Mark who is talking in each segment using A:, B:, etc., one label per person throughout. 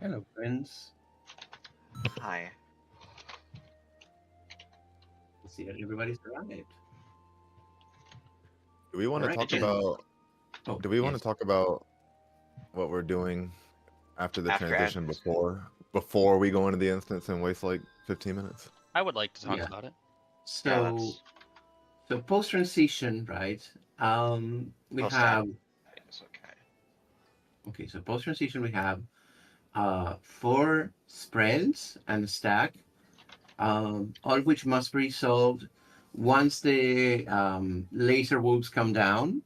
A: Hello, friends.
B: Hi.
A: I see that everybody's arrived.
C: Do we want to
A: Alright,
C: talk
B: then.
C: about?
A: Oh,
C: Do we want
A: yes.
C: to talk about what we're doing after the
B: After
C: transition
B: admins.
C: before we go into the instance and waste like 15 minutes?
D: I would like to talk
A: Yeah.
D: about it.
A: So, so post transition, right? We
B: Post
A: have
B: It's okay.
A: okay. So post transition, we have 4 spreads and a stack, all of which must be resolved once the laser wolves come down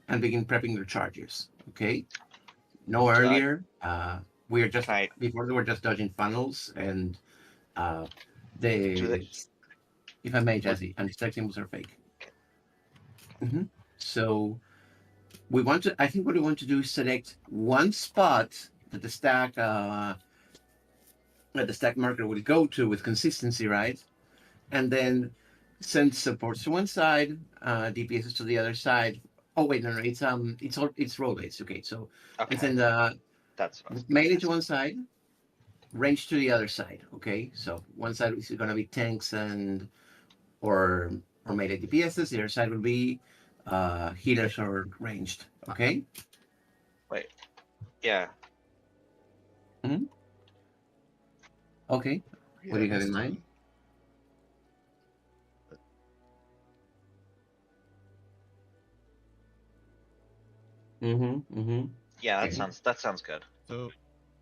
A: and begin prepping their charges. Okay, no earlier. We are just
B: Can I
A: before they were just dodging funnels and
B: do
A: the
B: this?
A: if I may, Jesse, and stack symbols are fake. So we want to. I think what we want to do is select one spot that the stack marker will go to with consistency, right? And then send supports to one side, DPSs to the other side. Oh wait, no, it's roll based. Okay, so
B: Okay.
A: and send
B: That's what I was
A: melee
B: gonna
A: to one side, range to the other side. Okay, so one side is going to be tanks and or melee DPSs. The other side will be healers or ranged. Okay.
B: Wait. Yeah.
A: Okay. What do you have in mind?
B: Yeah,
A: Okay.
B: that sounds good.
E: So,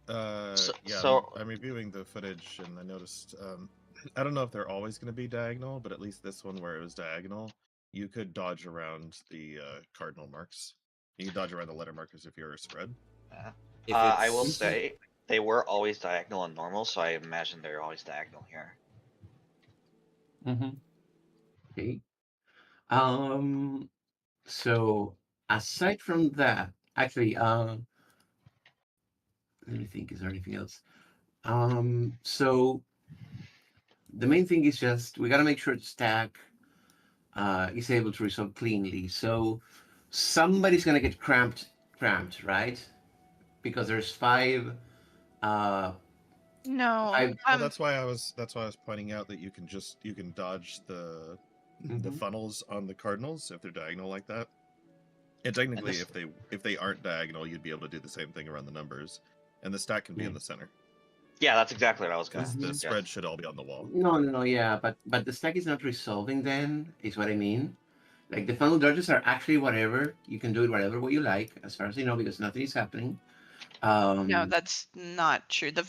E: yeah,
B: so-
E: I'm reviewing the footage and I noticed, I don't know if they're always going to be diagonal, but at least this one where it was diagonal, you could dodge around the cardinal marks. You could dodge around the letter markers if you're a spread.
B: I will say they were always diagonal and normal, so I imagine they're always diagonal here.
A: Okay. So aside from that, actually, let me think. Is there anything else? So the main thing is just we gotta make sure the stack is able to resolve cleanly. So somebody's gonna get cramped, right? Because there's 5.
F: No.
E: Well, that's why I was pointing out that you can dodge the funnels on the cardinals if they're diagonal like that. And technically, if they aren't diagonal, you'd be able to do the same thing around the numbers, and the stack can be in the center.
B: Yeah, that's exactly what I was going to
E: The
B: suggest.
E: spread should all be on the wall.
A: No, yeah, but the stack is not resolving. Then is what I mean. Like the funnel dodges are actually whatever you can do it whatever way you like, as far as I know, because nothing is happening.
F: No, that's not true. The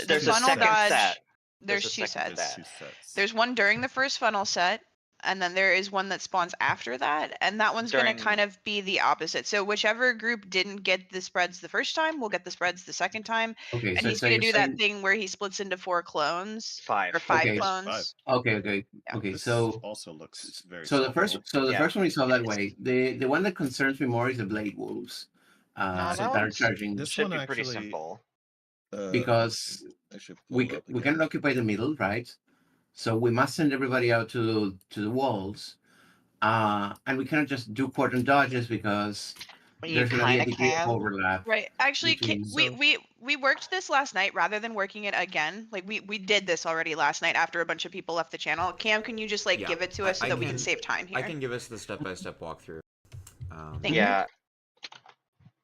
B: There's a
F: funnel
B: second
F: dodge.
B: set.
F: There's
B: a
F: 2
B: second
F: sets.
B: set.
F: There's one during the first funnel set, and then there is one that spawns after that, and that one's going to kind of be the opposite. So whichever group didn't get the spreads the first time will get the spreads the second time.
A: Okay,
F: and
A: so
F: he's going to do that thing where he splits into 4 clones.
B: 5
F: or 5
A: Okay.
F: clones.
A: Okay.
F: Yeah.
A: Okay,
E: This
A: so
E: also looks very.
A: so the first one we saw that
B: Yes.
A: way. The one that concerns me more is the blade wolves
B: that
A: that are charging.
E: This
B: should
E: one
B: be pretty
E: actually-
B: simple.
A: Because we cannot occupy the middle, right? So we must send everybody out to the walls, and we cannot just do quadrant dodges because
B: You
A: there's going to be a
B: kind of
A: degree of
B: can.
A: overlap.
F: Right. Actually,
A: between-
F: we worked this last night rather than working it again. Like we did this already last night after a bunch of people left the channel. Cam, can you just give it to us so that we can save time here?
G: I can give us the step-by-step walkthrough.
F: Thank you.
B: Yeah.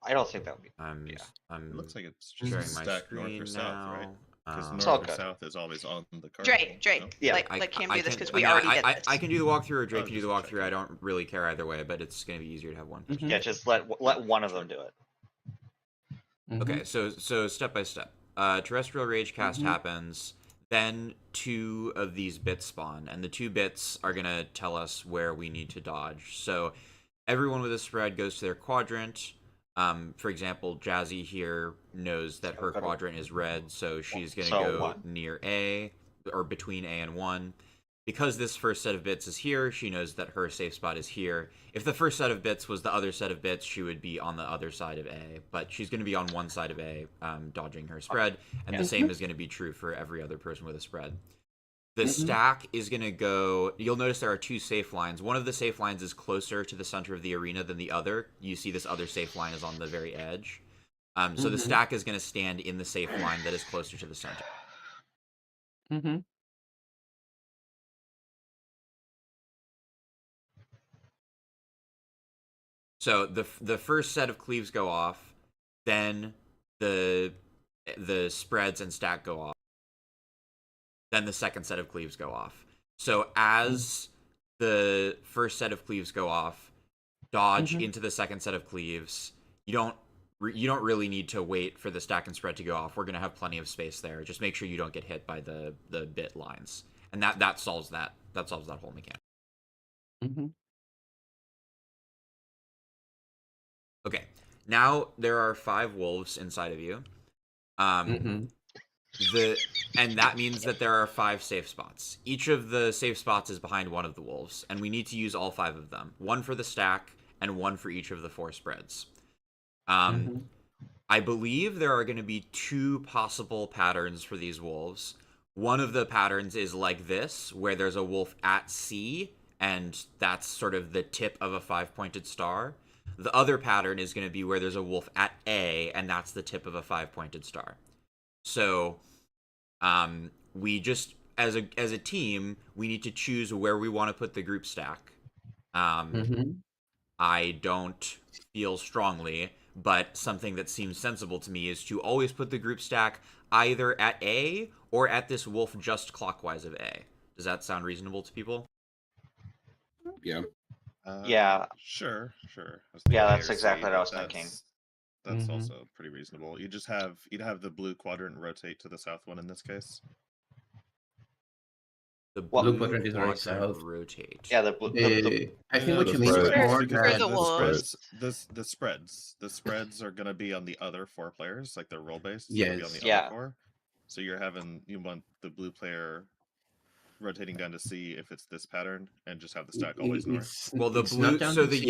B: I don't think that would be.
E: It looks like it's
G: sharing
E: just
G: my
E: stack north
G: screen
E: or south, right?
G: now.
E: Because
B: It's all
E: north or
B: good.
E: south is always on the card.
F: Drake,
B: Yeah.
F: let Cam do this because
G: I
F: we
G: mean,
F: already did this.
G: I can do the walkthrough, or Drake
E: Oh,
G: can do the
E: just
G: walkthrough. I don't really care either way, but it's going to be easier to have one.
A: Mhm.
B: Yeah, just let one of them do it.
G: Okay, so step by step. Terrestrial Rage cast happens, then 2 of these bits spawn, and the 2 bits are gonna tell us where we need to dodge. So everyone with a spread goes to their quadrant. For example, Jazzy here knows that her quadrant is red, so she's gonna go
B: 1.
G: near A, or between A and 1. Because this first set of bits is here, she knows that her safe spot is here. If the first set of bits was the other set of bits, she would be on the other side of A. But she's going to be on one side of A, dodging her spread. And the same is going to be true for every other person with a spread. The stack is going to go... You'll notice there are 2 safe lines. One of the safe lines is closer to the center of the arena than the other. You see this other safe line is on the very edge. So the
A: Mhm.
G: stack is going to stand in the safe line that is closer to the center.
A: Mm-hmm.
G: So the first set of cleaves go off, then the spreads and stack go off. Then the second set of cleaves go off. So as the first set of cleaves go off, dodge into the second set of cleaves. You don't really need to wait for the stack and spread to go off. We're going to have plenty of space there. Just make sure you don't get hit by the bit lines. And that solves that whole mechanic.
A: Mm-hmm.
G: Okay. Now there are 5 wolves inside of you. And that means that there are 5 safe spots. Each of the safe spots is behind one of the wolves, and we need to use all 5 of them. 1 for the stack and 1 for each of the 4 spreads. I believe there are going to be 2 possible patterns for these wolves. One of the patterns is like this, where there's a wolf at C, and that's sort of the tip of a 5-pointed star. The other pattern is going to be where there's a wolf at A, and that's the tip of a 5-pointed star. So, we just, as a team, we need to choose where we want to put the group stack. I don't feel strongly, but something that seems sensible to me is to always put the group stack either at A or at this wolf just clockwise of A. Does that sound reasonable to people?
D: Yeah.
B: Yeah.
E: Sure.
B: Yeah, that's exactly what I was thinking.
E: That's also pretty reasonable. You'd have the blue quadrant rotate to the south one in this case.
G: The
B: Well,
G: blue
A: Blue quadrant is already
G: quadrant
A: south.
G: rotate.
B: Yeah,
A: I think what
C: the
A: you mean is
C: spread.
A: more
E: Because
F: For the wolves.
E: the spreads are gonna be on the other 4 players, like they're role based. So they'll be on
A: Yes.
E: the
B: Yeah.
E: other 4. So you want the blue player rotating down to see if it's this pattern, and just have the stack always north.
G: Well, the
A: it's not
G: blue,
A: down
G: so
A: to
G: the
A: C.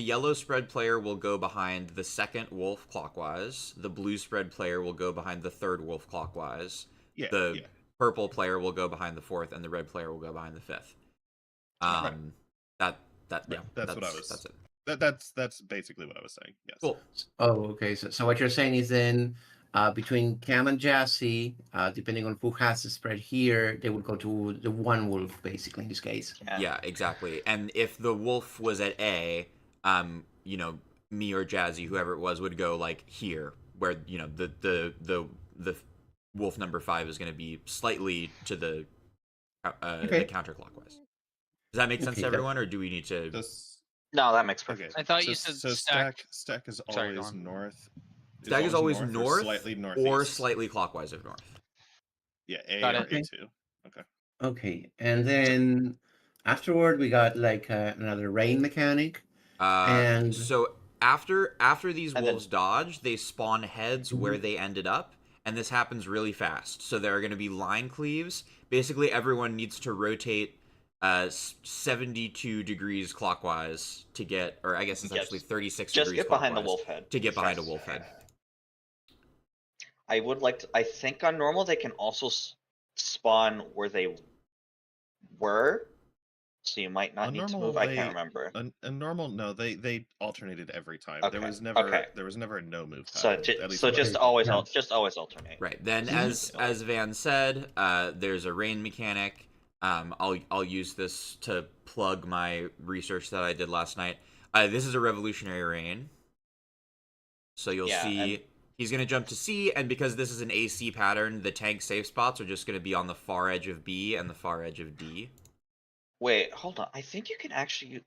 G: yellow spread player will go behind the second wolf clockwise. The blue spread player will go behind the third wolf clockwise. The purple player will go behind the 4th, and the red player will go behind the 5th.
E: Right.
G: That's
E: what I was.
G: That's it.
E: That's basically what I was saying. Yes.
G: Cool.
A: Oh, okay. So what you're saying is then between Cam and Jassy, depending on who has the spread here, they would go to the one wolf, basically, in this case.
G: Yeah, exactly. And if the wolf was at A, me or Jazzy, whoever it was, would go like here, where the wolf number 5 is going to be slightly to the counterclockwise. Does that make sense to everyone, or do we need to?
B: No, that makes perfect
E: Okay.
B: sense.
H: I thought you said
E: so
H: stack.
E: stack is
H: Sorry,
E: always
H: Norm.
E: north.
G: Stack is always
E: or
G: north
E: slightly northeast.
G: or slightly clockwise of north.
E: Yeah, A
H: Got
E: or
H: it.
E: A2. Okay.
A: Okay, and then afterward we got like another rain mechanic. And
G: So after these
B: And then-
G: wolves dodge, they spawn heads where they ended up, and this happens really fast. So there are going to be line cleaves. Basically, everyone needs to rotate 72 degrees clockwise to get, or I guess it's actually 36
B: Just
G: degrees
B: get behind the
G: clockwise
B: wolf head.
G: to get behind a
B: Yes.
G: wolf head.
B: I would like to. I think on normal they can also spawn where they were, so you might not
E: On
B: need to
E: normal,
B: move. I can't remember.
E: A normal, no, they alternated every time.
B: Okay,
E: There was never
B: okay.
E: a no move.
B: So
E: pattern, at least
B: so
E: what I
B: just
E: recall.
B: always alternate.
G: Right. Then,
B: Mhm.
G: as Van said, there's a rain mechanic. I'll use this to plug my research that I did last night. This is a revolutionary rain. So you'll see he's going to jump to C, and because this is an AC pattern, the tank safe spots are just going to be on the far edge of B and the far edge of D.
B: Wait, hold on. I think you can actually.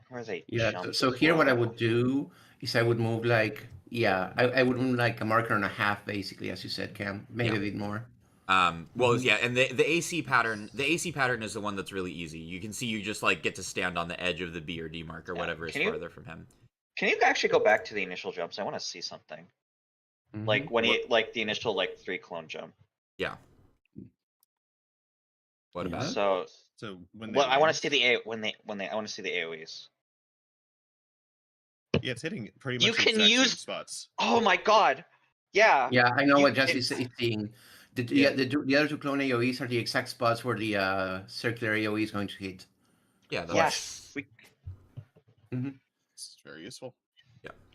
B: Where are they?
A: yeah, so here what I would do is I would move like I would move like a marker and a half, basically, as you said, Cam, maybe a bit more.
G: Well, yeah, and the AC pattern is the one that's really easy. You can see you just like get to stand on the edge of the B or D mark or whatever is farther from him.
B: Can you actually go back to the initial jumps? I want to see something. Like when he the initial 3 clone jump.
G: Yeah. What about it?
B: So
E: when
B: well, I want to see the I want to see the AoEs.
E: Yeah, it's hitting pretty much
B: You
E: the
B: can
E: exact same
B: use-
E: spots.
B: Oh my god! Yeah.
A: Yeah, I know
B: You-
A: what Jesse is seeing. The other 2 clone AoEs are the exact spots where the circular AoE is going to hit.
G: Yeah.
B: Yes.
E: It's very useful.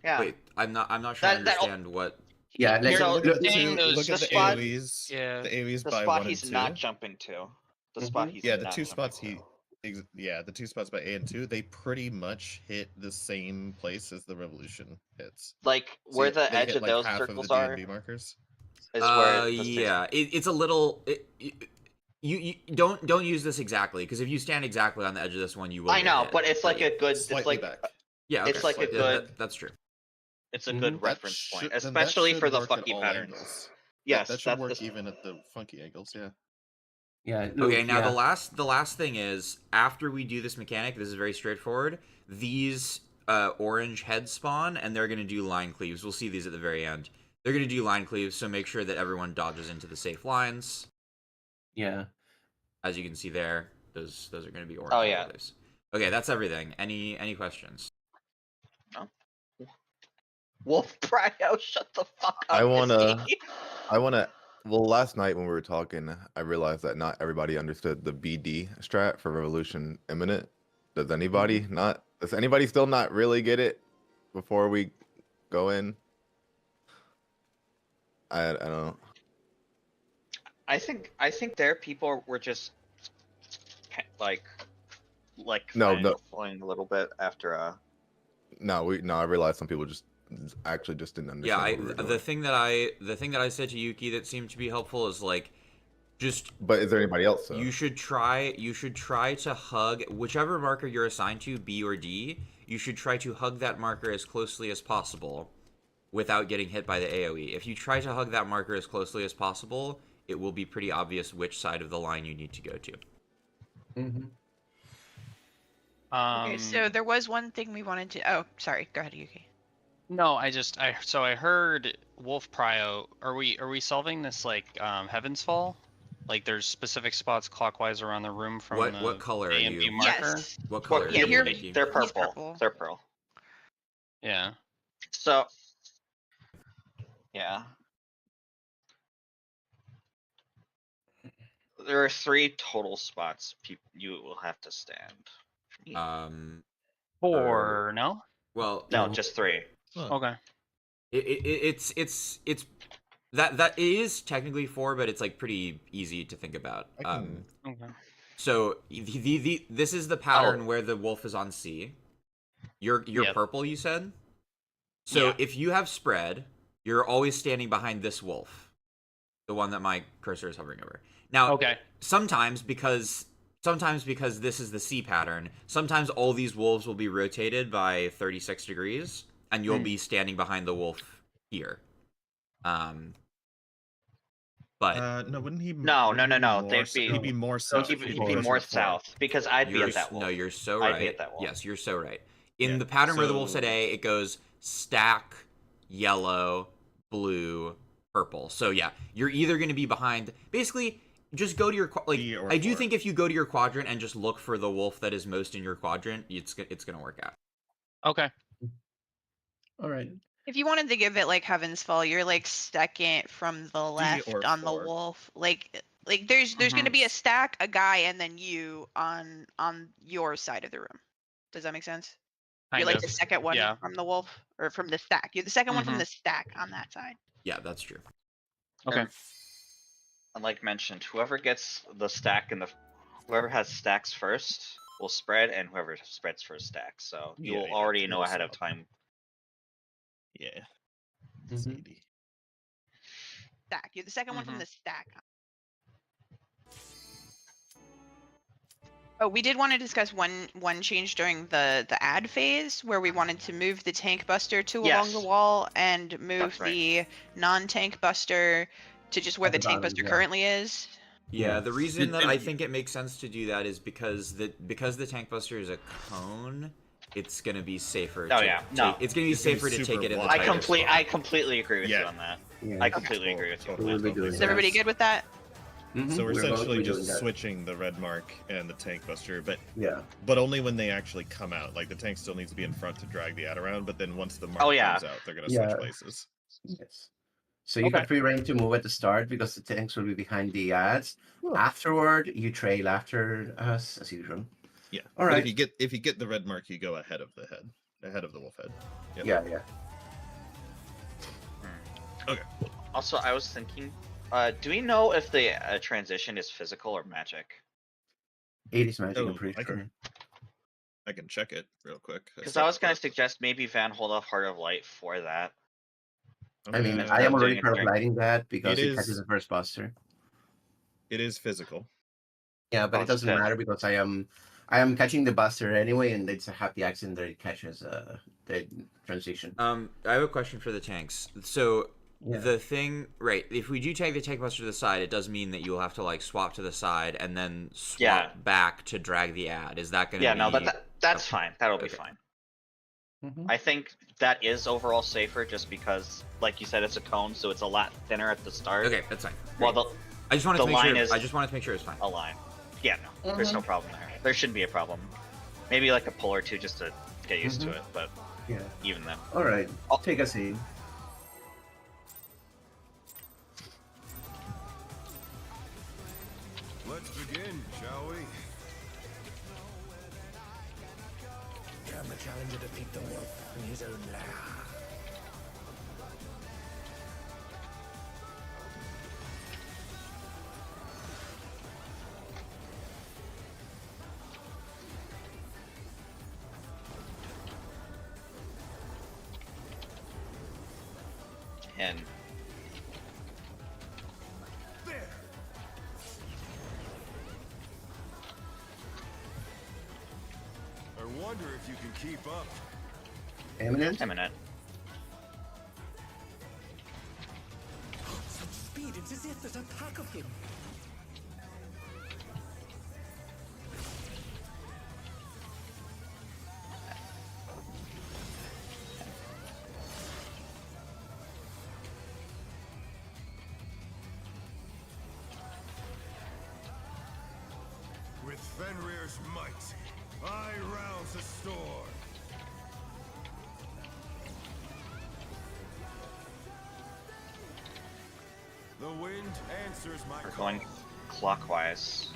B: Yeah.
G: Wait, I'm not sure I
B: That- that'll-
G: understand what.
A: Yeah, like,
B: So-
E: Look at the
H: saying
E: two.
H: those-
E: Look at
B: the
E: the
B: spot-
E: AOE's.
H: Yeah.
E: The AOE's
B: The
E: by
B: spot
E: 1
B: he's
E: and 2.
B: not jumping to. The spot he's
E: Yeah, the
B: not
E: two
B: jumping
E: spots
B: to.
E: the 2 spots by A and 2, they pretty much hit the same place as the revolution hits.
B: Like where
E: See,
B: the
E: they
B: edge
E: hit,
B: of
E: like,
B: those
E: half
B: circles
E: of the
B: are
E: D&D markers.
B: is where the
G: Yeah, it's a little. You don't use this exactly, because if you stand exactly on the edge of this one, you will.
B: I
G: get
B: know,
G: hit.
B: but it's like
G: yeah.
B: a good. It's
E: Slightly
B: like
E: back.
G: Yeah,
B: it's
G: okay.
B: like a
G: Yeah,
B: good-
G: that's true.
B: it's a
A: Mhm.
B: good
E: That
B: reference
E: should-
B: point,
E: then that
B: especially
E: should
B: for the
E: work at
B: funky
E: all
B: patterns.
E: angles.
B: Yes,
E: that should
B: that's
E: work
B: the-
E: even at the funky angles. Yeah.
A: yeah. Look,
G: Okay, now
A: yeah.
G: the last thing is, after we do this mechanic, this is very straightforward. These orange heads spawn, and they're gonna do line cleaves. We'll see these at the very end. They're gonna do line cleaves, so make sure that everyone dodges into the safe lines.
A: Yeah.
G: As you can see there, those are gonna be orange.
B: Oh, yeah.
G: cleaves. Okay, that's everything. Any questions?
B: Wolf Pryo, shut the fuck up.
C: I wanna-
B: Izzy.
C: Well, last night when we were talking, I realized that not everybody understood the BD strat for Revolution Imminent. Does anybody not? Does anybody still not really get it before we go in? I don't know.
B: I think their people were just like
C: No.
B: flying a little bit after
C: No, I realized some people just actually just didn't understand.
G: Yeah,
C: what we were
G: the
C: doing.
G: thing that I said to Yuki that seemed to be helpful is like, just
C: But is there anybody else? Though?
G: you should try to hug whichever marker you're assigned to, B or D. You should try to hug that marker as closely as possible without getting hit by the AoE. If you try to hug that marker as closely as possible, it will be pretty obvious which side of the line you need to go to.
A: Mm-hmm.
F: Okay, so there was one thing we wanted to. Oh, sorry. Go ahead, Yuki.
H: No, I heard Wolf Pryo. Are we solving this like Heaven's Fall? Like there's specific spots clockwise around the room from
G: What color are
H: A and B
G: you?
H: marker?
F: Yes.
G: What color
F: Yeah,
G: are you
F: you're-
G: making?
B: they're
F: He's
B: purple.
F: purple.
B: They're pearl.
H: Yeah.
B: So yeah. There are 3 total spots you will have to stand.
H: Or no?
G: Well,
B: No, just 3.
H: Okay.
G: it's that it is technically 4, but it's like pretty easy to think about.
E: I can-
H: Okay.
G: So this is the pattern where the wolf is on C. You're
H: Yep.
G: purple, you said. So
H: Yeah.
G: if you have spread, you're always standing behind this wolf, the one that my cursor is hovering over. Now,
H: Okay.
G: sometimes because this is the C pattern, sometimes all these wolves will be rotated by 36 degrees, and you'll be standing behind the wolf here. But
E: No, wouldn't he?
B: No,
E: wouldn't
B: no,
E: he
B: no,
E: more
B: they'd
E: s-
B: be-
E: He'd be more south.
B: He'd be
A: Forward.
B: more south because I'd be
G: you're
B: at that wolf.
G: no, you're so
B: I'd
G: right.
B: be at that wolf.
G: Yes, you're so right. In
E: Yeah,
G: the pattern where the wolf
E: so-
G: said A, it goes stack, yellow, blue, purple. So yeah, you're either going to be behind. Basically, just go to your
E: B or
G: I do
E: 4.
G: think if you go to your quadrant and just look for the wolf that is most in your quadrant, it's going to work out.
H: Okay.
A: All right.
F: If you wanted to give it like Heaven's Fall, you're like second from the left
E: or
F: on the
E: 4.
F: wolf. Like there's going to be a stack, a guy, and then you on your side of the room. Does that make sense? You're
H: Kind
F: like
H: of.
F: the second one
H: Yeah.
F: from the wolf or from the stack. You're the 2nd one from
H: Mhm.
F: the stack on that side.
G: Yeah, that's true.
H: Okay.
B: And like mentioned, whoever gets the stack whoever has stacks first will spread, and whoever spreads first stacks. So
E: Yeah,
B: you'll
E: yeah,
B: already
E: it's
B: know
E: more
B: ahead of
E: south.
B: time.
E: Yeah.
A: Mhm.
E: CD.
F: Stack. You're the 2nd one from
H: Mhm.
F: the stack. Oh, we did want to discuss one change during the ad phase where we wanted to move the tank buster to along
B: Yes.
F: the wall and move
B: That's right.
F: the non-tank buster to just where
A: At
F: the
A: the
F: tank
A: bottom,
F: buster
A: yeah.
F: currently is.
G: Yeah,
A: Yeah.
G: the reason that
A: Did-
G: I think it makes sense to do that is because the tank buster is a cone. It's gonna be safer.
B: Oh,
G: to
B: yeah, no.
G: it's gonna be
E: It's gonna be
G: safer to take
E: super
G: it in the
E: wide.
G: tighter spot.
B: I completely agree with you
E: Yeah.
B: on that.
A: Yeah.
B: I completely agree with you.
A: We'll be doing
F: Is
A: that.
F: everybody good with that?
A: Mhm,
E: So we're
A: both
E: essentially
A: be doing
E: just
A: that.
E: switching the red mark and the tank buster, but
A: Yeah.
E: only when they actually come out. Like the tank still needs to be in front to drag the ad around, but then once the mark
B: Oh, yeah.
E: comes out, they're gonna
A: Yeah.
E: switch places.
A: Yes. So you
H: Okay.
A: have free reign to move at the start because the tanks will be behind the ads.
E: Cool.
A: Afterward, you trail after us as usual.
E: Yeah.
A: All
E: But
A: right.
E: if you get the red mark, you go ahead of the wolf head. Yep.
A: Yeah, yeah.
B: Also, I was thinking, do we know if the transition is physical or magic?
A: It is magic,
E: Oh,
A: I'm pretty
E: I
A: sure.
E: can- I can check it real quick.
B: Because I was gonna suggest maybe Van hold off Heart of Light for that.
A: I mean,
E: Uh,
A: I am
B: doing
A: already
B: it during-
A: lighting that because
E: It
A: it catches
E: is-
A: the first buster.
E: It is physical.
A: Yeah, but
B: Oh,
A: it doesn't
B: shit.
A: matter because I am catching the buster anyway, and it's a happy accident that it catches the transition.
G: I have a question for the tanks. So
A: Yeah.
G: the thing, right? If we do take the tank buster to the side, it does mean that you will have to like swap to the side and then swap
B: Yeah.
G: back to drag the ad. Is that going to
B: Yeah,
G: be?
B: no, that's
G: okay.
B: fine. That'll be
G: Okay.
B: fine.
A: Mhm.
B: I think that is overall safer just because, like you said, it's a cone, so it's a lot thinner at the start.
G: Okay, that's fine.
B: Well,
G: Great. I just wanted
B: the
G: to make
B: line
G: sure.
B: is-
G: I just wanted to make sure it's fine.
B: a line. Yeah, no, there's no problem there. There shouldn't be a problem. Maybe like a pull or two just to get used to it, but
A: Yeah.
B: even then.
A: All right.
B: Oh.
A: Take a seat.
I: Let's begin, shall we?
J: Can the challenger defeat the wolf in his own lair?
B: And
I: There. I wonder if you can keep up.
A: Eminent.
B: imminent.
J: Such speed, it's as if there's a pack of him.
I: With Fenrir's might, I rouse the storm. The wind answers my
B: We're
I: call.
B: going clockwise.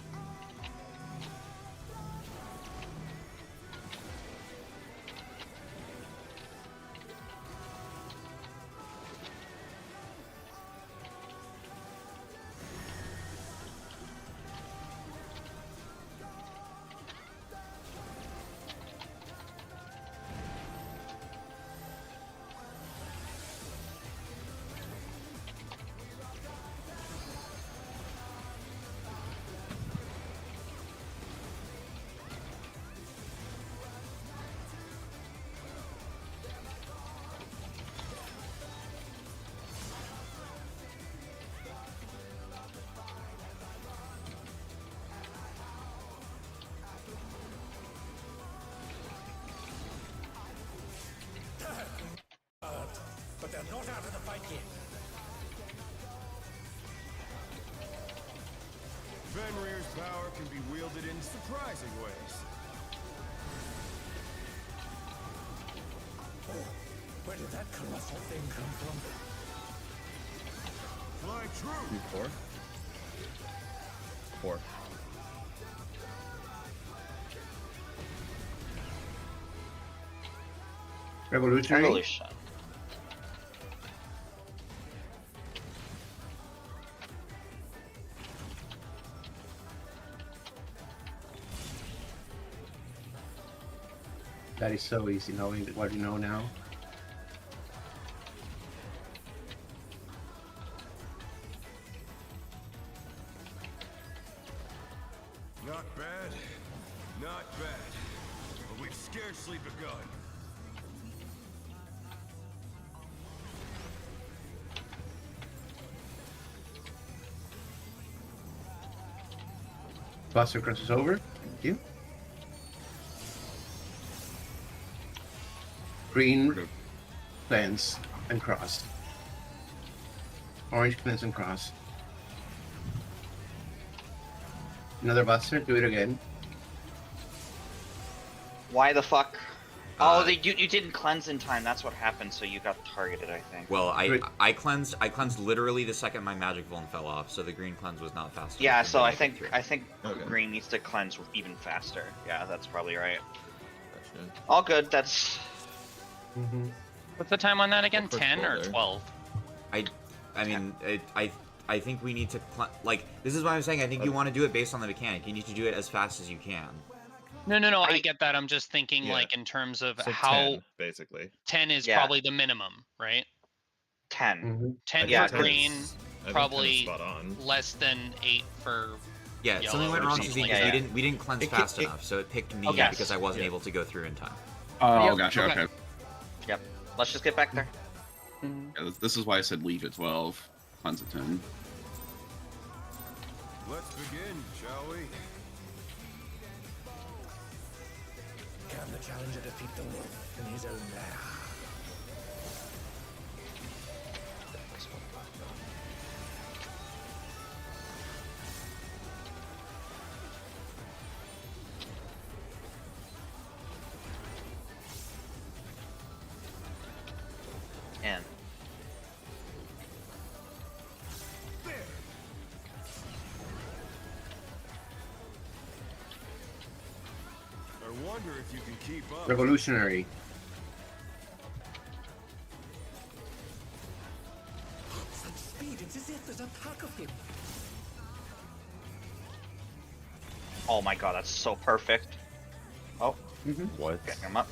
J: But they're not out of the fight yet.
I: Fenrir's power can be wielded in surprising ways.
J: Where did that colossal thing come from?
I: Fly true.
E: 4. 4.
A: Revolutionary.
B: Revolution.
A: That is so easy knowing what you know now.
I: Not bad. Not bad. But we've scarcely begun.
A: Buster crosses over. Thank you. Green cleanse and cross. Orange cleanse and cross. Another Buster. Do it again.
B: Why the fuck? Oh,
G: Uh,
B: you didn't cleanse in time. That's what happened. So you got targeted, I think.
G: Well,
A: Great.
G: I cleansed literally the second my magic vuln fell off, so the green cleanse was not fast enough.
B: Yeah.
G: for
B: So
G: me
B: I
G: to
B: think
G: get through.
E: Okay.
B: green needs to cleanse even faster. Yeah, that's probably right.
E: Gotcha.
B: All good. That's
A: Mm-hmm.
H: What's the time on that again?
E: Quick
H: 10
E: roll
H: or
E: there.
H: 12?
G: I mean, I think we need to like. This is why I'm saying I think you want to do it based on the mechanic. You need to do it as fast as you can.
H: No, I get that. I'm just thinking
E: Yeah.
H: like in terms of
E: So
H: how
E: 10, basically.
H: 10 is
B: Yeah.
H: probably the minimum, right?
B: 10.
A: Mhm.
H: 10
B: Yeah,
H: for green,
E: I think 10 is
H: probably
E: spot on.
H: less than 8 for.
G: Yeah,
H: Yellow
G: something went
H: or
G: wrong
H: something
G: because
H: like
B: that.
G: we didn't cleanse
A: It ca-
G: fast
A: it-
G: enough, so it picked me
H: Okay.
G: because I wasn't
E: Yeah.
G: able to go through in time.
D: Oh,
H: Yep,
D: gotcha.
H: okay.
D: Okay.
B: Yep. Let's just get back there.
D: Yeah, this is why I said leave at 12, cleanse at 10.
I: Let's begin, shall we?
J: Can the challenger defeat the wolf in his own lair?
B: And
I: I wonder if you can keep up.
A: Revolutionary.
J: Such speed, it's as if there's a pack of him.
B: oh my god, that's so perfect. Oh,
C: What?
B: getting him up.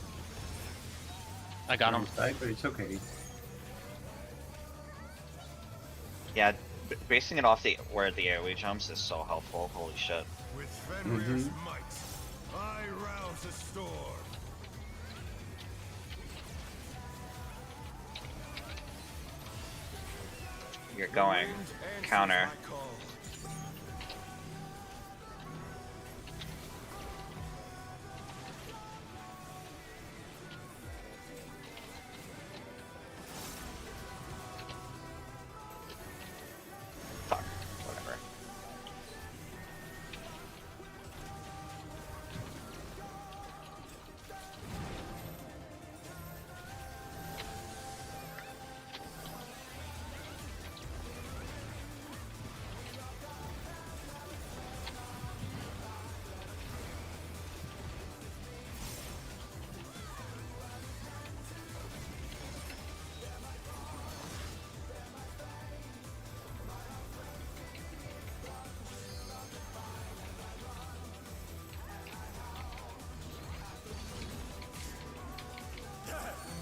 H: I got him.
A: Side, but it's okay.
B: Yeah, basing it off where the AoE jumps is so helpful. Holy shit.
I: With Fenrir's might, I rouse a storm.
B: You're going.
I: Wind answers
B: Counter.
I: my call.
B: Fuck. Whatever.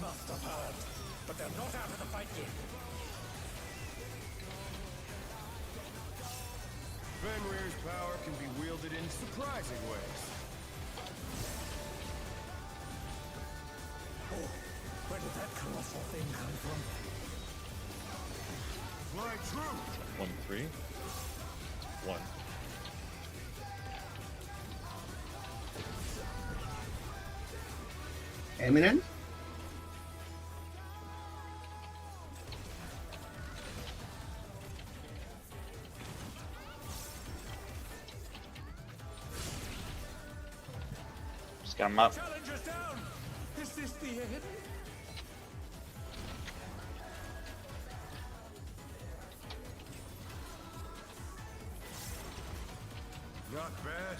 J: Must have heard, but they're not out of the fight yet.
I: Fenrir's power can be wielded in surprising ways.
J: Oh, where did that colossal thing come from?
I: Fly true.
E: 1, 3. 1.
A: Eminent?
B: Just got him up.
J: Challenger's down! Is this the end?
I: Not bad.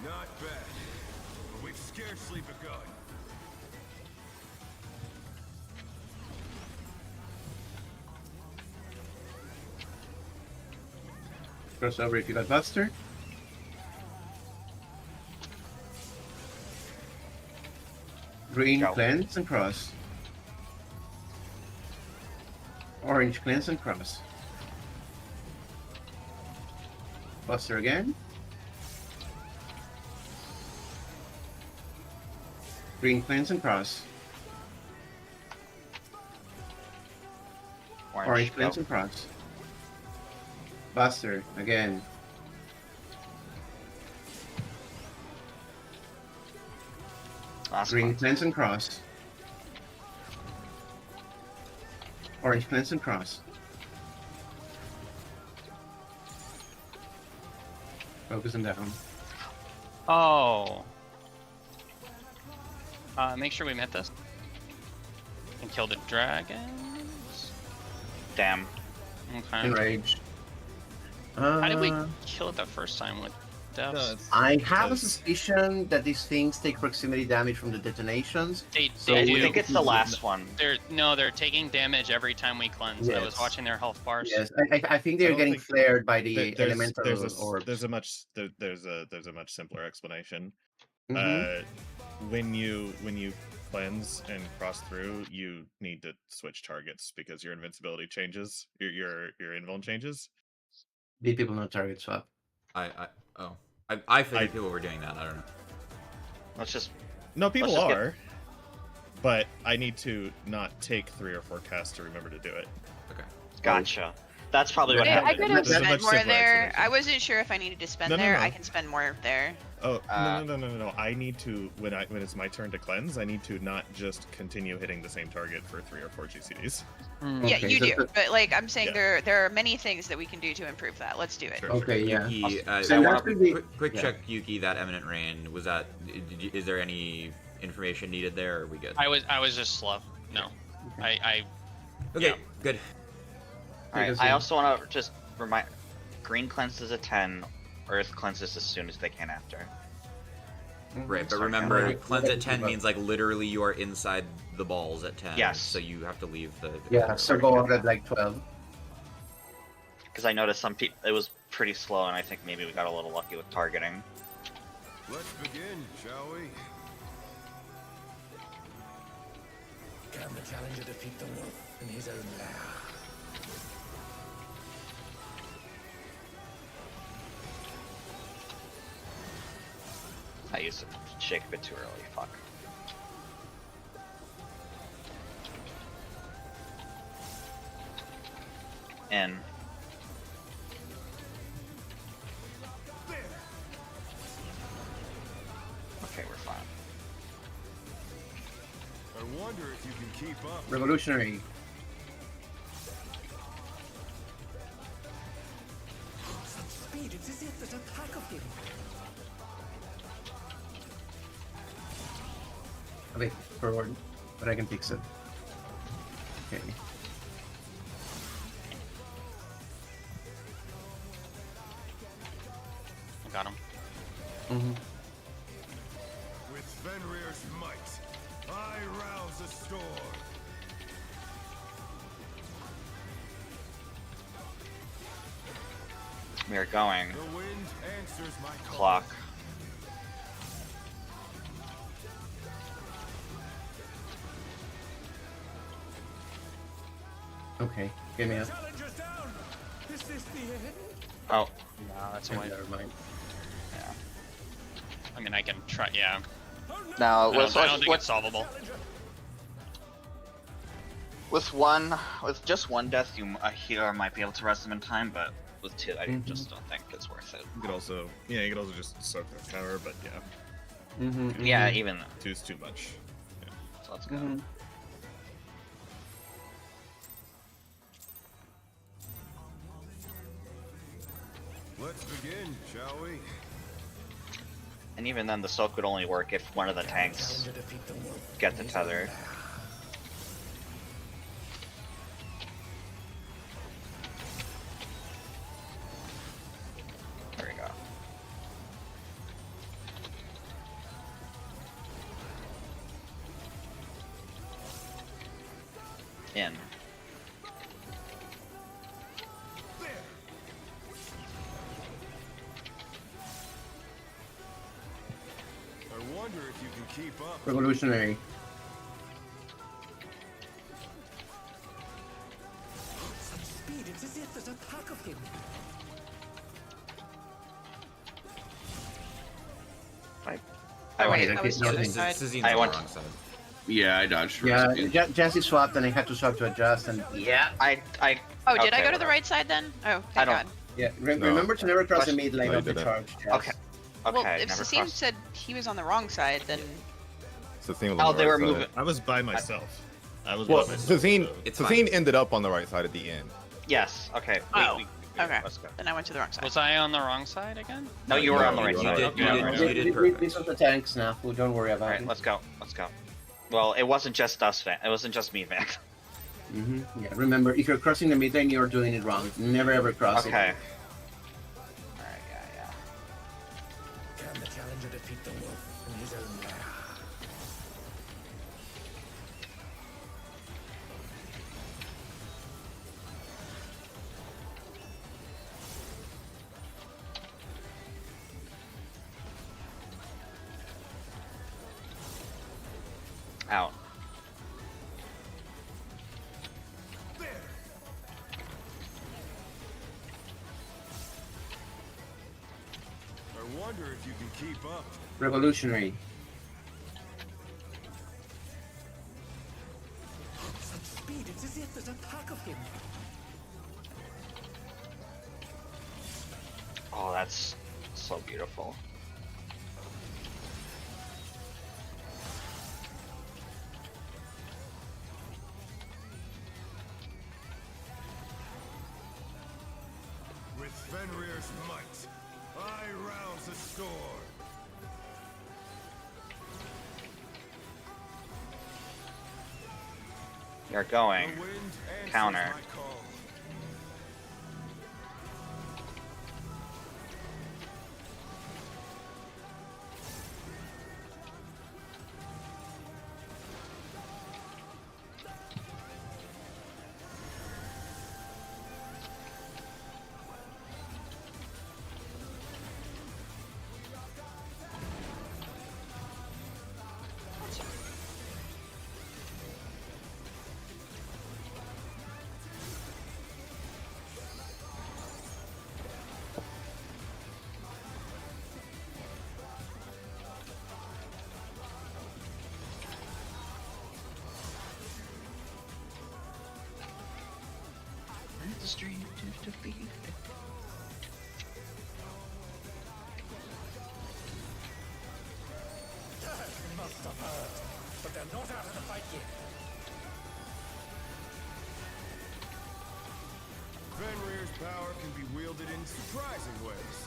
I: Not bad. But we've scarcely begun.
A: Cross over if you got Buster. Green,
B: Go.
A: cleanse and cross. Orange, cleanse and cross. Buster again. Green, cleanse and cross. Orange,
B: Go.
A: cleanse and cross. Buster again.
B: Last
A: Green,
B: one.
A: cleanse and cross. Orange, cleanse and cross. Focus him down.
H: Oh. Make sure we met this. And kill the dragons.
B: Damn.
H: Okay.
A: Enrage.
H: How did we kill it the first time with deaths?
E: No, it's
A: I have a
E: because-
A: suspicion that these things take proximity damage from the detonations.
H: They
A: So
B: I
H: do.
B: think it's the last one.
H: They're taking damage every time we cleanse. I was
A: Yes.
H: watching their health bars.
A: Yes, I think they're
E: don't
A: getting
E: think-
A: flared by the
E: There's
A: elemental orbs.
E: there's a much simpler explanation.
A: Mhm.
E: When you cleanse and cross through, you need to switch targets because your invincibility changes. Your invuln changes.
A: Did people not target swap?
G: I figured people were doing that. I don't know.
B: Let's just.
E: No, people
B: just get-
E: are. But I need to not take 3 or 4 casts to remember to do it.
G: Okay.
B: Gotcha. That's probably what
F: I
B: happened.
F: could have
E: There's a
F: spent
E: much
F: more
E: simpler
F: there.
E: explanation.
F: I wasn't sure if I needed to spend
E: No, no,
F: there.
E: no.
F: I can spend more there.
E: Oh
B: Uh,
E: no! I need to when it's my turn to cleanse. I need to not just continue hitting the same target for 3 or 4 GCDs.
F: Yeah,
A: Okay,
F: you
A: so-
F: do. But like I'm saying,
E: Yeah.
F: there are many things that we can do to improve that. Let's do it.
E: Sure.
A: Okay, yeah.
G: Yuki,
A: So
B: I
A: that
B: wanna-
A: could be-
G: quick
A: yeah.
G: check, Yuki. That Eminent Rain was that? Is there any information needed there? Or are we good?
H: I was just slow. No, I
G: Okay,
H: yeah.
G: good.
B: Alright,
A: Because
B: I
A: you-
B: also want to just remind. Green cleanses at 10, Earth cleanses as soon as they can after.
G: Right, but
B: Sorry,
G: remember,
A: Cameron.
G: cleanse at 10 means like literally you are inside the balls at 10.
B: Yes.
G: So you have to leave the.
A: Yeah, so go out at like 12.
B: Because I noticed some people it was pretty slow, and I think maybe we got a little lucky with targeting.
I: Let's begin, shall we?
J: Can the challenger defeat the wolf in his own lair?
B: I used to shake a bit too early. Fuck. In. Okay, we're fine.
I: I wonder if you can keep up.
A: Revolutionary.
J: Such speed, it's as if there's a pack of him.
A: Okay, forward. But I can fix it. Okay.
H: I got him.
A: Mm-hmm.
I: With Fenrir's might, I rouse a storm.
B: We are going.
I: The wind answers my call.
B: Clock.
A: Okay, give me a.
J: Challenger's down! Is this the end?
B: Oh,
H: No, that's a way.
A: Never mind.
B: yeah.
H: I mean, I can try. Yeah.
B: No,
H: I don't think it's solvable.
B: with just one death, a healer might be able to rest them in time, but with 2, I just don't think it's worth it.
E: You could also just soak their power, but yeah,
A: Mm-hmm,
B: Yeah, even
E: 2's too much.
B: so let's go.
A: Mm-hmm.
I: Let's begin, shall we?
B: And even then, the soak would only work if one of the tanks
J: Challenger defeat the wolf
B: get
J: in
B: the
J: his own
B: tether.
J: lair.
B: There we go. In.
I: I wonder if you can keep up.
A: Revolutionary.
J: Such speed, it's as if there's a pack of him.
F: Oh
A: wait,
F: wait, I
A: okay,
F: was
A: no,
F: the other
A: thanks.
F: side.
G: Zizine's
B: I
G: on the
B: want-
G: wrong side.
D: Yeah, I dodged.
A: Yeah,
D: Resident.
A: Jesse swapped and I had to swap to adjust and yeah.
B: I
F: Oh, did I
B: Okay,
F: go to the
B: whatever.
F: right side then? Oh,
B: I
F: thank
B: don't-
F: God.
A: Yeah,
C: No.
A: remember to never cross the
B: Question-
A: mid lane
C: No,
A: of the
C: you didn't.
A: charge. Jess.
B: Okay. Okay.
F: Well, if
B: never
F: Sasim
B: crossed.
F: said he was on the wrong side, then
C: So Cecine was
B: Oh,
C: on the
B: they
C: right
B: were
C: side.
B: moving.
E: I was by myself. I was
C: Well,
E: by myself.
C: Cecine,
E: so-
G: It's
C: Cecine
G: fine.
C: ended up on the right side at the end.
B: Yes. Okay.
F: Oh, okay.
B: Let's go.
F: then I went to the wrong side.
H: Was I on the wrong side again?
B: No, you were
C: No,
B: on the right
C: you
B: side.
C: did-
B: Okay.
C: you did-
B: Alright.
G: you did
A: This
G: perfect.
A: was the tank snafu, don't worry about
B: Alright,
A: it.
B: let's go. Let's go. Well, it wasn't just us, Van. It wasn't just me, Van.
A: Mm-hmm. Yeah, remember, if you're crossing the mid lane, you're doing it wrong. Never ever cross
B: Okay.
A: it.
B: Alright, yeah.
J: defeat the wolf in his own lair.
B: Out.
I: I wonder if you can keep up.
A: Revolutionary.
J: Such speed, it's as if there's a pack of him.
B: Oh, that's so beautiful.
I: With Fenrir's might, I rouse a sword.
B: You're going.
I: The wind answers
B: Counter.
I: my call.
J: Must have heard, but they're not out of the fight yet.
I: Fenrir's power can be wielded in surprising ways.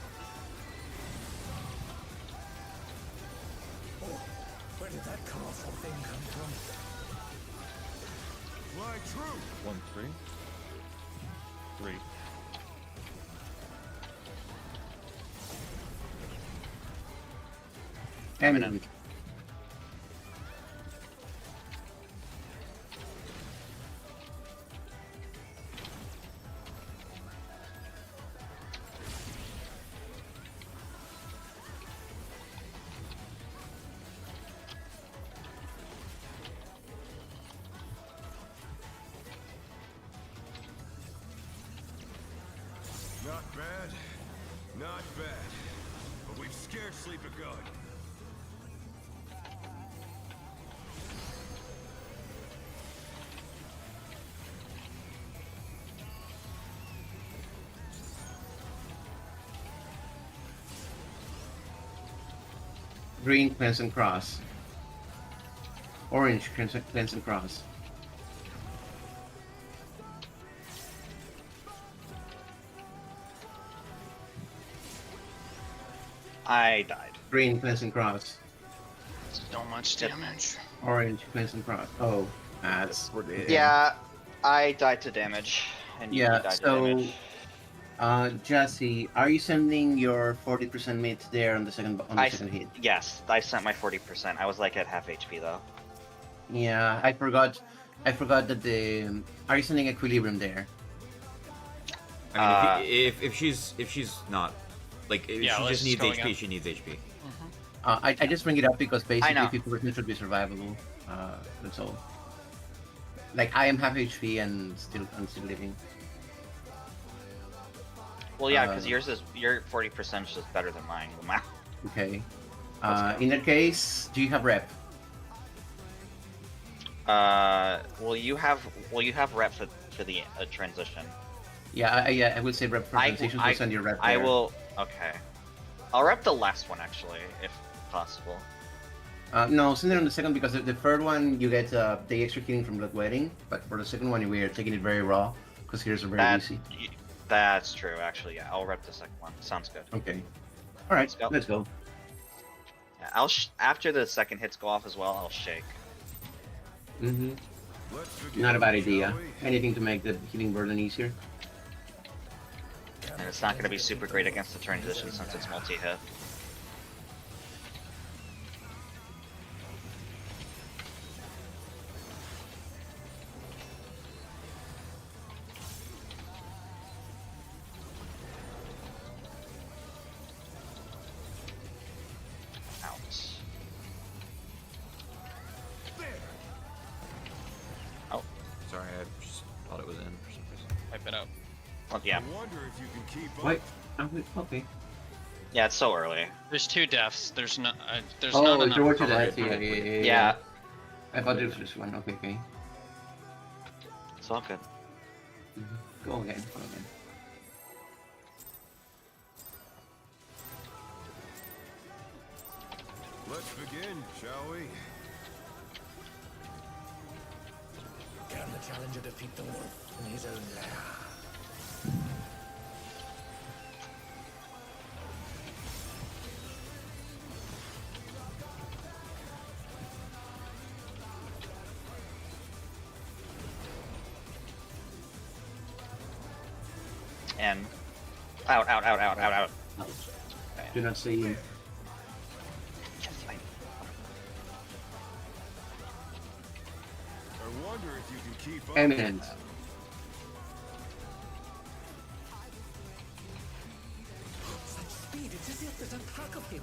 J: Oh, where did that colossal thing come from?
I: Fly true.
E: 1, 3. 3.
A: Eminent.
I: Not bad. Not bad. But we've scarcely begun.
A: Green, cleanse and cross. Orange, cleanse and cross.
B: I died.
A: Green, cleanse and cross.
H: So much damage.
A: Orange, cleanse and cross. Oh, that's
B: Yeah, I died to damage. And you
A: Yeah,
B: died to
A: so
B: damage.
A: Jesse, are you sending your 40% mate there on the second second hit?
B: Yes, I sent my 40%. I was like at half HP though.
A: Yeah, I forgot that the are you sending equilibrium there?
G: I mean, if she's not like if
H: Yeah,
G: she
H: let's
G: just needs
H: going
G: HP,
H: up.
G: she needs HP.
A: I just bring it up because basically
B: know.
A: 50% should be survivable. That's all. Like I am half HP and I'm still living.
B: Well, yeah, because your 40% is just better than mine. Wow.
A: Okay.
B: Let's go.
A: In that case, do you have rep?
B: Well, you have rep for the transition.
A: Yeah, I will say rep for transition. So send your rep.
B: I
A: there.
B: will. Okay. I'll rep the last one actually, if possible.
A: No, send it on the second because the third one you get the extra healing from Blood Wedding, but for the second one we are taking it very raw because here's a very easy.
B: That's true, actually. Yeah, I'll rep the second one. Sounds good.
A: Okay. All right, let's go.
B: Yeah, I'll after the second hits go off as well, I'll shake.
A: Mm-hmm.
I: Let's begin,
A: Not a bad idea.
I: shall we?
A: Anything to make the healing burden easier.
B: And it's not going to be super great against the transition since it's multi-hit. Well, yeah.
I: I wonder if you can keep up.
A: Wait. Okay.
B: Yeah, it's so early.
H: There's 2 deaths. There's no. There's
A: Oh,
H: not enough.
A: George is
H: cover.
A: that. Yeah.
B: Yeah,
A: I thought it was just one. Okay.
B: it's all good.
A: Go again.
I: Let's begin, shall we?
J: Can the challenger defeat the wolf in his own lair?
B: And out.
A: Do not see him.
I: I wonder if you can keep up.
A: Eminent.
J: Such speed, it's as if there's a pack of him.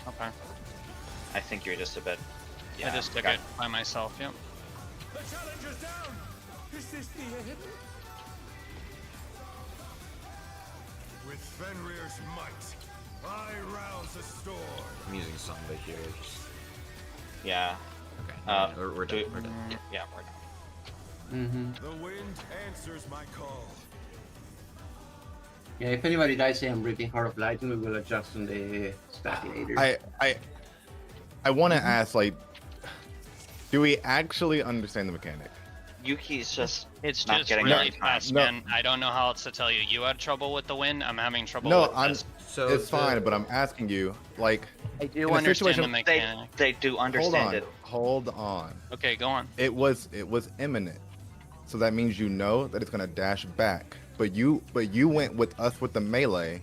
H: Okay.
B: I think you're just a bit. Yeah,
H: I just took
B: got-
H: it by myself. Yep.
J: The challenger's down! Is this the end?
I: With Fenrir's might, I rouse the storm.
G: I'm using Samba here. Just...
B: Yeah.
G: Okay. We're
B: do
G: done.
B: we-
G: We're done.
B: Yeah, we're done.
I: The wind answers my call.
A: Yeah, if anybody dies here, I'm ripping Heart of Light, and we will adjust on the stat later.
C: I want to ask, like, do we actually understand the mechanic?
B: Yuki's just
H: It's
B: not
H: just
B: getting
H: really
B: there.
H: fast,
C: No.
H: man. I don't know how else to tell you. You had trouble with the win. I'm having trouble
C: No,
H: with
C: I'm.
H: this.
G: So
C: It's fine, but I'm asking you, like,
H: I do
C: in a
H: understand the
C: situation-
H: mechanic.
B: They do
C: hold
B: understand
C: on,
B: it.
C: hold on.
H: Okay, go on.
C: It was imminent, so that means you know that it's gonna dash back. But you went with us with the melee.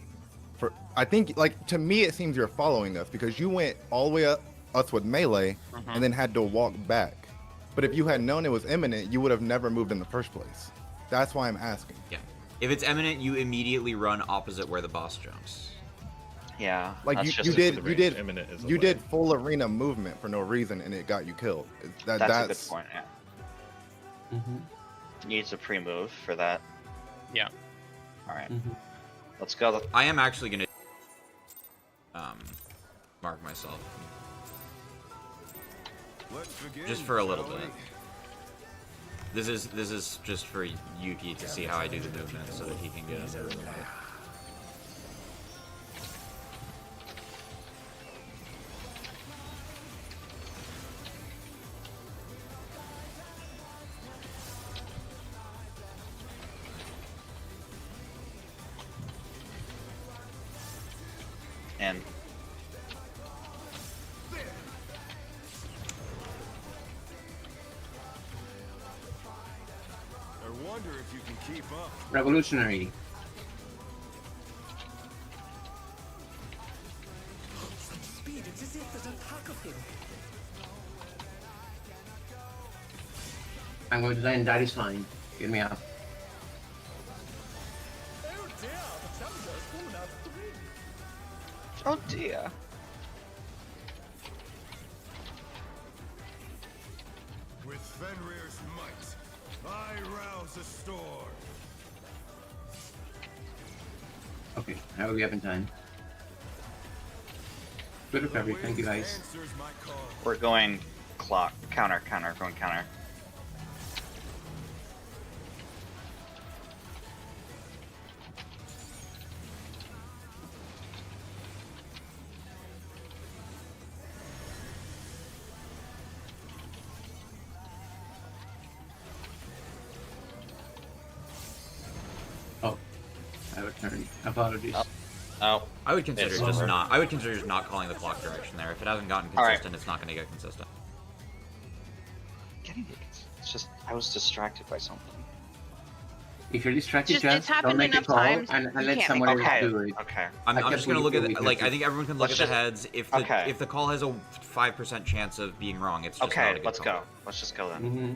C: For I think, like, to me it seems you're following us because you went all the way up us with melee and then had to walk back. But if you had known it was imminent, you would have never moved in the first place. That's why I'm asking.
G: Yeah. If it's imminent, you immediately run opposite where the boss jumps.
B: Yeah.
C: Like
B: that's
C: you
B: just
C: did
E: the
C: you
E: range.
C: did
E: Imminent is
C: you
E: away.
C: did full arena movement for no reason and it got you killed.
B: That's a good point. Yeah.
A: Mm-hmm.
B: Needs a pre-move for that.
H: Yeah.
B: All right.
A: Mm-hmm.
B: Let's go.
G: I am actually gonna mark myself
I: Let's begin,
G: just for a little
I: shall
G: bit.
I: we?
G: This is just for Yuki to see how I do the movement so that he can get a little bit.
B: And
I: I wonder if you can keep up.
A: Revolutionary.
J: Such speed, it's as if there's a pack of him.
A: I'm going to die, and that is fine. Get me up.
J: Oh dear, the challenger's fallen out of the ring.
B: oh dear.
I: With Fenrir's might, I rouse the storm.
A: Okay, I will be up in time. Good recovery, thank you guys.
I: Answers my call.
B: We're going clock counter. Going counter.
A: Oh, I returned. Apologies.
B: Oh,
G: I would consider
B: It's
G: just
B: over.
G: not. I would consider just not calling the clock direction there. If it hasn't gotten
B: All right.
G: consistent, it's not going to get consistent.
B: getting it. It's just I was distracted by something.
A: If you're distracted,
F: Just-
A: just
F: it's happened
A: don't make
F: enough
A: the call
F: times,
A: and
F: you
A: let
F: can't
A: someone else
B: Okay.
A: do it.
B: Okay.
G: I'm
A: I
G: just
A: kept
G: going to look at
A: waiting
G: the,
A: for
G: like I
A: weaknesses.
G: think everyone can look
B: Let's
G: at the
B: just-
G: heads. If the
B: okay.
G: if the call has a 5% chance of being wrong, it's just not a
B: Okay.
G: good
B: Let's
G: call.
B: go. Let's just go then.
A: Mm-hmm.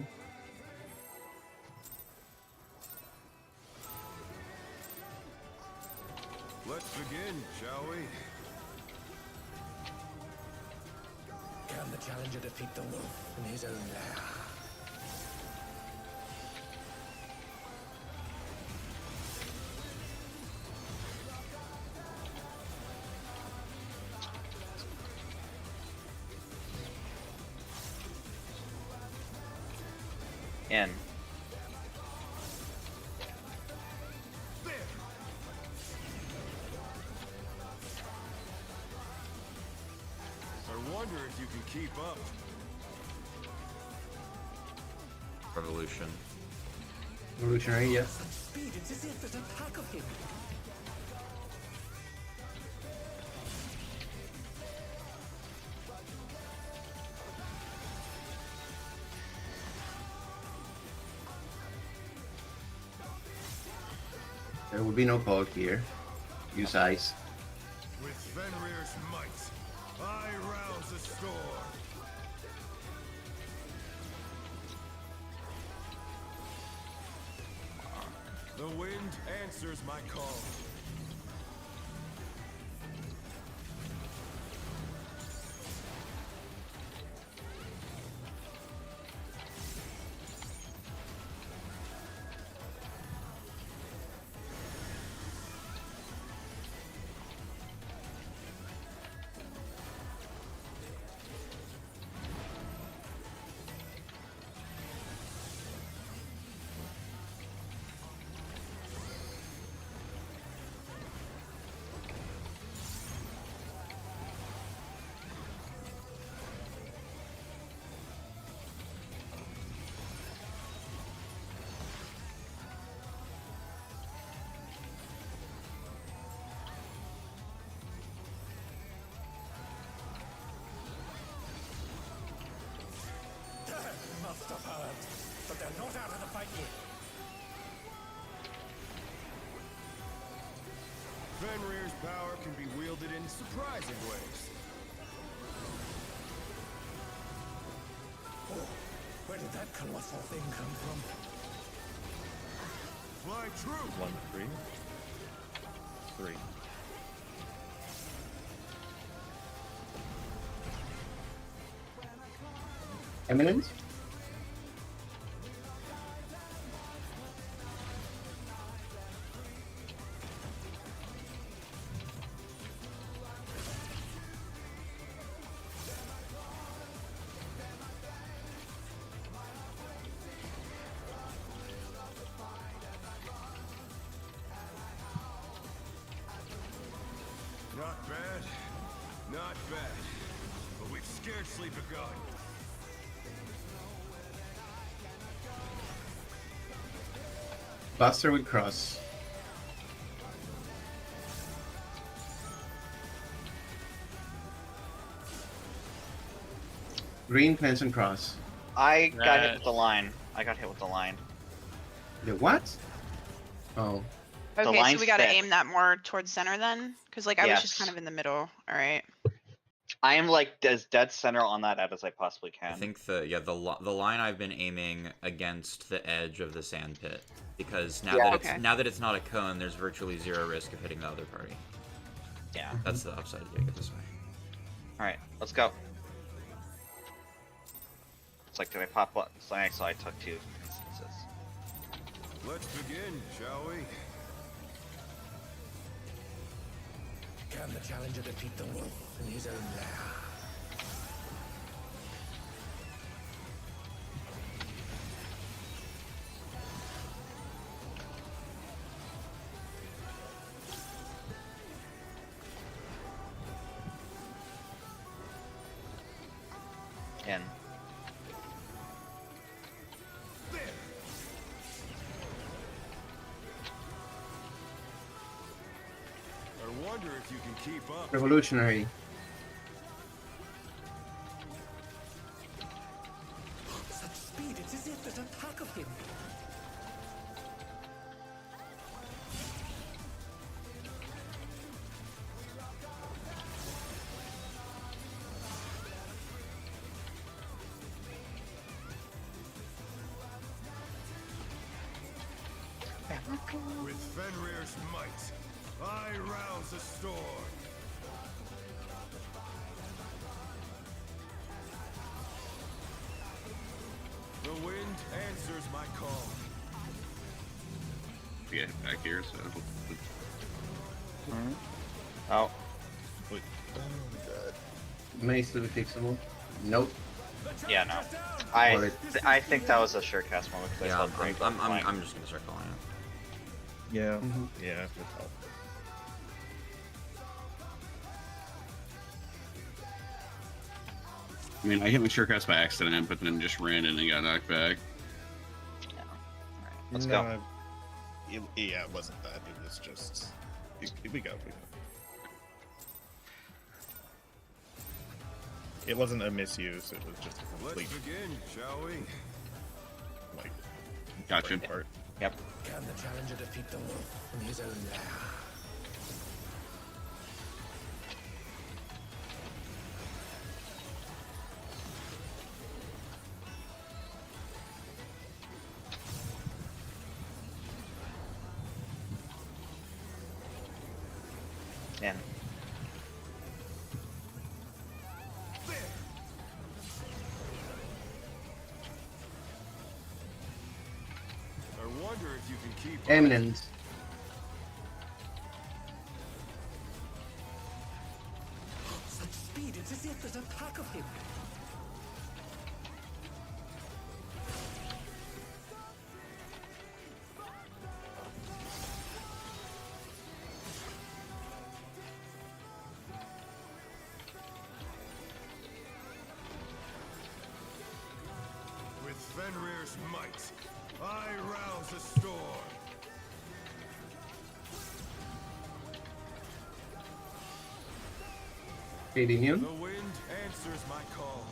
I: Let's begin, shall we?
J: Can the challenger defeat the wolf in his own lair?
B: In.
I: I wonder if you can keep up.
G: Revolution.
A: Revolutionary, yes.
J: Such speed, it's as if there's a pack of him.
A: There will be no call here. Use ice.
I: With Fenrir's might, I rouse the storm. The wind answers my call.
J: Must have heard, but they're not out of the fight yet.
I: Fenrir's power can be wielded in surprising ways.
J: Oh, where did that colossal thing come from?
I: Fly true.
E: 1, 3. 3.
A: Eminence?
I: Not bad. Not bad. But we've scarcely begun.
A: Buster with cross. Green, cleanse, and cross.
B: I got hit
H: Red.
B: with the line. I got hit with the line.
A: The what? Oh.
B: The
F: Okay, so
B: line's
F: we gotta
B: thick.
F: aim that more towards center then? Because like I was just kind
B: Yes.
F: of in the middle. Alright.
B: I am like as dead center on that as I possibly can.
G: I think the line I've been aiming against the edge of the sand pit because now
B: Yeah.
G: that it's
F: Okay.
G: now that it's not a cone, there's virtually zero risk of hitting the other party.
B: Yeah.
G: That's the upside of doing it this way.
B: All right, let's go. It's like, did I pop one? So I took 2 instances.
I: Let's begin, shall we?
J: Can the challenger defeat the wolf in his own lair?
B: In.
I: I wonder if you can keep up.
A: Revolutionary.
J: Such speed, it's as if there's a pack of him.
I: With Fenrir's might, I rouse the storm. The wind answers my call.
D: Yeah, back here. So
B: Oh,
E: Wait. Oh god.
A: Mace to the fixable. Nope.
B: yeah, no.
A: Or
B: I think that was a sure cast moment because I
G: Yeah,
B: saw Drake
G: I'm
B: flying.
G: just gonna start calling it.
E: Yeah.
A: Mhm.
E: Yeah. Good help.
D: I mean, I hit my surecast by accident, but then just ran in and got knocked back.
B: Yeah. Alright, let's
E: No,
B: go.
E: Yeah, it wasn't that. It was just. We go. It wasn't a misuse. It was just a
I: Let's
E: complete
I: begin, shall we?
E: like
D: Gotcha.
E: part.
B: Yep.
J: Can the challenger defeat the wolf in his own lair?
B: In.
I: I wonder if you can keep up.
A: Eminence.
J: Such speed, it's as if there's a pack of him.
I: With Fenrir's might, I rouse a storm.
A: Fading
I: The
A: him.
I: wind answers my call.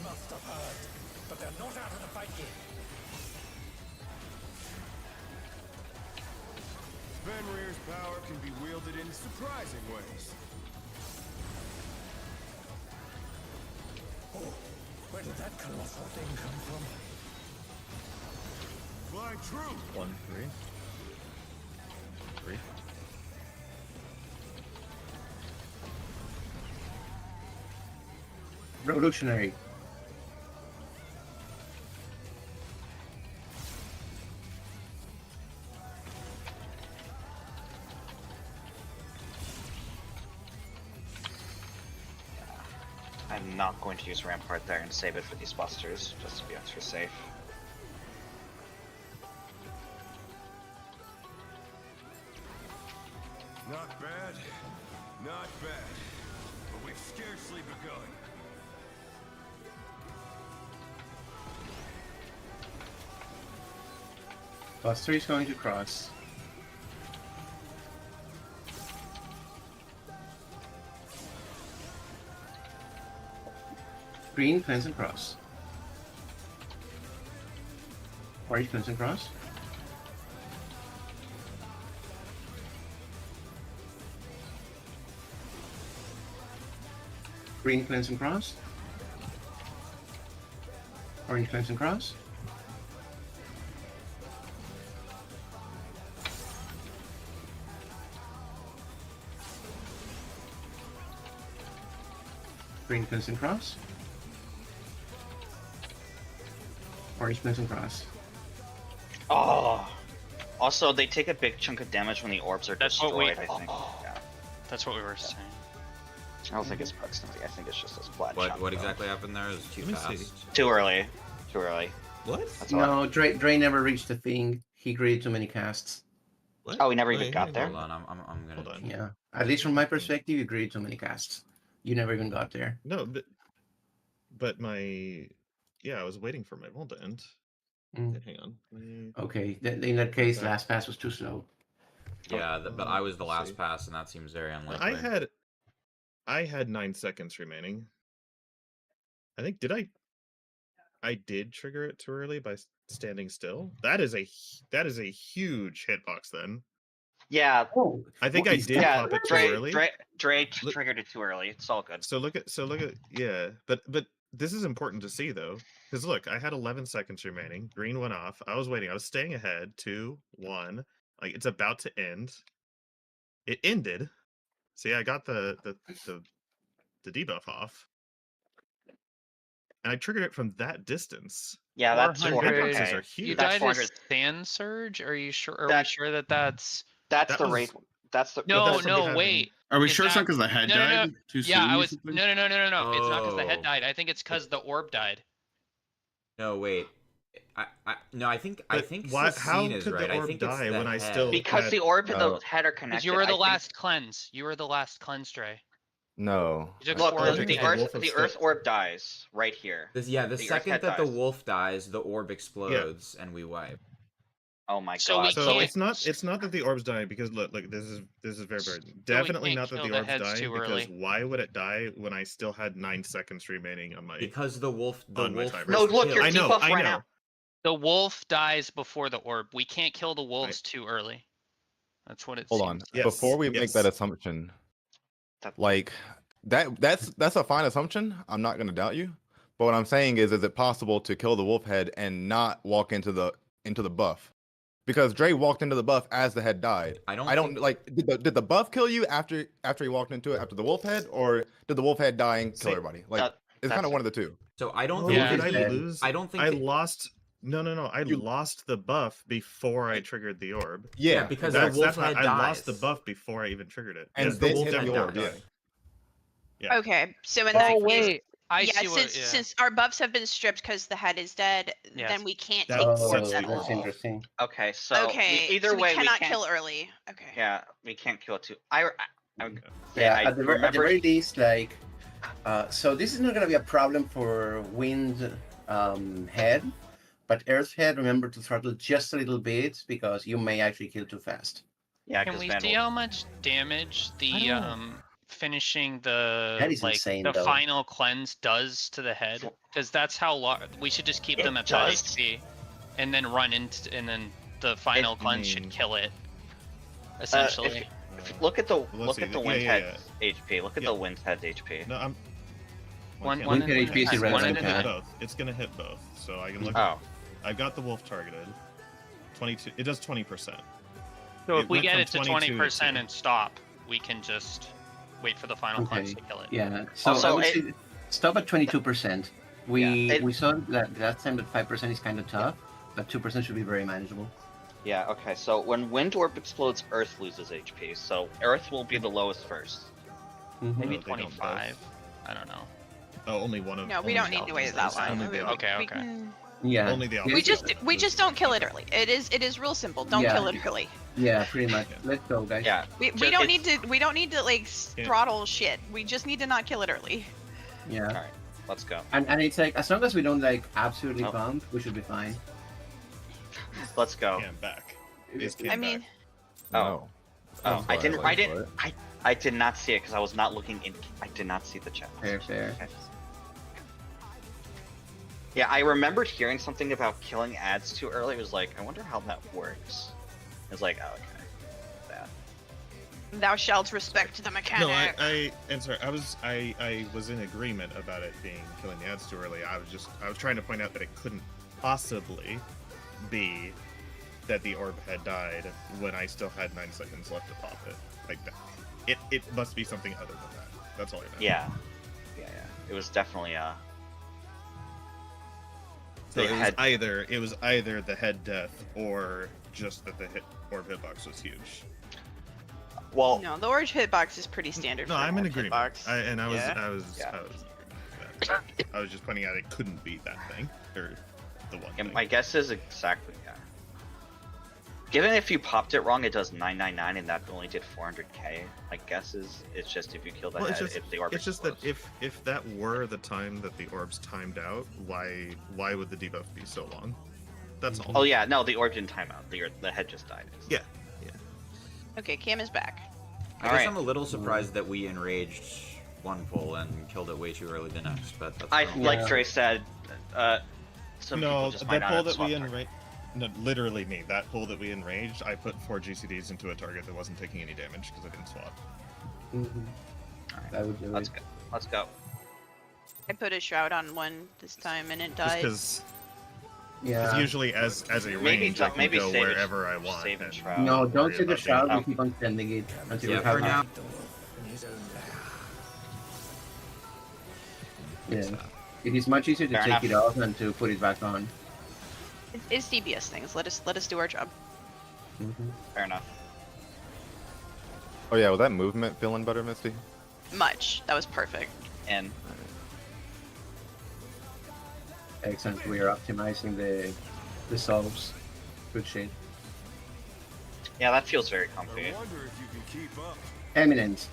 J: Must have heard, but they're not out of the fight yet.
I: Fenrir's power can be wielded in surprising ways.
J: Oh, where did that colossal thing come from?
I: Fly true.
E: 1, 3. 3.
A: Revolutionary.
B: I'm not going to use Rampart there and save it for these busters, just to be extra safe.
I: Not bad. Not bad. But we've scarcely begun.
A: Buster is going to cross. Green, cleanse and cross. Orange, cleanse and cross. Green, cleanse and cross. Orange, cleanse and cross. Green, cleanse and cross. Orange, cleanse and cross.
B: Oh! Also, they take a big chunk of damage when the orbs are
H: That's what we-
B: destroyed, I think. Yeah.
H: That's what we were saying.
B: I don't think it's proximity, I think it's just a splat
G: What
B: chunk,
G: what
B: though.
G: exactly happened there? It was too
E: Let me
G: fast.
E: see.
B: Too early. Too early.
C: What?
B: That's all.
A: No, Dre never reached the thing. He created too many casts.
E: What?
B: Oh, we never even
E: Wait,
B: got
E: hang
B: there.
G: Hold on, I'm gonna.
E: Hold on.
A: Yeah. At least from my perspective, you created too many casts. You never even got there.
E: No, but my I was waiting for my roll to end.
A: Mm.
E: Okay, hang on.
A: Okay. In that case,
E: back.
A: last pass was too slow.
G: Yeah, but I was the
E: let's
G: last
E: see.
G: pass, and that seems very unlikely.
E: I had 9 seconds remaining. I think I did trigger it too early by standing still. That is a huge hitbox then.
B: Yeah,
A: Oh,
E: I think
A: what
E: I
A: is
E: did
A: that?
E: pop it too early.
B: Dre
E: Look-
B: triggered it too early. It's all good.
E: So look at but this is important to see though, because look, I had 11 seconds remaining. Green went off. I was waiting. I was staying ahead. 2, 1. Like it's about to end. It ended. See, I got the debuff off, and I triggered it from that distance.
B: Yeah, that's
H: 400.
B: 400.
E: Hitboxes are
B: Okay.
E: huge.
H: You
B: That's
H: died
B: 400.
H: to Sand Surge? Are you sure? Are we
B: That-
H: sure that that's?
B: That's
E: That
B: the
E: was-
B: rate. That's the.
H: No,
E: that's what we
H: no,
E: have
H: wait.
D: Are we
H: Is
D: sure it's not
H: that-
D: because the head
H: no, no,
D: died
H: no.
D: too
H: Yeah,
D: soon?
H: I
D: or
H: was.
D: something?
H: No. It's not because the head
G: Oh.
H: died. I think it's because the orb died.
G: No, wait. No, I think
E: But how
G: Cecine is
E: could
G: right.
E: the
G: I
E: orb
G: think it's
E: die
G: the
E: when I
G: head.
E: still-
B: Because the orb and the head are connected.
H: Because you were
B: I
H: the
B: think-
H: last cleanse. You were the last cleanse, Dre.
C: No.
H: You took
B: Look,
H: 4
B: look,
H: of
B: the
H: the
E: Wolf
B: Earth,
E: is
B: the
E: still-
B: Earth orb dies right here.
G: The
B: Earth
G: second
B: head
G: that the
B: dies.
G: wolf dies, the orb explodes and we wipe.
B: Oh my
H: So
B: god.
H: we
E: So
H: can't-
E: it's not that the orb's dying because look, this is very very definitely
H: can't
E: not that
H: kill
E: the
H: the
E: orb's
H: heads
E: dying
H: too
E: because
H: early.
E: why would it die when I still had 9 seconds remaining on my
G: Because the wolf
E: On my
G: was
E: timer.
B: No, look, you're
E: I know,
B: debuffed
E: I
B: right
E: know.
B: now.
H: The wolf dies before the orb. We can't kill the wolves too early. That's what it
C: Hold
H: seems
C: on.
H: like.
E: Yes,
C: Before we make that
E: yes.
C: assumption,
B: That-
C: like that's a fine assumption. I'm not gonna doubt you. But what I'm saying is it possible to kill the wolf head and not walk into the buff? Because Dre walked into the buff as the head died.
G: I don't
C: I don't
G: think-
C: like did the buff kill you after he walked into it after the wolf head, or did the wolf head die and kill
E: See,
C: everybody? Like
B: that-
C: it's
B: that's
C: kind of
B: it.
C: one of the two.
G: So I don't
E: Oh,
G: think
H: Yeah.
E: did
A: Wolf
E: I
A: is dead.
E: lose?
G: I don't think
E: I
G: that-
E: lost. No. I
C: You-
E: lost the buff before I triggered the orb.
C: Yeah,
G: because
E: That's
G: the wolf
E: how
G: head
E: I lost the
G: dies.
E: buff before I even triggered it.
C: And
E: Yes, the
C: then
E: wolf
C: hit
E: did
C: the
E: not
C: orb,
E: die.
C: yeah.
E: Yeah.
F: Okay, so in that
H: Oh
F: case,
H: wait, I
F: yeah,
H: see what.
F: since our buffs have been stripped because the head is dead,
H: Yes.
F: then we can't
E: That-
F: take
E: that's
F: orbs
E: the
F: at
A: that's
F: all.
A: interesting.
B: Okay, so
F: Okay,
B: either
F: so
B: way,
F: we cannot
B: can't
F: kill early. Okay.
B: Yeah, we can't kill it too. I'm
A: Yeah,
B: I
A: at the
B: remember.
A: very least, like, so this is not gonna be a problem for wind head, but earth head. Remember to throttle just a little bit because you may actually kill too fast.
B: Yeah,
H: Can
B: because
H: we see how much damage the
A: I don't
H: finishing the
A: That is
H: like
A: insane,
H: the
A: though.
H: final cleanse does to the head? Because that's how large. We should just keep
B: It
H: them at
B: does.
H: that HP, and then run into, and then the final cleanse should
E: mean-
H: kill it. Essentially.
B: Look at the
E: Let's see,
B: wind
E: yeah,
B: head's HP. Look at
E: Yeah.
B: the wind head's HP.
E: No, I'm.
H: One-
E: can't-
H: one
A: Wind head
H: and-
A: HP is
H: one
E: It's
A: irrelevant.
H: and-
E: gonna hit
A: Pat.
E: both. It's gonna hit both. So I can look.
B: Oh,
E: I've got the wolf targeted. 22. It does 20%.
H: So
E: it
H: if we
E: went
H: get
E: from
H: it to
E: 22 to
H: 20%
E: 2.
H: and stop, we can just wait for the final cleanse
A: Okay.
H: to kill it.
A: Yeah. So I
B: Also,
A: would say stop at 22%. We
B: Yeah, it-
A: we saw that last time that 5% is kind of tough, but 2% should be very manageable.
B: yeah. Okay, so when wind orb explodes, Earth loses HP. So Earth will be the lowest first.
A: Mhm.
H: Maybe
E: No, they don't
H: 25. I don't know.
E: Oh, only one of.
F: No, we
E: only
F: don't
E: the
F: need to wait
E: alphas.
F: that long.
E: Only the
H: Okay,
F: We
H: okay.
F: can-
A: Yeah.
E: Only the
A: We
E: alphas.
F: we just don't kill it early. It is real simple. Don't
A: Yeah.
F: kill it early.
A: Yeah, pretty much.
E: Yeah.
A: Let's go, guys.
B: Yeah.
F: We
B: Just-
F: don't need
B: it's-
F: to like
E: Yeah.
F: throttle shit. We just need to not kill it early.
A: Yeah.
B: All right, let's go.
A: And it's like as long as we don't like absolutely
B: Oh.
A: bump, we should be fine.
B: Let's go.
E: Cam back. Is Cam
F: I mean,
E: back.
B: Oh.
C: No.
B: Oh, I did not see it because I was not looking in. I did not see the chat.
A: Fair, fair.
B: Okay. Yeah, I remembered hearing something about killing ads too early. It was like, I wonder how that works. It's like, oh, okay. That.
F: thou shalt respect the mechanic.
E: No, and sorry, I was in agreement about it being killing the ads too early. I was trying to point out that it couldn't possibly be that the orb had died when I still had 9 seconds left to pop it. Like that. It must be something other than that. That's all I meant.
B: Yeah. Yeah. It was definitely
E: So
B: They
E: it was
B: had-
E: either the head death or just that the orb hitbox was huge.
B: well.
F: No, the orange hitbox is pretty standard.
E: No,
F: for an
E: I'm in
F: orb
E: agreement.
F: hitbox.
E: I was
F: Yeah.
E: in agreement
B: Yeah.
E: with that. I was just pointing out it couldn't be that thing or the one
B: And
E: thing.
B: my guess is exactly yeah. Given if you popped it wrong, it does 999, and that only did 400k. My guess is it's just if you kill the
E: Well,
B: head, if the orb
E: it's just that
B: explodes.
E: if that were the time that the orbs timed out, why would the debuff be so long? That's all.
B: Oh yeah, no, the orb didn't time out. The head just died.
E: Yeah.
F: Okay, Cam is back.
G: I guess
B: Alright.
G: I'm a little surprised that we enraged one pull and killed it way too early the next, but that's
B: I
G: normal.
B: like
A: Yeah.
B: Dre said. Some people
E: No,
B: just might
E: that
B: not
E: pull
B: have
E: that we
B: swapped target.
E: enraged. No, literally me. That pull that we enraged, I put 4 GCDs into a target that wasn't taking any damage because I didn't swap.
A: That would do
B: Let's
A: it.
B: go. Let's go.
F: I put a shroud on one this time and it
E: Just
F: died.
E: because
A: Yeah.
E: usually as a
B: Maybe
E: range, I can
B: maybe
E: go
B: save it-
E: wherever I want.
B: save and
E: and
B: shroud.
A: No, don't
E: worry
A: take the
E: about
A: shroud.
E: being-
A: We keep on sending it until
G: Yeah,
A: we have
G: for now.
J: Defeat the wolf in his own lair.
A: Yeah. It is much easier to
B: Fair
A: take
B: enough.
A: it off than to put it back on.
F: It's DPS things. Let us do our job.
B: Fair enough.
C: Oh yeah, was that movement feeling better, Misty?
F: Much. That was perfect.
B: And
A: Excellent. We are optimizing the solves. Good shit.
B: yeah, that feels very
I: I
B: comfy.
I: wonder if you can keep up.
A: Eminence.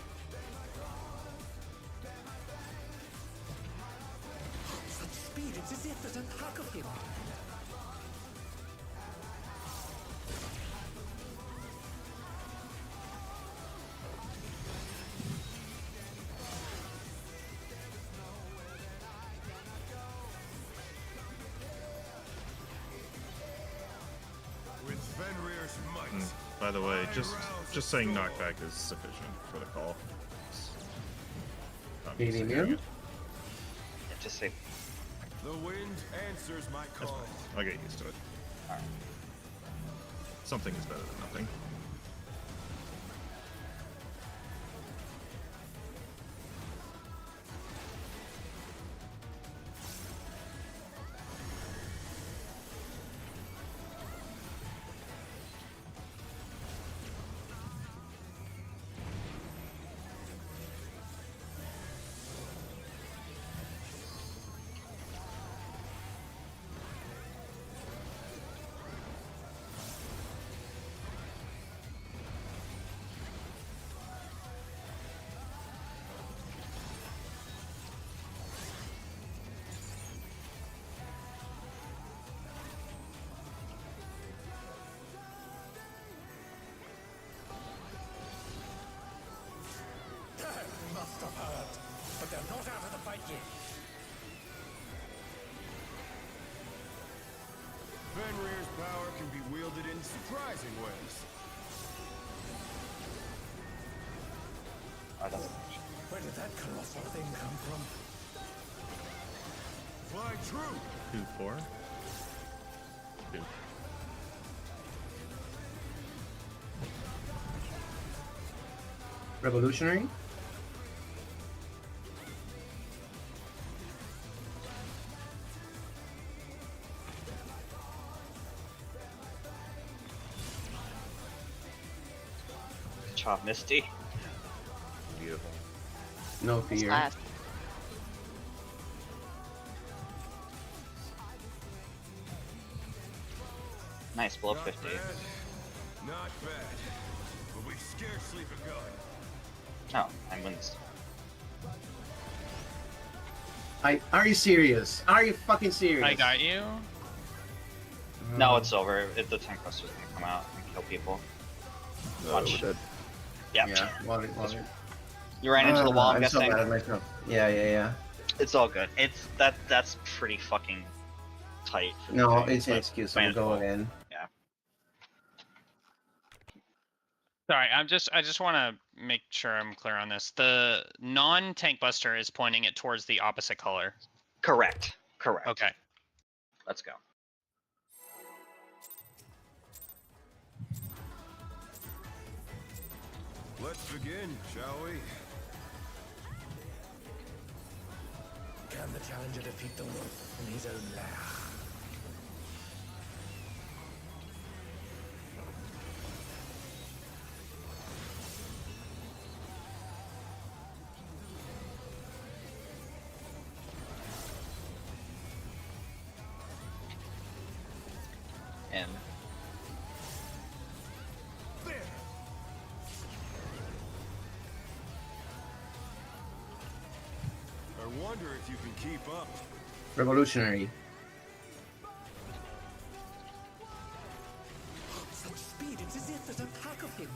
J: Such speed, it's as if there's a pack of him.
I: With Fenrir's might.
E: By the way, just saying knockback is sufficient for the call.
A: Need
E: Obviously,
A: immune?
B: Yeah, just say
I: The wind answers my
E: That's
I: call.
E: fine. I'll get used to it. Something is better than nothing.
J: They must have heard, but they're not out of the fight yet.
I: Fenrir's power can be wielded in surprising ways.
B: oh, that's
J: Where did that colossal thing come from?
I: Fly true.
E: 2-4. 2.
A: Revolutionary.
B: good job, Misty.
C: Beautiful.
A: No fear.
F: Last.
B: Nice, below
I: Not
B: 50.
I: bad. Not bad. But we've scarcely begun.
B: No, I'm wins.
A: Are you serious? Are you fucking serious?
H: I got you.
B: No, it's over. The tank buster's gonna come out and kill people.
C: No,
B: Watch.
C: we're dead.
B: Yeah.
A: Yeah, love it.
B: You ran into the wall, I'm
A: so
B: guessing.
A: mad at myself. Yeah.
B: It's all good. It's that's pretty fucking tight. For the
A: No,
B: tank,
A: it's an
B: but
A: excuse. I'll
B: manageable.
A: go again.
B: Yeah.
H: Sorry, I just want to make sure I'm clear on this. The non-tank buster is pointing it towards the opposite color.
B: Correct. Correct.
H: Okay.
B: Let's go.
I: Let's begin, shall we?
J: Can the challenger defeat the wolf in his own lair?
B: And
I: Wonder if you can keep up.
A: Revolutionary.
J: Such speed, it's as if there's a pack of him.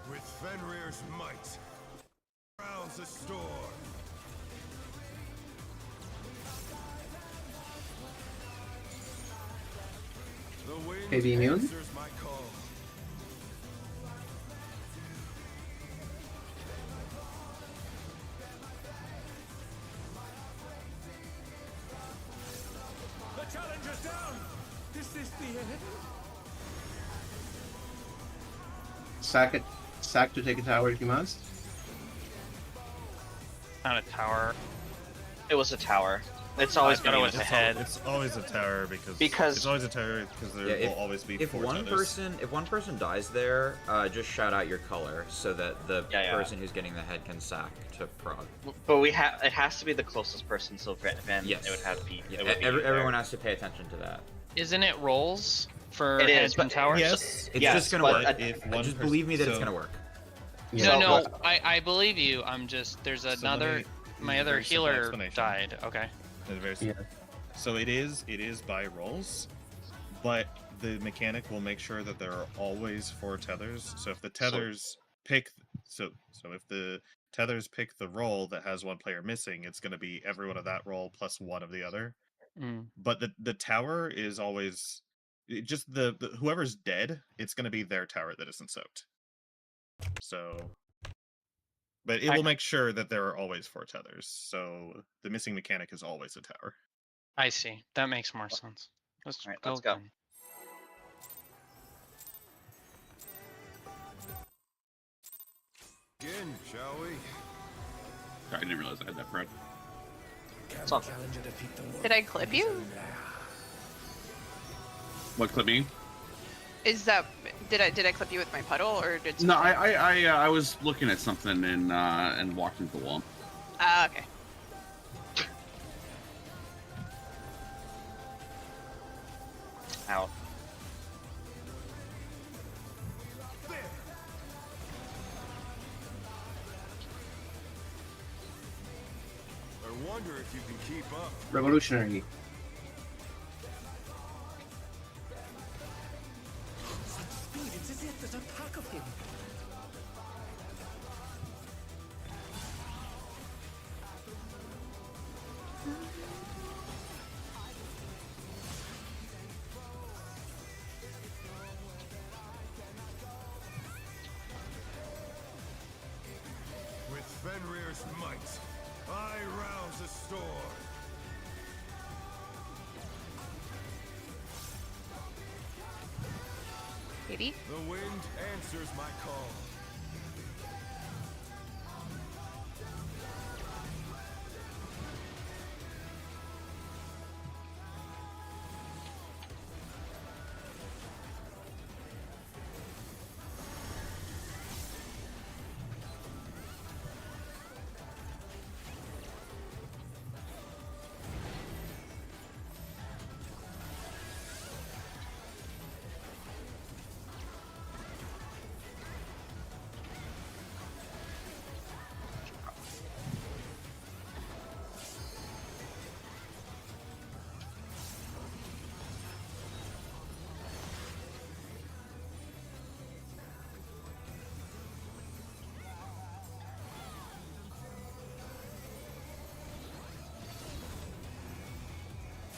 I: With Fenrir's might, rounds the storm. The wind
A: Heavy immune?
I: answers my call.
J: The challenger's down! Is this the end?
A: Sack it. Sack to take a tower if you must.
H: Not a tower.
B: It was a tower. It's always
H: thought it
B: going
H: was
B: to
H: a
B: be
H: head.
E: It's always a tower because
B: Because-
E: it's always a tower because there
G: Yeah,
E: will always be
G: If
E: four
G: one
E: tethers.
G: person dies there, just shout out your color so that the
B: Yeah, yeah.
G: person who's getting the head can sack to prog.
B: But it has to be the closest person, so then
G: Yes.
B: it would have to be.
G: Yeah,
B: it would be
G: everyone
B: there.
G: has to pay attention to that.
H: Isn't it rolls for
B: It is,
H: heads and
B: but-
H: towers?
E: Yes,
G: It's
B: Yes,
G: just gonna
B: but
G: work.
E: if one
G: Just
E: person-
G: believe me that it's
E: so-
G: gonna work.
A: Yeah.
H: No,
B: So-
H: I believe you. I'm just there's
E: So let
H: another.
E: me-
H: My
E: a
H: other
E: very simple
H: healer
E: explanation.
H: died. Okay.
E: It's very
A: Yeah.
E: So it is by rolls, but the mechanic will make sure that there are always four tethers. So if the tethers pick if the tethers pick the roll that has one player missing, it's going to be everyone of that roll plus one of the other.
H: Mm.
E: But the tower is always just the whoever's dead, it's going to be their tower that isn't soaked. So but it will make sure that there are always four tethers. So the missing mechanic is always a tower.
H: I see. That makes more sense. Let's
B: Alright,
H: go.
B: let's go.
H: then.
I: Again, shall we?
D: I didn't realize I had that Fred.
J: Can
B: So-
J: the challenger defeat the wolf
F: Did I clip
J: in his
F: you?
J: own lair?
D: What clip me?
F: Is that did I clip you with my puddle or did
D: No,
F: something-
D: I was looking at something and walked into the wall.
F: Ah, okay.
B: Out.
I: I wonder if you can keep up.
A: Revolutionary.
J: Such speed, it's as if there's a pack of him.
I: With Fenrir's might, I rouse the storm.
F: Maybe.
I: The wind answers my call.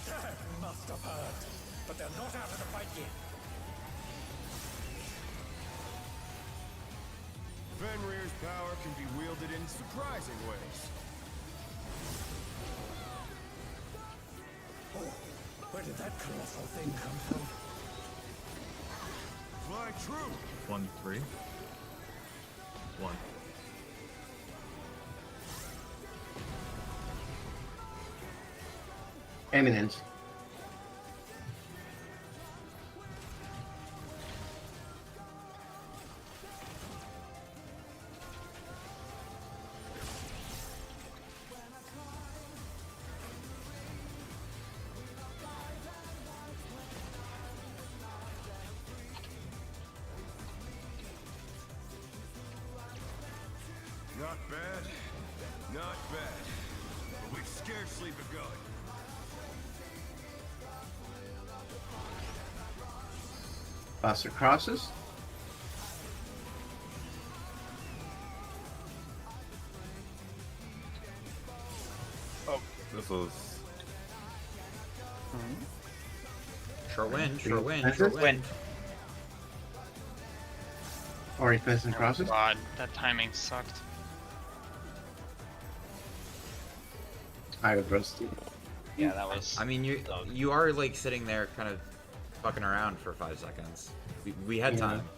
J: That must have hurt. But they're not out of the fight yet.
I: Fenrir's power can be wielded in surprising ways.
J: Oh, where did that colossal thing come from?
I: Fly true.
E: 1-3. 1.
A: Eminent.
I: Not bad. Not bad. But we've scarcely begun.
A: Buster crosses.
C: Oh, this was.
G: Short wind, short wind,
A: That's
G: short
A: it?
G: wind.
A: Or he and
H: Oh
A: crosses.
H: god, that timing sucked.
A: I would rusty.
B: Yeah, that was.
G: I mean, you are like sitting there kind of fucking around for 5 seconds. We had
A: Yeah.
G: time.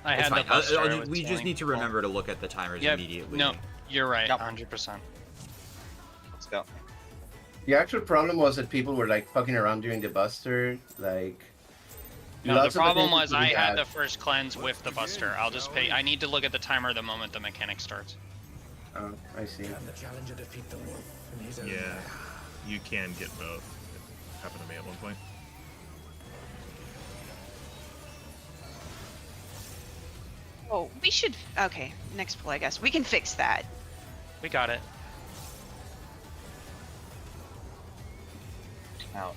H: I
G: It's
H: had the
G: fine.
H: buster. I was
G: We just
H: telling
G: need to
H: people.
G: remember to look at the timers
H: Yep,
G: immediately.
H: no, you're right,
B: Yep.
H: 100%.
B: Let's go.
A: The actual problem was that people were like fucking around during the buster, like.
H: No,
A: lots
H: the
A: of
H: problem
A: things
H: was
A: to be
H: I had
A: had.
H: the first cleanse with the buster. I'll just pay. I need to look at the timer the moment the mechanic starts.
A: Oh, I see.
J: Can the challenger defeat the wolf in his own
E: Yeah,
J: lair?
E: you can get both. It happened to me at one point.
F: Oh, we should. Okay, next pull, I guess. We can fix that.
H: We got it.
B: Out.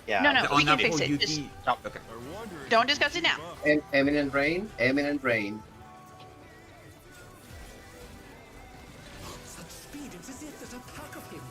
B: Yeah.
F: No, no,
G: On
F: we
G: that
F: can fix
G: pull,
F: it.
G: you
F: Just
G: okay.
I: I wonder if
F: don't
I: you
F: discuss
I: can
F: it now.
I: keep up.
A: Eminent rain, eminent rain.
J: Such speed, it's as if there's a pack of him.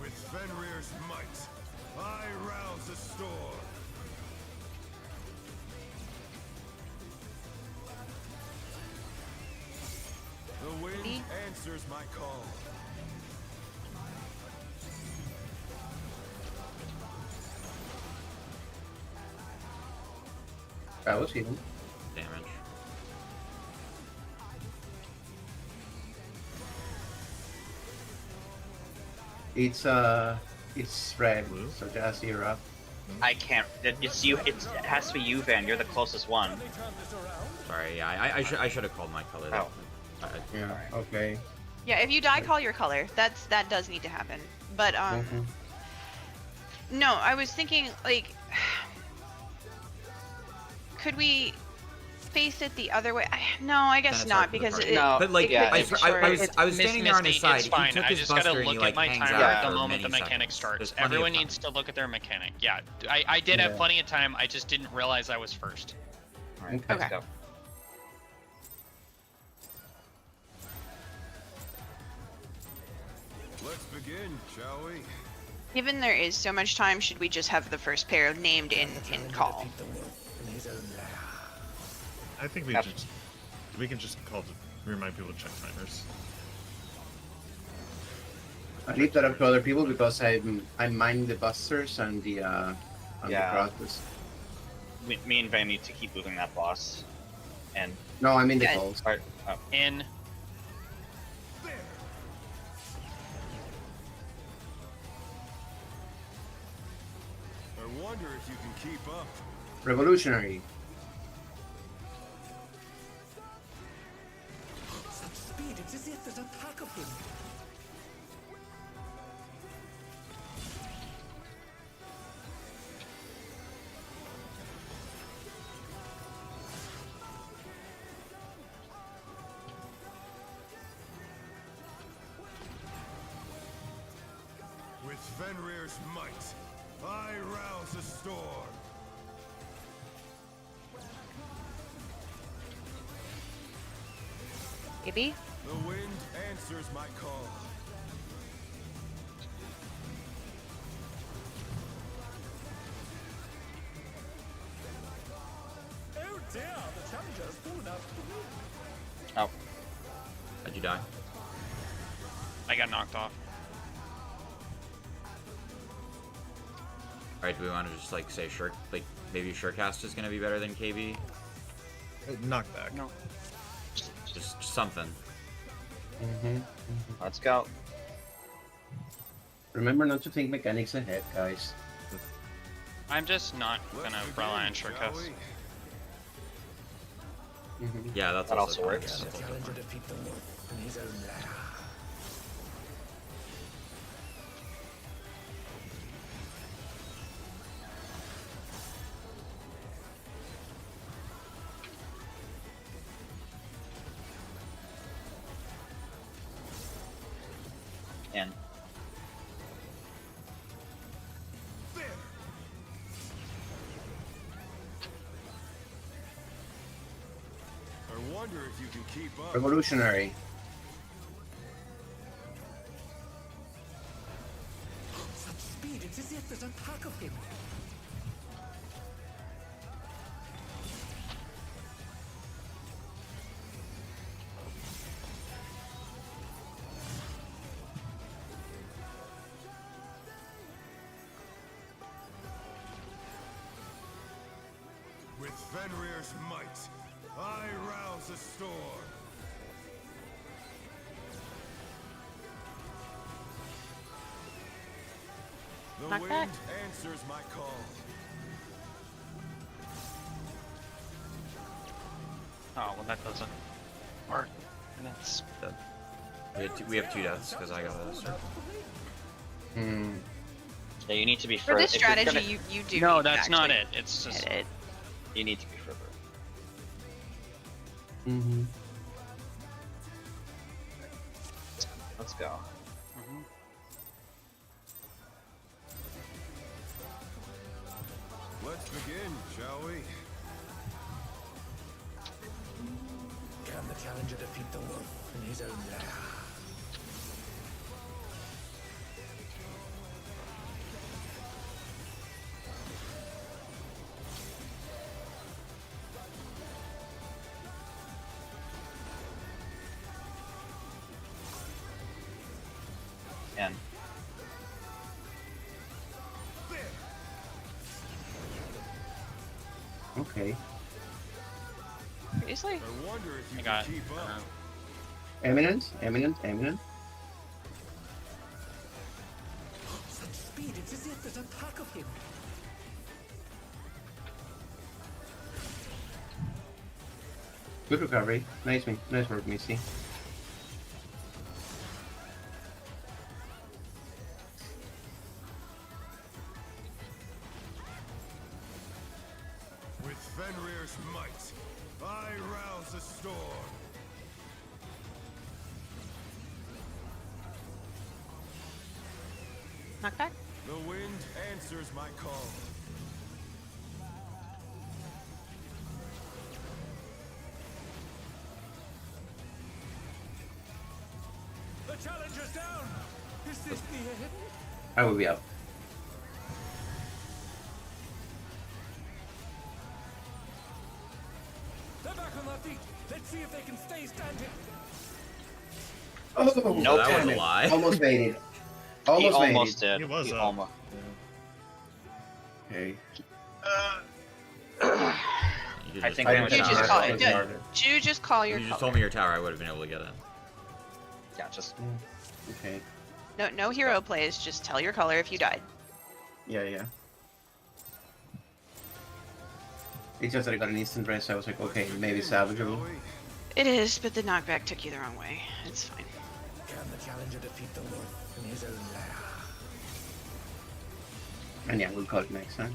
I: With Fenrir's might, I rouse the storm. The wind
F: Ready?
I: answers my call.
A: That was hidden.
G: Damage.
A: It's red,
E: Blue?
A: so Jazz, you're up.
B: I can't. It's you. It has to be you, Van. You're the closest one.
G: Sorry, yeah, I should have called my color.
B: Oh.
A: Yeah, okay.
F: Yeah, if you die, call your color. That does need to happen. But
A: Mhm.
F: no, I was thinking like, could we face it the other way? No, I guess
G: it's hard
F: not
G: for the
F: because
G: party.
F: it.
B: No,
G: But like,
B: yeah,
G: I,
B: it's
G: I, I was
H: It's
G: I was standing there on his
H: Misty,
G: side.
H: it's
G: He
H: fine.
G: took
H: I
G: his
H: just gotta
G: buster and
H: look
G: he
H: at
G: like
H: my
G: hangs
H: timer
G: out
H: at the
G: for
H: moment the
G: many
H: mechanic
G: seconds.
H: starts.
G: There's plenty of
H: Everyone
G: time.
H: needs to look at their mechanic. Yeah, I did have
A: Yeah.
H: plenty of time. I just didn't realize I was first.
B: Alright,
A: Okay.
B: let's
F: Okay.
B: go.
I: Let's begin, shall we?
F: Given there is so much time, should we just have the first pair named in call?
J: Defeat the wolf in his own lair.
E: I think
B: Yep.
E: we can just call to remind people to check timers.
A: I leave that up to other people because I'm minding the busters and the
B: Yeah.
A: crosses.
B: Me and Van need to keep moving that boss. And
A: No, I'm in the
F: Yeah.
A: calls.
B: start. Oh,
H: In.
I: I wonder if you can keep up.
A: Revolutionary.
J: Such speed, it's as if there's a pack of him.
I: With Fenrir's might, I rouse the storm.
F: Maybe.
I: The wind answers my call.
J: Oh dear, the challenger's fallen out of the room.
B: oh.
G: How'd you die?
H: I got knocked off.
G: Alright, do we want to just like say Shirk, like maybe Shurcast is gonna be better than KB?
E: Knockback.
H: No.
G: Just something.
B: Let's go.
A: Remember not to think mechanics ahead, guys.
H: I'm just not
I: Let's
H: gonna
I: begin,
H: rely on
I: shall
H: shortcuts.
I: we?
G: Yeah, that's
B: That
G: also
B: also
G: fine,
B: works.
G: yeah,
J: The
G: that's also
J: challenger
G: fine.
J: defeat the wolf in his own lair.
B: And
I: I wonder if you can keep up.
A: Revolutionary.
J: Such speed, it's as if there's a pack of him.
I: With Fenrir's might, I rouse a storm. The
F: Knock
I: wind
F: back.
I: answers my call.
H: Oh well, that doesn't work. And that's
G: We have two deaths because I got a circle.
A: Hmm.
B: yeah, you need to be
F: For this
B: if you're
F: strategy,
B: gonna-
F: you do.
H: no,
F: need to
H: that's not
F: actually
H: it. It's just
F: hit it.
B: You need to be further.
A: Mm-hmm.
B: Let's go.
H: Mhm.
I: Let's begin, shall we?
J: Can the challenger defeat the wolf in his own lair?
B: And
A: Okay.
F: Seriously?
I: I wonder if
H: I
I: you
H: got.
I: can keep up.
A: Eminent, eminent, eminent.
J: Such speed, it's as if there's a pack of him.
A: Good recovery. Nice work, Missy.
I: With Fenrir's might, I rouse a storm.
F: Knock back.
I: The wind answers my call.
J: The challenger's down! Is this the end?
A: I will be up.
J: They're back on their feet. Let's see if they can stay standing.
A: Oh,
B: Nope.
G: That was
A: damn
G: a
A: it.
G: lie.
A: Almost made it.
B: he
A: Almost made
B: almost
A: it.
B: did.
E: He was
B: He
E: up.
B: almost.
A: Okay.
G: You
B: I think
G: told
B: we
G: me
B: would
G: your
F: You
B: should
F: just
G: tower.
F: call
A: That's
F: it.
A: harder.
F: You just call your
G: You just
F: color.
G: told me your tower, I would have been able to get in.
B: Yeah, just
A: Okay.
F: No hero plays. Just tell your color if you died.
A: Yeah. It's just that I got an instant rest, so I was like, okay, maybe salvageable.
I: Shall we?
F: It is, but the knockback took you the wrong way. It's fine.
J: Can the challenger defeat the wolf in his own lair?
A: And yeah, we'll call it next time.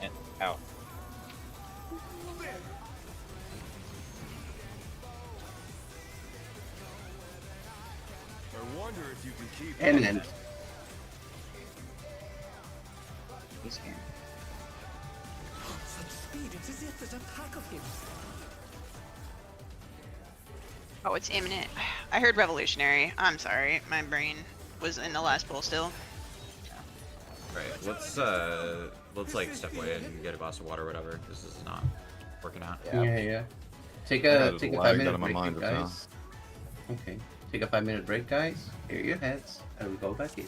B: and out.
I: I wonder if you can keep up.
A: Eminent.
B: He's here.
J: Such speed, it's as if there's a pack of him.
F: Oh, it's imminent. I heard revolutionary. I'm sorry. My brain was in the last pull still.
G: Right. Let's like step away and get a glass of water or whatever. This is not working out.
A: Yeah. Take
C: Yeah,
A: a
C: there's
A: take
C: a
A: a
C: lag
A: 5 minute
C: out of my
A: break,
C: mind
A: you
C: just now.
A: guys. Okay. Take a 5 minute break, guys. Here are your heads, and we go back in.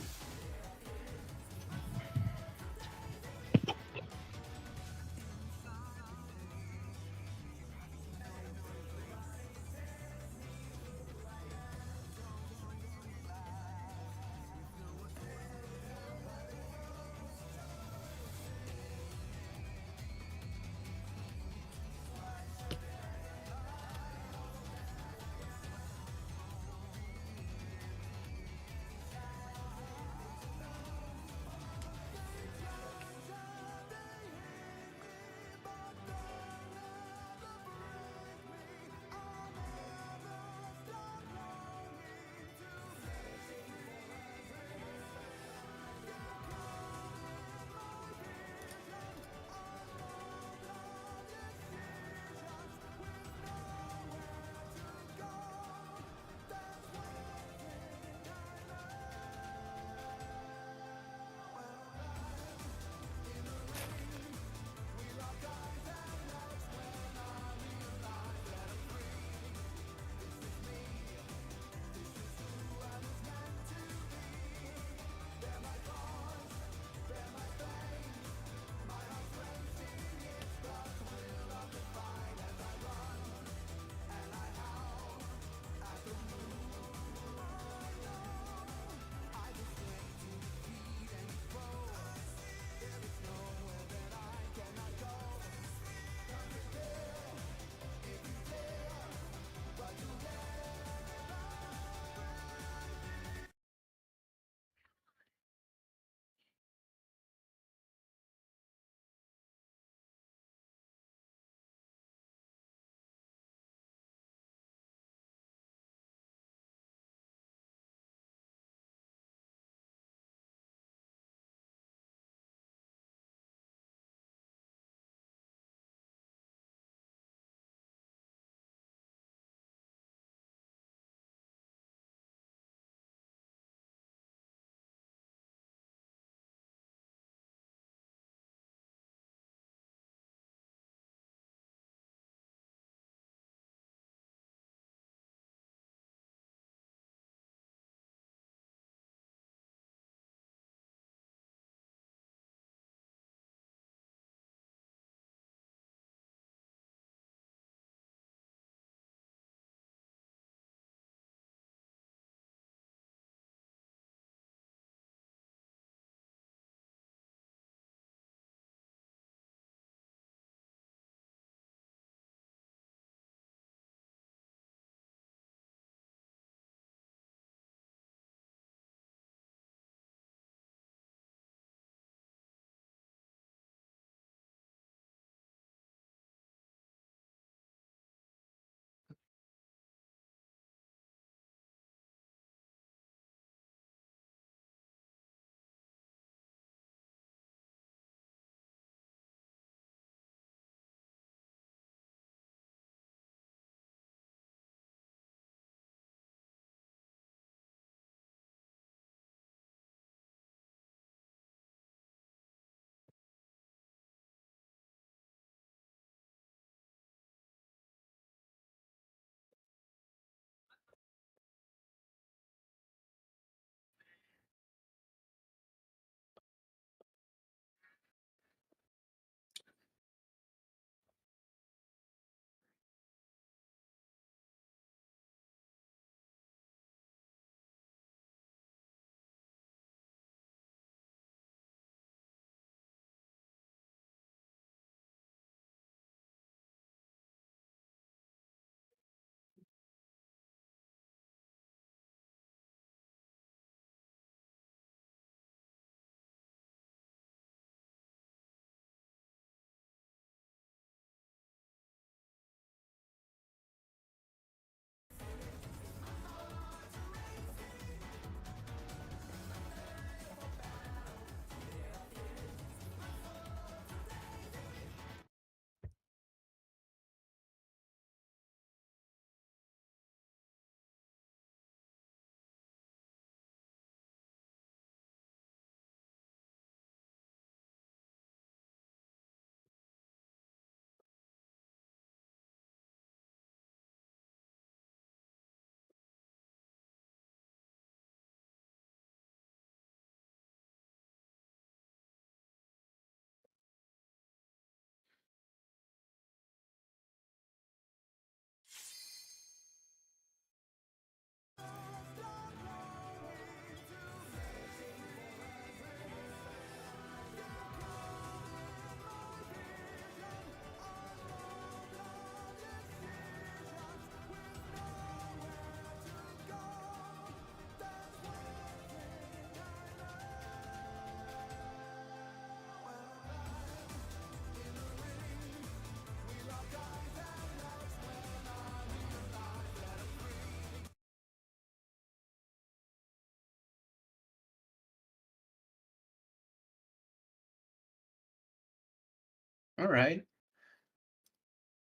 A: right.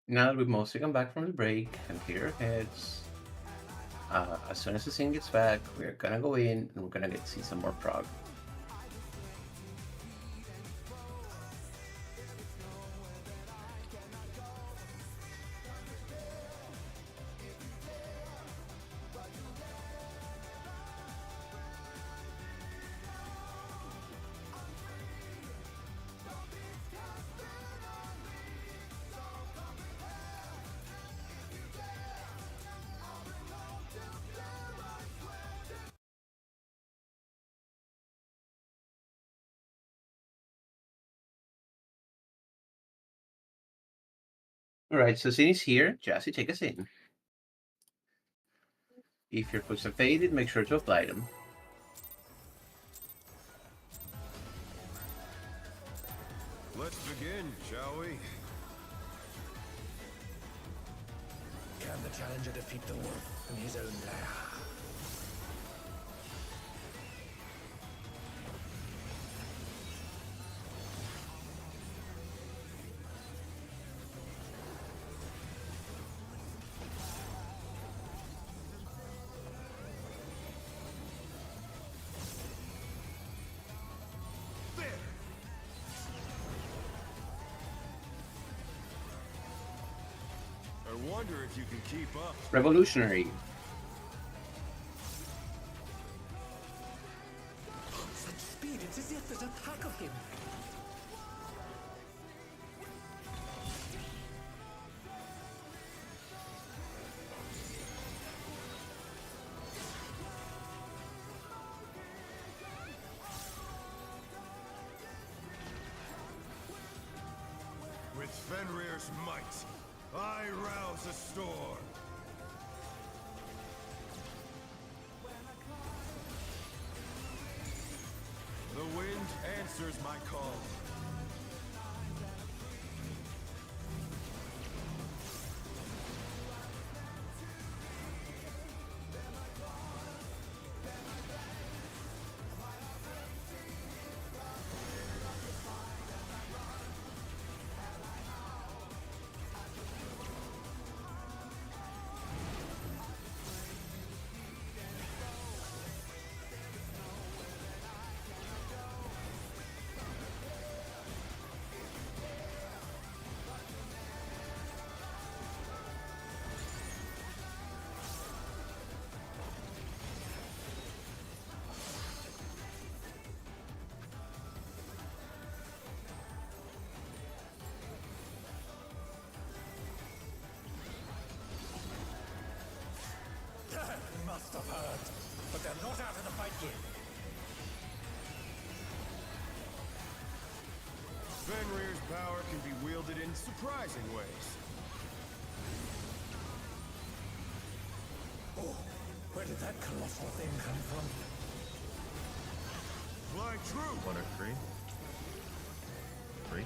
A: Now that we've mostly come back from the break and clear our heads, as soon as the scene gets back, we're gonna go in and we're gonna get to see some more prog. Alright, so scene is here. Jassy, take us in. If your puts are faded, make sure to apply them.
I: Let's begin, shall we?
J: Can the challenger defeat the wolf in his own lair?
I: I wonder if you can keep up.
A: Revolutionary.
J: Such speed, it's as if there's a pack of him.
I: With Fenrir's might, I rouse a storm. The wind answers my call.
J: Must have heard, but they're not out of the fight yet.
I: Fenrir's power can be wielded in surprising ways.
J: Oh, where did that colossal thing come from?
I: Fly true!
E: 1 or 3? 3?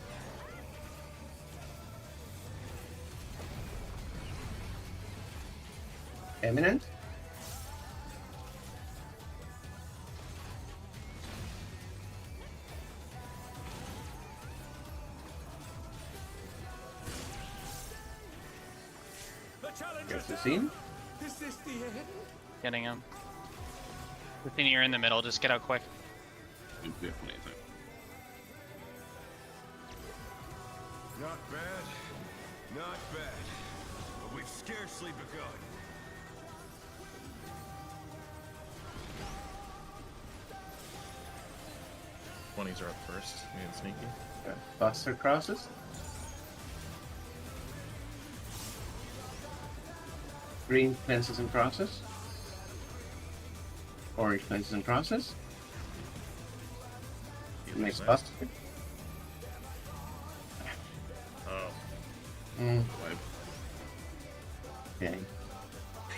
A: Eminent?
J: The challenger
A: Here's the scene.
J: Is this the end?
H: Getting him. Within you're in the middle, just get out quick.
D: We have plenty of time.
I: Not bad, not bad. But we've scarcely begun.
E: '20s are up first. Me and Sneaky.
A: Buster crosses. Green cleanses and crosses. Orange cleanses and crosses. Makes Buster.
E: Oh.
A: Okay.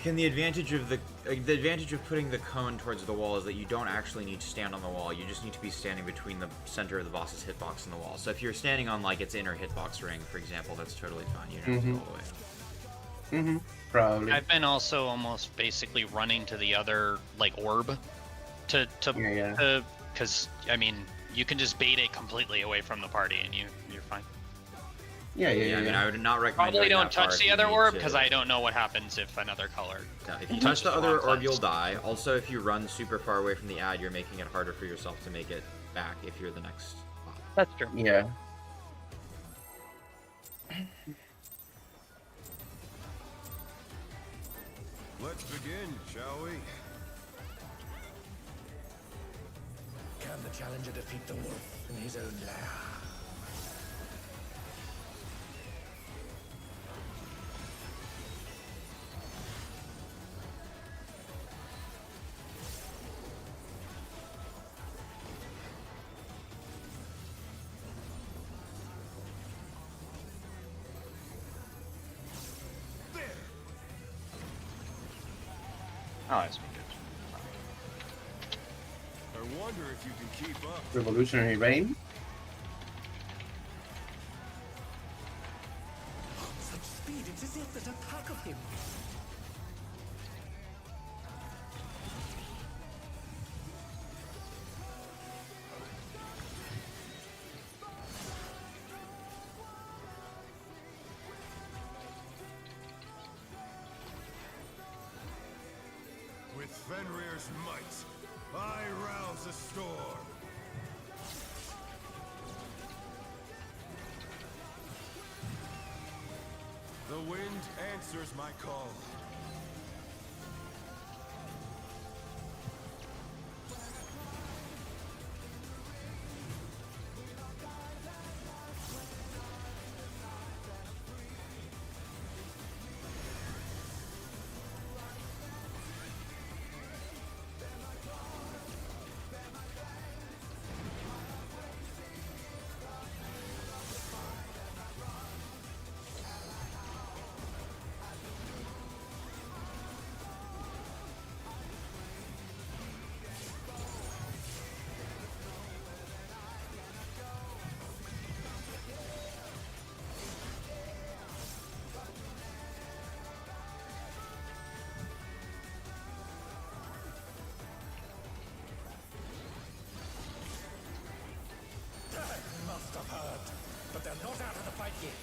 G: And the advantage of the advantage of putting the cone towards the wall is that you don't actually need to stand on the wall. You just need to be standing between the center of the boss's hitbox and the wall. So if you're standing on like its inner hitbox ring, for example, that's totally fine. You don't have to go all the way up.
A: Probably.
H: I've been also almost basically running to the other like orb to because I mean you can just bait it completely away from the party and you're fine.
G: I mean, I would not recommend.
H: Probably
G: going
H: don't
G: that far
H: touch
G: if
H: the
G: you
H: other
G: need
H: orb
G: to-
H: because I don't know what happens if another color.
G: Yeah, if you touch the other orb,
H: cleanse.
G: you'll die. Also, if you run super far away from the ad, you're making it harder for yourself to make it back if you're the next spot.
H: That's true.
A: Yeah.
I: Let's begin, shall we?
J: Can the challenger defeat the wolf in his own lair?
B: Oh, that's good.
I: I wonder if you can keep up.
A: Revolutionary Rain.
J: Such speed, it's as if there's a pack of him.
I: With Fenrir's might, I rouse a storm. The wind answers my call.
J: Must have heard, but they're not out of the fight yet.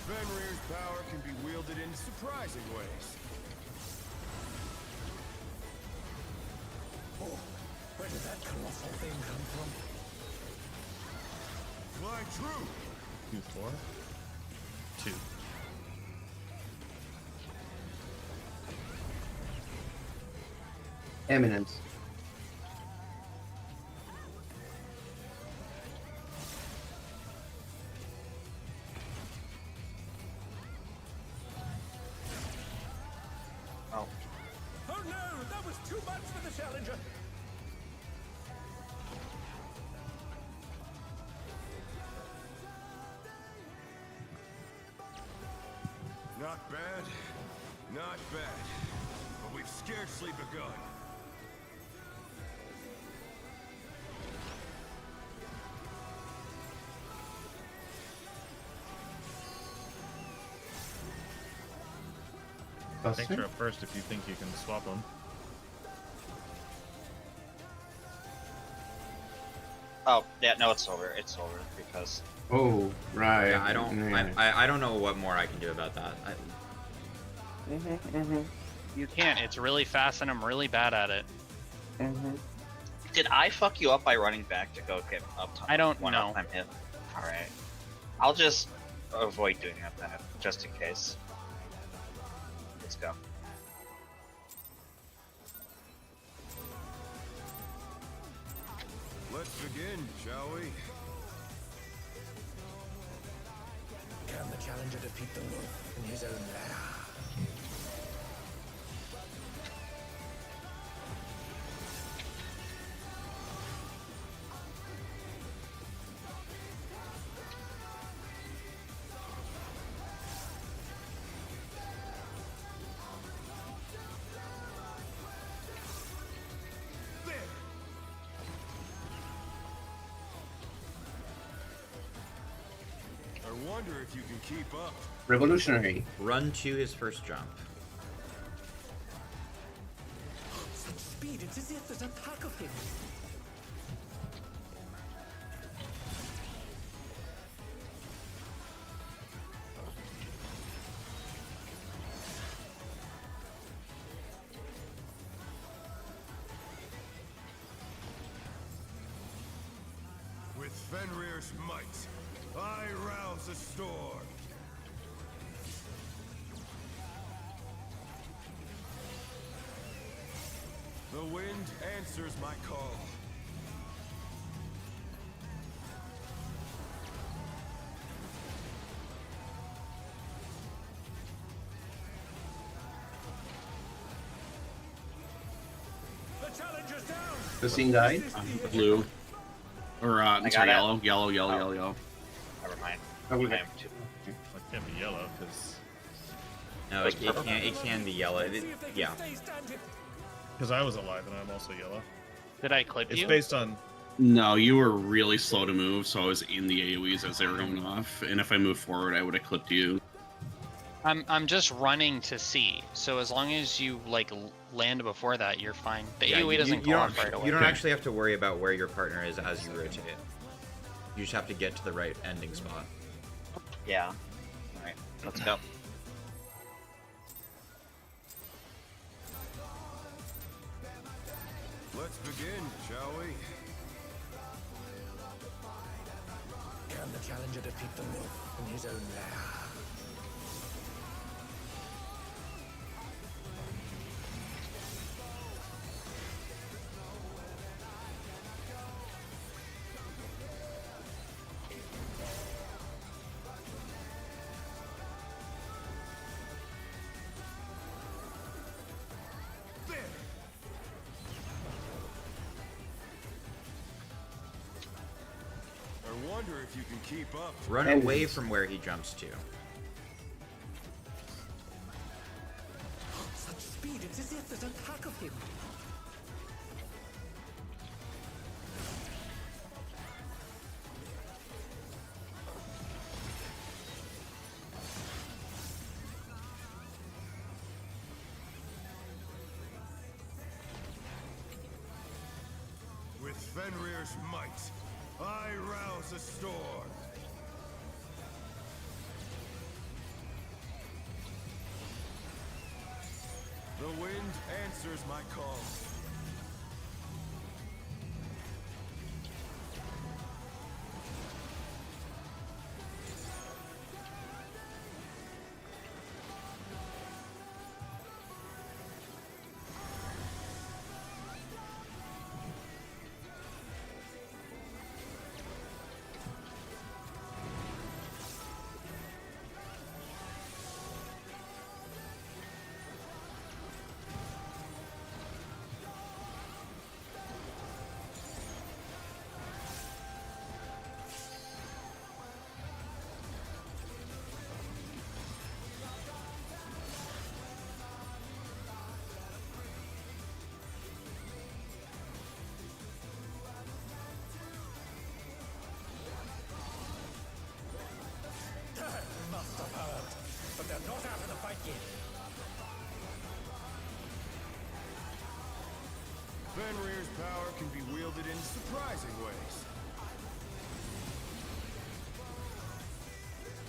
I: Fenrir's power can be wielded in surprising ways.
J: Oh, where did that colossal thing come from?
I: Fly true!
E: 2-4. 2.
A: Eminence.
B: Oh,
J: Oh no, that was too much for the challenger.
I: Not bad, not bad. But we've scarcely begun.
E: Thanks are up first if you think you can swap them.
B: oh, yeah, no, it's over. It's over because
A: Oh, right.
G: Yeah, I don't.
A: Yeah.
G: I don't know what more I can do about that.
H: You can't. It's really fast, and I'm really bad at it.
B: did I fuck you up by running back to go get up top?
H: I don't
B: one
H: know.
B: Up time hit. All right, I'll just avoid doing that then, just in case. Let's go.
I: Let's begin, shall we?
J: Can the challenger defeat the wolf in his own lair?
I: I wonder if you can keep up.
A: Revolutionary.
G: Run to his first jump.
J: Such speed, it's as if there's a pack of him.
I: With Fenrir's might, I rouse a storm. The wind answers my call.
J: The challenger's down.
A: The scene died.
D: Blue. Or
B: got
D: sorry,
B: it.
D: yellow. Yellow, yellow,
B: Oh.
D: yellow, yellow.
B: Never mind.
A: Oh, we
B: I
A: got-
B: am too.
E: It can't be yellow because
G: No, it can be yellow. Yeah.
E: I was alive and I'm also yellow.
H: Did I clip
E: It's
H: you?
E: based on.
D: No, you were really slow to move, so I was in the AoEs as they were going off. And if I moved forward, I would have clipped you.
H: I'm just running to see. So as long as you like land before that, you're fine. The AoE doesn't go off right away.
G: You don't actually have to worry about where your partner is as you rotate. You just have to get to the right ending spot.
B: Yeah. Alright, let's go.
I: Let's begin, shall we?
J: Can the challenger defeat the wolf in his own lair?
I: I wonder if you can keep up.
G: Run away from where he jumps to.
J: Such speed, it's as if there's a pack of him.
I: With Fenrir's might, I rouse a storm. The wind answers my call.
J: Must have heard, but they're not out of the fight yet.
I: Fenrir's power can be wielded in surprising ways.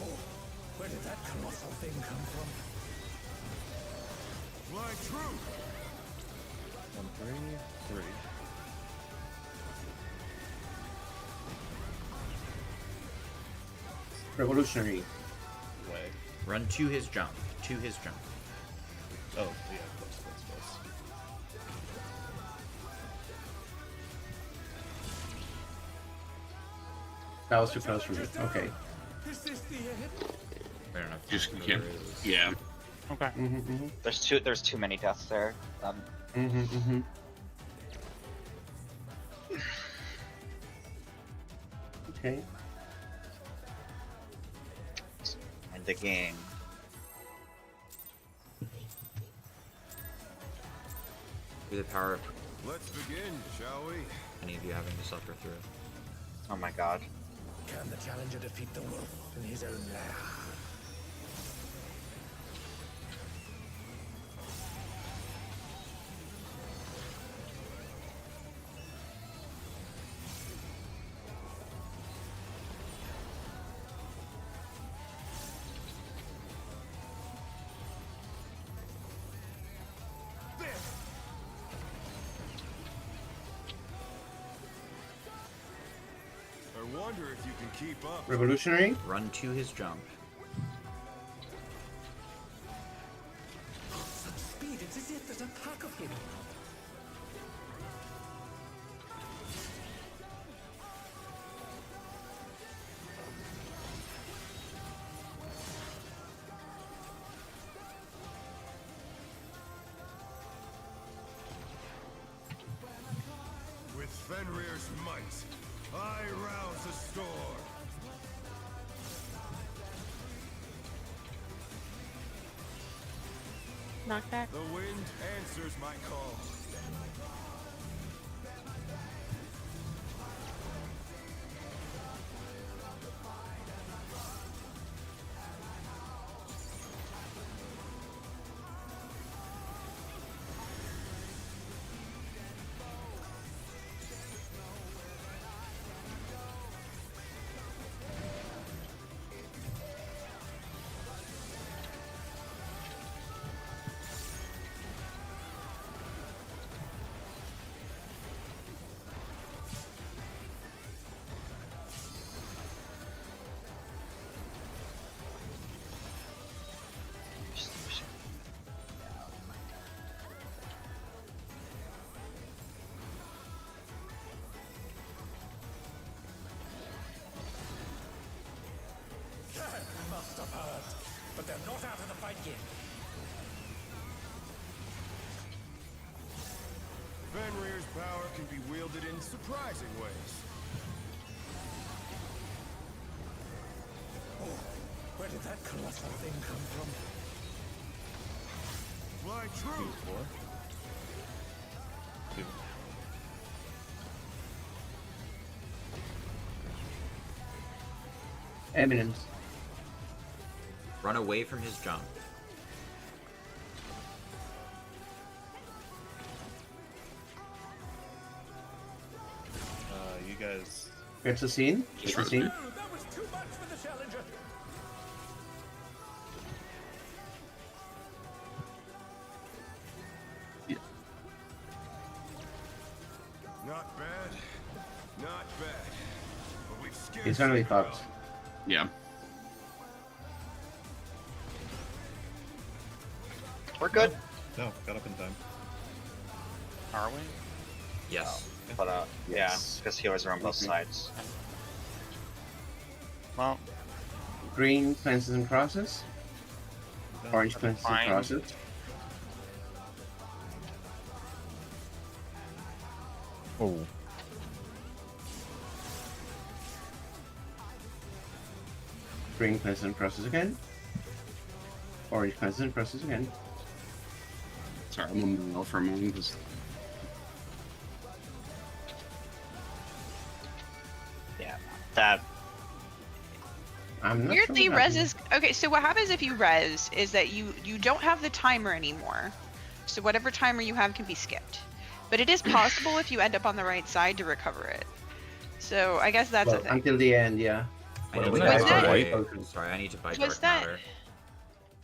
J: Oh, where did that colossal thing come from?
I: Fly true!
E: 1, 3, 3.
A: Revolutionary.
E: Way.
G: Run to his jump. To his jump.
E: Oh, yeah, close.
A: That was too close for me. Okay.
J: Is this the end?
G: I don't know. If
D: Just
G: that's
D: can't.
G: what it is.
D: Yeah.
H: Okay.
B: There's too many deaths there.
A: Okay.
B: And the game.
G: Through the power of
I: Let's begin, shall we?
G: any of you having to suffer through.
B: Oh my god.
J: Can the challenger defeat the wolf in his own lair?
I: I wonder if you can keep up.
A: Revolutionary.
G: Run to his jump.
J: Such speed, it's as if there's a pack of him.
I: With Fenrir's might, I rouse a storm.
K: Knockback.
I: The wind answers my call.
J: Must have heard, but they're not out of the fight yet.
I: Fenrir's power can be wielded in surprising ways.
J: Oh, where did that colossal thing come from?
I: Fly true.
E: 2.
A: Eminence.
G: Run away from his jump.
E: You guys.
A: Gets the scene. Gets the scene.
J: That was too much for the challenger.
I: Not bad. Not bad. But we've scared
A: He's gonna be fucked.
D: Yeah.
B: We're good.
E: No, got up in time.
H: Are we?
G: Yes.
B: But yeah,
A: Yes.
B: because healers are on both
A: Okay.
B: sides.
H: Well,
A: Green cleanses and crosses. Orange cleanses and
H: Fine.
A: crosses.
C: Oh.
A: Green cleanses and crosses again. Orange cleanses and crosses again.
D: Sorry, I'm on the mill for a moment. Just...
B: Yeah, that.
A: I'm not
F: Weirdly,
A: sure what
F: res
A: happened.
F: is okay. So what happens if you res is that you don't have the timer anymore. So whatever timer you have can be skipped. But it is possible if you end up on the right side to recover it. So I guess that's
A: Well,
F: a thing.
A: until the end, yeah.
G: I need
A: Was
G: to
F: that-
G: buy. Sorry, I need to buy
F: Was
G: dark
F: that-
G: matter.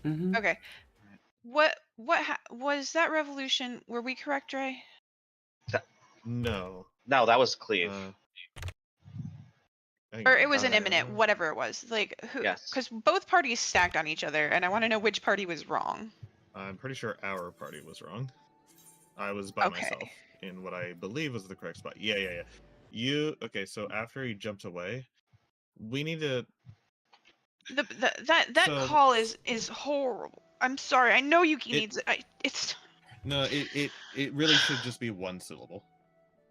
A: Mm-hmm.
F: Okay. Was that revolution? Were we correct, Ray?
E: No.
B: No, that was cleave.
E: I think
F: Or it was an
B: Uh,
F: imminent, whatever it was. Like who?
B: Yes.
F: Because both parties stacked on each other, and I want to know which party was wrong.
E: I'm pretty sure our party was wrong. I was by
F: Okay.
E: myself in what I believe was the correct spot. Yeah. You okay? So after he jumped away, we need to.
F: That
E: So-
F: call is horrible. I'm sorry. I know Yuki needs it. It's
E: No, it really should just be one syllable.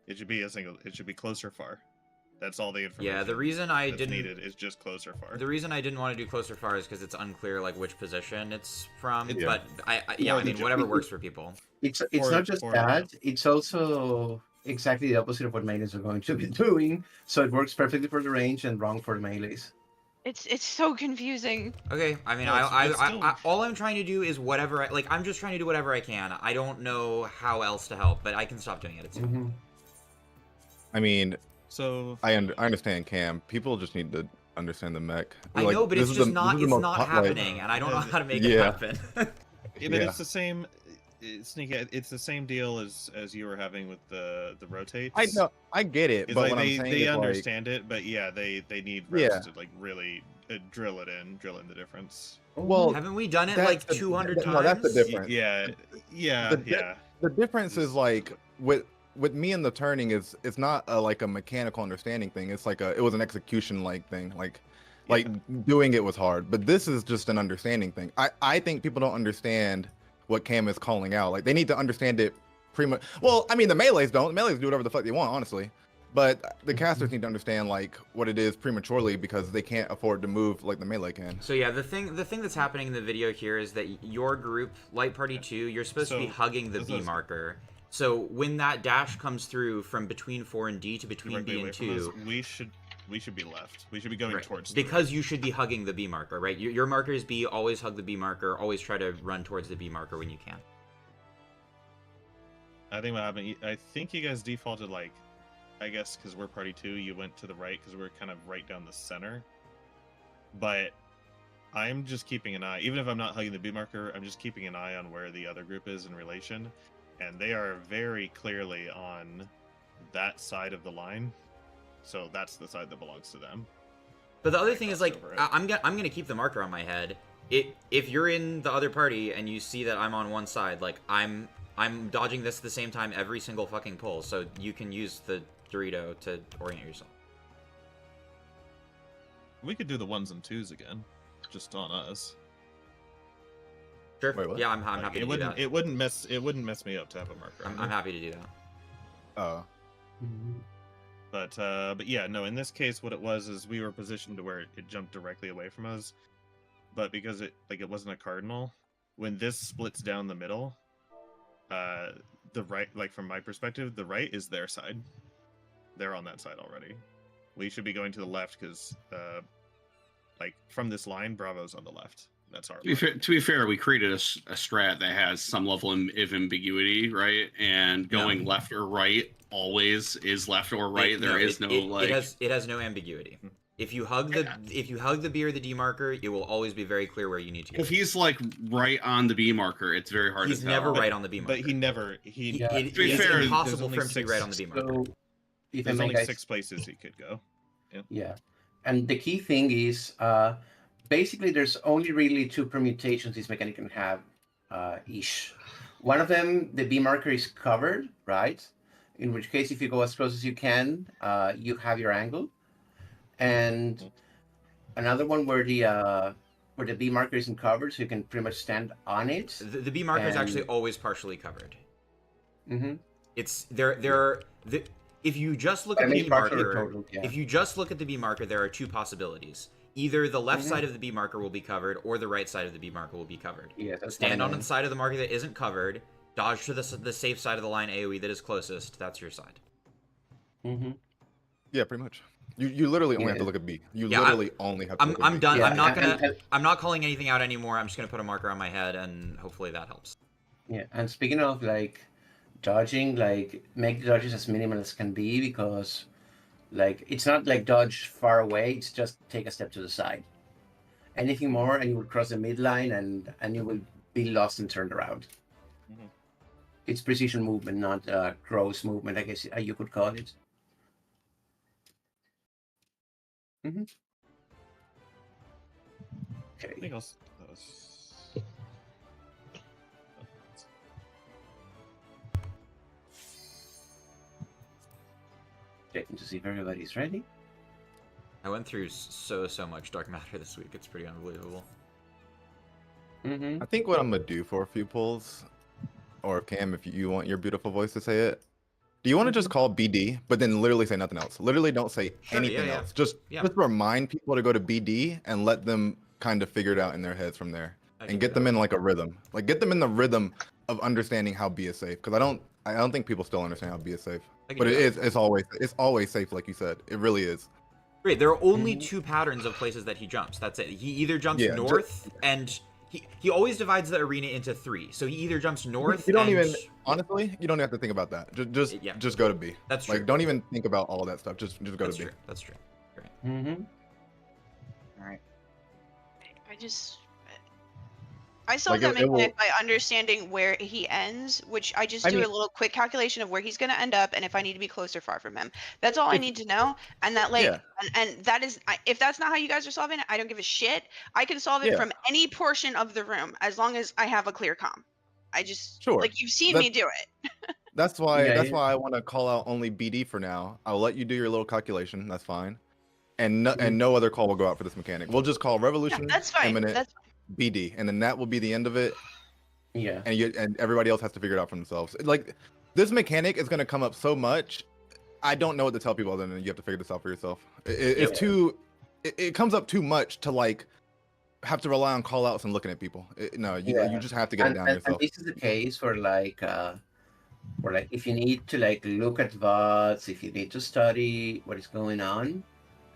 E: It should be a single. It should be close or far. That's all the information.
G: Yeah, the reason I
E: that's
G: didn't
E: needed is just close or far.
G: the reason I didn't want to do close or far is because it's unclear like which position it's from.
E: Yeah.
G: But I
E: Or
G: I mean
E: the-
G: whatever works for people.
A: It's
E: Or-
A: not just
E: or-
A: that. It's also exactly the opposite of what melees are going to be doing. So it works perfectly for the range and wrong for the melees.
F: it's so confusing.
G: Okay, I mean,
E: No, it's still-
G: all I'm trying to do is whatever. I'm just trying to do whatever I can. I don't know how else to help, but I can stop doing it. It's fine.
A: Mm-hmm.
C: I mean,
E: So
C: I understand Cam. People just need to understand the mech.
G: I
C: Like,
G: know, but
C: this
G: it's
C: is
G: just
C: the-
G: not.
C: this is
G: It's
C: the most
G: not
C: hot- like,
G: happening, and I don't know how to make it
C: Yeah.
G: happen.
E: yeah, but
C: Yeah.
E: it's the same. Sneaky, it's the same deal as you were having with the rotates.
C: I know, I get it,
E: It's
C: but
E: like
C: what I'm
E: they
C: saying
E: they
C: is like,
E: understand it, but yeah, they need
C: Yeah.
E: reps to like really drill in the difference.
C: well,
G: Haven't we done it
C: that's
G: like
C: the-
G: 200 times?
C: no, that's the difference.
E: Yeah,
C: The di-
E: yeah.
C: The difference is
E: Just-
C: like with me and the turning is it's not like a mechanical understanding thing. It's like it was an execution like thing. Like doing it was hard, but this is just an understanding thing. I think people don't understand what Cam is calling out. Like they need to understand it pretty much. Well, I mean the melees don't. The melees do whatever the fuck they want, honestly. But the casters need to understand like what it is prematurely because they can't afford to move like the melee can.
G: So yeah, the thing that's happening in the video here is that your group, Light Party 2, you're supposed to be
E: So,
G: hugging the
E: this
G: B
E: is-
G: marker. So when that dash comes through from between 4 and D to between
E: directly
G: B
E: away
G: and
E: from
G: 2,
E: us, we should be left. We should be going
G: right,
E: towards the
G: because you should be hugging the B marker, right? Your marker is B, always hug the B marker, always try to run towards the B marker when you can.
E: I think what happened. I think you guys defaulted like, I guess because we're party 2, you went to the right because we're kind of right down the center. But I'm just keeping an eye, even if I'm not hugging the B marker, I'm just keeping an eye on where the other group is in relation, and they are very clearly on that side of the line. So that's the side that belongs to them.
G: But the other thing is like
E: over it.
G: I'm gonna keep the marker on my head. If you're in the other party and you see that I'm on one side, like I'm dodging this at the same time every single fucking pull, so you can use the Dorito to orient yourself.
E: We could do the 1s and 2s again, just on us.
G: Sure.
C: Wait, what?
G: Yeah, I'm
E: Like,
G: happy
E: it
G: to do that.
E: wouldn't mess me up to have a marker.
G: I'm happy to do that.
C: Oh.
E: But yeah, no. In this case, what it was is we were positioned to where it jumped directly away from us, but because it wasn't a cardinal, when this splits down the middle, the right, like from my perspective, the right is their side. They're on that side already. We should be going to the left because, like from this line, Bravo's on the left. That's our.
D: To be fair, we created a strat that has some level of ambiguity, right? And going left or right always is left or right. There is no like.
G: It has no ambiguity. If you hug the B or the D marker, it will always be very clear where you need to go.
D: If he's like right on the B marker, it's very hard
G: He's
D: to tell.
G: never right on the B marker.
E: But
G: It
D: To be
G: is
D: fair,
G: impossible
E: there's
G: for him to be
E: only
G: right on the B marker.
A: So, if I
E: There's
A: may,
E: only
A: guys,
E: 6 places he could go.
A: yeah, and the key thing is basically there's only really 2 permutations this mechanic can have ish. One of them, the B marker is covered, right? In which case, if you go as close as you can, you have your angle. And another one where the B marker isn't covered, so you can pretty much stand on it.
G: The B marker is actually
A: And-
G: always partially covered.
A: Mm-hmm.
G: It's if you just look
A: I
G: at the
A: mean,
G: B
A: partially
G: marker,
A: total, yeah.
G: if you just look at the B marker, there are 2 possibilities. Either the left
A: Mhm.
G: side of the B marker will be covered, or the right side of the B marker will be covered.
A: Yeah, that's
G: Stand on
A: fine.
G: the side of the marker that isn't covered, dodge to the safe side of the line AoE that is closest. That's your side.
A: Mm-hmm.
C: Yeah, pretty much. You literally only have to
A: Yeah.
C: look at B. You
G: Yeah,
C: literally only have to look at
G: I'm
C: B.
G: done.
A: Yeah,
G: I'm not
A: and-
G: gonna. I'm not calling anything out anymore. I'm just gonna put a marker on my head, and hopefully that helps.
A: Yeah, and speaking of like dodging, like make the dodges as minimal as can be because like it's not like dodge far away, it's just take a step to the side. Anything more and you will cross the midline and you will be lost and turned around.
E: Mhm.
A: It's precision movement, not gross movement, I guess you could call it. Mm-hmm.
E: I
A: Okay.
E: think that was.
A: Checking to see if everybody's ready.
G: I went through so much dark matter this week. It's pretty unbelievable.
A: Mm-hmm.
C: I think what I'm gonna do for a few pulls, or Cam, if you want your beautiful voice to say it, do you want to just call BD, but then literally say nothing else? Literally don't say
G: Sure,
C: anything
G: yeah.
C: else. Just
G: Yeah.
C: remind people to go to BD and let them kind of figure it out in their heads from there,
G: I can
C: and
G: do
C: get them
G: that.
C: in like a rhythm. Like get them in the rhythm of understanding how B is safe. Because I don't think people still understand how B is safe.
G: I can
C: But
G: do
C: it
G: that.
C: is. It's always safe, like you said. It really is.
G: Great. There are only
A: Mhm.
G: 2 patterns of places that he jumps. That's it. He either jumps
C: Yeah,
G: north, and he always divides the arena into 3. So he either jumps north.
C: You don't
G: and...
C: even honestly. You don't have to think about that.
G: Yeah.
C: Just go to B.
G: That's true.
C: Like don't even think about all that stuff. Just go
G: That's
C: to B.
G: true. That's true. Great.
A: Mm-hmm.
F: I just I solve
C: Like,
F: that
C: it will-
F: mechanic by understanding where he ends, which I just
C: I
F: do
C: mean-
F: a little quick calculation of where he's going to end up and if I need to be close or far from him. That's all I need to know. And that, like,
C: Yeah.
F: and that is, if that's not how you guys are solving it, I don't give a shit. I can solve it
C: Yeah.
F: from any portion of the room as long as I have a clear comm. I just,
C: Sure.
F: like, you've seen
C: That-
F: me do it.
C: That's why.
A: Yeah,
C: that's
A: yeah.
C: why I want to call out only BD for now. I'll let you do your little calculation. That's fine. And no other call will go out for this mechanic. We'll just call
F: Yeah,
C: Revolution
F: that's fine.
C: Imminent
F: That's
C: BD, and then that will be the end of it.
A: Yeah.
C: And everybody else has to figure it out for themselves. Like, this mechanic is going to come up so much. I don't know what to tell people other than you have to figure this out for yourself. It's
A: Yeah.
C: too. It comes up too much to like have to rely on call outs and looking at people. No, you
A: Yeah.
C: just have to get it down
A: And
C: yourself.
A: this is the case for like if you need to like look at VODs, if you need to study what is going on,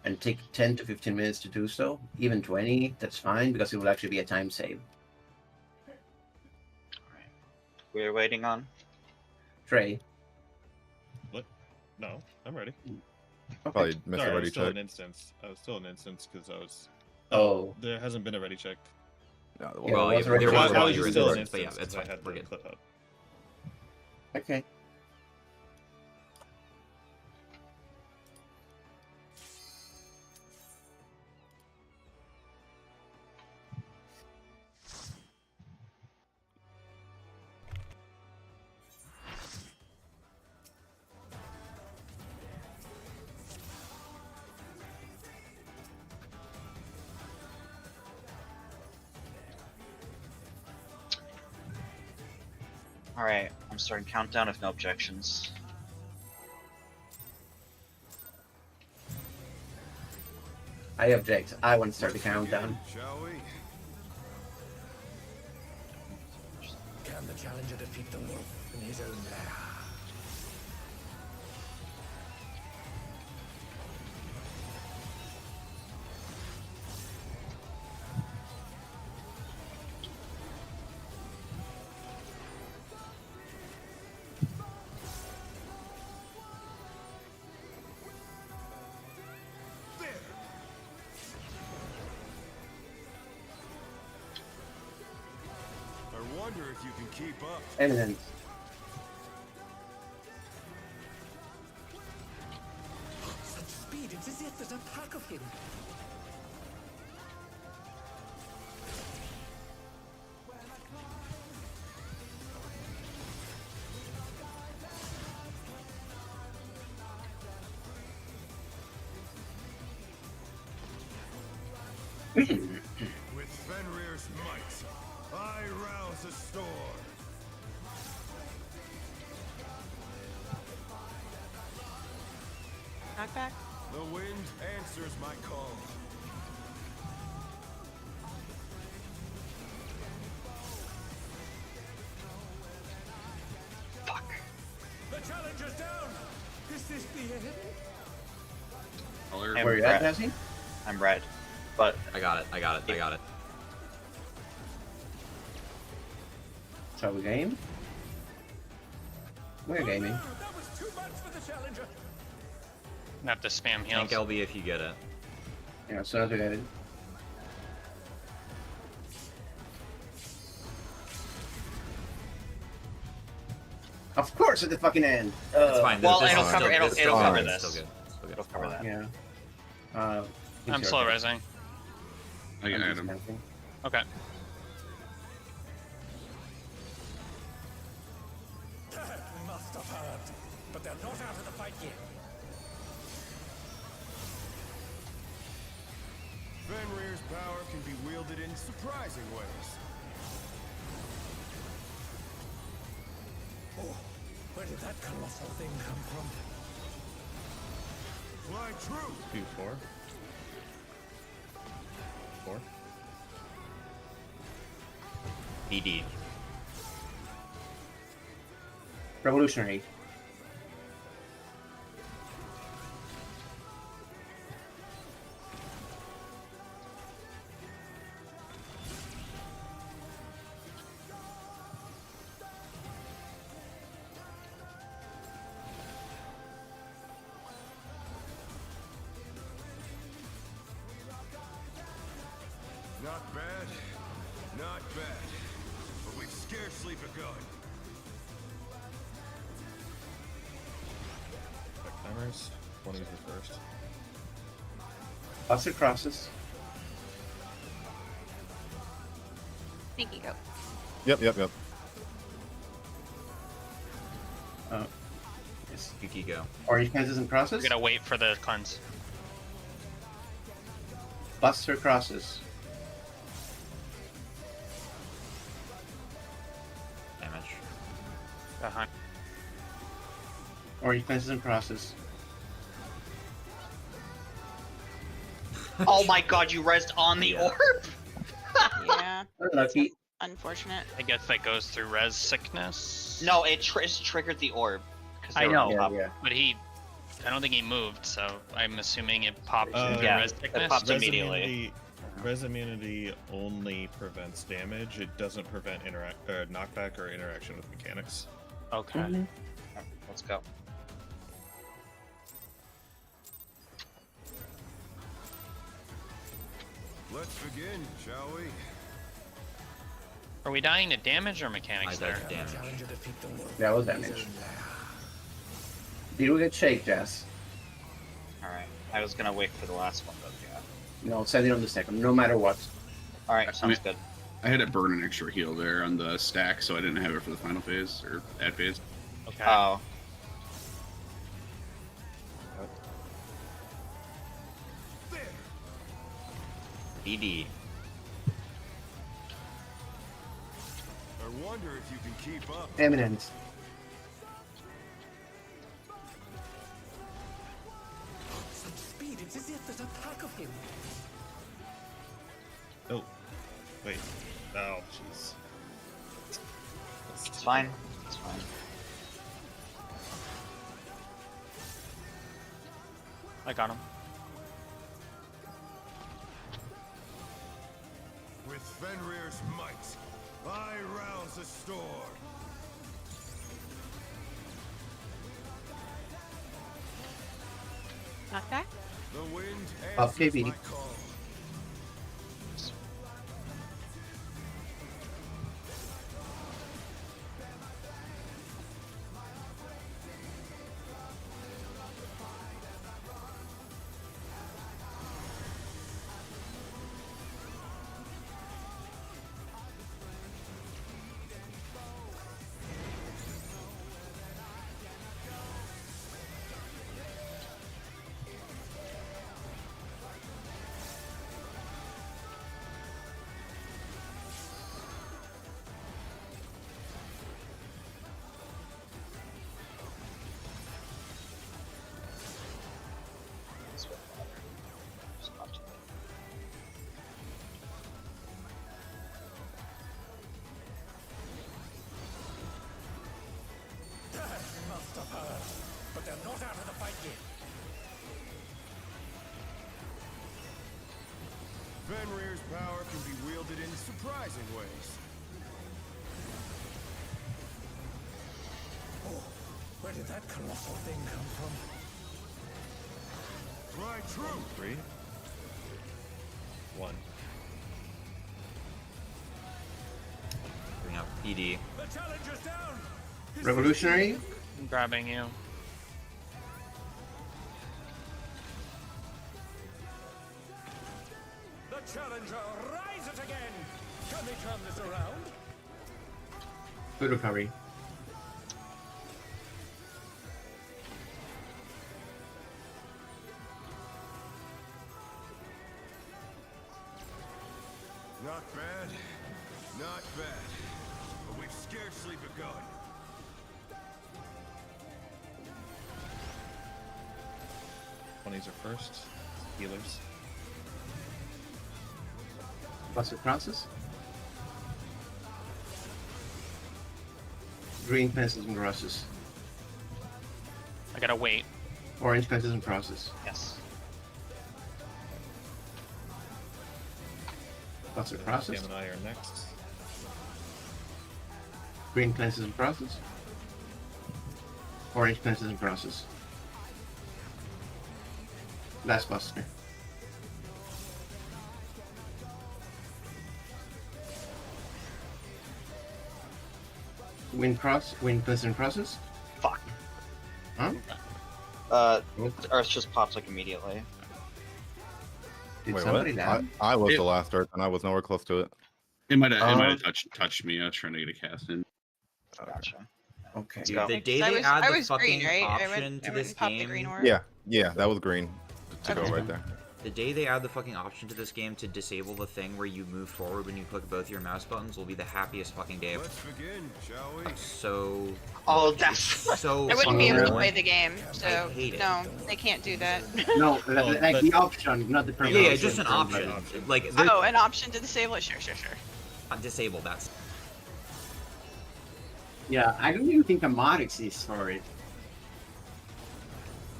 A: and take 10 to 15 minutes to do so, even 20, that's fine because it will actually be a time save.
B: We're waiting on.
A: Trey.
E: No, I'm ready.
C: Probably missed
E: Sorry,
C: a
E: I
C: ready
E: was still
C: check.
E: an instance. I was still an instance because I was.
A: Oh.
E: There hasn't been a ready check.
C: No,
A: Yeah,
G: Well,
A: it was
G: there
A: already-
G: was
A: Why-
G: while
E: was
G: you
E: it
G: were in
E: still
G: the
E: an
G: room, but yeah,
E: instance?
G: it's
E: 'Cause
G: fine.
E: I had
G: We're
E: to
G: good.
E: clip out.
A: Okay.
B: All right, I'm starting countdown if no objections.
A: I object. I want to start the countdown.
I: Shall we?
J: Can the challenger defeat the wolf in his own lair?
I: I wonder if you can keep up.
A: Eminent.
J: Such speed, it's as if there's a pack of him.
I: With Fenrir's might, I rouse a storm.
F: knockback.
I: The wind answers my call.
B: Fuck.
J: The challenger's down. Is this the end?
D: Color.
B: Hey,
A: Where you at, Jesse?
B: I'm red, but
G: I got it. I got it. I got it.
A: Shall we game? We're gaming.
J: No, that was too much for the challenger.
H: Have to spam
G: Tank
H: heals.
G: LB if you get it.
A: Yeah, as soon as we get it. Of course, at the fucking end.
G: It's fine.
B: Well,
G: this
B: it'll
G: is
B: cover-
G: still-
B: it'll-
G: it's
B: it'll
G: still
B: cover
G: good.
B: this.
G: It's still good. It's still good.
B: it'll cover that.
A: Yeah.
H: I'm slow rising.
D: I got him.
H: Okay.
J: That must have hurt. But they're not out of the fight yet.
I: Fenrir's power can be wielded in surprising ways.
J: Oh, where did that colossal thing come from?
I: Fly true.
E: 2-4. 4.
G: BD.
A: Revolutionary.
I: Not bad. Not bad, but we've scarcely begun.
E: Back timers. 20s the first.
A: Buster crosses.
F: Sneaky go.
C: Yep.
A: Yes.
G: Yuki go.
A: Orange fences and crosses.
H: We're gonna wait for the cleanse.
A: Buster crosses.
G: Damage.
H: Behind.
A: Orange fences and crosses.
B: Oh my god, you rezzed on the
G: Yeah.
B: orb?
F: Yeah.
A: Unlucky.
F: Unfortunate.
H: I guess that goes through res sickness.
B: No, it triggered the orb. 'cause they
H: I
B: were
H: know.
B: on
A: Yeah,
B: top.
A: yeah.
H: But I don't think he moved, so I'm assuming it popped into
B: Yeah,
H: res
B: it
H: sickness.
B: popped immediately.
E: Res immunity only prevents damage. It doesn't prevent knockback or interaction with mechanics.
H: Okay.
A: Mm-hmm.
B: Let's go.
I: Let's begin, shall we?
H: Are we dying to damage or
G: I
H: mechanics
G: died
H: there?
G: to damage.
J: Challenger defeat the wolf
A: That was
J: in his
A: damage.
J: own lair.
A: Did we get shake, Jess?
B: Alright. I was gonna wait for the last one, but yeah.
A: No, set it on the second, no matter what.
B: Alright, sounds good.
D: I had to burn an extra heal there on the stack, so I didn't have it for the final phase or ad phase.
H: Okay.
B: Oh.
G: DD.
I: I wonder if you can keep up.
A: Eminent.
J: Such speed, it's as if there's a pack of him.
E: Oh, wait. Oh, jeez.
B: It's fine. It's fine.
H: I got him.
I: With Fenrir's might, I rouse the storm.
F: Knockback?
I: The wind
A: Up,
I: answers
A: KB.
I: my call.
J: Must have heard, but they're not out of the fight yet.
I: Fenrir's power can be wielded in surprising ways.
J: Oh, where did that colossal thing come from?
I: Try true.
E: 3, 1.
G: Bring up PD.
J: The challenger's down!
A: Revolutionary.
H: I'm grabbing you.
J: The challenger rises again! Can they turn this around?
A: Good recovery.
I: Not bad. Not bad. But we've scarcely begun.
E: Twenties are first. Healers.
A: Buster crosses. Green fences and crosses.
H: I gotta wait.
A: Orange fences and crosses.
B: Yes.
A: Buster crosses.
E: Sam and I are next.
A: Green fences and crosses. Orange fences and crosses. Last Buster. Wind Pleasant Process?
B: Fuck.
A: Huh?
B: Earth just pops like immediately.
A: Did
C: Wait,
A: somebody
C: what?
A: die?
C: I was
D: It-
C: the last Earth, and I was nowhere close to it.
D: It might have
A: Um,
D: touched me. I was trying to get a cast in.
B: Gotcha.
A: Okay.
G: Dude,
B: go.
G: the
F: Because
G: day
F: I
G: they
F: was-
G: add
F: I
G: the
F: was green,
G: fucking
F: right? I
G: option
F: went
G: to
F: and
G: this
F: popped the green
G: game,
F: orb.
C: Yeah, that was green to go
F: Okay.
C: right there.
G: the day they add the fucking option to this game to disable the thing where you move forward when you click both your mouse buttons will be the happiest fucking day of
I: Let's begin, shall we?
G: so
B: Oh,
G: it's
B: that's
G: so
F: I wouldn't be able to
A: Really?
F: play the game,
G: I
F: so
G: hate it.
F: no, they can't do that.
A: No,
E: Oh,
A: like
E: but-
A: the option, not the
G: Yeah,
A: permanent.
G: yeah, just an option. Like they're
F: Oh, an option to disable it? Sure.
G: disable that's
A: Yeah, I don't even think a mod exists for it.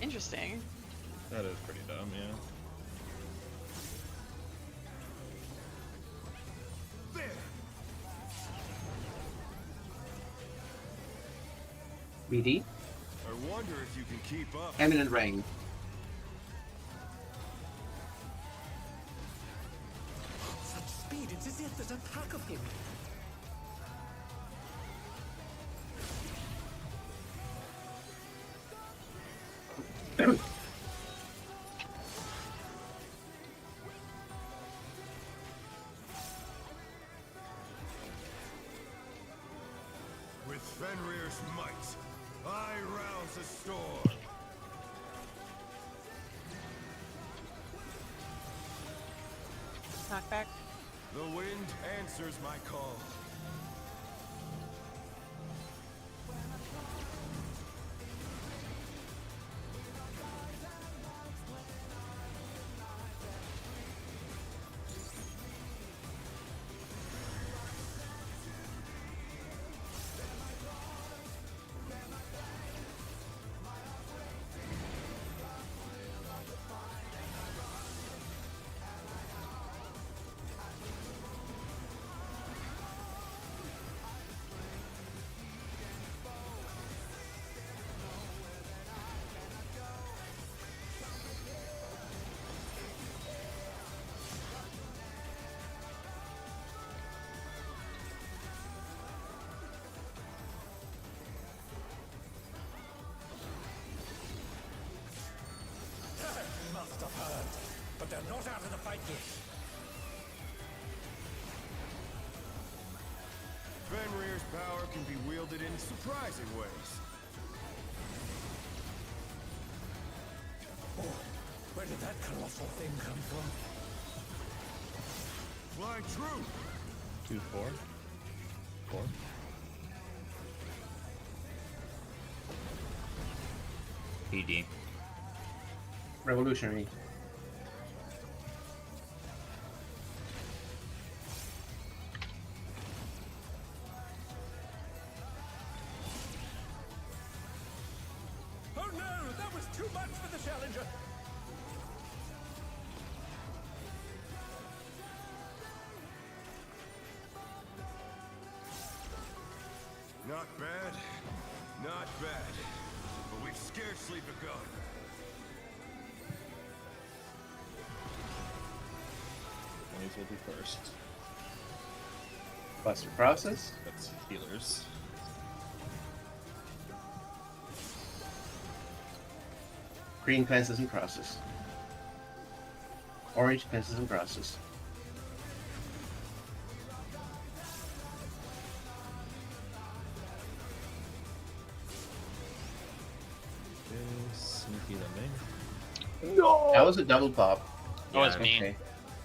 F: Interesting.
E: That is pretty dumb, yeah.
A: BD?
I: I wonder if you can keep up.
A: Eminent Rain.
J: Such speed, it's as if there's a pack of him.
I: With Fenrir's might, I rouse a storm.
F: Knockback.
I: The wind answers my call.
J: Must have heard. But they're not out of the fight yet.
I: Fenrir's power can be wielded in surprising ways.
J: Oh, where did that colossal thing come from?
I: Fly true.
E: 2-4. 4.
G: PD.
A: Revolutionary.
J: Oh no, that was too much for the challenger.
I: Not bad. Not bad. But we've scarcely begun.
E: These will be first.
A: Buster Process.
E: That's healers.
A: Green Pencils in Process. Orange Pencils in Process.
E: Sneaky landing.
A: That was a double pop.
H: That was
G: Yeah,
H: me.
A: Okay.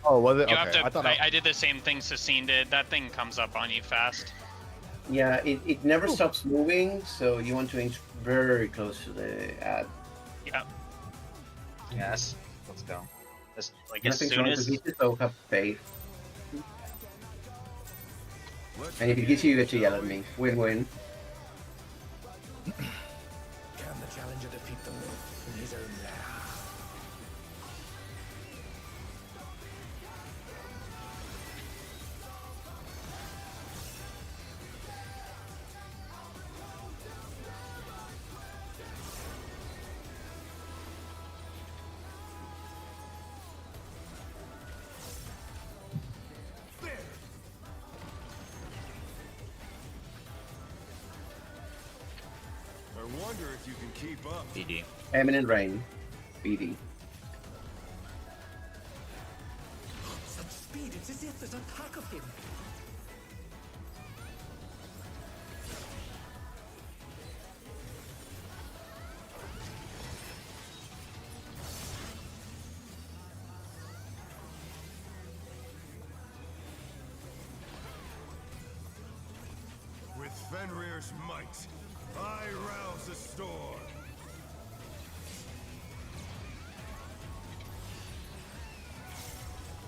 C: Oh, was it?
H: You
C: Okay,
H: have to.
C: I thought
H: I did the same thing Cecine did. That thing comes up on you fast.
A: Yeah, it never stops moving, so you want to inch very close to the ad.
H: Yeah.
B: Yes. Let's go. Like as
A: Nothing's
B: soon
A: wrong
B: as
A: with it, so have faith.
I: Let's
A: And if it
I: begin,
A: gets you, you get to yell
I: shall
A: at
I: we?
A: me. Win-win.
J: Can the challenger defeat the wolf in his own lair?
I: wonder if you can keep up.
G: BD.
A: Eminent Rain. BD.
J: Such speed, it's as if there's a pack of him.
I: With Fenrir's might, I rouse the storm.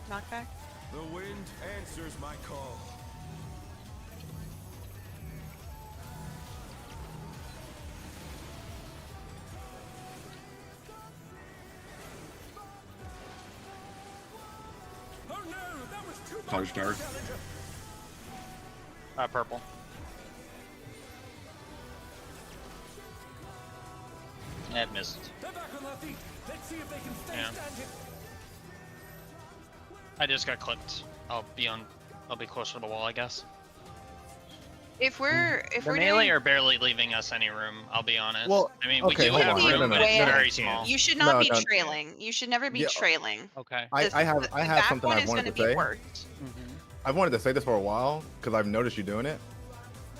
F: Knockback.
I: The wind answers my call.
J: Oh no, that was too
D: Charge dart.
H: Purple. It missed.
J: They're back on their feet. Let's see if they can stay
H: Yeah.
J: standing.
H: I just got clipped. I'll be closer to the wall, I guess.
F: If we're
H: The
F: doing,
H: melee are barely leaving us any room, I'll be honest.
C: Well,
H: I mean,
C: okay,
H: we do
F: hold
H: have
F: on.
H: room,
F: No,
H: but
F: no,
H: it's
F: no.
H: very
E: Yeah.
H: small.
F: you should not
C: No,
F: be
C: no.
F: trailing. You should never be
C: Yeah.
F: trailing.
H: Okay.
C: I have
F: The
C: I have
F: back
C: something
F: one
C: I
F: is
C: wanted
F: gonna
C: to
F: be
C: say.
F: worked.
C: I've wanted to say this for a while because I've noticed you doing it.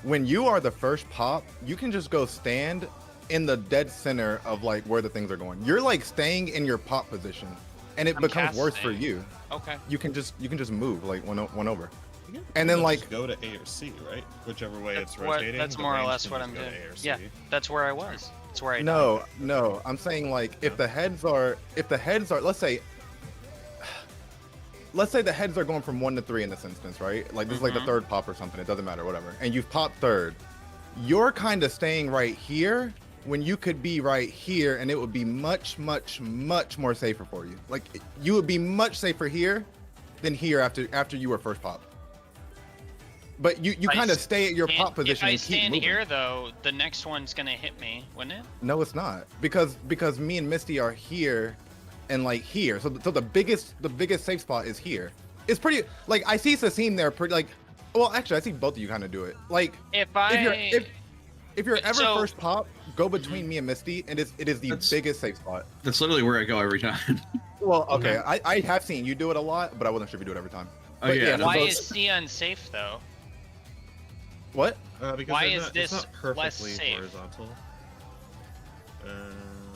C: When you are the first pop, you can just go stand in the dead center of like where the things are going. You're like staying in your pop position, and it
H: I'm
C: becomes worse for
H: casting.
C: you.
H: Okay.
C: You can just move like one over.
E: You can
C: And then,
E: pretty much
C: like-
E: go to A or C, right? Whichever way
H: That's
E: it's
H: what-
E: rotating.
H: that's
E: the
H: more or
E: range
H: less
E: can
H: what
E: just
H: I'm
E: go to
H: doing.
E: A or C.
H: Yeah, that's where I was. That's where I died.
C: No, I'm saying like if the heads are let's say the heads are going from 1 to 3 in this instance, right? Like this is like the
H: Mhm.
C: third pop or something. It doesn't matter, whatever. And you've popped third. You're kind of staying right here when you could be right here, and it would be much, much, much more safer for you. Like you would be much safer here than here after you were first popped. But you
H: I
C: kind of
H: s-
C: stay at your
H: And
C: pop position
H: If I
C: and keep
H: stand
C: moving.
H: here, though, the next one's gonna hit me, wouldn't it?
C: No, it's not because me and Misty are here, and like here. So the biggest safe spot is here. It's pretty like I see Sassine there pretty like. Well, actually, I see both of you kind of do it. Like
H: If I
C: if you're ever
H: So-
C: first pop, go between me and Misty, and it is the
D: That's-
C: biggest safe spot.
D: That's literally where I go every time.
C: Well, okay, I have seen you do it a lot, but I wasn't sure if you do it every time.
D: Oh,
C: But
D: yeah.
C: so
H: why
C: those-
H: is C unsafe though?
C: what?
E: Because
H: Why
E: they're
H: is
E: not, it's
H: this
E: not
H: less
E: perfectly
H: safe?
E: horizontal.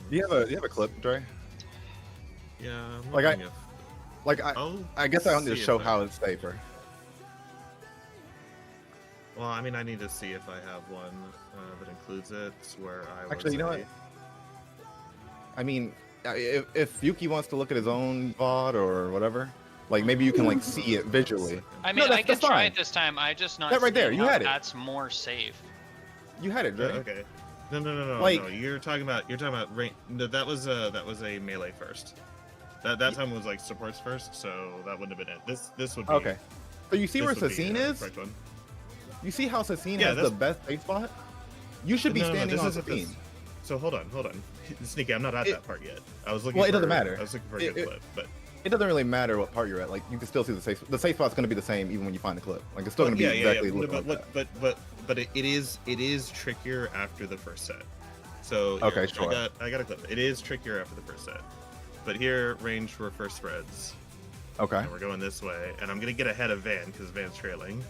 C: Do you have a clip, Dre?
E: Yeah, I'm
C: Like, I-
E: looking if-
C: Like I guess I only
E: see
C: to
E: if
C: show
E: I-
C: how it's safer.
E: Well, I mean, I need to see if I have one that includes it where I was
C: Actually, you know what? I mean, if Yuki wants to look at his own VOD or whatever, like maybe you can like see it visually.
H: I
C: No,
H: mean, I
C: that's-
H: can
C: that's
H: try
C: fine.
H: it this time. I just not.
C: That right there,
H: seeing
C: you
H: how
C: had it.
H: That's more safe.
C: You had it, Dre.
E: Okay. No.
C: Like-
E: no. You're talking about rain. No, that was a melee first. That time was like supports first, so that wouldn't have been it. This would be
C: Okay. So you see
E: this
C: where
E: would be,
C: Sassine
E: the
C: is?
E: correct one.
C: You see how Sassine
E: Yeah,
C: has the
E: that's-
C: best safe spot? You should be
E: No,
C: standing
E: this
C: on
E: isn't
C: Sassine.
E: this- So hold on. Sneaky, I'm not at
C: It-
E: that part yet. I was looking.
C: Well, it
E: for,
C: doesn't matter.
E: I was looking for a
C: It-
E: good
C: it-
E: clip, but
C: It doesn't really matter what part you're at. Like you can still see the safe spot's going to be the same even when you find the clip. Like it's still going to be exactly
E: No,
C: looking like that.
E: but it is trickier after the first set. So here,
C: Okay, sure.
E: I got a clip. It is trickier after the first set. But here, range for first spreads.
C: Okay.
E: And we're going this way, and I'm gonna get ahead of Van because Van's trailing.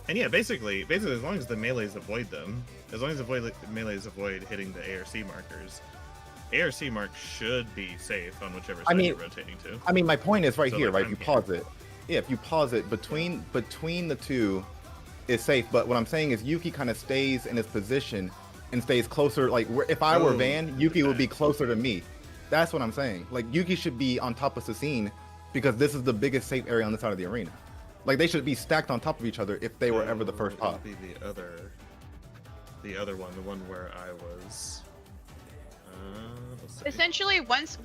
E: And yeah, basically, as long as the melees avoid them, as long as the melees avoid hitting the ARC markers, ARC mark should be safe on whichever side
C: mean-
E: you're rotating to.
C: I mean, my point is right
E: So,
C: here,
E: like,
C: right?
E: I'm
C: If you
E: here.
C: pause it, yeah, if you pause it between the two, is safe. But what I'm saying is Yuki kind of stays in his position and stays closer. Like if I were
E: Oh,
C: Van, Yuki would be
E: okay.
C: closer to me. That's what I'm saying. Like Yuki should be on top of Sassine because this is the biggest safe area on this side of the arena. Like they should be stacked on top of each other if they were ever the first
E: So it
C: pop.
E: would be the other one, the one where I was. Let's see.
F: Essentially, once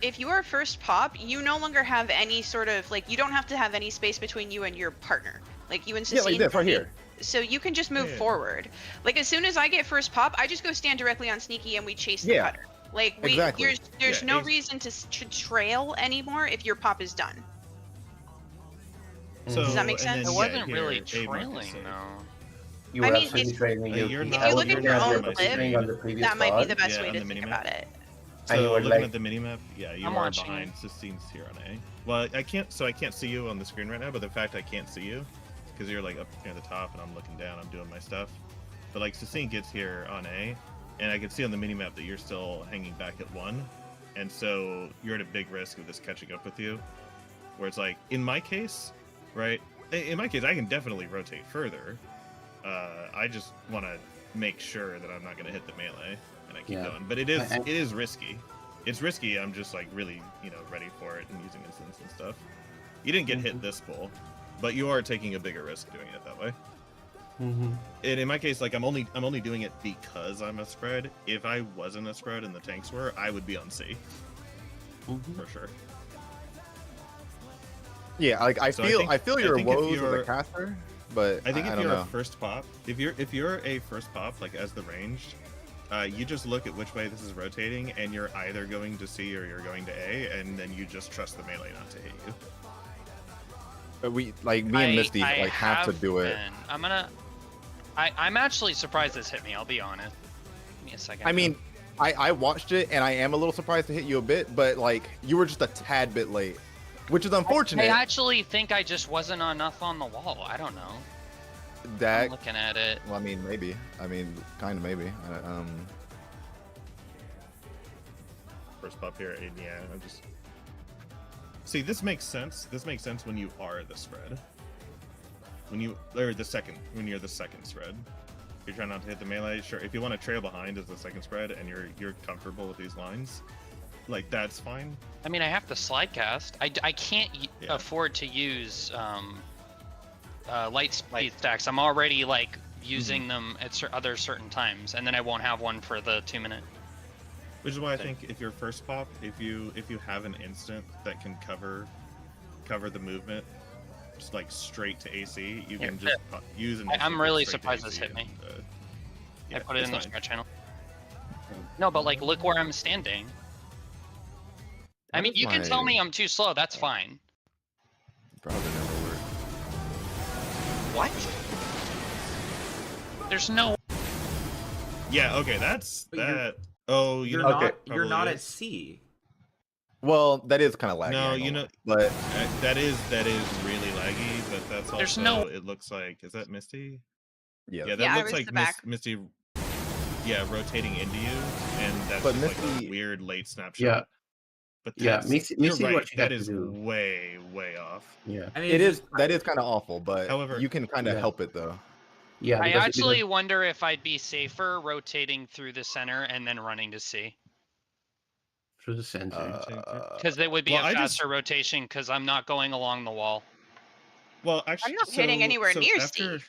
F: if you are first pop, you no longer have any sort of like you don't have to have any space between you and your partner. Like you and
C: Yeah, like
F: Sassine
C: this right
F: don't need-
C: here.
F: So you can just move
E: Yeah.
F: forward. Like as soon as I get first pop, I just go stand directly on Sneaky and we chase the
C: Yeah.
F: cutter. Like
C: Exactly.
F: there's
E: Yeah,
F: no
E: ex-
F: reason to trail anymore if your pop is done.
E: So,
F: Does that make
E: and then,
F: sense?
H: It
E: yeah,
H: wasn't
E: here,
H: really
E: A mark is
H: trailing
E: safe.
H: though.
A: You
F: I
A: were
F: mean,
A: absolutely
F: if-
A: right.
E: You're
F: If
E: not-
F: you look
E: you're
F: at your
E: not
F: own
E: on my
F: clip,
E: screen.
A: on the previous
F: that might be the
A: pod,
F: best
E: Yeah,
F: way
E: on
F: to
E: the
F: think
E: minimap.
F: about it.
A: And you
E: So
A: were
E: looking
A: like-
E: at the minimap, yeah, you
H: I'm
E: are
H: watching
E: behind.
H: you.
E: Sistine's here on A. Well, I can't see you on the screen right now, but the fact I can't see you, because you're like up near the top and I'm looking down, I'm doing my stuff. But like Sistine gets here on A, and I can see on the minimap that you're still hanging back at 1, and so you're at a big risk of this catching up with you. Where it's like, in my case, right? In my case, I can definitely rotate further. I just want to make sure that I'm not going to hit the melee, and I keep
A: Yeah.
E: going. But it is risky. It's risky. I'm just like really, ready for it and using instants and stuff. You didn't get hit this pull, but you are taking a bigger risk doing it that way.
A: Mm-hmm.
E: And in my case, like I'm only doing it because I'm a spread. If I wasn't a spread and the tanks were, I would be on C for sure.
C: Yeah, like I
E: So
C: feel your
E: think if
C: woes as a
E: you're-
C: caster, but
E: I think if
C: don't
E: you're
C: know.
E: a first pop, if you're a first pop, like as the ranged, you just look at which way this is rotating, and you're either going to C or you're going to A, and then you just trust the melee not to hit you.
C: But me and Misty have to do it.
H: been. I'm actually surprised this hit me. I'll be honest. Give me a second.
C: I mean, I watched it and I am a little surprised to hit you a bit, but like you were just a tad bit late, which is unfortunate.
H: I actually think I just wasn't enough on the wall. I don't know.
C: That
H: I'm looking at it.
C: well, I mean, maybe. I mean, kind of maybe.
E: First pop here, and yeah, I'm just. See, this makes sense. This makes sense when you are the spread. When you're the second spread. You're trying not to hit the melee. Sure, if you want to trail behind as the second spread and you're comfortable with these lines, like that's fine.
H: I mean, I have to slide cast. I can't
E: Yeah.
H: afford to use light speed stacks. I'm already like using them at other certain times, and then I won't have one for the 2-minute.
E: Which is why I think if you're first pop, if you have an instant that can cover the movement, just like straight to AC, you can just use an.
H: I'm
E: instant
H: really
E: straight to
H: surprised this
E: AC
H: hit me.
E: and,
H: I put it
E: it's
H: in the
E: fine.
H: strat channel. No, but like, look where I'm standing. I
C: That
H: mean,
C: is
H: you can tell
C: my-
H: me I'm too slow. That's fine.
C: Probably never work.
B: What?
H: There's no.
E: Yeah. Okay. That's
G: But you're-
E: that. Oh, you
G: You're
E: know,
G: not.
E: what
G: You're not
E: probably
G: at
E: is?
G: C.
C: Well, that is kind of laggy.
E: No,
C: I ain't
E: you
C: gonna
E: know-
C: lie. but
E: That is really laggy, but that's also.
H: There's no-
E: It looks like is that Misty?
C: yeah,
E: Yeah, that
F: Yeah, I
E: looks
F: was
E: like
F: the back.
E: Misty. Yeah, rotating into you, and that's
C: But
E: just like a
C: Misty-
E: weird late snapshot.
A: Yeah.
E: But
A: Yeah,
E: that's,
A: Misty-
E: you're
A: Misty
E: right.
A: what she
E: That
A: got to
E: is
A: do.
E: way off.
A: Yeah.
G: I mean,
C: it
G: it's
C: is that is kind of awful, but
E: However-
C: you can kind of
A: Yeah.
C: help it though.
A: Yeah.
H: I
A: because-
H: actually wonder if I'd be safer rotating through the center and then running to C,
A: through the center.
H: because it would be
E: well,
H: a
E: I just-
H: faster rotation. Because I'm not going along the wall.
E: Well, actually,
F: I'm not hitting anywhere near
E: after,
F: C.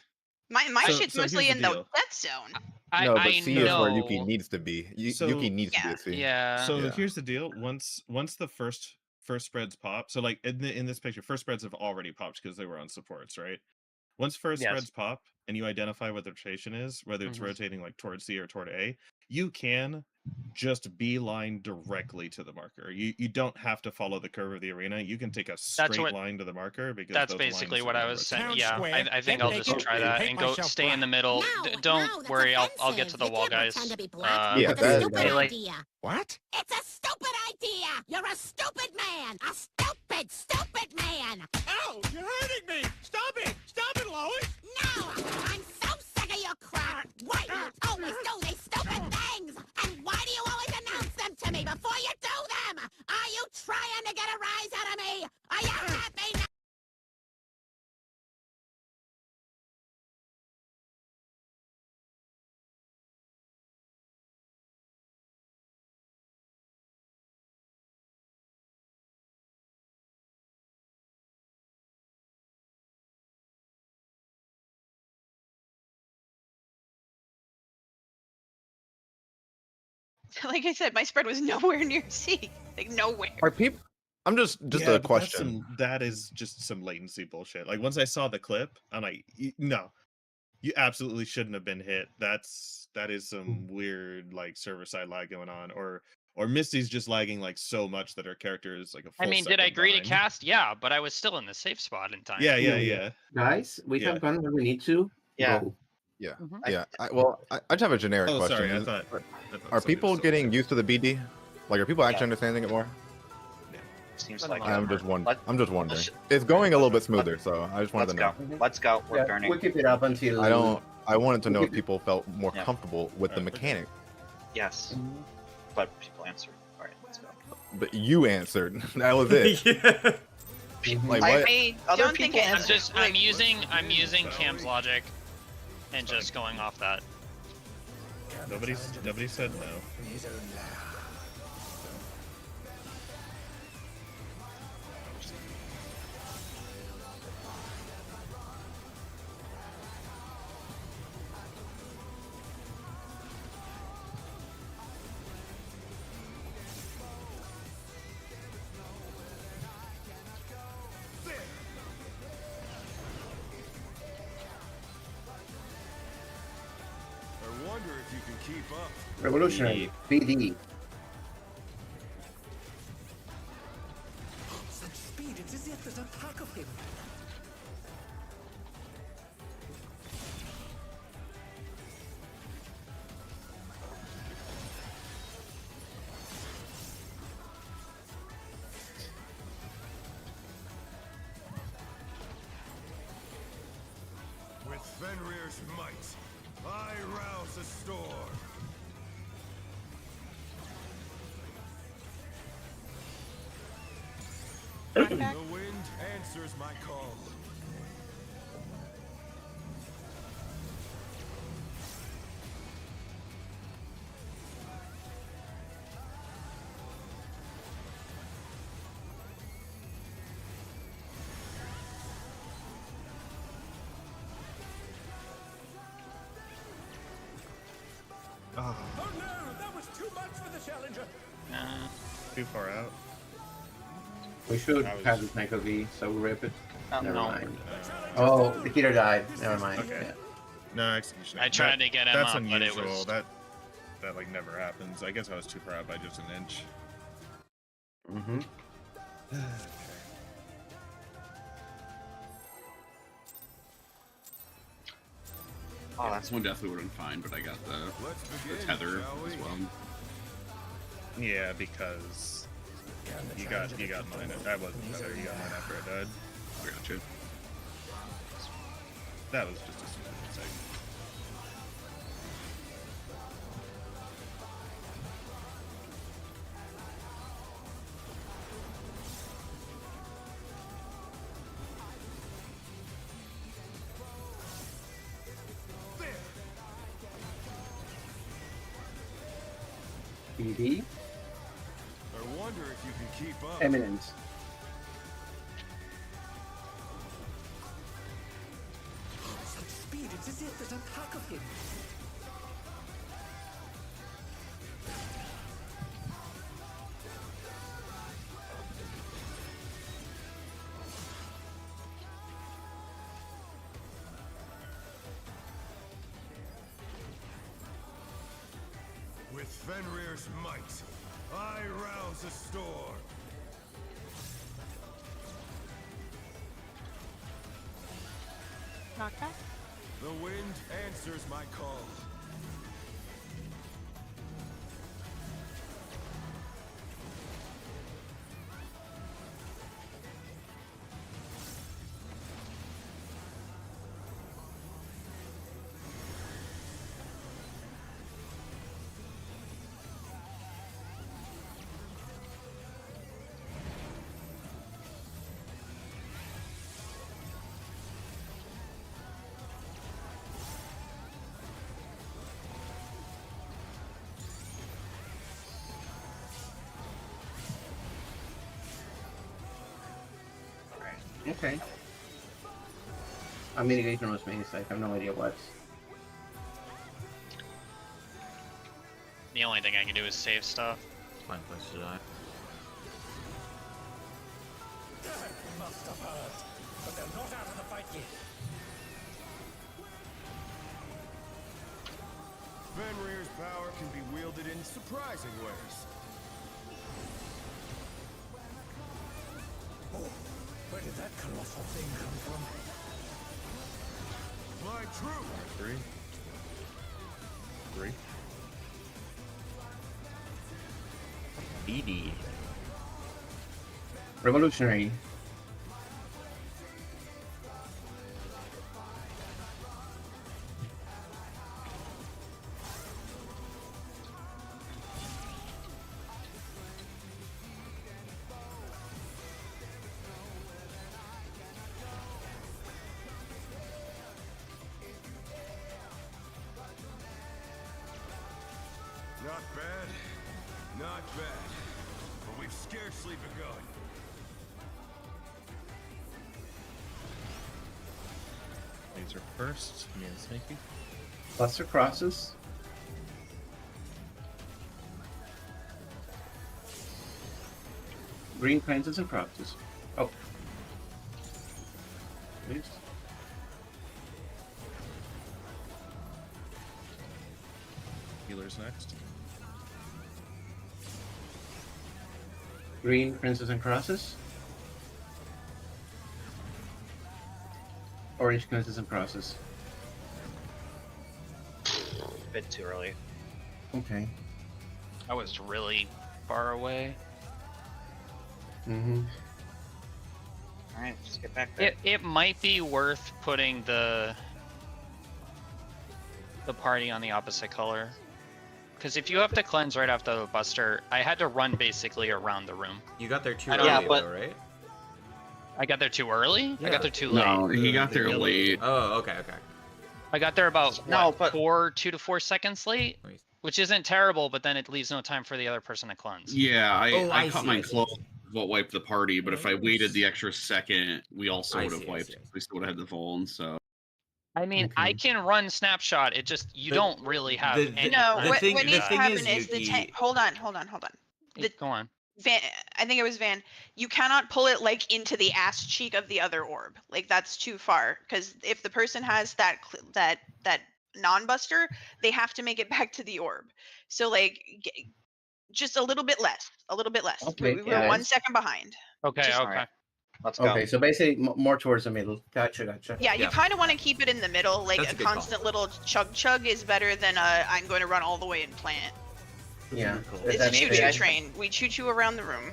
F: My
E: So-
F: shit's
E: so
F: mostly
E: here's
F: in
E: the
F: the
E: deal.
F: death zone.
C: No, but
H: I
C: C
H: know.
C: is where Yuki needs to be.
E: So-
C: Yuki needs to be
F: Yeah.
C: a C.
H: Yeah.
E: So
C: Yeah.
E: here's the deal. Once the first spreads pop, so like in this picture, first spreads have already popped because they were on supports, right? Once first
H: Yes.
E: spreads pop and you identify what the rotation is, whether it's
H: Mhm.
E: rotating like towards C or toward A, you can just beeline directly to the marker. You don't have to follow the curve of the arena. You can take a straight
H: what-
E: line to the marker because
H: That's
E: those
H: basically
E: lines
H: what
E: are
H: I
E: gonna
H: was
E: rotate.
H: saying.
J: Town
H: Yeah,
J: square,
H: I think
J: then
H: I'll
J: make
H: just
J: it
H: try
J: and
H: that
J: paint
H: and go
J: myself
H: stay in the
J: black.
H: middle.
K: No,
H: Don't
K: no, that's
H: worry, I'll get to
K: offensive.
H: the
K: You
H: wall,
K: can't
H: guys.
K: pretend to be black.
C: Yeah,
K: It's a
C: that-
K: stupid
H: Hey, like-
K: idea.
J: What?
K: It's a stupid idea. You're a stupid man. A stupid man.
J: Ow! You're hurting me! Stop it! Stop it, Lois!
K: No, I'm so sick of your crap. Why do you always do these stupid things? And why do you always announce them to me before you do them? Are you trying to get a rise out of me? Are you happy now?
F: Like I said, my spread was nowhere near C. Like nowhere.
C: Are people? I'm just
E: Yeah,
C: a
E: but that's
C: question.
E: that is just some latency bullshit. Like once I saw the clip, I'm like, no, you absolutely shouldn't have been hit. That is some weird like server side lag going on, or Misty's just lagging like so much that her character is like a.
H: I
E: Full
H: mean, did I
E: second
H: agree to
E: behind.
H: cast? Yeah, but I was still in the safe spot in time.
E: Yeah.
A: Yeah. Guys, we
E: Yeah.
A: have gone where we need to
B: Yeah.
A: go.
C: Yeah,
F: Mhm.
C: yeah. I just have a generic
E: Oh,
C: question.
E: sorry. I
C: Is-
E: thought
C: are
E: somebody
C: people
E: was still
C: getting
E: saying-
C: used to the BD? Like, are people actually
B: Yeah.
C: understanding it more?
B: Seems
H: For the
B: like
H: most
B: it.
C: I'm just wondering.
B: Let-
C: I'm just wondering.
B: let's-
C: It's going a little bit smoother, so I just wanted
B: Let's
C: to know.
B: go. Let's go. We're
A: Yeah,
B: turning.
A: we'll keep it up until
C: I wanted to know
A: we
C: if
A: keep it-
C: people felt more
B: Yeah.
C: comfortable with the
E: Alright, okay.
C: mechanic.
B: Yes, but people answer. All right, let's go.
C: But you answered. That was it.
G: yeah.
C: Like
B: I-
C: what?
F: I
B: Other
F: don't think
B: people
F: it.
B: answer.
H: I'm using Cam's logic and just going off that.
E: Nobody said no.
J: In his own lair.
I: I wonder if you can keep up.
A: Revolutionary BD.
J: Such speed, it's as if there's a pack of him.
I: With Fenrir's might, I rouse a storm.
F: Contact.
I: The wind answers my call.
E: Ah,
J: Oh no, that was too much for the challenger.
E: too far out.
A: We should
E: I was-
A: have the tank of V, so rip it. Never
B: No.
A: mind. Oh, the heater died. Never mind.
E: Okay.
A: Yeah.
E: No execution.
H: I tried to get him
E: That's
H: up, but it
E: unusual.
H: was-
E: That like never happens. I guess I was too far out by just an inch.
A: Mm-hmm.
B: Oh, that's
D: This one definitely would have been fine, but I got
I: Let's
D: the
I: begin,
D: tether
I: shall we?
D: as well.
E: Yeah, because you got mine. That wasn't tether. You got mine after I died.
D: I got you.
E: That was just a stupid mistake.
A: BD.
I: I wonder if you can keep up.
A: Eminence.
J: Such speed, it's as if there's a pack of him.
I: With Fenrir's might, I rouse a storm.
F: Knockback.
I: The wind answers my call.
A: Okay. A mitigation was made, so I have no idea what.
H: The only thing I can do is save stuff.
G: Fine place to die.
J: Must have heard, but they're not out of the fight yet.
I: Fenrir's power can be wielded in surprising ways.
J: Oh, where did that colossal thing come from?
I: My truth,
E: 3. 3.
G: BD.
A: Revolutionary.
I: Not bad. Not bad. But we've scarcely begun.
E: Laser first. Me and Sneaky.
A: Cluster crosses. Green cleanses and crosses. Oh. Please.
E: Healer's next.
A: Green princes and crosses. Orange cleanses and crosses.
B: Bit too early.
A: Okay.
H: I was really far away.
A: Mm-hmm.
B: Alright, let's get back there.
H: It might be worth putting the party on the opposite color. Because if you have to cleanse right after the buster, I had to run basically around the room.
G: You got there too
H: I
G: early,
H: don't-
B: Yeah, but-
G: though, right?
H: I got there too early? I
G: Yeah.
H: got there too late.
D: No, he got there late.
G: Oh, okay, okay.
H: I got there about
B: No,
H: what,
B: but-
H: 2 to 4 seconds late,
G: Wait.
H: which isn't terrible, but then it leaves no time for the other person to cleanse.
D: Yeah,
G: Oh,
D: I
G: I
D: cut
G: see,
D: mine
G: I see.
D: close. What wiped the party, but if I waited the extra second, we also
G: I
D: would have
G: see, I
D: wiped.
G: see.
D: We still would have had the Vuln. So
H: I mean, I
A: Okay.
H: can run snapshot. It just you
G: The-
H: don't really have
G: the-
H: any.
F: No,
G: The
F: what,
G: thing-
F: what
G: the
F: needs to
G: thing
F: happen
G: is,
F: is the
G: Yuki-
F: tank. Hold on.
H: Go on.
F: Van, I think it was Van. You cannot pull it like into the ass cheek of the other orb. Like that's too far. Because if the person has that non-buster, they have to make it back to the orb. So like, just a little bit less.
A: Okay,
F: We were
A: yeah.
F: 1 second behind.
H: Okay,
F: Just-
H: okay.
B: Alright. Let's go.
A: Okay, so basically more towards the middle. Gotcha.
F: Yeah, you
G: Yeah.
F: kind of want to keep it in the middle. Like
G: That's a
F: a
G: good call.
F: constant little chug is better than I'm going to run all the way and plant.
A: Yeah.
F: It's a
A: That's
F: choo-choo
A: fair.
F: train. We choo-choo around the room.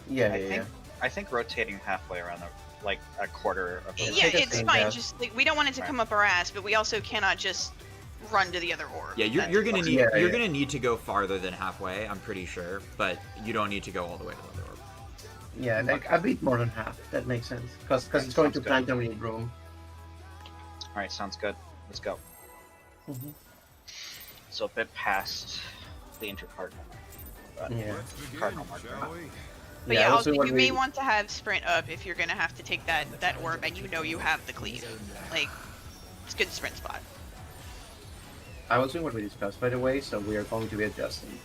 A: Yeah,
B: I
A: yeah,
B: think I think rotating halfway around the like a quarter of the
A: Yeah,
F: Yeah,
A: take a
F: it's
A: thing
F: fine.
A: down.
F: Just like we don't want it to come up our ass, but we also cannot just run to the other orb.
G: Yeah,
F: That's-
G: you're gonna need
A: Yeah,
G: you're
A: yeah.
G: gonna need to go farther than halfway. I'm pretty sure, but you don't need to go all the way to the other orb.
A: Yeah, like a bit more than half. That makes sense. Because it's going to
B: Sounds
A: plant them in room.
B: Alright, sounds good. Let's go.
A: Mhm.
B: So a bit past the intercardinal.
A: Yeah.
I: Let's begin,
B: Cardinal marker.
I: shall we?
F: But yeah,
A: also
F: also
A: when
F: you
A: we-
F: may want to have sprint up if you're gonna have to take that orb and you know you have the cleave. Like it's a good sprint spot.
A: I was doing what we discussed, by the way, so we are going to be adjusting.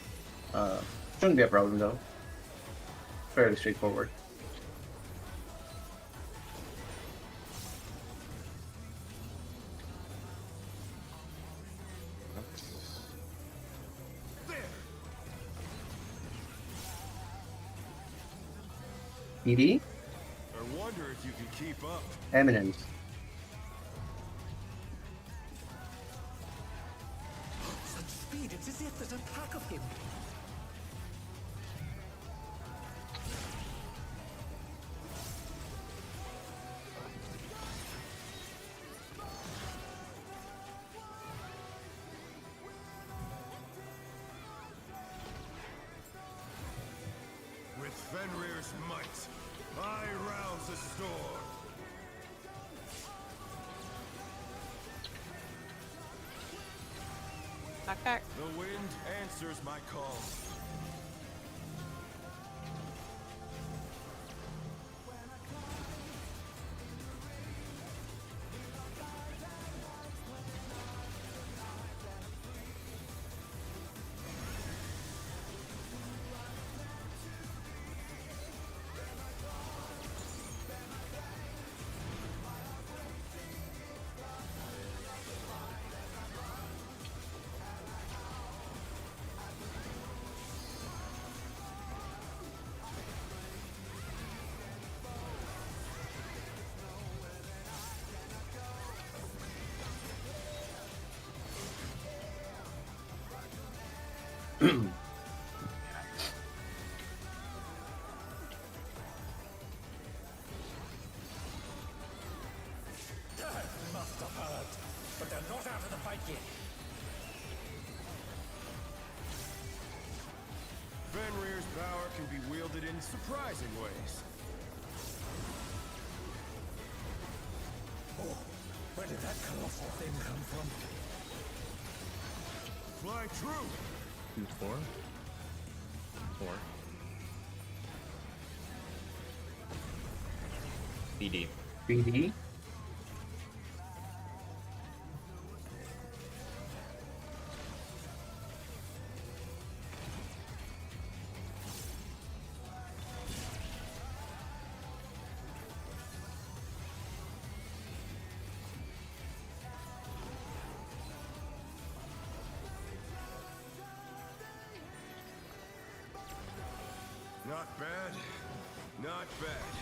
A: Shouldn't be a problem though. Fairly straightforward. PD,
I: I wonder if you can keep up.
A: Eminent.
J: Such speed, it's as if there's a pack of him.
I: With Fenrir's might, I rouse a storm.
F: Back.
I: The wind answers my call.
J: Must have heard, but they're not out of the fight yet.
I: Fenrir's power can be wielded in surprising ways.
J: Oh, where did that colossal thing come from?
I: Fly true.
E: 2, 4. 4.
G: BD.
A: BD.
I: Not bad. Not bad.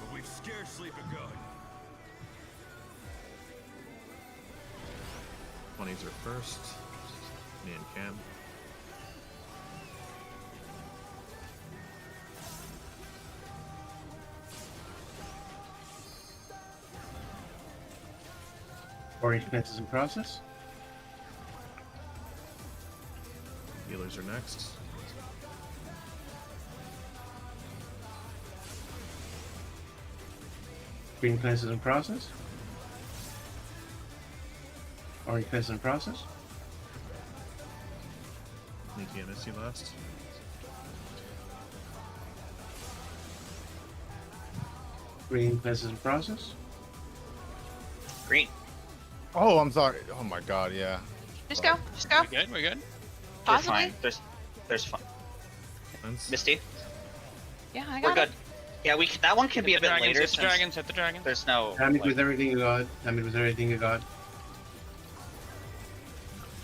I: But we've scarcely begun.
E: 20s are first. Me and Cam.
A: Orange defenses in process.
E: Healers are next.
A: Green defenses in process. Orange defenses in process.
E: Nikki and Missy last.
A: Green defenses in process.
B: Green.
C: Oh, I'm sorry. Oh my god, yeah.
F: Just go. Just go.
H: We good? We good?
B: We're
F: Possibly.
B: fine. There's fun.
E: Friends.
B: Misty,
F: Yeah, I
B: we're
F: got
B: good.
F: it.
B: Yeah, that one can be a
H: Hit the
B: bit
H: dragons,
B: later
H: hit the
B: since
H: dragons, hit the dragons.
B: there's no.
A: Damage
B: like-
A: with everything you got. Damage with everything you got.
G: Oh,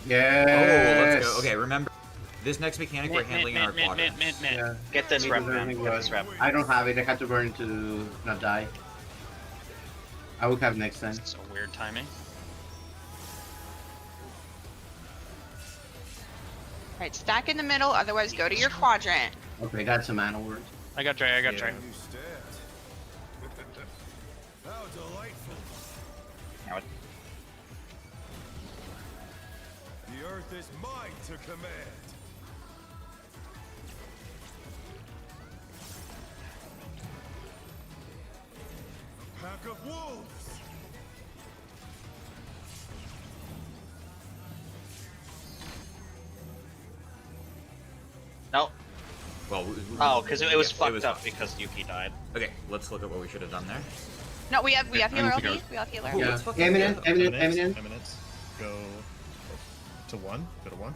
A: Yes.
G: let's go. Okay, remember this next mechanic we're
H: Mid,
G: handling
H: mid,
G: in our
H: mid,
G: quadrant.
H: mid, mid.
A: Yeah.
B: Get this
A: Damage
B: rep,
A: with
B: man.
A: everything you
B: Get
A: got.
B: this rep.
A: I don't have it. I had to burn to not die. I will have next time.
H: So weird timing.
F: Alright, stack in the middle, otherwise go to your quadrant.
A: Okay, that's a mana word.
H: I got Dre, I got
E: Yeah.
H: Dre.
I: New stat. How delightful.
B: Now it-
I: The earth is mine to command. A pack of wolves.
B: No.
G: Well,
B: Oh, because it was
G: yeah,
B: fucked up because Yuki died.
G: Okay, let's look at what we should have done there.
F: No, we have
D: Yeah,
F: healer
D: I
F: LP.
D: think
F: We have healer.
G: Ooh,
A: Yeah.
G: let's fucking
A: Eminent,
G: go.
A: eminent, eminent.
E: Eminence. Go to 1. Go to 1.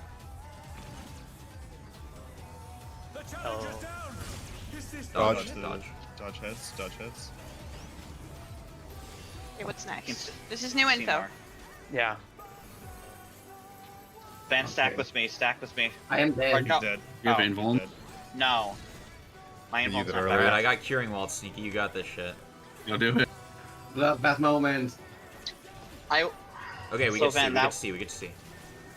I: The challenge is
H: Oh.
I: down. This is
G: Dodge,
E: the-
G: dodge.
E: Dodge heads. Dodge heads.
F: Okay, what's next?
B: Seems-
F: This is new info.
B: Seymour.
H: Yeah.
B: Van, stack
A: Okay.
B: with me. Stack with me.
A: I am
B: Or
A: dead.
B: no.
E: Dead.
D: You have
B: Oh,
D: invuln?
E: Dead.
B: No. My
C: You
B: invol's
C: used it
B: not
C: earlier.
G: Alright,
B: back.
G: I got Curing Wall, Sneaky. You got this shit.
D: Go do it.
A: Bloodbath moment.
G: Okay, we
B: So
G: get to see.
B: Van,
G: We
B: that-
G: get to see. We get to see.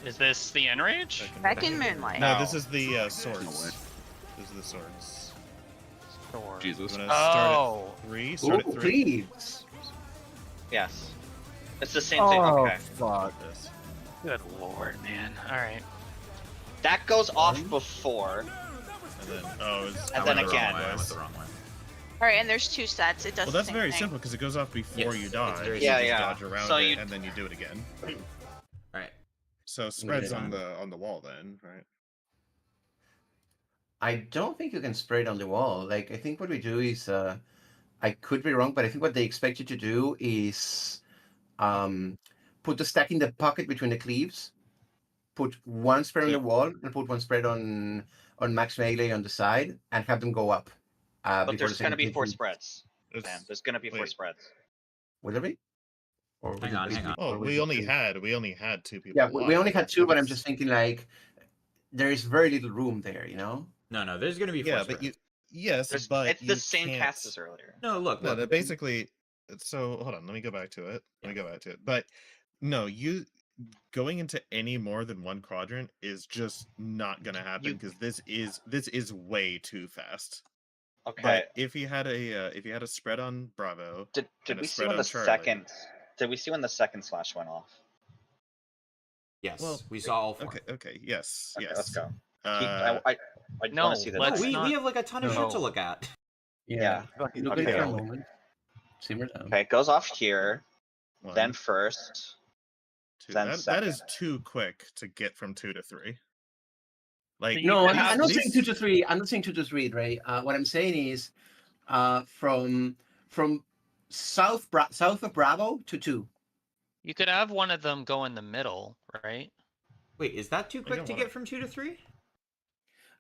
H: Is this the Enrage?
F: Back in Moonlight.
E: No,
B: No.
E: this is the
D: No way.
E: swords. These are the swords.
H: Or...
D: Jesus.
E: I'm gonna start
H: Oh.
E: at 3. Start
A: Ooh,
E: at 3.
A: please.
B: Yes. It's the same thing. Okay.
E: Fuck this.
H: Good lord, man. Alright.
B: That goes off before.
E: And then, oh, it's,
B: And
G: I
B: then
G: went the wrong
B: again.
G: way, I went the wrong way.
F: Alright, and there's 2 sets. It does
E: well,
F: the
E: that's
F: same
E: very
F: thing.
E: simple because it goes off before
G: Yes,
E: you
G: it's
E: dodge.
G: very
E: You
B: Yeah,
E: just
B: yeah.
E: dodge around
B: So
E: it,
B: you-
E: and then you do it again.
G: Alright.
E: So spreads on the wall then, right?
A: I don't think you can spray it on the wall. Like, I think what we do is, I could be wrong, but I think what they expect you to do is put the stack in the pocket between the cleaves, put one spread on the wall, and put one spread on max melee on the side, and have them go up.
B: But
A: before
B: there's
A: the
B: gonna be
A: second
B: 4
A: cleave.
B: spreads.
E: It's,
B: Man, there's gonna be 4
E: wait.
B: spreads.
A: Will there be? Or
G: Hang on, hang on.
E: oh,
A: or was
E: we
A: it
E: only
A: two?
E: had 2 people.
A: Yeah, we only had 2, but I'm
E: It's-
A: just thinking like there is very little room there, you know.
G: No, there's gonna be 4
E: Yeah, but you. Yes,
B: There's,
E: but
B: it's
E: you
B: the same
E: can't...
B: cast as earlier.
G: No, look,
E: No,
G: look.
E: that basically. So hold on, let me go back to it. But no, going into any more than one quadrant is just not gonna happen because this is way too fast.
B: Okay.
E: But if you had a spread on Bravo,
B: Did
E: and a
B: we see
E: spread
B: when
E: on
B: the
E: Charlie,
B: second? Did we see when the second slash went off?
G: Yes,
E: Well,
G: we saw all 4.
E: Okay, yes,
B: Okay,
E: yes.
B: let's go.
E: Uh,
B: I
H: No,
B: want to see the.
H: let's
G: we
H: not-
G: have like a ton of shit to
H: No.
G: look at.
B: Yeah.
A: Look
B: Okay.
A: at it for a moment. Simmer down.
B: Okay, it goes off here,
E: one,
B: then first.
E: two.
B: then
E: That is
B: second.
E: too quick to get from 2 to 3. Like
A: No,
E: at
A: I'm not saying
E: least-
A: 2 to 3. I'm not saying 2 to 3, Ray. What I'm saying is, from south of Bravo to 2.
H: You could have one of them go in the middle, right?
G: Wait, is that too quick
E: don't
G: to
E: wanna-
G: get from 2 to 3?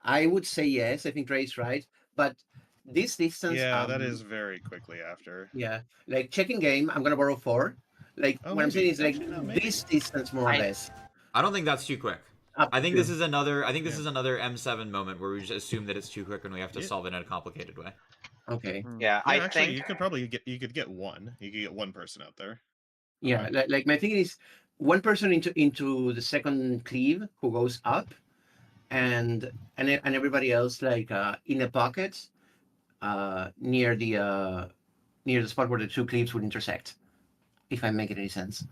A: I would say yes. I think Ray's right, but this distance.
E: Yeah, that is very quickly after.
A: Yeah, like checking game. I'm gonna borrow 4. Like
E: Oh,
A: what I'm saying
E: maybe.
A: is like
E: Actually, no, maybe.
A: this distance more or less.
G: I don't think that's too quick.
A: Up
G: I think
A: to-
G: this is another. I think this
E: Yeah.
G: is another M7 moment where we just assume that it's too quick and we have to
E: Yeah.
G: solve it in a complicated way.
A: Okay.
B: Yeah, I
E: actually,
B: think.
E: you could probably get one. You could get one person out there.
A: Yeah, like my thinking is one person into the second cleave who goes up, and everybody else like in a pocket, near the spot where the 2 cleaves would intersect. If I'm making any sense.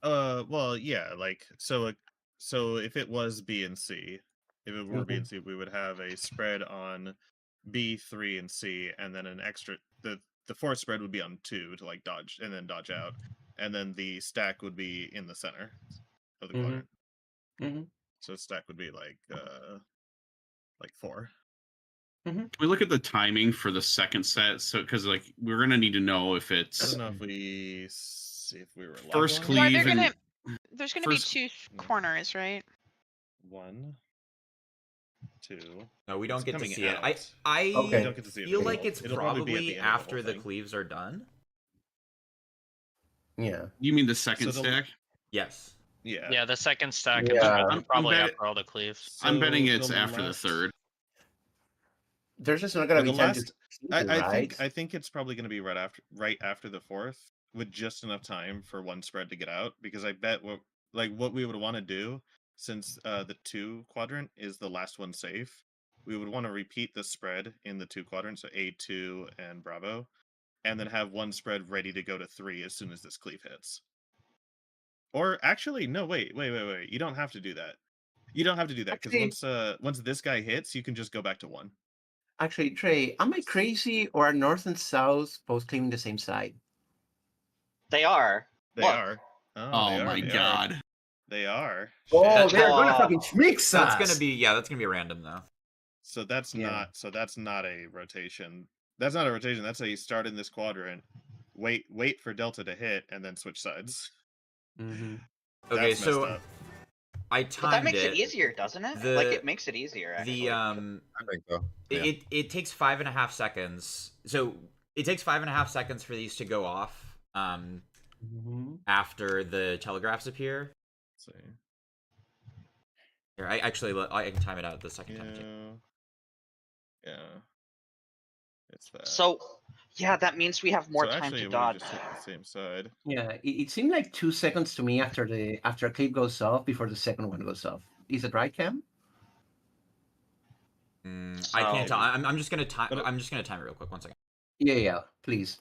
E: Well, yeah, like so if it was B and C, if it were B and C, we would have a spread on B, 3, and C, and then an extra the 4th spread would be on 2 to like dodge and then dodge out, and then the stack would be in the center of the quadrant.
A: Mm-hmm.
E: So stack would be like 4.
D: We look at the timing for the second set, so because like we're gonna need to know if
E: I
D: it's
E: don't know if we see if we were live
D: First
E: on.
D: cleave.
F: Well,
D: Even
F: there's gonna be
D: first-
F: 2 corners, right?
E: 1, 2.
G: No, we don't
E: It's
G: get to
E: coming
G: see it.
E: out.
G: I
A: Okay.
E: You don't get to see it
G: feel
E: at
G: like
E: all.
G: it's
E: It'll probably be at
G: probably
E: the end of the
G: after
E: whole
G: the
E: thing.
G: cleaves are done.
A: Yeah.
D: you mean the second
E: So the-
D: stack?
G: Yes.
E: Yeah.
H: Yeah, the second stack
A: Yeah.
H: is probably
D: bet-
H: after all the cleaves.
D: I'm betting
E: So
D: it's after the
E: last-
D: third.
A: There's just not gonna
E: the
A: be time
E: last-
A: to
E: I think it's probably going to be right after the 4th, with just enough time for one spread to get out. Because I bet what we would want to do, since the 2 quadrant is the last one safe, we would want to repeat the spread in the 2 quadrants, so A2 and Bravo, and then have one spread ready to go to 3 as soon as this cleave hits. Or actually, no, wait. You don't have to do that. You don't have to do that because
A: Actually-
E: once this guy hits, you can just go back to 1.
A: Actually, Trey, am I crazy or are north and south both claiming the same side?
B: They are.
E: They
B: Look.
E: are.
D: Oh
E: they are,
D: my
E: they are.
D: god.
E: They are.
A: Oh,
E: Shit.
A: they're gonna
B: Oh.
A: fucking mix us.
G: That's gonna be random though.
E: So that's
A: Yeah.
E: not a rotation. That's not a rotation. That's a start in this quadrant. Wait for Delta to hit and then switch sides.
A: Mm-hmm.
G: Okay,
E: That's
G: so
E: messed up.
G: I
B: But that
G: timed
B: makes it
G: it.
B: easier, doesn't it?
G: The-
B: Like it makes it easier. Actually.
G: The
C: I think so. Yeah.
G: it takes 5.5 seconds. So it takes 5.5 seconds for these to go off
A: Mm-hmm.
G: after the telegraphs appear.
E: Let's see.
G: Here, I can time it out the second time too.
E: Yeah. It's that.
B: So, yeah, that means we have more
E: So
B: time
E: actually,
B: to
E: we
B: dodge.
E: just hit the same side.
A: Yeah, it seemed like 2 seconds to me after a clip goes off before the second one goes off. Is it right, Cam?
G: I can't
B: So-
G: tell. I'm just gonna time.
E: But-
G: I'm just gonna time it real quick. 1 second.
A: Yeah. Please.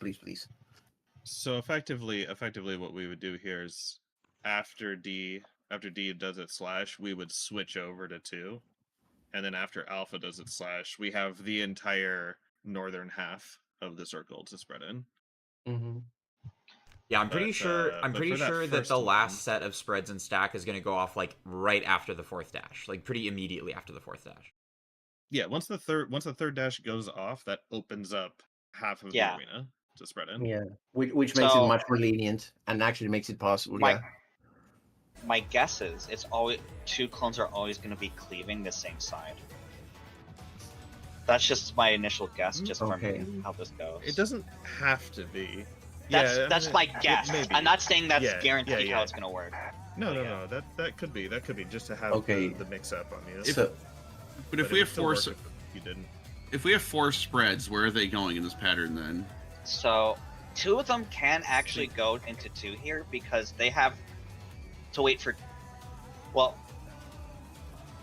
E: So effectively, what we would do here is after D does its slash, we would switch over to 2, and then after Alpha does its slash, we have the entire northern half of the circle to spread in.
A: Mm-hmm.
G: Yeah, I'm pretty
E: But,
G: sure. I'm
E: but
G: pretty
E: for that
G: sure that
E: first
G: the
E: one-
G: last set of spreads and stack is gonna go off like right after the 4th dash, like pretty immediately after the 4th dash.
E: Yeah, once the third dash goes off, that opens up half of
B: Yeah.
E: the arena to spread in.
A: Yeah, which makes
B: So-
A: it much more lenient and actually makes it possible.
B: My-
A: Yeah.
B: My guess is it's always 2 clones are always going to be cleaving the same side. That's just my initial guess, just
A: Okay.
B: from how this goes.
E: It doesn't have to be.
B: That's my guess.
E: maybe.
B: I'm not saying that's
E: Yeah,
B: guaranteed
E: yeah.
B: how it's going to work.
E: No. That could be just to have
A: Okay.
E: the mix up on you.
A: So
D: But if
E: it
D: we
E: would
D: have
E: still
D: 4
E: work if you didn't.
D: if we have 4 spreads, where are they going in this pattern then?
B: So 2 of them can actually go into 2 here because they have to wait for. Well,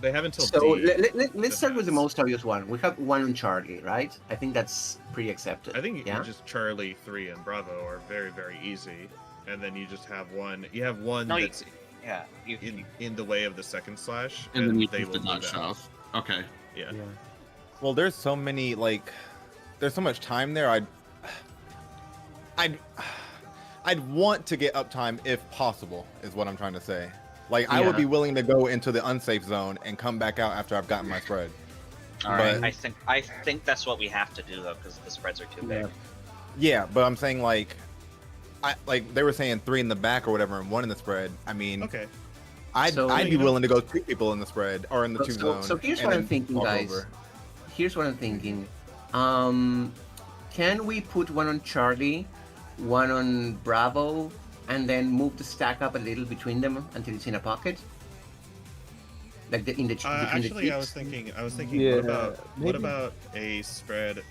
E: They have until
A: So
E: D.
A: let's start with the
E: pass.
A: most obvious one. We have 1 on Charlie, right? I think that's pretty accepted.
E: I think
A: yeah.
E: you just Charlie, 3, and Bravo are very, very easy, and then you just have one. You have one
B: No,
E: that's
B: yeah,
E: in the way of the second slash,
D: And then you
E: they
D: put the
E: will
D: dodge
E: move out.
D: shove. Okay.
E: Yeah.
C: Well, there's so many there's so much time there. I'd want to get uptime if possible, is what I'm trying to say. Like, I would
A: Yeah.
C: be willing to go into the unsafe zone and come back out after I've gotten my spread.
B: All right.
C: But-
B: I think that's what we have to do though, because the spreads are too big.
C: Yeah, but I'm saying like they were saying 3 in the back or whatever and 1 in the spread. I mean,
E: Okay.
C: I'd
A: So-
C: be willing to go 2 people in the spread or in the 2
A: So
C: zone.
A: here's
C: and
A: what I'm
C: then
A: thinking,
C: walk
A: guys.
C: over.
A: Here's what I'm thinking. Can we put 1 on Charlie, 1 on Bravo, and then move the stack up a little between them until it's in a pocket? Like in the between
E: Actually,
A: the
E: I was
A: cheeks?
E: thinking.
L: Yeah,
E: what
L: maybe.
E: about a spread,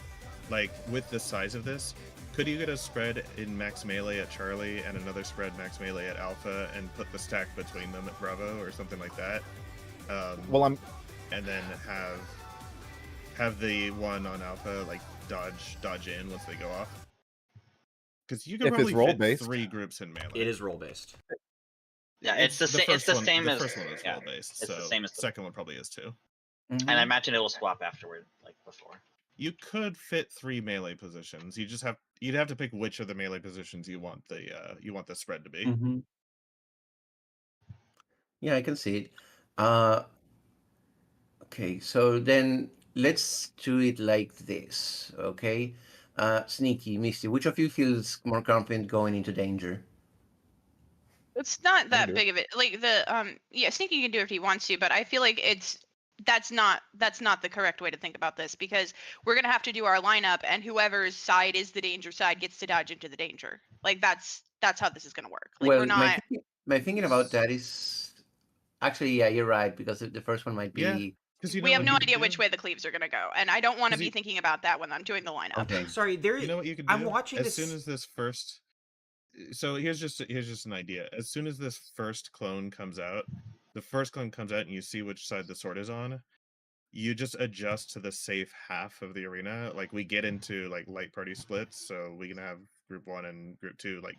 E: like with the size of this? Could you get a spread in max melee at Charlie and another spread max melee at Alpha and put the stack between them at Bravo or something like that?
C: Well,
E: And then have the one on Alpha like dodge in once they go off. Because you can
C: If it's
E: probably fit
C: role-based.
E: 3 groups in melee.
G: It is role based.
B: Yeah, it's the same. It's the
E: one,
B: same
E: the
B: as
E: first one is
B: yeah,
E: role based.
B: it's
E: So
B: the same as the-
E: second one probably is too.
A: Mhm.
B: And I imagine it will swap afterward, like before.
E: You could fit 3 melee positions. You'd have to pick which of the melee positions you want the spread to be.
A: Mhm. Yeah, I can see it. Okay, so then let's do it like this, okay? Sneaky, Misty, which of you feels more confident going into danger?
F: It's not
C: can
F: that
C: do it.
F: big of it. Like yeah, Sneaky can do it if he wants to, but I feel like that's not the correct way to think about this because we're gonna have to do our lineup, and whoever's side is the danger side gets to dodge into the danger. Like that's how this is gonna work. Like we're not.
A: my thinking about that is actually, yeah, you're right, because the first one might be.
E: Yeah. Because
F: We have no idea which way the cleaves are gonna go, and I don't want to
E: 'Cause
F: be
E: you-
F: thinking about that when I'm doing the lineup.
A: Okay.
G: Sorry, there.
E: You know what you can do?
G: I'm watching
E: as
G: this.
E: soon as this first. So here's just an idea. As soon as this first clone comes out, and you see which side the sword is on, you just adjust to the safe half of the arena. Like we get into like light party splits, so we can have group 1 and group 2, like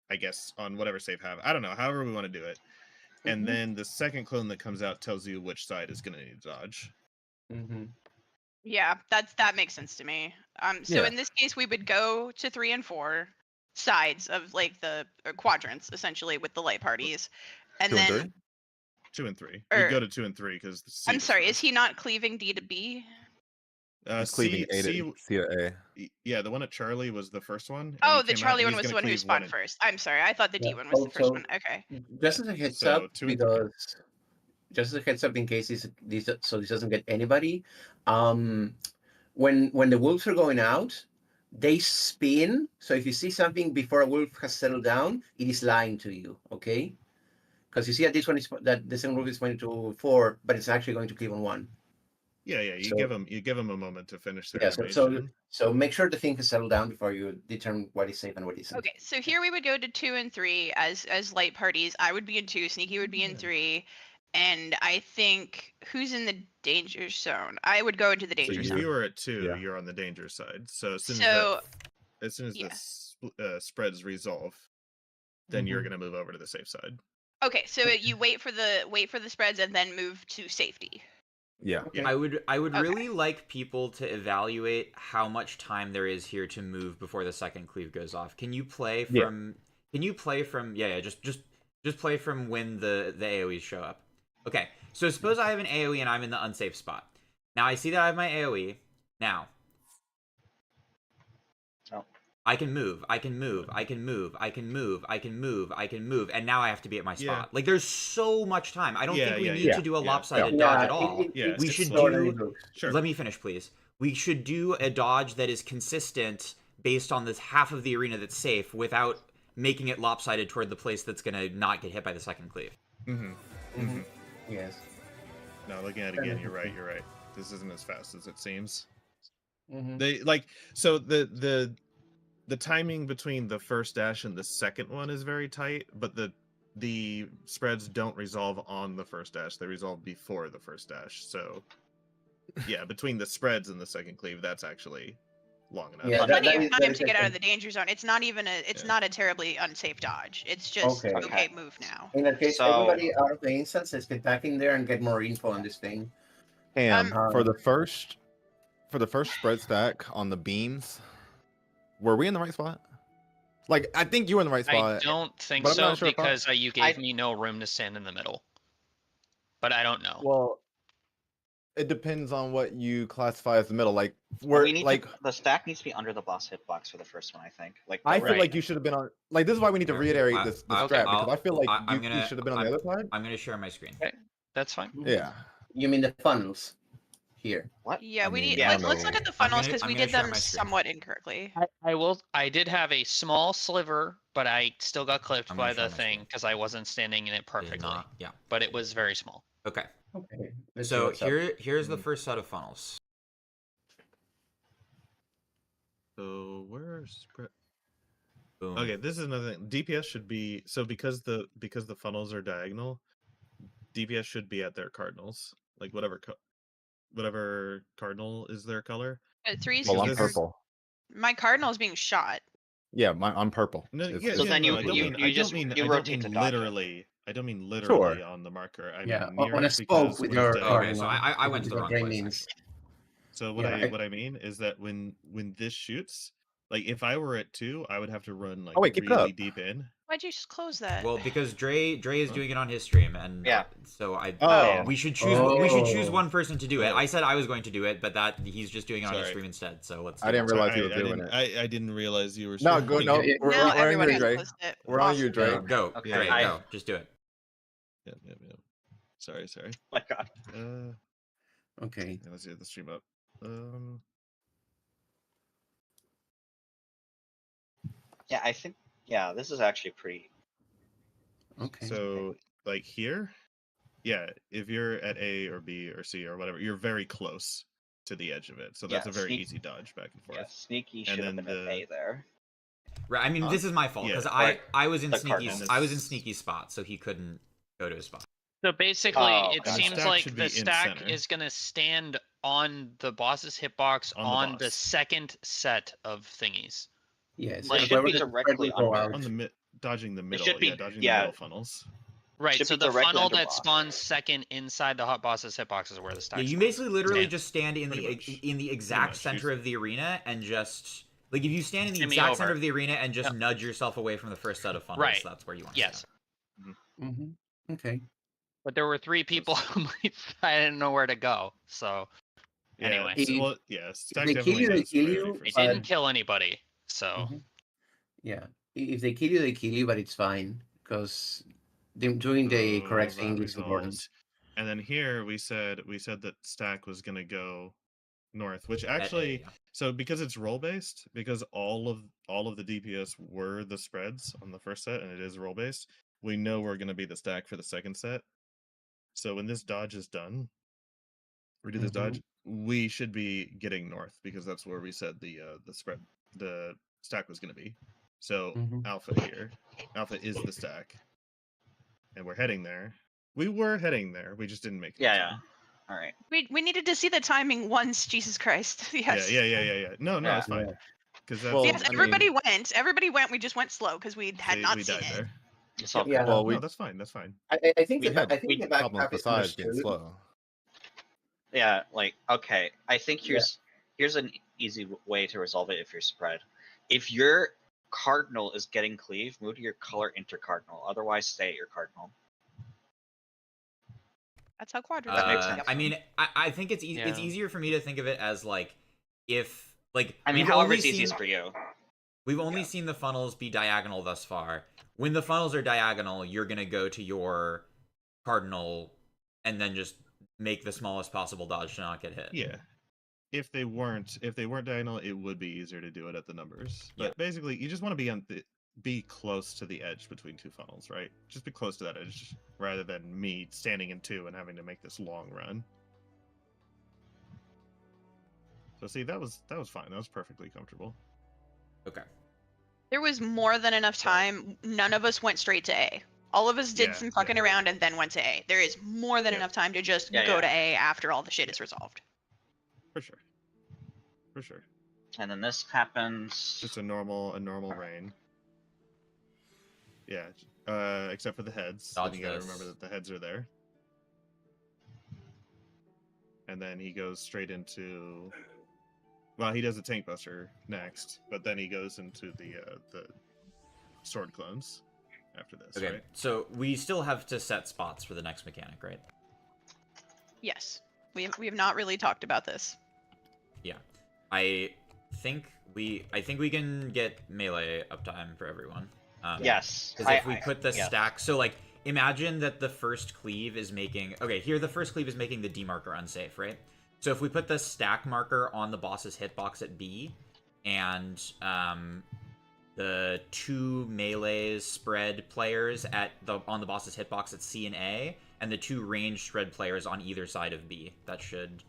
E: I guess on whatever safe half. I don't know, however we want to do it. And
A: Mhm.
E: then the second clone that comes out tells you which side is going to need to dodge.
A: Mhm.
F: Yeah, that makes sense to me. So
C: Yeah.
F: in this case, we would go to 3 and 4 sides of like the quadrants essentially with the light parties, and
C: 2 and
F: then
C: 3.
E: 2 and 3.
F: Or-
E: We go to 2 and 3 because
F: I'm sorry, is he not cleaving D to B?
C: He's cleaving A to C to A.
E: Yeah, the one at Charlie was the first one. and
F: Oh,
E: he
F: the
E: came out
F: Charlie
E: and
F: one
E: he's
F: was the
E: gonna
F: one who
E: cleave
F: spawned
E: and-
F: first. I'm sorry, I thought the D
A: Yeah,
F: one was the first
A: so-
F: one. Okay.
A: Just as a heads
E: So,
A: up,
E: 2 and 3.
A: because just as a heads up in case this doesn't get anybody. When the wolves are going out, they spin. So if you see something before a wolf has settled down, it is lying to you, okay? Because you see that this one is that the second wolf is pointing to 4, but it's actually going to cleave on 1.
E: Yeah, you
A: So-
E: give them a moment to finish their
A: Yeah,
E: animation.
A: so make sure the thing has settled down before you determine what is safe and what isn't.
F: Okay, so here we would go to 2 and 3 as light parties. I would be in 2, Sneaky would be in 3, and I think who's in the danger zone? I would go into the
E: So
F: danger
E: if
F: zone.
E: you were at 2,
C: Yeah.
E: you're on the danger side. So as soon
F: So
E: as
F: yeah.
E: the spreads resolve, then you're
A: Mhm.
E: gonna move over to the safe side.
F: okay, so you wait for the spreads and then move to safety.
C: Yeah.
E: Yeah.
G: I would
F: Okay.
G: really like people to evaluate how much time there is here to move before the second cleave goes off. Can you play
C: Yeah.
G: from? Can you play from? Yeah. Just play from when the AOE's show up. Okay. So suppose I have an AOE and I'm in the unsafe spot. Now I see that I have my AOE. Now.
B: Oh.
G: I can move, I can move, I can move, I can move, I can move, I can move, and now I have to be at my spot.
E: Yeah.
G: Like there's so much time. I don't think we need to do a
E: yeah.
G: lopsided dodge at all.
E: Yeah,
G: we
E: it's
G: should
E: slower
G: do.
A: than it looks.
E: Sure.
G: Let me finish, please. We should do a dodge that is consistent based on this half of the arena that's safe without making it lopsided toward the place that's gonna not get hit by the second cleave.
E: Mm-hmm.
A: Yes.
E: No, looking at it again, you're right. This isn't as fast as it seems.
A: Mhm.
E: They like so the the timing between the first dash and the second one is very tight, but the spreads don't resolve on the first dash; they resolve before the first dash. So, yeah, between the spreads and the second cleave, that's actually long enough.
A: Yeah,
F: Well,
A: that-
F: plenty
A: that
F: of
A: is- that
F: time
A: is
F: to get out of
A: actually-
F: the danger zone. It's not even a. It's
E: Yeah.
F: not a terribly unsafe dodge. It's just
A: Okay.
F: okay. Move now.
A: In that case,
B: So-
A: everybody out of the instance, let's get back in there and get more info on this thing.
C: Ham,
A: Um,
C: for the first spread stack on the beams, were we in the right spot? Like, I think you were in the right
H: I
C: spot.
H: don't think
C: but I'm
H: so
C: not sure if
H: because you gave
B: I-
H: me no room to stand in the middle. But I don't know.
C: Well, it depends on what you classify as the middle. Like,
B: we
C: where
B: need
C: like
B: the stack needs to be under the boss hitbox for the first one, I think. Like
C: I
B: the
C: feel
H: Right.
C: like you should have been on. Like, this is why we need to
G: Here,
C: reiterate
G: I-
C: this
G: okay,
C: strat because I feel like
G: I'm
C: you
G: gonna-
C: should have been on the other side.
G: I'm gonna share my screen.
H: That's fine.
C: Yeah.
A: You mean the funnels here?
B: what?
F: Yeah,
C: I
F: we
C: mean,
F: need.
B: yeah,
F: let's look at the
G: I'm
F: funnels
G: gonna-
F: because
G: I'm
F: we
G: gonna
F: did
G: share
F: them
G: my screen.
F: somewhat incorrectly.
H: I did have a small sliver, but I still got clipped
G: I'm gonna
H: by
G: share
H: the
G: my
H: thing
G: screen.
H: because I wasn't standing in it
G: Did
H: perfectly.
G: not- Yeah.
H: But it was very small.
G: Okay.
A: Okay. Let's see
G: So
A: what's up.
G: here's the first set of funnels.
E: So where's spread?
G: Boom.
E: Okay, this is another thing. DPS should be so because the funnels are diagonal, DPS should be at their cardinals, like whatever cardinal is their color.
F: Threes.
C: Well, I'm
E: this is-
C: purple.
F: My cardinal's being shot.
C: Yeah, I'm purple.
E: No,
C: It's-
E: yeah,
C: it's
B: So then
E: no,
B: you-
E: I don't
B: you-
E: mean,
B: you
E: I
B: just-
E: don't mean,
B: you
E: I
B: rotate
E: don't
B: to
E: mean
B: dodge it.
E: literally. I don't mean literally
C: Sure.
E: on the marker. I
A: Yeah,
E: mean
A: on a
E: nearest
A: spoke
E: because
A: with
E: we're
A: your
E: diagonal.
G: Okay,
A: cardinal.
G: so I went
A: This
G: to
A: is
G: the
A: what
G: wrong
A: Gray
G: place.
A: means.
E: So
A: Yeah,
E: what I mean is that when this shoots, like if I were at 2, I would have to run like
C: Oh, wait, keep it
E: really
C: up.
E: deep in.
F: Why'd you just close that?
G: Well, because Dre is
E: Huh?
G: doing it on his stream, and
B: Yeah.
G: so
C: Oh.
G: we should choose
A: Oh.
G: one person to do it.
E: Oh.
G: I said I was going to do it, but that he's just doing it on his
E: Sorry.
G: stream instead. So let's.
C: I didn't
G: do it.
C: realize he
E: Sorry,
C: was doing it.
E: I didn't realize you were.
C: No,
E: streaming.
C: go. No,
A: Yeah,
C: we're
F: now
C: on
F: everyone
C: you,
F: has
C: Dre.
F: closed it.
C: We're on you,
F: Awesome.
C: Dre.
G: Go,
B: Okay,
G: Dre,
B: I-
G: go. Just do it.
E: Yep. Sorry.
B: Oh my god.
A: Okay.
E: Yeah, let's get the stream up.
B: Yeah, I think this is actually pretty.
A: Okay.
E: So like here, yeah, if you're at A or B or C or whatever, you're very close to the edge of it. So that's
B: Yeah,
E: a very
B: sneak-
E: easy dodge back and forth.
B: Yeah, sneaky
E: And
B: should have
E: then
B: been an
E: the-
B: A there.
G: Right. I mean,
E: Huh?
G: this is my fault
E: Yeah,
G: because
B: right.
G: I was in
B: The
G: Sneaky's
B: Cardinals.
G: I was in Sneaky's spot, so he couldn't go to his spot.
H: So basically,
B: Oh,
H: it
B: okay.
E: The
H: seems
E: stack
H: like
E: should
H: the
E: be in
H: stack
E: center.
H: is going to stand on the boss's hitbox
E: On the
H: on the
E: boss.
H: second set of thingies.
A: Yes.
H: Like,
A: so
H: it should
A: whoever
B: be
A: the
B: directly
A: spread will go
B: under-
A: out.
E: On the dodging the middle,
B: should be-
E: dodging
B: yeah.
E: the middle funnels.
H: Right.
B: Should
H: So
B: be
H: the
B: directly
H: funnel
B: under
H: that
B: boss.
H: spawns second inside the hot boss's hitbox is where the stack.
G: Yeah, you
H: spawns.
G: basically literally
H: Stand.
G: just stand in
E: Pretty much.
G: in the exact
E: much.
G: center of the arena and just like if you stand in the
H: Shimmy
G: exact center
H: over.
G: of the arena and just
H: Yep.
G: nudge yourself away from the first set of funnels,
H: Right.
G: that's where you want to
H: Yes.
G: stand.
A: Mm-hmm. Okay.
H: But there were 3 people who I didn't know where to go. So
E: Yeah,
H: Anyway.
E: well, yeah, stack
A: they kill
E: definitely
A: you, they
E: has
A: kill
E: priority
A: you,
E: for
H: it
A: but-
H: didn't kill anybody. So
A: Mhm. Yeah. If they kill you, they kill you, but it's fine because doing the
E: So
A: correct
E: that
A: thing is important.
E: resolves. And then here we said that stack was gonna go north, which
G: At A,
E: actually
G: yeah.
E: so because it's role based, because all of the DPS were the spreads on the first set, and it is role based. We know we're gonna be the stack for the second set. So when this dodge is done, we do this dodge. We should be getting north because that's where we said the stack was gonna be. So
A: Mhm.
E: Alpha here, Alpha is the stack, and we're heading there. We were heading there. We just didn't make it. in
B: Yeah.
E: time.
B: All right.
F: We needed to see the timing once. Jesus Christ. Yes.
E: Yeah. No,
B: Yeah.
E: it's fine.
A: Yeah.
E: Because that's
C: Well,
F: Yes,
C: I mean-
F: everybody went. Everybody went. We just went slow because we had not
E: we
F: seen
E: died
F: it.
E: there.
B: It's all
A: Yeah.
B: good.
C: Well,
E: No,
C: we
E: that's fine. That's fine.
A: I think
E: We
A: the,
E: had-
A: I think the
C: problems
A: backup is
C: besides being
A: understood.
C: slow.
B: Yeah, like okay. I think here's an easy way to resolve it if you're spread. If your cardinal is getting cleave, move to your color intercardinal. Otherwise, stay at your cardinal.
F: That's how quadrants
B: That
F: work.
B: makes sense.
G: I mean, I think it's it's
H: Yeah.
G: easier for me to think of it as like if like
B: I mean,
G: we've
B: however
G: only
B: it's easiest
G: seen-
B: for you.
G: We've only seen the funnels be diagonal thus far. When the funnels are diagonal, you're gonna go to your cardinal and then just make the smallest possible dodge to not get hit.
E: Yeah. If they weren't diagonal, it would be easier to do it at the numbers. But
G: Yeah.
E: basically, you just want to be close to the edge between two funnels, right? Just be close to that edge rather than me standing in two and having to make this long run. So see, that was fine. That was perfectly comfortable.
G: Okay.
F: There was more than enough time. None of us went straight to A. All of us did
E: Yeah,
F: some fucking around and then went to A. There is more than
E: Yeah.
F: enough time to just
B: Yeah,
F: go
B: yeah.
F: to A after all the shit is resolved.
E: For sure. For sure.
B: And then this happens.
E: Just a normal rain. Yeah. Except for the heads.
G: Dodge
E: Then you gotta
G: this.
E: remember that the heads are there. And then he goes straight into. Well, he does a tank buster next, but then he goes into the sword clones after this,
G: Okay,
E: right?
G: so we still have to set spots for the next mechanic, right?
F: Yes. We have not really talked about this.
G: Yeah. I think we can get melee uptime for everyone.
B: Yes.
G: Because if we put the
B: yes.
G: stack, so like imagine that the first cleave is making. Okay, here the first cleave is making the D marker unsafe, right? So if we put the stack marker on the boss's hitbox at B, and the 2 melee spread players on the boss's hitbox at C and A, and the 2 ranged spread players on either side of B, that should.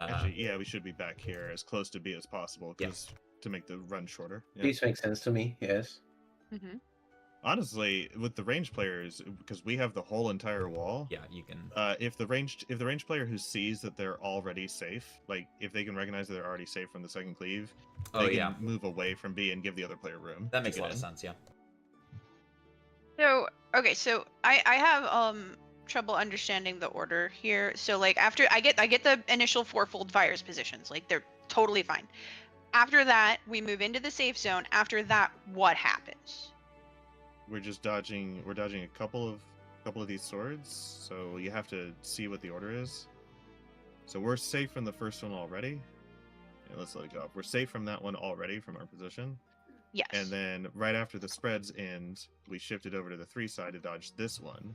E: Actually, yeah, we should be back here as close to B as possible, because to make the run shorter. Yeah.
A: These make sense to me. Yes.
F: Mm-hmm.
E: Honestly, with the range players, because we have the whole entire wall.
G: Yeah, you can.
E: If the range player who sees that they're already safe, like if they can recognize that they're already safe from the second cleave, they can move away from B and give the other player room.
G: That makes a lot of sense. Yeah.
F: So okay, so I have trouble understanding the order here. So like after I get the initial 4-fold fires positions, like they're totally fine. After that, we move into the safe zone. After that, what happens?
E: We're just dodging. We're dodging a couple of these swords, so you have to see what the order is. So we're safe from the first one already. Yeah, let's let it go up. We're safe from that one already from our position.
F: Yes.
E: And then right after the spreads end, we shifted over to the 3 side to dodge this one.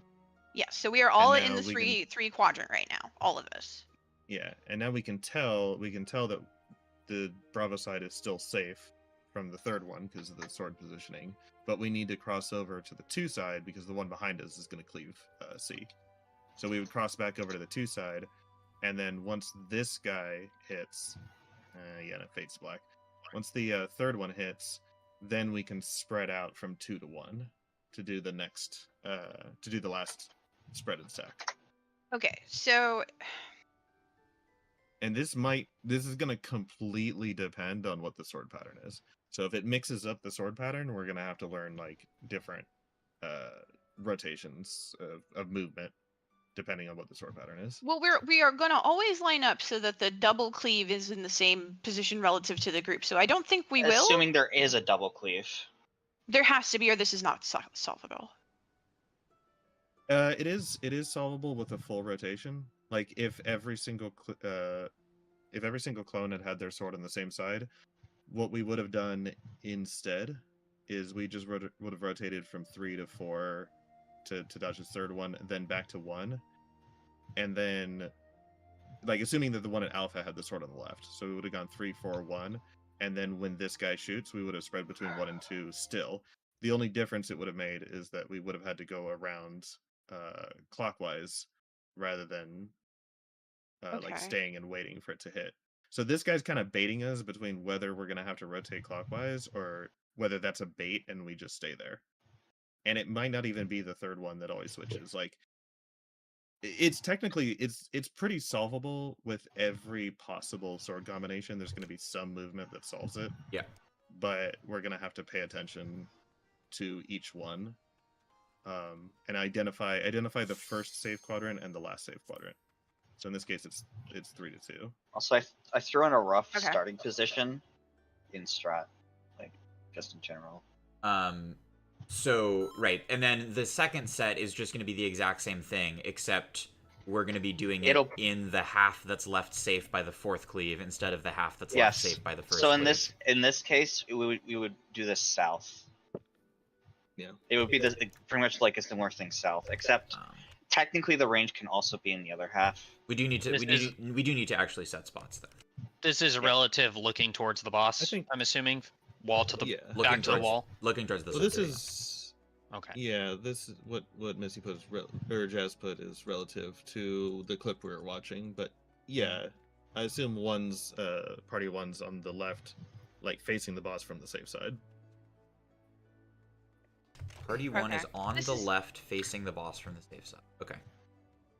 F: Yes. So we are all
E: And
F: in
E: now
F: the
E: we
F: three quadrant right now, all of us.
E: Yeah, and now we can tell that the Bravo side is still safe from the third one because of the sword positioning, but we need to cross over to the 2 side because the one behind us is going to cleave C. So we would cross back over to the 2 side, and then once this guy hits, it fades to black. Once the third one hits, then we can spread out from 2 to 1 to do the next, to do the last spreaded stack.
F: Okay, so
E: And this is going to completely depend on what the sword pattern is. So if it mixes up the sword pattern, we're going to have to learn like different rotations of movement depending on what the sword pattern is.
F: well, we are gonna always line up so that the double cleave is in the same position relative to the group. So I don't think we will.
B: Assuming there is a double cleave.
F: There has to be, or this is not solvable.
E: It is solvable with a full rotation. Like if every single clone had their sword on the same side, what we would have done instead is we just would have rotated from 3 to 4 to dodge the third one, then back to 1, and then like assuming that the one at Alpha had the sword on the left, so we would have gone 3, 4, 1, and then when this guy shoots, we would have spread between 1 and 2 still. The only difference it would have made is that we would have had to go around clockwise rather than like staying and waiting for it to hit. So this guy's kind of baiting us between whether we're going to have to rotate clockwise or whether that's a bait and we just stay there. And it might not even be the third one that always switches. Like it's technically it's pretty solvable with every possible sword combination. There's going to be some movement that solves it.
G: Yeah.
E: But we're going to have to pay attention to each one. And identify the first safe quadrant and the last safe quadrant. So in this case, it's 3 to 2.
B: Also, I threw in a rough starting position in strat, like just in general.
G: So right, and then the second set is just going to be the exact same thing, except we're going to be doing it in the half that's left safe by the 4th cleave instead of the half that's left safe by the 1st.
B: So in
G: cleave.
B: this case, we would do this south.
E: Yeah.
B: It would be pretty much like a similar thing south, except technically the range can also be in the other half.
G: We do need to actually set spots there.
H: This is relative looking towards the boss. I'm assuming wall to the back to the wall.
G: Looking towards the.
E: Well, this is
H: okay.
E: Yeah, this is what Missy put or Jazz put is relative to the clip we were watching. But yeah, I assume party one's on the left, like facing the boss from the safe side.
G: Party 1 is
F: Okay.
G: on
F: This
G: the
F: is-
G: left, facing the boss from the safe side. Okay.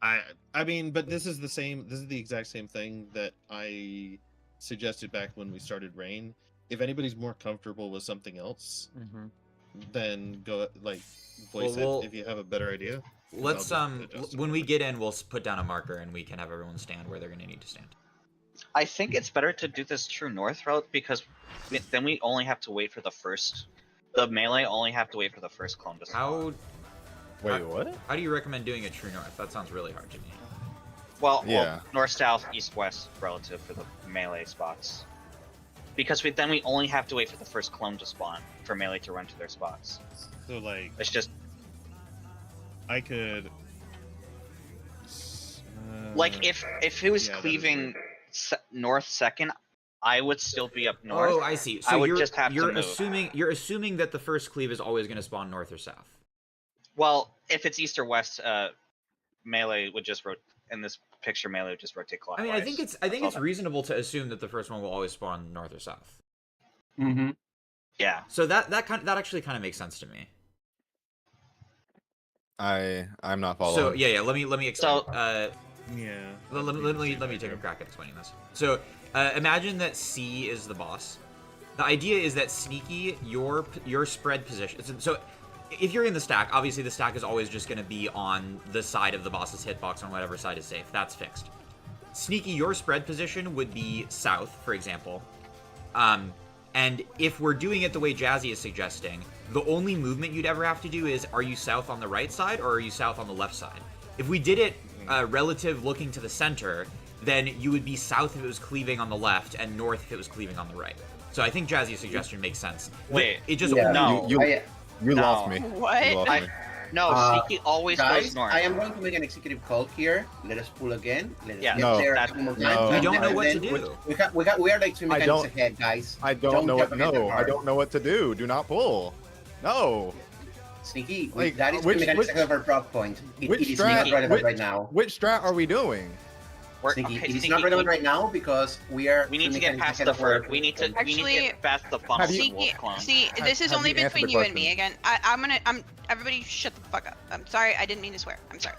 E: I mean, but this is the same. This is the exact same thing that I suggested back when we started Rain. If anybody's more comfortable with something else, then go like voice
G: Well,
E: it if you have a better idea. 'cause
G: Let's
E: I'll just adjust it
G: when we
E: whatever.
G: get in, we'll put down a marker and we can have everyone stand where they're gonna need to stand.
B: I think it's better to do this true north route because then we only have to wait for the melee only have to wait for the first clone to spawn.
C: Wait, what?
G: How do you recommend doing a true north? That sounds really hard to me.
B: Well,
C: Yeah.
B: north, south, east, west relative for the melee spots. Because then we only have to wait for the first clone to spawn for melee to run to their spots.
E: So like,
B: It's just
E: I could.
B: like if it was
E: yeah, that is
B: cleaving north second, I would still be up north.
G: Oh, I see. So
B: I would
G: you're
B: just have to
G: you're
B: move.
G: assuming that the first cleave is always gonna spawn north or south.
B: Well, if it's east or west, melee would just rotate. In this picture, melee would just rotate
G: I
B: clockwise.
G: mean, I think it's
B: That's all
G: reasonable to assume that the first one will always spawn north or south.
A: Mm-hmm.
B: Yeah.
G: So that actually kind of makes sense to me.
C: I'm not following.
G: So yeah, let me explain.
B: So-
E: Yeah.
G: Let me take a crack at explaining this. So imagine that C is the boss. The idea is that Sneaky, your spread position. So if you're in the stack, obviously the stack is always just going to be on the side of the boss's hitbox on whatever side is safe. That's fixed. Sneaky, your spread position would be south, for example. And if we're doing it the way Jazzy is suggesting, the only movement you'd ever have to do is, are you south on the right side or are you south on the left side? If we did it relative looking to the center, then you would be south if it was cleaving on the left and north if it was cleaving on the right. So I think Jazzy's suggestion makes sense.
B: Wait,
G: It just
A: Yeah.
B: no.
C: You
B: No.
C: lost me.
F: What?
C: You lost me.
B: No, Sneaky always
A: Guys,
B: goes north.
A: I am going to make an executive call here. Let us pull again. Let us
B: Yeah,
A: get
C: no,
A: there
B: that-
A: a couple more
C: no.
A: times.
C: We
G: don't
A: and
G: know what to
A: then
G: do.
A: We are like 2
C: I
A: mechanics
C: don't-
A: ahead, guys.
C: I don't know what.
A: jump ahead
C: No,
A: that
C: I
A: far.
C: don't know what to do. Do not pull. No.
A: Sneaky,
C: Like,
A: that is
C: which-
A: 2 mechanics
C: which-
A: ahead of our prop point. It
C: which
A: is
C: strat-
A: not relevant
C: which-
A: right now.
C: Which strat are we doing?
A: Sneaky,
B: Okay,
A: it is
B: Sneaky,
A: not relevant
B: we-
A: right now because we are.
B: We need
A: 2
B: to get
A: mechanics
B: past
A: ahead
B: the
A: of our
B: first. We need to
F: Actually,
B: get past the funnel.
C: Have you-
B: of wolf clone.
F: See, this is
C: have
F: only
C: you answered
F: between
C: the
F: you and me
C: question?
F: again. I'm everybody shut the fuck up. I'm sorry, I didn't mean to swear. I'm sorry.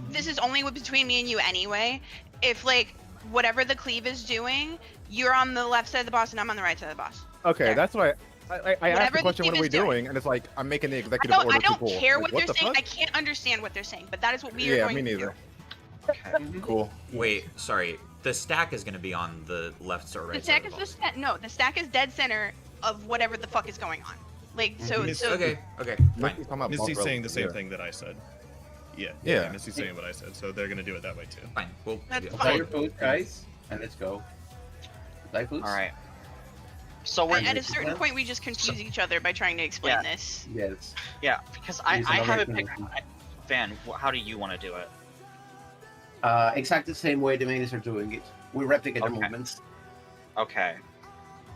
F: This is only between me and you anyway. If like whatever the cleave is doing, you're on the left side of the boss and I'm on the right side of the boss.
C: Okay,
F: There.
C: that's why I asked
F: Whatever
C: the
F: the
C: question. What
F: team
C: are we
F: is doing.
C: doing? And it's like I'm making the
F: I
C: executive order
F: don't
C: to pull.
F: care
C: Like,
F: what they're
C: the
F: saying.
C: fuck?
F: I can't understand what they're saying, but that is what we are
C: Yeah,
F: going
C: me
F: to
C: neither.
F: do.
C: Cool.
G: Wait, sorry. The stack is going to be on the left or right
F: The
G: side
F: stack
G: of
F: is
G: the
F: the
G: boss.
F: stack. No, the stack is dead center of whatever the fuck is going on. Like so.
E: Mhm.
F: So
G: Okay, fine.
C: Misty's talking about
E: Misty's
C: boss
E: saying the same
C: relative,
E: thing that I said. Yeah.
C: Yeah.
E: Misty's saying what I said, so they're gonna do it that way too.
G: Fine. Well,
F: That's
G: yeah.
F: fine.
A: Fire food, guys, and let's go. Life foods.
B: All right. So we're
F: At a certain point, we just confuse each other by trying to explain
B: Yeah.
F: this.
A: Yes.
B: yeah, because I
A: Use
B: have
A: another
B: it picked.
A: explanation.
B: Van, how do you want to do it?
A: Exactly the same way the mains are doing it. We replicate
B: Okay.
A: the movements.
B: Okay.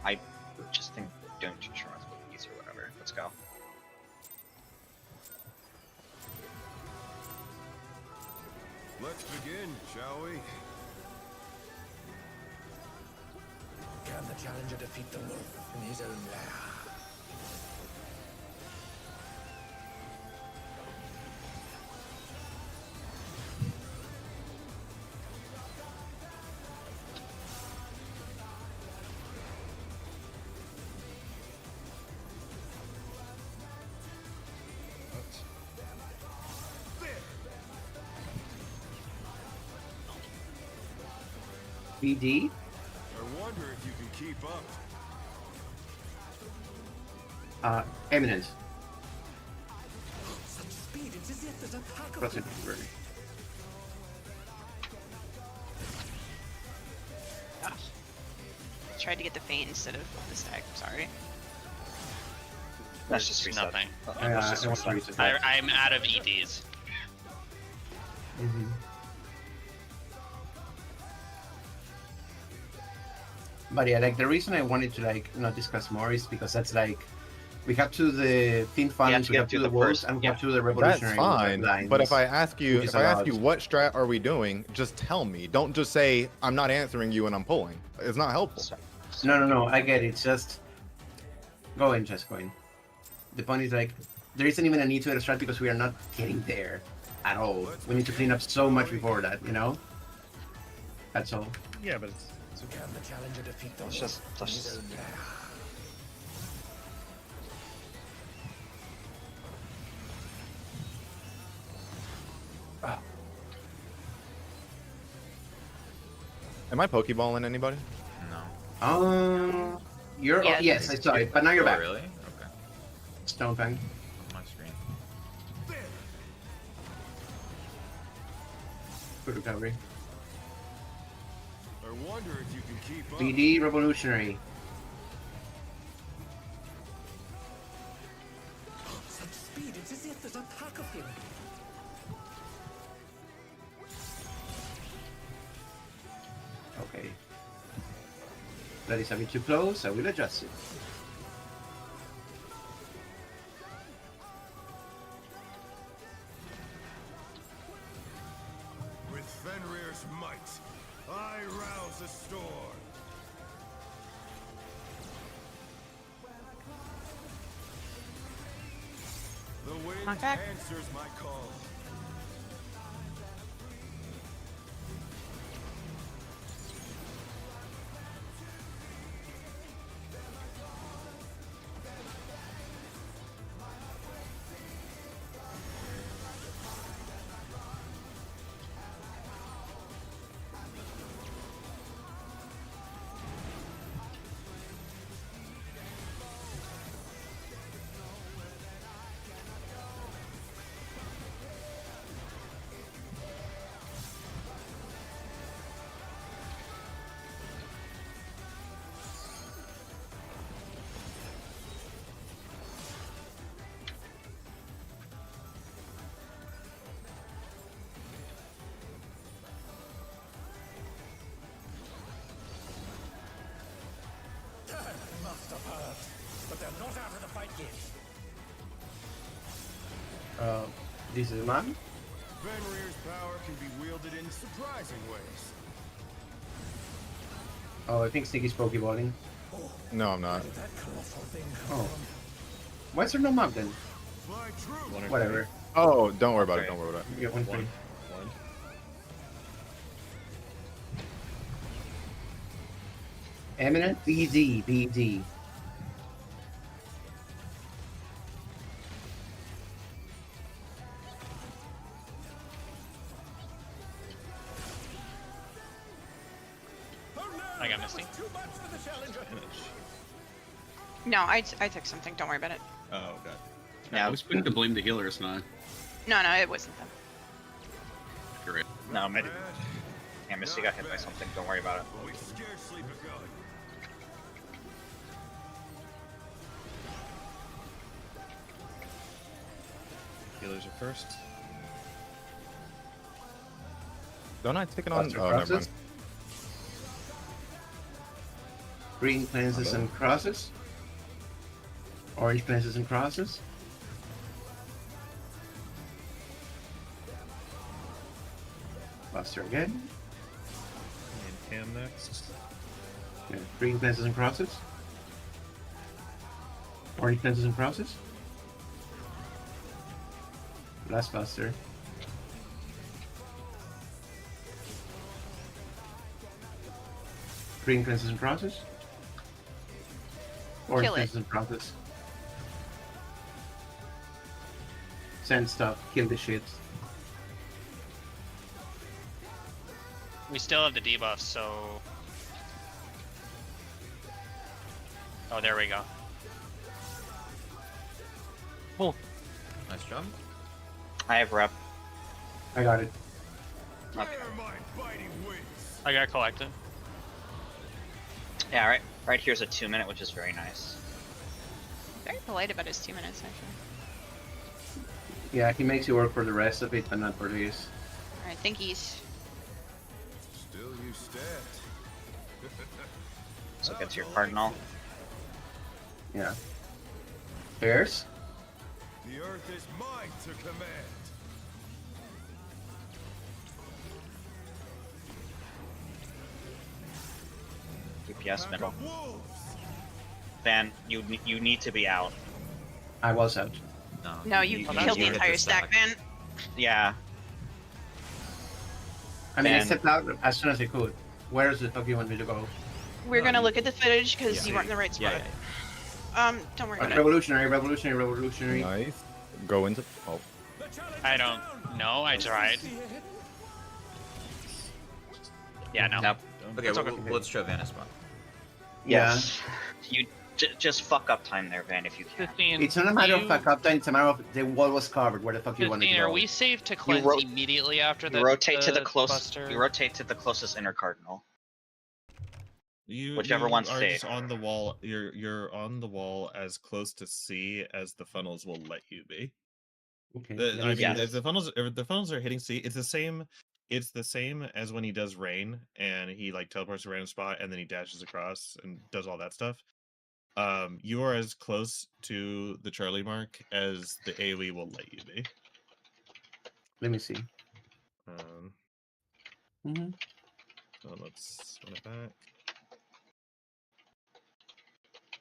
B: I just think doing true north would be easier. Whatever. Let's go.
I: Let's begin, shall we?
J: Can the challenger defeat the wolf in his own lair?
A: BD.
I: I wonder if you can keep up.
A: Eminence.
J: Such speed, it's as if there's a pack of
A: Cross it.
F: Tried to get the feint instead of the stack. Sorry.
B: Let's just reset.
H: Nothing.
B: Let's just
A: I want to
B: reset.
A: reset that.
H: I'm out of EDs.
A: Mhm. But yeah, like the reason I wanted to like not discuss more is because that's like we have to the thin funnels,
B: to
A: we
B: get
A: have to
B: through
A: the
B: the
A: wolves,
B: first-
A: and we
B: yeah.
A: have to the
C: That's
A: revolutionary
C: fine.
A: lines.
C: But if I ask you,
A: which is
C: if I ask you
A: allowed.
C: what strat are we doing, just tell me. Don't just say I'm not answering you and I'm pulling. It's not helpful.
A: No, I get it. It's just go in, just go in. the point is like there isn't even a need to extract because we are not getting there at all. We need to clean up so much before that, you know. That's all.
E: Yeah, but it's
J: Can the challenger defeat the
B: Let's
J: wolf
B: just
J: in his own lair?
C: Am I Pokeballing anybody?
G: No.
A: You're
F: Yes.
A: yes, I saw it, but now you're
G: Oh,
A: back.
G: really? Okay.
A: Stone Fang.
G: On my screen.
A: Good recovery.
I: I wonder if you can keep up.
A: BD Revolutionary.
J: Such speed, it's as if there's a pack of him.
A: Okay. That is a bit too close. I will adjust it.
I: With Fenrir's might, I rouse the storm. The wind
F: Contact.
I: answers my call.
J: Must have heard, but they're not out of the fight yet.
A: This is man.
I: Fenrir's power can be wielded in surprising ways.
A: Oh, I think Sneaky's Pokeballing.
C: No, I'm not.
J: That colossal thing
A: Oh. Why is there no map then?
I: By truth.
E: one or
A: Whatever.
C: Oh, don't worry about it.
E: Okay.
C: Don't worry about it.
A: You get one free.
E: three. One.
A: Eminent BD. BD.
H: I got Misty.
J: Too much for the challenger.
F: No, I took something. Don't worry about it.
E: Oh god.
D: I
B: Yeah,
D: was quick to blame the healers, not
F: No, it wasn't them.
D: great.
B: no,
I: Bad,
B: yeah, Misty got hit by something. Don't worry about it.
I: but we've scarcely begun.
E: Healers are first.
C: Don't I take it on?
A: Buster
C: Oh, never
A: crosses.
C: mind.
A: Green cleanses
C: Okay.
A: and crosses. Orange cleanses and crosses. Buster again.
E: And Cam next.
A: Yeah. Green cleanses and crosses. Orange cleanses and crosses. Last Buster. Green cleanses and crosses. Orange
F: Kill it.
A: cleanses and crosses. Send stuff. Kill the shit.
H: We still have the debuffs, so. Oh, there we go.
G: Nice job.
B: I have rep.
A: I got it.
B: Okay.
I: Dare my biting wings.
H: I got collected.
B: Yeah, right here's a 2-minute, which is very nice.
F: Very polite about his 2 minutes, actually.
A: Yeah, he makes you work for the rest of it, but not for this.
F: Alright, thankies.
I: Still you stand.
B: So get to your cardinal.
A: Yeah. Bears?
I: The earth is mine to command.
B: DPS
I: Pack
B: middle.
I: of wolves.
B: Van, you need to be out.
A: I was out.
F: No, you
H: Oh,
F: killed the
H: hit
F: entire stack, man.
B: Yeah.
A: I mean, I
B: And-
A: stepped out as soon as I could. Where is the fuck you want me to go?
F: We're
G: No,
F: gonna
G: you-
F: look at the footage because
G: Yeah.
F: you weren't in the right
G: Yeah,
F: spot.
G: yeah.
F: Don't worry
A: Okay.
F: about it.
A: Revolutionary, revolutionary, revolutionary.
C: Nice. Go into. Oh.
H: I don't know. I tried. Yeah, no.
B: Nope.
G: Okay,
H: It's okay.
G: let's show Vanna spot.
B: Yes. You just fuck up time there, Van, if you can.
H: Christine,
A: It's not a matter of
H: you-
A: fuck up time, it's a matter of the wall was covered. Where the fuck you wanted to
H: Christine,
A: go?
H: are we safe to cleanse
B: ro-
H: immediately after the
B: You rotate to the
H: Buster?
B: You rotate to the closest inner cardinal.
E: You,
B: Whichever
E: you
B: one's
E: are
B: safe.
E: just on the wall. You're on the wall as close to C as the funnels will let you be.
A: Okay.
E: The,
A: let
E: I
A: me
E: mean,
A: see.
B: Yes.
E: if the funnels are hitting C, it's the same. It's the same as when he does rain and he like teleports to a random spot and then he dashes across and does all that stuff. You are as close to the Charlie mark as the AoE will let you be.
A: Let me see.
E: So let's run it back.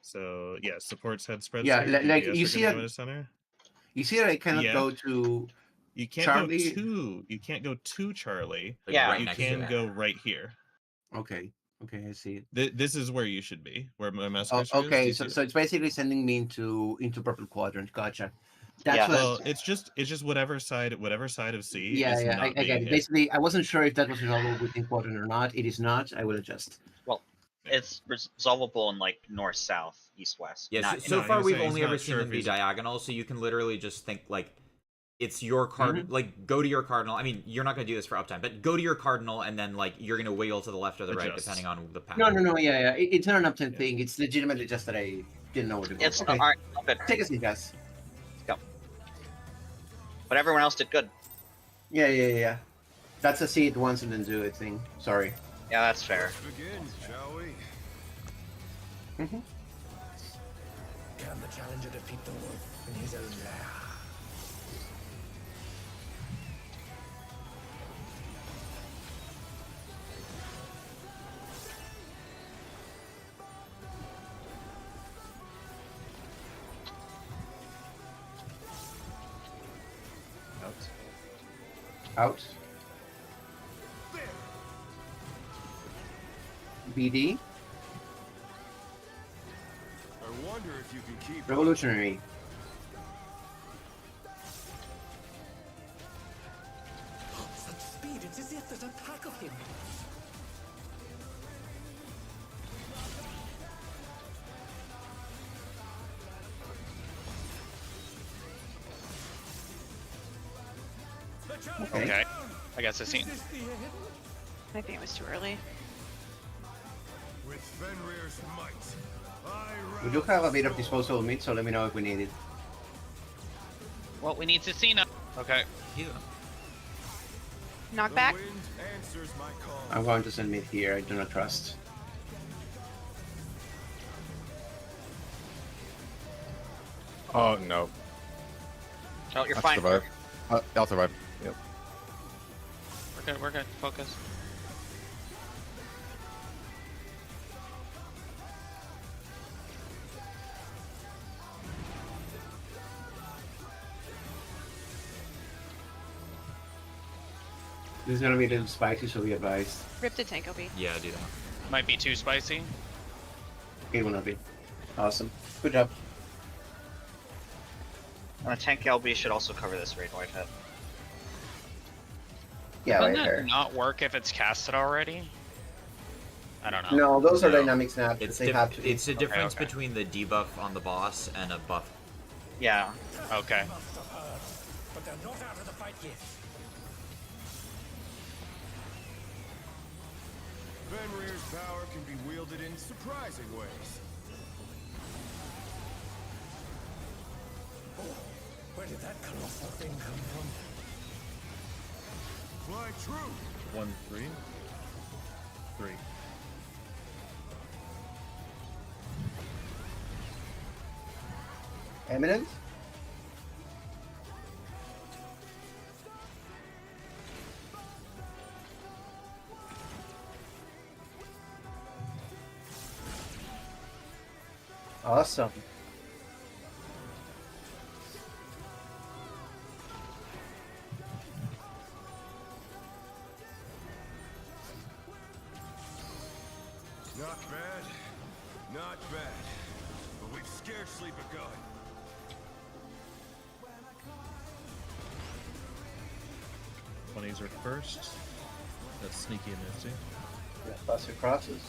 E: So yeah, supports head spread.
A: Yeah,
E: straight,
A: like,
E: DPS
A: you
E: are
A: see
E: gonna
A: that-
E: go to center.
A: You see that I cannot
E: Yeah.
A: go to.
E: You can't
A: Charlie-
E: go to. You can't go to Charlie.
G: Like,
B: Yeah.
G: right
E: You
G: next to
E: can
G: that.
E: go right here.
A: Okay. Okay, I see it.
E: This is where you should be. Where my mouse
A: Oh,
E: cursor is. Do
A: okay,
E: you
A: so
E: see it?
A: so it's basically sending me into purple quadrant. Gotcha. That's
B: Yeah.
A: what.
E: Well, it's just whatever side of C
A: Yeah,
E: is
A: yeah,
E: not
A: I
E: being
A: get it.
E: hit.
A: Basically, I wasn't sure if that was resolvable within quadrant or not. It is not. I will adjust.
B: It's resolvable in like north, south, east, west.
G: Yeah,
B: not
G: so
E: No,
G: far
E: he was
G: we've
E: saying
G: only
E: he's
G: ever
E: not
G: seen
E: sure
G: them
E: if
G: be
E: he's-
G: diagonal, so you can literally just think like it's your card. Like go to your cardinal. I mean, you're not gonna do this for uptime, but go to your cardinal and then like you're gonna wiggle to the left or the right
E: Adjust.
G: depending on the path.
A: No, yeah, yeah. It's not an uptime
E: Yeah.
A: thing. It's legitimately just that I didn't know where to go.
B: It's
A: Okay,
B: alright. Good.
A: take a seat, guys.
B: But everyone else did good.
A: Yeah. That's a see it once and then do it thing. Sorry.
B: Yeah, that's fair.
I: Let's begin, shall we?
J: Can the challenger defeat the wolf in his own lair?
A: Out. BD.
I: I wonder if you can keep
A: Revolutionary.
J: Such speed, it's as if there's a pack of him.
A: Okay.
H: Okay. I guess I seen.
F: I think it was too early.
I: with Fenrir's might. I
A: We do have a bit of disposable meat, so let me know if we need it.
H: Well, we need Cecina. Okay.
G: Yeah.
F: Knockback.
I: The wind answers my call.
A: I'm going to send meat here. I do not trust.
C: Oh no.
B: No, you're
C: I'll
B: fine.
C: survive. I'll survive. Yep.
H: We're good. We're good. Focus.
A: This is gonna be a little spicy, so be advised.
F: Rip the tank, OB.
G: Yeah, do that.
H: Might be too spicy.
A: It will not be. Awesome. Good job.
B: And the tank LB should also cover this raid white head.
A: Yeah,
H: Doesn't
A: right
H: that
A: there.
H: not work if it's casted already? I don't know.
A: No, those are
G: No.
A: dynamic snaps.
G: It's
A: They have to be.
G: it's the difference
H: okay.
G: between the debuff on the boss and a buff.
B: Yeah.
H: Okay.
J: Must have heard, but they're not out of the fight yet.
I: Fenrir's power can be wielded in surprising ways.
J: Where did that colossal thing come from?
I: Fly true.
E: 1, 3, 3.
A: Eminent? Awesome.
I: Not bad. Not bad. But we've scarcely begun.
E: 20s are first. That's sneaky and nifty.
A: Buster crosses.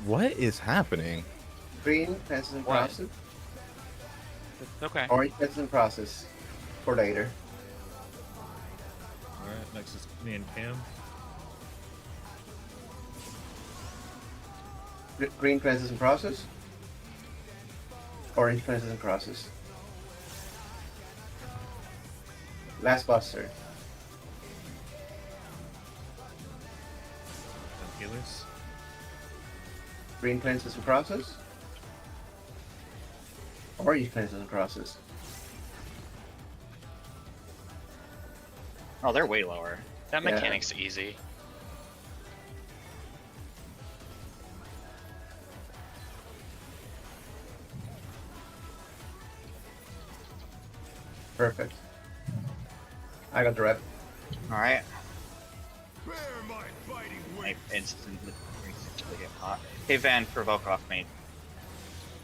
C: What is happening?
A: Green fences and
H: What?
A: crosses.
H: Okay.
A: Orange fences and crosses. For later.
E: Alright, next is me and Cam.
A: Green fences and crosses. Orange fences and crosses. Last Buster.
E: And healers.
A: Green fences and crosses. Orange fences and crosses.
B: Oh, they're way lower.
H: That
A: Yeah.
H: mechanic's easy.
A: Perfect. I got the rep.
B: All right.
I: Bear my biting
B: I
I: wings.
B: instantly get hot. Hey Van, provoke off me.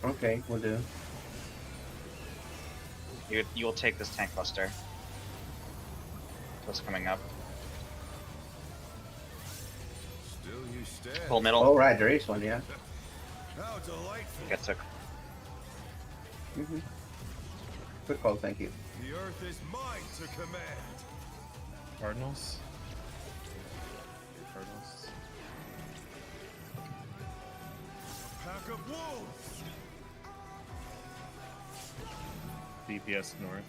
A: Okay, we'll do.
B: You will take this tank buster. What's coming up?
I: Still you stand.
B: Pull middle.
A: Oh, right, there is one, yeah.
I: How delightful.
B: Get took.
A: Good call, thank you.
I: The earth is mine to command.
E: Cardinals. Cardinals.
I: Pack of wolves.
E: DPS north.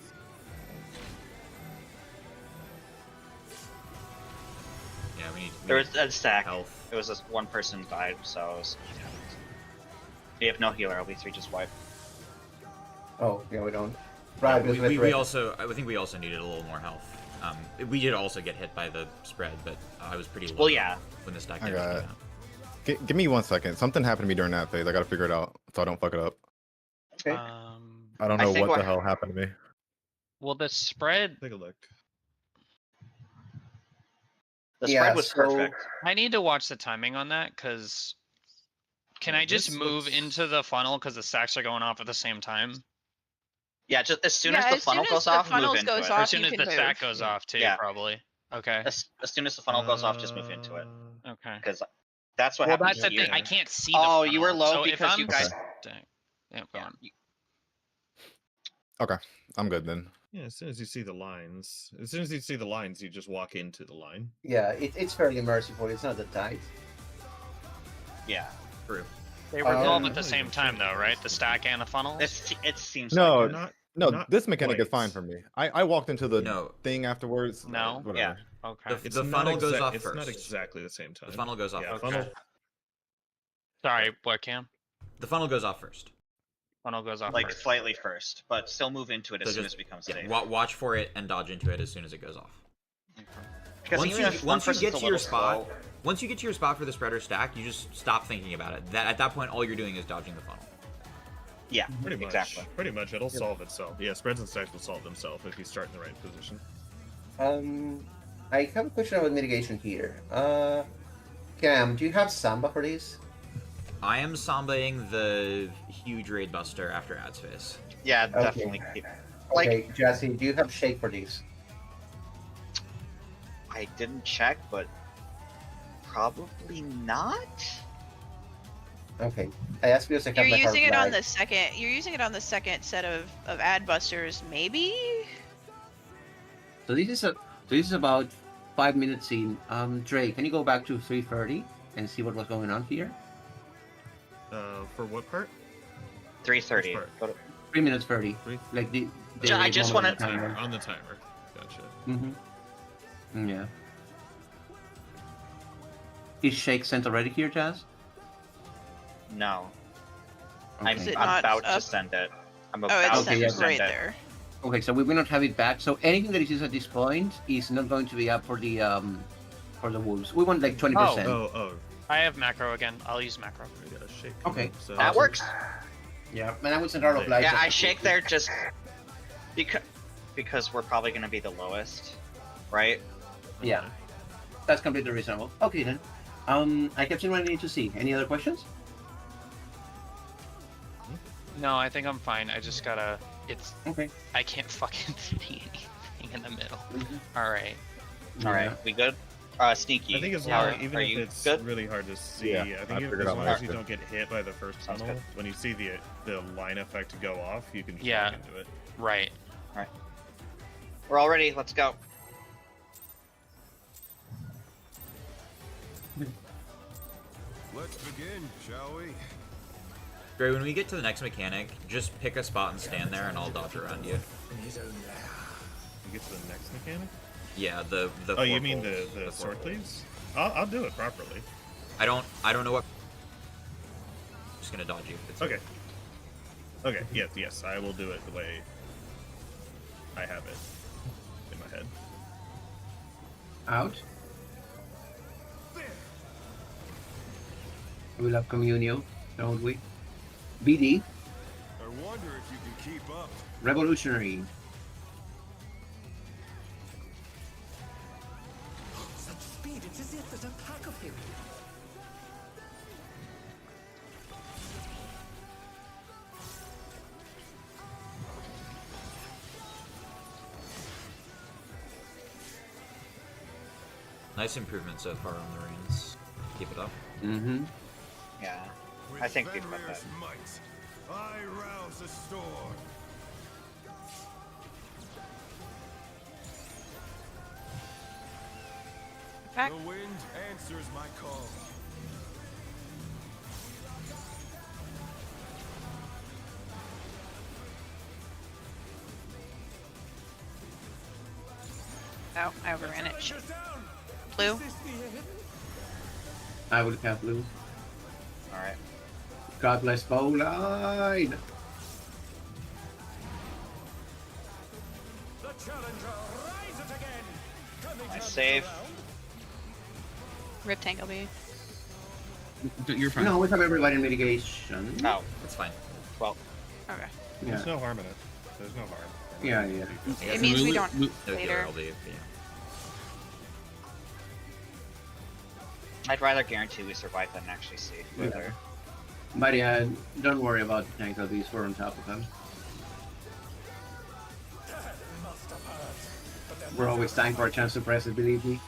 G: Yeah, we need.
B: There was a stack.
G: health.
B: It was just one person died, so it was... If you have no healer, LB3 just wipe.
A: Oh, yeah, we don't. Right,
G: we,
A: because
G: we also. I think we also needed a little more health. We did also get hit by the spread, but I was pretty low.
B: Well, yeah.
G: When the stack
C: I
G: damage
C: got
G: came
C: it.
G: out.
C: Give me 1 second. Something happened to me during that phase. I gotta figure it out so I don't fuck it up.
A: Okay.
C: I don't
B: I
C: know
B: think
C: what the
B: what-
C: hell happened to me.
H: Well, the spread.
E: Take a look.
B: The
A: Yeah,
B: spread was
A: so-
B: perfect.
H: I need to watch the timing on that because. Can I just
E: This
H: move
E: looks-
H: into the funnel because the stacks are going off at the same time?
B: Yeah, just as soon
F: Yeah,
B: as the
F: as soon
B: funnel
F: as
B: goes
F: the
B: off, move
F: funnels
B: into
F: goes
B: it.
H: Or
F: off,
H: as soon
F: you
H: as
F: can
H: the
F: move.
H: stack goes off too,
B: Yeah.
H: probably. Okay.
B: As soon as the funnel goes off, just move into it.
H: Okay.
B: Because that's what
H: Well,
B: happens
H: that's the
B: here.
H: thing. I can't see the
B: Oh,
H: funnel.
B: you were low
H: so
B: because
H: if
B: you
H: I'm
B: guys-
H: Dang. Yeah, go
B: Yeah,
H: on.
C: Okay, I'm good then.
E: Yeah, as soon as you see the lines, you just walk into the line.
A: Yeah, it's fairly merciful. It's not that tight.
B: Yeah.
G: True.
H: They resolve
A: Um,
H: at the same time, though, right? The stack and the funnel.
B: It seems
C: No,
B: like it.
E: Not
C: No,
E: not
C: this mechanic is
E: quite.
C: fine for me. I walked into the
G: No.
C: thing afterwards.
H: No?
C: Whatever.
H: Okay.
E: It's
G: The
E: not
G: funnel goes off
E: It's not
G: first.
E: exactly the same time.
G: The funnel goes off.
E: Yeah,
G: first.
E: funnel.
H: Sorry, what, Cam?
G: The funnel goes off first.
H: Funnel goes off
B: Like
H: first.
B: slightly first, but still move into it as
G: So
B: soon
G: just-
B: as it becomes
G: Yeah,
B: safe.
G: watch for it and dodge into it as soon as it goes off.
B: Because
G: Once
B: even
G: you,
B: if one
G: once you
B: person's
G: get
B: a
G: to your
B: little
G: spot,
B: slow-
G: once you get to your spot for the spreader stack, you just stop thinking about it. At that point, all you're doing is dodging the funnel.
B: Yeah,
E: Pretty much.
B: exactly.
E: Pretty much, it'll solve itself. Yeah, spreads and stacks will solve themselves if you start in the right position.
A: I have a question about mitigation here. Cam, do you have Samba for this?
G: I am sambaing the huge raid buster after ad space.
B: Yeah,
A: Okay.
B: definitely. Like,
A: Okay, Jesse, do you have Shake for these?
B: I didn't check, but probably not.
A: Okay, I asked because I have
F: You're
A: my
F: using it on
A: flag.
F: the second. You're using it on the second set of ad busters, maybe.
A: So this is about 5 minutes in. Dre, can you go back to 3:30 and see what was going on here?
E: For what part?
B: 3:30.
E: Which
B: Go to-
A: 3 minutes 30.
E: Three?
A: Like the
B: I just
A: moment
B: wanted-
A: on the timer.
E: On the timer. Gotcha.
A: Mm-hmm. Yeah. Is Shake sent already here, Jazz?
B: No,
A: Okay.
F: Is it
B: I'm
F: not
B: about
F: up?
B: to send it. I'm
F: Oh,
B: about
F: it's
A: Okay,
F: sent
A: yeah,
B: to
F: right
B: send it.
F: there.
A: Okay, so we will not have it back. So anything that is used at this point is not going to be up for the wolves. We want like 20%.
E: Oh,
H: I have macro again. I'll use macro.
E: we got a shake.
A: Okay.
E: So
B: That works.
A: Yeah, and I would send our of light.
B: Yeah, I shake there just because we're probably gonna be the lowest, right?
A: Yeah. That's completely reasonable. Okay then. I kept in what I need to see. Any other questions?
H: No, I think I'm fine. I just gotta. It's.
A: Okay.
H: I can't fucking see anything in the middle.
A: Mhm.
H: All right.
B: All right, we good? Sneaky.
E: I think as
B: how
E: long,
B: are-
E: even
B: are
E: if
B: you
E: it's
B: good?
E: really hard to see,
C: Yeah,
E: I
C: I
E: think
C: figured
E: as
C: out
E: long
C: my
E: as you
C: exit.
E: don't get hit by the first
B: Sounds
E: tunnel,
B: good.
E: when you see the line effect go off, you can
H: Yeah.
E: fly into it.
H: Right.
B: We're all ready. Let's go.
I: Let's begin, shall we?
G: Gray, when we get to the next mechanic, just pick a spot and stand there, and I'll dodge around you.
J: In his own lair.
E: You get to the next mechanic.
G: Yeah, the.
E: Oh, you
G: four
E: mean
G: folds,
E: the
G: four
E: sword
G: folds.
E: cleaves? I'll do it properly.
G: I don't know what. I'm just gonna dodge you. It's
E: Okay. Okay. Yes. I will do it the way I have it in my head.
A: Out. We love communio, don't we? BD,
I: I wonder if you can keep up.
A: revolutionary.
J: Such speed, it's as if there's a pack of him.
G: Nice improvement so far on the reins. Keep it up.
A: Mm-hmm.
B: Yeah.
I: With
B: I think we've got
I: Fenrir's
B: that.
I: might, I rouse a storm.
F: Back.
I: The wind answers my call.
F: Oh, I overran it. Shit.
I: Challenger's down.
F: Blue.
I: Is this the end?
A: I would have blue.
B: All right.
A: God bless Bowline.
I: The challenger rises again. Can they turn this
B: save.
I: around?
F: Rip tank LB.
D: You're fine.
A: No, we have everybody in mitigation.
B: Oh,
G: That's fine.
B: well.
F: Okay.
A: Yeah.
E: There's no harm in it. There's no harm.
A: Yeah, yeah.
F: It means we don't
G: No
F: later.
G: healer LB. Yeah.
B: I'd rather guarantee we survive than actually save.
A: Yeah. But yeah, don't worry about the tank LBs. We're on top of them.
J: Must have hurt. But then
A: We're always dying for a chance to press it, believe me.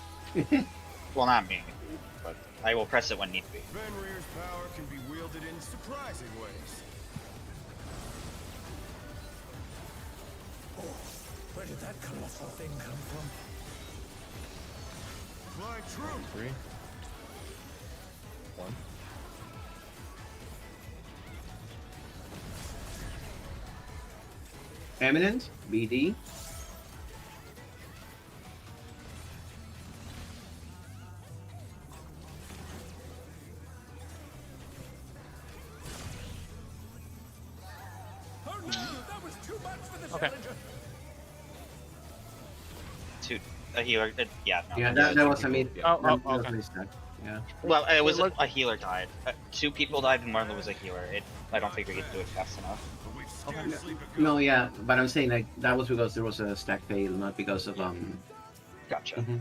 B: Well, not me, but I will press it when need be.
I: Fenrir's power can be wielded in surprising ways.
J: where did that colossal thing come from?
I: Fly true.
E: 3, 1.
A: Eminent, BD.
J: Oh no, that was too much for the
H: Okay.
J: challenger.
B: A healer. Yeah. No.
A: Yeah, that was a mid.
H: Oh,
A: that
H: oh,
A: was
H: okay.
A: a mistake. Yeah.
B: Well, it was
H: look-
B: a healer died. 2 people died and one of them was a healer. I don't think we could do it fast enough.
I: But we've scarcely begun.
A: No, yeah, but I'm saying like that was because there was a stack fail, not because of
B: Gotcha.
A: Mhm.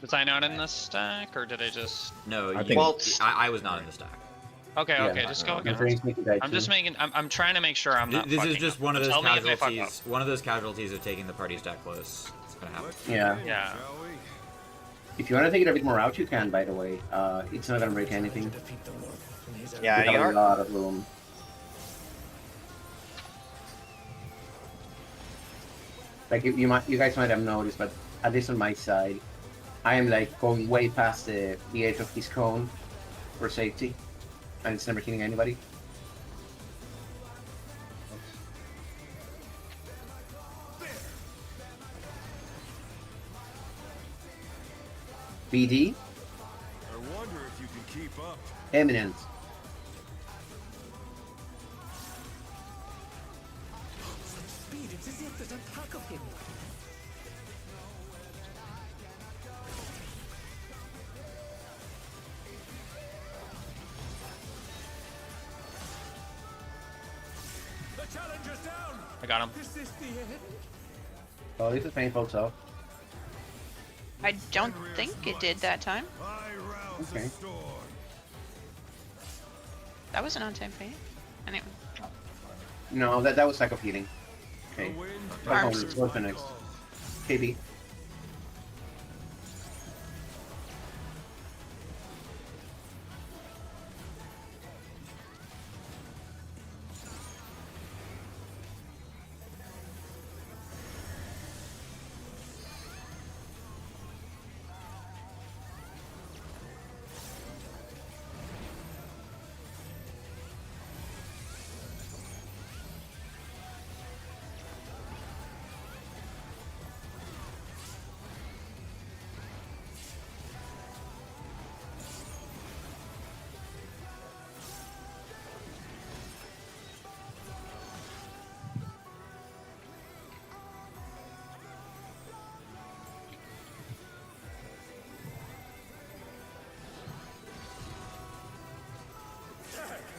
H: Was I not in the stack, or did I just?
G: No,
C: I
G: you,
C: think-
B: Well,
G: I was not in the stack.
H: Okay,
A: Yeah.
H: okay, just go
A: My
H: again.
A: friends make it die
H: I'm
A: too.
H: just making. I'm trying to make sure I'm not.
G: This is
H: fucking
G: just
H: up.
G: one of those
H: Tell me if I fuck up.
G: casualties. One of those casualties of taking the party stack close. It's gonna happen.
I: Let's
A: Yeah.
I: begin,
H: Yeah.
I: shall we?
A: If you want to take it a bit more out, you can. By the way, it's not gonna break
J: To
A: anything.
J: defeat the wolf in his own
B: Yeah,
A: We have
B: you
A: a
B: are.
A: lot of room. Like you guys might have noticed, but at least on my side, I am like going way past the edge of his cone for safety, and it's never hitting anybody. BD,
I: I wonder if you can keep up.
A: Eminent.
J: such speed, it's as if there's a pack of him.
I: The challenger's down.
H: I got him.
I: Is this the end?
A: Oh, this is painful, so.
F: I don't think it did that time.
A: Okay.
F: That was an on-time fade. Anyway.
A: No, that was lack of healing. Okay.
F: Arms.
A: What's the next? KB.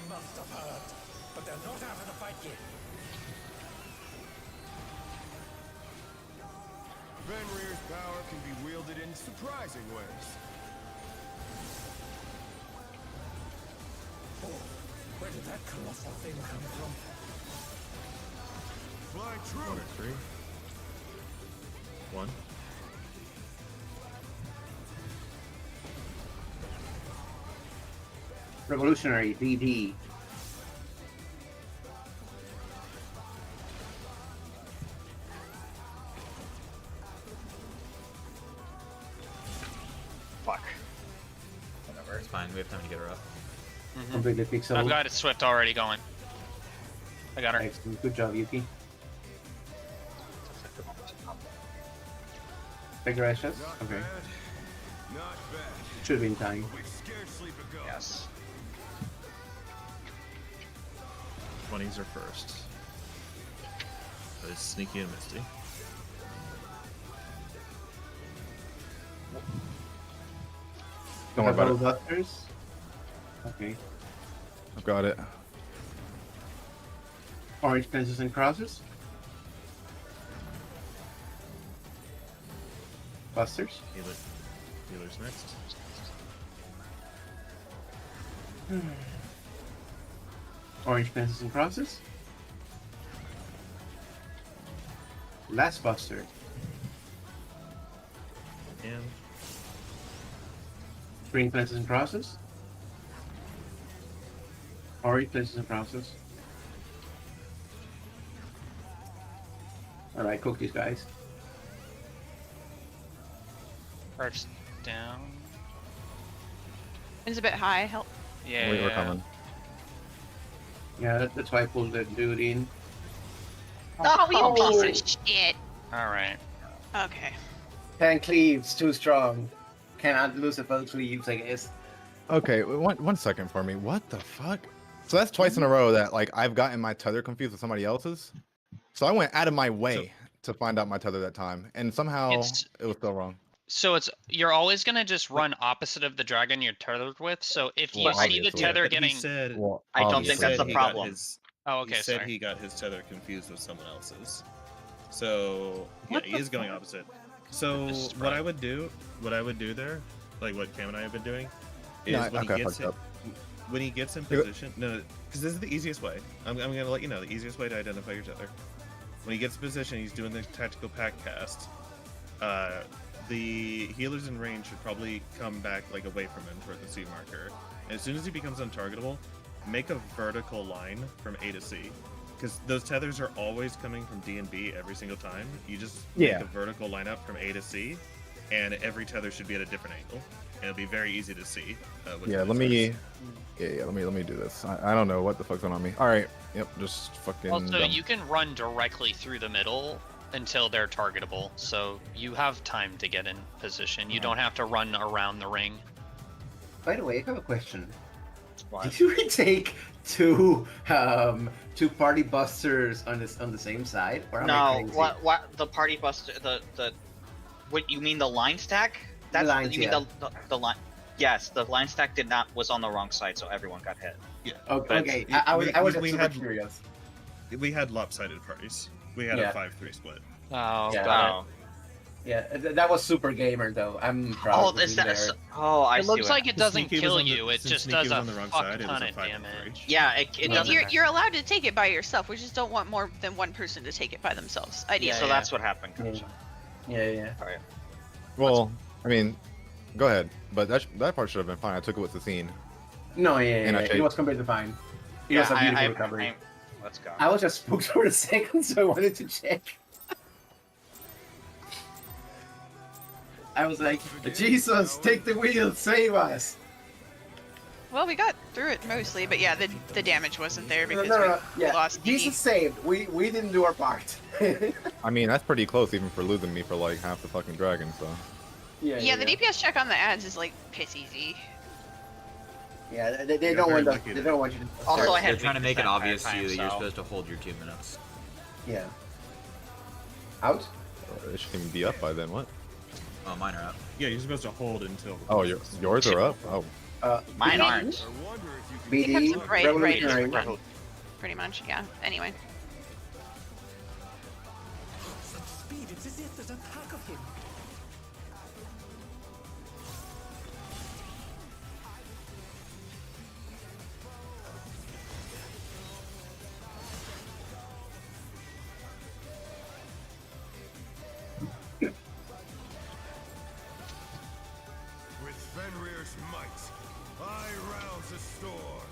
J: Must have hurt, but they're not out of the fight yet.
I: Fenrir's power can be wielded in surprising ways.
J: Oh, where did that colossal thing come from?
I: Fly
E: 1
I: true.
E: or 3. 1.
A: Revolutionary BD.
B: Fuck.
G: Whatever, it's fine. We have time to get her up.
A: Completely pixel.
H: I've got it Swift already going. I got her.
A: Excellent. Good job, Yuki. Take rashes.
I: Not
A: Okay.
I: bad. Not bad.
A: Should be in time.
I: We scarcely begun.
B: Yes.
E: 20s are first. That is Sneaky and Misty.
C: Don't worry about it.
A: Busters. Okay.
C: I've got it.
A: Orange fences and crosses. Busters.
E: Healer's next.
A: Orange fences and crosses. Last buster.
E: And
A: Green fences and crosses. Orange fences and crosses. Alright, cook these guys.
H: Arch down.
F: It's a bit high. Help.
H: Yeah.
C: We're coming.
A: Yeah, that's why I pulled that dude in.
F: Oh, you piece of shit.
H: All right.
F: Okay.
A: 10 cleaves, too strong. Cannot lose a full cleaves, I guess.
C: Okay, one second for me. What the fuck? So that's twice in a row that like I've gotten my tether confused with somebody else's. So I went out of my way to find out my tether that time, and somehow it was still wrong.
H: So you're always gonna just run opposite of the dragon you're tethered with. So if you
C: Well,
H: see the
C: obviously.
H: tether
E: he
H: getting,
E: said,
C: Well,
B: I don't
C: obviously.
B: think that's the
E: he got
B: problem.
H: oh okay,
E: he said
H: sorry.
E: he got his tether confused with someone else's. So yeah, he is going opposite. So
H: This is
E: what I
H: right.
E: would do there, like what Cam and I have been doing, is
C: No,
E: when
C: okay,
E: he gets
C: fucked
E: when he gets in position. No, because this is the easiest way. I'm gonna let you know the easiest way to identify your tether. When he gets in position, he's doing the tactical pack cast. The healers in range should probably come back like away from him toward the C marker. And as soon as he becomes untargetable, make a vertical line from A to C. Because those tethers are always coming from D and B every single time. You just make a vertical lineup from A to C, and every tether should be at a different angle. And it'll be very easy to see. Which
C: Yeah,
E: one
C: let
E: is
C: me.
E: first.
C: Yeah, let me do this. I don't know what the fuck's going on me. All right. Yep. Just fucking.
H: Also,
C: dumb.
H: you can run directly through the middle until they're targetable. So you have time to get in position. You don't have to run around the ring.
A: By the way, I have a question.
B: What?
A: Did you retake two party busters on the same side? Or am I
B: No,
A: crazy?
B: what the party buster the what you mean the line stack? That's
A: lines,
B: you mean
A: yeah.
B: the line. Yes, the line stack was on the wrong side, so everyone got hit.
E: Yeah.
A: Okay,
E: But
A: I was
E: we
A: super
E: had-
A: curious.
E: We had lopsided parties. We had
A: Yeah.
E: a 5-3 split.
H: Oh,
A: Yeah.
H: got
A: Yeah, that was super gamer though. I'm proud.
B: Oh,
A: of
B: is
A: being
B: that?
A: there.
B: Oh, I
H: It
B: see.
H: looks
B: what
H: like it
E: The
H: doesn't
E: sneaky was
H: kill
E: on the-
H: you. It
E: since
H: just
E: sneaky
H: does
E: was
H: a
E: on the wrong
H: fuck
E: side, it was
H: ton
E: a
H: of
E: 5
H: damage.
E: range.
B: Yeah, it
F: Yeah,
B: doesn't.
F: you're allowed to take it by yourself. We just don't want more than one person to take it by themselves. Ideally.
B: So that's what happened.
A: Yeah,
B: Gotcha.
A: yeah.
B: All right.
C: Well, I mean, go ahead. But that part should have been fine. I took it with the scene.
A: No,
C: And I
A: it
C: chased.
A: was completely fine. It was a beautiful recovery.
B: Let's go.
A: I was just spooked for a second, so I wanted to check. I was like, Jesus, take the wheel, save us!
F: Well, we got through it mostly, but yeah, the damage wasn't there because we
A: Yeah,
F: lost.
A: Jesus saved. We didn't do our part.
C: I mean, that's pretty close even for losing me for like half the fucking dragon. So
F: Yeah, the DPS check on the ads is like piss easy.
A: Yeah, they
E: You're
A: don't
E: very
A: want
E: lucky
A: they
E: that-
A: don't want you to.
B: Also, I
G: They're
B: had
G: trying to make it
B: 50%
G: obvious to
B: time,
G: you that you're
B: so-
G: supposed to hold your 2 minutes.
A: Yeah. Out.
C: it should even be up by then. What?
G: Oh, mine are up.
E: Yeah, you're supposed to hold until.
C: Oh, yours are up. Oh,
B: Mine
A: BD,
B: aren't.
I: I wonder if you
F: It comes
A: BD,
F: up right
A: revolutionary.
F: pretty much. Yeah. Anyway.
J: Such speed, it's as if there's a pack of him.
I: with Fenrir's might, I rouse a storm.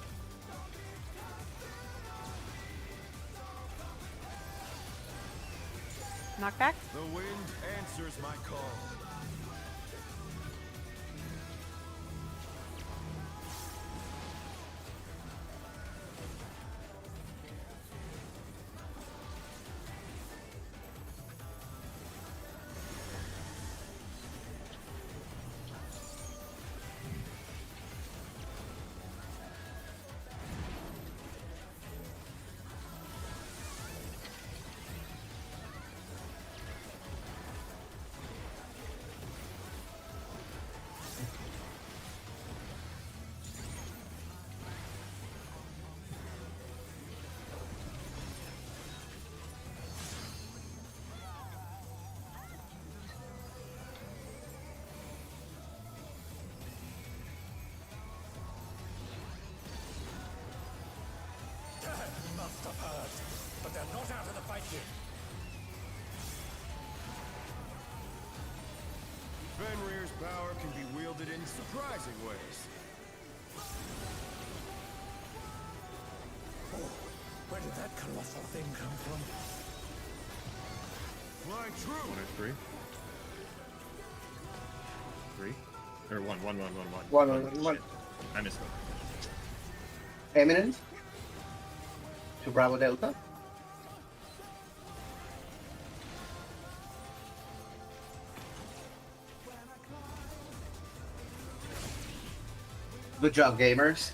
F: Knockback.
I: The wind answers my call.
J: Must have heard, but they're not out of the fight yet.
I: Fenrir's power can be wielded in surprising ways.
J: Oh, where did that colossal thing come from?
I: Fly true.
E: 1 or 3. 3? Or 1, 1, 1, 1, 1.
A: One.
E: Shit. I missed one.
A: Eminent. To Bravo Delta. Good job, gamers.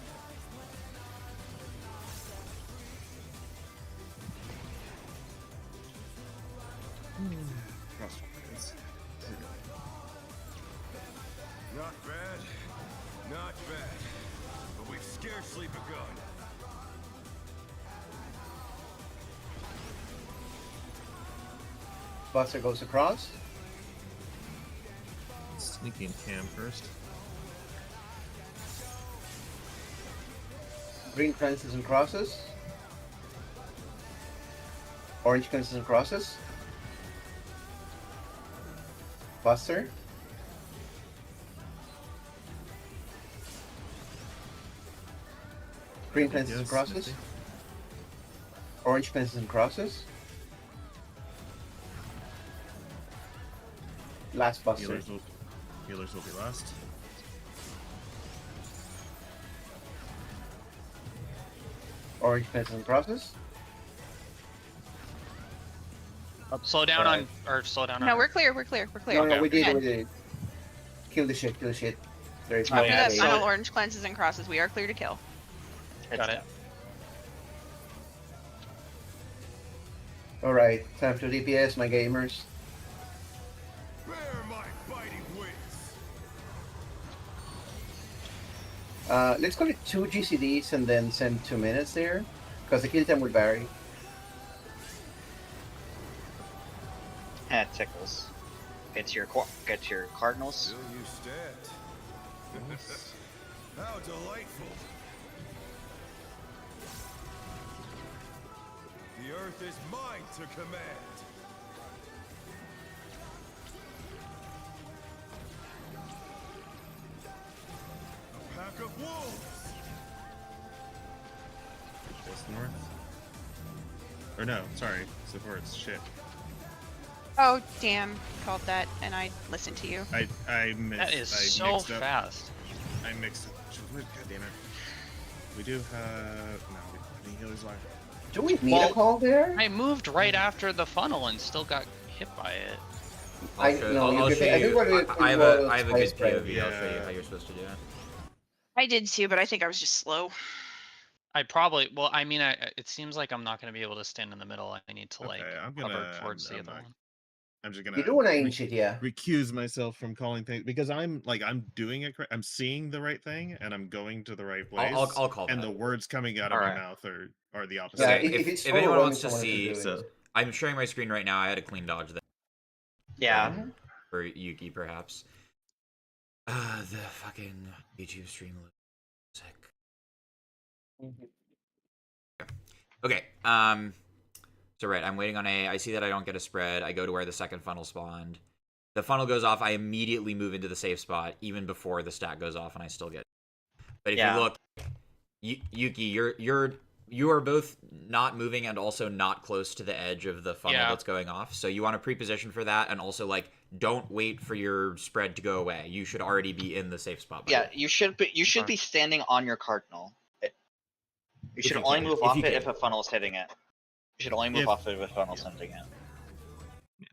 E: Crosswise.
I: Not bad. Not bad. But we've scarcely begun.
A: Buster goes across.
E: Sneaky and cam first.
A: Green fences and crosses. Orange fences and crosses. Buster. Green fences and
E: Yes,
A: crosses.
E: Smithy.
A: Orange fences and crosses. Last Buster.
E: Healers will be last.
A: Orange fences and crosses.
H: Slow down on, or slow down on.
F: No, we're clear. We're clear. We're clear.
A: No, we did,
F: Good.
A: we did. Kill the shit, kill the shit. There is
H: Oh,
A: no
H: yeah,
F: After that
A: way.
F: final orange cleanses and crosses, we are clear to kill.
H: Got it.
A: Alright, time to DPS, my gamers.
I: Bear my biting wings.
A: Let's go to 2 GCDs and then send 2 minutes there, because the kill time will vary.
B: That tickles. Get to your cardinals.
I: Will you stand? How delightful! The earth is mine to command. A pack of wolves.
E: Just north. Or no, sorry, supports. Shit.
F: Oh, damn. Called that, and I listened to you.
E: I missed.
H: That is
E: I
H: so
E: mixed up.
H: fast.
E: I mixed it. God damn it. We do have no. The healer's life.
A: Do we need a call there?
H: I moved right after the funnel and still got hit by it.
A: I think what it
G: I have a good
A: was
G: POV. I'll show you
E: Yeah.
G: how you're supposed to do it.
F: I did too, but I think I was just slow.
H: I probably, well, I mean, it seems like I'm not going to be able to stand in the middle. I need to like
E: Okay, I'm
H: hover
E: gonna.
H: towards the
E: I'm
H: other
E: not-
H: one.
E: I'm just gonna.
A: You doing ancient, yeah.
E: Recuse myself from calling things because I'm doing it. I'm seeing the right thing and I'm going to the right place.
G: I'll call
E: and
G: that.
E: the words coming out of
B: Alright.
E: my mouth are the opposite.
A: Yeah,
G: Okay,
A: if it's
G: if anyone
A: overwhelming,
G: wants to
A: someone
G: see,
A: is doing it.
G: I'm sharing my screen right now. I had a clean dodge there
B: Yeah.
G: for Yuki, perhaps. The fucking YouTube stream looks sick. Okay. So right, I'm waiting on A. I see that I don't get a spread. I go to where the second funnel spawned. The funnel goes off. I immediately move into the safe spot, even before the stack goes off, and I still get. But if
B: Yeah.
G: you look, Yuki, you are both not moving and also not close to the edge of the funnel
H: Yeah.
G: that's going off. So you want to pre-position for that, and also like don't wait for your spread to go away. You should already be in the safe spot. by
B: Yeah,
G: now.
B: you should
H: Okay.
B: be standing on your cardinal. You should
G: you
B: only
G: can,
B: move
G: if
B: off
G: you
B: it
G: can.
B: if a funnel is hitting it. You should only move
E: If-
B: off it if a funnel's hitting it.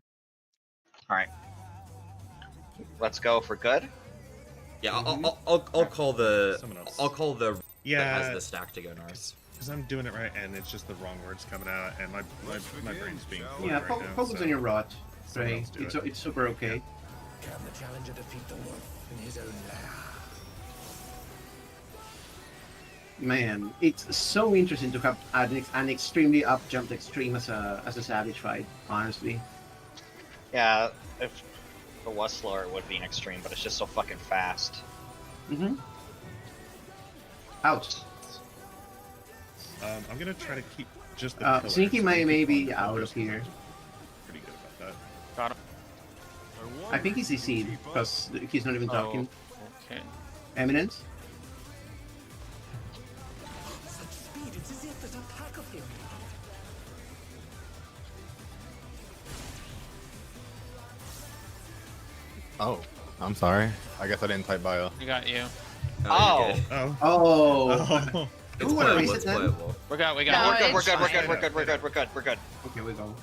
B: Alright. Let's go for good.
G: Yeah, I'll call the
E: Someone else.
G: I'll call the that
E: Yeah,
G: has the stack to go north.
E: because I'm doing it right and it's just the wrong words coming out and my brain's being
I: shall
E: full
I: we?
A: Yeah,
E: right now.
A: focus
E: so-
A: on your rot,
E: Someone
A: right?
E: else do
A: It's
E: it.
A: it's super okay.
J: Can the challenger defeat the wolf in his own lair?
A: Man, it's so interesting to have an extremely up jumped extreme as a savage fight. Honestly,
B: Yeah, if it was slower it would be an extreme, but it's just so fucking fast.
A: mm-hmm. Ouch.
E: I'm gonna try to keep just the pillars.
A: Sneaky
E: I'm
A: may
E: gonna keep
A: be
E: on the
A: out
E: pillars
A: of here.
E: 'cause I'm pretty good about that.
H: Got him.
A: I think he's CC'd because he's not even talking.
H: Okay.
A: Eminence.
J: Such speed, it's as if there's a pack of him.
C: Oh, I'm sorry. I guess I didn't type bio.
H: We got you.
B: Oh.
G: you're good.
E: Oh.
A: Oh.
E: Oh.
A: Who wanna
G: Let's
A: reset
G: play
A: then?
G: it, Wolf.
H: We got.
F: No,
B: We're good, we're
F: it's
B: good, we're
F: fine.
B: good, we're good, we're good, we're good, we're good.
A: Okay, we go.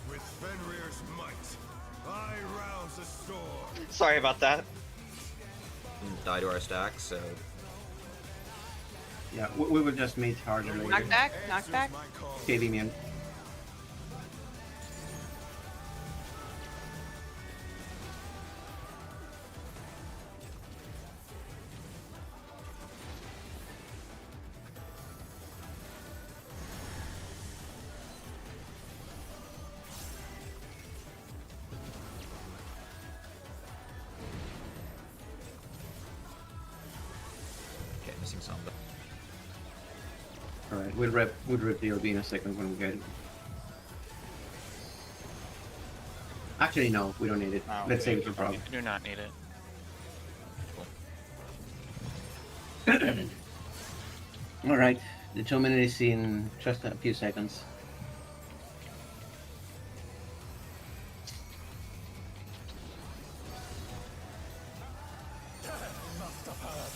I: With Fenrir's might, I rouse a sword.
B: Sorry about that.
G: Die to our stack, so
A: Yeah, we will just meet harder later.
F: Knockback,
I: Answers
F: knockback.
I: my call.
A: KV man.
G: okay, missing some. But
A: Alright, we'll rip the LB in a second when we get it. Actually, no, we don't need it.
B: No,
A: Let's save it for prog.
H: We do not need it.
A: Alright, the 2 minutes is in just a few seconds.
J: Must have heard,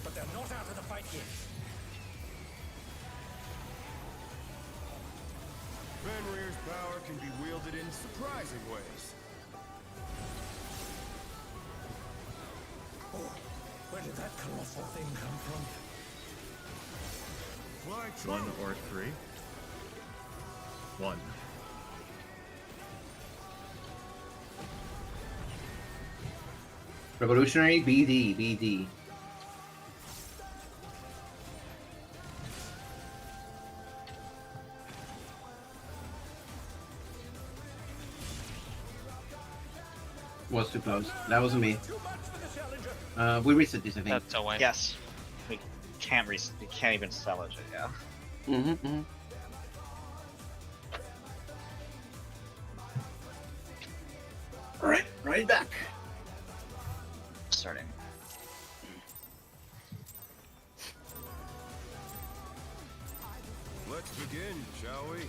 J: but they're not out of the fight yet.
I: Fenrir's power can be wielded in surprising ways.
J: Oh, where did that colossal thing come from?
I: Fly
E: 1
I: true.
E: or 3. 1.
A: Revolutionary BD. Was too close. That wasn't me. We reset this, I think.
H: That's away.
B: Yes. We can't we can't even salvage it, yeah.
A: Mm-hmm. Alright, right back.
B: Starting.
I: Let's begin, shall we?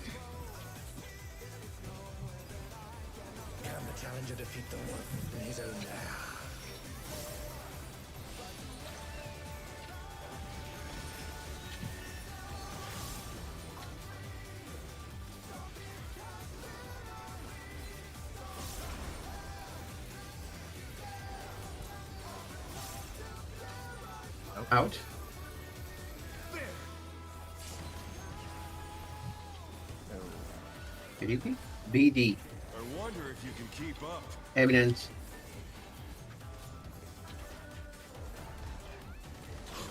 J: Can the challenger defeat the wolf in his own lair?
A: Out. BD. BD.
I: I wonder if you can keep up.
A: Evidence.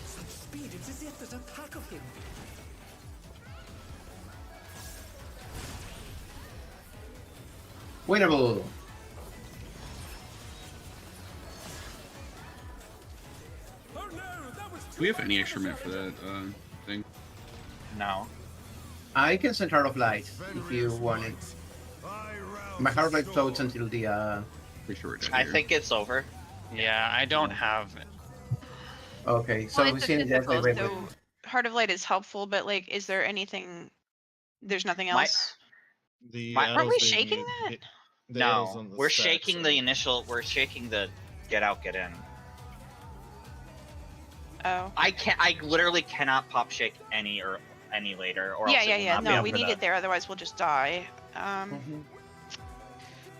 J: Such speed, it's as if there's a pack of him.
A: Winnable.
I: Oh no, that was
D: Do we have any extra minute for that thing?
B: No.
A: I can send Heart of Light if you want it. My Heart of Light floats until the
D: Pretty sure we're dead
B: I
D: here.
B: think it's over.
H: Yeah, I don't have.
A: Okay, so
F: Well,
A: we
F: it's
A: see
F: difficult,
A: that
F: so Heart of Light is helpful, but like, is there anything? There's nothing
B: My-
F: else.
E: The
B: Aren't
E: addles
F: we
E: being-
F: shaking that?
E: the addles
B: No,
E: on the
B: we're
E: stacks
B: shaking
E: are-
B: the initial. We're shaking the get out, get in.
F: Oh.
B: I literally cannot pop shake any later, or
F: Yeah,
B: else it
F: yeah,
B: will
F: yeah.
B: not be
F: No,
B: up
F: we
B: for
F: need
B: the-
F: it there, otherwise we'll just die.
B: And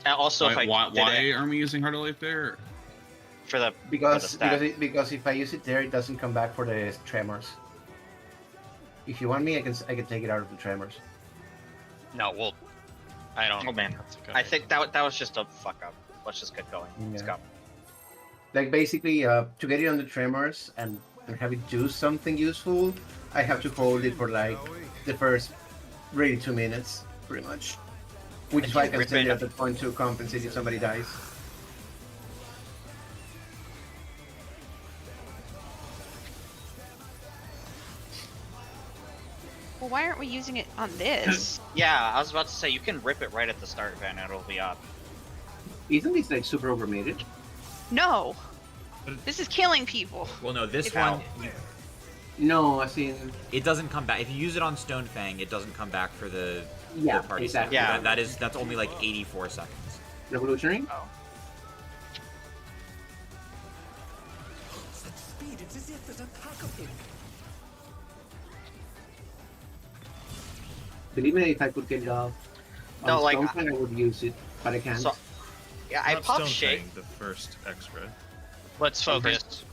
B: also, if I
D: why
B: did it
D: aren't we using Heart of Life there?
B: for the
A: because
B: stat.
A: because if I use it there, it doesn't come back for the tremors. If you want me, I can take it out of the tremors.
H: No, well, I don't.
B: Oh man,
H: That's okay.
B: I think that was just a fuck up. Let's just get going. Let's
A: Yeah.
B: go.
A: Like basically, to get it on the tremors and have it do something useful, I have to hold it for like the first really 2 minutes, pretty much. Which is why I can
B: Rip
A: send
B: it
A: it at the point to compensate if somebody dies.
F: Well, why aren't we using it on this?
B: Yeah, I was about to say you can rip it right at the start event and it'll be up.
A: Isn't this like super overmated?
F: No. This is killing people.
G: Well, no, this
F: It's
G: one,
F: out.
A: No, I seen.
G: it doesn't come back. If you use it on Stonefang, it doesn't come back for the
A: Yeah,
G: third party
A: exactly.
G: stuff.
B: Yeah.
G: That's only like 84 seconds.
A: Revolutionary?
J: Such speed, it's as if there's a pack of him.
A: Believe me, if I could get it off.
B: No,
A: on
B: like,
A: Stonefang, I would use it, but I can't.
B: So, yeah, I
E: Not
B: pop
E: Stone
B: shake.
E: Fang, the first extra.
H: Let's focus.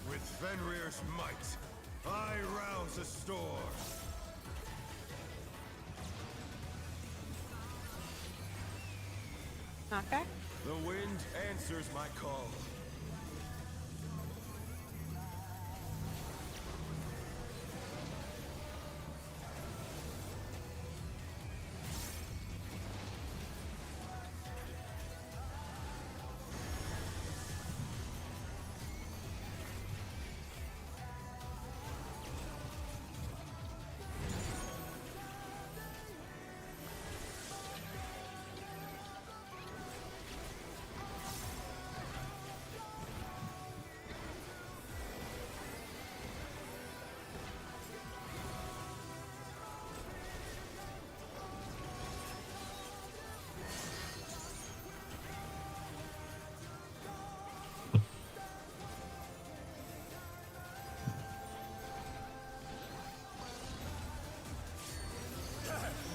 I: With Fenrir's might, I rouse a storm.
F: Okay.
I: The wind answers my call.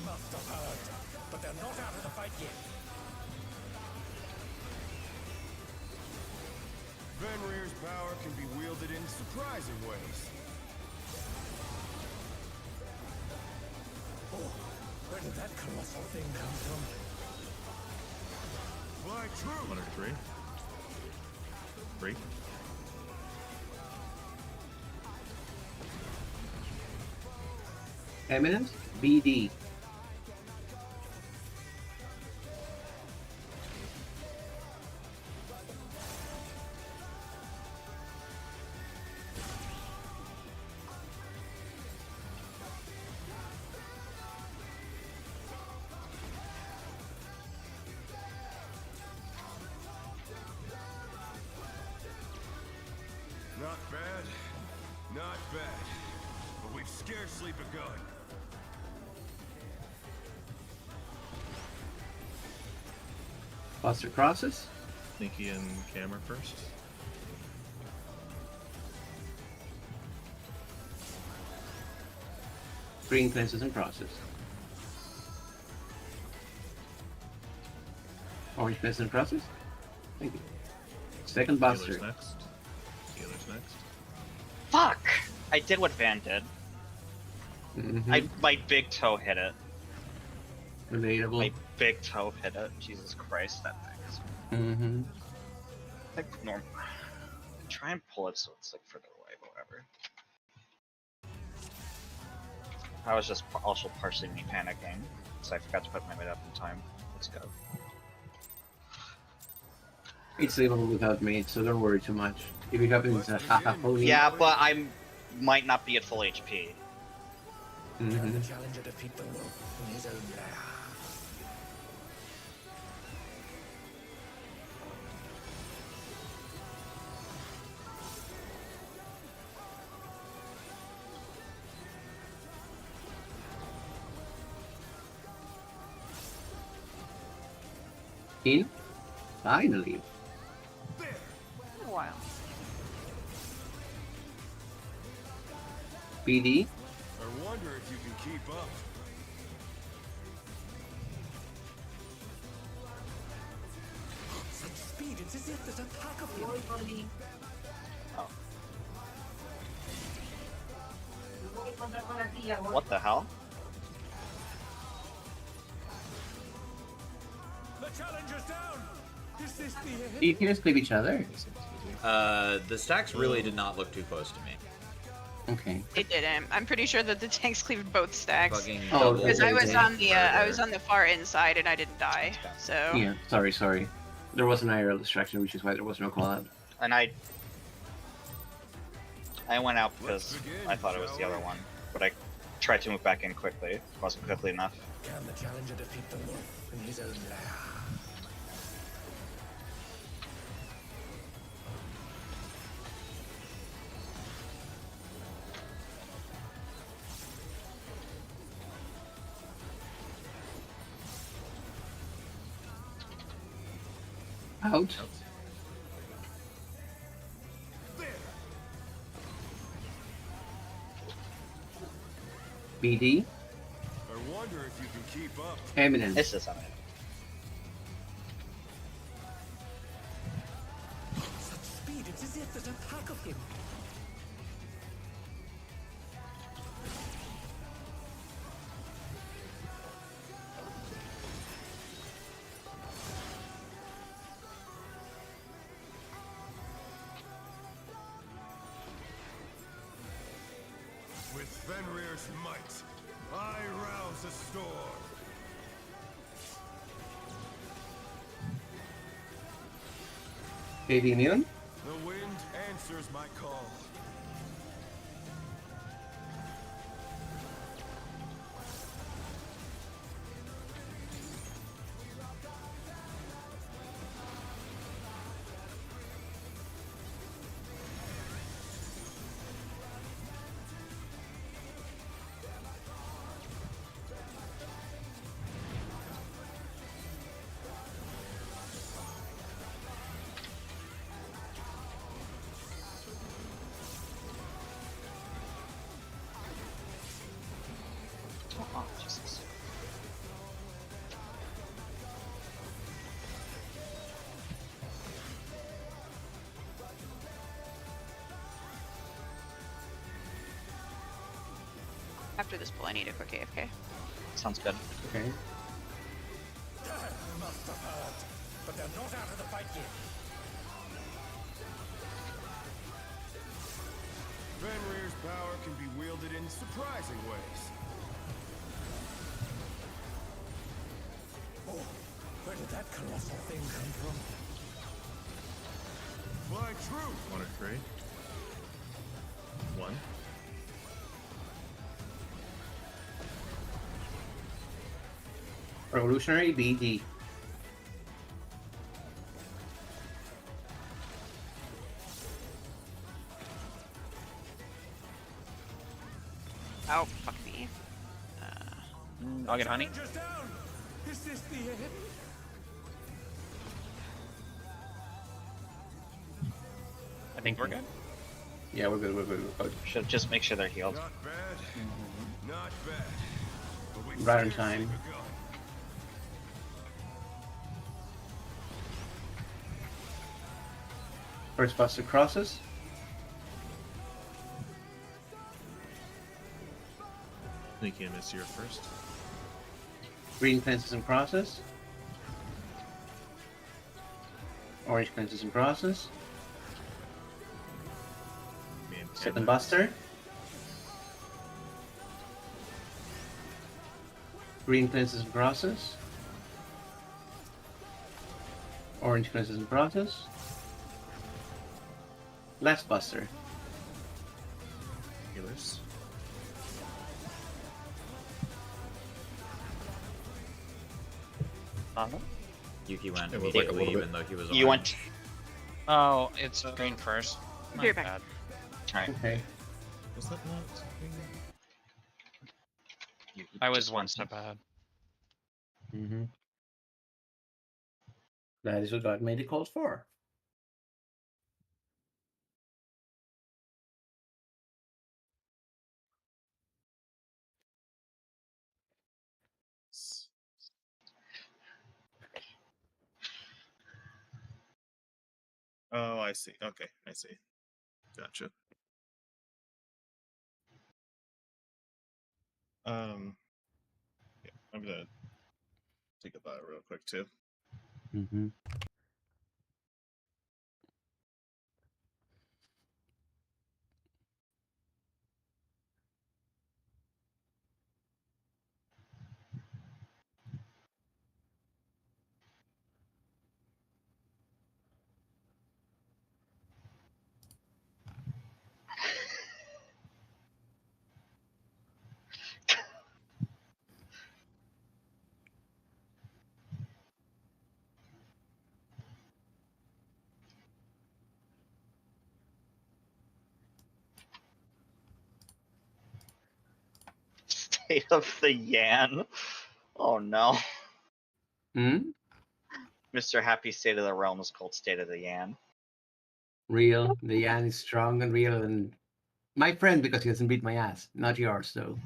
J: Must have heard, but they're not out of the fight yet.
I: Fenrir's power can be wielded in surprising ways.
J: Oh, where did that colossal thing come from?
I: Fly true.
E: 1 or 3. 3.
A: Eminence? BD.
I: Not bad. Not bad. But we've scarcely begun.
A: Buster crosses.
E: Nikki and Camera first.
A: Green cleanses and crosses. Orange cleanses and crosses. Thank you. Second Buster.
E: Healer's next. Healer's next.
B: Fuck! I did what Van did.
A: Mm-hmm.
B: My big toe hit it.
A: Relatable.
B: My big toe hit it. Jesus Christ, that thing is
A: Mm-hmm.
B: like normal. Try and pull it so it's like further away, but whatever. I was just also partially me panicking, so I forgot to put my mid up in time. Let's go.
A: It's able without mate, so don't worry too much. If it happens, haha, pony.
B: Yeah, but I might not be at full HP.
J: Can
A: Mm-hmm.
J: the challenger defeat the wolf in his own lair?
A: In? Finally.
I: There.
F: A while.
A: BD.
I: I wonder if you can keep up.
J: Such speed, it's as if there's a pack of him.
B: What the hell?
I: The challenger's down.
J: Is this the end?
A: You can just clip each other.
G: The stacks really did not look too close to me.
A: Okay.
F: It didn't. I'm pretty sure that the tanks cleaved both stacks.
G: Fucking
A: Oh,
G: double
F: Because I was
A: okay.
F: on the I
G: murder.
F: was on the far inside and I didn't die. So
A: Yeah, sorry. There was an IRL distraction, which is why there was no call out.
B: And I went out because I thought it was the other one, but I tried to move back in quickly. It wasn't quickly enough.
J: Can the challenger defeat the wolf in his own lair?
A: Out. BD.
I: I wonder if you can keep up.
A: Eminence.
B: This is something.
J: Such speed, it's as if there's a pack of him.
I: With Fenrir's might, I rouse a storm.
A: Baby immune.
I: The wind answers my call.
B: Oh, Jesus.
F: after this pull, I need a quick AFK.
B: Sounds good.
A: Okay.
J: Must have heard, but they're not out of the fight yet.
I: Fenrir's power can be wielded in surprising ways.
J: Oh, where did that colossal thing come from?
I: Fly true.
E: 1 or 3. 1.
A: Revolutionary BD.
F: Oh, fuck me.
H: I'll get honey.
I: Just down. Is this the end?
H: I think we're good.
A: Yeah, we're good. We're good. We're good.
B: Should just make sure they're healed.
I: Not bad. Not bad. But we've
A: Right on
I: scarcely
A: time.
I: begun.
A: First buster crosses.
E: You can't miss your first.
A: Green cleanses and crosses. Orange cleanses and crosses.
E: Man, can't
A: Second
E: miss.
A: buster. Green cleanses and crosses. Orange cleanses and crosses. Last buster.
E: Healers.
G: Yuki went
C: It was like a
G: immediately,
C: little bit.
G: even though he was.
B: You
G: orange.
B: went.
H: Oh, it's green first.
F: Be
H: My
F: right back.
H: bad.
B: Alright.
A: Okay.
E: Was that not?
H: I was
B: Just
H: one
B: went.
H: step ahead.
A: Mm-hmm. That is what God made it called for.
E: Oh, I see. Okay, I see. Gotcha. Yeah, I'm gonna take a bite real quick too.
A: Mm-hmm.
B: State of the Yan. Oh no.
A: Hmm?
B: Mr. Happy State of the Realm is called State of the Yan.
A: Real. The Yan is strong and real and my friend because he doesn't beat my ass. Not yours though.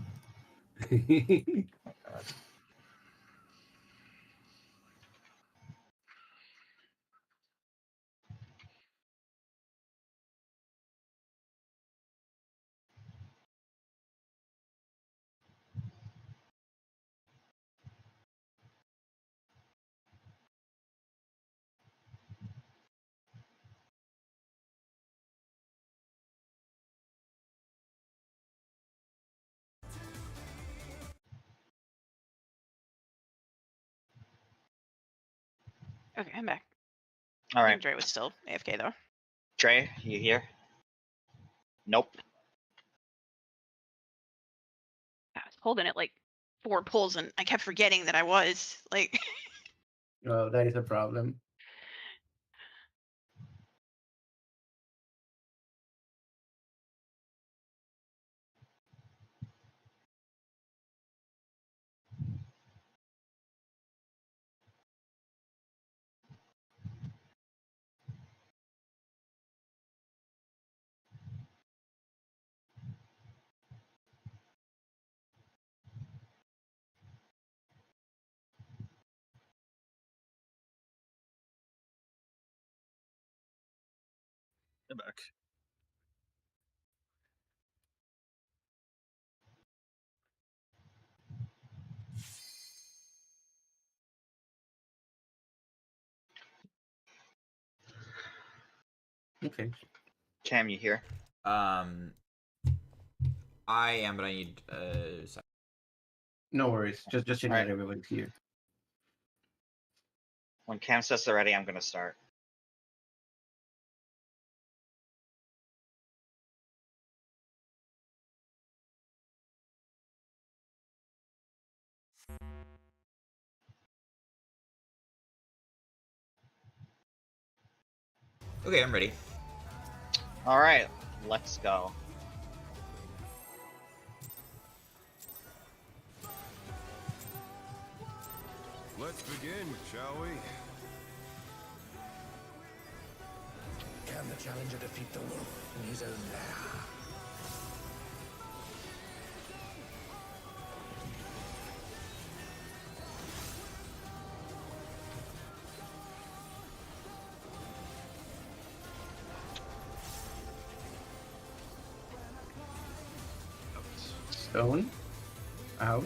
F: Okay, I'm back.
B: Alright.
F: Dre was still AFK though.
B: Trey, you here? Nope.
F: I was holding it like 4 pulls and I kept forgetting that I was like.
A: Oh, that is a problem.
E: I'm back.
A: Okay.
B: Cam, you here?
G: I am, but I need second.
A: No worries. Just checking
B: Alright.
A: that everybody's here.
B: When Cam says they're ready, I'm gonna start.
G: Okay, I'm ready.
B: Alright, let's go.
I: Let's begin, shall we?
J: Can the challenger defeat the wolf in his own lair?
A: Stone. Out.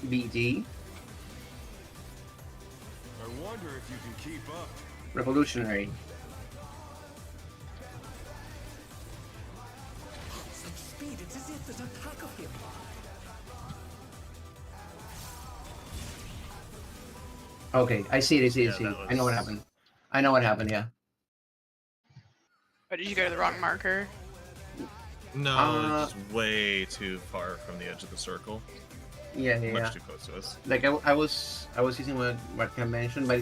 A: BD.
I: I wonder if you can keep up.
A: Revolutionary.
J: Such speed, it's as if there's a pack of him.
A: Okay, I see it, I see it, I
E: Yeah,
A: see it.
E: that
A: I know what
E: was-
A: happened. I know what happened, yeah.
F: But did you go to the wrong marker?
E: No, it's just way too far from the edge of the circle.
A: Yeah, yeah,
E: Much
A: yeah.
E: too close to us.
A: Like I was using what Cam mentioned, but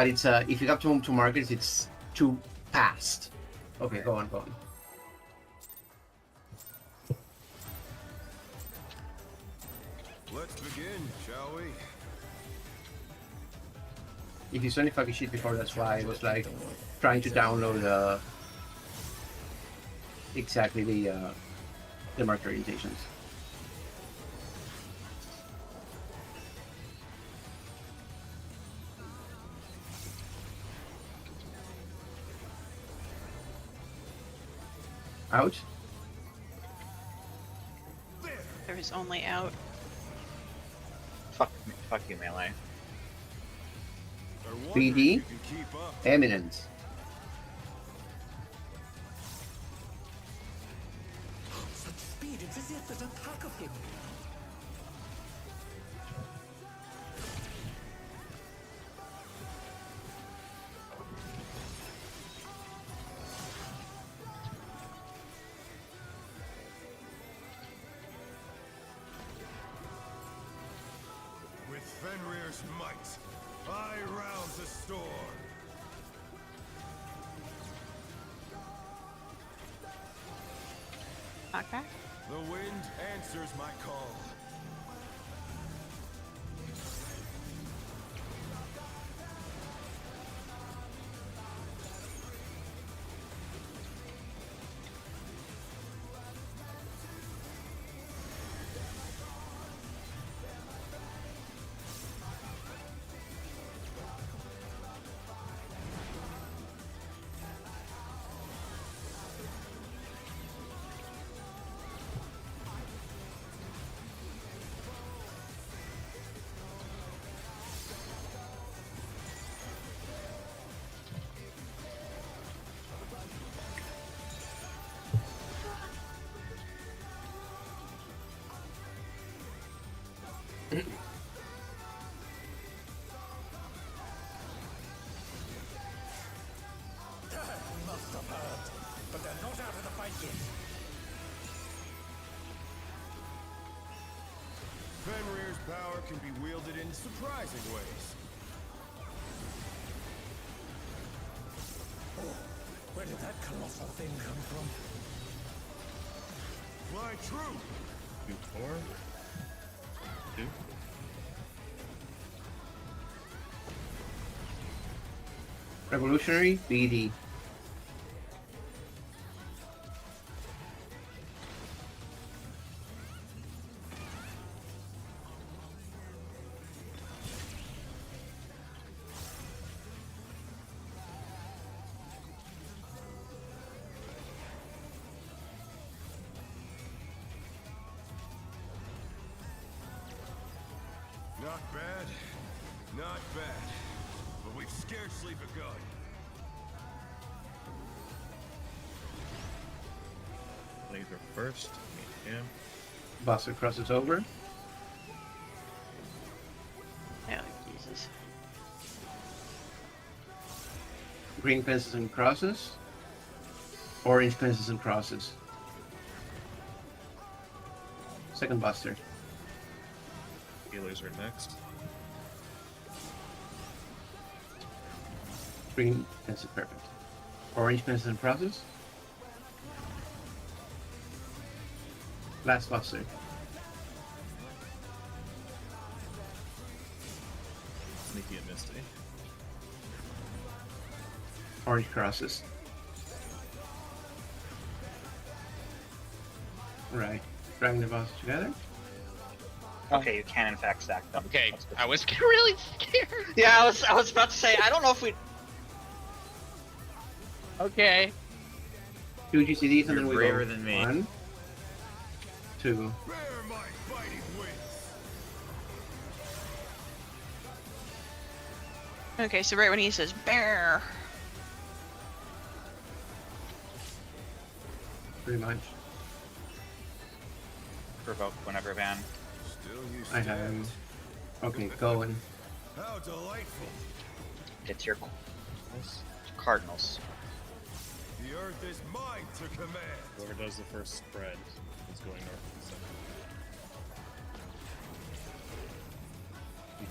A: it's if you have to move to markets, it's too fast. Okay, go on.
I: Let's begin, shall we?
A: If you saw any fucking shit before, that's why I was like trying to download exactly the marker orientations. Out.
F: There was only out.
B: Fuck you, melee.
I: I wonder if
A: BD.
I: you can keep up.
A: Eminence.
J: Such speed, it's as if there's a pack of him.
I: With Fenrir's might, I rouse the storm.
F: Knockback?
I: The wind answers my call.
J: Must have hurt, but they're not out of the fight yet.
I: Fenrir's power can be wielded in surprising ways.
J: Oh, where did that colossal thing come from?
I: Fly true!
E: 2, 4. 2.
A: Revolutionary. BD.
I: Not bad, not bad. But we've scarcely begun.
E: Laser first. Yeah.
A: Buster crosses over.
F: Oh, Jesus.
A: Green fences and crosses. Orange fences and crosses. Second Buster.
E: Healers are next.
A: Green fences, perfect. Orange fences and crosses. Last Buster.
E: and Misty.
A: Orange crosses. Right. Dragging the boss together.
B: Okay, you can in fact stack them.
H: Okay,
B: That's good.
H: I was really scared.
B: Yeah, I was about to say I don't know if we.
H: Okay.
A: 2 GCDs and
G: You're
A: then we
G: braver
A: go
G: than me.
A: 1, 2.
I: Bear my fighting wings.
F: Okay, so right when he says bear.
A: Pretty much.
B: Provoke whenever Van.
I: Still you
A: I
I: stand.
A: have him. Okay, going.
I: How delightful.
B: It's your Cardinals.
I: The earth is mine to command.
E: Whoever does the first spread is going north and south.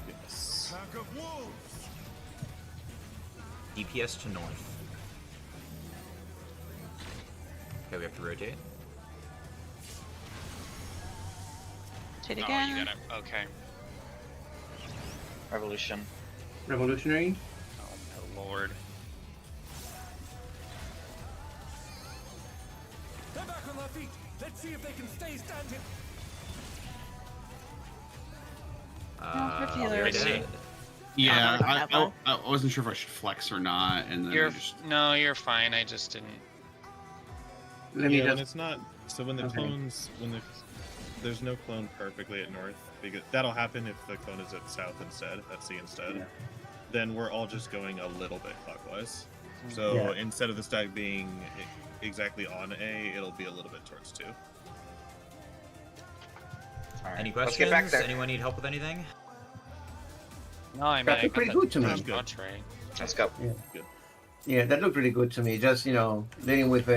E: Yes.
I: Pack of wolves.
G: DPS to north. Okay, we have to rotate.
F: Hit
H: Oh,
F: again.
H: you gotta. Okay.
B: Revolution.
A: Revolutionary.
H: Oh my lord.
J: They're back on their feet. Let's see if they can stay standing.
F: Revealer.
H: I see.
D: Yeah,
F: don't have one.
D: I wasn't sure if I should flex or not, and then
H: You're
D: I just
H: no, you're fine. I just didn't.
A: Let me
E: Yeah, when
A: just.
E: it's not. So when the
A: Okay.
E: clones, there's no clone perfectly at north, because that'll happen if the clone is at south instead, at sea instead.
A: Yeah.
E: Then we're all just going a little bit clockwise. So
A: Yeah.
E: instead of the stack being exactly on A, it'll be a little bit towards 2.
B: All right.
G: Any
B: Let's
G: questions?
B: get back there.
G: Anyone need help with anything?
H: No, I mean,
A: That
H: I
A: looked
H: got
A: pretty
H: the
A: good to me.
E: That's good.
H: touch right.
B: Let's go.
A: Yeah, that looked really good to me. Just dealing with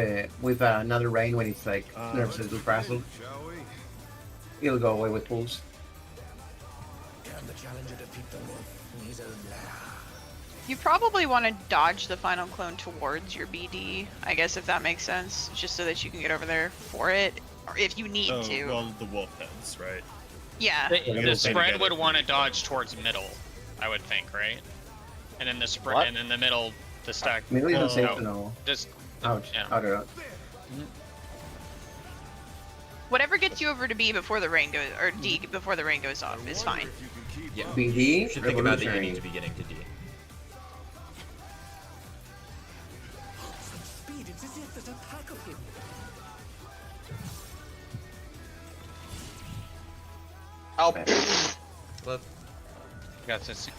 A: another rain when it's like nerves
I: Let's
A: to
I: begin,
A: frazzle.
I: shall we?
A: It'll go away with pulls.
J: Can the challenger defeat the wolf in his own lair?
F: You probably want to dodge the final clone towards your BD, I guess, if that makes sense, just so that you can get over there for it, or if you need
E: Oh,
F: to.
E: well, the wolf heads, right?
F: Yeah.
H: The,
E: We're
H: the
E: gonna stay
H: spread
E: together
H: would
E: for
H: want to
E: the
H: dodge towards middle, I would think, right? And then the spread,
B: What?
H: and in the middle, the stack.
A: Middle isn't
E: Oh,
A: safe
H: no.
A: to know.
H: Just
A: Ouch.
H: yeah.
A: Outer out.
F: Whatever gets you over to B before the rain goes, or D before the rain goes off, is fine.
I: If you can keep
G: Yeah.
I: up.
A: BD.
G: You should think about that you
A: Revolutionary.
G: need to be getting to D.
J: Such speed, it's as if there's a pack of him.
B: Oh.
G: Flip.
H: got this.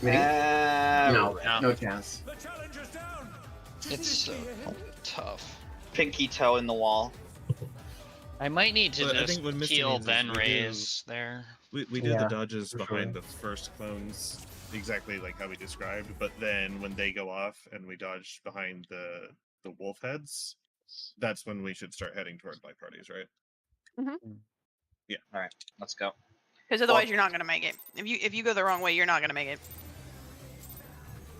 A: Mini? No,
H: no.
A: no chance.
J: The challenger's down.
H: It's so tough.
B: Pinky toe in the wall.
H: I might need to
E: But I
H: just
E: think what Misty
H: heal
E: means is
H: then
E: we do-
H: raise there.
E: We did
A: Yeah,
E: the dodges
A: for
E: behind
A: sure.
E: the first clones exactly like how we described, but then when they go off and we dodge behind the wolf heads, that's when we should start heading toward by parties, right?
B: All right, let's go.
F: Because otherwise,
B: Well-
F: you're not gonna make it. If you go the wrong way, you're not gonna make it.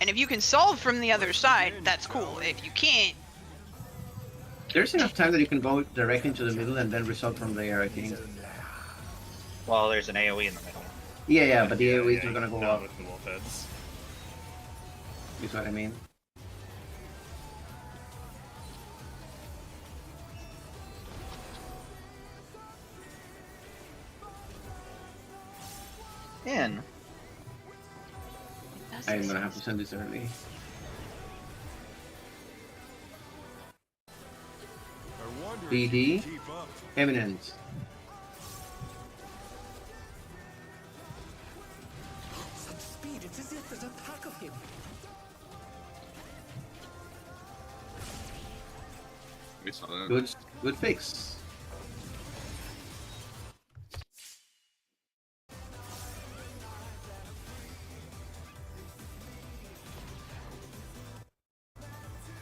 F: And if you can solve from the other side, that's cool. If you can't,
A: There's enough time that you can go directly into the middle and then resolve from there, I think.
B: Well, there's an AOE in the middle.
A: Yeah, but the
E: Yeah,
A: AoEs
E: yeah,
A: are gonna go
E: down
A: up.
E: with the wolf heads.
A: Is what I mean.
B: In.
A: I'm gonna have to send this early.
I: I wonder if you
A: BD.
I: can keep up.
A: Eminence.
J: Such speed, it's as if there's a pack of him.
D: we saw that.
A: Good fix.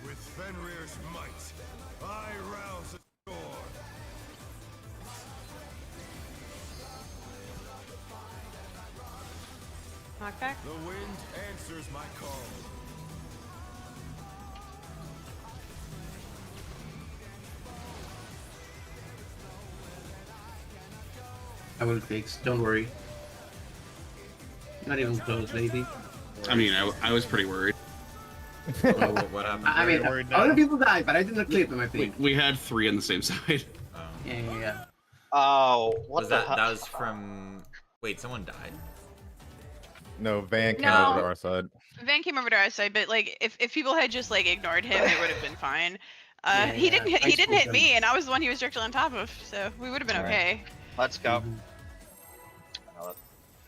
I: With Fenrir's might, I rouse a storm.
F: knockback.
I: The wind answers my call.
A: I will fix. Don't worry. Not even close, baby.
D: I mean, I was pretty worried.
G: What happened?
A: I mean,
E: worried
A: other
E: now.
A: people died, but I didn't clip him, I
D: We,
A: think.
D: we had 3 on the same side.
G: Oh.
A: Yeah.
B: Oh, what
G: Was
B: the
G: that
B: hell?
G: that was from? Wait, someone died.
C: No, Van came
F: No.
C: over to our side.
F: Van came over to our side, but like if people had just like ignored him, it would have been fine.
A: Yeah,
F: He didn't hit
A: I
F: he didn't
A: spoke
F: hit
A: him.
F: me, and I was the one he was directly on top of, so we would have been
G: Alright.
F: okay.
B: Let's go.
A: Mhm.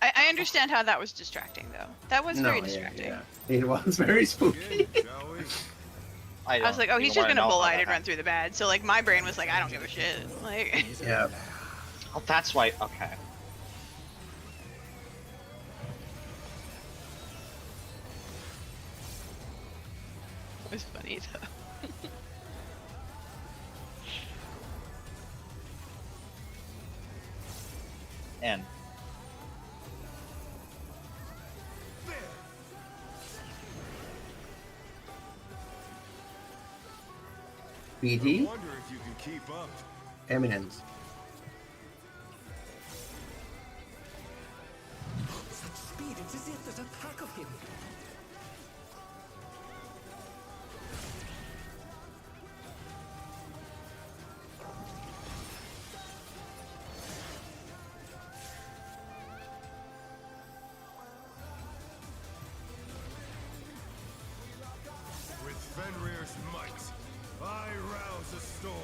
F: I understand how that was distracting though. That was very distracting.
A: Yeah. It was very spooky.
I: Begin, shall we?
F: I was like, oh, he's
B: even
F: just
B: wanna
F: gonna
B: know how
F: bullite
B: that
F: and run through the bad. So like my brain was like, I don't give a shit. Like
A: Yeah.
B: Oh, that's why. Okay.
F: it was funny though.
B: And
I: I
A: BD,
I: wonder if you can keep up.
A: Eminence.
J: Such speed, it's as if there's a pack of him.
I: With Fenrir's might, I rouse a storm.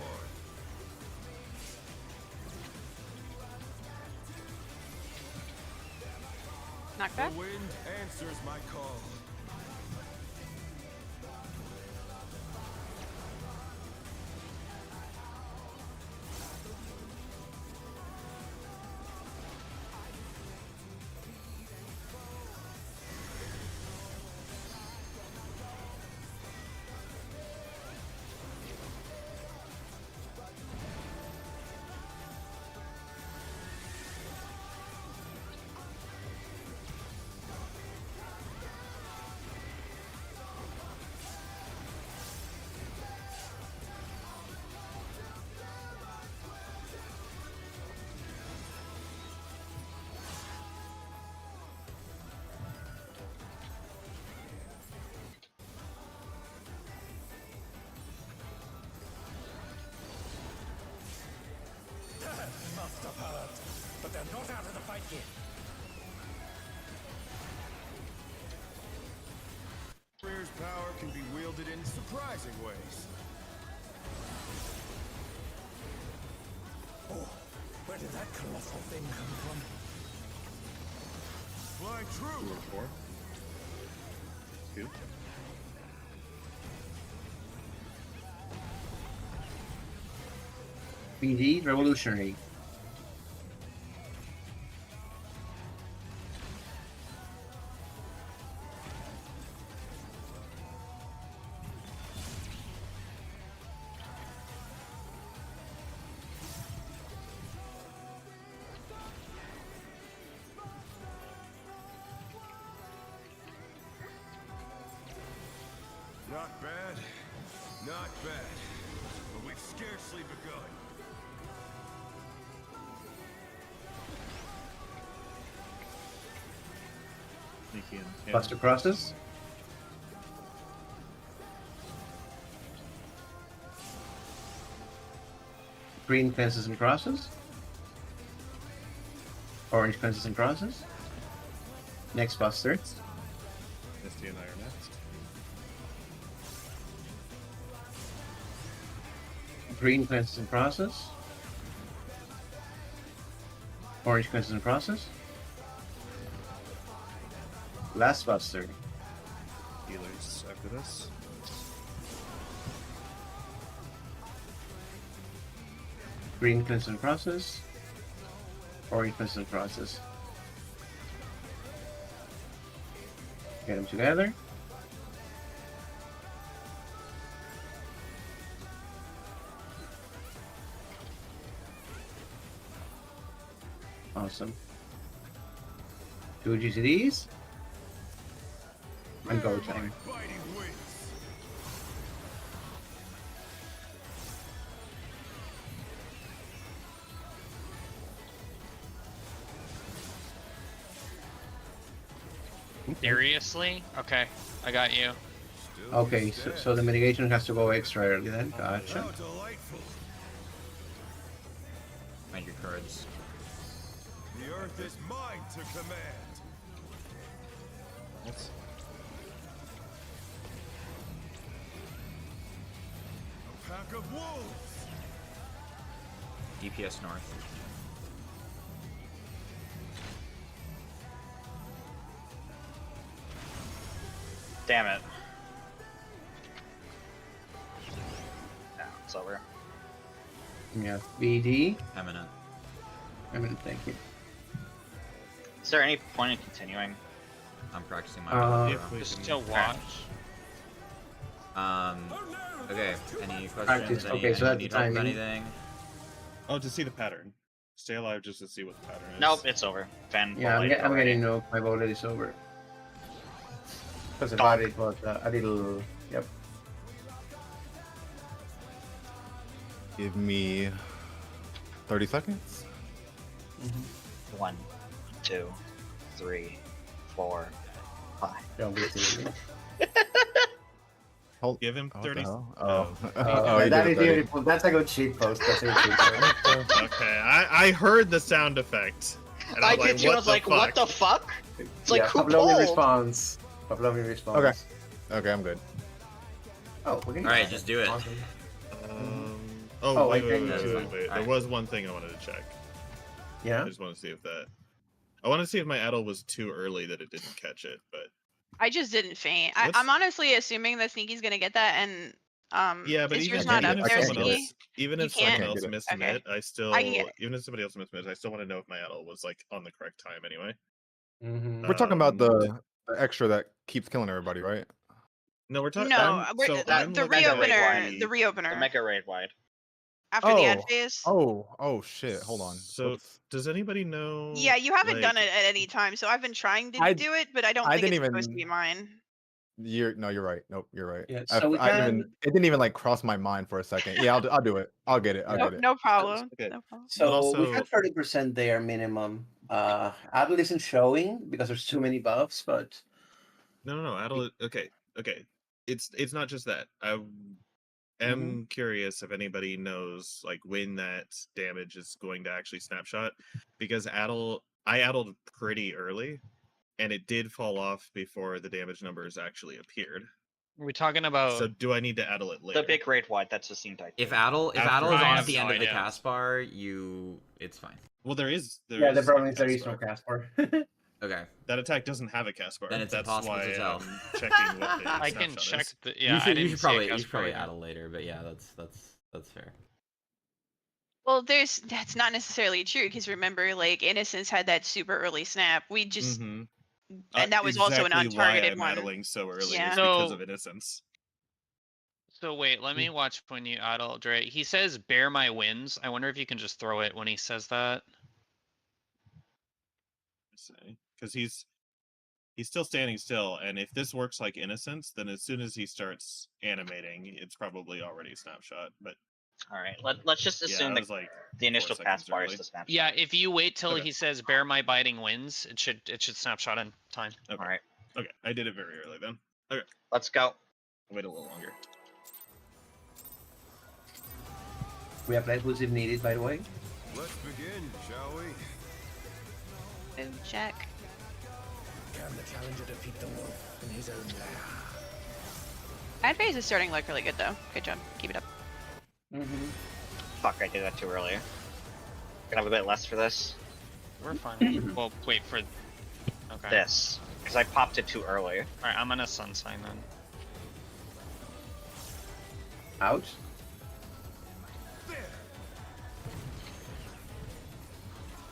F: Knockback?
I: The wind answers my call.
J: Must have hurt, but they're not out of the fight yet.
I: Fenrir's power can be wielded in surprising ways.
J: Oh, where did that colossal thing come from?
I: Flying true.
E: 4. 2.
A: BD, Revolutionary.
I: Not bad. Not bad. But we've scarcely begun.
E: Sneaky in.
A: Buster Crosses. Green Fences and Crosses. Orange Fences and Crosses. Next Buster.
E: Misty and I are next.
A: Green Fences and Crosses. Orange Fences and Crosses. Last Buster.
E: Healers after this.
A: Green Fences and Crosses. Orange Fences and Crosses. Get them together. Awesome. 2 GCDs. And go time.
I: Biting wings.
H: Seriously? Okay, I got you.
I: Still
A: Okay,
I: use
A: so
I: stats.
A: the mitigation has to go extra early then.
I: How
A: Gotcha.
I: delightful.
G: Find your cards.
I: The earth is mine to command.
E: That's
I: A pack of wolves.
G: DPS north.
B: Damn it. No, it's over.
A: Yeah. BD.
G: Eminent.
A: Thank you.
B: Is there any point in continuing?
G: I'm practicing my
A: Uh,
E: if we
H: Just
E: can-
H: to watch.
G: Okay. Any questions?
A: Practice.
G: Any,
A: Okay, so
G: anyone
A: that's
G: need
A: the
G: help with
A: timing.
G: anything?
E: Oh, to see the pattern. Stay alive just to see what the pattern is.
B: Nope, it's over. Fan
A: Yeah, I'm
B: already.
A: getting no. My vote is over. Because I thought it was a little. Yep.
C: Give me 30 seconds.
B: 1, 2, 3, 4, 5.
A: Don't be silly.
C: Hold.
E: Give him
C: Oh, what the
E: 30.
C: hell?
E: Oh.
C: Oh, he
A: that
C: did
A: is
C: it 30.
A: beautiful. That's a good cheat post. That's a good cheat post.
E: Okay, I heard the sound effect. And
B: I
E: was
B: did too. I was like, what the
E: fuck?
B: fuck? It's like, who
A: Pavlovi
B: pulled?
A: response. Pavlovi response.
C: Okay. Okay, I'm good.
A: Oh, we're getting
G: Alright, just do it.
A: Awesome.
E: Oh,
A: I
E: wait,
A: think
E: wait.
A: that's
E: There
G: Alright.
E: was one thing I wanted to check.
A: Yeah.
E: I just want to see if that. I want to see if my addle was too early that it didn't catch it, but
F: I just didn't faint.
E: What's-
F: I'm honestly assuming that Sneaky's gonna get that, and
E: yeah, but
F: is
E: even,
F: yours not
E: even
F: up
E: if
F: there,
E: someone
F: Sneaky?
E: else, even
F: You
E: if someone
F: can't?
E: else
C: get it.
E: missed a
F: Okay.
E: mitt, I still,
F: I can get it.
E: even if somebody else missed a mitt, I still want to know if my addle was like on the correct time anyway.
A: Mm-hmm.
C: We're talking about
E: Um,
C: the extra that keeps killing everybody, right?
E: No, we're talking.
F: No,
E: so I'm
F: the
E: looking at
F: reopener. The
B: The
F: reopener
B: Mega Raid wide.
F: after the ad phase.
C: Oh shit. Hold on.
E: So
C: Whoops.
E: does anybody know?
F: Yeah, you haven't done
E: like-
F: it at any time, so I've been trying to
C: I-
F: do it, but I don't
C: I
F: think it's
C: didn't
F: supposed to
C: even-
F: be mine.
C: You're right. Nope, you're right.
A: Yeah,
C: I-
A: so we
C: I didn't
A: can-
C: even, it didn't even like cross my mind for a second. Yeah, I'll do it. I'll get it. I'll
F: No,
C: get it.
F: no problem.
E: Okay.
F: No problem.
A: So we
E: also-
A: had 30% there minimum. Adel isn't showing because there's too many buffs, but
E: No. Addle. Okay. It's not just that. I am curious if anybody knows like when that damage is going to actually snapshot, because I addled pretty early, and it did fall off before the damage numbers actually appeared.
H: Are we talking about?
E: So do I need to addle it later?
B: The big raid wide, that's the scene type.
G: If Addle is
E: After
G: on
H: I
G: at
H: have
G: the
H: no
G: end of the
H: idea.
G: cast bar, it's fine.
E: Well, there is.
A: yeah, the
E: is
A: problem
E: a
A: is there
E: cast
A: is no
E: bar.
A: cast bar.
G: Okay.
E: That attack doesn't have a cast bar.
G: Then it's
E: That's
G: impossible to
E: why
G: tell.
E: I'm checking what the
H: I can
E: snapshot
H: check
E: is.
H: the. Yeah, I
G: you
H: didn't
G: should
H: see a
G: probably
H: cast
G: probably
H: bar.
G: Addle later, but yeah, that's fair.
F: Well, that's not necessarily true because remember, like Innocence had that super early snap. We just
E: Mhm.
F: and that was also an
E: exactly why
F: untargeted
E: I'm
F: one.
E: addling so early
F: Yeah.
E: is because
H: So-
E: of innocence.
H: So wait, let me watch when you Adult Dre. He says bear my wins. I wonder if you can just throw it when he says that.
E: Because he's still standing still, and if this works like innocence, then as soon as he starts animating, it's probably already snapshot. But
B: Alright, let's just
E: yeah,
B: assume
E: I
B: that
E: was like,
B: the initial
E: 4
B: cast
E: seconds
B: bar
E: early.
B: is the snapshot.
H: Yeah, if you wait till
E: Okay.
H: he says bear my biting wins, it should snapshot in time.
E: Okay.
B: Alright,
E: Okay, I did it very early then.
B: let's go.
E: Wait a little longer.
A: We have rifles if needed, by the way.
I: Let's begin, shall we?
F: Boom, check.
J: Can the challenger defeat the wolf in his own lair?
F: Ad phase is starting to look really good though. Good job. Keep it up.
A: Mm-hmm.
B: Fuck, I did that too early. Can I have a bit less for this?
H: We're fine. Well, wait for. Okay.
B: This. Because I popped it too early.
H: All right, I'm gonna sun sign then.
A: Ouch.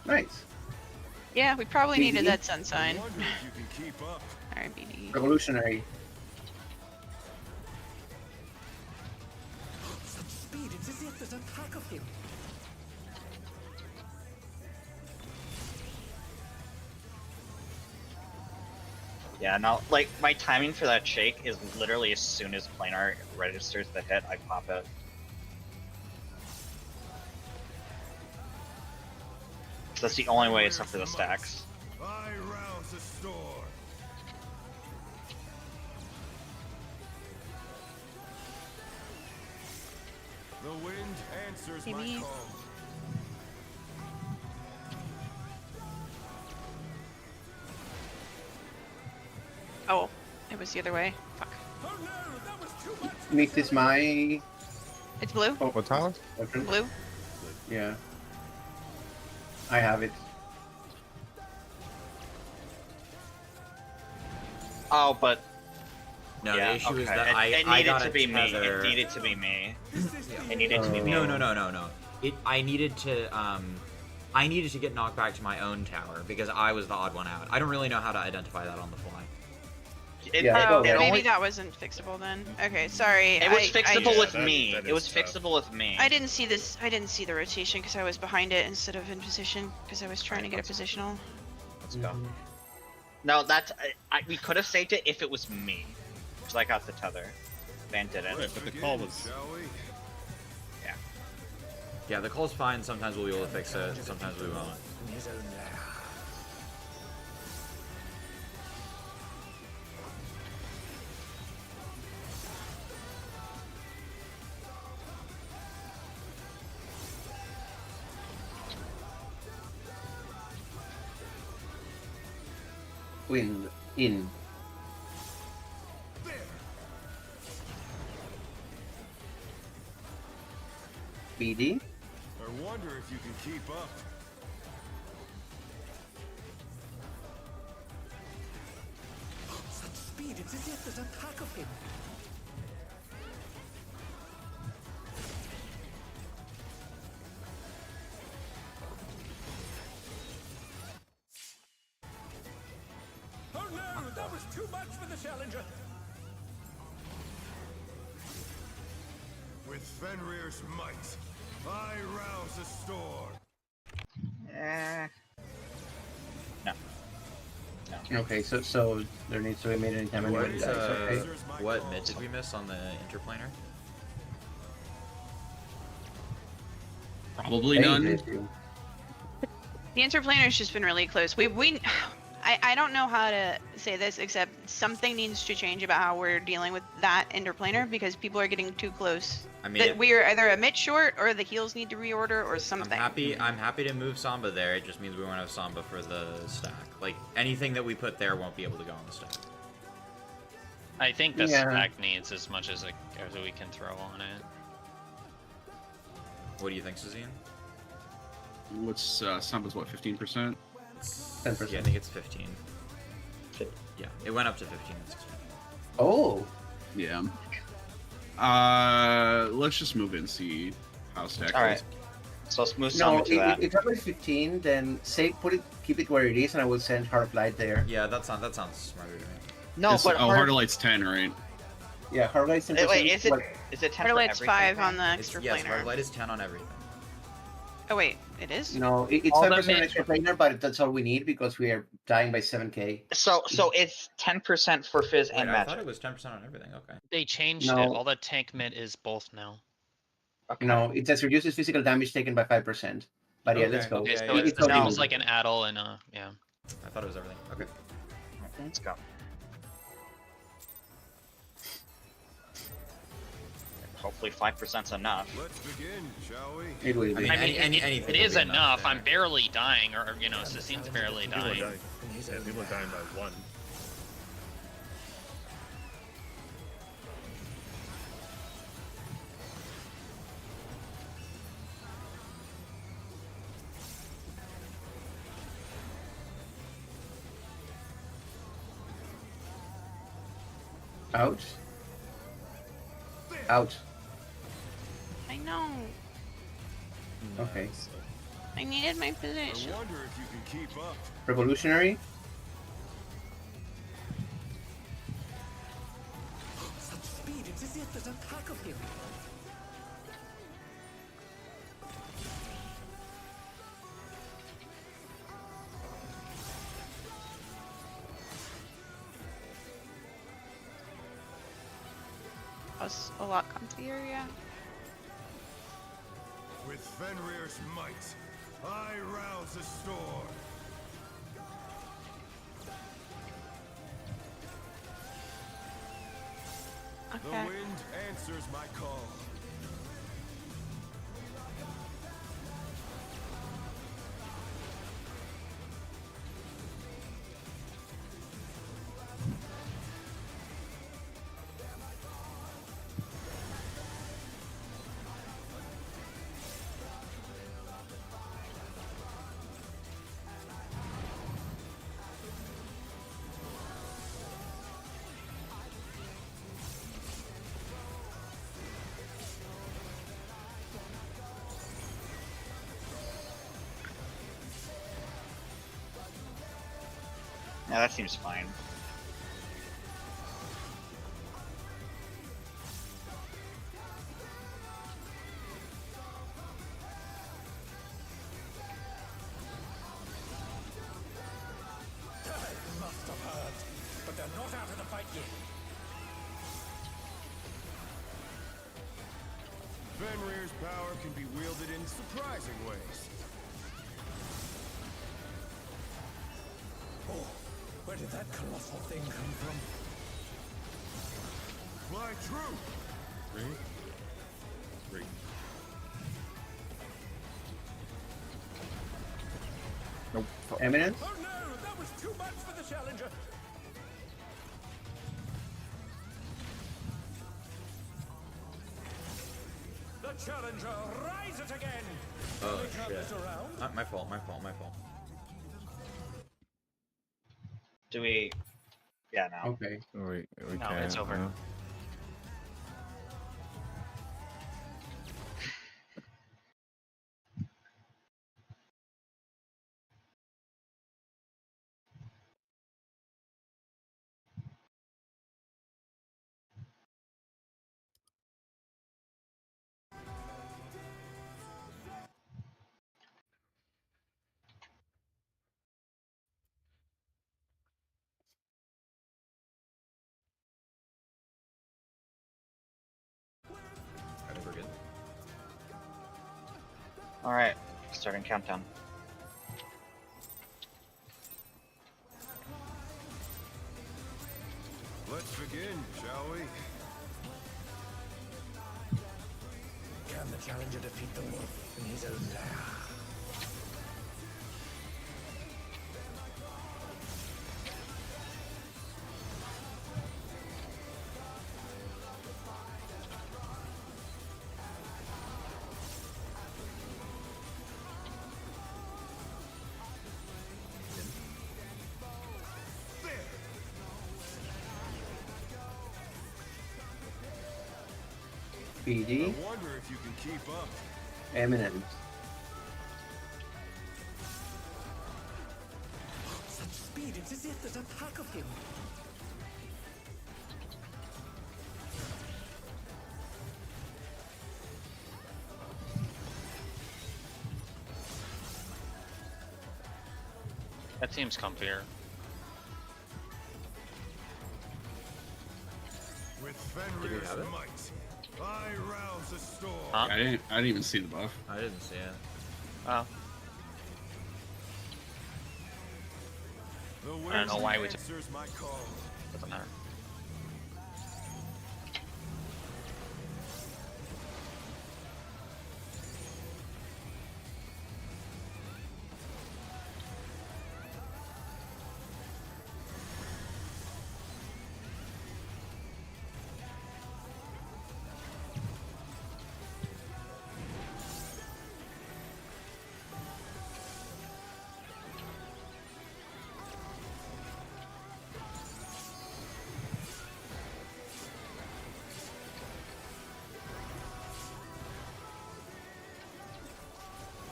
A: Nice.
F: Yeah, we probably needed
A: BD?
F: that sun sign.
I: Wonder if you can keep up.
F: Alright, BD.
A: Revolutionary.
J: Such speed, it's as if there's a pack of him.
B: Yeah, no, like, my timing for that shake is literally as soon as planar registers the hit, I pop it. That's the only way except for the stacks.
I: I rouse the storm. answers
F: Maybe-
I: my call.
F: Oh, it was the other way. Fuck.
I: Oh no, that was too much.
A: Mix is my
F: It's blue.
C: What Tyler?
A: weapon.
F: Blue.
A: Yeah. I have it.
B: Oh, but
G: No,
B: yeah,
G: the issue is
B: okay.
G: that
B: it,
G: I
B: it
G: I
B: needed
G: got
B: to
G: a
B: be me.
G: tether.
B: It needed to be me. It needed to be me.
G: No. I needed to get knocked back to my own tower because I was the odd one out. I don't really know how to identify that on the fly.
B: It,
A: Yeah,
B: it-
F: Oh,
A: it
B: it
F: maybe
B: only-
F: that wasn't fixable then. Okay, sorry.
B: it was
F: I
B: fixable
E: Yeah,
B: with
E: that-
B: me.
E: that
B: It was
E: is tough.
B: fixable with me.
F: I didn't see this. I didn't see the rotation because I was behind it instead of in position because I was trying to get a positional.
B: Let's go. No, that's we could have saved it if it was me, because I got the tether. Van didn't.
E: Right, but the call was.
I: Shall we?
G: Yeah, the call's fine. Sometimes we'll be able to fix it. Sometimes we won't.
J: In his own lair.
A: Wind in. BD.
I: I wonder if you can keep up.
J: Such speed, it's as if there's a pack of him.
I: Oh no, that was too much for the challenger. With Fenrir's might, I rouse a storm.
B: Eh.
A: Okay, so there needs to be made any time anyway, guys. Okay.
G: What mid did we miss on the interplanar?
D: Probably
A: Hey,
D: none.
A: did you?
F: The interplaner's just been really close. I don't know how to say this except something needs to change about how we're dealing with that interplanar because people are getting too close.
G: I mean,
F: That we are either a mid short or the heals need to reorder or
G: I'm
F: something.
G: happy to move Samba there. It just means we won't have Samba for the stack. Like anything that we put there won't be able to go on the stack.
H: I think the
A: Yeah.
H: stack needs as much as we can throw on it.
G: What do you think, Sazine?
D: What's Samba's what, 15%?
A: 10%.
G: Yeah, I think it's 15. Yeah, it went up to 15 and 16.
A: Oh,
D: Yeah. Let's just move it and see how stacked
B: All
D: it
B: right.
D: is.
B: So let's move
A: no,
B: some to that.
A: if it's always 15, then keep it where it is, and I will send Heart of Light there.
G: Yeah, that sounds smarter to me.
B: No,
D: It's-
B: but
D: Heart of Light's 10, right?
A: Yeah, Heart of Light 10%.
B: Wait, is it
A: but-
B: 10 for
F: Starlight's
B: everything?
F: 5 on the
G: Yes,
F: extra
G: Heart of
F: planar.
G: Light is 10 on everything.
F: Oh wait, it is?
A: No, it's
B: All the
A: 5%
B: mid-
A: extra planar, but that's all we need because we are dying by 7k.
B: So it's 10% for Fizz
G: Wait,
B: and
G: I thought
B: Magic.
G: it was 10% on everything. Okay.
H: They changed it.
A: No.
H: All the tank mid is both now.
B: Okay.
A: No, it just reduces physical damage taken by 5%. But yeah, let's
G: Okay.
A: go.
H: Okay,
G: Yeah,
H: so
G: yeah,
H: it's
A: It's
H: the same
A: all
H: as
A: good.
H: like an addle and yeah.
G: I thought it was everything. Okay.
B: Let's go. Hopefully 5%'s enough.
I: Let's begin, shall we?
A: It will
G: I
A: be.
G: mean, anything
H: it
G: will
H: is
G: be
H: enough. I'm
G: there.
H: barely dying, or Sassine's barely
E: People are
H: dying.
E: dying.
J: In his
E: Yeah,
J: own
E: people are
J: lair.
E: dying by 1.
A: Out. Out.
F: I know.
A: Okay.
F: I needed my
I: I
F: position.
I: wonder if you can keep up.
A: Revolutionary.
J: Such speed, it's as if there's a pack of him.
F: Was a lot comfier, yeah.
I: With Fenrir's might, I rouse a storm. The
F: Okay.
I: wind answers my call.
B: Yeah, that seems fine.
J: Must have heard, but they're not out of the fight yet.
I: Fenrir's power can be wielded in surprising ways.
J: Oh, where did that colossal thing come from?
I: Fly true!
E: Three.
A: Nope. Eminence?
J: Oh no, that was too much for the challenger. The challenger rises again.
G: Oh,
J: Can we turn
G: shit.
J: this around?
G: My fault.
B: Do we? Yeah, no.
A: Okay.
C: We
H: No,
C: can't.
H: it's over.
C: no.
G: I think we're good.
B: All right, starting countdown.
I: Let's begin, shall we?
J: Can the challenger defeat the wolf in his own lair?
A: BD?
I: I wonder if you can keep up.
A: Eminence.
J: Such speed, it's as if there's a pack of him.
H: That seems comfier.
I: With
G: we
I: Fenrir's
G: have it?
I: might, I rouse a storm.
H: Huh?
D: I didn't even see the buff.
G: I didn't see it.
H: Oh,
I: The
H: I don't know why we
I: wind
H: took-
I: answers my call.
H: doesn't matter.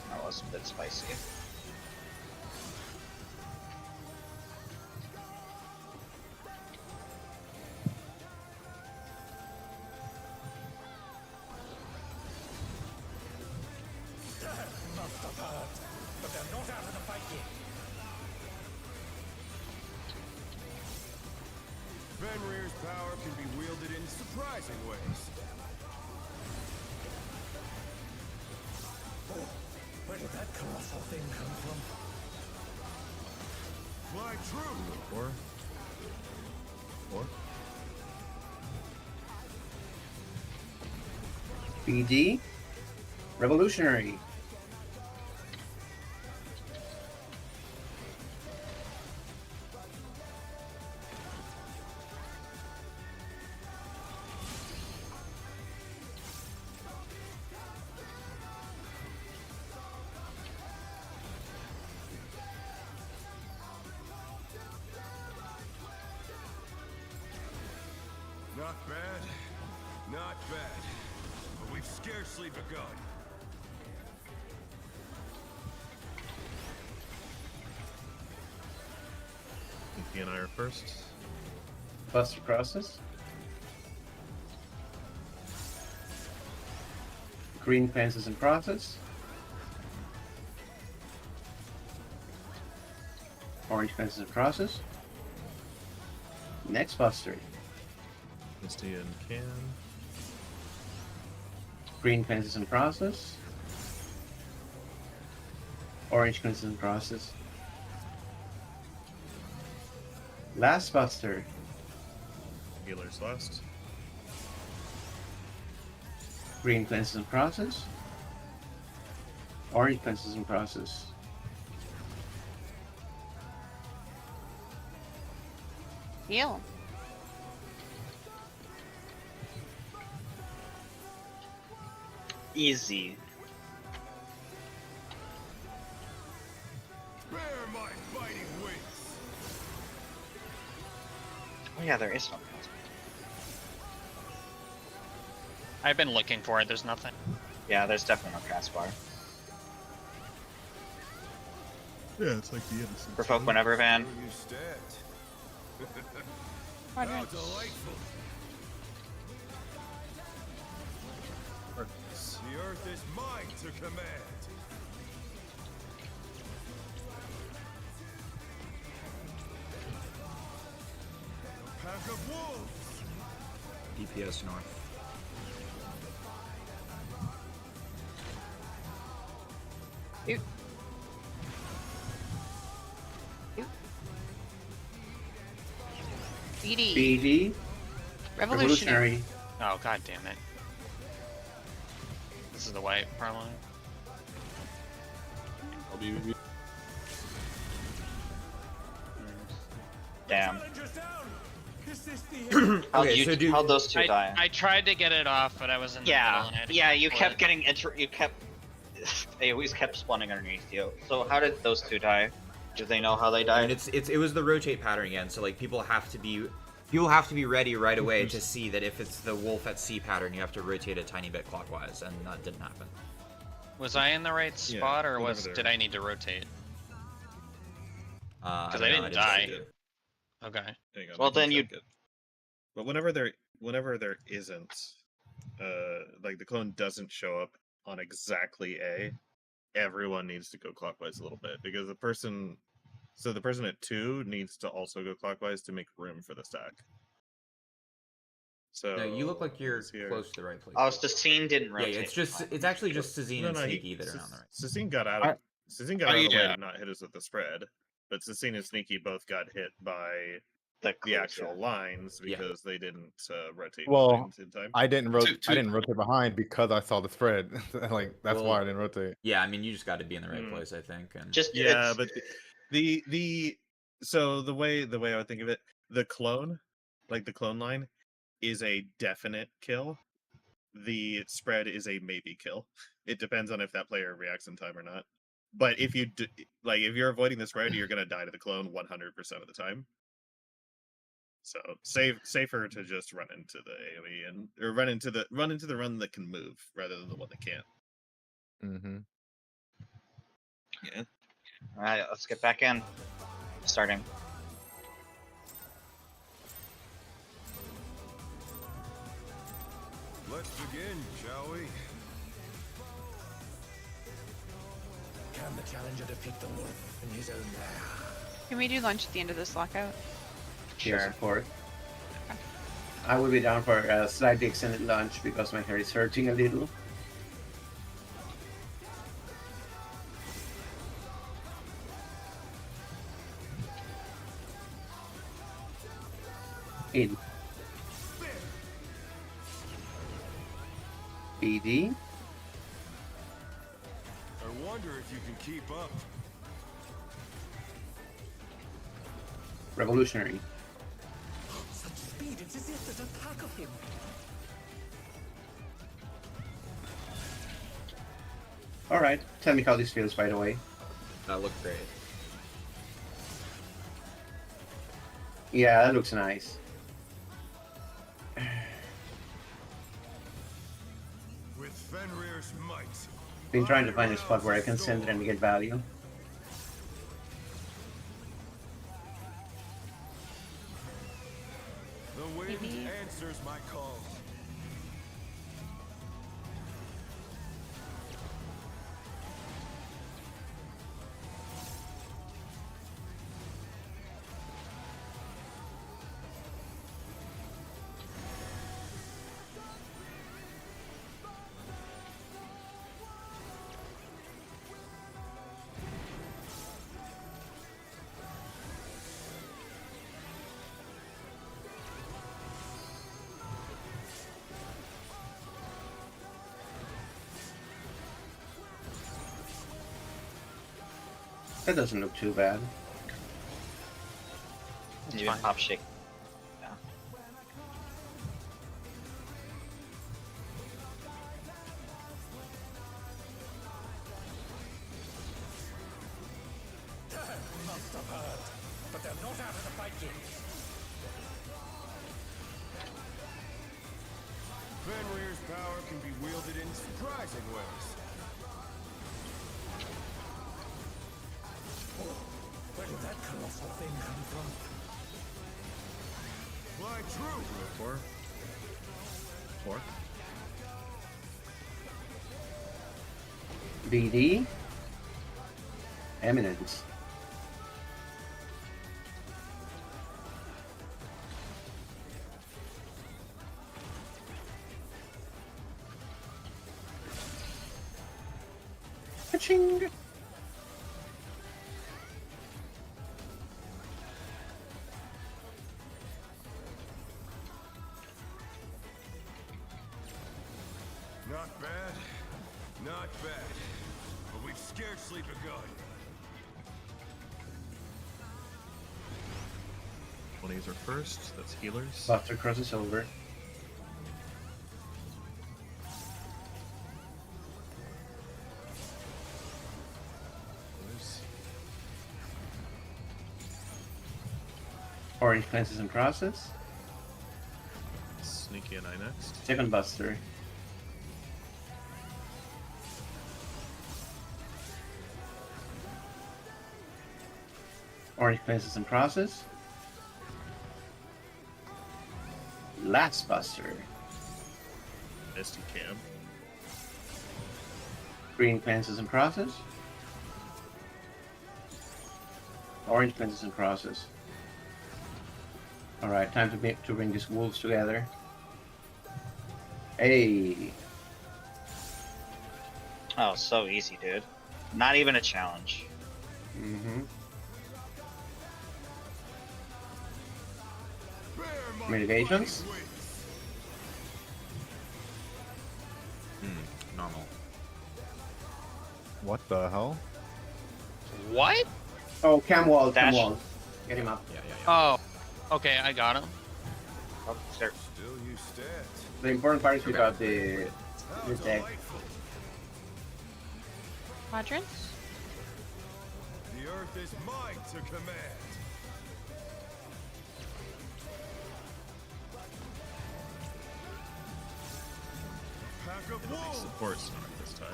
B: That was a bit spicy.
J: Must have heard, but they're not out of the fight yet.
I: Fenrir's power can be wielded in surprising ways.
J: Oh, where did that colossal thing come from?
I: Fly true!
C: Or
A: BD? Revolutionary.
I: Not bad, not bad. But we've scarcely begun.
E: He and I are first.
A: Buster crosses. Green fences and crosses. Orange fences and crosses. Next Buster.
E: Misty and Can.
A: Green fences and crosses. Orange fences and crosses. Last Buster.
E: Healer's last.
A: Green fences and crosses. Orange fences and crosses.
F: Heal.
B: Easy.
I: Bear my fighting wings.
B: Oh yeah, there is no crossbar.
H: I've been looking for it. There's nothing.
B: Yeah, there's definitely no crossbar.
E: Yeah, it's like the innocent.
B: Provoke whenever, Van.
I: Where you stand.
F: Quadrant.
I: How delightful. The earth is mine to command. A pack of wolves.
G: DPS north.
F: Oop. Oop. BD.
A: BD.
F: Revolutionary.
H: Oh god damn it. This is the white probably.
D: I'll be with you.
B: Damn.
I: Challenger's down. Is this the
B: How'd,
G: Okay, so do-
B: how'd those two die?
H: I tried to get it off, but I was in the middle
B: Yeah,
H: and I had to
B: yeah, you
H: pull
B: kept
H: it.
B: getting you kept. They always kept spawning underneath you. So how did those two die? Do they know how they
G: I
B: died?
G: mean, it was the rotate pattern again. So like people have to be ready right away to see that if it's the wolf at C pattern, you have to rotate a tiny bit clockwise, and that didn't happen.
H: Was I in the right
E: Yeah,
H: spot, or
E: whenever they're-
H: did I need to rotate?
G: Because
H: I didn't die. Okay.
E: Hang on,
B: Well,
E: I can
B: then you-
E: check it. But whenever there isn't, like the clone doesn't show up on exactly A, everyone needs to go clockwise a little bit because the person at 2 needs to also go clockwise to make room for the stack. So
G: No, you look like you're
E: it's here.
G: close to the right place.
B: Oh, the scene didn't
G: Yeah,
B: rotate.
G: it's actually just Sazine and
E: he-
G: Sneaky that are on the right.
E: Sazine got out of Sazine got out of the way
D: yeah.
E: to not hit us with the spread, but Sazine and Sneaky both got hit by
B: the
E: the actual lines
G: Yeah.
E: because they didn't rotate
C: Well,
E: behind in time.
C: I didn't
D: To-
C: I didn't rotate behind because I saw the spread. Like that's
G: Well,
C: why I didn't rotate.
G: Yeah, I mean, you just got to be in the right
E: Mm.
G: place, I think. And
B: Just
E: Yeah,
B: it's-
E: but so the way I would think of it, the clone line is a definite kill. The spread is a maybe kill. It depends on if that player reacts in time or not. But if you if you're avoiding the spread, you're gonna die to the clone 100% of the time. So safer to just run into the AoE or run into the run that can move rather than the one that can't.
C: Mm-hmm.
E: Yeah.
B: All right, let's get back in. Starting.
I: Let's begin, shall we?
J: Can the challenger defeat the wolf in his own lair?
F: Can we do lunch at the end of this lockout?
A: Sure.
B: Sure.
A: Support. I will be down for a slightly extended lunch because my hair is hurting a little. In BD.
I: I wonder if you can keep up.
A: Revolutionary.
J: Such speed, it's as if there's a pack of him.
A: Alright, tell me how this feels, by the way.
G: that looked great.
A: Yeah, that looks nice.
I: With Fenrir's might.
A: Been trying to find a spot where I can send it and get value.
I: The wind
F: Maybe.
I: answers my call.
A: That doesn't look too bad.
B: You
H: fine.
B: pop shake.
J: Must have heard, but they're not out of the fight yet.
I: Fenrir's power can be wielded in surprising ways.
J: Where did that colossal thing come from?
I: Fly true.
E: 4. 4.
A: BD. Eminence. Ka-ching!
I: Not bad. Not bad. But we've scarcely begun.
E: 20s are first. That's healers.
A: Buster crosses over.
E: Healers.
A: Orange cleanses in process.
E: Sneaky and I next.
A: Second Buster. Orange cleanses in process. Last Buster.
E: Misty Cam.
A: Green cleanses in process. Orange cleanses in process. Alright, time to bring these wolves together. Hey!
B: Oh, so easy, dude. Not even a challenge.
A: Mm-hmm.
I: Bear my
A: Mitigations?
I: fighting wings.
G: Normal.
C: What the hell?
H: What?
A: Oh, cam wall, cam
B: Dash.
A: wall. Get him up.
G: Yeah.
H: Oh, okay, I got him.
B: Oh, start.
I: Still you stand.
A: The important part is we got the
I: How
A: deck.
I: delightful.
F: Quadrants?
I: The earth is mine to command. Pack of wolves.
E: Support Snark this time.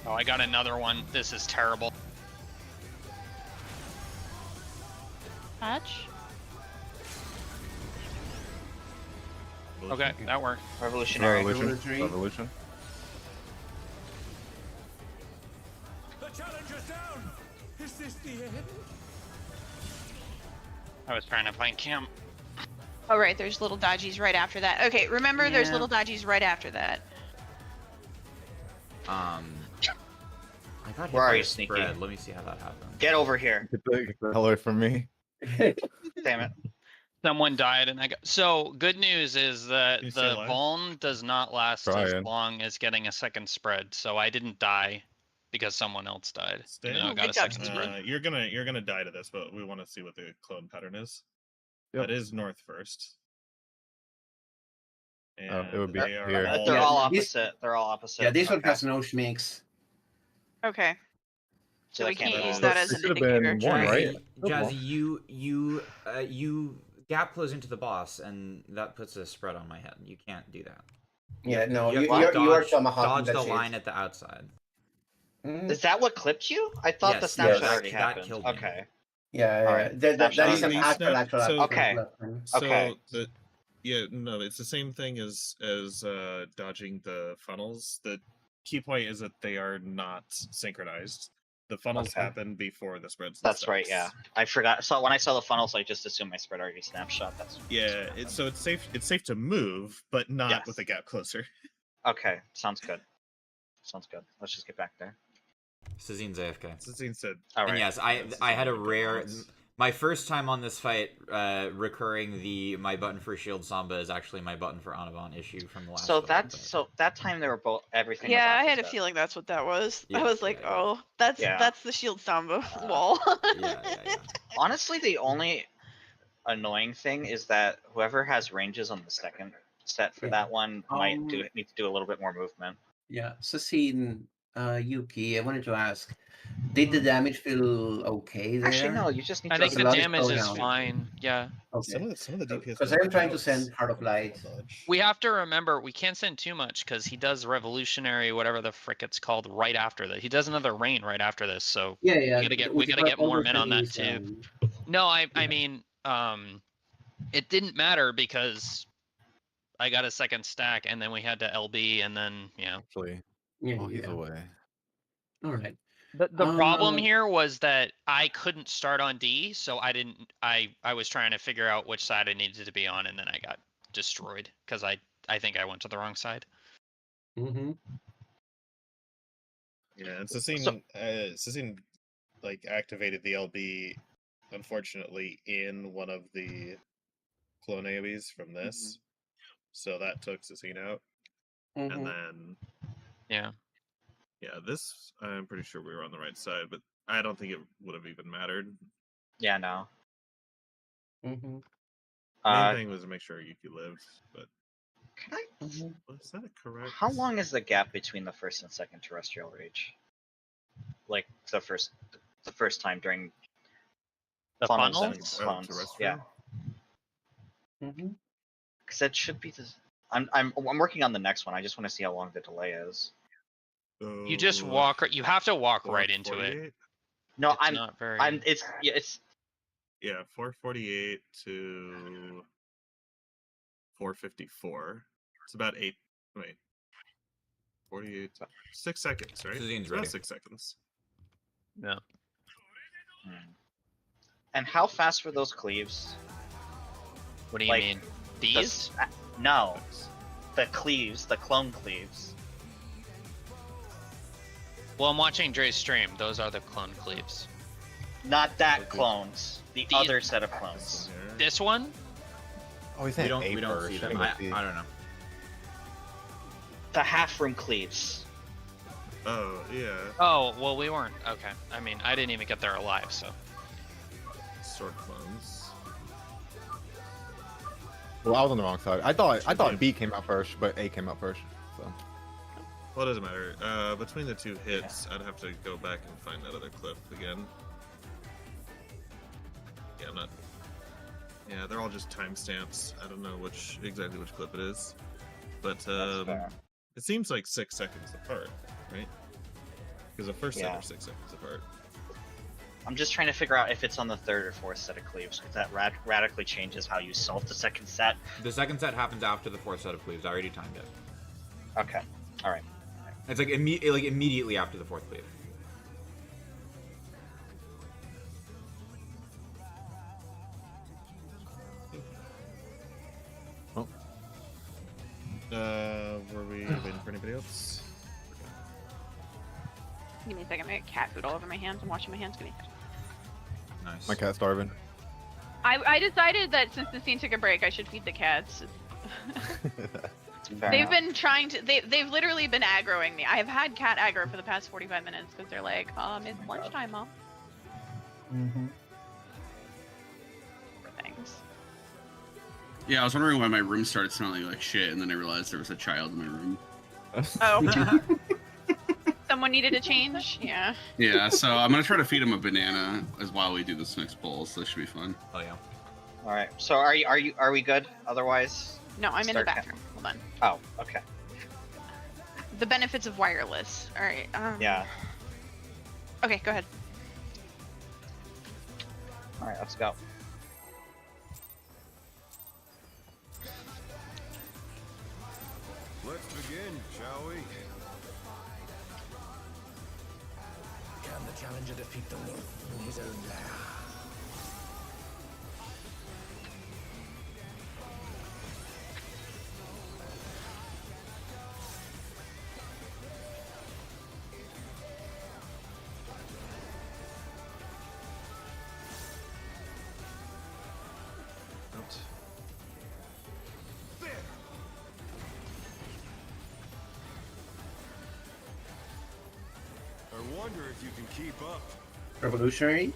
H: Oh, I got another one. This is terrible.
F: Patch?
H: Okay, that worked.
B: Revolutionary.
A: Revolutionary.
C: Revolution.
J: The challenger's down! Is this the end?
H: I was trying to find Cam.
F: Oh, right, there's little dodgies right after that. Okay, remember there's
H: Yeah.
F: little dodgies right after that.
G: I got hit
B: Where
G: by
B: are
G: a
B: you, Sneaky?
G: spread. Let me see how that happened.
B: Get over here.
C: Get the hell away from me.
B: Damn it.
H: Someone died, and I got. So good news is that
E: You stay
H: the
E: alive?
H: Vuln does not last as
C: Trying.
H: long as getting a second spread. So I didn't die because someone else died.
E: Stay.
H: Even though I
F: Oh,
H: got a
F: good job,
H: second
F: Sneaky.
H: spread.
E: You're gonna die to this, but we want to see what the clone pattern is.
C: Yep.
E: That is north first. And
C: Oh, it would be
E: they are
C: here.
E: all-
B: They're
A: Yeah,
B: all
A: this-
B: opposite. They're all opposite.
A: Yeah, this one
B: Okay.
A: has no schminks.
F: Okay, so
B: they
F: we can't use
B: vote.
F: that as
C: It
F: an
C: could have been
F: indicator.
C: one, right?
G: Jazzy, you gap close into the boss, and that puts a spread on my head. You can't do that.
A: Yeah, no,
G: you,
A: you,
G: have to
A: you are
G: dodge,
A: tomahawking
G: dodge
A: that
G: the
A: shit.
G: line at the outside.
A: Mm.
B: Is that what clipped you? I thought the
G: Yes,
B: snapshot
A: yes.
B: already
G: That
B: happened.
G: killed me.
B: Okay.
A: Yeah,
B: Alright,
A: that is
B: snapshot.
A: an actual
E: So-
B: Okay.
A: weapon.
E: So
B: Okay.
E: no, it's the same thing as dodging the funnels. The key point is that they are not synchronized. The funnels
B: Okay.
E: happen before the spreads. And
B: That's right. Yeah,
E: stacks.
B: I forgot. So when I saw the funnels, I just assumed my spread already snapshot. That's
E: Yeah, so it's safe. It's safe to move, but not
B: Yes.
E: with a gap closer.
B: okay. Sounds good. Sounds good. Let's just get back there.
G: Sazine's AFK.
E: Zine said.
B: All right.
G: And yes, I
E: This is
G: had a
E: only
G: rare.
E: balance.
G: My first time on this fight, recurring my button for Shield Samba is actually my button for Anavon issue from the last.
B: So
G: fight,
B: that's
G: but-
B: so that time they were both everything. was
F: Yeah, I had a
B: opposite.
F: feeling that's what that was.
G: Yeah,
F: I was like,
G: yeah, yeah.
F: oh, that's
B: Yeah.
F: the shield samba wall.
G: Yeah.
B: Honestly, the only annoying thing is that whoever has ranges on the second set for
A: Yeah.
B: that one might
A: Um,
B: need to do a little bit more movement.
A: Yeah, Sassin, Yuki, I wanted to ask, did the damage feel okay there?
B: Actually, no. You just need
H: I
B: to.
H: think
A: a
H: the
A: lot is
H: damage
A: going
H: is
A: on.
H: fine. Yeah.
A: Okay.
E: Some of the DPS.
A: Because I'm trying to send Heart of Light.
H: We have to remember we can't send too much because he does revolutionary, whatever the frick it's called, right after that. He does another rain right after this, so
A: Yeah,
H: we gotta get more men on that too. No, I
A: Yeah.
H: mean, it didn't matter because I got a second stack and then we had to LB and then
C: Actually,
A: Yeah,
C: oh, he's
A: yeah.
C: away.
A: All right.
H: The problem
A: Uh,
H: here was that I couldn't start on D, so I was trying to figure out which side I needed to be on, and then I got destroyed because I think I went to the wrong side.
A: Mm-hmm.
E: Yeah, and Sassin like activated the LB, unfortunately, in one of the clone AoEs from this, so that took Sassin out,
A: Mm-hmm.
E: and then
H: Yeah.
E: yeah, this I'm pretty sure we were on the right side, but I don't think it would have even mattered.
B: Yeah, no.
A: Mm-hmm.
E: Main thing was to make sure Yuki lived, but
B: Can I?
A: Mm-hmm.
E: was that correct?
B: How long is the gap between the first and second terrestrial rage? Like the first time during
H: The
B: funnels
H: funnels?
B: and
E: Oh,
B: clones. Yeah,
E: terrestrial?
A: Mm-hmm.
B: because that should be the. I'm working on the next one. I just want to see how long the delay is.
H: You just
E: So,
H: walk. You have to walk right into it.
E: 448?
B: No,
H: It's not very.
B: It's
E: Yeah, 448 to 454. It's about 48, 6 seconds, right?
G: Sazine's
E: It's about
G: ready.
E: 6 seconds.
H: No.
B: And how fast were those cleaves?
H: What do you
B: Like,
H: mean?
B: The
H: These?
B: no, the cleaves, the clone cleaves.
H: Well, I'm watching Dre's stream. Those are the clone cleaves.
B: Not that clones. The
H: These-
B: other set of
E: This
B: clones.
E: one here.
H: This one?
C: Oh, he's
G: We
C: saying
G: don't
C: A
G: see
C: first,
G: them.
C: but
G: I
C: the-
G: don't know.
B: The half room cleaves.
E: Oh, yeah.
H: Oh, well, we weren't. Okay. I mean, I didn't even get there alive, so.
E: Sword clones.
C: Well, I was on the wrong side. I thought
E: be.
C: B came out first, but A came out first. So
E: Well, it doesn't matter. Between the two hits, I'd have to go back and find that other clip again. Yeah, I'm not. Yeah, they're all just timestamps. I don't know exactly which clip it is, but
B: That's fair.
E: it seems like 6 seconds apart, right? Because the first set
B: Yeah.
E: are 6 seconds apart.
B: I'm just trying to figure out if it's on the third or fourth set of cleaves, because that radically changes how you solve the second set.
G: The second set happens after the fourth set of cleaves. I already timed it.
B: Okay. All right.
G: It's like immediately after the fourth cleave.
E: Were we waiting for anybody else?
F: Give me a second. I got cat food all over my hands. I'm washing my hands. Give me a second.
G: Nice.
C: my cat's starving.
F: I decided that since the scene took a break, I should feed the cats.
B: Fair
F: They've
B: enough.
F: been trying to. They've literally been aggroing me. I have had cat aggro for the past 45 minutes because they're like, it's lunchtime, Mom.
A: Mm-hmm.
F: For things.
D: Yeah, I was wondering why my room started smelling like shit, and then I realized there was a child in my room.
F: Oh. Someone needed a change. Yeah.
D: Yeah, so I'm gonna try to feed him a banana as while we do this next bowl, so this should be fun.
G: Oh yeah.
B: All right. So are we good? Otherwise.
F: No, I'm in the
B: Start cat.
F: bathroom. Hold on.
B: Oh. Okay.
F: The benefits of wireless. All right.
B: Yeah.
F: Okay, go ahead.
B: Alright, let's go.
I: Let's begin, shall we?
J: Can the challenger defeat the wolf in his own lair?
E: Oops.
I: There! I wonder if you can keep up.
A: Revolutionary.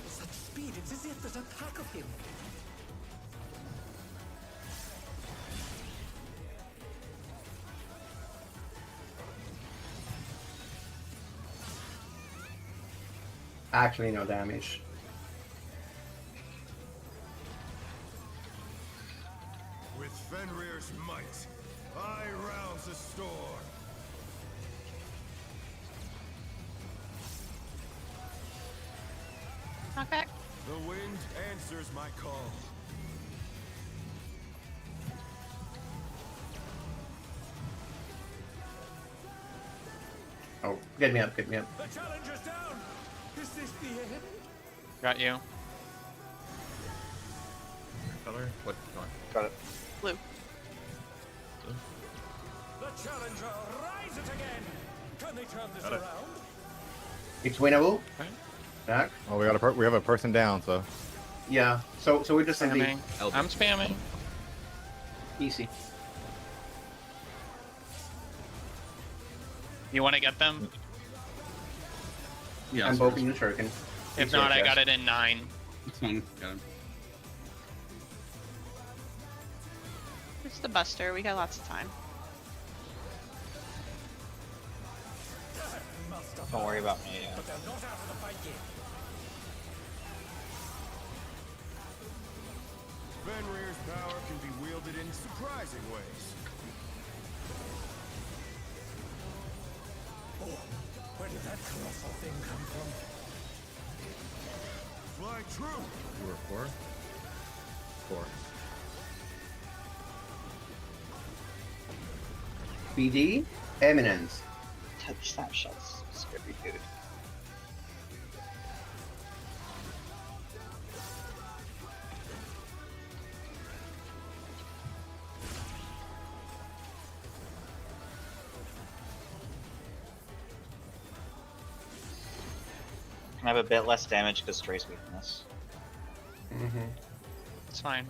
J: Such speed, it's as if there's a pack of him.
A: Actually, no damage.
I: With Fenrir's might, I rouse the storm.
F: Knockback.
I: The wind answers my call.
A: Oh, get me up, get me up.
J: The challenger's down! Is this the end?
H: Got you.
E: Color.
G: What? Go on.
B: Got it.
F: Blue.
J: The challenger rises again! Can they turn this
E: Got it.
J: around?
A: It's winnable.
H: Okay.
A: Back.
C: Oh, we have a person down, so
A: Yeah. So we're just simply
H: Spamming. I'm spamming.
A: easy.
H: You want to get them?
D: Yeah,
A: I'm
D: sorry.
A: poking the shuriken.
H: If
A: Easy,
H: not, I
A: guess.
H: got it in 9.
D: It's fine. Got him.
F: It's the Buster. We got lots of time.
B: Don't worry about me.
J: But they're not out of the fight yet.
I: Fenrir's power can be wielded in surprising ways.
J: Oh, where did that colossal thing come from?
I: Fly true.
E: You were 4? 4.
A: BD, Eminence.
B: Touch snapshots. Scary dude. Can I have a bit less damage because Dre's weakness?
A: Mm-hmm.
H: It's fine.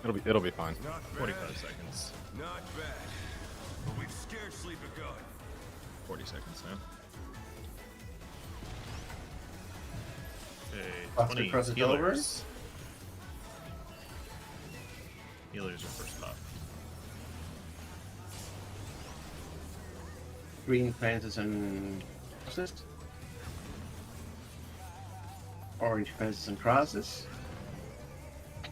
C: it'll be fine.
I: Not bad.
E: 45 seconds.
I: Not bad. But we've scarcely begun.
E: 40 seconds now. Okay,
A: Buster
E: 20
A: crosses
E: healers. Healers are first pop.
A: Green cleanses and crosses. Orange cleanses and crosses.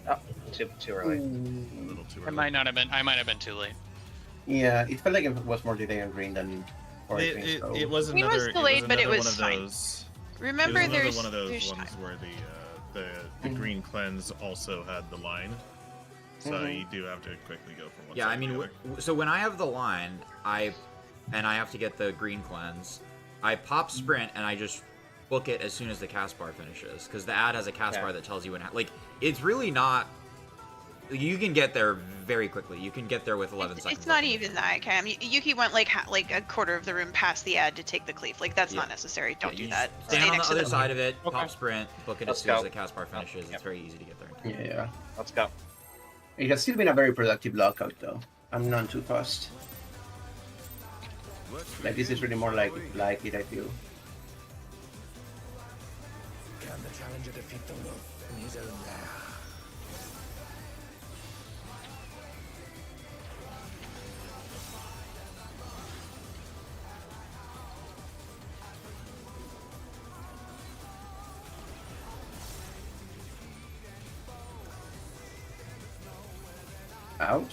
B: Oh, too early.
E: A little too
H: It
E: early.
H: might not have been. I might have been too late.
A: Yeah, it felt like it was more delay on green than orange.
E: It,
A: so.
E: it was
F: Green was
E: another.
F: delayed, but it
E: another
F: was
E: one of
F: fine.
E: those.
F: Remember,
E: it was another
F: there's
E: one of those
F: there's
E: ones
F: time.
E: where the
A: Mhm.
E: green cleanse also had the line, so
A: Mhm.
E: you do have to quickly go from one.
G: Yeah,
E: side
G: I
E: to
G: mean,
E: the other.
G: so when I have the line, I have to get the green cleanse. I pop sprint and I just book it as soon as the cast bar finishes, because the ad has a cast
B: Okay.
G: bar that tells you when. Like, it's really not. You can get there very quickly. You can get there with 11 seconds.
F: It's not
G: left in the
F: even
G: game.
F: that, Cam. Yuki went like like a quarter of the room past the ad to take the cleave. Like that's
G: Yeah.
F: not necessary. Don't
G: Yeah,
F: do
G: you
F: that.
G: just
F: Stay
G: Stand on
F: next
G: the
F: to
G: other
F: them.
G: side of it,
H: Okay.
G: pop sprint, book it
B: Let's
G: as soon as
B: go.
G: the cast bar finishes.
B: Yep.
G: It's very easy to get there.
A: Yeah.
B: Let's go.
A: It has still been a very productive lockout, though. I'm none too fast.
I: Let's
A: Like this is
I: begin,
A: really more like
I: shall we?
A: it, I feel.
J: Can the challenger defeat the wolf in his own lair?
A: Out.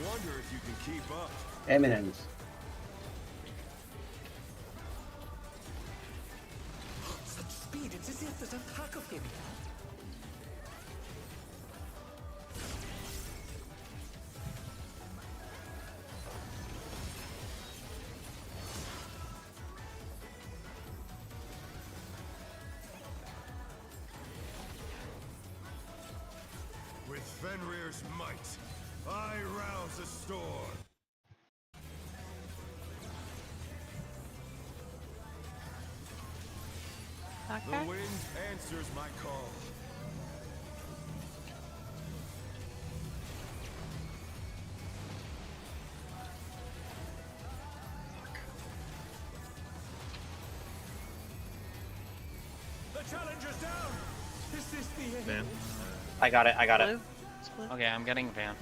I: Wonder if you can keep up.
A: Eminent.
J: Such speed, it's as if there's a pack of him.
I: With Fenrir's might, I rouse a storm. The
F: Okay.
I: wind answers my call.
J: The challenger's down. Is this the end?
E: Van.
B: I got it. I got it.
F: Blue. It's blue.
H: Okay, I'm getting Van.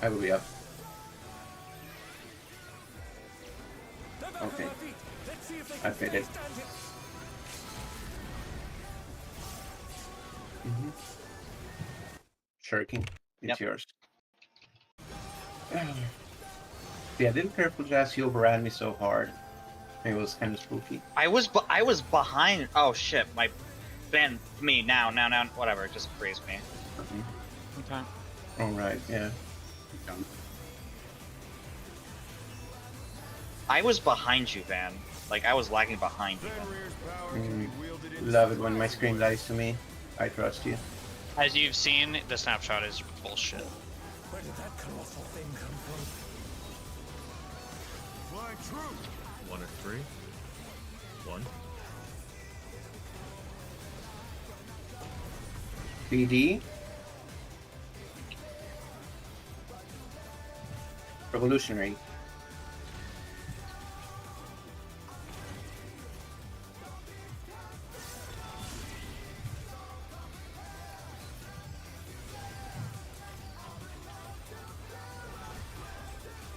A: I will be up.
J: They're back
A: Okay.
J: on their feet. Let's see if they
A: I
J: can
A: fit it.
J: stand it.
A: Shirking. It's
B: Yep.
A: yours. Yeah, didn't Careful Jazz he overran me so hard. It was kind of spooky.
B: I was behind. Oh shit! My Van me now. Whatever. Just freeze me.
H: Okay.
A: Alright, yeah.
B: I was behind you, Van. Like I was lagging behind you.
I: Fenrir's power can be wielded in
A: Love it when my screen lies to me. I trust you.
H: As you've seen, the snapshot is bullshit.
J: Where did that colossal thing come from?
I: Fly true.
E: 1 or 3. 1.
A: BD. Revolutionary.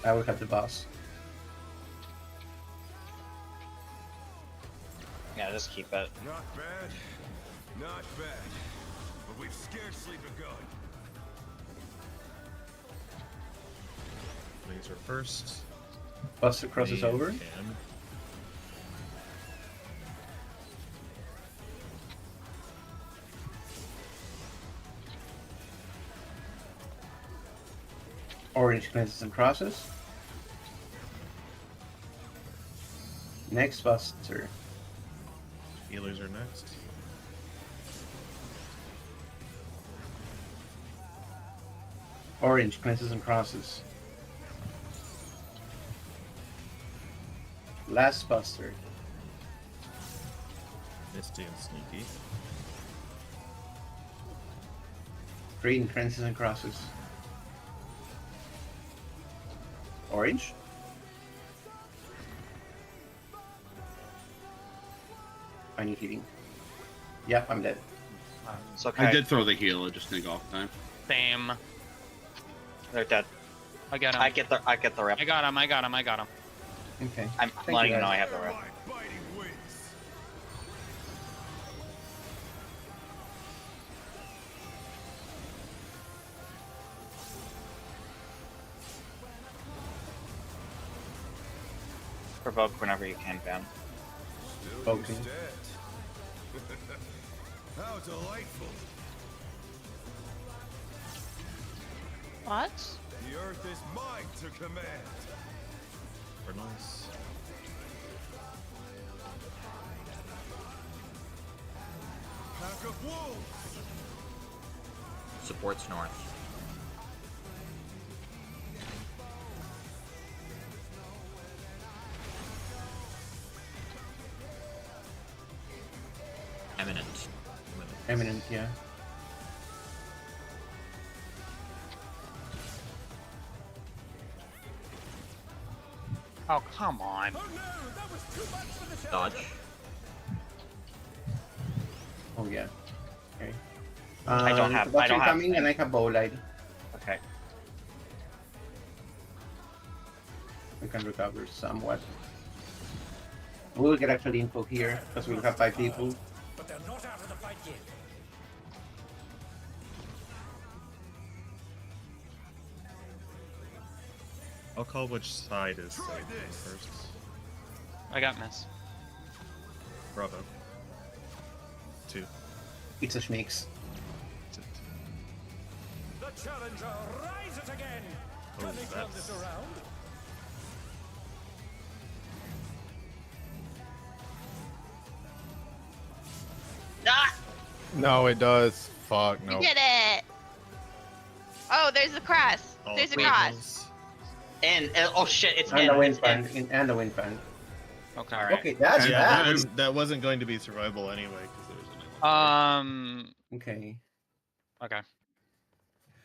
A: I will have the boss.
B: Yeah, just keep it.
I: Not bad. Not bad. But we've scarcely begun.
E: Laser first.
A: Buster crosses over.
E: Can.
A: Orange cleanses and crosses. Next Buster.
E: Healers are next.
A: Orange cleanses and crosses. Last Buster.
E: Misty and Sneaky.
A: Green cleanses and crosses. Orange. I need healing. Yep, I'm dead.
B: It's okay.
D: I did throw the heal, it just didn't go off time.
H: Same.
B: They're dead.
H: I get him.
B: I get the rep.
H: I got him.
A: Okay.
B: I'm
A: you,
B: letting you
A: guys.
B: know I have the rep.
I: My biting wings.
B: Provoke whenever you can, Van.
I: Still
A: Focusing.
I: you stand. How delightful.
F: What?
I: The earth is mine to command.
E: Nice.
I: Pack of wolves.
G: Supports north. Eminent.
A: Eminent, yeah.
H: Oh, come on.
J: Oh no, that was too much for the
G: Dodge.
J: challenger.
A: Oh yeah. Okay.
B: I don't have-
A: the
B: I don't
A: Buster
B: have-
A: coming and I have bow light.
B: Okay.
A: We can recover somewhat. We'll get actually info here because we'll have 5 people.
J: But they're not out of the fight yet.
E: I'll call which side is safe first.
H: I got miss.
E: Bravo. 2.
A: It's a schmicks.
I: The challenger rises again.
E: Oh,
I: Can they turn
E: that's-
I: this around?
F: Ah!
C: No, it does. Fuck no.
F: We did it! Oh, there's the cross.
E: All
F: There's a
E: three
F: cross.
E: rolls.
B: And oh shit, it's
A: And
B: in.
A: the wind
B: It's in.
A: fan. And the wind fan.
H: Okay.
B: All right.
A: Okay, that's
E: Yeah,
A: bad.
E: that wasn't going to be survivable anyway because there was only one.
A: Okay.
H: Okay.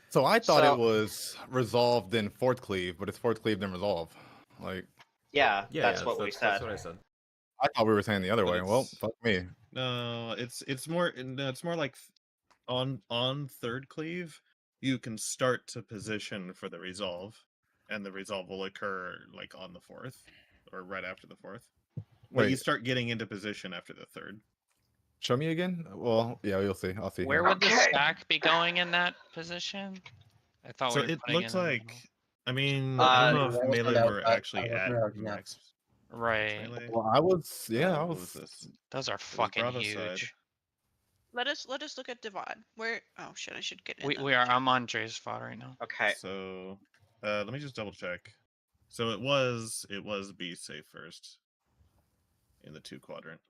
C: So I thought
B: So-
C: it was resolved in fourth cleave, but it's fourth cleave then resolve. Like
B: Yeah,
G: Yeah,
B: that's what we said.
G: That's what I said.
C: I thought we were saying the other
E: But
C: way. Well,
E: it's-
C: fuck me.
E: No, it's more like on third cleave, you can start to position for the resolve, and the resolve will occur like on the fourth or right after the fourth. But you
C: Wait.
E: start getting into position after the third.
C: Show me again. Well, yeah, you'll see. I'll see.
H: Where
C: here.
H: would the stack be going in that position? I thought
E: So
H: we were
E: it
H: putting
E: looks
H: in the
E: like,
H: middle.
E: I mean, I don't know if
A: Well,
E: melee
A: well,
E: were
A: I-
E: actually
A: I
E: at
A: wasn't around
E: max.
H: Right.
E: melee.
C: Well, I was. Yeah, I
E: What was
C: was.
E: this?
H: Those are
E: was
H: fucking
E: Bravo
H: huge.
E: side.
F: Let us look at Divad. Where? Oh shit! I should get in.
H: We
F: the-
H: are. I'm on Dre's spot right now.
B: Okay.
E: So, let me just double check. So it was B safe first in the 2 quadrant.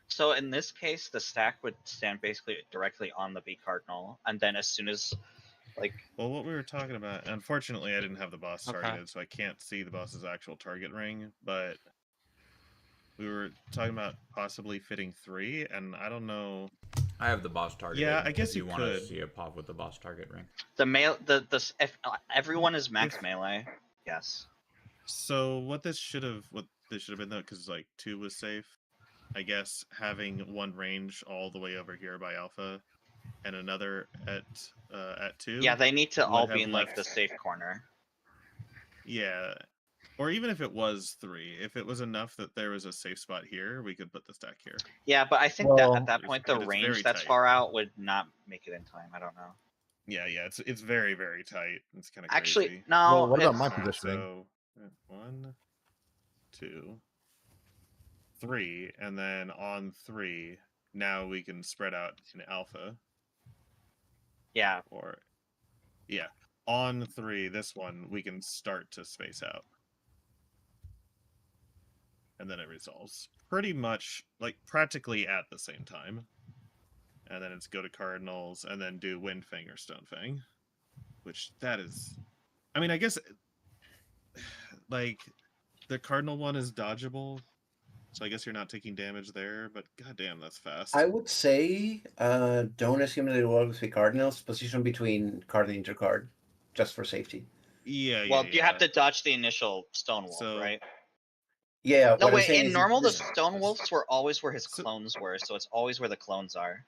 B: So in this case, the stack would stand basically directly on the B cardinal, and then as soon as, like,
E: Well, what we were talking about, unfortunately, I didn't have the boss
H: Okay.
E: targeted, so I can't see the boss's actual target ring, but we were talking about possibly fitting 3, and I don't know.
G: I have the boss target.
E: Yeah, I guess
G: if
E: you
G: want to
E: could.
G: see a pop with the boss target ring.
B: if everyone is max
E: If-
B: melee, yes.
E: So what this should have been though, because like 2 was safe, I guess having one range all the way over here by alpha, and another at 2.
B: Yeah, they need to
E: would
B: all
E: have
B: be in like the
E: left-
B: safe corner.
E: Yeah. Or even if it was 3, if it was enough that there was a safe spot here, we could put the stack here.
B: Yeah, but I think that
A: Well-
B: at that point the
E: But it's
B: range
E: very
B: that's
E: tight.
B: far out would not make it in time. I don't know.
E: Yeah, it's very very tight. It's kind of
B: Actually,
E: crazy.
B: no.
C: Well, what about
B: it's-
C: my
E: Alright,
C: positioning?
E: So 1, 2, 3, and then on 3, now we can spread out in alpha.
B: Yeah,
E: Or yeah, on 3, this one we can start to space out, and then it resolves pretty much like practically at the same time. And then it's go to Cardinals, and then do Wind Fang or Stone Fang, which that is, I mean, I guess like the Cardinal one is dodgeable, so I guess you're not taking damage there. But goddamn, that's fast.
A: I would say don't assume that it will always be Cardinals. Position between card and intercard, just for safety.
E: Yeah,
B: well,
E: yeah,
B: you have to dodge the initial stone wolf,
E: So-
B: right?
A: Yeah.
B: No,
A: what I'm
B: wait.
A: saying
B: In
A: is
B: normal, the
A: this-
B: stone wolves were always where his
E: So-
B: clones were, so it's always where the clones are.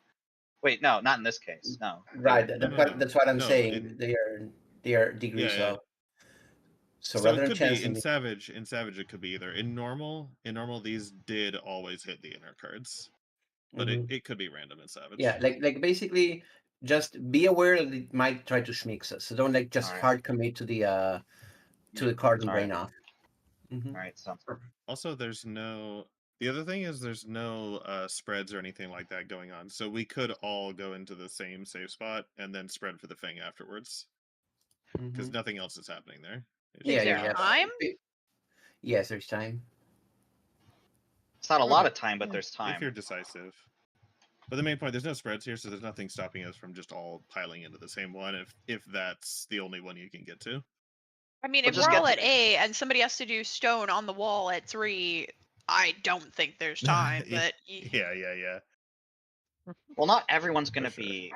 B: Wait, no, not in this case. No.
A: Right.
E: No,
A: That's,
E: no,
A: what,
E: no.
A: that's what I'm
E: No,
A: saying.
E: in-
A: They are degrees
E: Yeah, yeah.
A: of. So,
E: So
A: rather
E: it
A: than
E: could be
A: chancing,
E: in Savage. In Savage, it could be either. In normal, these did always hit the inner cards, but it could be random in Savage.
A: yeah, like basically, just be aware that it might try to schmix us. So don't like just
B: Alright.
A: hard commit to the card and brain off. Mhm.
B: All right, sounds perfect.
E: Also, there's no. The other thing is there's no spreads or anything like that going on, so we could all go into the same safe spot and then spread for the Fang afterwards, because
A: Mhm.
E: nothing else is happening there. It's
A: Yeah,
E: just
F: there
A: yeah,
E: not-
A: yeah.
F: time?
A: Yes, there's time.
B: It's not a lot of time, but there's
E: If you're
B: time.
E: decisive. But the main point, there's no spreads here, so there's nothing stopping us from just all piling into the same one if that's the only one you can get to.
F: I mean,
B: We'll
F: if
B: just
F: we're
B: get
F: all
B: the-
F: at A and somebody has to do stone on the wall at 3, I don't think there's time.
E: Yeah,
F: But
E: Yeah.
B: Well, not everyone's gonna
E: sure.
B: be.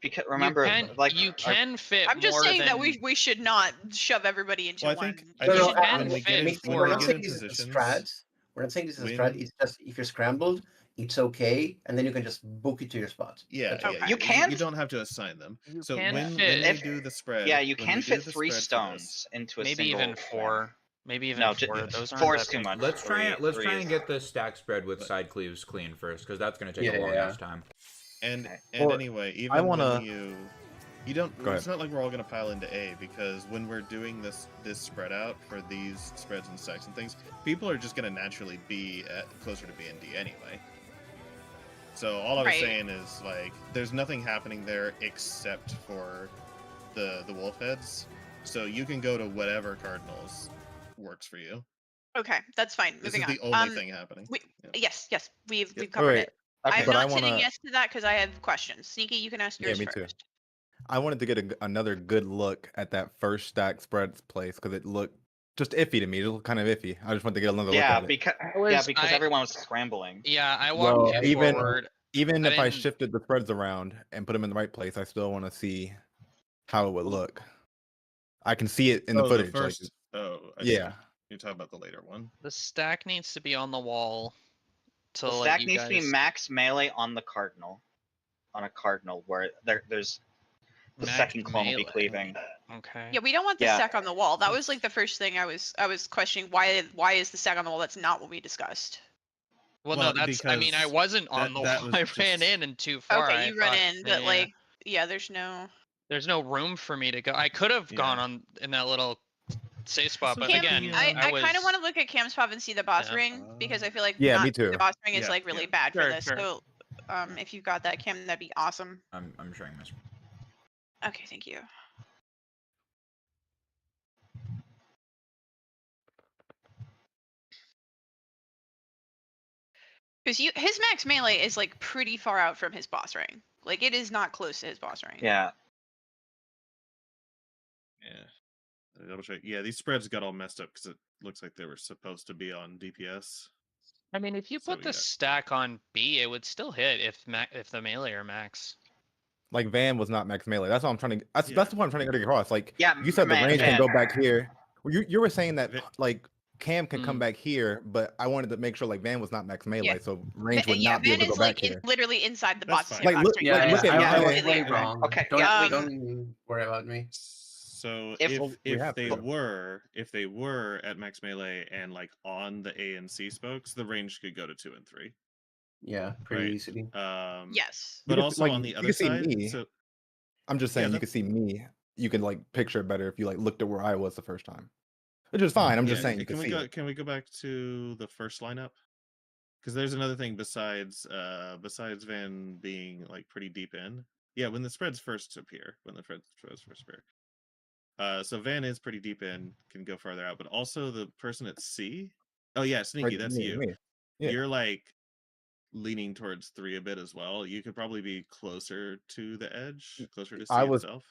B: Because remember,
H: you can fit.
F: I'm just
H: more
F: saying that
H: than-
F: we should not shove everybody into
E: Well, I
F: one.
E: think
H: You
A: No,
H: can
E: when we
H: fit
E: get,
A: We're
E: when
H: four
E: we
A: not
E: get
A: saying
E: in
A: this is a
E: positions,
A: strat. We're not saying this is a strat.
E: when-
A: It's just if you're scrambled, it's okay, and then you can just book it to your spot.
E: yeah,
A: That's
E: yeah,
A: okay.
B: You can-
E: You don't have to assign them.
H: You
E: So
H: can
E: when
H: fit-
E: we
B: If-
E: do the spread,
B: yeah, you
E: when
B: can
E: we do
B: fit
E: the
B: 3
E: spread for this-
B: stones into a
H: maybe
B: single.
H: even 4. Maybe even
B: No,
H: 4.
B: just-
H: Those aren't
B: 4
H: that
B: is too
H: big.
B: much.
G: Let's try
B: Three-
G: let's
B: three
G: try
B: is-
G: and get the stack spread with side cleaves clean first, because that's gonna take
A: Yeah,
G: a long
A: yeah.
G: ass time.
E: And
B: Okay.
E: and
C: Or
E: anyway, even
C: I wanna-
E: when you You don't.
C: Go
E: It's not like we're all gonna pile into A, because when we're doing this spread out for these spreads and stacks and things, people are just gonna naturally be closer to B and D anyway. So all I was
F: Right.
E: saying is, like, there's nothing happening there except for the wolf heads. So you can go to whatever cardinals works for you.
F: Okay, that's fine.
E: This
F: Moving
E: is
F: on.
E: the only thing happening.
F: Yes, we've
E: Yep.
F: covered
C: Wait,
F: it.
B: Okay.
F: I'm
C: but I
F: not saying
C: wanna-
F: yes to that because I have questions. Sneaky, you can ask
C: Yeah,
F: yours
C: me
F: first.
C: too. I wanted to get another good look at that first stack spreads place because it looked just iffy to me. It looked kind of iffy. I just wanted to get another look
B: Yeah,
C: at it.
B: because everyone was scrambling.
H: Yeah, I walked
C: Well,
H: you
C: even
H: forward.
C: even
H: I
C: if I
H: didn't-
C: shifted the spreads around and put them in the right place, I still want to see how it would look. I can see it in the footage.
E: The first. I
C: yeah.
E: see. You're talking about the later one.
H: The stack needs to be on the wall to
B: The
H: let
B: stack
H: you
B: needs to be
H: guys-
B: max melee on the cardinal. On a cardinal where there's the
H: Max
B: second clone will be
H: melee.
B: cleaving.
H: Okay.
F: Yeah, we don't want the
B: Yeah.
F: stack on the wall. That was like the first thing I was questioning. Why is the stack on the wall? That's not what we discussed.
H: Well,
E: Well,
H: no, that's. I mean, I
E: because
H: wasn't on the
E: that
H: wall.
E: was
H: I
E: just-
H: ran in and too far.
F: Okay,
H: I
F: you run
H: thought-
F: in, but
H: yeah.
F: like, yeah, there's no.
H: There's no room for me to go. I could have gone
E: Yeah.
H: on in that little safe spot,
E: So
H: but
F: Cam,
H: again,
F: I
H: was.
F: kind of want to look at Cam's pub and see the boss
H: Yeah.
F: ring because I feel like
C: Yeah,
F: not
C: me
F: seeing
C: too.
F: the boss ring is
E: Yeah,
F: like really
E: yeah.
F: bad for
H: Sure,
F: this.
H: sure.
F: So, if you've got that, Cam, that'd be awesome.
G: I'm sharing my screen.
F: Okay, thank you. Because his max melee is like pretty far out from his boss ring. Like it is not close to his boss ring.
B: Yeah.
E: Yeah. Double check. Yeah, these spreads got all messed up because it looks like they were supposed to be on DPS.
H: I mean, if you
E: So
H: put
E: we
H: the
E: got-
H: stack on B, it would still hit if the melee are max.
C: Like Van was not max melee. That's what I'm trying to. That's
E: Yeah.
C: that's what I'm trying to get across. Like
B: Yeah,
C: you said, the range can
B: Van.
C: go back here. Well, you were saying that
E: Va-
C: like Cam can come back here, but I wanted to make sure like Van was not max melee, so range would
F: yeah,
C: not be
F: Van
C: able to
F: is
C: go
F: like
C: back here.
F: literally inside the
E: That's
F: boss.
E: fine.
C: Like,
F: boss
C: look-
F: ring.
A: Yeah,
C: look at
A: I
C: my-
A: was
F: Completely
A: way
F: right.
A: wrong.
B: Okay,
A: Don't,
B: yeah,
A: don't worry about me.
E: So
B: If-
E: if
B: Well,
C: we have
E: they
C: to.
E: were at max melee and like on the A and C spokes, the range could go to 2 and 3.
A: Yeah, pretty
E: Right.
A: easily.
F: Yes.
E: But
C: You could-
E: also
C: like,
E: on the
C: you
E: other
C: could see
E: side,
C: me.
E: so
C: I'm just saying you
E: that-
C: can see me. You can like picture it better if you like looked at where I was the first time, which is fine. I'm just saying you can see it.
E: Can we go back to the first lineup? Because there's another thing besides Van being like pretty deep in. Yeah, when the spreads first appear, so Van is pretty deep in, can go farther out, but also the person at C. Oh yeah, Sneaky,
C: Right,
E: that's
C: me,
E: you.
C: me. Yeah.
E: You're like leaning towards 3 a bit as well. You could probably be closer to the edge, closer to C
C: I was-
E: itself.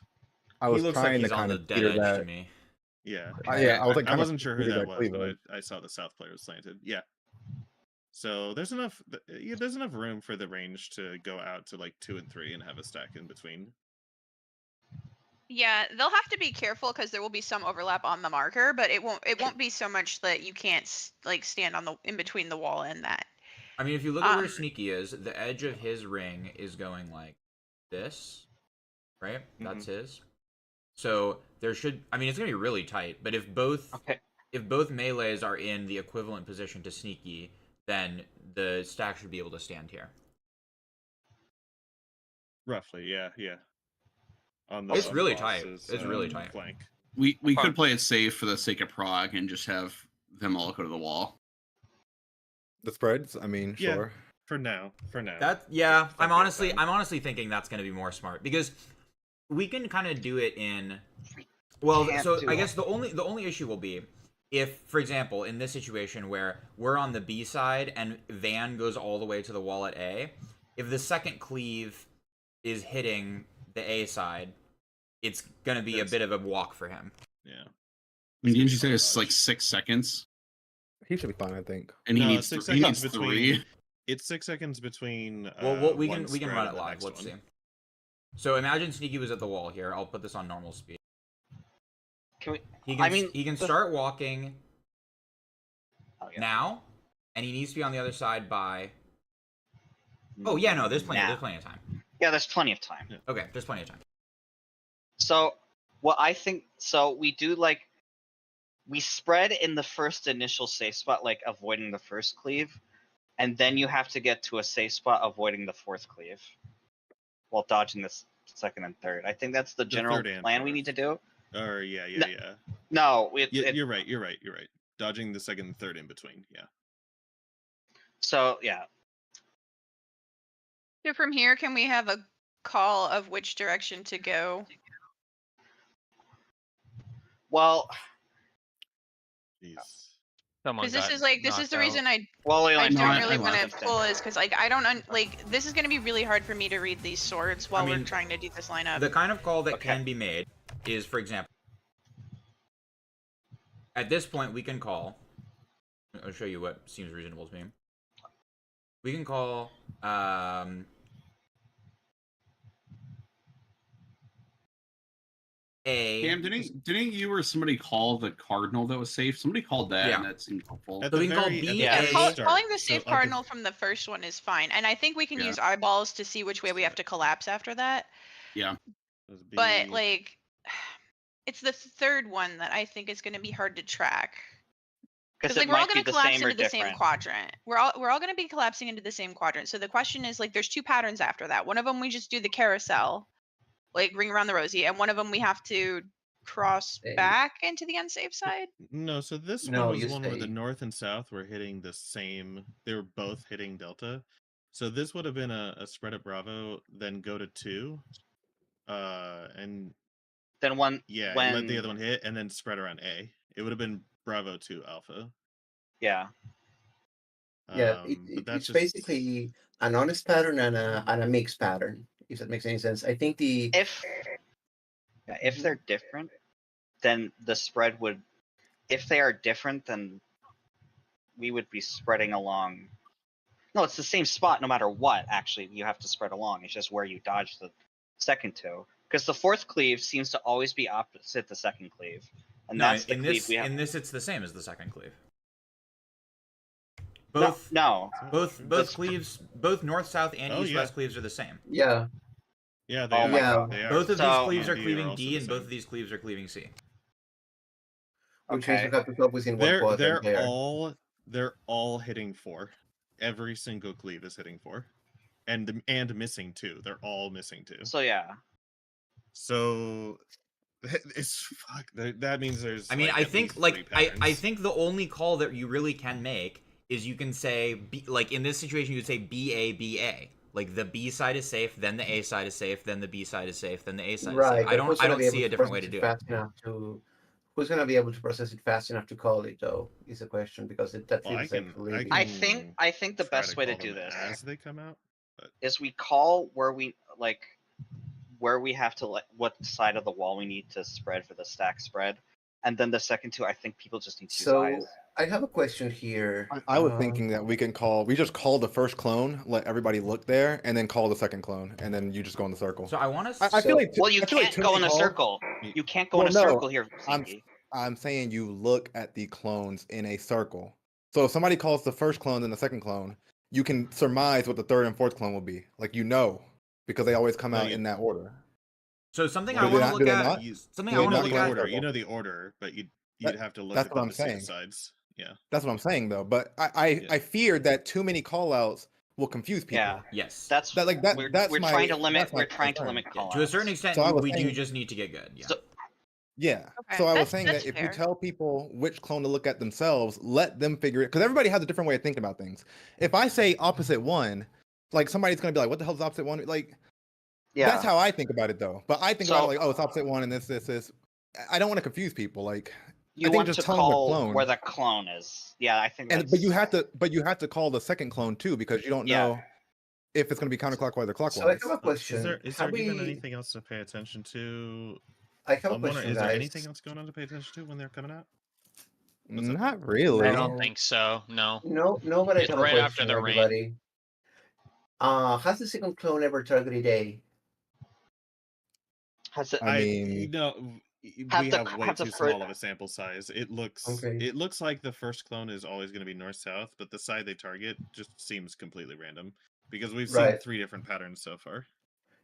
C: I
G: He
C: was
G: looks like
C: trying
G: he's
C: to
G: on
C: kind
G: the
C: of
G: dead
C: steer
G: edge
C: that.
G: to me.
E: Yeah.
C: Yeah, I was like,
E: I
C: kind of
E: wasn't sure who
C: steer
E: that was, but
C: cleavage.
E: I saw the south player was slanted. Yeah. So there's enough room for the range to go out to like 2 and 3 and have a stack in between.
F: Yeah, they'll have to be careful because there will be some overlap on the marker, but it won't be so much that you can't like stand on the in between the wall and that.
G: I mean, if you look at where Sneaky is, the edge of his ring is going like this, right? That's his. So there should, I mean, it's gonna be really tight. But if both melees are in the equivalent position to Sneaky, then the stack should be able to stand here.
E: Roughly, yeah.
G: It's
E: on
G: really
E: the
G: tight.
E: boss's,
G: It's really tight.
E: Flank.
D: We could play it safe for the sake of prog and just have them all go to the wall.
C: The spreads. I mean,
E: Yeah.
C: sure.
E: For now.
G: That yeah,
E: Fuck
G: I'm
E: it,
G: honestly
E: fine.
G: thinking that's gonna be more smart because we can kind of do it in. Well,
B: Can't
G: so
B: do
G: I
B: it.
G: guess the only issue will be if, for example, in this situation where we're on the B side and Van goes all the way to the wall at A, if the second cleave is hitting the A side, it's gonna be a bit of a walk for him.
E: Yeah.
D: I mean, didn't you say it's like 6 seconds?
C: He should be fine, I think.
D: And he
E: No,
D: needs
E: 6
D: he
E: seconds
D: needs
E: between.
D: 3.
E: It's 6 seconds between.
G: Well, we
E: one
G: can
E: spread
G: run
E: and
G: it
E: the
G: live.
E: next
G: Let's
E: one.
G: see. So imagine Sneaky was at the wall here. I'll put this on normal speed.
B: Can we?
G: He can,
B: I mean,
G: he can start walking
B: Oh, yeah.
G: now, and he needs to be on the other side by. Oh yeah, no, there's plenty.
B: Now.
G: There's plenty of time.
B: Yeah, there's plenty of time.
G: Okay, there's plenty of time.
B: So, what I think, so we do like, we spread in the first initial safe spot, like avoiding the first cleave, and then you have to get to a safe spot avoiding the fourth cleave, while dodging this second and third. I think that's the
E: The
B: general
E: third and
B: plan we
E: fourth.
B: need to do.
E: Or yeah.
B: No,
E: You're right. Dodging the second and third in between. Yeah.
B: so yeah.
F: So from here, can we have a call of which direction to go?
B: Well,
E: Jeez.
H: Someone
F: Because this
H: got
F: is like this is
H: knocked
F: the reason
H: out.
F: I
B: well, we
F: I
B: only
F: don't
B: have
F: really
B: one
F: want to
B: instant.
F: pull is because like I don't like this is going to be really hard for me to read these swords while we're
G: mean,
F: trying to do this lineup.
G: The kind of call that
B: Okay.
G: can be made is, for example, at this point we can call. I'll show you what seems reasonable to me. We can call.
D: Cam, didn't you or somebody call the cardinal that was safe? Somebody called that,
G: Yeah.
D: and that seemed helpful.
E: At
G: So
E: the
G: we can call
E: very- at the
G: B
B: Yeah.
E: very
G: A.
E: start.
F: Calling the
E: So
F: safe
E: at the-
F: cardinal from the first one is fine, and I think we can
D: Yeah.
F: use eyeballs to see which way we have to collapse after that.
D: Yeah.
E: Those
F: But
E: be-
F: like, it's the third one that I think is going to be hard to track.
B: Because
F: Because like
B: it
F: we're all
B: might be
F: going to
B: the
F: collapse
B: same or
F: into the same
B: different.
F: quadrant. We're all going to be collapsing into the same quadrant. So the question is like, there's two patterns after that. One of them we just do the carousel, like ring around the rosy, and one of them we have to cross
A: Hey.
F: back into the unsafe side.
E: No, so this
A: No,
E: one was
A: you
E: the one where the
A: say-
E: north and south were hitting the same. They were both hitting delta. So this would have been a spread at Bravo, then go to 2, and
B: Then one.
E: yeah,
B: when
E: let the other one hit, and then spread around A. It would have been Bravo 2 Alpha.
B: Yeah.
A: Yeah,
E: But that's
A: it's
E: just
A: basically an honest pattern and a mixed pattern. If that makes any sense. I think the
B: If they're different, then the spread would. If they are different, then we would be spreading along. No, it's the same spot no matter what. Actually, you have to spread along. It's just where you dodge the second two. Because the fourth cleave seems to always be opposite the second cleave, and
G: No,
B: that's the
G: in
B: cleave
G: this
B: we have.
G: in this it's the same as the second cleave.
B: No,
G: Both
B: no.
G: both
B: That's-
G: cleaves, both north south and
E: Oh,
G: east west
E: yeah.
G: cleaves are the same.
A: yeah,
E: yeah, they
B: Oh
E: are.
B: my
A: God.
E: They are.
G: Both of
B: So-
G: these cleaves are
E: B
G: cleaving
E: also
G: D,
E: the
G: and both
E: same.
G: of these cleaves are cleaving C.
A: which
B: Okay.
A: means we have to stop within one
E: They're
A: quadrant there.
E: all hitting 4. Every single cleave is hitting 4, and missing 2. They're all missing 2.
B: So yeah.
E: So it's fuck. That means there's.
G: I mean,
E: like,
G: I
E: at
G: think
E: least 3
G: I
E: patterns.
G: think the only call that you really can make is you can say like in this situation you would say BA. Like the B side is safe, then the A side is safe, then the B side is safe, then the A side is
A: Right.
G: safe. I
A: but who's
G: don't
A: gonna be able
G: see a
A: to
G: different way to
A: process
G: do it.
A: fast enough to? Who's gonna be able to process it fast enough to call it though? Is the question because that
E: Well, I
A: feels
E: can-
A: actually.
E: I
B: I
E: can
B: think the
E: try
B: best way to
E: call
B: do
E: them
B: this
E: as they come out.
B: is we call where we have to what side of the wall we need to spread for the stack spread, and then the second two I think people just need to use
A: So
B: eyes.
A: I have a question here.
C: I was thinking that we just call the first clone, let everybody look there, and then call the second clone, and then you just go in the circle.
G: So I want to.
C: I feel like
B: Well, you
C: I feel like
B: can't
C: too
B: go
C: many
B: in a
C: calls-
B: circle. You can't go in a
C: Well, no,
B: circle here.
C: I'm-
B: CB.
C: I'm saying you look at the clones in a circle. So if somebody calls the first clone and the second clone, you can surmise what the third and fourth clone will be. Like because they always come
E: No,
C: out
E: you-
C: in that order.
G: So something
E: Well,
G: I
C: do they
G: want to
C: not-
G: look
C: do they
G: at.
C: not?
G: Something
C: Do
G: I
C: they
G: want to
C: not
G: look
C: look
G: at.
C: at-
E: order. You know the order, but you'd have to look
C: that's
E: at
C: what
E: the
C: I'm
E: opposite
C: saying.
E: sides. Yeah.
C: That's what I'm saying though. But I feared that too many callouts will confuse people.
B: Yeah,
G: Yes.
B: that's
C: That's
B: we're
C: my-
B: trying to limit.
C: that's my
B: We're trying to
C: concern.
B: limit
G: Yeah,
B: call
G: to a certain extent,
C: So I was
G: we do
C: saying-
G: just need to get good. Yeah.
B: So,
C: Yeah.
F: Okay,
C: So I was
F: that's-
C: saying
F: that's
C: that if
F: fair.
C: you tell people which clone to look at themselves, let them figure it. Because everybody has a different way of thinking about things. If I say opposite one, like somebody's going to be like, what the hell is opposite one? Like,
B: yeah.
C: that's how I think about it though. But I think about
B: So-
C: it like, oh, it's opposite one and this. I don't want to confuse people. Like,
B: you
C: I think
B: want
C: just
B: to
C: telling the
B: call
C: clone.
B: where the clone is. Yeah, I think.
C: but you have to call the second clone too because you don't
B: Yeah.
C: know if it's going to be counterclockwise or clockwise.
A: So I have a question.
E: Is there
A: Have
E: even
A: we-
E: anything else to pay attention to?
A: I have a
E: I'm wondering,
A: question,
E: is there
A: guys.
E: anything else going on to pay attention to when they're coming out? What's up?
C: Not really.
H: I
A: No.
H: don't think so. No.
A: No, but I
H: It's
A: have a
H: right after
A: question,
H: the rain.
A: everybody. Has the second clone ever targeted A?
B: Has it?
C: I mean,
E: we
B: Have the-
E: have way
B: have the
E: too
B: fir-
E: small of a sample size. It looks
A: Okay.
E: like the first clone is always going to be north south, but the side they target just seems completely random because we've seen
A: Right.
E: 3 different patterns so far.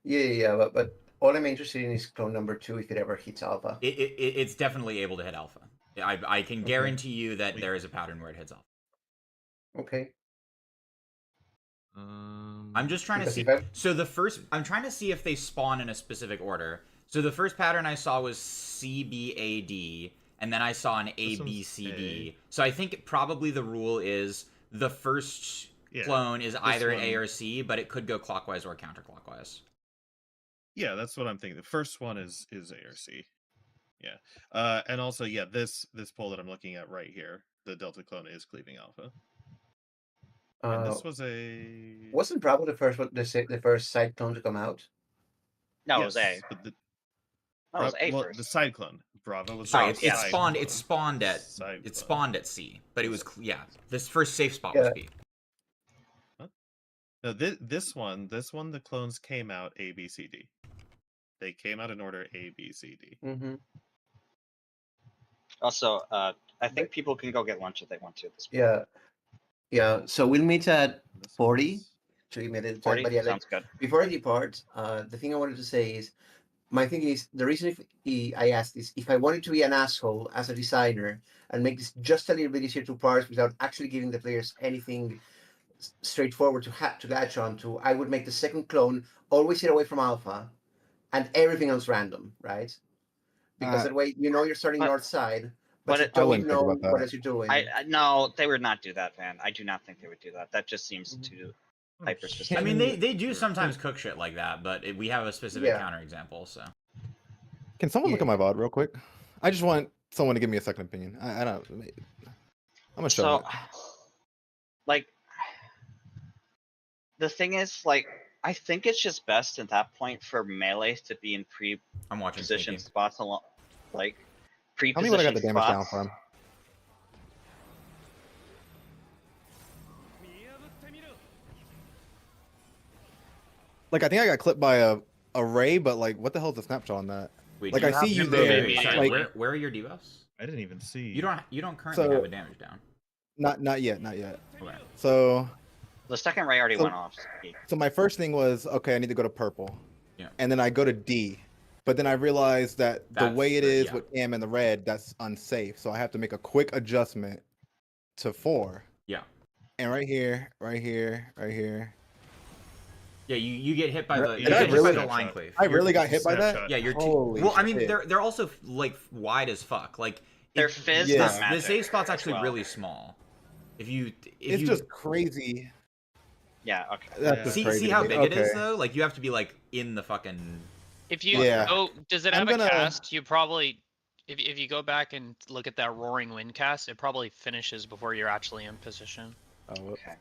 A: Yeah, but all I'm interested in is clone number 2 if it ever hits alpha.
G: It's definitely able to hit alpha. I can guarantee you that there is a pattern where it hits alpha.
A: Okay.
G: I'm just trying to
A: Because
G: see.
A: if I-
G: So the first, I'm trying to see if they spawn in a specific order. So the first pattern I saw was CBAD, and then I saw an
E: This one's
G: ABCD. So I think probably the rule is the first clone is either an A or C, but it could go clockwise or counterclockwise.
E: Yeah, that's what I'm thinking. The first one is ARC. Yeah. And also, yeah, this poll that I'm looking at right here, the Delta clone is cleaving alpha. And this was a
A: wasn't Bravo the first one, the first side clone to come out?
B: No, it was A.
E: Yes, but the
B: No, it was A
E: well,
B: first.
E: the side clone. Bravo was
G: Sorry,
E: the
G: it
E: side
G: spawned.
E: clone.
G: It spawned at.
E: Side
G: It
E: clone.
G: spawned at C, but it was yeah. This first safe spot was B.
E: No, this one, the clones came out A, B, C, D. They came out in order A, B, C, D.
A: Mm-hmm.
B: Also, I think people can go get lunch if they want to at this point.
A: Yeah. Yeah. So we'll meet at
E: This
A: 40.
E: one's-
A: So you made it.
B: 40
A: But yeah,
B: sounds good.
A: before I depart, the thing I wanted to say is, my thinking is the reason I asked is if I wanted to be an asshole as a designer and make this just a little bit easier to parse without actually giving the players anything straightforward to latch onto, I would make the second clone always sit away from alpha, and everything else random, right? Because that way you're starting
B: but-
A: north side,
B: but
A: but you
B: it-
A: don't
C: wouldn't think
A: know
C: about that.
A: what else you're doing.
B: I no, they would not do that, man. I do not think they would do that. That just seems too hyper
G: I
B: specific.
G: mean, they do sometimes cook shit like that, but we have a specific counterexample, so.
C: Can someone look
A: Yeah.
C: at my VOD real quick? I just want someone to give me a second opinion. I don't. I'm gonna show
B: So,
C: it.
B: like, the thing is, like, I think it's just best at that point for melee to be in
G: I'm watching
B: pre-position
G: Sneaky.
B: spots along, like,
C: Tell me what I got
B: pre-position
C: the damage down
B: spots.
C: from. Like, I think I got clipped by a ray, but like, what the hell's the snapshot on that?
G: Wait,
C: Like,
G: do
C: I
G: have
C: see you
G: him
C: there,
G: moving? Sorry,
C: like-
G: where are your debuffs?
E: I didn't even see.
G: You don't currently
C: So-
G: have a damage down.
C: Not yet.
G: Okay.
C: So
B: The second ray already
C: So-
B: went off.
C: So my first thing was, okay, I need to go to purple.
G: Yeah.
C: And then I go to D. But then I realized that the
G: That's
C: way it
G: the-
C: is
G: yeah.
C: with Cam and the red, that's unsafe. So I have to make a quick adjustment to 4.
G: Yeah.
C: And right here.
G: Yeah, you get hit by the
C: Did
G: you
C: I
G: get hit by
C: really-
G: the line cleave.
C: I really got hit by that?
E: Snapshot.
G: Yeah, you're
C: Holy
G: well. I mean,
C: shit.
G: they're also like wide as fuck. Like
B: Their
G: it-
B: fizz,
C: Yeah.
B: not
G: the
B: magic.
G: safe spot's
B: as
G: actually
B: well.
G: really small. If
C: It's
G: you
C: just crazy.
B: Yeah, okay.
C: That's
E: Yeah.
C: just
G: see
C: crazy to
G: how
C: me.
G: big it is
C: Okay.
G: though. Like you have to be like in the fucking.
H: If you
C: Yeah.
H: does it
C: I'm
H: have
C: gonna-
H: a cast? You probably, if you go back and look at that roaring wind cast, it probably finishes before you're actually in position.
C: Oh,
B: Okay.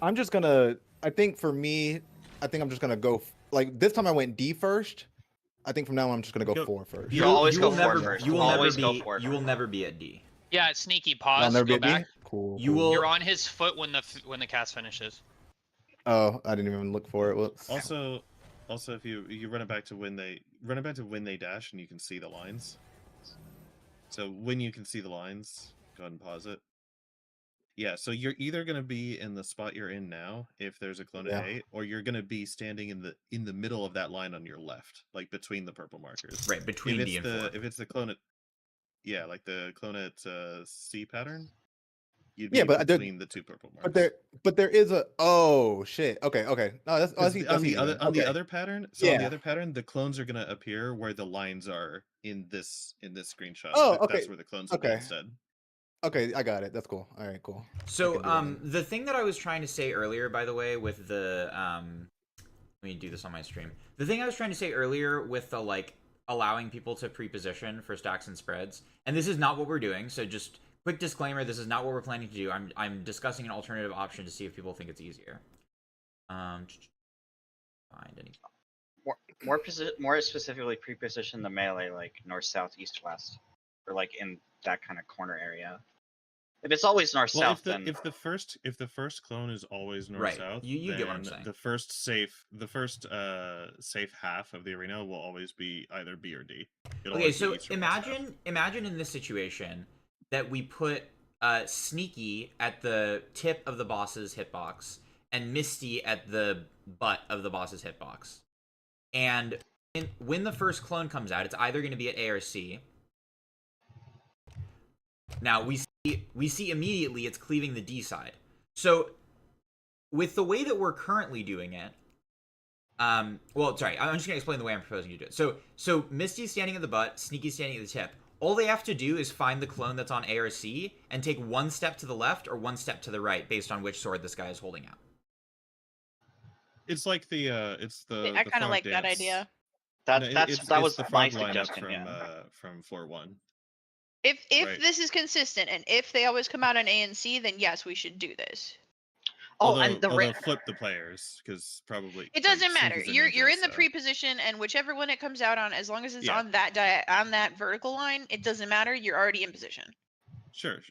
C: I'm just gonna. I think for me, I think I'm just gonna go. Like this time I went D first. I think from now on I'm just gonna go
E: Go-
C: 4 first.
B: You always
G: you
B: go
G: will
B: for it
G: never,
B: first.
G: You will
B: Always
G: never
B: go
G: be.
B: for it
G: You will
B: first.
G: never be at D.
H: Yeah, it's sneaky.
C: I'll
H: Pause.
C: never be
H: Go
C: at D?
H: back.
C: Cool.
G: You
C: cool.
G: will-
H: You're on his foot when the cast finishes.
C: Oh, I didn't even look for it. Whoops.
E: Also, if you run it back to when they dash, and you can see the lines. So when you can see the lines, go ahead and pause it. Yeah, so you're either gonna be in the spot you're in now, if there's a clone
C: Yeah.
E: at A, or you're gonna be standing in the middle of that line on your left, like between the purple markers.
G: Right between
E: if
G: D
E: it's
G: and 4.
E: if it's the clone at, yeah, like the clone at C pattern, you'd be
C: Yeah, but
E: between the two purple markers.
C: But there is a. Oh shit. Okay. No, that's
E: 'Cause
C: that's
E: on the
C: easy
E: other
C: then.
E: on the
C: Okay.
E: other pattern, so on the
C: Yeah.
E: other pattern, the clones are gonna appear where the lines are in this screenshot.
C: Oh,
E: That's
C: okay.
E: where the clones will be
C: Okay.
E: instead.
C: Okay, I got it. That's cool. All right, cool.
G: So,
C: can do it then.
G: the thing that I was trying to say earlier, by the way, with the let me do this on my stream. The thing I was trying to say earlier with the like allowing people to pre-position for stacks and spreads, and this is not what we're doing. So just quick disclaimer: this is not what we're planning to do. I'm discussing an alternative option to see if people think it's easier. Find any.
B: More specifically, pre-position the melee like north, south, east, west, or like in that kind of corner area. If it's always north,
E: Well,
B: south, then
E: if the first clone is always north
G: Right.
E: south,
G: You get what I'm
E: then
G: saying.
E: the first safe half of the arena will always be either B or D. It'll
G: Okay,
E: always be
G: so
E: east or west half.
G: imagine in this situation that we put Sneaky at the tip of the boss's hitbox and Misty at the butt of the boss's hitbox. And when the first clone comes out, it's either going to be at A or C. Now we see immediately it's cleaving the D side. So with the way that we're currently doing it, well, sorry, I'm just gonna explain the way I'm proposing to do it. So Misty's standing at the butt, Sneaky's standing at the tip. All they have to do is find the clone that's on A or C and take one step to the left or one step to the right based on which sword this guy is holding out.
E: It's like it's the
F: I kind of
E: frog
F: like that
E: dance.
F: idea.
E: No,
B: That
E: it's
B: was
E: the
B: my
E: frog lineup
B: suggestion.
E: from floor 1.
F: If
E: Right.
F: this is consistent and if they always come out on A and C, then yes, we should do this.
B: Oh,
E: Although,
B: and the
E: although flip the players because probably
F: It
E: like,
F: doesn't matter.
E: Sneaky's a
F: You're
E: ninja,
F: in the
E: so-
F: pre-position, and whichever one it comes out on, as long as it's
E: Yeah.
F: on that on that vertical line, it doesn't matter. You're already in position.
E: Sure.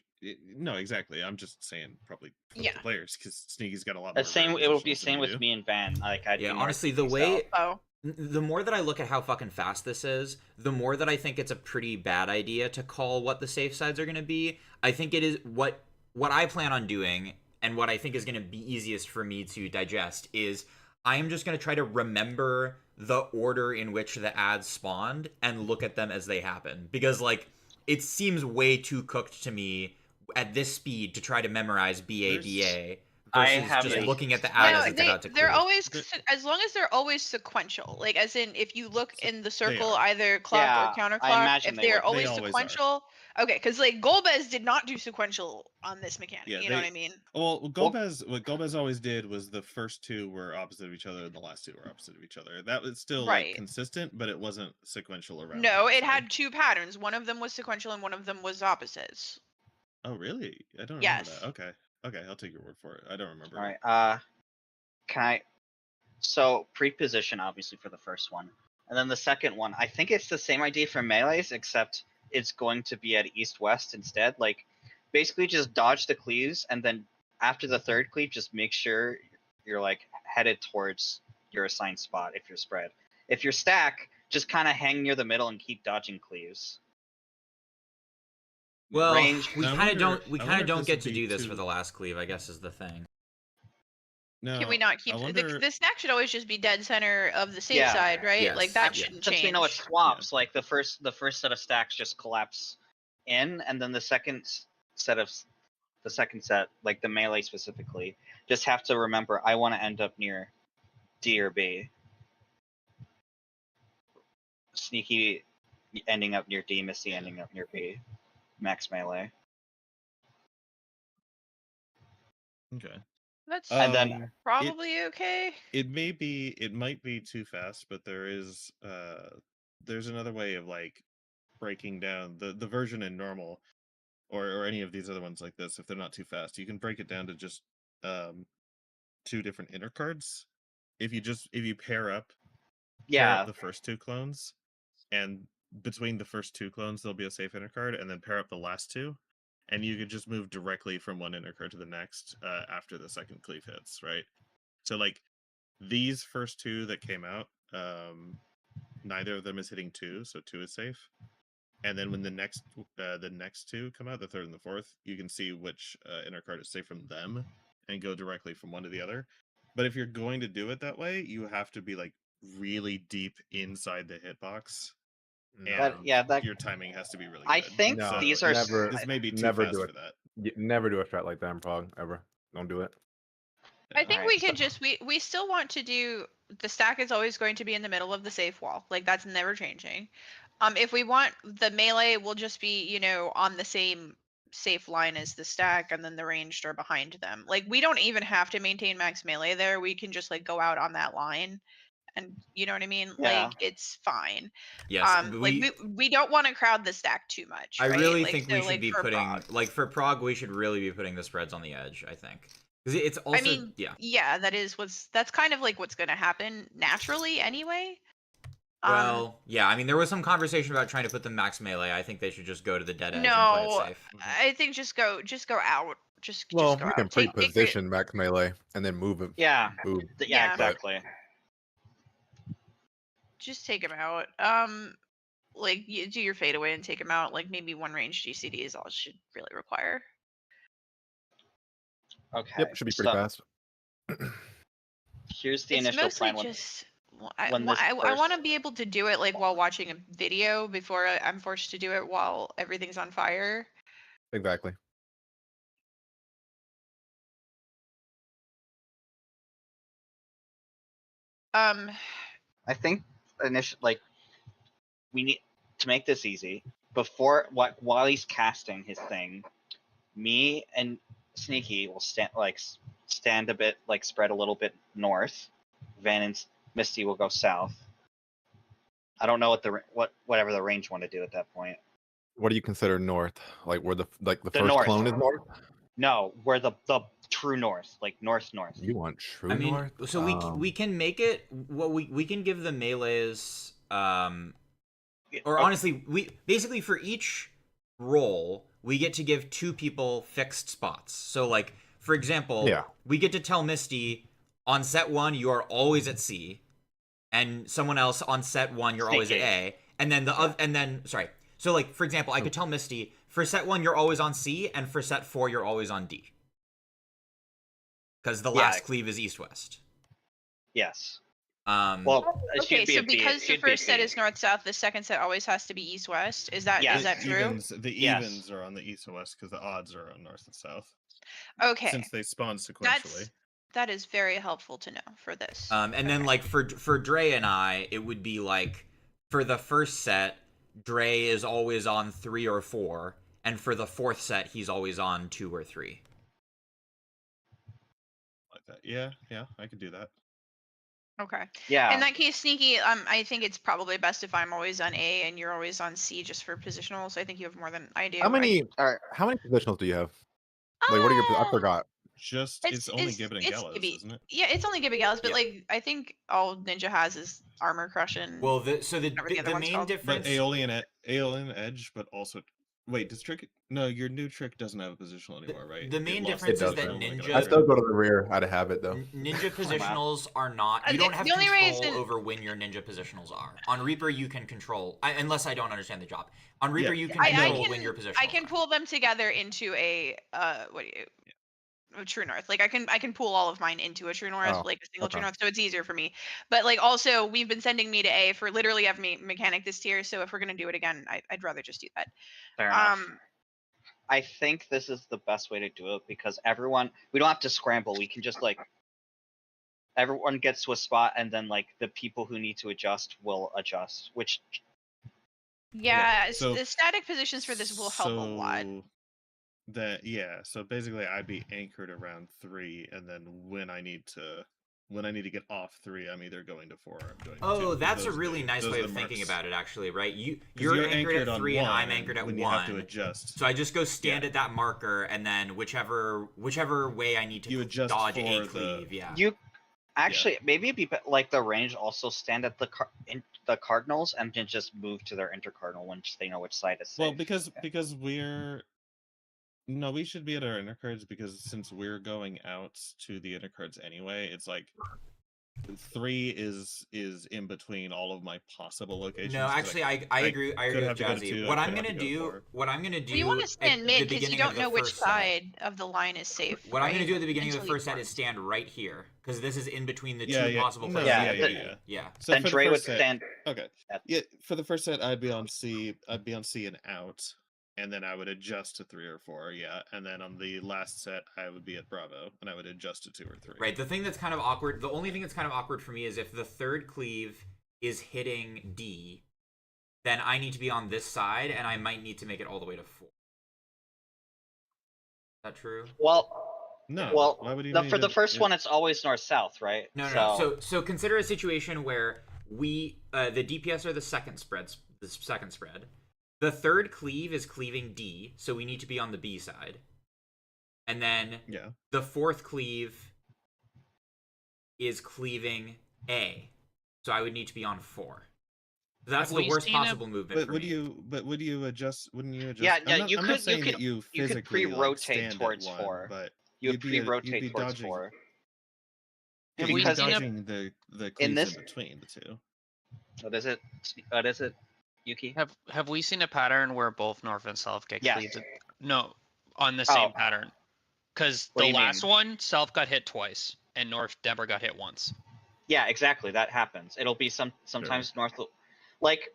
E: No, exactly. I'm just saying probably flip
F: Yeah.
E: the players because Sneaky's got a lot
B: The
E: more.
B: same.
E: rare
B: It will be
E: positions than
B: same
E: you
B: with
E: do.
B: me and Ben. Like I'd
G: Yeah,
B: be more
G: honestly, the
B: east
G: way
B: out.
G: the more that I look at how fucking fast this is, the more that I think it's a pretty bad idea to call what the safe sides are going to be. I think it is what I plan on doing, and what I think is going to be easiest for me to digest is I am just going to try to remember the order in which the ads spawned and look at them as they happen, because like it seems way too cooked to me at this speed to try to memorize BA
B: I
G: versus
B: have
G: just
B: a-
G: looking at the ad
F: No,
G: as it's about to
F: they're
G: clear.
F: always as long as they're always sequential. Like as in, if you look in the circle,
E: are.
F: either clock
B: Yeah,
F: or
B: I
F: counterclock,
B: imagine
F: if
B: they
F: they are
B: would be.
F: always
E: They always are.
F: sequential. Okay, because like Golbez did not do sequential on this mechanic.
E: Yeah,
F: you know what I mean?
E: Well, what Gomez always did was the first two were opposite of each other, and the last two were opposite of each other. That was still like
F: Right.
E: consistent, but it wasn't sequential around.
F: No,
E: the
F: it
E: outside.
F: had two patterns. One of them was sequential, and one of them was opposites.
E: Oh, really? I don't remember
F: Yes.
E: that. Okay, I'll take your word for it. I don't remember.
B: All right. Can I? So pre-position obviously for the first one, and then the second one. I think it's the same idea for melees, except it's going to be at east-west instead. Like, basically just dodge the cleaves, and then after the third cleave, just make sure you're like headed towards your assigned spot if you're spread. If you're stack, just kind of hang near the middle and keep dodging cleaves.
G: Well,
B: Range.
G: we
E: I
G: kind of
E: wonder-
G: don't. We
E: I
G: kind
E: wonder
G: of
E: if
G: don't
E: this
G: get
E: would
G: to
E: be
G: do this
E: too-
G: for the last cleave, I guess, is the thing.
E: No,
F: Can we not keep
E: I
F: the
E: wonder...
F: stack should always just be dead center of the safe
B: Yeah.
F: side, right?
G: Yes.
F: Like that
G: Yeah.
F: shouldn't
B: Since
F: change.
B: we know it swaps, like the first set of stacks just collapse in, and then the second set, like the melee specifically, just have to remember I want to end up near D or B. Sneaky ending up near D, Misty ending up near B. Max melee.
E: Okay.
F: That's
B: And then-
F: probably okay.
E: It might be too fast, but there's another way of like breaking down the version in normal or any of these other ones like this. If they're not too fast, you can break it down to just two different inner cards. If you pair up the first two clones, and between the first two clones there'll be a safe inner card, and then pair up the last two, and you could just move directly from one inner card to the next after the second cleave hits, right? So like these first two that came out, neither of them is hitting 2, so 2 is safe. And then when the next two come out, the third and the fourth, you can see which inner card is safe from them and go directly from one to the other. But if you're going to do it that way, you have to be like really deep inside the hitbox. And your timing has to be really good.
B: I think
C: No,
B: these are
C: never-
E: This may be too
C: never
E: fast
C: do
E: for
C: it.
E: that.
C: Never do a strat like that in prog ever. Don't do it.
F: I think
B: Alright,
F: we could just we still want to do the stack is always going to be in the middle of the safe wall. Like that's never changing. If we want the melee will just be, on the same safe line as the stack, and then the ranged are behind them. Like we don't even have to maintain max melee there. We can just like go out on that line, and you know what I mean?
B: Yeah.
F: Like it's fine.
G: Yes,
F: We don't want to crowd the stack too much.
G: I
F: right?
G: really
F: Like,
G: think
F: so,
G: we should
F: like,
G: be
F: for
G: putting
F: prog.
G: like for prog, we should really be putting the spreads on the edge. I think because it's also
F: I mean,
G: yeah.
F: that's kind of like what's going to happen naturally anyway.
G: Well, yeah. I mean, there was some conversation about trying to put them max melee. I think they should just go to the dead edge and
F: No,
G: play it safe.
F: I think just go out. Just
C: Well,
F: go
C: you
F: out.
C: can
F: Take your-
C: pre-position max melee and then move it.
B: Yeah.
C: Move.
F: Yeah.
B: Exactly.
F: Just take him out. Like you do your fade away and take him out. Like maybe one range GCD is all it should really require.
B: Okay.
C: Yep, should be pretty fast.
B: Here's the
F: It's
B: initial
F: mostly
B: plan.
F: just. I
B: when this
F: want to be able to do it like while watching a video before I'm forced to do it while everything's on fire.
C: Exactly.
B: I think we need to make this easy. While he's casting his thing, me and Sneaky will stand a bit, spread a little bit north. Van and Misty will go south. I don't know whatever the range want to do at that point.
C: What do you consider north? Like where the first
B: north.
C: clone is north?
B: No, where the true north, like north.
C: You want true
G: I mean,
C: north?
G: so we can make it. Well, we can give the melees. Or honestly, we basically for each role we get to give 2 people fixed spots. So like for example, we get to tell Misty on set 1 you are always at C, and someone else on set 1 you're always at A, and then So like for example, I could tell Misty for set 1 you're always on C, and for set 4 you're always on D. Because the last cleave is east-west.
B: Yes.
F: Okay, so because the first set is north-south, the second set always has to be east-west. Is that true?
E: The evens are on the east and west because the odds are on north and south.
F: Okay.
E: Since they spawn sequentially.
F: That is very helpful to know for this.
G: And then like for Dre and I, it would be like for the first set, Dre is always on 3 or 4, and for the 4th set, he's always on 2 or 3.
E: Like that. Yeah, I could do that.
F: Okay.
B: Yeah.
F: In that case, Sneaky, I think it's probably best if I'm always on A and you're always on C just for positional. So I think you have more than I do.
C: How many positionals do you have? Like what are your? I forgot.
E: It's only Gibbet and Gallows, isn't it?
F: Yeah, it's only Gibbet Gallows, but like I think all Ninja has is armor crush and.
G: Well, the main difference.
E: But Aeolian Edge, but also. Wait, does Trick? No, your new Trick doesn't have a positional anymore, right?
G: The main difference is that Ninja.
C: I still go to the rear out of habit, though.
G: Ninja positionals are not. You don't have control over when your Ninja positionals are. On Reaper, you can control, unless I don't understand the job. On Reaper, you can control when your positionals.
F: I can pull them together into a a True North. Like I can pull all of mine into a True North, like a single True North, so it's easier for me. But like also, we've been sending me to A for literally every mechanic this tier. So if we're gonna do it again, I'd rather just do that.
B: Fair enough. I think this is the best way to do it because we don't have to scramble. We can just everyone gets to a spot, and then like the people who need to adjust will adjust. Which
E: So,
F: the static positions for this will help a lot.
E: So basically I'd be anchored around 3, and then when I need to get off 3, I'm either going to 4 or I'm going to 2.
G: That's a really nice way of thinking about it, actually, right? You're anchored at 3 and I'm anchored at 1.
E: You have to adjust.
G: So I just go stand at that marker, and then whichever way I need to dodge a cleave.
B: You actually maybe it'd be like the range also stand at the cardinals and then just move to their intercardinal once they know which side is safe.
E: Well, because we're. No, we should be at our intercards because since we're going out to the intercards anyway, it's like 3 is in between all of my possible locations.
G: No, actually, I agree. I agree with Jazzy. What I'm gonna do.
F: You want to stand mid because you don't know which side of the line is safe.
G: What I'm gonna do at the beginning of the first set is stand right here because this is in between the 2 possible
E: places.
G: Yeah.
E: So
B: then Dre would stand.
E: Okay. Yeah, for the first set, I'd be on C. I'd be on C and out. And then I would adjust to 3 or 4, and then on the last set I would be at Bravo, and I would adjust to 2 or 3.
G: Right. The thing that's kind of awkward, the only thing that's kind of awkward for me is if the 3rd cleave is hitting D, then I need to be on this side, and I might need to make it all the way to 4. Is that true?
B: Well,
E: no.
B: Well,
E: why would you
B: for the first one, it's always north-south, right?
G: No. So consider a situation where the DPS are the second spread. The 3rd cleave is cleaving D, so we need to be on the B side. And then the 4th cleave is cleaving A, so I would need to be on 4. So that's the worst possible movement for me.
E: But would you adjust? Wouldn't you adjust?
B: Yeah,
E: I'm not saying that you
B: could pre-rotate towards 4.
E: But
B: you would pre-rotate towards 4.
E: You'd be dodging the cleaves in between the 2.
B: What is it? Yuki?
H: Have we seen a pattern where both north and south get cleaved?
B: Yes.
H: No, on the same pattern. Because the last one, south got hit twice, and north never got hit once.
B: Yeah, exactly. That happens. It'll be sometimes north. Like,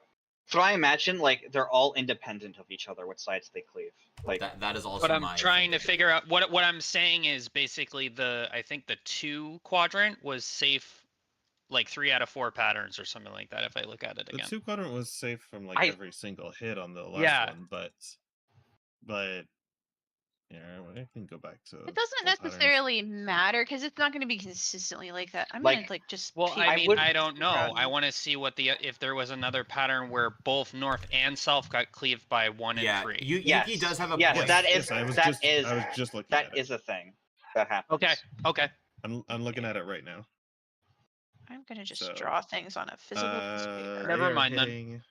B: so I imagine like they're all independent of each other. Which sides they cleave? Like
G: that is also.
H: But I'm trying to figure out what I'm saying is basically I think the 2 quadrant was safe. like 3 out of 4 patterns or something like that if I look at it
E: The
H: again.
E: 2 quadrant was safe from like
B: I-
E: every single hit on the last
H: Yeah.
E: one, but yeah, I can go back to.
F: It doesn't
E: full patterns.
F: necessarily matter because it's not going to be consistently like that. I'm
B: Like-
F: gonna like just.
H: Well,
F: peek
H: I
B: I
H: mean,
B: would-
H: I don't know.
B: yeah.
H: I want to see what the if there was another pattern where both north and south got cleaved by 1 and
G: Yeah,
H: 3.
G: Yuki does have a
B: yes,
G: point.
B: that is
E: Yes, I was
B: that
E: just
B: is
E: I was just looking
B: that
E: at it.
B: is a thing that happens.
H: Okay.
E: I'm looking at it right now.
F: I'm gonna just
E: So,
F: draw things on a physical piece of paper.
H: Never
E: they are
H: mind then.
E: hitting...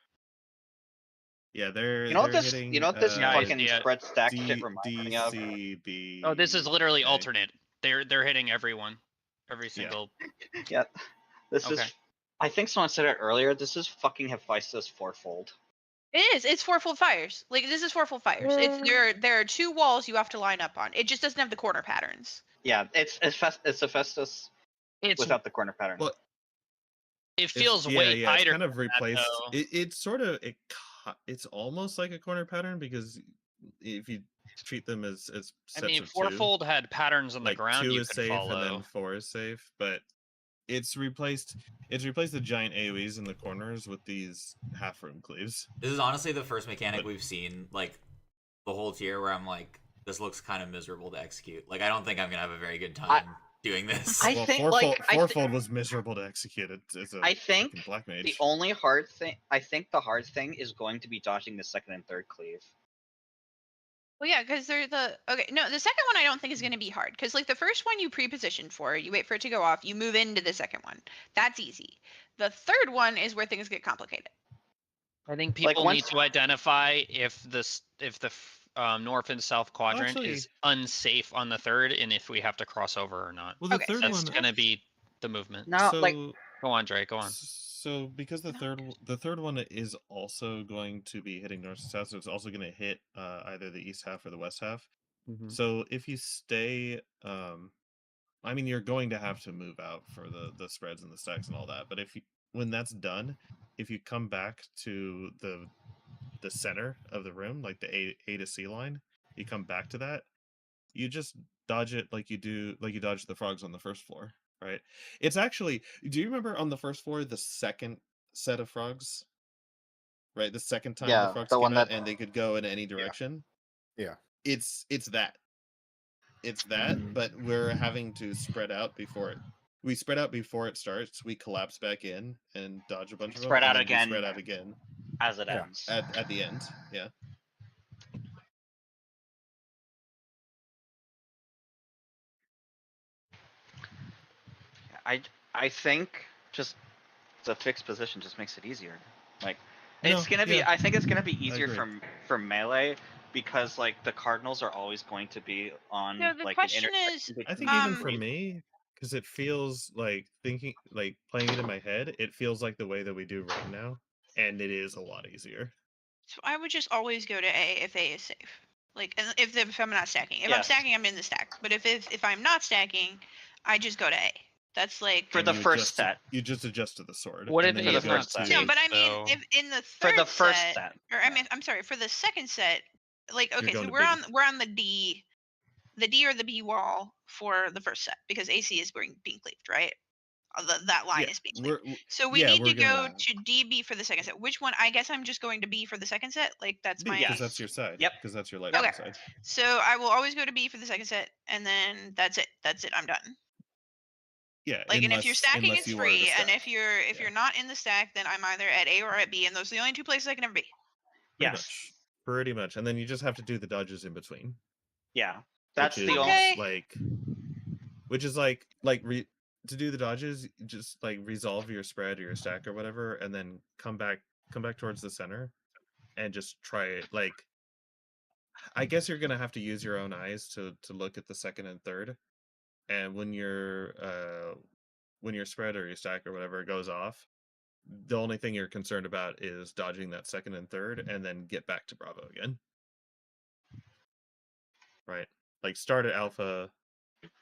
E: Yeah, they're
B: You know what
E: they're
B: this?
E: hitting,
B: You know what this
H: Yeah, I
B: fucking
H: see it.
B: spread stack
E: D,
B: shit reminds me of?
E: DCB.
H: Oh, this is literally
E: okay.
H: alternate. They're hitting everyone, every single.
B: Yeah, this
H: Okay.
B: is. I think someone said it earlier. This is fucking Hephaestus fourfold.
F: It is. It's fourfold fires. Like this is fourfold fires. It's there are 2 walls you have to line up on. It just doesn't have the corner patterns.
B: Yeah, it's Hephaestus
H: It's
B: without the corner pattern.
E: Well,
H: it feels
E: it's,
H: way
E: yeah,
H: tighter.
E: It's kind of
H: than that,
E: replaced.
H: though.
E: It's sort of it's almost like a corner pattern because if you treat them as
H: I
E: sets
H: mean,
E: of 2,
H: fourfold had patterns on the
E: like
H: ground
E: 2
H: you
E: is
H: could
E: safe
H: follow.
E: and then 4 is safe, but it's replaced the giant AoEs in the corners with these half room cleaves.
G: This is honestly the first mechanic
E: But-
G: we've seen, like, the whole tier where I'm like, this looks kind of miserable to execute. Like, I don't think I'm gonna have a very good time doing this.
B: I
E: Well,
B: think,
E: fourfold,
B: like, I
E: fourfold was miserable to execute. It's a
B: I think
E: fucking black mage.
B: the only hard thing. I think the hard thing is going to be dodging the second and third cleave.
F: Well, yeah, because they're the okay. No, the second one I don't think is going to be hard because like the first one you pre-positioned for, you wait for it to go off, you move into the second one. That's easy. The third one is where things get complicated.
H: I think
B: Like,
H: people
B: once-
H: need to identify if the north and south quadrant
E: Actually-
H: is unsafe on the third, and if we have to cross over or not.
E: Well, the
F: Okay,
E: third
H: That's
E: one.
H: gonna be the movement.
B: No,
E: so,
B: like
H: Go on, Dre. Go on.
E: So because the third one is also going to be hitting north and south, so it's also going to hit either the east half or the west half.
H: Mm-hmm.
E: So if you stay, I mean, you're going to have to move out for the spreads and the stacks and all that. But when that's done, if you come back to the center of the room, like the A to C line, you come back to that, you just dodge it like you dodge the frogs on the first floor, right? It's actually, do you remember on the first floor the second set of frogs? Right, the second time
B: Yeah,
E: the frogs
B: the
E: came
B: one
E: out
B: that-
E: and they could go in any direction.
C: Yeah.
E: It's that. It's that,
H: Mhm.
E: but we're having to spread out before it. We spread out before it starts. We collapse back in and dodge a bunch of them.
B: Spread
E: and
B: out
E: then we
B: again.
E: Spread out again
B: as it
C: Yeah.
B: ends.
E: at the end. Yeah.
B: I think just the fixed position just makes it easier. Like
E: No,
B: it's gonna be.
E: yeah.
B: I think it's gonna be easier
E: agree.
B: from melee because like the cardinals are always going to be on
F: No, the
B: like
F: question
B: an
F: is,
E: I think
F: Um,
E: even for me, because it feels like playing it in my head, it feels like the way that we do right now, and it is a lot easier.
F: so I would just always go to A if A is safe. Like, and if I'm not stacking. If I'm
B: Yes.
F: stacking, I'm in the stack. But if I'm not stacking, I just go to A. That's like.
B: For
E: And
B: the
E: you
B: first
E: adjust
B: set.
E: You just adjust to the sword.
H: What
E: and
H: if
E: then
B: A
E: you
B: is
E: go
B: not
E: to-
B: safe?
F: No, but I mean,
H: So-
F: if in the
B: For
F: third
B: the first
F: set,
B: set.
F: or I mean, I'm sorry, for the second set, like, okay, so
E: going to
F: we're
E: B.
F: on the D or the B wall for the first set because AC is being cleaved, right? That line
E: Yeah,
F: is being cleaved.
E: we're
F: So we
E: yeah,
F: need
E: we're
F: to go
E: gonna-
F: to DB for the second set. Which one? I guess I'm just going to B for the second set. Like that's my.
E: because that's your side.
B: Yep.
E: Because that's your light
F: Okay.
E: side.
F: So I will always go to B for the second set, and then that's it. That's it. I'm done.
E: Yeah.
F: Like, and if you're stacking,
E: unless
F: it's
E: you are the
F: free, and
E: stack.
F: if you're not in the stack, then I'm either at A or at B, and those are the only 2 places I can ever be.
E: Pretty
B: Yes.
E: much. Pretty much, and then you just have to do the dodges in between.
B: Yeah. That's
E: which
B: the
E: is
B: only.
F: Okay.
E: To do the dodges, just like resolve your spread or your stack or whatever, and then come back towards the center, and just try it. Like, I guess you're gonna have to use your own eyes to look at the second and third, and when your spread or your stack or whatever goes off, the only thing you're concerned about is dodging that second and third, and then get back to Bravo again. Right, like start at Alpha,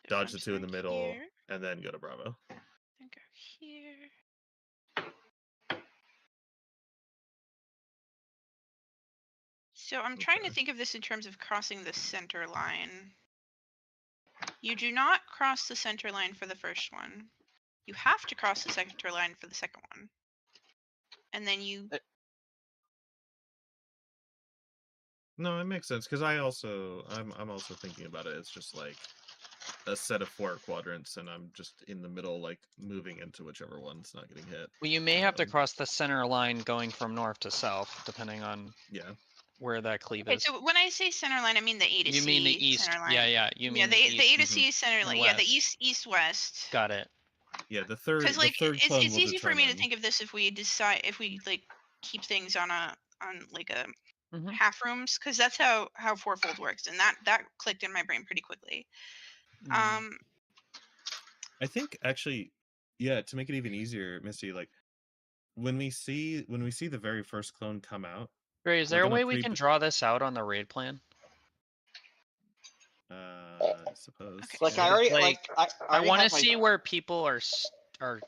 E: dodge
F: I'm
E: the 2 in the
F: sorry,
E: middle,
F: here,
E: and then go to Bravo.
F: then go here. So I'm trying to
E: Okay.
F: think of this in terms of crossing the center line. You do not cross the center line for the first one. You have to cross the sector line for the second one. And then you...
E: No, it makes sense because I'm also thinking about it. It's just like a set of 4 quadrants, and I'm just in the middle, like moving into whichever one's not getting hit.
H: Well, you may have to cross the center line going from north to south, depending on
E: Yeah.
H: where that cleave
F: Okay,
H: is.
F: so when I say center line, I mean the A to C
H: You mean the east?
F: center line.
H: Yeah, yeah. You mean
F: the A to
H: east
F: C center
H: and
F: line. Yeah, the
H: west.
F: east-west.
H: Got it.
E: Yeah, the third.
F: Because like
E: the third clone
F: it's
E: will
F: easy for me to
E: determine-
F: think of this if we like keep things on like a
H: Mhm.
F: half rooms, because that's how fourfold works, and that clicked in my brain pretty quickly.
H: Mm.
E: I think actually, yeah, to make it even easier, Misty, like when we see the very first clone come out,
H: Gray, is
E: we're
H: there a
E: gonna
H: way we can draw this out on the raid plan?
E: I suppose.
F: Okay.
B: Like
H: Yeah.
B: I already
H: Like,
B: I
H: I
B: already
H: want to
B: have my-
H: see where people are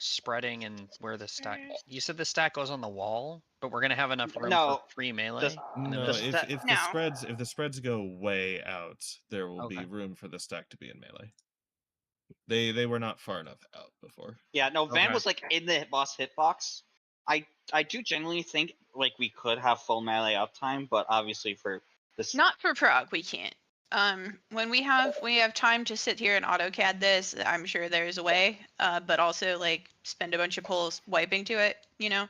H: spreading and where the stack. You said the stack goes on the wall, but we're gonna have enough room
B: No,
H: for free melee.
B: just-
H: and then
E: No,
H: just-
E: if
F: No.
E: the spreads go way out, there will be
H: Okay.
E: room for the stack to be in melee. They were not far enough out before.
B: Yeah, no, Van
H: Okay.
B: was like in the boss hitbox. I do genuinely think like we could have full melee uptime, but obviously for this
F: Not for prog, we can't. When we have time to sit here and AutoCAD this, I'm sure there's a way. But also like spend a bunch of pulls wiping to it, you know.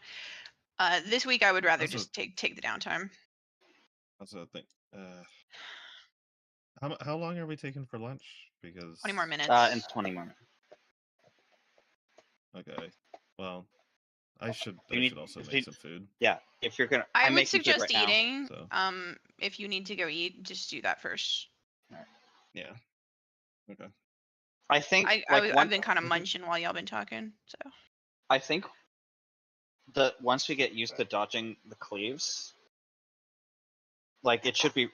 F: This week I would rather
E: Also-
F: just take the downtime.
E: Also, think. How long are we taking for lunch? Because
F: 20 more minutes.
B: in 20 more minutes.
E: Okay. Well, I should
B: You need-
E: also
B: you-
E: make some food.
B: Yeah, if you're gonna
F: I
B: I'm
F: would
B: making food
F: suggest
B: right now.
F: eating.
E: so.
F: If you need to go eat, just do that first.
E: Yeah. Okay.
B: I think
F: I've been kind of munching while y'all been talking, so.
B: I think that once we get used to dodging the cleaves, like it should be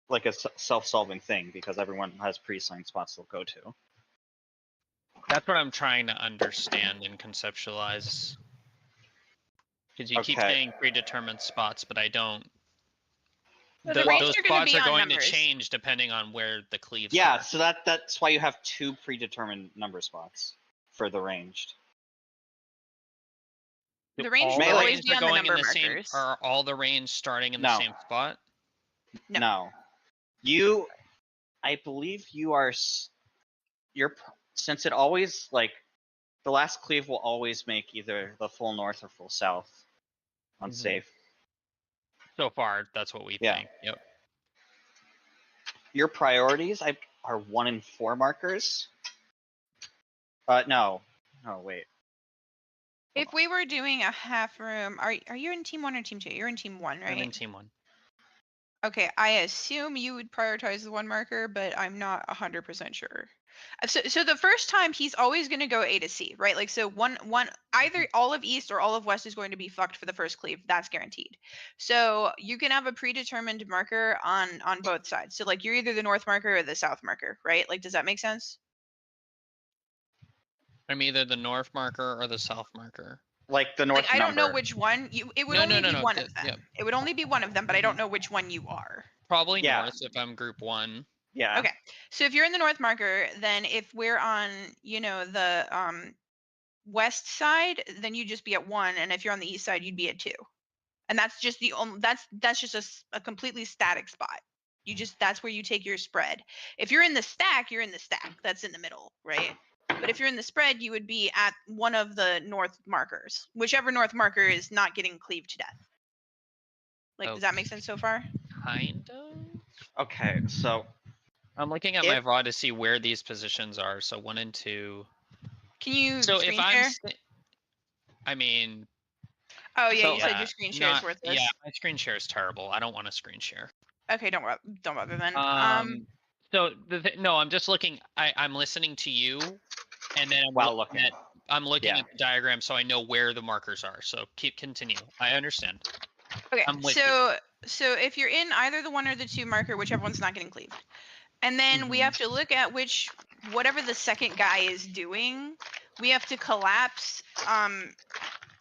B: like a self-solving thing because everyone has pre-assigned spots they'll go to.
H: That's what I'm trying to understand and conceptualize. Because you keep
B: Okay.
H: saying predetermined spots, but I don't.
F: The range
H: Those
F: are gonna
H: spots
F: be
H: are
F: on
H: going
F: numbers.
H: to change depending on where the cleaves
B: Yeah,
H: are.
B: so that's why you have 2 predetermined number spots for the ranged.
F: The range
H: all
F: will
B: Melee-
F: always
H: range
F: be
H: are
F: on the
H: going
F: number
H: in the same.
F: markers.
H: Are all the range starting in the
B: No.
H: same spot?
F: No.
B: You, I believe you are. You're since it always like the last cleave will always make either the full north or full south unsafe.
H: So far, that's what we
B: Yeah.
H: think. Yep.
B: Your priorities are 1 and 4 markers. No, wait.
F: If we were doing a half room, are you in team 1 or team 2? You're in team 1, right?
H: I'm in team 1.
F: Okay, I assume you would prioritize the 1 marker, but I'm not 100% sure. So the first time he's always going to go A to C, right? Like so one either all of East or all of West is going to be fucked for the first cleave. That's guaranteed. So you can have a predetermined marker on both sides. So like you're either the North marker or the South marker, right? Like does that make sense?
H: I'm either the north marker or the south marker.
B: Like the north
F: Like I don't know
B: number.
F: which one. It would
H: No,
F: only
H: no,
F: be
H: no,
F: one of them.
H: yep.
F: It would only be one of them, but I don't know which one you are.
H: Probably
B: Yeah.
H: north if I'm group 1.
B: Yeah.
F: Okay. So if you're in the North marker, then if we're on, the West side, then you'd just be at 1, and if you're on the East side, you'd be at 2. And that's just that's just a completely static spot. That's where you take your spread. If you're in the stack, you're in the stack. That's in the middle, right? But if you're in the spread, you would be at one of the North markers, whichever North marker is not getting cleaved to death. Like, does that make sense so far?
H: Kind of.
B: Okay, so
H: I'm looking at my VOD to see where these positions are. So 1 and 2.
F: Can you
H: So
F: screen
H: if I'm,
F: share?
H: I mean,
F: Oh yeah,
B: so,
F: you said your screen share is worthless.
H: yeah, my screen share is terrible. I don't want to screen share.
F: Okay, don't bother then.
H: So no, I'm just looking. I'm listening to you, and then I'm looking
B: Yeah.
H: at the diagram so I know where the markers are. So continue. I understand.
F: Okay,
H: I'm with
F: so if you're in either the 1 or the 2 marker, whichever one's not getting cleaved, and then we have to look at whatever the second guy is doing, we have to collapse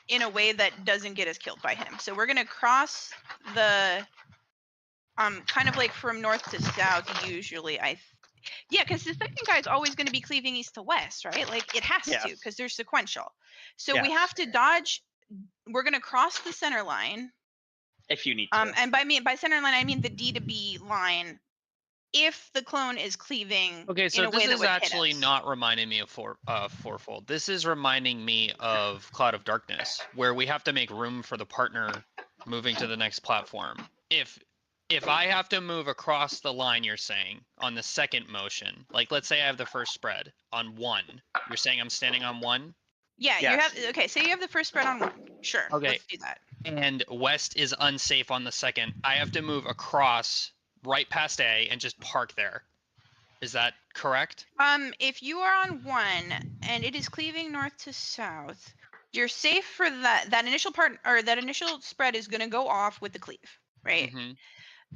F: in a way that doesn't get us killed by him. So we're gonna cross the kind of like from north to south usually. Yeah, because the second guy is always going to be cleaving east to west, right? Like it has to,
B: Yes.
F: because they're sequential. So we
B: Yes.
F: have to dodge. We're going to cross the center line.
B: If you need to.
F: And by center line, I mean the D to B line. If the clone is cleaving
H: Okay,
F: in
H: so
F: a way
H: this
F: that
H: is
F: would
H: actually
F: hit us.
H: not reminding me of fourfold. This is reminding me of Cloud of Darkness, where we have to make room for the partner moving to the next platform. If I have to move across the line, you're saying on the second motion, like let's say I have the first spread on 1, you're saying I'm standing on 1.
F: Yeah, you
B: Yes.
F: have. Okay, so you have the first spread on 1. Sure.
H: Okay.
F: Let's do that.
H: And west is unsafe on the second. I have to move across right past A and just park there. Is that correct?
F: If you are on 1 and it is cleaving north to south, you're safe for that initial part, or that initial spread is going to go off with the cleave, right?
H: Mm-hmm.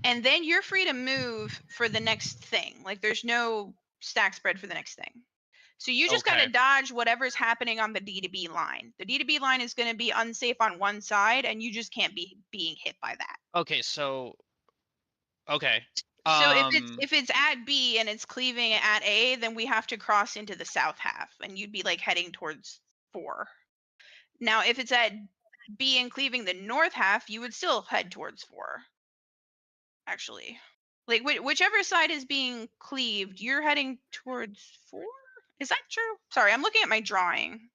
F: And then you're free to move for the next thing. Like there's no stack spread for the next thing. So you just got to
H: Okay.
F: dodge whatever's happening on the D to B line. The D to B line is going to be unsafe on one side, and you just can't be being hit by that.
H: Okay, so okay.
F: So if it's at B and it's cleaving at A, then we have to cross into the south half, and you'd be like heading towards 4. Now, if it's at B and cleaving the north half, you would still head towards 4. Actually, like whichever side is being cleaved, you're heading towards 4. Is that true? Sorry, I'm looking at my drawing.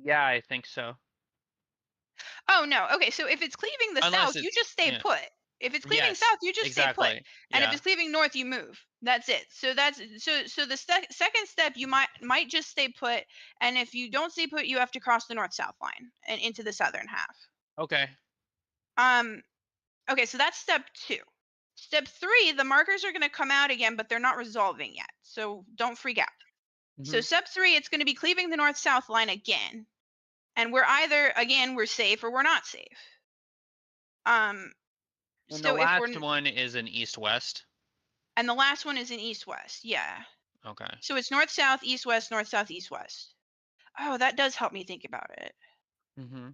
H: Yeah, I think so.
F: Oh no. Okay, so if it's cleaving the
H: Unless
F: south, you
H: it's-
F: just stay
H: yeah.
F: put. If it's cleaving
H: Yes,
F: south, you just stay put.
H: exactly.
F: And if
H: Yeah.
F: it's cleaving north, you move. That's it. So so the second step, you might just stay put, and if you don't stay put, you have to cross the north-south line and into the southern half.
H: Okay.
F: Okay, so that's step 2. Step 3, the markers are going to come out again, but they're not resolving yet. So don't freak out. So
H: Mhm.
F: step 3, it's going to be cleaving the north-south line again. And we're either, again, we're safe or we're not safe.
H: And
F: So
H: the
F: if
H: last
F: we're
H: one is an east-west.
F: and the last one is in east-west. Yeah.
H: Okay.
F: So it's north-south, east-west, north-south, east-west. Oh, that does help me think about it.
H: Mm-hmm.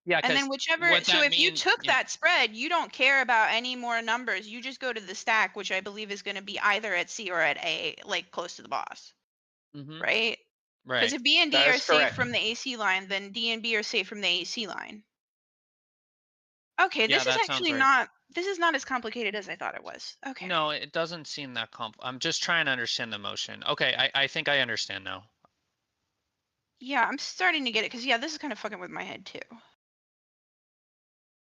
H: Yeah,
F: And then
H: 'cause
F: whichever,
H: what
F: so
H: that
F: if you
H: mean-
F: took
H: yeah.
F: that spread, you don't care about any more numbers. You just go to the stack, which I believe is going to be either at C or at A, like close to the boss.
H: Mhm.
F: Right?
H: Right.
F: Because if B and D
B: That
F: are
B: is
F: safe
B: correct.
F: from the AC line, then D and B are safe from the AC line. Okay,
H: Yeah,
F: this is
H: that sounds
F: actually
H: right.
F: not, this is not as complicated as I thought it was. Okay.
H: No, it doesn't seem that I'm just trying to understand the motion. Okay, I think I understand now.
F: Yeah, I'm starting to get it, because yeah, this is kind of fucking with my head too.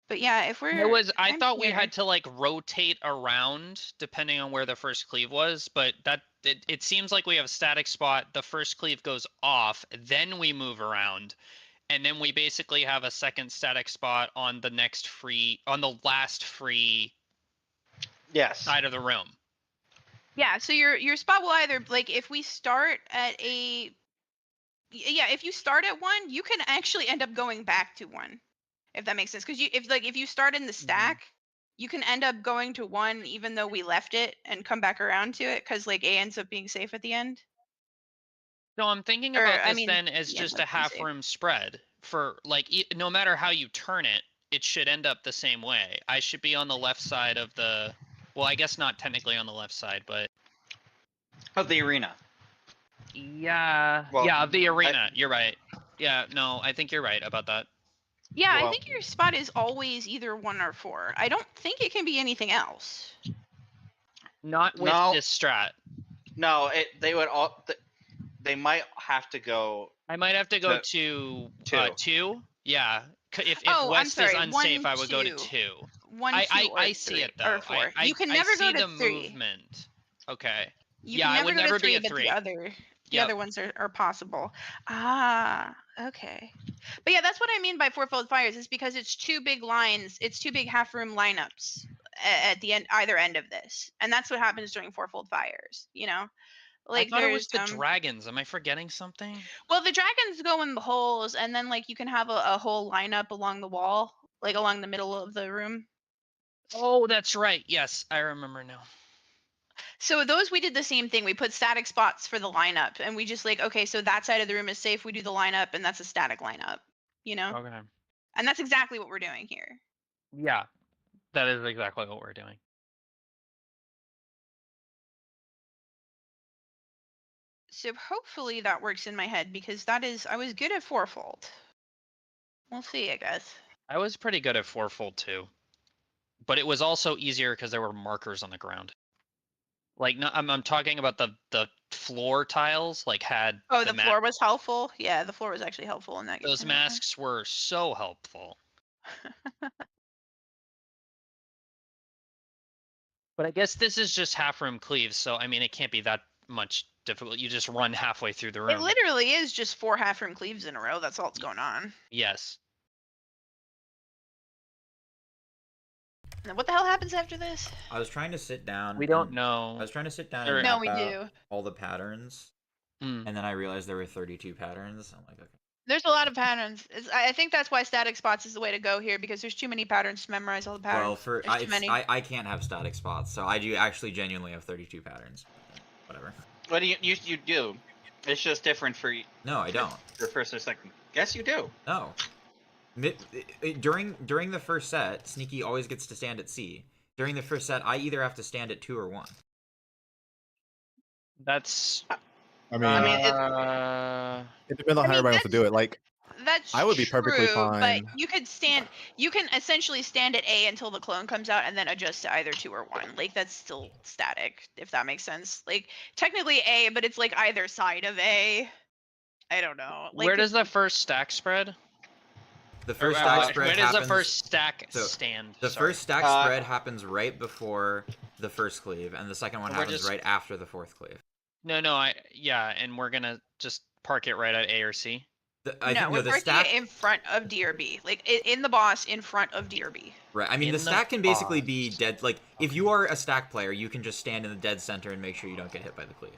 F: But yeah, if we're
H: I
F: I'm
H: thought we
F: here.
H: had to like rotate around depending on where the first cleave was, but it seems like we have a static spot, the first cleave goes off, then we move around, and then we basically have a second static spot on the last free
B: Yes.
H: side of the room.
F: Yeah, so your spot will either, like, if we start at a, yeah, if you start at 1, you can actually end up going back to 1, if that makes sense. Because if you start in the stack, you can end up going to 1 even though we left it and come back around to it, because like A ends up being safe at the end.
H: So I'm thinking
F: Or,
H: about
F: I
H: this
F: mean,
H: then as
F: he
H: just
F: ends
H: a
F: up being
H: half
F: safe.
H: room spread for like no matter how you turn it, it should end up the same way. I should be on the left side of the, well, I guess not technically on the left side, but
B: Of the arena.
H: yeah,
B: Well,
H: yeah, of the arena. You're right. Yeah, no, I think you're right about that.
F: Yeah, I
B: Well-
F: think your spot is always either 1 or 4. I don't think it can be anything else.
H: Not with
B: No.
H: this strat.
B: No, they would all. They might have to go.
H: I might have to go
B: To-
H: to 2. Yeah. If
F: Oh, I'm
H: west
F: sorry,
H: is unsafe,
F: 1,
H: I would go to
F: 2.
H: 2.
F: 1, 2, or
H: I see
F: 3,
H: it though.
F: or 4.
H: I,
F: You can
H: I
F: never
H: see
F: go to
H: the
F: 3.
H: movement. Okay.
F: You
H: Yeah,
F: can
H: I
F: never
H: would
F: go
H: never
F: to 3,
H: be at
F: but
H: 3.
F: the
H: Yep.
F: other ones are possible. Ah, okay. But yeah, that's what I mean by fourfold fires, is because it's 2 big lines, it's 2 big half room lineups at the end, either end of this, and that's what happens during fourfold fires. You know, like
H: I thought it was
F: there's
H: the dragons. Am I forgetting something?
F: well, the dragons go in the holes, and then like you can have a whole lineup along the wall, like along the middle of the room.
H: Oh, that's right. Yes, I remember now.
F: So those, we did the same thing. We put static spots for the lineup, and we just like, okay, so that side of the room is safe. We do the lineup, and that's a static lineup, you know?
H: Okay.
F: And that's exactly what we're doing here.
H: Yeah. That is exactly what we're doing.
F: So hopefully that works in my head because that is I was good at fourfold. We'll see, I guess.
H: I was pretty good at fourfold too, but it was also easier because there were markers on the ground. Like, no, I'm talking about the floor tiles. Like, had
F: Oh, the
H: ma-
F: floor was helpful. Yeah, the floor was actually helpful in that.
H: those
F: in that one.
H: masks were so helpful. But I guess this is just half room cleaves, so I mean it can't be that much difficult. You just run halfway through the room.
F: It literally is just 4 half room cleaves in a row. That's all that's going on.
H: Yes.
F: Now, what the hell happens after this?
G: I was trying to sit down.
H: We don't
G: and-
H: know.
G: I was trying to sit down
H: Or-
G: and
F: No,
G: map
F: we
G: out
F: do.
G: all the patterns,
H: Hmm.
G: and then I realized there were 32 patterns. I'm like, okay.
F: There's a lot of patterns. I think that's why static spots is the way to go here because there's too many patterns to memorize all the patterns.
G: Well, for
F: There's too many.
G: I can't have static spots, so I do actually genuinely have 32 patterns. Whatever.
B: What do you do? It's just different for
G: No, I don't.
B: your first or second. Yes, you do.
G: No. During the first set, Sneaky always gets to stand at C. During the first set, I either have to stand at 2 or 1.
H: That's.
C: I mean, it depends on how everybody wants to do it. Like,
F: That's
C: I would be perfectly
F: true,
C: fine.
F: But you can essentially stand at A until the clone comes out and then adjust to either 2 or 1. Like that's still static, if that makes sense. Like technically A, but it's like either side of A. I don't know. Like,
H: Where does the first stack spread?
G: The first
H: Or,
G: stack spread
H: Where does
G: happens,
H: the first stack
G: so,
H: stand?
G: The
H: Sorry.
G: first stack spread happens right before the first cleave, and the second one
H: We're
G: happens
H: just-
G: right after the fourth cleave.
H: No, and we're gonna just park it right at A or C.
G: I think
F: we're
G: the
F: parking
G: stack
F: it in front of D or B. Like in the boss in front of D or B.
G: Right. I mean,
H: in
G: the
H: the
G: stack can basically
H: box.
G: be dead. Like, if you are a stack player, you can just stand in the dead center and make sure you don't get hit by the cleave.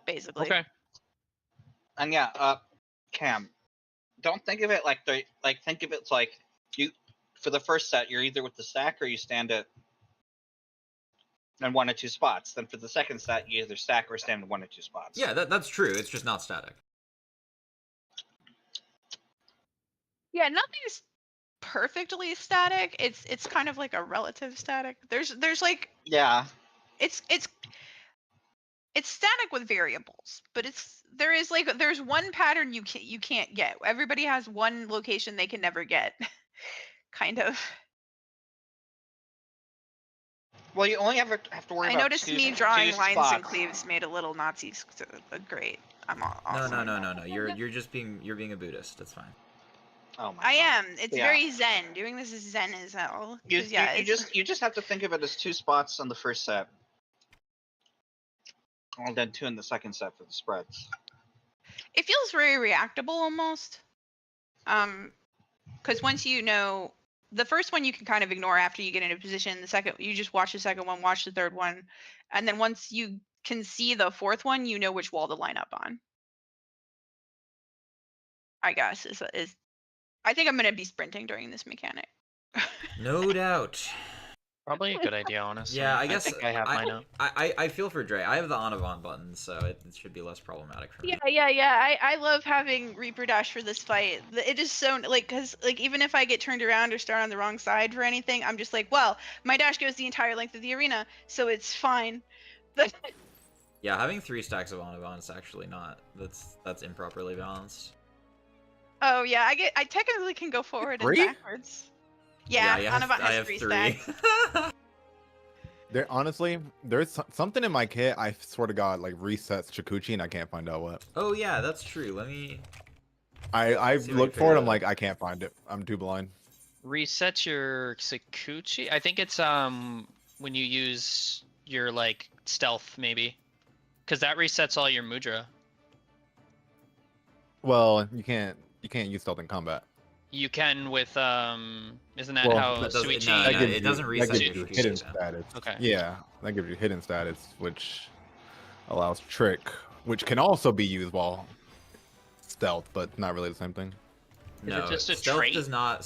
F: Basically.
H: Okay.
B: And Cam, don't think of it think of it like you for the first set you're either with the stack or you stand at in 1 or 2 spots. Then for the second set you either stack or stand in 1 or 2 spots.
G: Yeah, that's true. It's just not static.
F: Yeah, nothing's perfectly static. It's kind of like a relative static. There's like
B: Yeah.
F: it's static with variables, but there's one pattern you can't get. Everybody has one location they can never get. Kind of.
B: Well, you only ever have to worry
F: I
B: about
F: noticed
B: two,
F: me drawing
B: two
F: lines
B: spots.
F: and cleaves made a little Nazi great. I'm awesome.
G: No. You're just being a Buddhist. That's fine.
B: Oh my
F: I
B: God.
F: am. It's
B: Yeah.
F: very zen. Doing this is zen as hell.
B: You,
F: 'Cause, yeah,
B: you
F: it's-
B: just have to think of it as 2 spots on the first set. And then 2 in the second set for the spreads.
F: it feels very reactable almost. Because once you know the first one, you can kind of ignore after you get into position. The second, you just watch the second one, watch the third one, and then once you can see the fourth one, you know which wall to line up on. I guess is I think I'm gonna be sprinting during this mechanic.
G: No doubt.
H: Probably a good idea, honestly.
G: Yeah, I guess
H: think I have mine up.
G: I feel for Dre. I have the on avant button, so it should be less problematic for me.
F: Yeah. I love having Reaper Dash for this fight. It is so like because like even if I get turned around or start on the wrong side for anything, I'm just like, well, my dash goes the entire length of the arena, so it's fine.
G: Yeah, having 3 stacks of on avant is actually not. That's improperly balanced.
F: Oh yeah, I technically can go forward and
C: 3?
F: backwards. Yeah,
G: I
F: on about
G: I
F: has
G: have
F: 3
G: 3.
F: stacks.
C: There's something in my kit. I swear to God, like resets Chikuchi, and I can't find out what.
G: Oh yeah, that's true. Let me.
C: I
G: See if I
C: looked
G: can
C: for it.
G: figure
C: I'm
G: it
C: like, I can't find it. I'm too blind.
H: Reset your Sakuchi. I think it's when you use your like stealth maybe, because that resets all your Mudra.
C: Well, you can't use stealth in combat.
H: You can with isn't that
C: Well,
H: how
G: that doesn't-
H: Suichi?
G: no,
C: That
G: no,
C: gives
G: it
C: you-
G: doesn't
C: that
G: reset
C: gives
G: your
C: you
G: Chikuchi,
C: hidden
G: though.
C: status.
H: Okay.
C: Yeah, that gives you hidden status, which allows trick, which can also be used while stealth, but not really the same thing.
G: No,
H: just a
G: stealth
H: trait?
G: does not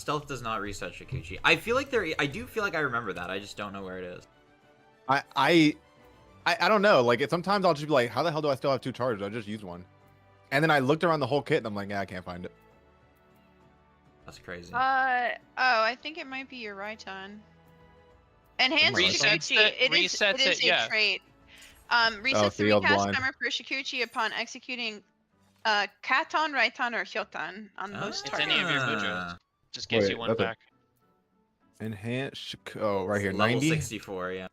G: reset Shikuchi. I feel like I do feel like I remember that. I just don't know where it is.
C: I don't know. Like sometimes I'll just be like, how the hell do I still have 2 charges? I just used one, and then I looked around the whole kit and I'm like, yeah, I can't find it.
G: That's crazy.
F: Oh, I think it might be your Raiton. Enhanced
H: Resets
F: Shikuchi.
H: it-
F: It is
H: resets it,
F: a
H: yeah.
F: trait. Resets the
C: Field
F: recast
C: blind.
F: timer for Shikuchi upon executing Katon, Raiton, or Hyotan on most
H: It's
F: targets.
H: any of your Mudras. Just gives you
C: Wait,
H: one
C: that's a-
H: back.
C: Enhanced. Oh, right here.
G: Level
C: 90.
G: 64, yeah.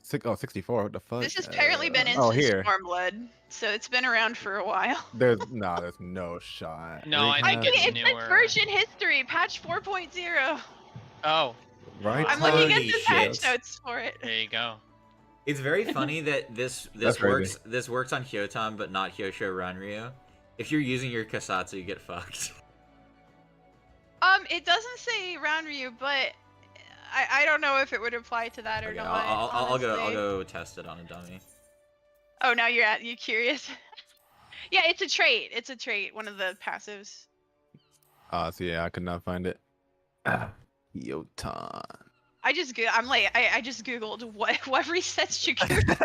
C: 64. What the fuck?
F: This has apparently been in
C: oh,
F: since
C: here.
F: Stormblood, so it's been around for a while.
C: There's no shot.
H: No, I
F: I
H: think
F: can,
H: it's
F: it says
H: newer.
F: version history, patch 4.0.
H: Oh,
C: Right.
F: I'm looking at
G: Holy
F: the patch
G: shit.
F: notes for it.
H: there you go.
G: It's very funny that this
C: That's crazy.
G: works. This works on Hyotan, but not Hyosho Ranryu. If you're using your Kasatsu, you get fucked.
F: It doesn't say Ranryu, but I don't know if it would apply to that or
G: Okay,
F: not.
G: I'll
F: honestly.
G: go test it on a dummy.
F: Oh, now you curious? Yeah, it's a trait. It's a trait. One of the passives.
C: So yeah, I could not find it. Yotan.
F: I just googled what resets Shikuchi.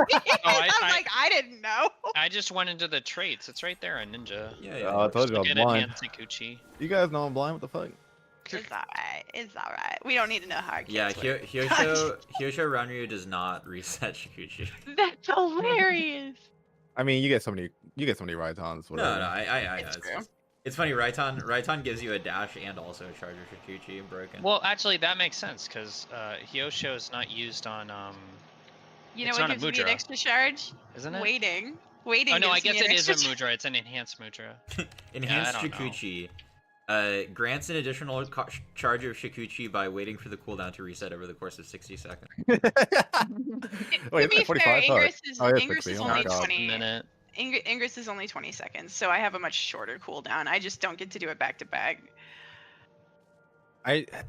H: I-
F: I'm like, I didn't know.
H: I just went into the traits. It's right there on Ninja.
G: Yeah.
C: I told you I was
H: Get
C: blind.
H: enhanced Ikuchi.
C: You guys know I'm blind. What the fuck?
F: It's alright. It's alright. We don't need to know how it
G: Yeah,
F: work.
G: Hyosho Ranryu does not reset Shikuchi.
F: That's hilarious.
C: I mean, you get so many Raitons.
G: No, I
F: It's
G: know.
F: true.
G: It's funny. Raiton gives you a dash and also a charge of Shikuchi and broken.
H: Well, actually, that makes sense because Hyosho is not used on
F: You know
H: It's
F: what
H: not a
F: gives me an
H: Mudra.
F: extra charge?
H: Isn't it?
F: Waiting.
H: Oh no, I
F: gives me
H: guess
F: an
H: it is a
F: extra
H: Mudra. It's an enhanced Mudra.
G: Enhanced
H: I don't know.
G: Shikuchi grants an additional charge of Shikuchi by waiting for the cooldown to reset over the course of 60 seconds.
C: Wait,
F: To be
C: it's like
F: fair,
C: 45?
F: Ingress is,
C: Oh, yeah,
F: Ingress
C: 60.
F: is
C: Oh my
F: only
C: God.
F: 20.
H: Minute.
F: Ingress is only 20 seconds, so I have a much shorter cooldown. I just don't get to do it back to back.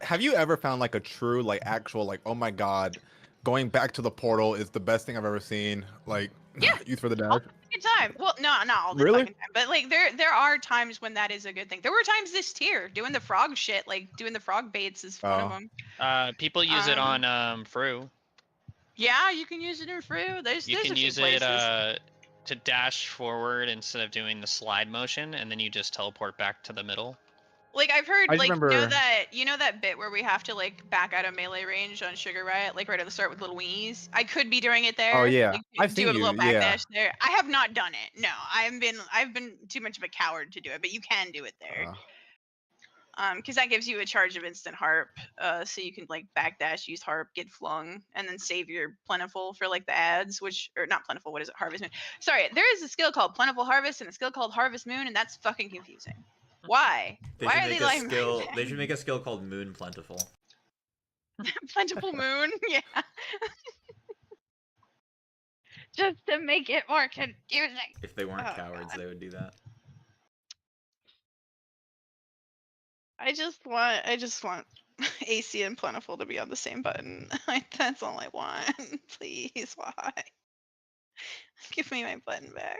C: Have you ever found like a true like actual like oh my god, going back to the portal is the best thing I've ever seen. Like
F: Yeah.
C: use for the dash.
F: All the fucking time. Well, no, not all the
C: Really?
F: fucking time, but like there are times when that is a good thing. There were times this tier doing the frog shit, like doing the frog baits is one of
C: Oh.
F: them.
H: People use it on Fru.
F: Yeah, you can use it in Fru. There's
H: You
F: a
H: can
F: few
H: use
F: places.
H: it to dash forward instead of doing the slide motion, and then you just teleport back to the middle.
F: Like I've heard,
C: I just
F: like
C: remember-
F: you know that bit where we have to like back out of melee range on Sugar Riot, like right at the start with little weenies. I could be doing it there.
C: Oh, yeah.
F: like,
C: I've
F: do
C: seen
F: a little
C: you,
F: backdash
C: yeah.
F: there. I have not done it. No, I've been too much of a coward to do it, but you can do it there. Because that gives you a charge of instant harp, so you can like backdash, use harp, get flung, and then save your plentiful for like the ads, or not plentiful. What is it? Harvest moon. Sorry, there is a skill called plentiful harvest and a skill called harvest moon, and that's fucking confusing. Why? Why are they like
G: They should make a skill called Moon Plentiful.
F: plentiful moon? Yeah. Just to make it more confusing.
G: If they weren't
F: Oh,
G: cowards, they would do that.
F: I just want AC and plentiful to be on the same button. That's all I want. Please, why? Give me my button back.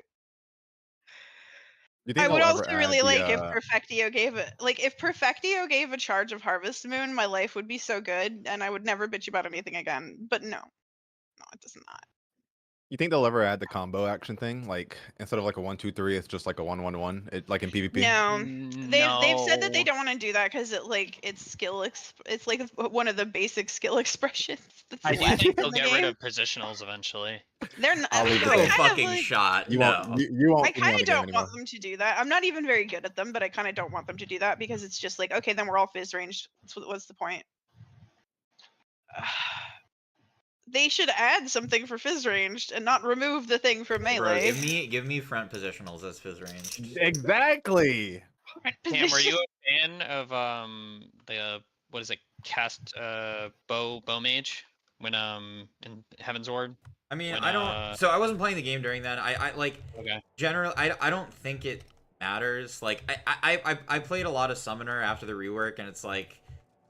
C: You think
F: I would
C: they'll
F: also
C: ever
F: really
C: add
F: like
C: the,
F: if Perfectio gave it if Perfectio gave a charge of Harvest Moon, my life would be so good and I would never bitch about anything again. But no. No, it does not.
C: You think they'll ever add the combo action thing? Like instead of like a 1-2-3, it's just like a 1-1-1. It like in PvP.
F: No. They've said that they
H: No.
F: don't want to do that because it's like one of the basic skill expressions. That's
H: I do
F: left
H: think
F: in
H: they'll
F: the
H: get rid
F: game.
H: of positionals eventually.
F: They're not.
C: I'll leave
G: No
C: it
F: I
C: there.
F: kind of
G: fucking
F: like-
G: shot.
C: You
G: No.
C: won't. You won't.
F: I
C: see me on
F: kind
C: the
F: of
C: game
F: don't
C: anymore.
F: want them to do that. I'm not even very good at them, but I kind of don't want them to do that because it's just like, okay, then we're all fizz ranged. What's the point? They should add something for fizz ranged and not remove the thing from
G: Bro,
F: melee.
G: give me front positionals as fizz range.
C: Exactly.
H: Cam, were you a fan of the what is it, cast bow mage when in Heaven's Ward?
G: I mean,
H: When,
G: I don't. So I wasn't playing the game during that. I like
H: Okay.
G: generally. I don't think it matters. Like I played a lot of Summoner after the rework, and it's like,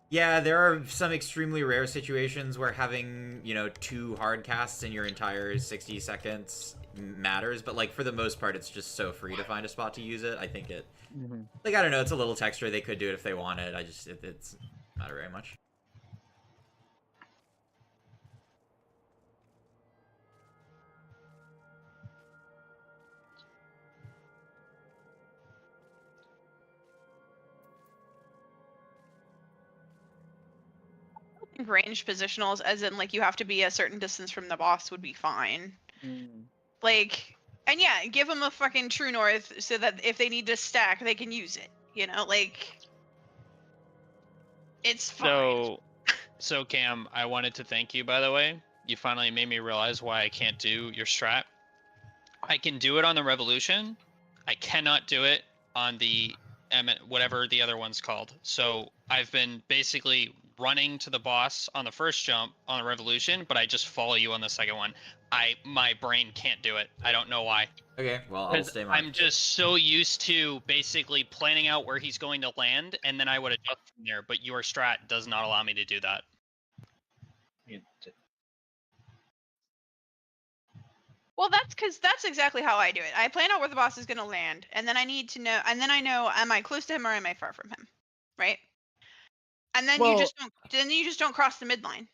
G: yeah, there are some extremely rare situations where having 2 hard casts in your entire 60 seconds matters. But like for the most part, it's just so free to find a spot to use it. I think it. Like I don't know. It's a little texture. They could do it if they wanted. I just it's not very much.
F: range positionals, as in like you have to be a certain distance from the boss, would be fine. Like, and yeah, give them a fucking true north so that if they need to stack, they can use it. You know, like it's fine.
H: So Cam, I wanted to thank you, by the way. You finally made me realize why I can't do your strat. I can do it on the Revolution. I cannot do it on the whatever the other one's called. So I've been basically running to the boss on the first jump on the Revolution, but I just follow you on the second one. My brain can't do it. I don't know why.
G: Okay, well, I'll
H: 'Cause
G: stay marked.
H: I'm just so used to basically planning out where he's going to land, and then I would adjust from there. But your strat does not allow me to do that.
F: Well, that's because that's exactly how I do it. I plan out where the boss is going to land, and then I need to know, and then I know, am I close to him or am I far from him, right? And then
L: Well-
F: you just don't cross the midline.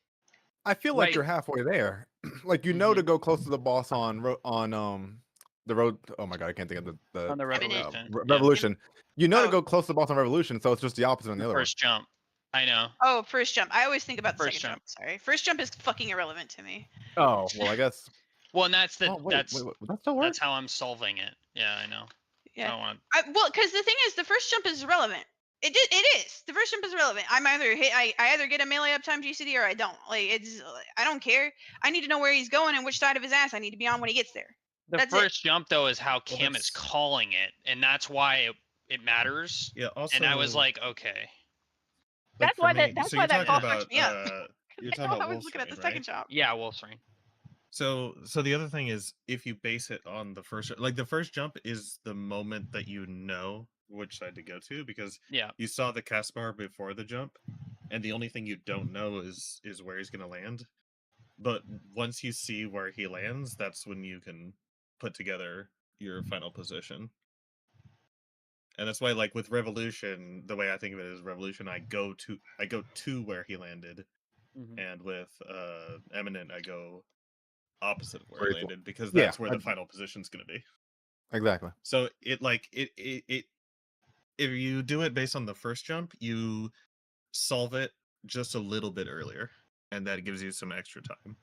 L: I feel like
H: Right.
L: you're halfway there. Like you know to go close to the boss on the road. Oh my god, I can't think of the
H: On the Revolution. Yeah.
L: Revolution. You know to
F: Oh.
L: go close to the boss on Revolution, so it's just the opposite on the other
H: First jump. I know.
F: Oh, first jump. I always think about the
H: First
F: second jump. Sorry, first jump is fucking irrelevant to me.
L: one. Oh well, I guess.
H: Well, and that's the
L: Oh, wait,
H: that's
L: wait, that still works.
H: that's how I'm solving it. Yeah, I know. I
F: Yeah.
H: don't want.
F: Well, because the thing is, the first jump is irrelevant. It is. The first jump is irrelevant. I either get a melee uptime GCD or I don't. Like it's. I don't care. I need to know where he's going and which side of his ass I need to be on when he gets there.
H: The
F: That's it.
H: first jump though is how Cam is
E: that's-
H: calling it, and that's why it matters.
E: Yeah. Also,
H: And I was like, okay.
F: That's
E: for
F: why
E: me-
F: that's
E: so
F: why
E: you're
F: that
E: talking
F: call fucked
E: about,
F: me up.
E: You're
F: I
E: talking
F: know
E: about
F: I was looking at the
E: Wolfsbane,
F: second
E: right?
F: jump.
H: Yeah, Wolfsbane.
E: So the other thing is, if you base it on the first, like the first jump is the moment that you know which side to go to, because
H: Yeah.
E: you saw the cast bar before the jump, and the only thing you don't know is where he's gonna land. But once you see where he lands, that's when you can put together your final position. And that's why, like with Revolution, the way I think of it is Revolution, I go to where he landed, and with Eminent, I go opposite of where
L: Where
E: he
L: he
E: landed, because
L: Yeah,
E: that's where
L: I-
E: the final position's going to be.
L: Exactly.
E: So it if you do it based on the first jump, you solve it just a little bit earlier, and that gives you some extra time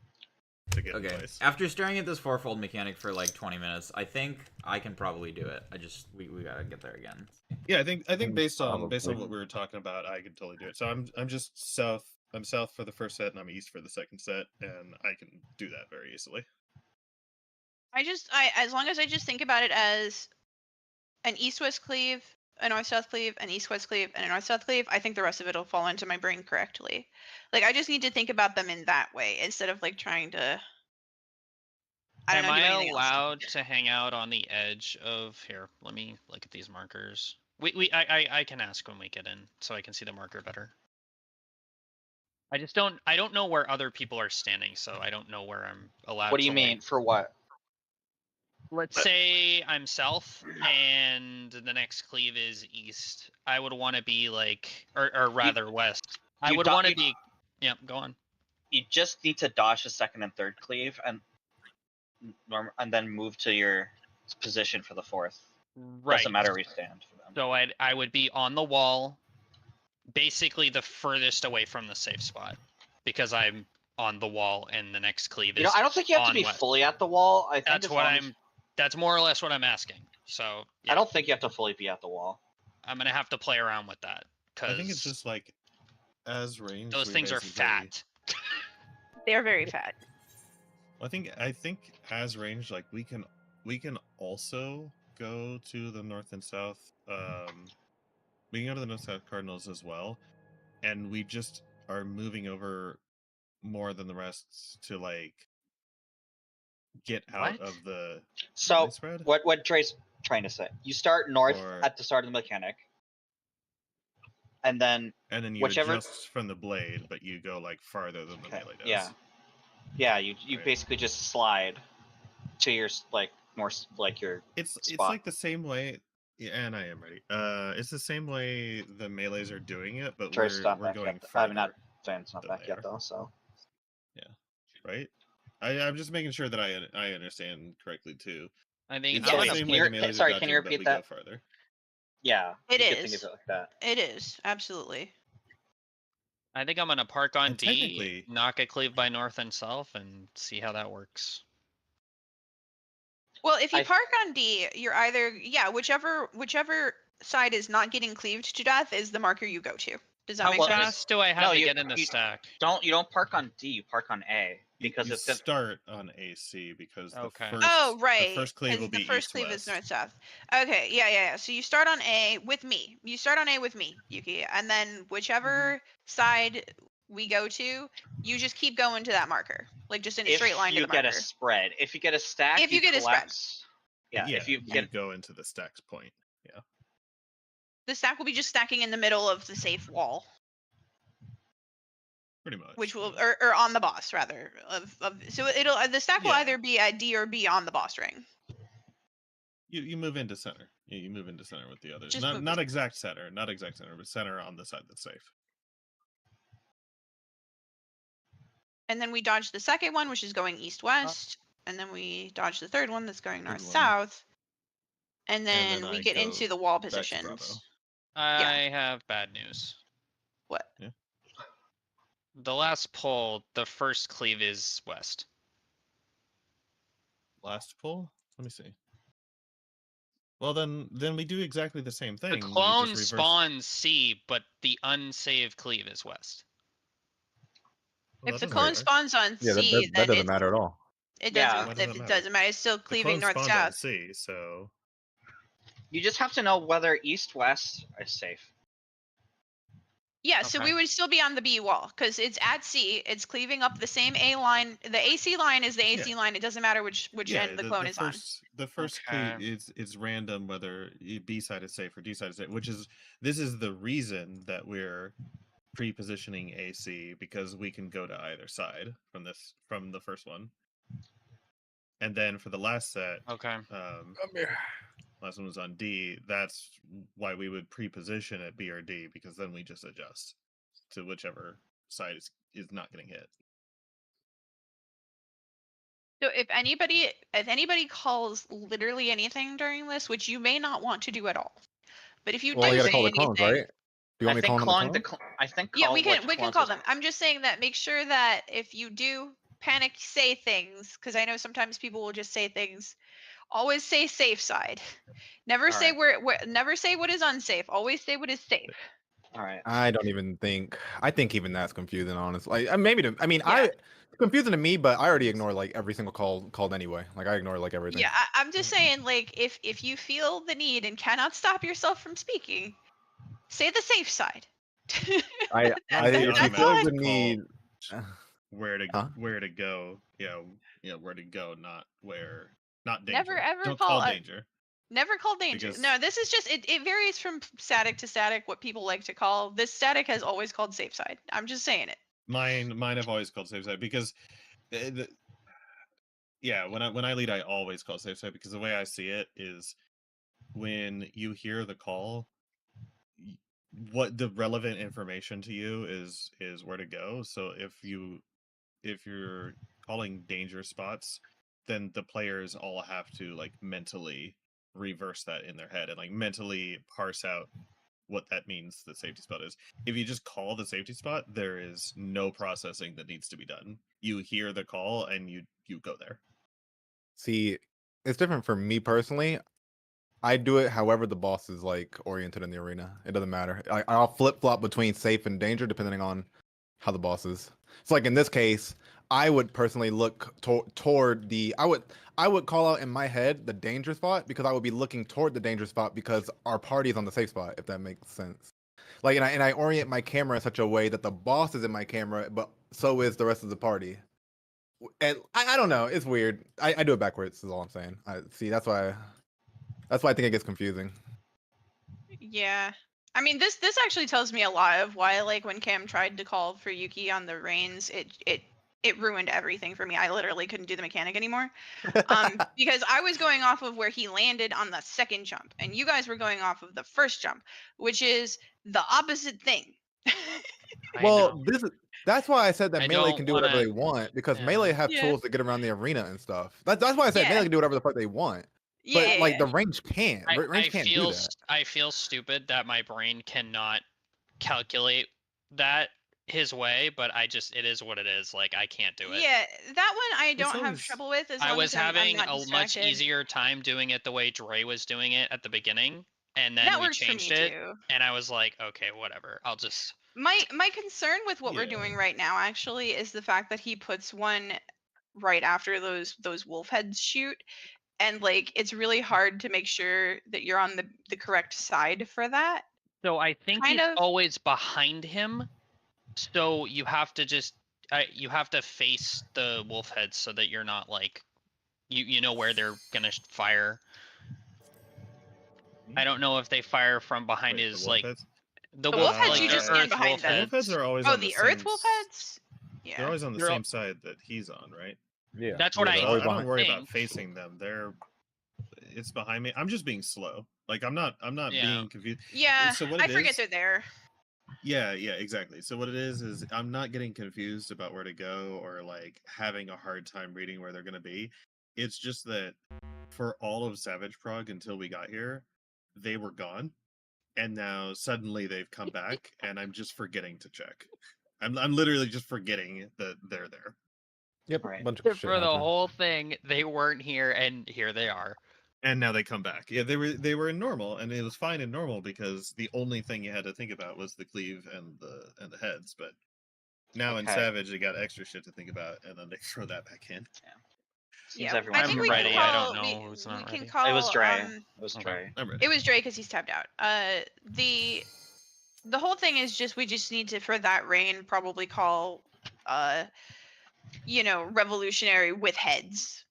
E: to get in
G: Okay.
E: place.
G: After staring at this fourfold mechanic for like 20 minutes, I think I can probably do it. We gotta get there again.
E: Yeah, I think based on
L: Probably.
E: what we were talking about, I could totally do it. So I'm just south. I'm south for the first set, and I'm east for the second set, and I can do that very easily.
F: As long as I just think about it as an east-west cleave, a north-south cleave, an east-west cleave, and a north-south cleave, I think the rest of it will fall into my brain correctly. Like I just need to think about them in that way instead of like trying to.
H: Am
F: do
H: I
F: anything else.
H: allowed to hang out on the edge of here? Let me look at these markers. I can ask when we get in, so I can see the marker better. I don't know where other people are standing, so I don't know where I'm allowed.
B: What do you
H: to,
B: mean?
H: like-
B: For what?
H: Let's say I'm south, and the next cleave is east. I would want to be like, or rather west. I
B: you
H: would
B: got-
H: want to
B: you-
H: be. Yeah, go on.
B: You just need to dodge the second and third cleave, and then move to your position for the fourth.
H: Right.
B: Doesn't matter where you stand for them.
H: So I would be on the wall, basically the furthest away from the safe spot, because I'm on the wall and the next cleave is.
B: You know, I don't think you have to
H: on
B: be
H: west.
B: fully at the wall. I think
H: That's
B: as
H: what
B: long as-
H: I'm. That's more or less what I'm asking. So yeah,
B: I don't think you have to fully be at the wall.
H: I'm gonna have to play around with that because
E: I think it's just like as range.
H: those
E: we
H: things are
E: basically-
H: fat.
F: They're very fat.
E: I think as range, like we can also go to the north and south. We can go to the north south cardinals as well, and we just are moving over more than the rest to like get out
H: What?
E: of the
B: So
E: melee spread.
B: what Dre's trying to say? You start north
E: Or-
B: at the start of the mechanic, and then
E: And then you
B: whichever-
E: adjust from the blade, but you go like farther than the
B: Okay,
E: melee does.
B: yeah, you
E: Right.
B: basically just slide to your like more like your
E: It's
B: spot.
E: like the same way. Yeah, and I am ready. It's the same way the melees are doing it, but
B: Dre's not
E: we're
B: back
E: going
B: yet.
E: farther.
B: I'm not saying it's not
E: than
B: back
E: they
B: yet
E: are.
B: though. So
E: Right? I'm just making sure that I understand correctly too.
H: I think
E: It's
B: Yeah,
H: I'm
E: the
B: no,
H: gonna.
E: same
B: can
E: way
B: you
E: the
B: re-
E: melees are
B: sorry, can you
E: dodging, but
B: repeat
E: we
B: that?
E: go farther.
B: yeah,
F: It
B: you could think
F: is.
B: of it like that.
F: It is absolutely.
H: I think I'm gonna park on
E: And
H: D,
E: technically-
H: not get cleaved by north and south, and see how that works.
F: Well, if you
B: I-
F: park on D, you're either whichever side is not getting cleaved to death is the marker you go to. Does that
B: How
F: make
B: well-
F: sense?
H: Fast do I have
B: No,
H: to
B: you-
H: get in the
B: you-
H: stack?
B: You don't park on D. You park on A because
E: you
B: it's gonna.
E: start on AC because
H: Okay.
F: Oh, right.
E: the first cleave will
F: 'cause the
E: be
F: first cleave is
E: east-west.
F: north-south. Okay, yeah. So you start on A with me. You start on A with me, Yuki, and then whichever side we go to, you just keep going to that marker, like just in a straight line
B: If
F: to
B: you
F: the
B: get
F: marker.
B: a spread, if you get a stack,
F: If you get a spread.
B: collapse. Yeah, if you get
E: go into the stacks point. Yeah.
F: The stack will be just stacking in the middle of the safe wall,
E: Pretty much.
F: which will or on the boss rather. So it'll the stack will
E: Yeah.
F: either be at D or B on the boss ring.
E: You move into center. You move into center with the others.
F: Just
E: Not
F: move
E: not
F: to-
E: exact center, but center on the side that's safe.
F: And then we dodge the second one, which is going east-west, and then we dodge the third one that's going
E: Good one.
F: north-south. And
E: then
F: then we
E: I
F: get
E: go
F: into the wall
E: back to
F: positions.
E: Bravo.
H: I have bad news.
F: What?
H: The last pull, the first cleave is west.
E: Last pull? Let me see. Well, then we do exactly the same thing.
H: The
E: We just
H: clone
E: reverse-
H: spawns C, but the unsaved cleave is west.
E: Well,
F: If
E: that
F: the
E: doesn't
F: clone
E: matter.
F: spawns on
L: Yeah,
F: C,
L: that
F: then
L: doesn't matter at all.
F: it
B: Yeah.
F: doesn't.
E: Why
F: If
E: does
F: it
E: that
F: doesn't matter, it's still
E: The
F: cleaving
E: clone spawned on
F: north-south.
E: C, so
B: You just have to know whether east west is safe.
F: Yeah, so we
H: Okay.
F: would still be on the B wall because it's at C. It's cleaving up the same A line. The AC line is the AC line. It doesn't matter which end the clone is on.
E: The first
H: Okay.
E: clue is random whether B side is safe or D side is safe, this is the reason that we're pre-positioning AC because we can go to either side from the first one. And then for the last set,
H: Okay.
E: last one was on D. That's why we would pre-position at B or D because then we just adjust to whichever side is not getting hit.
F: So if anybody calls literally anything during this, which you may not want to do at all, but if you
L: Well,
F: do
L: you gotta
F: say
L: call the clones,
F: anything,
L: right? Do you want me to call them the clones?
B: I think
F: yeah,
B: call
F: we
B: which
F: can
B: clones
F: call
B: is-
F: them. I'm just saying that make sure that if you do panic say things, because I know sometimes people will just say things. Always say safe side. Never
B: All
F: say
B: right.
F: never say what is unsafe. Always say what is safe.
B: All right.
L: I don't even think. I think even that's confusing, honestly. Maybe to. I mean,
F: Yeah.
L: it's confusing to me, but I already ignore like every single call called anyway. Like I ignore like everything.
F: Yeah, I'm just saying, like, if you feel the need and cannot stop yourself from speaking, say the safe side.
L: I
E: That's the
L: if you
F: that's
L: feel
F: all
L: the
E: automatic
L: need.
E: call. Where to
L: Huh?
E: go? Yeah, where to go, not danger.
F: Never ever
E: Don't
F: call
E: call
F: a-
E: danger.
F: Never call danger.
E: Because-
F: No, this is just it varies from static to static what people like to call. This static has always called safe side. I'm just saying it.
E: Mine have always called safe side because, when I lead, I always call safe side because the way I see it is, when you hear the call, what the relevant information to you is where to go. So if you're calling danger spots, then the players all have to like mentally reverse that in their head and like mentally parse out what that means the safety spot is. If you just call the safety spot, there is no processing that needs to be done. You hear the call and you go there.
L: See, it's different for me personally. I do it however the boss is like oriented in the arena. It doesn't matter. I'll flip flop between safe and danger depending on how the boss is. It's like in this case, I would personally look toward the. I would call out in my head the danger spot because I would be looking toward the danger spot because our party is on the safe spot. If that makes sense. Like and I orient my camera in such a way that the boss is in my camera, but so is the rest of the party. And I don't know. It's weird. I do it backwards. Is all I'm saying. That's why I think it gets confusing.
F: Yeah. I mean, this actually tells me a lot of why, like, when Cam tried to call for Yuki on the reins, it ruined everything for me. I literally couldn't do the mechanic anymore. Because I was going off of where he landed on the second jump, and you guys were going off of the first jump, which is the opposite thing.
H: I
L: Well,
H: know.
L: that's why I said that
H: I
L: melee
H: don't
L: can do whatever
H: wanna-
L: they want because
H: yeah.
L: melee have
F: Yeah.
L: tools to get around the arena and stuff. That's why I said
F: Yeah.
L: melee can do whatever the fuck they want.
F: Yeah,
L: But
F: yeah,
L: like
F: yeah.
L: the range can't. Range can't do that.
H: I feel stupid that my brain cannot calculate that his way, but it is what it is. Like, I can't do it.
F: Yeah, that one I don't have
E: always-
F: trouble with as
H: I
F: long
H: was
F: as I'm
H: having
F: not
H: a much
F: distracted.
H: easier time doing it the way Dre was doing it at the beginning, and then
F: That
H: we
F: works for me
H: changed it,
F: too.
H: and I was like, okay, whatever. I'll just.
F: My concern with what we're
E: Yeah.
F: doing right now actually is the fact that he puts one right after those wolf heads shoot, and like it's really hard to make sure that you're on the correct side for that.
H: So I think
F: Kind
H: he's
F: of.
H: always behind him. So you have to just you have to face the wolf heads so that you're not like you know where they're gonna fire. I don't know if they fire from behind
E: Wait, the
H: his
E: wolf
H: like
E: heads?
H: the
F: The
H: wolf
F: wolf heads,
H: like
F: you
H: the
F: just stand
H: earth
F: behind
H: wolf
F: them.
E: The wolf heads are always
F: Oh,
E: on
F: the
E: same
F: earth wolf heads?
E: They're
F: Yeah.
E: always on the
H: They're
E: same side that he's on, right?
L: Yeah,
H: That's what
L: yeah,
H: I
L: they're
E: So
L: always
E: I don't
L: behind.
E: worry
H: think.
E: about facing them. It's behind me. I'm just being slow. Like I'm not
H: Yeah.
E: being confused.
F: Yeah,
E: So what
F: I
E: it
F: forget
E: is-
F: they're there.
E: Yeah, exactly. So what it is I'm not getting confused about where to go or like having a hard time reading where they're going to be. It's just that for all of Savage Prog until we got here, they were gone, and now suddenly they've come back, and I'm just forgetting to check. I'm literally just forgetting that they're there.
L: Yep,
B: Right.
L: bunch of
H: For
L: shit
H: the
L: happening.
H: whole thing, they weren't here, and here they are.
E: And now they come back. Yeah, they were in normal, and it was fine in normal because the only thing you had to think about was the cleave and the heads. But now in
B: Okay.
E: Savage, they got extra shit to think about, and then they throw that back in.
B: Seems
F: Yeah,
B: everyone's
F: I think
H: I'm
F: we
H: ready,
F: can
H: I
F: call.
H: don't know
F: we,
H: who's
F: we
H: not
F: can
H: ready.
F: call.
B: It was Dre.
F: Um,
B: It was
H: Okay.
B: Dre.
E: I'm ready.
F: it was Dre because he's tapped out. The whole thing is just we just need to for that reign probably call, revolutionary with heads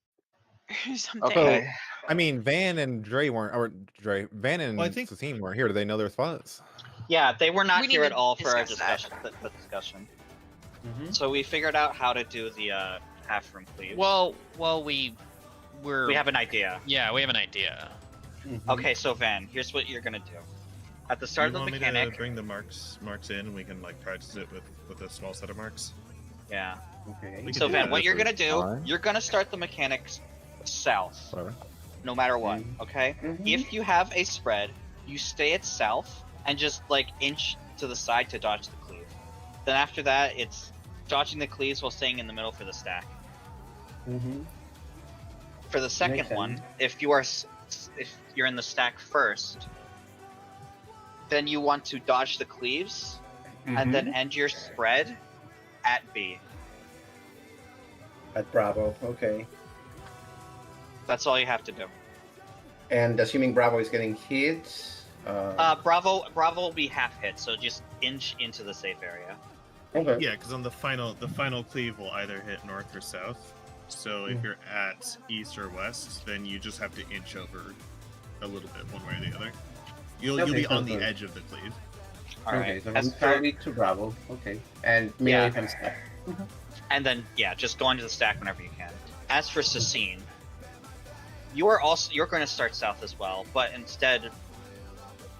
F: or something.
B: Okay.
L: I mean, Van and Van and
E: Well, I think-
L: Sassine weren't here. Do they know their spots?
B: Yeah, they were not
F: We need
B: here
F: to
B: at all for our
F: discuss that.
B: discussion. The discussion.
A: Mhm.
B: So we figured out how to do the half room cleave.
H: Well,
B: we have an idea.
H: Yeah, we have an idea.
A: Mhm.
B: Okay, so Van, here's what you're gonna do. At the start
E: you
B: of
E: want
B: the
E: me to
B: mechanic,
E: bring the marks in, and we can like practice it with a small set of marks.
B: yeah.
A: Okay.
E: We
B: So
E: can do
B: Van,
E: that
B: what
E: if
B: you're
E: we're-
B: gonna do,
L: Alright.
B: you're gonna start the mechanics south,
L: Whatever.
B: no matter what.
A: Mhm.
B: Okay.
A: Mhm.
B: If you have a spread, you stay at south and just like inch to the side to dodge the cleave. Then after that, it's dodging the cleaves while staying in the middle for the stack.
A: Mhm.
B: For the second
A: Makes
B: one,
A: sense.
B: if you're in the stack first, then you want to dodge the cleaves and then end your spread at B.
A: At Bravo. Okay.
B: That's all you have to do.
A: And assuming Bravo is getting hit.
B: Bravo will be half hit, so just inch into the safe area.
A: Okay.
E: Yeah, because on the final cleave will either hit north or south. So if you're at east or west, then you just have to inch over a little bit one way or the other. You'll
A: Okay,
E: be on
A: sounds
E: the
A: good.
E: edge of the cleave.
B: All right.
A: Okay, so
B: As
A: from
B: for-
A: Charlie to Bravo. Okay. And melee
B: Yeah.
A: from stack.
B: And then just go into the stack whenever you can. As for Sassine, you're going to start south as well, but instead,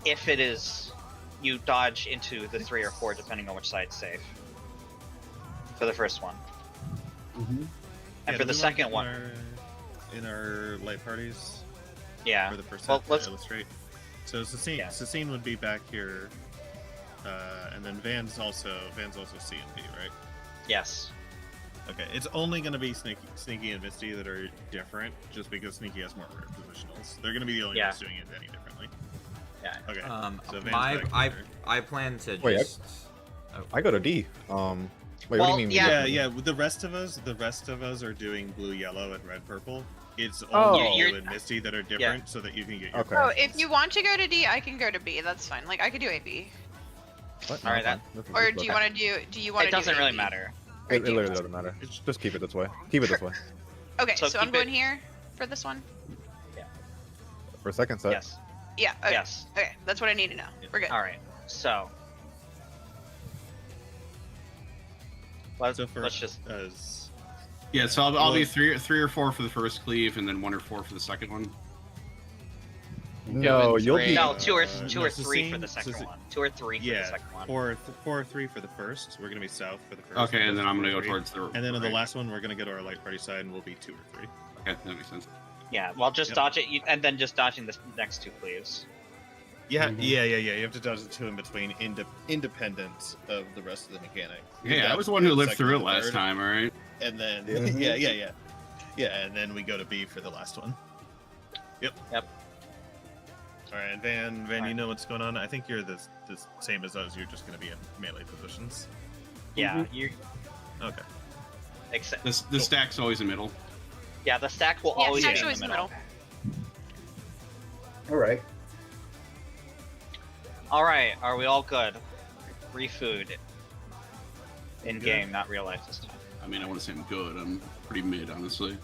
B: if it is, you dodge into the 3 or 4 depending on which side's safe. For the first one,
A: Mm-hmm.
B: and for the second one,
E: in our light parties,
B: yeah.
E: for the first
B: Well,
E: set
B: let's-
E: to illustrate. So
B: Yeah.
E: Sassine would be back here, and then Van's also C and B, right?
B: Yes.
E: Okay, it's only going to be Sneaky and Misty that are different, just because Sneaky has more rare positionals. They're going to be the only
B: Yeah.
E: ones doing it any differently.
B: Yeah.
E: Okay. So Van's
G: my
E: back here.
G: I plan to
L: Wait,
G: just.
L: I go to D. Wait,
B: Well,
L: what do you mean?
B: yeah.
E: Yeah. The rest of us are doing blue, yellow, and red, purple. It's
L: Oh.
E: only you
B: You're-
E: and Misty that are different, so that you can get your.
L: Okay.
F: So if you want to go to D, I can go to B. That's fine. Like I could do AB.
L: What?
B: Alright,
L: No, it's fine.
F: Or do you want to do? Do you want
B: It
F: to?
B: doesn't
F: do
B: really
F: AB?
B: matter.
F: Or
L: It
F: do you-
L: literally doesn't matter. Just keep it this way. Keep it this way.
F: Okay,
B: So
F: so I'm
B: keep
F: going
B: it-
F: here for this one.
L: For a second set.
B: Yes.
F: Yeah. Okay.
B: Yes.
F: Okay, that's what I need to know. We're good.
B: All right. So. Let's just.
D: Yeah, so I'll be
E: Well-
D: three or four for the first cleave, and then 1 or 4 for the second one.
L: No, you'll be.
B: No, two or
E: no,
B: three for
E: Sassine-
B: the second
E: Sassine-
B: one. 2 or 3 for the
E: Yeah,
B: second one.
E: 4 or 3 for the first. We're gonna be south for the first.
D: Okay, and then I'm gonna go
E: 3.
D: towards the.
E: And then on the
D: right.
E: last one, we're gonna go to our light party side, and we'll be 2 or 3.
D: Okay, that makes sense.
B: Yeah. Well, just
E: Yep.
B: dodge it, and then just dodging the next 2 cleaves.
E: Yeah, you have to dodge the two in between, independent of the rest of the mechanic.
D: Hey, I was the one who lived through it last time, all right?
E: And then and then we go to B for the last one. Yep. All right, Van, you know what's going on? I think you're the same as us. You're just going to be in melee positions.
B: Yeah, you.
E: Okay.
B: Except
D: The stack's always in the middle.
B: yeah, the stack will
F: Yeah,
B: always
F: stack's
B: be in
F: always
B: the
F: in the
B: middle.
M: All right.
B: All right, are we all good? Free food. In game, not real life this time.
D: I mean, I want to say I'm good. I'm pretty mid, honestly.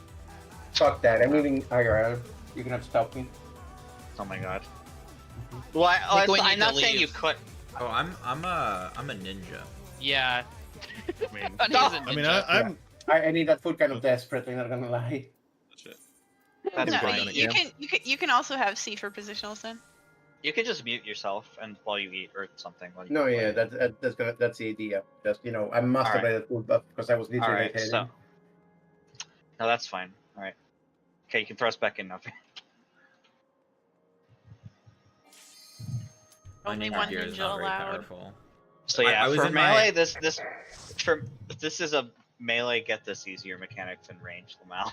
M: Fuck that. I'm moving IRL. You can have to stop me.
B: Oh my god. Well,
H: think we
B: I'm
H: need
B: not
H: to
B: saying you
H: leave.
B: could.
G: Oh, I'm a ninja.
H: Yeah.
E: I mean,
H: Funny as a
E: I mean,
H: ninja.
M: I need that food kind of desperately. Not gonna lie.
E: Shit.
B: That's
F: No,
B: fine.
F: you can also have C for positional sin.
B: You can just mute yourself and while you eat or something. While you
M: No,
B: play.
M: yeah, that's the idea. Just I'm masturbated food, but because I was literally
B: All right,
M: like,
B: so. No, that's fine. All right. Okay, you can throw us back in now.
G: My
F: Only
G: ninja
F: one
G: gear is
F: ninja
G: not very
F: allowed.
G: powerful.
B: So yeah,
G: I was
B: for
G: in
B: melee,
G: my-
B: this is a melee get this easier mechanic than range Lamal.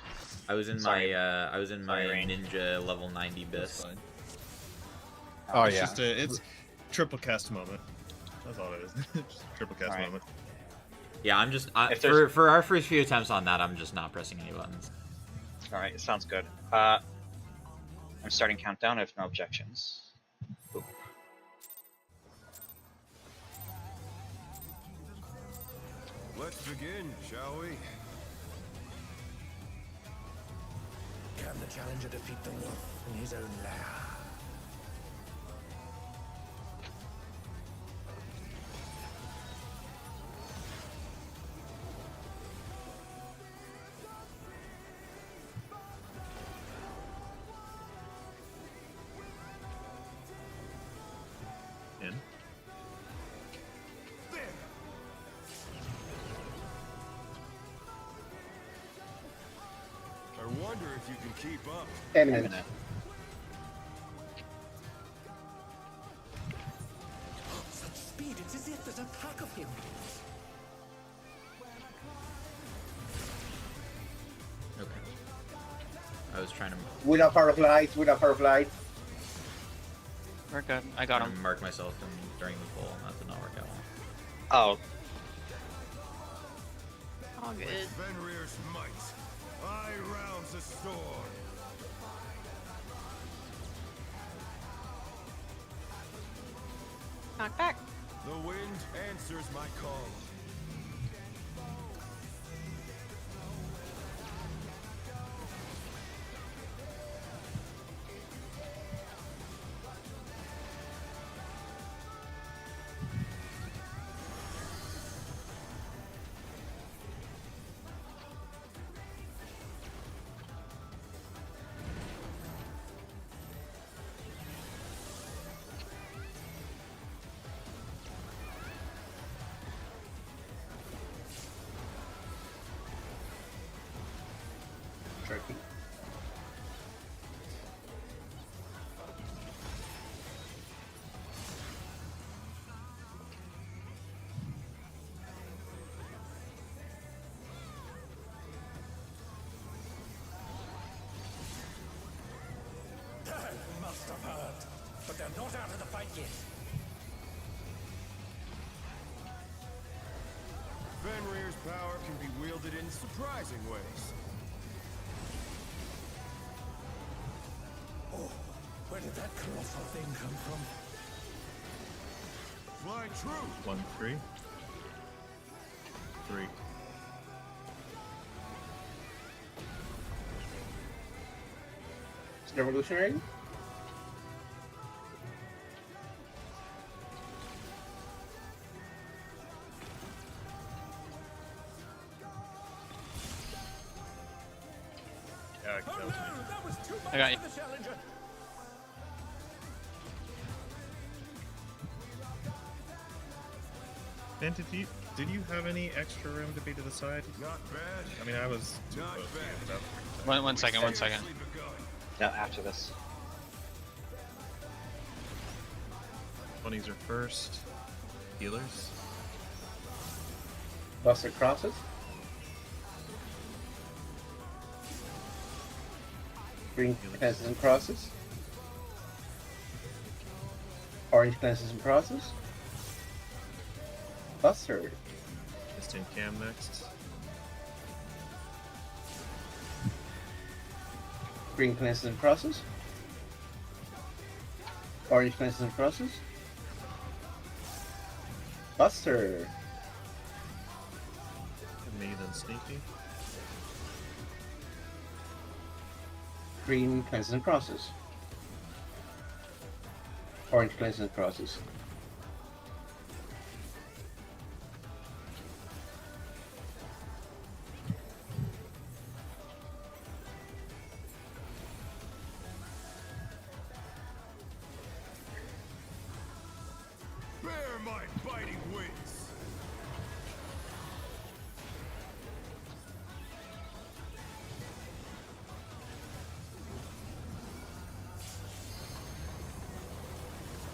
G: I was in
B: Sorry.
G: my
B: Rain.
G: ninja level 90
E: That's
G: bis.
E: fine.
L: Oh
E: It's
L: yeah.
E: just it's triple cast moment. That's all it is. Just triple cast
B: Alright.
E: moment.
G: Yeah, I'm just
B: If there's-
G: for our first few attempts on that, I'm just not pressing any buttons.
B: All right, sounds good. I'm starting countdown if no objections. Ooh.
I: Let's begin, shall we?
J: Can the challenger defeat the wolf in his own lair?
E: In.
I: I wonder if you can keep up.
M: Eminent.
J: Such speed, it's as if there's a pack of him.
G: Okay. I was trying to
M: Without power of light. Without power of light.
H: We're good. I got
G: trying
H: him.
G: to mark myself during the pull. That did not work out well.
B: Oh,
F: All good.
I: Fenrir's might. I rounds the storm.
F: Knock back.
I: The wind answers my call.
M: Turkey.
J: They must have heard, but they're not out of the fight yet.
I: Fenrir's power can be wielded in surprising ways.
J: Oh, where did that colossal thing come from?
I: Fly true.
E: 1, 3. 3.
M: Revolutionary.
E: Yeah, that was me.
J: That was too much
H: I got you.
J: for the challenger.
E: Ben, did you have any extra room to be to the side?
I: Not bad.
E: I mean, I was too
I: Not bad.
E: close to you, but
H: One second.
I: Scarcely begun.
B: yeah, after this.
E: 20s are first. Healers.
M: Buster crosses. Green cleanses and crosses. Orange cleanses and crosses. Buster.
E: Instant cam next.
M: Green cleanses and crosses. Orange cleanses and crosses. Buster.
E: Me then sneaky.
M: Green cleanses and crosses. Orange cleanses and crosses.
I: Bear my biting wings.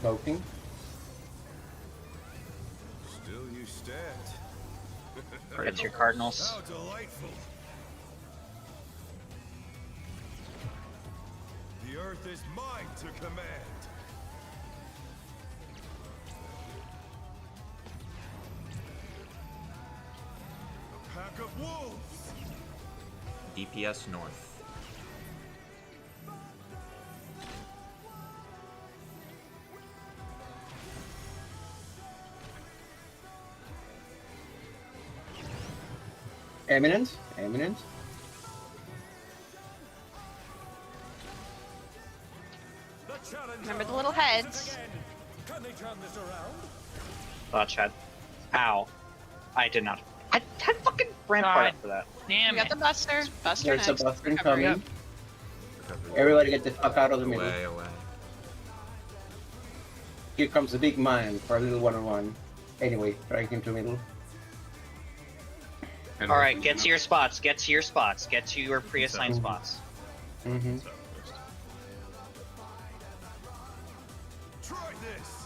M: Smoking.
I: Still you stand.
B: Gets your Cardinals.
I: How delightful. The earth is mine to command. A pack of wolves.
G: DPS north.
M: Eminent. Eminent.
F: Remember the little heads.
J: Can they turn this around?
B: Chad. Ow. I did not. I had fucking Rampart for that.
H: Damn
F: We got the Buster. Buster
M: There's a
F: next.
M: Buster
F: Recovery.
M: incoming. Everybody get the fuck out of the middle.
G: Away, away.
M: Here comes the big mine for a little one-on-one. Anyway, drag him to middle.
D: And
B: Alright, get to your spots. Get to your spots. Get to your pre-assigned spots.
M: Mm-hmm.
E: So first.
I: Try this.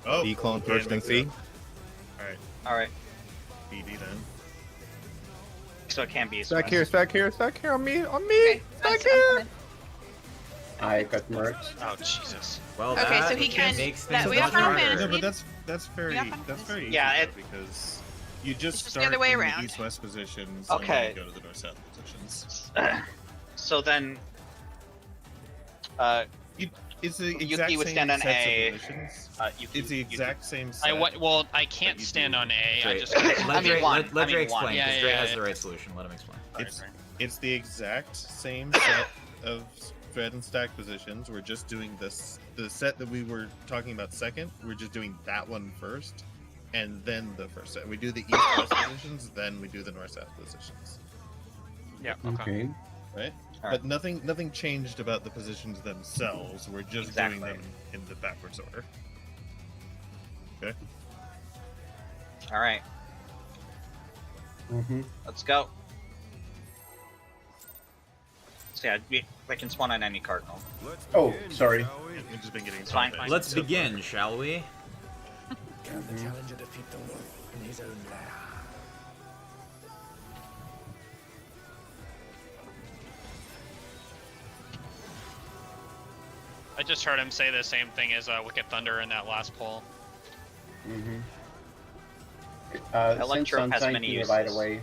E: Oh,
L: B clone first and C.
E: Alright,
B: Alright.
E: BD then.
B: So it can be a
L: Stack
B: swing.
L: here, stack here, stack here on me, on me.
F: Okay,
L: Stack
F: Buster,
L: here.
F: I'm coming.
M: I got merged.
B: Oh, Jesus.
G: Well,
F: Okay,
G: that
F: so he can-
G: makes
F: that-
G: things
F: we
G: much
F: have Final
G: harder.
F: Fantasy.
E: No, but that's very
F: Yeah, Final Fantasy.
E: easy
B: Yeah,
E: though,
B: it-
E: because you just
F: It's just the
E: start
F: other way
E: in
F: around.
E: the east-west positions
B: Okay.
E: and then go to the north-south positions.
B: So then,
E: It's the
B: Yuki
E: exact
B: would
E: same
B: stand on
E: sets
B: A.
E: of positions.
B: Yuki,
E: It's the
B: Yuki-
E: exact same
H: I
E: set.
H: well, I can't
E: you
H: stand
E: do.
H: on A. I
G: Dre-
H: just.
G: let
B: I mean,
G: Dre,
B: one.
G: let, let
B: I
G: Dre
B: mean, one.
G: explain,
H: Yeah,
G: because Dre
H: yeah,
G: has
H: yeah.
G: the right solution. Let him explain.
E: It's the exact same set of thread and stack positions. We're just doing this. The set that we were talking about second, we're just doing that one first, and then the first set. We do the east-west positions, then we do the north-south positions.
H: Yeah. Okay.
E: Right?
B: Alright.
E: But nothing changed about the positions themselves. We're just
B: Exactly.
E: doing them in the backwards order. Okay.
B: Alright,
M: Mm-hmm.
B: let's go. So yeah, I can spawn on any cardinal.
I: Let's
M: Oh,
I: begin,
M: sorry.
I: shall we?
E: We've just been getting
B: It's fine,
E: top
B: fine.
E: eight
G: Let's
E: so far.
G: begin, shall we?
J: Can the challenger defeat the wolf in his own lair?
H: I just heard him say the same thing as Wicked Thunder in that last poll.
M: Mm-hmm.
B: Electro
M: Since
B: has
M: I'm
B: many
M: thanking you right
B: uses.
M: away.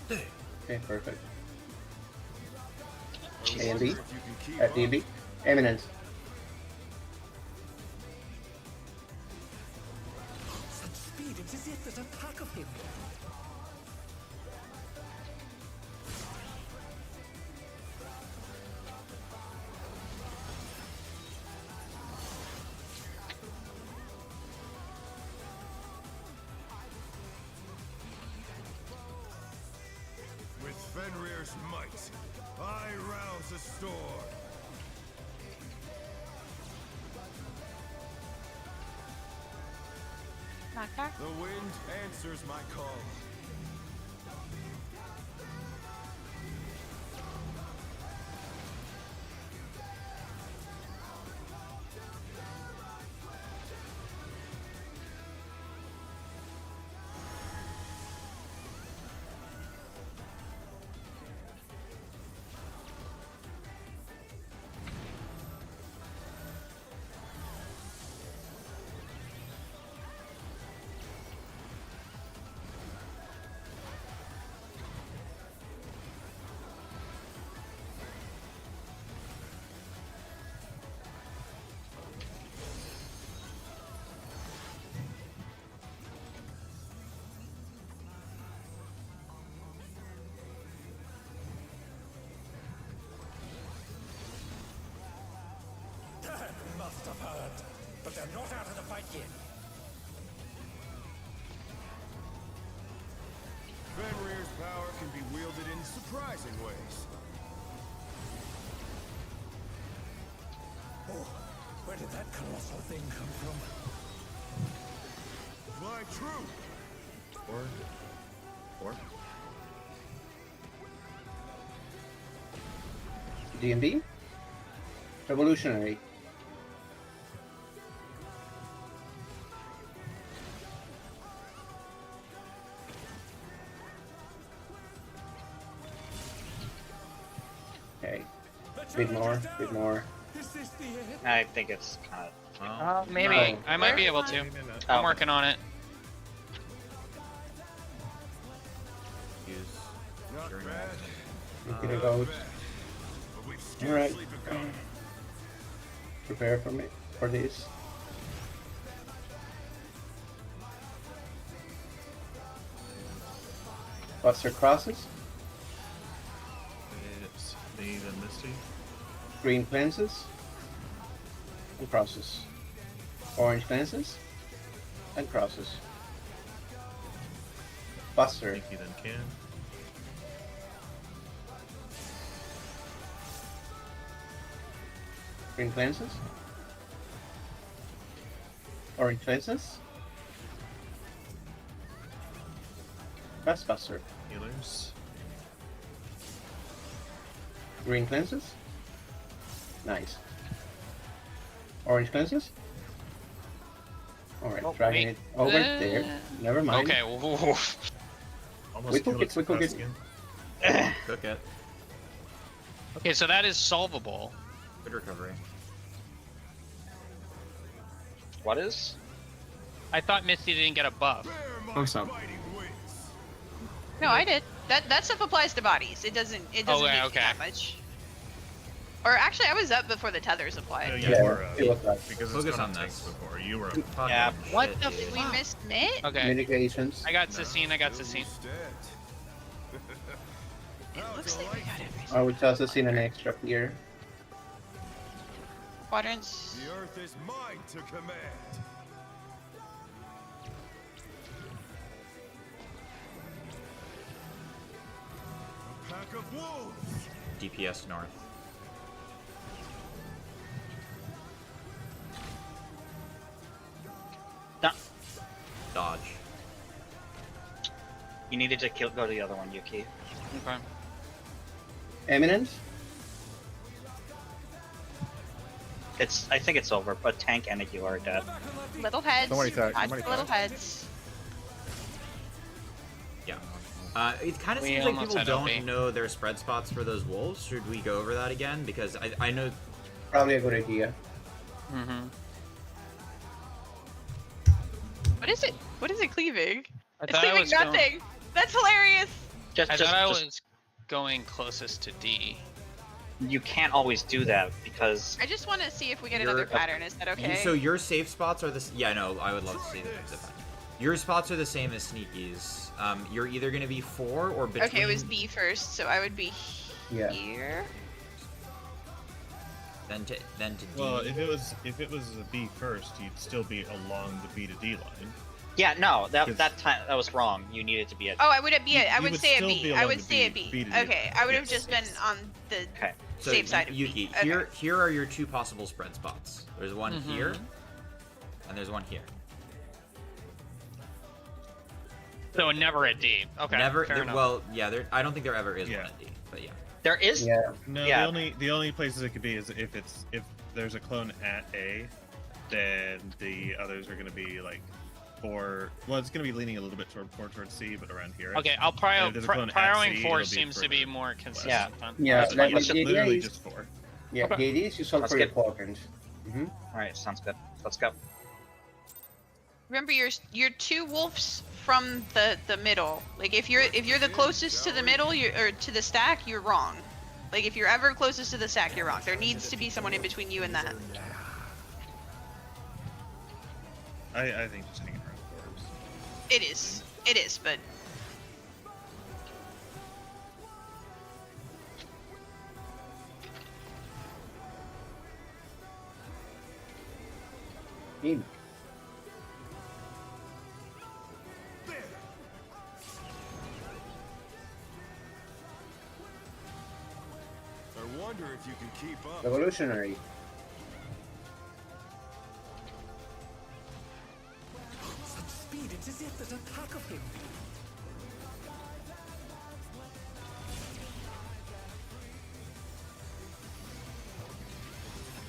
I: There.
M: Okay, perfect.
B: Jesus.
M: A and B.
I: If you can keep
M: At D and B. Eminent.
J: Such speed, it's as if there's a pack of him.
I: With Fenrir's might, I rouse a storm.
F: Knockback.
I: The wind answers my call.
J: must have heard, but they're not out of the fight yet.
I: Fenrir's power can be wielded in surprising ways.
J: Oh, where did that colossal thing come from?
I: Fly true.
L: Four.
M: D&D? Revolutionary. Okay. Bit more, bit more.
J: Is this the end?
B: I think it's kind of.
H: Maybe.
M: No.
H: I might be able to.
E: Maybe not.
H: I'm working on it.
G: Use
I: Not
G: Sure.
I: bad.
M: Look at goes.
I: But we've
M: Alright.
I: scarcely begun.
M: Prepare for me for this. Buster crosses.
E: It's me, then Misty.
M: Green cleanses. And crosses. Orange cleanses. And crosses. Buster.
E: Nikki, then Can.
M: Green cleanses. Orange cleanses. Fast Buster.
E: Healers.
M: Green cleanses. Nice. Orange cleanses. Alright,
H: Oh,
M: dragging
H: wait.
M: it over there. Never mind.
H: Okay.
E: Almost
M: We cook
E: killed
M: it, we cook it.
E: Sikorskin.
G: Cook it.
H: Okay, so that is solvable.
G: Good recovery.
B: What is?
H: I thought Misty didn't get a buff.
I: Bear my
D: Close up.
I: fighting wings.
F: No, I did. That stuff applies to bodies. It doesn't. It doesn't
H: Okay,
F: do
H: okay.
F: that much. Or actually, I was up before the tethers
E: Oh,
F: applied.
E: yeah,
M: Yeah,
E: you were up.
M: it was like
E: Because it's
G: Focus
E: gone
G: on
E: on tanks
G: this.
E: before. You were up.
G: Fucking
B: Yeah.
H: What
G: shit,
H: the
G: dude.
F: We missed it.
H: Okay.
M: Communications.
H: I got Cecine. I got Cecine.
F: It looks like we got everything.
M: I would just have seen an extra here.
F: Quadrants.
I: The earth is mine to command. A pack of wolves.
G: DPS north.
B: No.
G: Dodge.
B: You needed to go to the other one, Yuki.
H: Okay.
M: Eminence.
B: I think it's over, but tank and a healer are dead.
F: Little heads.
L: Somebody said-
F: Dodge
L: somebody
F: the little
L: said.
F: heads.
G: Yeah. It kind of
H: We
G: seems like
H: almost
G: people
H: had
G: don't
H: LP.
G: know their spread spots for those wolves. Should we go over that again? Because I know.
M: Probably a good idea.
H: Mm-hmm.
F: What is it? What is it cleaving?
H: I
F: It's
H: thought I
F: cleaving
H: was going.
F: nothing. That's hilarious.
B: Just,
H: I
B: just,
H: thought I
B: just-
H: was going closest to D.
B: you can't always do that because
F: I just want to see if we get
G: You're
F: another
G: a-
F: pattern. Is that okay?
G: So your safe spots are this. Yeah, no, I would love to see them. Your spots are the same as Sneaky's. You're either going to be 4 or between.
F: Okay, it was B first, so I would be
M: Yeah.
F: here.
G: Then to D.
E: Well, if it was a B first, you'd still be along the B to D line.
B: yeah, no, that
E: Because-
B: that was wrong. You needed to be at.
F: Oh, I would be. I
E: You
F: would
E: would
F: stay at
E: still
F: B.
E: be
F: I
E: along
F: would
E: the
F: stay at
E: B
F: B.
E: to D.
F: Okay, I would have
E: Yes.
F: just been on the
B: Okay.
G: So,
F: safe side of
G: Yuki,
F: B. Okay.
G: here are your 2 possible spread spots. There's one here, and there's one here.
H: So never at D. Okay.
G: Never.
H: Fair enough.
G: Well, yeah. I don't think there ever is
E: Yeah.
G: one at D. But yeah.
B: There is.
M: Yeah.
E: No,
B: Yeah.
E: the only places it could be is if there's a clone at A, then the others are going to be like it's going to be leaning a little bit more towards C, but around here.
H: Okay, I'll
E: And if there's a clone at
H: prioing
E: C,
H: 4
E: it'll be
H: seems to be
E: further
H: more
E: west.
H: consistent.
B: Yeah.
H: then.
M: Yeah,
B: That's
M: like,
B: fine.
M: the idea
E: Literally
M: is,
E: just 4.
M: yeah,
H: Okay.
M: the idea is you solve
B: Let's
M: for your
B: get-
M: quadrant.
B: All right, sounds good. Let's go.
F: Remember, you're 2 wolves from the middle. Like if you're the closest to the middle, or to the stack, you're wrong. Like if you're ever closest to the stack, you're wrong. There needs to be someone in between you and that.
E: I think just hanging around orbs.
F: It is. It is, but
M: In.
I: I wonder if you can keep up.
M: Revolutionary.
J: Such speed, it's as if there's a pack of him.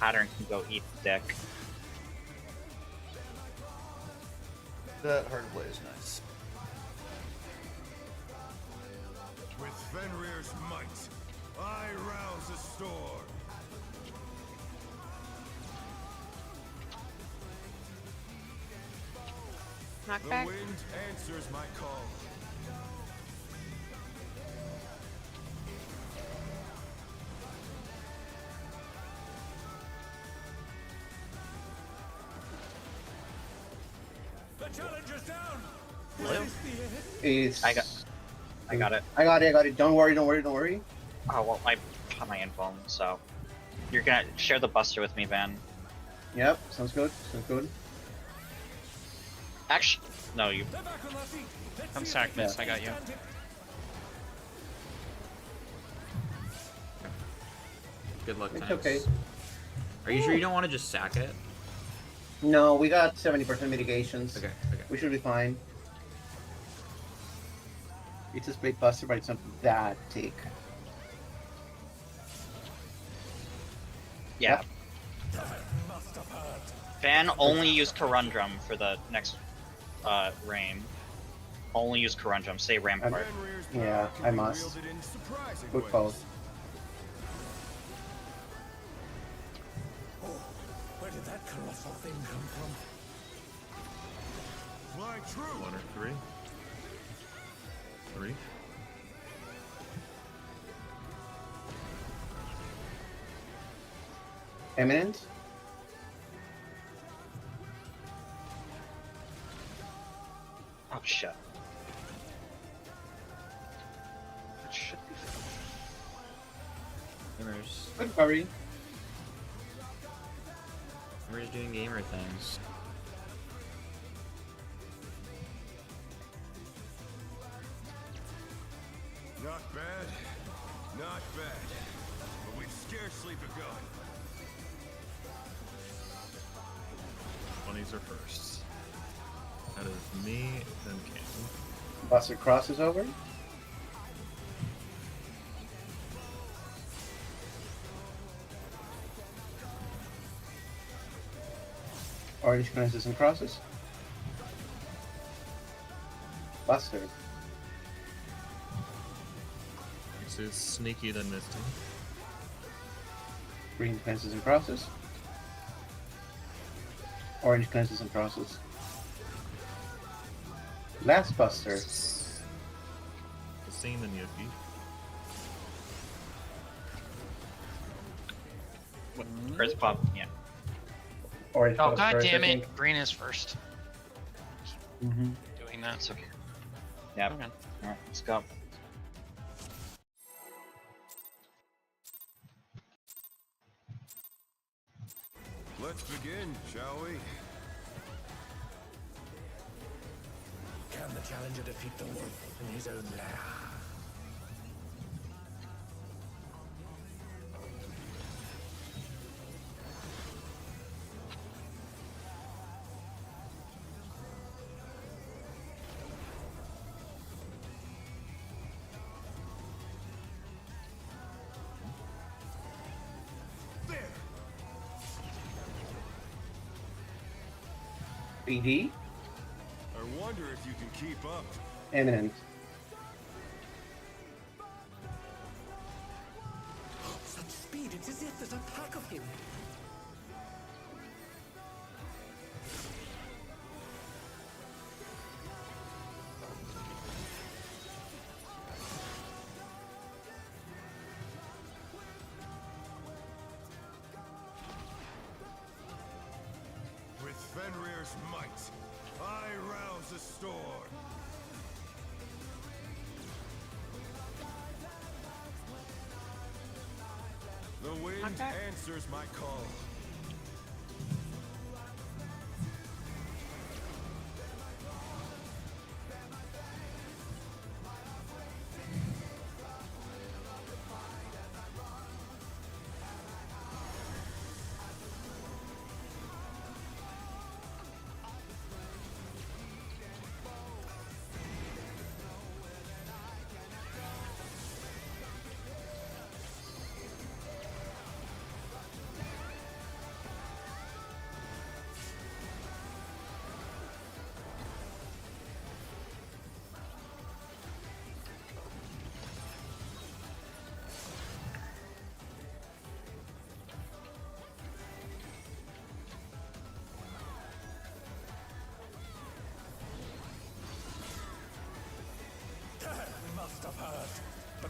B: Pattern can go eat dick.
N: That hard play is nice.
I: With Fenrir's might, I rouse a storm. The
F: Knockback.
I: wind answers my call. The challenger's down.
M: It's.
B: I got it.
M: I got it. Don't worry.
B: Oh well, I have my info, so you're gonna share the buster with me, Van.
M: Yep, sounds good.
B: Actually, no, you.
H: I'm sack miss.
M: Yeah.
H: I got you.
G: Good luck,
M: It's
G: Tanks.
M: okay.
G: Are you sure you don't want to just sack it?
M: No, we got 70% mitigations.
G: Okay.
M: We should be fine. It's a split buster, but it's not that thick.
B: Yeah. Van only use Corundrum for the next reign. Only use Corundrum. Say Rampart.
M: Yeah, I must. Good call.
J: Where did that colossal thing come from?
I: Fly true.
E: 1 or 3. 3.
M: Eminent.
B: Oh shit. That should be
G: Gamers.
M: Good recovery.
G: Gamers doing gamer things.
I: Not bad. Not bad. But we've scarcely begun.
E: 20s are firsts. That is me, then Cam.
M: Buster crosses over. Orange cleanses and crosses. Buster.
E: This is sneaky, then Misty.
M: Green cleanses and crosses. Orange cleanses and crosses. Last Buster.
E: The same in Yuki.
B: Chris Pop. Yeah.
M: Orange
H: Oh
M: goes
H: god
M: first, I
H: damn
M: think.
H: it! Green is first.
M: Mhm.
H: Doing that.
B: That's okay. Yep.
H: Okay.
B: Alright, let's go.
I: Let's begin, shall we?
J: Can the challenger defeat the wolf in his own lair?
M: BD.
I: I wonder if you can keep up.
M: Eminent.
J: Such speed, it's as if there's a pack of him.
I: With Fenrir's might, I rouse a storm. The wind
F: Okay.
I: answers my call.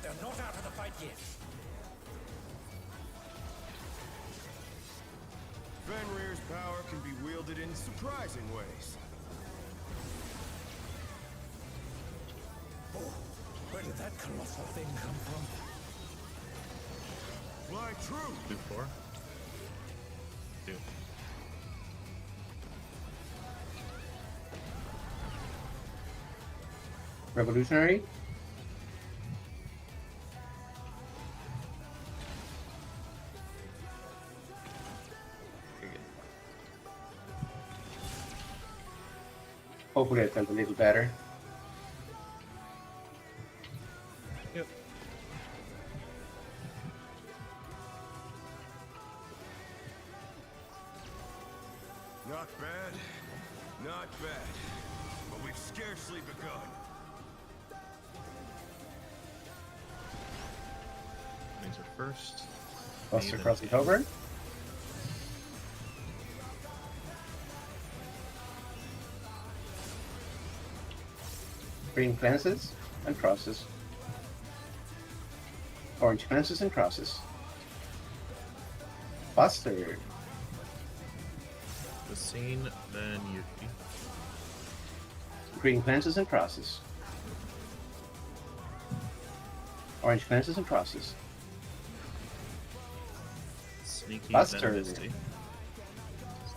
J: but they're not out of the fight yet.
I: Fenrir's power can be wielded in surprising ways.
J: Oh, where did that colossal thing come from?
I: Fly true.
E: 2-4. 2.
M: Revolutionary. Hopefully it's a little better.
E: Yep.
I: Not bad. Not bad. But we've scarcely begun.
E: Laser first.
M: Buster
E: Nathan.
M: crossing over. Green cleanses and crosses. Orange cleanses and crosses. Buster.
E: The scene, then Yuki.
M: Green cleanses and crosses. Orange cleanses and crosses.
E: Sneaky,
M: Buster.
E: then Misty.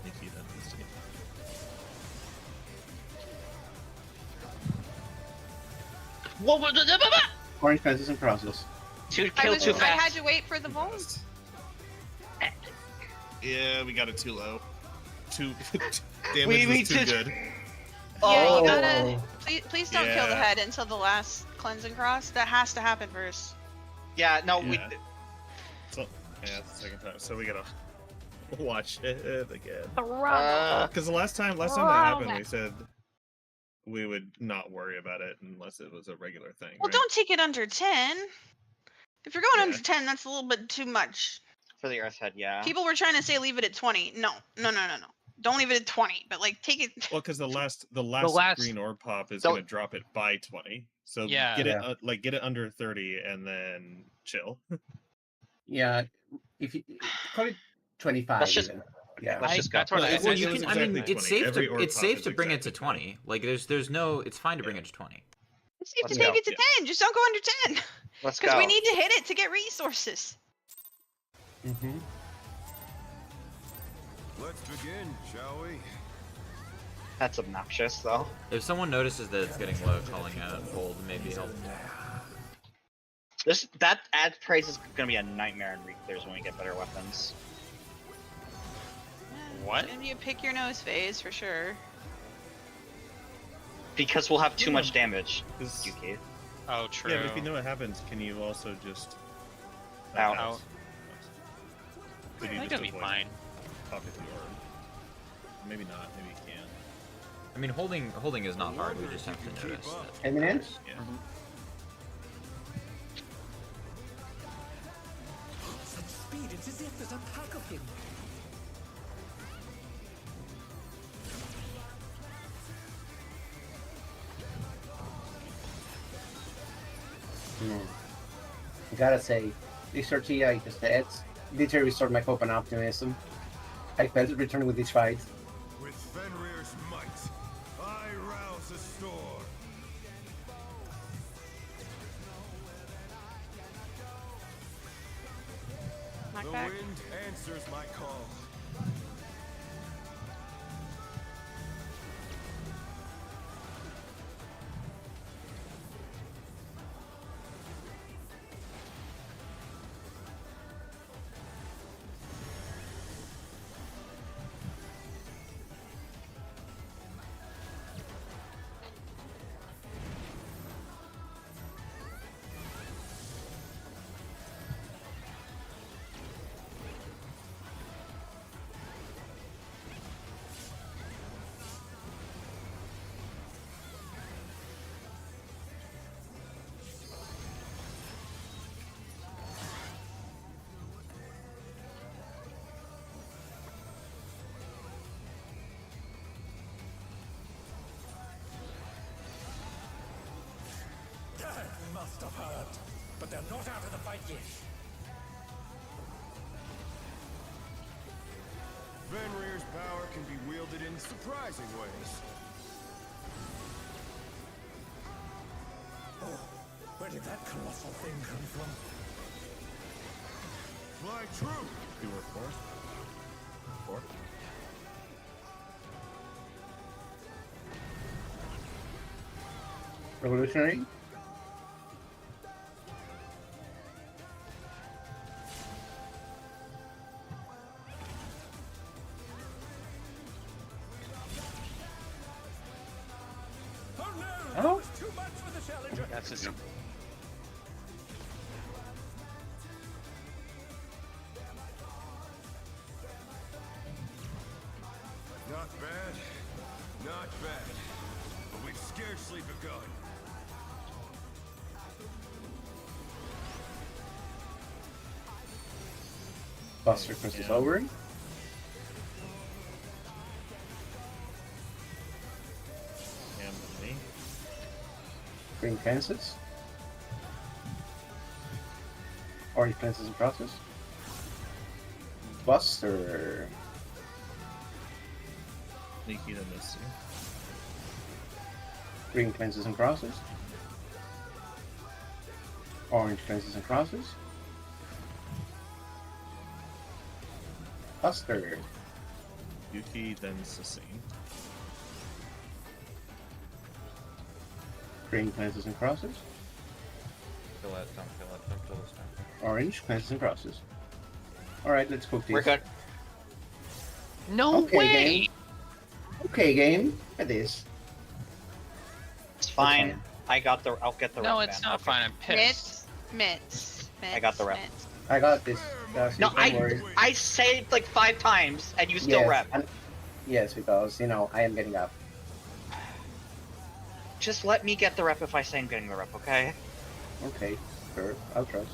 E: Sneaky, then Misty.
M: Orange cleanses and crosses.
F: I had to wait for the volt.
E: Yeah, we got it too low. Too damage
B: We
E: was too
B: did-
E: good.
F: Yeah, you
M: Oh.
F: gotta. Please don't kill the
E: Yeah.
F: head until the last cleansing cross. That has to happen first.
B: Yeah, no, we.
E: Yeah. So, yeah, it's the second time, so we gotta watch it again. Because the last time that happened, we said we would not worry about it unless it was a regular thing.
F: Well,
E: right?
F: don't take it under 10. If you're going
E: Yeah.
F: under 10, that's a little bit too much.
B: For the Earth Head, yeah.
F: People were trying to say leave it at 20. No. Don't leave it at 20, but like take it.
E: Well, because the last green orb pop is
B: So-
E: gonna drop it by 20. So
H: Yeah.
E: get
M: Yeah.
E: it get it under 30 and then chill.
M: Yeah, if you call it 25.
B: Let's just-
M: even. Yeah.
B: Let's just go.
H: That's what I
E: It's-
G: Well,
E: it's
G: you can. I mean,
E: exactly
G: it's
E: 20.
G: safe
E: Every
G: to
E: orb
G: it's
E: pop
G: safe
E: is
G: to bring it to
E: exactly
G: 20. Like there's no. It's fine to bring it to 20.
F: It's safe to
B: Let's
F: take
B: go.
F: it to 10. Just don't go under 10.
B: Let's
F: Because
B: go.
F: we need to hit it to get resources.
M: Mm-hmm.
I: Let's begin, shall we?
B: That's obnoxious, though.
G: If someone notices that it's getting low, calling out hold maybe help.
B: That ad praise is gonna be a nightmare in reclears when we get better weapons.
H: What?
F: It's gonna be a pick your nose phase for sure.
B: Because we'll have too much damage,
E: 'Cause-
B: Yuki.
H: Oh, true.
E: Yeah, but if you know what happens, can you also just
B: Out.
H: Out.
E: Could
H: I
E: you
H: think
E: just
H: it'll be
E: avoid
H: fine.
E: popping the orb? Maybe not. Maybe you can.
G: I mean, holding is not hard. We just have to notice that.
M: Eminent.
E: Yeah.
J: Such speed, it's as if there's a pack of him.
M: I gotta say, this tortilla just adds literally restored my hope and optimism. I felt it return with each fight.
I: With Fenrir's might, I rouse the storm. The
F: Knockback.
I: wind answers my call.
J: That must have hurt. but they're not out of the fight yet.
I: Fenrir's power can be wielded in surprising ways.
J: Oh, where did that colossal thing come from?
I: Fly true!
E: You were fourth? Fourth?
M: Revolutionary. Oh.
J: It's too much for the challenger.
H: That's just
I: Not bad. Not bad. But we've scarcely begun.
M: Buster crosses over.
E: And me.
M: Green fences. Orange fences and crosses. Buster.
E: Sneaky to miss you.
M: Green fences and crosses. Orange fences and crosses. Buster.
E: Yuki, then Sasine.
M: Green fences and crosses.
C: Kill that, don't kill that, don't kill this time.
M: Orange fences and crosses. Alright, let's cook these.
B: We're good.
H: no
M: Okay,
H: way.
M: game. Okay, game. At this.
B: It's fine.
M: fine.
B: I'll get the
H: No,
B: rep,
H: it's
B: man.
H: not
B: Okay.
H: fine. I'm pissed.
F: Mitts.
B: I got the rep.
F: Mitts.
M: I got this.
B: No,
M: don't worry.
B: I saved like 5 times and you still rep.
M: Yes, because, you know, I am getting up.
B: Just let me get the rep if I say I'm getting the rep, okay?
M: Okay, sure. I'll trust.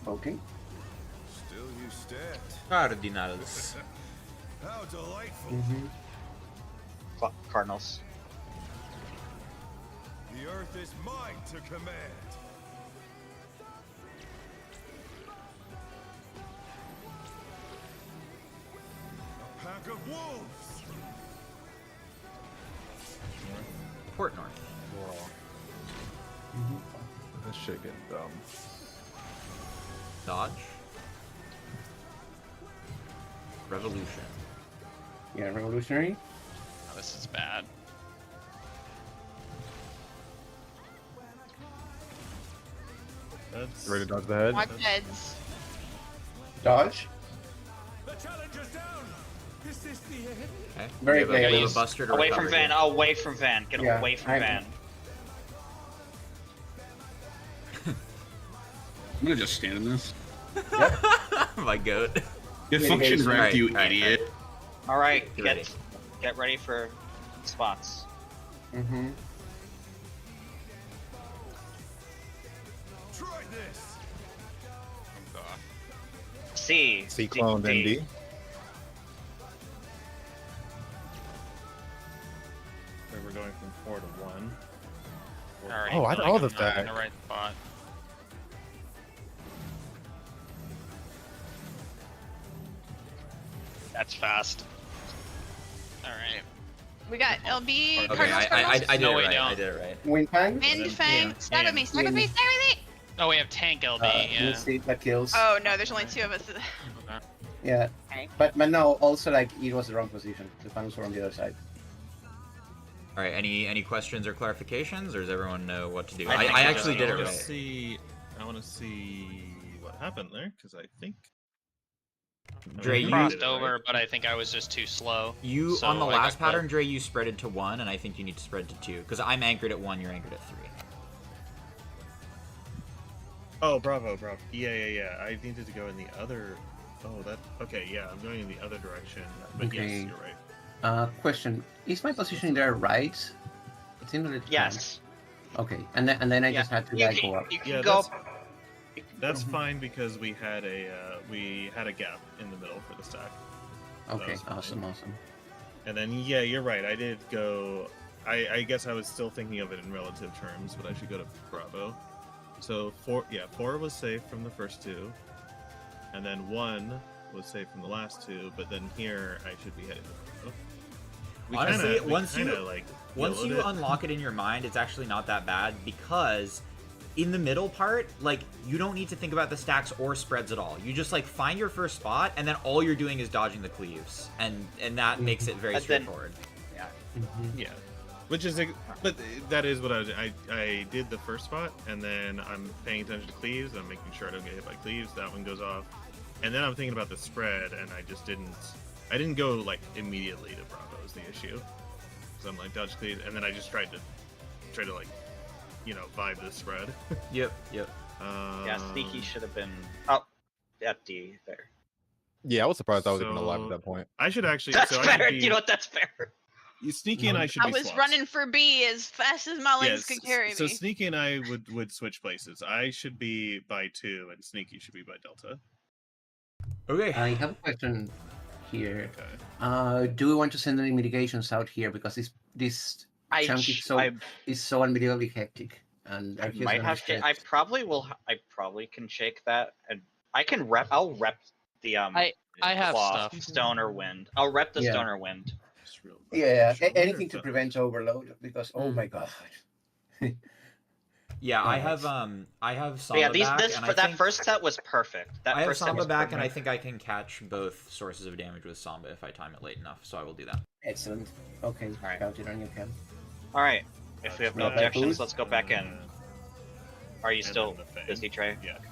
M: Okay.
I: Still you stand.
G: Cardinals.
I: How delightful.
M: Mm-hmm.
B: Cardinals.
I: The earth is mine to command. A pack of wolves.
G: Port North.
L: This shit getting dumb.
G: Dodge. Revolution.
M: Yeah, revolutionary.
H: Oh, this is bad.
E: That's
L: Ready to dodge the head?
F: Watch heads.
M: Dodge.
J: The challenger's down. Is this the end?
G: Okay.
M: Very
G: we have
M: good.
G: a buster to
B: Away from
G: recover
B: Van.
G: here.
B: Away from Van. Get
M: Yeah,
B: away from
M: I-
B: Van.
D: I'm gonna just stand in this.
G: My goat.
D: Get
M: Yeah,
D: function
M: guys.
D: wrecked,
G: Alright,
D: you
G: alright,
D: idiot.
B: Alright,
G: Get ready.
B: get ready for spots.
M: Mm-hmm.
I: Try this.
B: C.
L: C clone
B: D.
L: ND.
E: where we're going from 4 to 1.
H: Already
L: Oh, I
H: feel
L: know
H: like
L: this
H: I'm not in
L: deck.
H: the right spot. That's fast. All right.
F: We got LB.
G: Okay,
F: Cardinals,
G: I
F: Cardinals.
G: did
H: No,
G: it
H: we
G: right.
H: don't.
G: I did it right.
M: Wind Fang.
F: Wind Fang. Stack with me. Stack with me. Stack with me.
H: Oh, we have tank LB.
M: We'll
H: Yeah.
M: see that kills.
F: Oh no, there's only 2 of us.
M: Yeah.
F: Okay.
M: But no, also like it was the wrong position. The panels were on the other side.
G: All right. Any questions or clarifications, or does everyone know what to do?
B: I think
G: I
B: we
G: actually
B: just
G: did it
E: wanna
G: right.
E: see. I want to see what happened there because I think.
G: Dre, you-
H: Crossed over, but I think I was just too slow.
G: You
H: So
G: on the
H: I got
G: last
H: killed.
G: pattern, Dre, you spreaded to 1, and I think you need to spread to 2 because I'm anchored at 1. You're anchored at 3.
E: Oh, bravo. Yeah. I needed to go in the other. Oh, that. Okay, yeah, I'm going in the other direction. But
M: Okay.
E: yes, you're right.
M: Question: is my positioning there right? It seemed that it.
B: Yes.
M: Okay, and then I
B: Yeah.
M: just had to
B: You
M: like
B: can,
M: go up.
B: you can
E: Yeah,
B: go.
E: That's fine because we had a gap in the middle for the stack.
M: Okay,
E: was fine.
M: awesome.
E: And then yeah, you're right. I did go. I guess I was still thinking of it in relative terms, but I should go to Bravo. So 4 was safe from the first 2, and then 1 was safe from the last 2. But then here I should be heading to.
G: Honestly, once you
E: yellowed it.
G: unlock it in your mind, it's actually not that bad, because in the middle part, like, you don't need to think about the stacks or spreads at all. You just like find your first spot, and then all you're doing is dodging the cleaves, and that makes it very straightforward.
E: Yeah, which is but that is what I did the first spot, and then I'm paying attention to cleaves. I'm making sure I don't get hit by cleaves. That one goes off, and then I'm thinking about the spread, and I didn't go like immediately to Bravo is the issue. So I'm like dodge cleaves, and then I just tried to like, vibe the spread.
G: Yep.
B: Yeah, sneaky should have been up at D there.
L: Yeah, I was surprised I was even alive at that point.
E: I should actually.
B: That's
E: so
B: fair.
E: I should be,
B: You know what? That's fair.
E: Sneaky and I should
F: I
E: be
F: was
E: swaps.
F: running for B as fast as my legs
E: Yes,
F: could carry
E: so
F: me.
E: Sneaky and I would switch places. I should be by 2, and Sneaky should be by Delta.
G: Okay.
A: I have a question here.
E: Okay.
A: Do we want to send any mitigations out here, because this chunk is so unbelievably hectic, and
B: I
A: Arceus
B: might have
A: understands.
B: to. I probably will. I probably can shake that, and I can rep. I'll rep the
H: I have
B: claw,
H: stuff.
B: stone or wind. I'll rep the
A: Yeah.
B: stone or wind.
M: Yeah,
E: Sure,
M: anything to
E: wonder if
M: prevent overload, because oh my god.
G: Yeah, I
A: Nice.
G: have
B: But
G: Samba
B: yeah,
G: back, and I
B: that
G: think
B: first set was perfect. That
G: I have
B: first set
G: Samba
B: was
G: back, and I
B: perfect.
G: think I can catch both sources of damage with Samba if I time it late enough. So I will do that.
M: Excellent. Okay,
B: Alright.
M: count it on your cam.
B: All right. If we have no
M: Not bad
B: objections,
M: boost.
B: let's go back in. Are you
E: And
B: still
E: then the Fang.
B: busy, Trey?
E: Yeah.
B: Okay.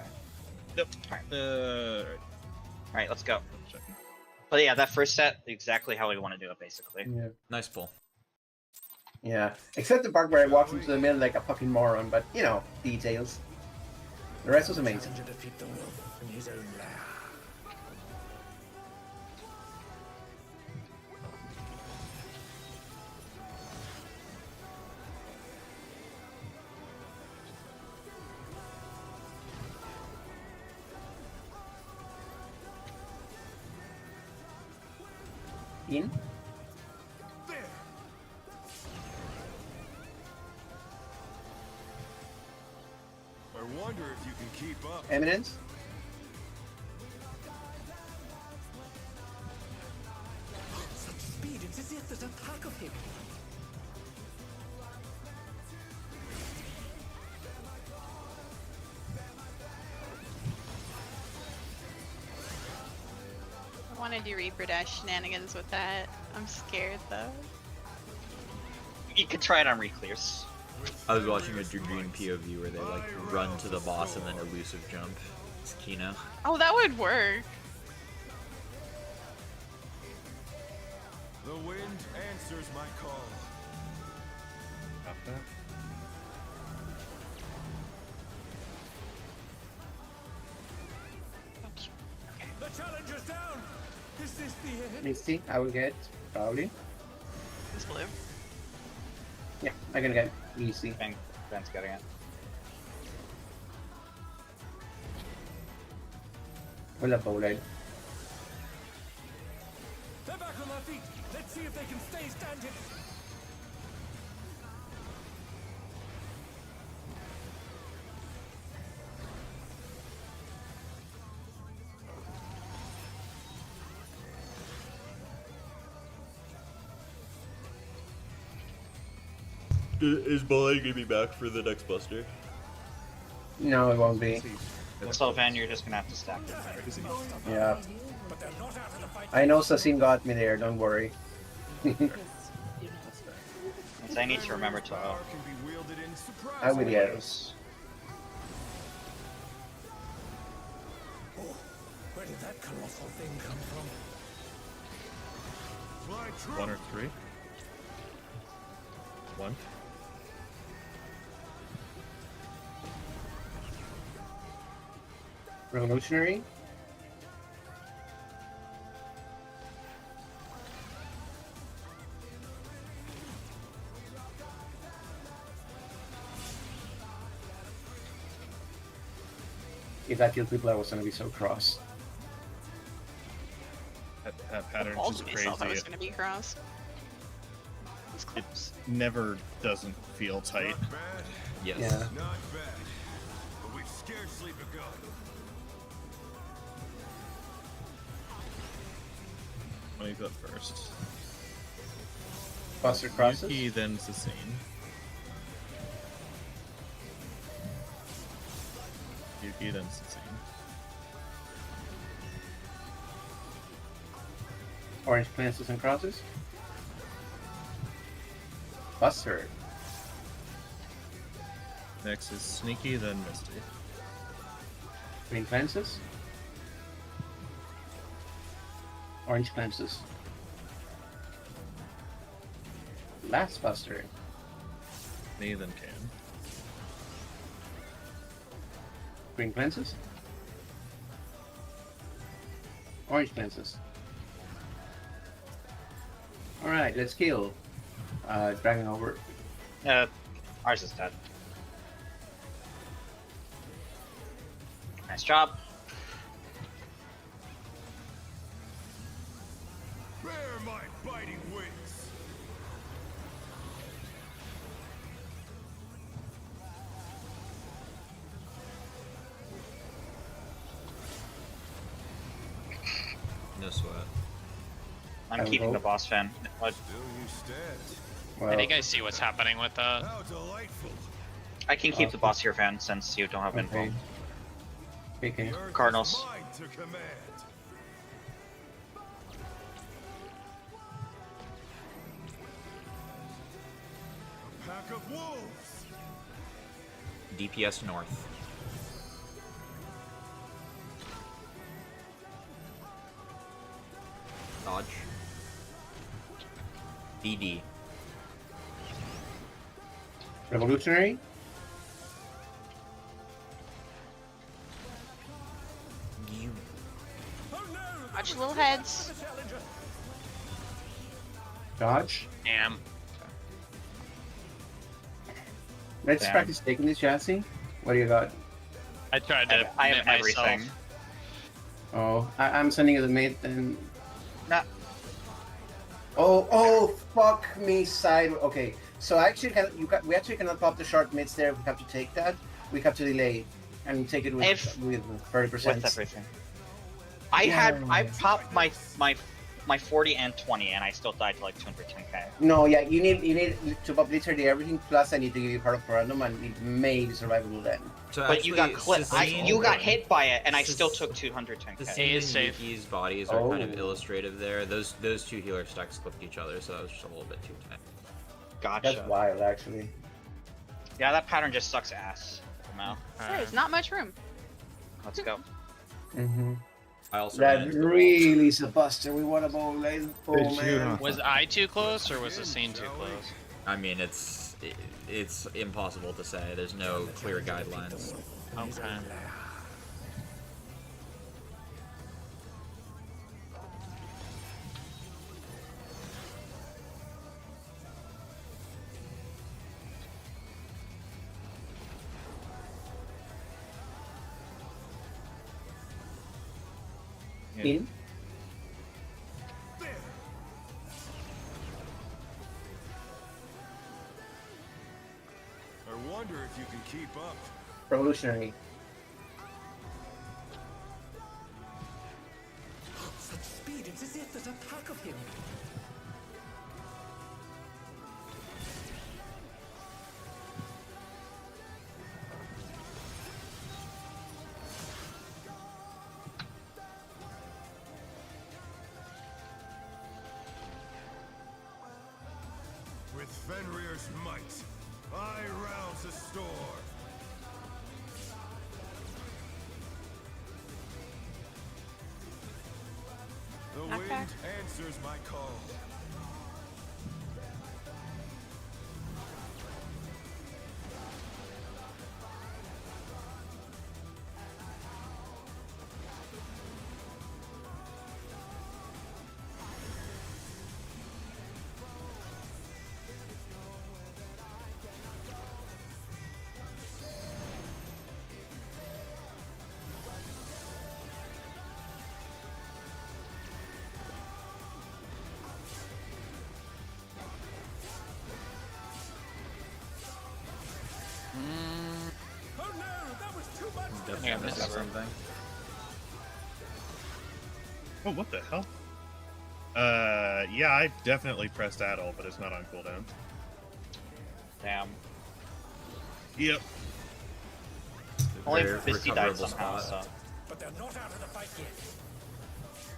E: Nope.
B: Alright.
E: Right.
B: All right, let's go.
E: Checking.
B: But yeah, that first set, exactly how we want to do it, basically.
M: Yeah.
G: Nice pull.
M: Yeah. Except the part where I walked into the middle like a fucking moron, but details. The rest was amazing.
J: Challenge to defeat the wolf in his own lair.
M: In?
I: I wonder if you can keep up.
M: Eminence?
J: Such speed, it's as if there's a pack of him.
F: I want to do Reaper Dash shenanigans with that. I'm scared though.
B: You could try it on reclears.
G: I was watching a Dream POV where they like run to the boss and then elusive jump. It's Kino.
F: Oh, that would work.
I: The wind answers my call. The challenger's down. Is this the end?
M: Misty, I will get, probably.
F: It's blue.
M: Yeah, I'm gonna get easy.
B: Ben's getting it.
M: We'll have bowled.
I: They're back on their feet. Let's see if they can stay standing.
G: Is Bully gonna be back for the next Buster?
M: No, it won't be.
B: So Van, you're just gonna have to stack it.
M: Yeah.
I: But they're not out of the fight.
M: I know Sasim got me there, don't worry.
B: Means I need to remember to.
I: Power can be wielded in surprise
M: I will get
I: ways.
J: Where did that colossal thing come from?
I: Fly true.
E: 1 or 3. 1.
M: Revolutionary? If that killed people, I was gonna be so cross.
E: That pattern
F: Balls
E: is
F: myself, I was
E: crazy.
F: gonna be cross. It's close.
E: Never doesn't feel tight.
I: Not bad.
G: Yes.
M: Yeah.
I: Not bad. scarcely begun.
E: What do you got first?
M: Buster crosses.
E: Yuki, then Sasine. Yuki, then Sasine.
M: Orange plances and crosses. Buster.
E: Next is Sneaky, then Misty.
M: Green plances. Orange plances. Last Buster.
E: Me, then Cam.
M: Green plances. Orange plances. Alright, let's kill. Dragging over.
B: Ours is dead. Nice job.
I: Bear my biting wings.
G: No sweat.
B: I'm keeping the boss fan. What?
I: Still you stand.
M: Well,
H: I think I see what's happening with that.
I: How delightful.
B: I can keep the boss here fan since you don't have info.
M: okay. Picking.
I: The earth is
B: Cardinals.
I: mine to command. A pack of wolves.
G: DPS north. Dodge. DD.
M: Revolutionary.
G: You.
F: Watch your little heads.
M: Dodge.
H: Damn.
M: Let's
B: Damn.
M: practice taking this chassis. What do you got?
H: I tried to
B: I
H: commit
B: have
H: myself.
B: everything.
M: Oh, I'm sending you the mate and.
B: Nah.
M: Oh, fuck me, side. Okay, so actually, we actually cannot pop the sharp mids there. We have to take that. We have to delay and take it with
B: If-
M: with 30%.
B: With everything. I popped my 40 and 20 and I still died to like 210k.
M: No, yeah, you need to pop literally everything. Plus, I need to give you part of random, and it may be survivable then.
G: So
B: But you got
G: actually,
B: clipped.
G: Sasine-
B: You got hit by it and I
G: Sis-
B: still took 210k.
G: Sasine
H: A is
G: and
H: safe.
G: Yuki's bodies are kind of
M: Oh.
G: illustrative there. Those two healer stacks clipped each other, so that was just a little bit too tight.
B: Gotcha.
M: That's wild, actually.
B: Yeah, that pattern just sucks ass. No.
F: There's not much room.
B: Let's go.
M: Mm-hmm.
G: I also ran
M: That
G: into the wall.
M: really is a buster. We want to bowl lane. Oh
L: Did you,
M: man.
H: Was I too close or was the scene too close?
G: I mean, it's impossible to say. There's no clear guidelines.
H: Okay.
M: In.
I: I wonder if you can keep up.
M: Revolutionary.
J: Such speed, it's as if there's a pack of him.
I: With Fenrir's might, I rouse a storm. The
F: Not
I: wind
F: bad.
I: answers my call.
G: Yep,
H: Yeah,
G: I missed
H: missed.
G: something.
E: Oh, what the hell? Yeah, I definitely pressed Addle, but it's not on cooldown.
B: Damn.
E: Yep.
B: Only
G: Very
B: 50 died
G: recoverable
B: somehow,
G: spot.
B: so.
J: But they're not out of the fight yet.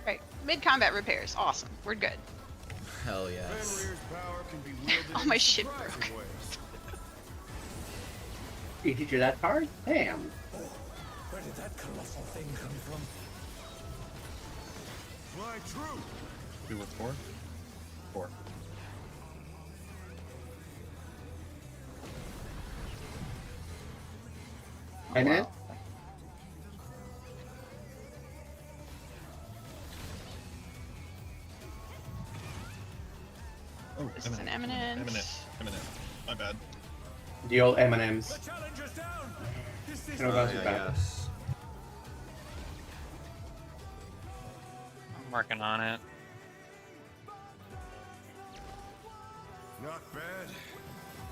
F: Right. Mid combat repairs. Awesome. We're good.
G: Hell yes.
I: Fenrir's power can be wielded
F: All
I: in
F: my shit
I: surprising
F: broke.
I: ways.
M: You teach you that card? Damn.
J: Where did that colossal thing come from?
I: Fly true.
E: 2 with 4? 4.
M: And then
E: Oh,
F: This is an eminent.
E: Eminent. My bad.
M: the old M&Ms.
J: The challenge is down. This is
M: No, that's
G: Yeah,
M: bad.
G: yes.
H: I'm working on it.
I: Not bad.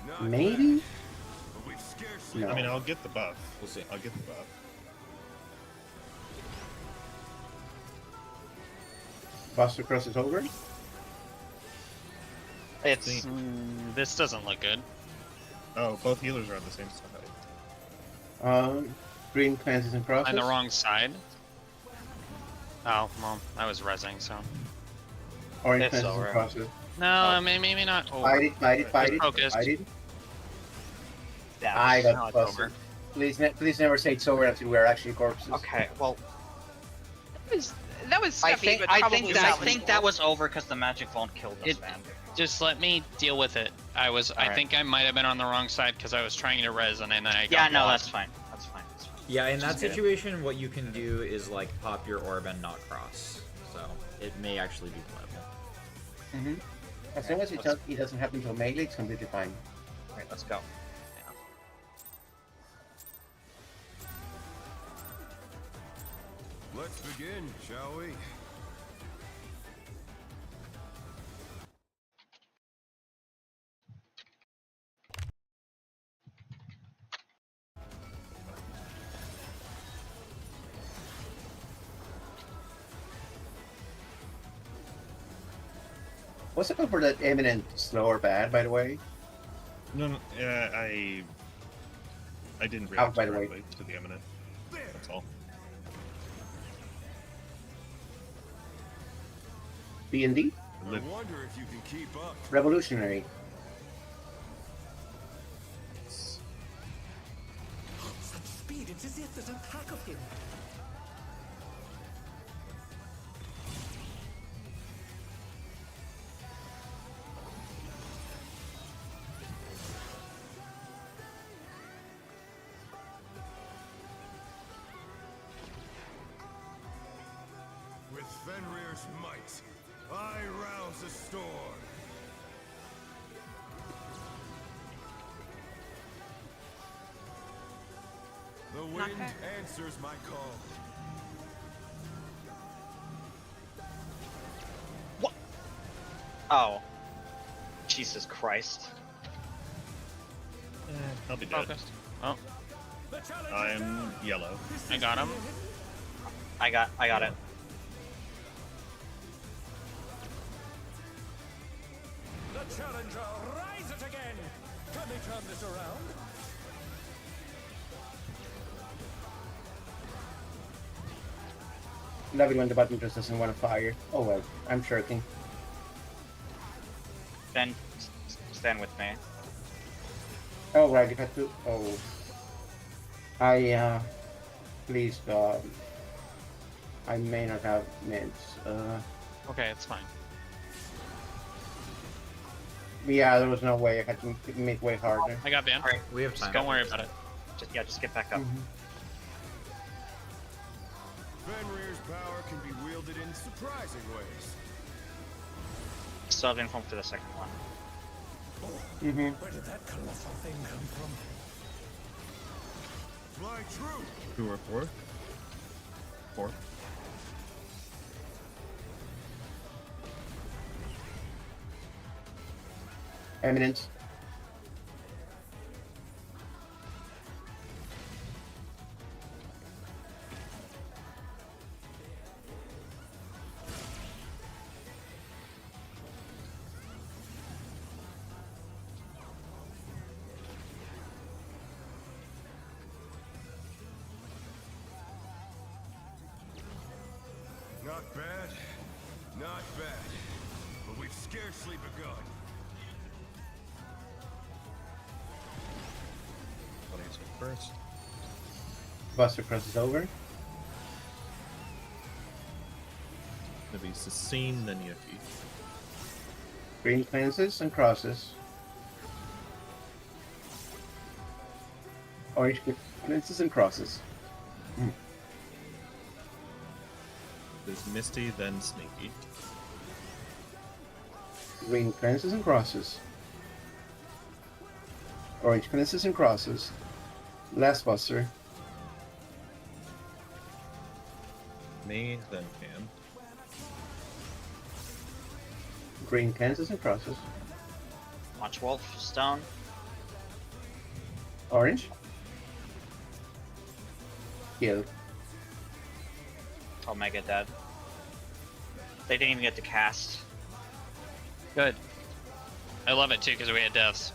I: Not
M: Maybe?
I: bad. But we've scarcely.
M: No.
E: I mean, I'll get the buff.
G: We'll see.
E: I'll get the buff.
M: Buster Cross is over.
B: It's.
H: This doesn't look good.
E: Oh, both healers are on the same side.
M: Green cleanses in process.
H: On the wrong side. Oh, well, I was rezzing, so.
M: Orange
B: It's
M: cleanses in
B: over.
M: process.
H: No, maybe not. Oh,
M: Fight it, fight it, fight it,
H: focused.
M: fight it.
B: Damn.
M: I
H: Now
M: got
H: it's
M: busted.
H: over.
M: Please never say it's over until we're actually corpses.
B: Okay, well,
F: That was
B: I
F: scuffy,
B: think
F: but
B: I
F: probably
B: think that I
F: salvageable.
B: think that was over because the magic won't kill this
H: It-
B: man.
H: Just let me deal with it. I
B: Alright.
H: think I might have been on the wrong side because I was trying to res and then I got
B: Yeah, no,
H: blocked.
B: that's fine. That's fine. That's fine.
G: Yeah, in that
B: Just get it.
G: situation, what you can do is like pop your orb and not cross. So it may actually be playable.
M: As long as it doesn't happen to a melee, it's completely fine.
B: Alright, let's go.
I: Let's begin, shall we?
M: What's the code for that eminent slow or bad, by the way?
E: No, I didn't
M: Oh,
E: react
M: by the way.
E: correctly to the eminent. That's all.
M: B&D?
I: I wonder if you can keep up.
M: Revolutionary.
J: Such speed, it's as if there's a pack of him.
I: With Fenrir's might, I rouse a storm. The wind
F: Okay.
I: answers my call.
B: Oh. Jesus Christ.
E: I'll be dead.
H: Focused. Oh,
E: I'm yellow.
H: I got him.
B: I got it.
J: The challenger rises again. Can they turn this around?
M: Love it when the button just doesn't want to fire. Oh well, I'm shirking.
B: Ben, stand with me.
M: Oh right, if I have to. Oh. Please God. I may not have mints.
H: Okay, it's fine.
M: Yeah, there was no way. I had to make way harder.
H: I got Ban.
B: Alright,
G: We have time.
H: Don't worry about it.
B: just get back up.
I: Fenrir's power can be wielded in surprising ways.
B: Still have info for the second one.
J: Where did that colossal thing come from?
I: Fly true.
E: 2 or 4? 4.
M: Eminence.
I: Not bad. Not bad. But we've scarcely begun.
E: What is it first?
M: Buster crosses over.
E: It'll be Sasine, then Yuki.
M: Green cleanses and crosses. Orange cleanses and crosses.
E: There's Misty, then Sneaky.
M: Green cleanses and crosses. Orange cleanses and crosses. Last Buster.
E: Me, then Cam.
M: Green cleanses and crosses.
B: Watch Wolf Stone.
M: Orange. Kill.
B: Omega dead. They didn't even get to cast.
H: Good. I love it too because we had deaths.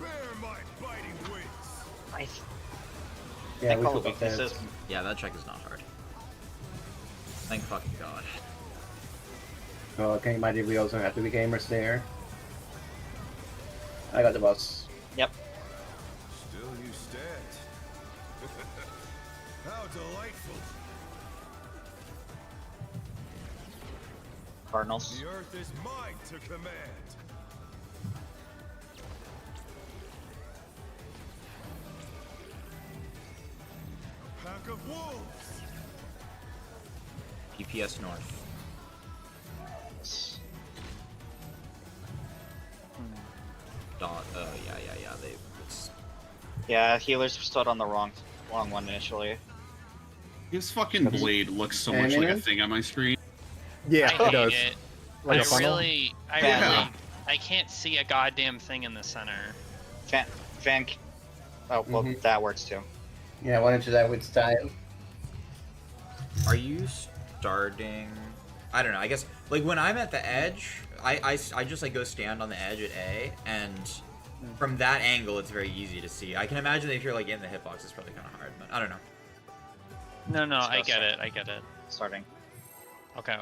I: Bear my biting wings.
B: I
M: Yeah, we
B: think all
M: took
B: the
M: up that.
B: weaknesses.
G: Yeah, that check is not hard. Thank fucking god.
M: Oh, okay, might we also have to be gamers there. I got the boss.
B: Yep.
I: Still you stand. How delightful.
B: Cardinals.
I: The earth is mine to command. A pack of wolves.
G: PPS North. Dot. Yeah. It's
B: Yeah, healers stood on the wrong one initially.
D: His fucking blade looks so much like a thing on my screen.
L: Yeah,
H: I
L: it
H: hate
L: does.
H: it.
L: Like
H: I
L: a funnel?
B: Yeah.
H: I can't see a goddamn thing in the center.
B: Van. Oh well, that works too.
M: Yeah, why don't you that with style?
G: Are you starting? I don't know. I guess like when I'm at the edge, I just like go stand on the edge at A, and from that angle, it's very easy to see. I can imagine that if you're like in the hitbox, it's probably kind of hard, but I don't know.
H: No, I get it. I get it.
B: Starting.
H: Okay.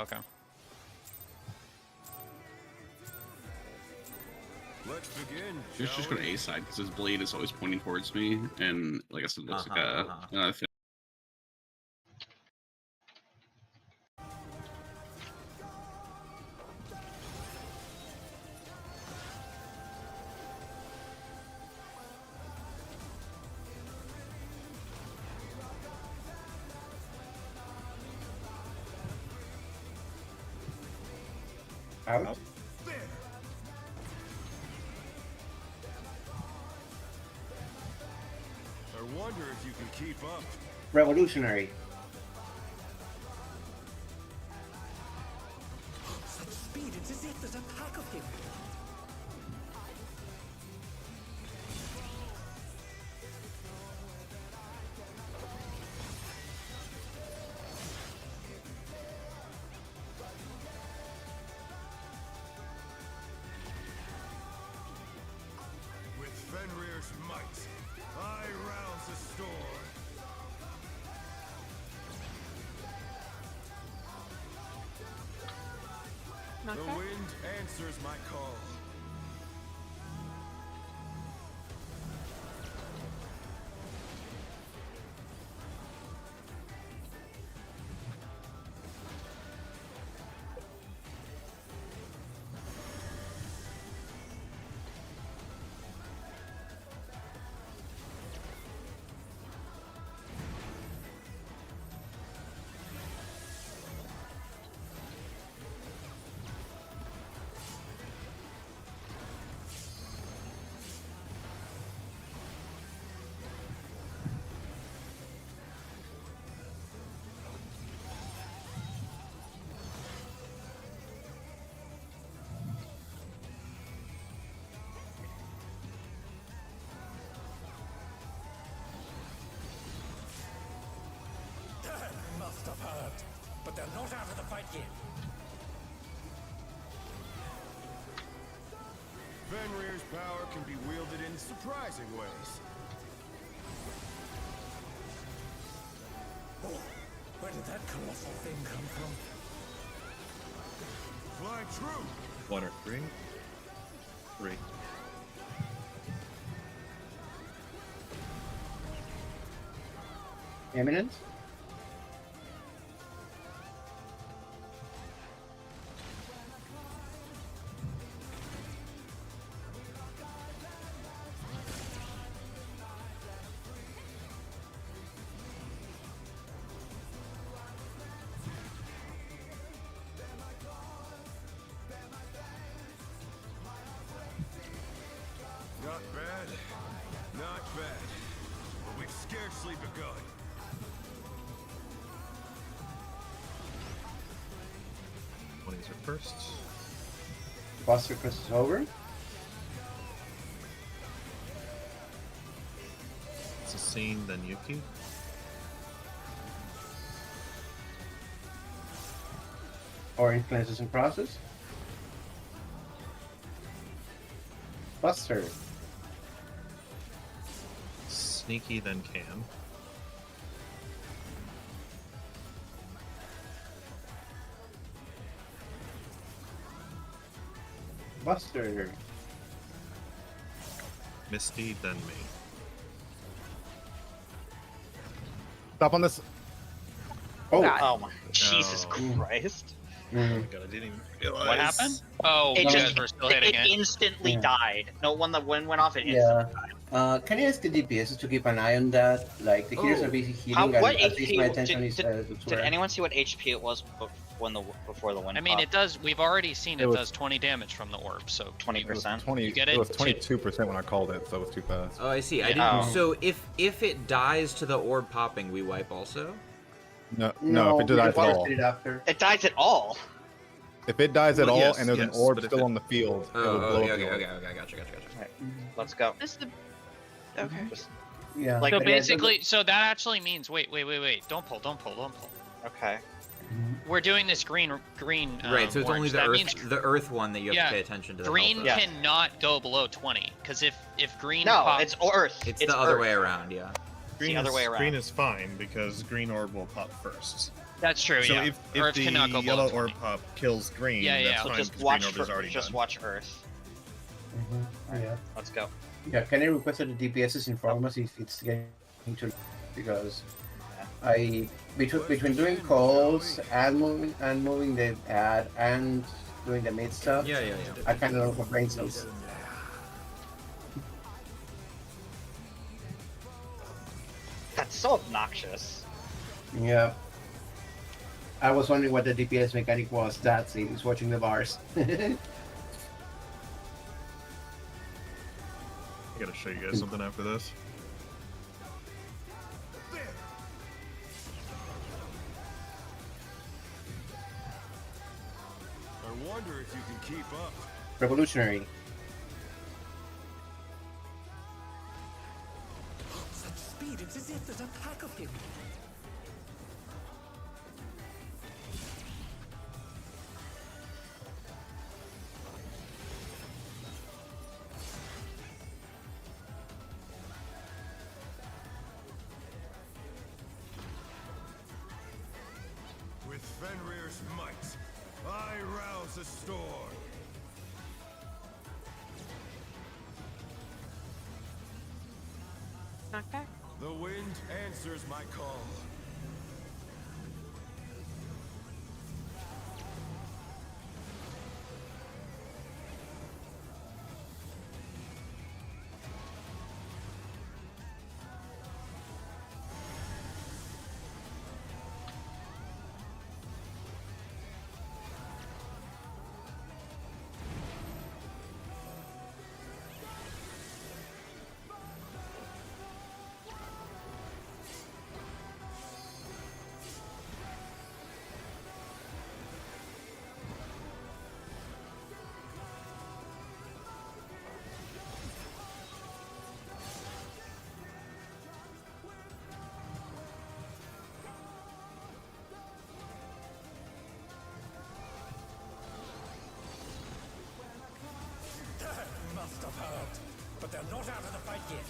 I: Let's begin.
D: Just go to A side because his blade is always pointing towards me, and like I said, it looks like a thing.
M: Out.
I: I wonder if you can keep up.
M: Revolutionary.
J: Such speed, it's as if there's a pack of him.
I: With Fenrir's might, I rouse the storm.
F: Not
I: The
F: bad.
I: wind answers my call.
J: Must have heard, but they're not out of the fight yet.
I: Fenrir's power can be wielded in surprising ways.
J: Oh, where did that colossal thing come from?
I: Fly true.
E: 1 or 3. 3.
M: Imminent.
I: Not bad. Not bad. But we've scarcely begun.
E: Twenties are first.
M: Buster crosses over.
E: It's a scene, then Yuki.
M: Orange cleanses and process. Buster.
E: Sneaky, then Cam.
M: Buster.
E: Misty, then me.
L: Stop on this.
M: Oh,
F: God.
B: Oh my Jesus
E: Oh.
B: Christ!
E: Oh my god, I didn't even realize.
H: What happened? Oh,
B: It
H: you
B: just-
H: guys were still hitting
B: It
H: it.
B: instantly
M: Yeah.
B: died. No, when the wind went off, it
M: yeah.
B: instantly
M: Can you ask the DPS to keep an eye on that? Like, the healers
B: Ooh.
M: are busy
B: How-
M: healing,
B: what
M: and at least
B: HP
M: my attention
B: did-
M: is
B: died.
M: elsewhere.
B: Did anyone see what HP it was before the wind?
H: I mean, it does. We've already seen
L: It
H: it
L: was-
H: does 20 damage from the orb. So
B: 20%.
L: 20.
H: You get
L: it
H: it?
L: was 22% when I called it, so it was too fast.
G: Oh, I see. I
B: Yeah.
G: didn't. So if it dies to the orb popping, we wipe also.
L: No, if it
M: we
L: dies
M: just
L: at all.
M: did it after.
B: It dies at all.
L: If it dies at
E: Well,
L: all
E: yes,
L: and there's
E: yes,
L: an orb
E: but if
L: still
E: it-
L: on the field,
G: Oh,
L: it will blow
G: okay,
L: up the
G: okay,
L: orb.
G: okay, gotcha.
B: Right. Let's go.
F: This is the. Okay.
M: Yeah.
B: Like-
H: so
M: but yeah, it doesn't-
H: basically, so that actually means wait. Don't pull.
B: Okay.
H: We're doing this green.
G: Right. So it's
H: orange.
G: only
H: That
G: the
H: means
G: earth one that you have
H: yeah,
G: to pay attention to. The
H: green
G: health
B: Yeah.
G: of.
H: cannot go below 20 because if green
B: No,
H: pops,
B: it's Earth.
G: It's the other
B: Earth.
G: way around. Yeah.
B: the other way around.
E: Green is fine because green orb will pop first.
H: that's true.
E: So
H: yeah,
E: if
H: Earth
E: the
H: cannot go
E: yellow
H: below 20.
E: orb pop kills green,
H: Yeah, yeah.
E: that's
B: So
E: fine
B: just
E: because
B: watch.
E: green orb is already
B: Just
E: done.
B: watch Earth.
M: Yeah.
B: Let's go.
M: Yeah, can I request that the DPSs inform us if it's getting to, because I between doing calls and moving the ad and doing the mid stuff,
G: Yeah.
M: I kind of don't have brain cells.
B: That's so obnoxious.
M: Yeah. I was wondering what the DPS mechanic was. That's it. He's watching the bars.
E: I gotta show you guys something after this.
I: I wonder if you can keep up.
M: Revolutionary.
J: Such speed, it's as if there's a pack of him.
I: With Fenrir's might, I rouse a storm.
F: Knockback.
I: The wind answers my call.
J: Must have heard, but they're not out of the fight yet.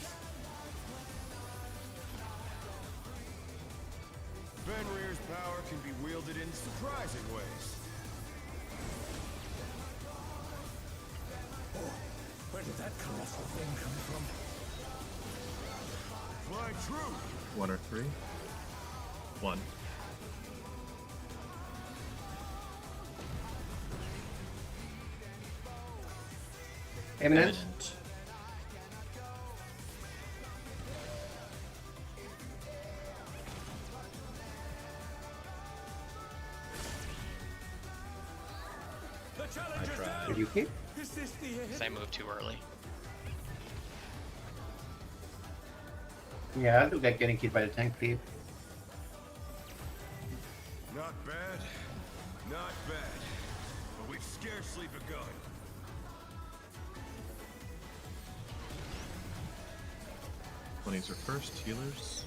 I: Fenrir's power can be wielded in surprising ways.
J: Where did that colossal thing come from?
I: Fly true.
E: 1 or 3? 1.
M: Eminent.
G: Eminent.
J: The
G: I
J: challenger's
G: tried.
J: down.
M: Did you keep?
J: Is this the end?
H: Because I moved too early.
M: Yeah, I look like getting hit by the tank creep.
I: Not bad. Not bad. But we've scarcely begun.
E: Twenties are first, healers.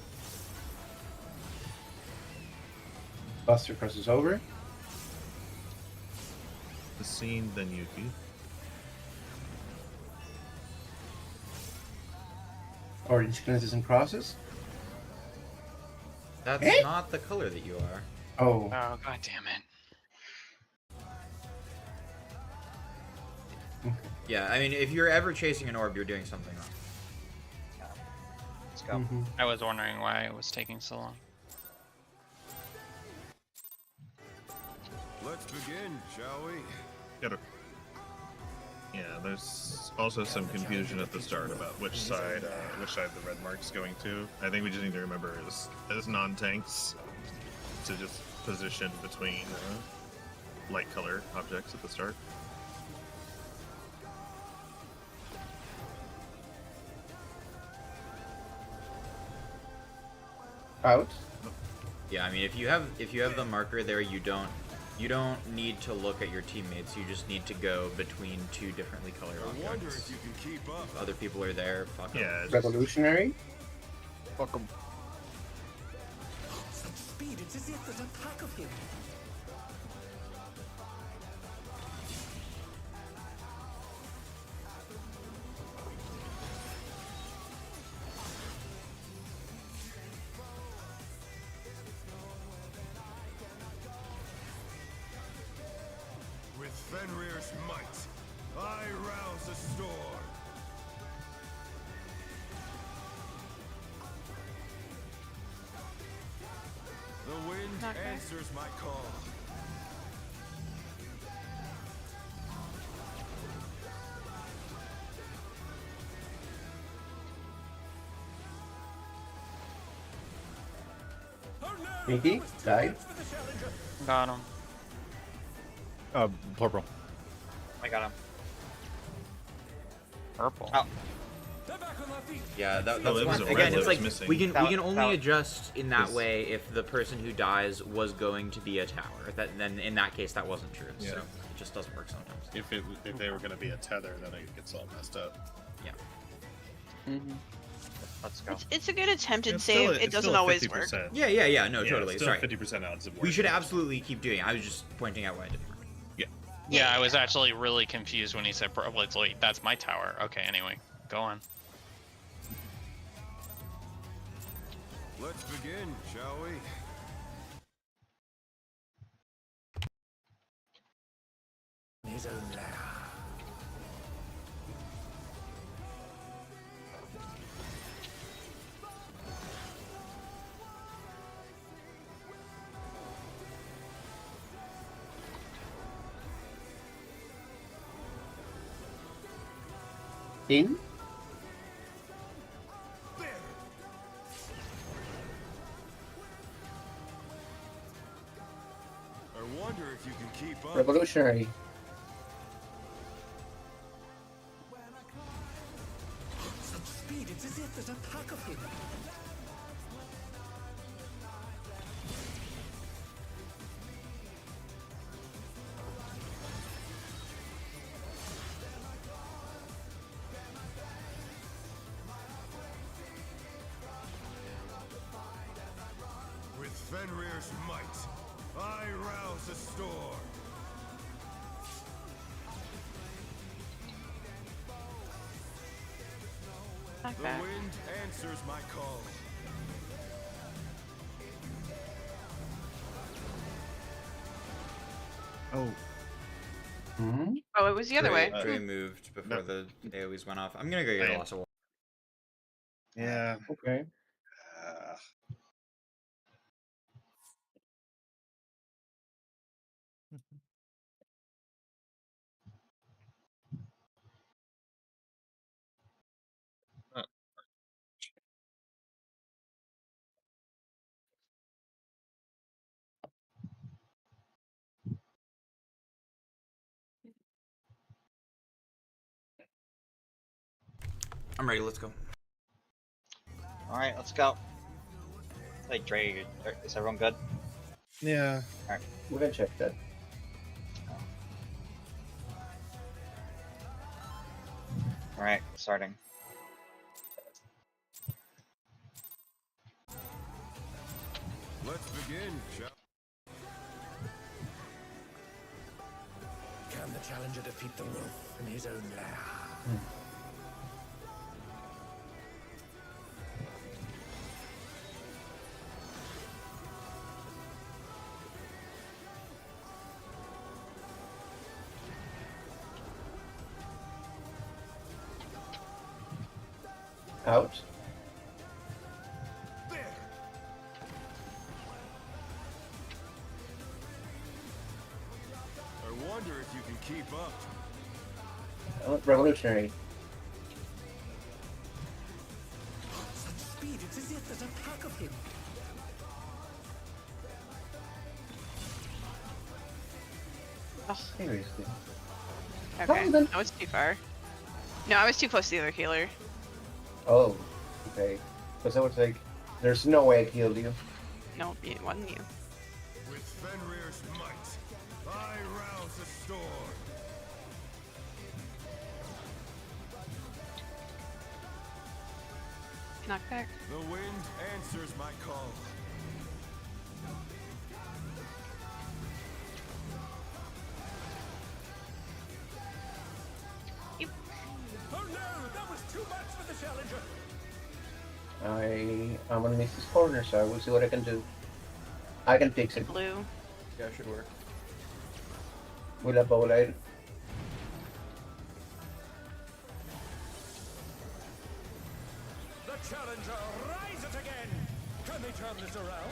M: Buster crosses over.
E: The scene, then Yuki.
M: Orange cleanses and crosses.
G: That's
M: Eh?
G: not the color that you are.
M: Oh,
H: Oh, god damn it.
G: Yeah, I mean, if you're ever chasing an orb, you're doing something wrong.
B: Let's go.
M: mhm.
H: I was wondering why it was taking so long.
I: Let's begin, shall we?
E: Get her. Yeah, there's also some confusion at the start about which side the red mark's going to. I think we just need to remember as non-tanks to just position between light color objects at the start.
M: Out.
G: Yeah, I mean, if you have the marker there, you don't need to look at your teammates. You just need to go between two differently colored
I: I wonder
G: objects.
I: if you can keep up.
G: If other people are there, fuck 'em.
E: Yeah, just,
M: Revolutionary.
L: Fuck 'em.
J: Such speed, it's as if there's a pack of him.
I: With Fenrir's might, I rouse a storm. The wind
F: Not fair.
I: answers my call.
M: Mickey died.
H: Got him.
L: Purple.
B: I got him.
H: Purple.
B: Oh.
G: Yeah, that's
E: Oh, it was
G: one.
E: a
G: Again,
E: red
G: it's
E: that was
G: like
E: missing.
G: we can
B: That-
G: only
B: that-
G: adjust in that
E: Yes.
G: way if the person who dies was going to be a tower. Then in that case, that wasn't true.
E: Yeah.
G: So it just doesn't work sometimes.
E: if they were going to be a tether, then it gets all messed up.
G: Yeah.
B: Let's go.
F: It's a good attempted
E: It's
F: save.
E: still-
F: It
E: it's
F: doesn't
E: still a
F: always work.
E: 50%.
G: Yeah. No,
E: Yeah,
G: totally.
E: still
G: Sorry.
E: 50% odds of
G: We
E: working.
G: should absolutely keep doing it. I was just pointing out why it didn't work.
H: Yeah, I was actually really confused when he said Blitz. Wait, that's my tower. Okay, anyway, go on.
I: Let's begin, shall we?
J: In his own lair.
M: In.
I: I wonder if you can keep up.
M: Revolutionary.
J: Such speed, it's as if there's a pack of him.
I: With Fenrir's might, I rouse a storm.
F: Not
I: The
F: bad.
I: wind answers my call.
E: Oh,
M: Hmm?
F: Oh, it was the other way.
G: Dre moved before
E: no.
G: the AoEs went off. I'm gonna go get a glass of water.
E: Yeah.
M: Okay.
G: I'm ready. Let's go.
B: All right, let's go. Hey, Dre, is everyone good?
E: Yeah.
B: All right.
M: We're gonna check that.
B: All right, starting.
I: Let's begin, shall
J: Can the challenger defeat the wolf in his own lair?
M: Out.
I: I wonder if you can keep up.
M: Revolutionary.
J: Such speed, it's as if there's a pack of him.
M: Seriously.
F: Okay,
M: then-
F: that was too far. No, I was too close to the other healer.
M: Oh, okay. Because I was like, there's no way I killed you.
F: No, it wasn't you.
I: With Fenrir's might, I rouse the storm.
F: Knockback.
I: The wind answers my call.
J: Oh no, that was too much for the challenger.
M: I'm gonna miss this corner, so I will see what I can do. I can fix it.
F: Blue.
N: Yeah, should work.
M: With a bow light.
J: The challenger rises again. Can they turn this around?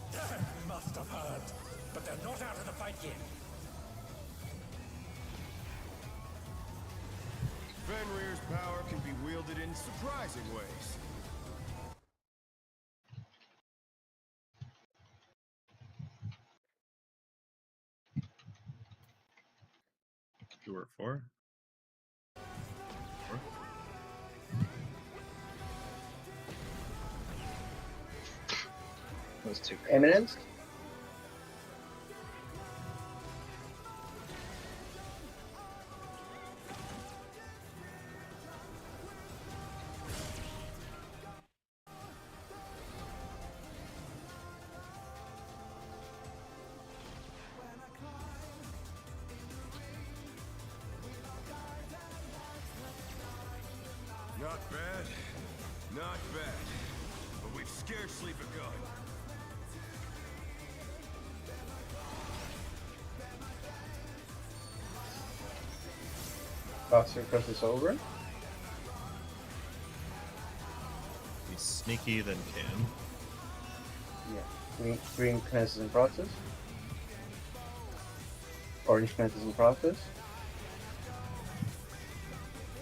J: They must have heard, but they're not out of the fight yet.
I: Fenrir's power can be wielded in surprising ways.
E: You were 4? 4?
B: Those two.
M: Eminence?
I: Not bad, not bad, but we've scarcely begun.
M: Boxer crosses over.
E: Be sneaky than can.
M: Yeah. Green commences in process. Orange commences in process.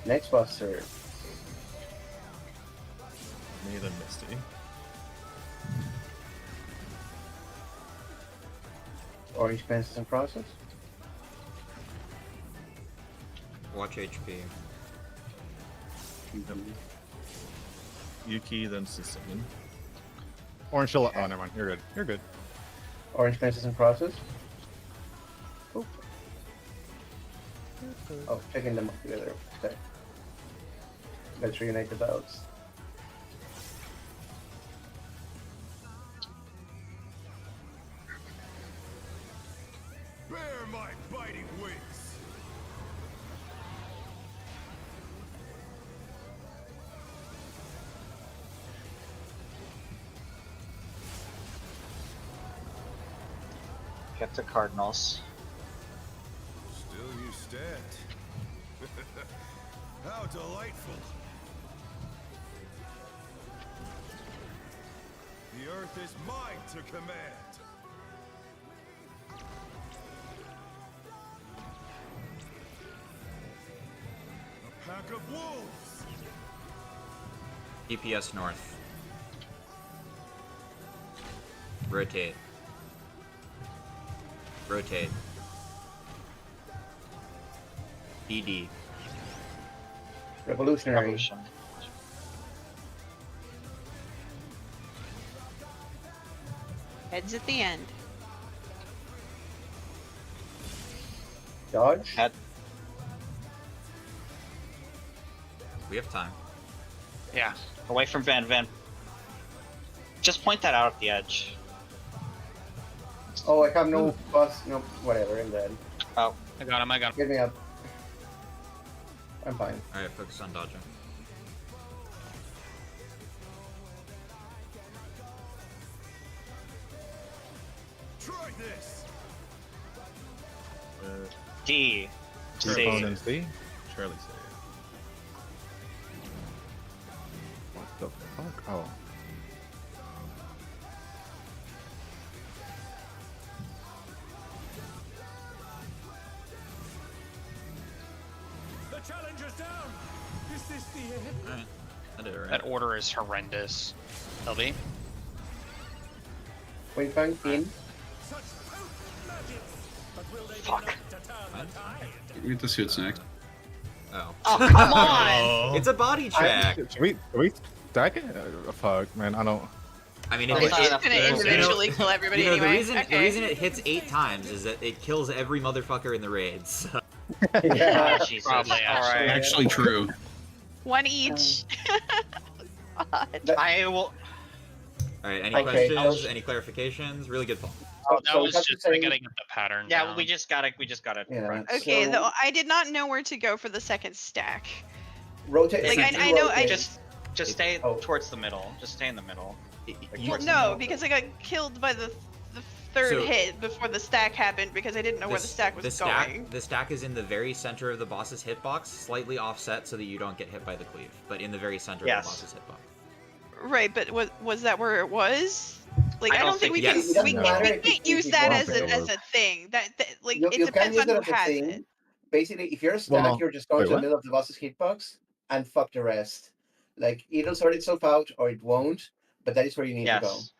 M: Next Buster.
E: Me then Misty.
M: Orange commences in process.
G: Watch HP.
E: Yuki then Susumin.
L: Orange still. Oh, never mind. You're good. You're good.
M: Orange commences in process. Oop. Oh, checking them up together. Okay. Let's reunite the belts.
B: get to Cardinals.
I: Still you stand. How delightful. The earth is mine to command. A pack of wolves.
G: DPS north. Rotate. Rotate. DD.
M: Revolutionary.
B: Revolution.
F: Heads at the end.
M: Dodge.
B: Head.
G: We have time.
H: Yeah.
B: Away from Van. Just point that out at the edge.
M: Oh, I have no bus. No, whatever. I'm dead.
B: Oh.
H: I got him.
M: Get me up. I'm fine.
G: Alright, focus on dodging.
I: Try this.
B: D.
L: Your
B: C.
L: opponent C? Surely C. What the fuck? Oh.
I: The challenger's down. Is this the end?
G: Alright. I did it right.
H: That order is horrendous. LB.
M: Wing Fang in.
I: Such potent magic. But will they
B: Fuck.
I: be enough to turn the tide?
D: We get to see what's next.
G: Oh.
F: Oh, come on!
G: It's a body check.
L: Should we stack it? Fuck, man. I don't.
G: I mean,
B: It's
G: it,
B: not
F: It's
B: enough
F: gonna
B: to-
F: individually kill everybody
G: you know,
F: anyway.
G: the
F: Okay.
G: reason it hits 8 times is that it kills every motherfucker in the raids. So.
M: Yeah.
B: Oh, Jesus.
H: Probably,
B: Alright.
D: Actually true.
F: One each. God.
B: I will.
G: Alright, any
M: Okay,
G: questions? Any clarifications? Really good pull.
H: Oh, that
M: So we
H: was
M: have to
H: just I
M: say-
H: gotta get the pattern.
B: Yeah,
H: down.
B: we just gotta.
M: Yeah.
B: run.
F: Okay,
M: So-
F: though I did not know where to go for the second stack.
M: Rotate.
F: Like,
M: rotate.
F: I know I
B: Just stay
M: Oh.
B: towards the middle. Just stay in the middle.
G: You-
F: Well,
B: towards the
F: no,
B: middle.
F: because I got killed by the third
G: So-
F: hit before the stack happened because I didn't know where the stack was going.
G: The stack is in the very center of the boss's hitbox, slightly offset so that you don't get hit by the cleave, but in the very center
B: Yes.
G: of the boss's hitbox.
F: Right, but was that where it was? Like
B: I
F: I
B: don't
F: don't think we
B: think-
F: can
G: yes.
F: we
G: It doesn't
F: can't,
M: matter
F: we
M: if
F: can't
M: it's
F: use
M: easy
F: that
M: one
F: as
M: thing.
F: as a thing. That like
M: You
F: it
M: can
F: depends
M: use
F: on
M: it
F: who
M: as a
F: has
M: thing.
F: it.
M: Basically, if you're a stack,
L: Well, no.
M: you're just going
L: Wait,
M: to the
L: what?
M: middle of the boss's hitbox and fuck the rest. Like it'll sort itself out or it won't, but that is where you need to go.
B: Yes.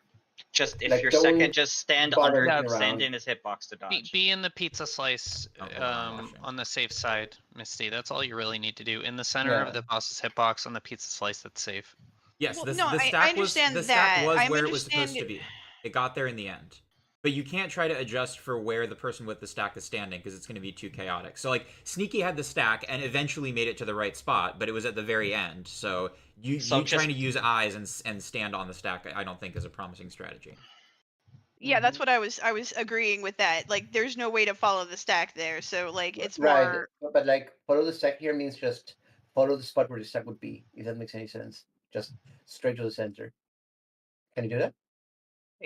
B: Just if
M: Like,
B: you're
M: don't
B: second, just stand
M: bother
B: under,
M: looking
B: stand
M: around.
B: in his hitbox to dodge.
H: Be in the pizza slice
G: Oh, hold on, I'm watching.
H: on the safe side, Misty. That's all you really need to do. In the center
M: Yeah.
H: of the boss's hitbox on the pizza slice, that's safe.
G: Yes,
F: Well,
G: the,
F: no,
G: the
F: I
G: stack was
F: understand
G: the stack
F: that.
G: was
F: I'm
G: where it was supposed to
F: understand-
G: be. It got there in the end. But you can't try to adjust for where the person with the stack is standing because it's going to be too chaotic. So like Sneaky had the stack and eventually made it to the right spot, but it was at the very end. So you
B: So
G: trying to
B: just-
G: use eyes and stand on the stack, I don't think is a promising strategy.
F: Yeah, that's what I was agreeing with that. Like there's no way to follow the stack there. So like it's
M: Right,
F: more
M: but like follow the stack here means just follow the spot where the stack would be. If that makes any sense, just straight to the center. Can you do that?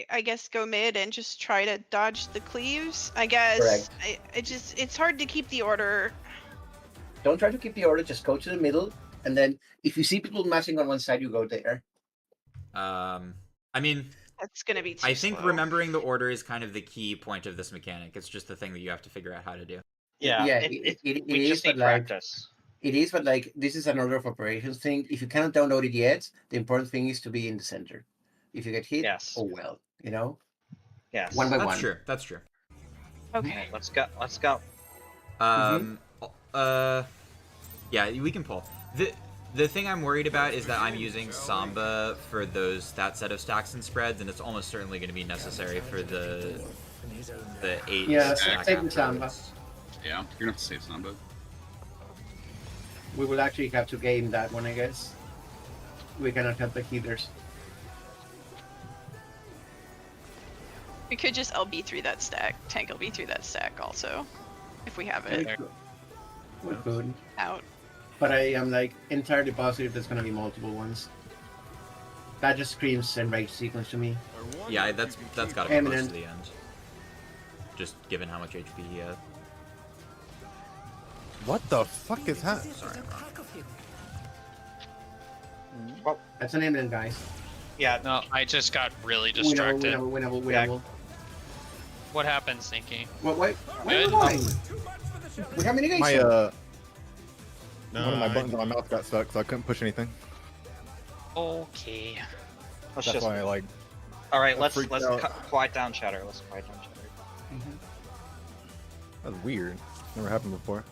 F: I guess go mid and just try to dodge the cleaves. I guess
M: Correct.
F: it's hard to keep the order.
M: Don't try to keep the order. Just go to the middle, and then if you see people matching on one side, you go there.
G: I mean,
F: That's gonna be too
G: I think
F: slow.
G: remembering the order is kind of the key point of this mechanic. It's just the thing that you have to figure out how to do.
B: Yeah,
M: Yeah,
B: it,
M: it
B: we
M: is,
B: just
M: but
B: need
M: like
B: practice.
M: it is, but like this is an order of operations thing. If you cannot download it yet, the important thing is to be in the center. If you get hit,
B: Yes.
M: oh well, you know.
B: Yes.
M: One by
G: That's
M: one.
G: true. That's true.
F: Okay.
B: Let's go. Let's go.
G: Yeah, we can pull. The thing I'm worried about is that I'm using Samba for that set of stacks and spreads, and it's almost certainly going to be necessary for the 8
M: Yeah,
G: stack
M: take the Samba.
G: afterwards.
D: Yeah, you're gonna have to save some, but
M: We will actually have to game that one, I guess. We cannot help the healers.
F: We could just LB through that stack. Tank LB through that stack also. If we have it
M: We could.
F: out.
M: But I am like entirely positive there's gonna be multiple ones. That just screams enraged sequence to me.
G: Yeah, that's got to be close
M: Eminent.
G: to the end. just given how much HP he had.
L: What the fuck is that?
G: Sorry.
M: That's an imminent, guys.
B: Yeah.
H: No, I just got really
M: Winnable,
H: distracted.
M: winnable.
B: Yeah.
H: What happened, Sneaky?
M: What? Why are you
H: Good.
M: lying? We have mitigation.
L: My
E: No,
L: one of my buttons on my mouth got stuck, so I couldn't push anything.
H: Okay.
B: Let's
L: That's
B: just.
L: why I like.
B: All right,
L: I
B: let's
L: freaked out.
B: quiet down chatter. Let's quiet down chatter.
L: That's weird. Never happened before.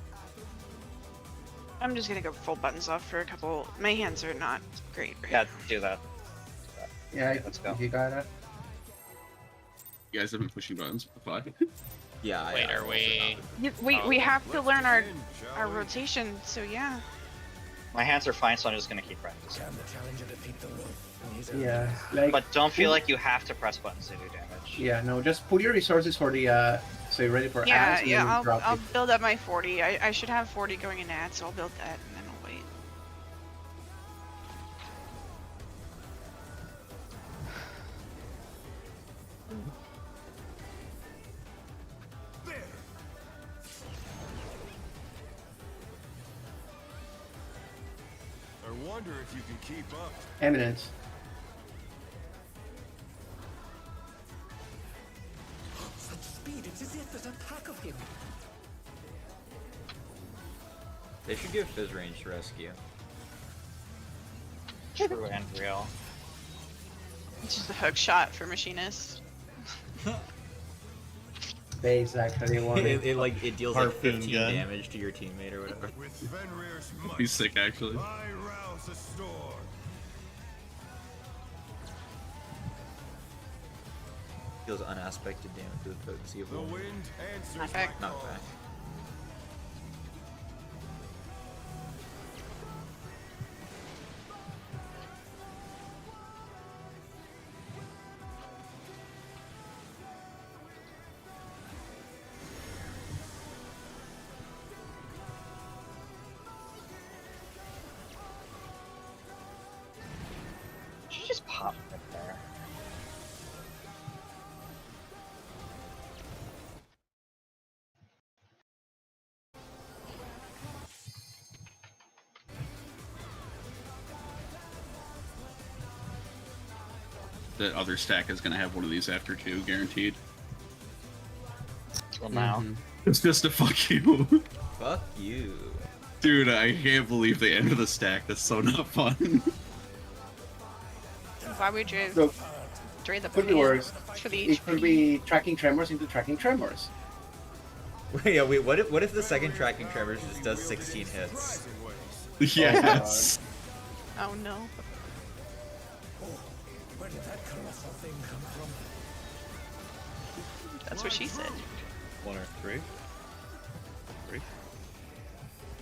F: I'm just gonna go full buttons off for a couple. My hands are not great. Right
B: Yeah,
F: now.
B: do that.
M: Yeah,
B: Let's go.
M: if you got it.
D: You guys have been pushing buttons. Why?
G: Yeah.
H: Wait, are we?
F: We have to learn our rotation. So yeah.
B: My hands are fine, so I'm just gonna keep practicing.
J: Can the challenger defeat the wolf in his own
M: Yeah, like.
B: But don't feel like you have to press buttons to do damage.
M: Yeah, no, just put your resources for the so you're ready for
F: Yeah,
M: ads and then
F: yeah.
M: drop
F: I'll
M: it.
F: build up my 40. I should have 40 going in ads, so I'll build that and then I'll wait.
I: I wonder if you can keep up.
M: Eminence.
J: Such speed, it's as if there's a pack of him.
G: They should give Fizz range to rescue.
B: True and real.
F: It's just a hook shot for machinists.
M: Base actually one.
G: it deals like
E: Harpoon
G: 15
E: gun.
G: damage to your teammate or whatever.
I: With Fenrir's might,
D: He's sick, actually.
I: I rouse the storm.
G: Deals unaspected damage to the potency of
I: The
G: one.
I: wind answers
F: Not
I: my
F: back.
G: Not
I: call.
G: back.
B: She just popped right there.
D: The other stack is gonna have one of these after too, guaranteed.
B: Well, now.
D: It's just to fuck you.
G: Fuck you.
D: Dude, I can't believe they enter the stack. That's so not fun.
F: Why would you
M: So
F: drain the
M: could be
F: pan
M: worse.
F: for the
M: It could
F: HP?
M: be tracking tremors into tracking tremors.
G: Yeah, wait, what if the second tracking tremors just does 16 hits?
D: Yes.
F: Oh no.
J: Where did that colossal thing come from?
F: That's what she said.
E: 1 or 3.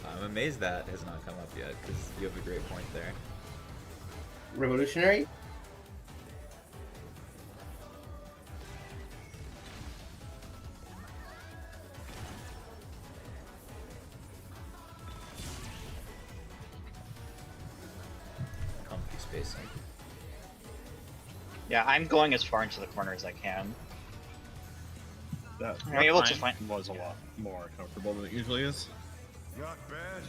G: I'm amazed that has not come up yet, because you have a great point there.
M: Revolutionary.
G: Comfy spacing.
B: Yeah, I'm going as far into the corner as I can.
E: That
B: I'm able to find.
E: was a lot more comfortable than it usually is.
I: Not bad,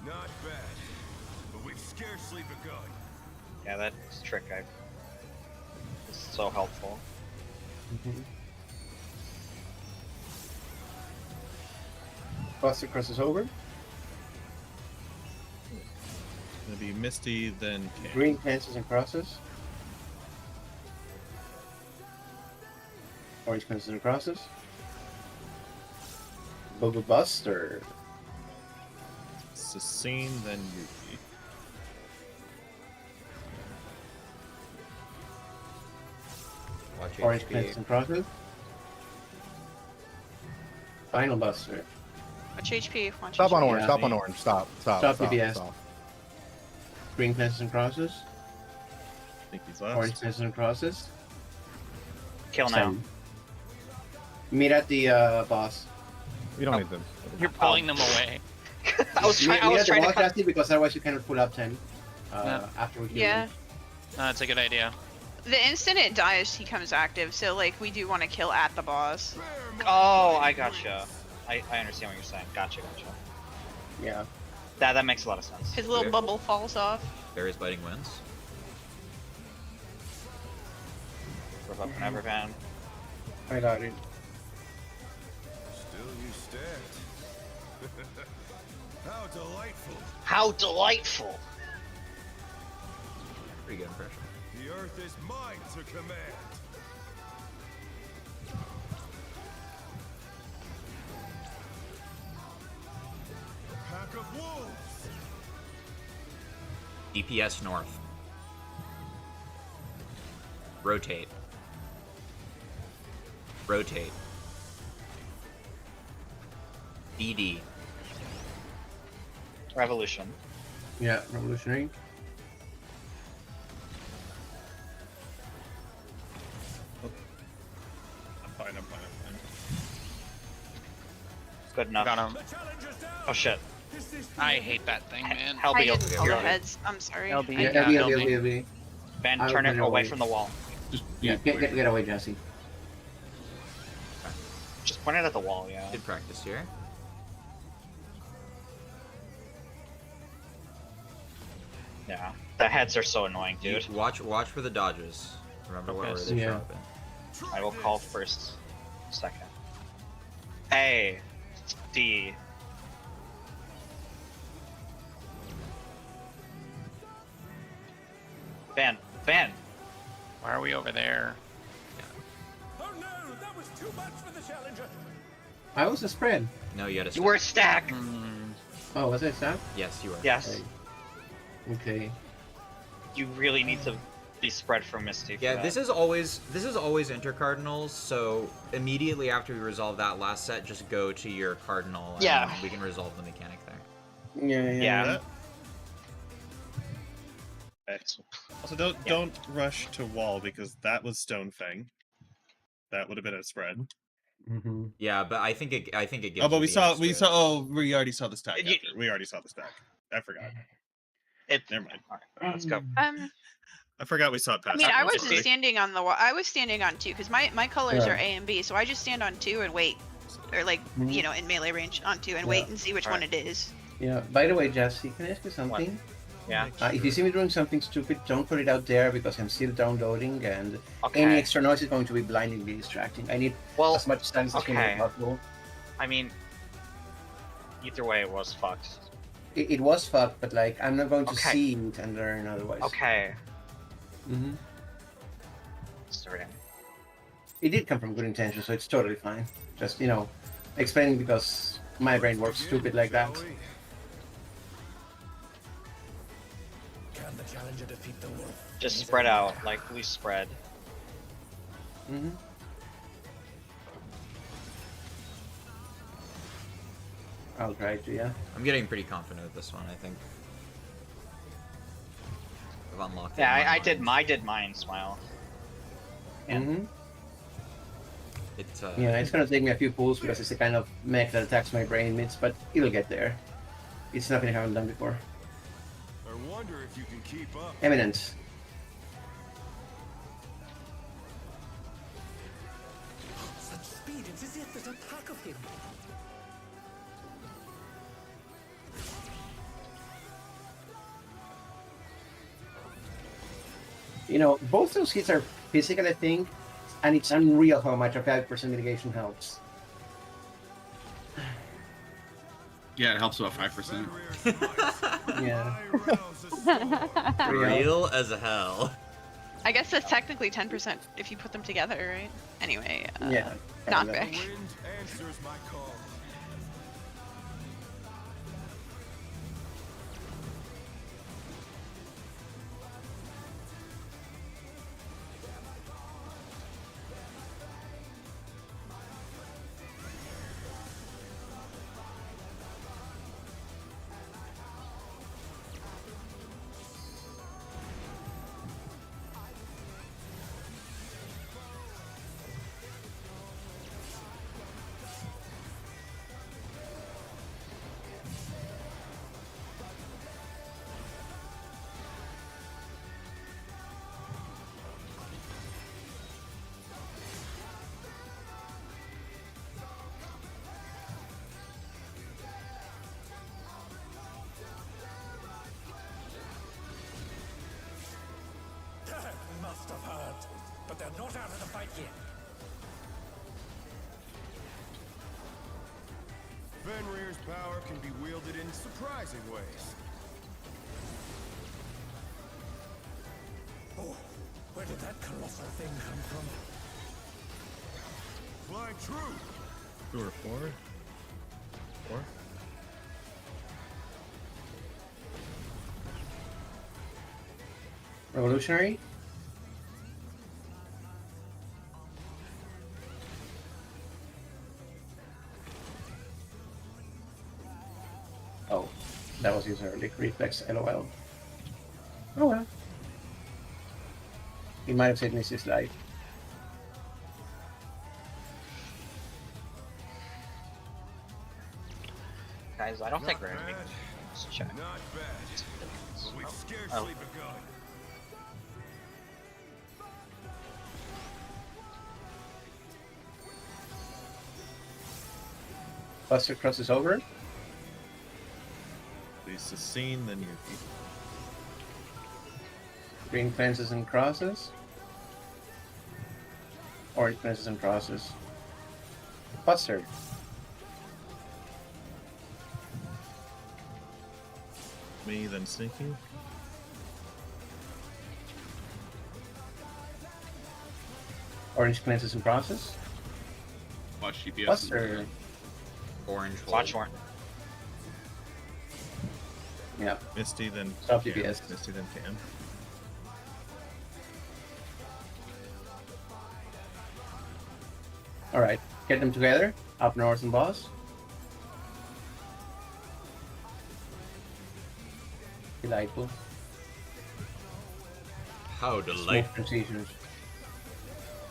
I: not bad. But we've scarcely begun.
B: Yeah, that trick is so helpful.
M: Buster crosses over.
E: Gonna be Misty, then King.
M: Green cancels and crosses. Orange cancels and crosses. Bubble Buster.
E: Sassine, then Yuki.
G: Watch
M: Orange
G: HP.
M: cancels and crosses. Final Buster.
F: Watch HP. Watch
L: Stop on
F: HP.
L: orange.
M: Yeah.
L: Stop on orange. Stop. Stop.
M: Stop
L: Stop.
M: PBS.
L: Stop.
M: Green cancels and crosses.
E: I think he's
M: Orange
E: last.
M: cancels and crosses.
B: Kill now.
M: Meet at the boss.
L: You don't need them.
H: You're pulling them away.
B: I was trying. I
M: Meet
B: was
M: at the
B: trying to
M: boss,
B: cut.
M: Jesse, because otherwise you cannot pull up 10
H: Yeah.
M: after we kill
F: Yeah.
M: him.
H: No, that's a good idea.
F: The instant it dies, he comes active. So like we do want to kill at the boss.
B: Oh, I gotcha. I understand what you're saying. Gotcha.
M: Yeah.
B: That makes a lot of sense.
F: His little
G: Okay.
F: bubble falls off.
G: Various biting wins.
B: Rip up an Evervan.
M: I got it.
I: Still you stand. How delightful.
B: How delightful!
G: Pretty good impression.
I: The earth is mine to command. Pack of wolves.
G: DPS north. Rotate. Rotate. BD.
B: Revolution.
M: Yeah, revolutionary.
E: I'm fine.
B: Good enough.
H: Got him.
B: Oh shit.
H: I hate that thing, man.
F: I
B: Helby,
F: didn't call
B: you're
F: the heads. I'm sorry.
H: LB.
F: I-
M: Yeah,
H: Yeah,
M: LB.
B: Ben,
M: I'll
B: turn it
M: turn it
B: away
M: away.
B: from the wall.
D: Just
M: Yeah, get away, Jesse.
B: Just point it at the wall, yeah.
G: Good practice here.
B: Yeah. The heads are so annoying, dude.
G: Watch for the dodges. Remember where
B: Okay.
G: they
M: Yeah.
G: show up in.
B: I will call first, second. A, D. Van.
H: Why are we over there?
J: Oh no, that was too much for the challenger.
M: I was a spread.
G: No, you had a
B: You
G: stack.
B: were a stack.
M: Oh, was I staff?
G: Yes, you were.
B: Yes.
M: Okay.
B: You really need to be spread from Misty. for
G: Yeah,
B: that.
G: this is always intercardinals. So immediately after we resolve that last set, just go to your cardinal. And
B: Yeah.
G: we can resolve the mechanic there.
B: Yeah.
E: Also, don't rush to wall because that was Stone Fang. That would have been a spread.
M: Mm-hmm.
G: Yeah, but I think it gives.
E: Oh, but
G: you
E: we
G: the
E: saw
G: extra-
E: we already saw the stack.
B: You-
E: After. We already saw the stack. I forgot.
B: Never mind. All right, let's go.
E: I forgot we saw it
F: I
E: past.
F: mean, I was
E: once already.
F: standing on the wall. I was standing on 2 because my colors
M: Yeah.
F: are A and B, so I just stand on 2 and wait, or like
M: Mhm.
F: in melee range on 2 and
M: Yeah.
F: wait and see which one
B: Alright.
F: it is.
M: Yeah. By the way, Jesse, can I ask you something?
B: Yeah.
M: If you see me doing something stupid, don't put it out there because I'm still downloading, and
B: Okay.
M: any extra noise is going to be blindingly distracting. I need
B: Well,
M: as much silence as humanly
B: okay.
M: possible.
B: I mean, either way, it was fucked.
M: It was fucked, but like I'm not going to
B: Okay.
M: see it and learn otherwise.
B: Okay.
M: Mm-hmm.
B: Sorry.
M: It did come from good intention, so it's totally fine. Just explaining because my brain works stupid like that.
J: Can the challenger defeat the wolf?
B: Just spread out, like we spread.
M: Mm-hmm. I'll try to, yeah.
G: I'm getting pretty confident with this one. I think. I've unlocked. it
B: Yeah,
G: in my
B: I
G: mind.
B: did mine, Smile. Yeah.
M: Mm-hmm.
G: It's
M: Yeah, it's gonna take me a few pulls because it's the kind of mech that attacks my brain mids, but it'll get there. It's nothing I haven't done before.
I: I wonder if you can keep up.
M: Eminence.
J: Such speed, it's as if there's a pack of him.
M: Both those hits are physical, I think, and it's unreal how much a 5% mitigation helps.
D: Yeah, it helps about 5%.
M: Yeah.
G: real as hell.
F: I guess that's technically 10% if you put them together, right? Anyway,
M: Yeah.
F: not
M: kinda.
F: big.
I: Wind answers my call.
J: must have heard, but they're not out of the fight yet.
I: Fenrir's power can be wielded in surprising ways.
J: Oh, where did that colossal thing come from?
I: Flying true.
E: 2 or 4? 4?
M: Revolutionary. Oh, that was his early reflex. LOL. Oh well. He might have saved me his life.
B: Guys, I don't think we're gonna make
I: bad.
B: this check.
I: Not bad. But we've scarcely
B: Oh.
I: begun.
M: Buster crosses over.
E: Lisa scene, then Yuki.
M: Green fences and crosses. Orange fences and crosses. Buster.
E: Me, then sneaking.
M: Orange fences and crosses.
D: Watch GPS.
M: Buster.
G: Orange.
B: Watch
G: hold.
B: one.
M: Yeah.
E: Misty, then
M: Stop
E: Cam.
M: DPS.
E: Misty, then Cam.
M: Alright. Get them together. Up north and boss. Delightful.
G: How
M: Smooth
G: delightful.
M: procedures.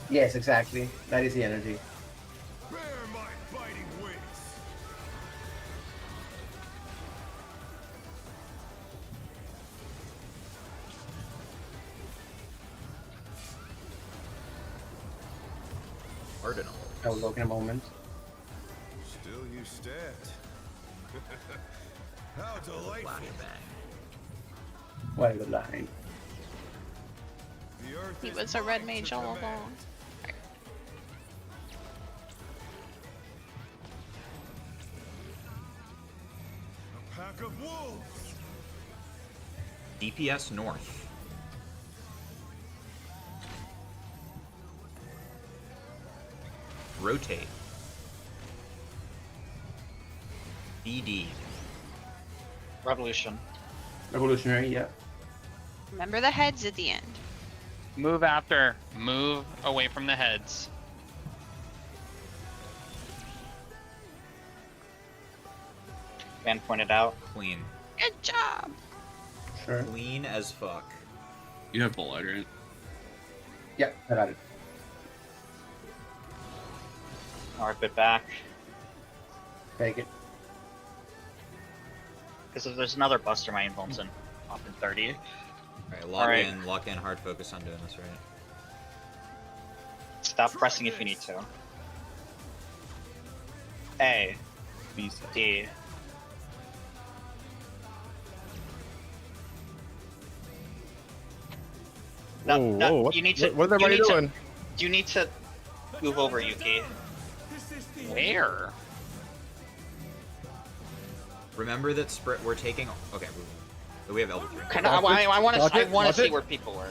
M: Yes, exactly. That is the energy.
I: Bear my biting wings.
G: Cardinal.
M: I will look in a moment.
I: Still you stand. How delightful.
G: Flashbang.
M: What a good line.
I: The earth
F: He
I: is
F: was a red
I: mine
F: mage
I: to
F: all
I: command.
F: along.
I: A pack of wolves.
G: DPS north. Rotate. BD.
B: Revolution.
M: Revolutionary, yeah.
F: Remember the heads at the end.
H: Move after. Move away from the heads.
B: Van pointed out.
G: Clean.
F: Good job.
M: Sure.
G: Clean as fuck.
D: You have bullet, right?
M: Yeah, I got it.
B: Alright, bit back.
M: Take it.
B: Because if there's another Buster, my invuln's in off in 30.
G: Alright, lock in, hard focus on doing this right.
B: Stop pressing if you need to. A.
E: B.
B: D. No,
L: Whoa,
B: no,
L: whoa, what,
B: you need to.
L: what is everybody
B: you need
L: doing?
B: To, you need to move over, Yuki.
H: Where?
G: Remember that we're taking. Okay, we have Elder 3.
B: Kind of. I want to.
L: Watch
B: I
L: it,
B: want
L: watch
B: to see
L: it.
B: where people were.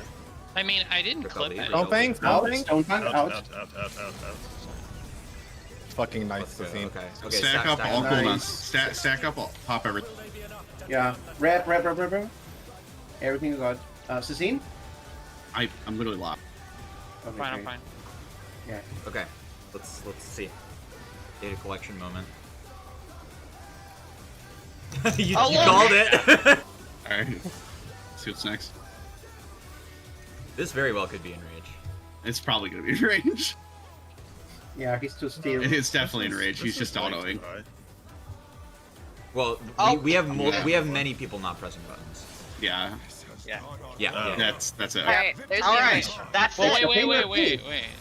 H: I mean, I didn't
G: Took
H: clip
G: all
H: it.
G: the-
L: Don't think,
M: Out,
L: don't think.
M: stone
E: Out,
M: out,
E: out,
M: out.
E: out.
L: It's fucking nice
G: Let's
L: to
G: go.
L: see.
G: Okay,
D: Stack up all
M: Nice.
D: cooldowns. Stack up, pop everything.
M: Yeah. Rep. Everything you got. Cecine?
D: I'm literally locked.
M: Okay,
H: Fine, I'm
M: great.
H: fine.
M: Yeah.
G: Okay, let's see. Data collection moment. you
B: Oh,
G: you
B: look!
G: called it.
D: Alright. See what's next.
G: This very well could be in rage.
D: It's probably gonna be in range.
M: Yeah, he's too still.
D: It's definitely in rage. He's just autoing.
G: Well,
B: Oh.
G: we have
D: Yeah.
G: we have many people not pressing buttons.
D: Yeah.
B: Yeah.
G: Yeah.
D: That's it.
F: Alright, there's the
B: Alright,
F: image.
B: that's
H: Well,
B: it.
H: wait.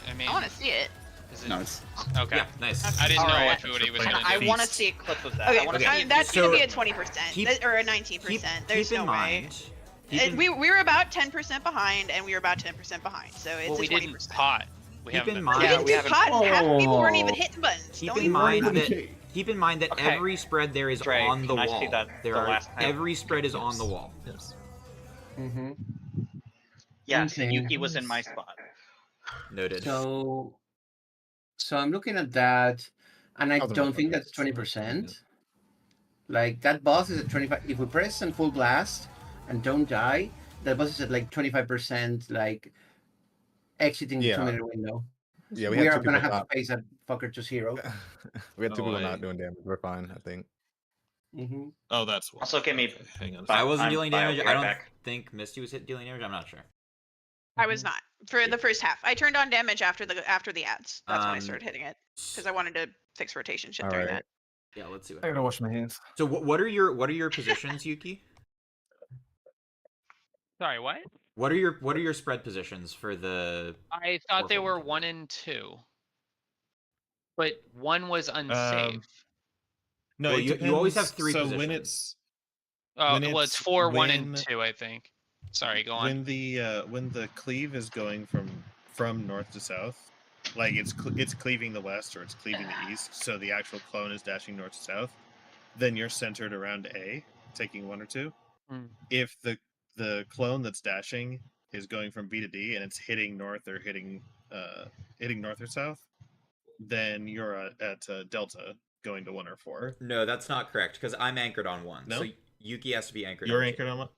H: I mean,
F: I want to see it.
H: is it...
D: No, it's
H: Okay.
G: Yeah, nice.
H: I didn't know
B: Alright.
H: what he was gonna do.
B: I want to see a clip of that.
F: Okay,
B: I want to
G: okay.
B: see.
F: that's
G: So,
F: gonna be a 20%,
G: keep-
F: or a 19%. There's
G: keep
F: no
G: in
F: way.
G: mind
F: We were about 10% behind, and we were about 10% behind. So it's
H: Well,
F: a
H: we
F: 20%.
H: didn't pot. We
G: Keep
H: haven't
G: in
H: been
G: mind-
F: We
B: Yeah,
F: didn't
B: we
F: do
B: haven't-
F: pot, and half the people weren't even
M: Oh.
F: hitting buttons.
G: Keep
F: Don't
G: in
F: even
G: mind
F: worry.
G: that keep in mind that
B: Okay.
G: every spread there is
B: Dre,
G: on the
B: can I
G: wall.
B: see that
G: There
B: the
G: are
B: last time?
G: every spread is on the wall.
E: Yes.
M: Mm-hmm.
B: Yes, and
M: Okay.
B: Yuki was in my spot.
G: Noted.
A: So I'm looking at that, and I
L: That was
A: don't
L: enough
A: think
L: focus.
A: that's 20%. Like that boss is at 25. If we press and full blast and don't die, that boss is at like 25%. Like exiting the
L: Yeah.
A: 2-minute window.
L: Yeah,
A: We
L: we had
A: are
L: two
A: gonna
L: people
A: have
L: not.
A: to face that fucker to 0.
L: We had two
N: Oh,
L: people
N: I-
L: not doing damage. We're fine, I think.
A: Mm-hmm.
N: Oh, that's why.
B: Also, give me.
N: Okay, hang on.
B: But
G: I wasn't
B: I'm
G: dealing
B: fine, I'll
G: damage.
B: be
G: I
B: right
G: don't
B: back.
G: think Misty was dealing damage. I'm not sure.
F: I was not for the first half. I turned on damage after the ads. That's when I
G: Um,
F: started hitting it because I wanted to fix rotation shit
L: All
F: during
L: right.
F: that.
G: Yeah, let's see what.
L: I gotta wash my hands.
G: So what are your positions, Yuki?
H: Sorry, what?
G: What are your spread positions for the?
H: I thought they were
G: Orphan.
H: 1 and 2, but 1 was unsafe.
E: No,
G: Well,
E: it
G: you always have
E: depends.
G: 3
E: so
G: positions.
E: when it's
H: Oh,
E: when
H: well, it's
E: it's
H: 4, 1, and
E: when-
H: 2, I think. Sorry, go on.
E: when the cleave is going from north to south, like it's cleaving the west or it's cleaving the east, so the actual clone is dashing north to south, then you're centered around A, taking 1 or 2.
H: Hmm.
E: If the clone that's dashing is going from B to D and it's hitting north or hitting north or south, then you're at Delta going to 1 or 4.
G: No, that's not correct because I'm anchored on 1.
E: No?
G: So Yuki has to be anchored.
E: You're
G: on
E: anchored
G: 2.
E: on 1.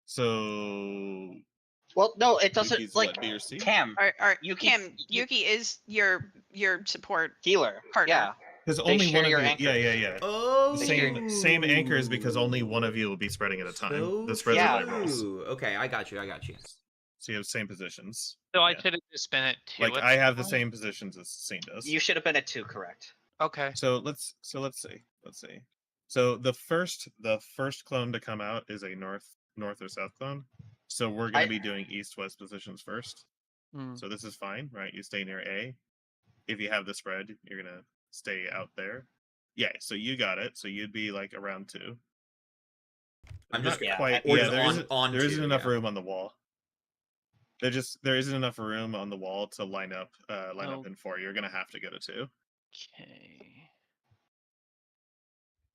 E: So
B: Well, no, it doesn't.
E: Yuki's
B: Like
E: what, B or C?
B: Cam,
F: Yuki is your support
B: healer.
F: partner.
B: Yeah.
E: because
B: They
E: only
B: share
E: one of
B: your
E: you.
B: anchor.
E: Yeah.
G: Oh,
E: Same anchors because only one of you will be spreading at a time.
G: So
E: The spreads are by rolls,
G: true. Okay, I got you.
E: so you have same positions.
H: So I
E: yeah.
H: should have just been at 2.
E: Like
H: at
E: I
H: this
E: have the
H: point?
E: same positions as Scene does.
B: You should have been at 2, correct?
H: Okay.
E: So let's see. So the first clone to come out is a north or south clone. So we're going
B: I-
E: to be doing east west positions first.
H: Hmm.
E: So this is fine, right? You stay near A. If you have the spread, you're gonna stay out there. Yeah, so you got it. So you'd be like around 2.
G: I'm
E: Not
G: just
B: yeah,
E: quite.
G: or
E: Yeah,
G: just on
E: there isn't
G: 2,
E: enough
G: yeah.
E: room on the wall. There isn't enough room on the wall to line up
H: Oh.
E: in 4. You're gonna have to go to 2.
H: Okay.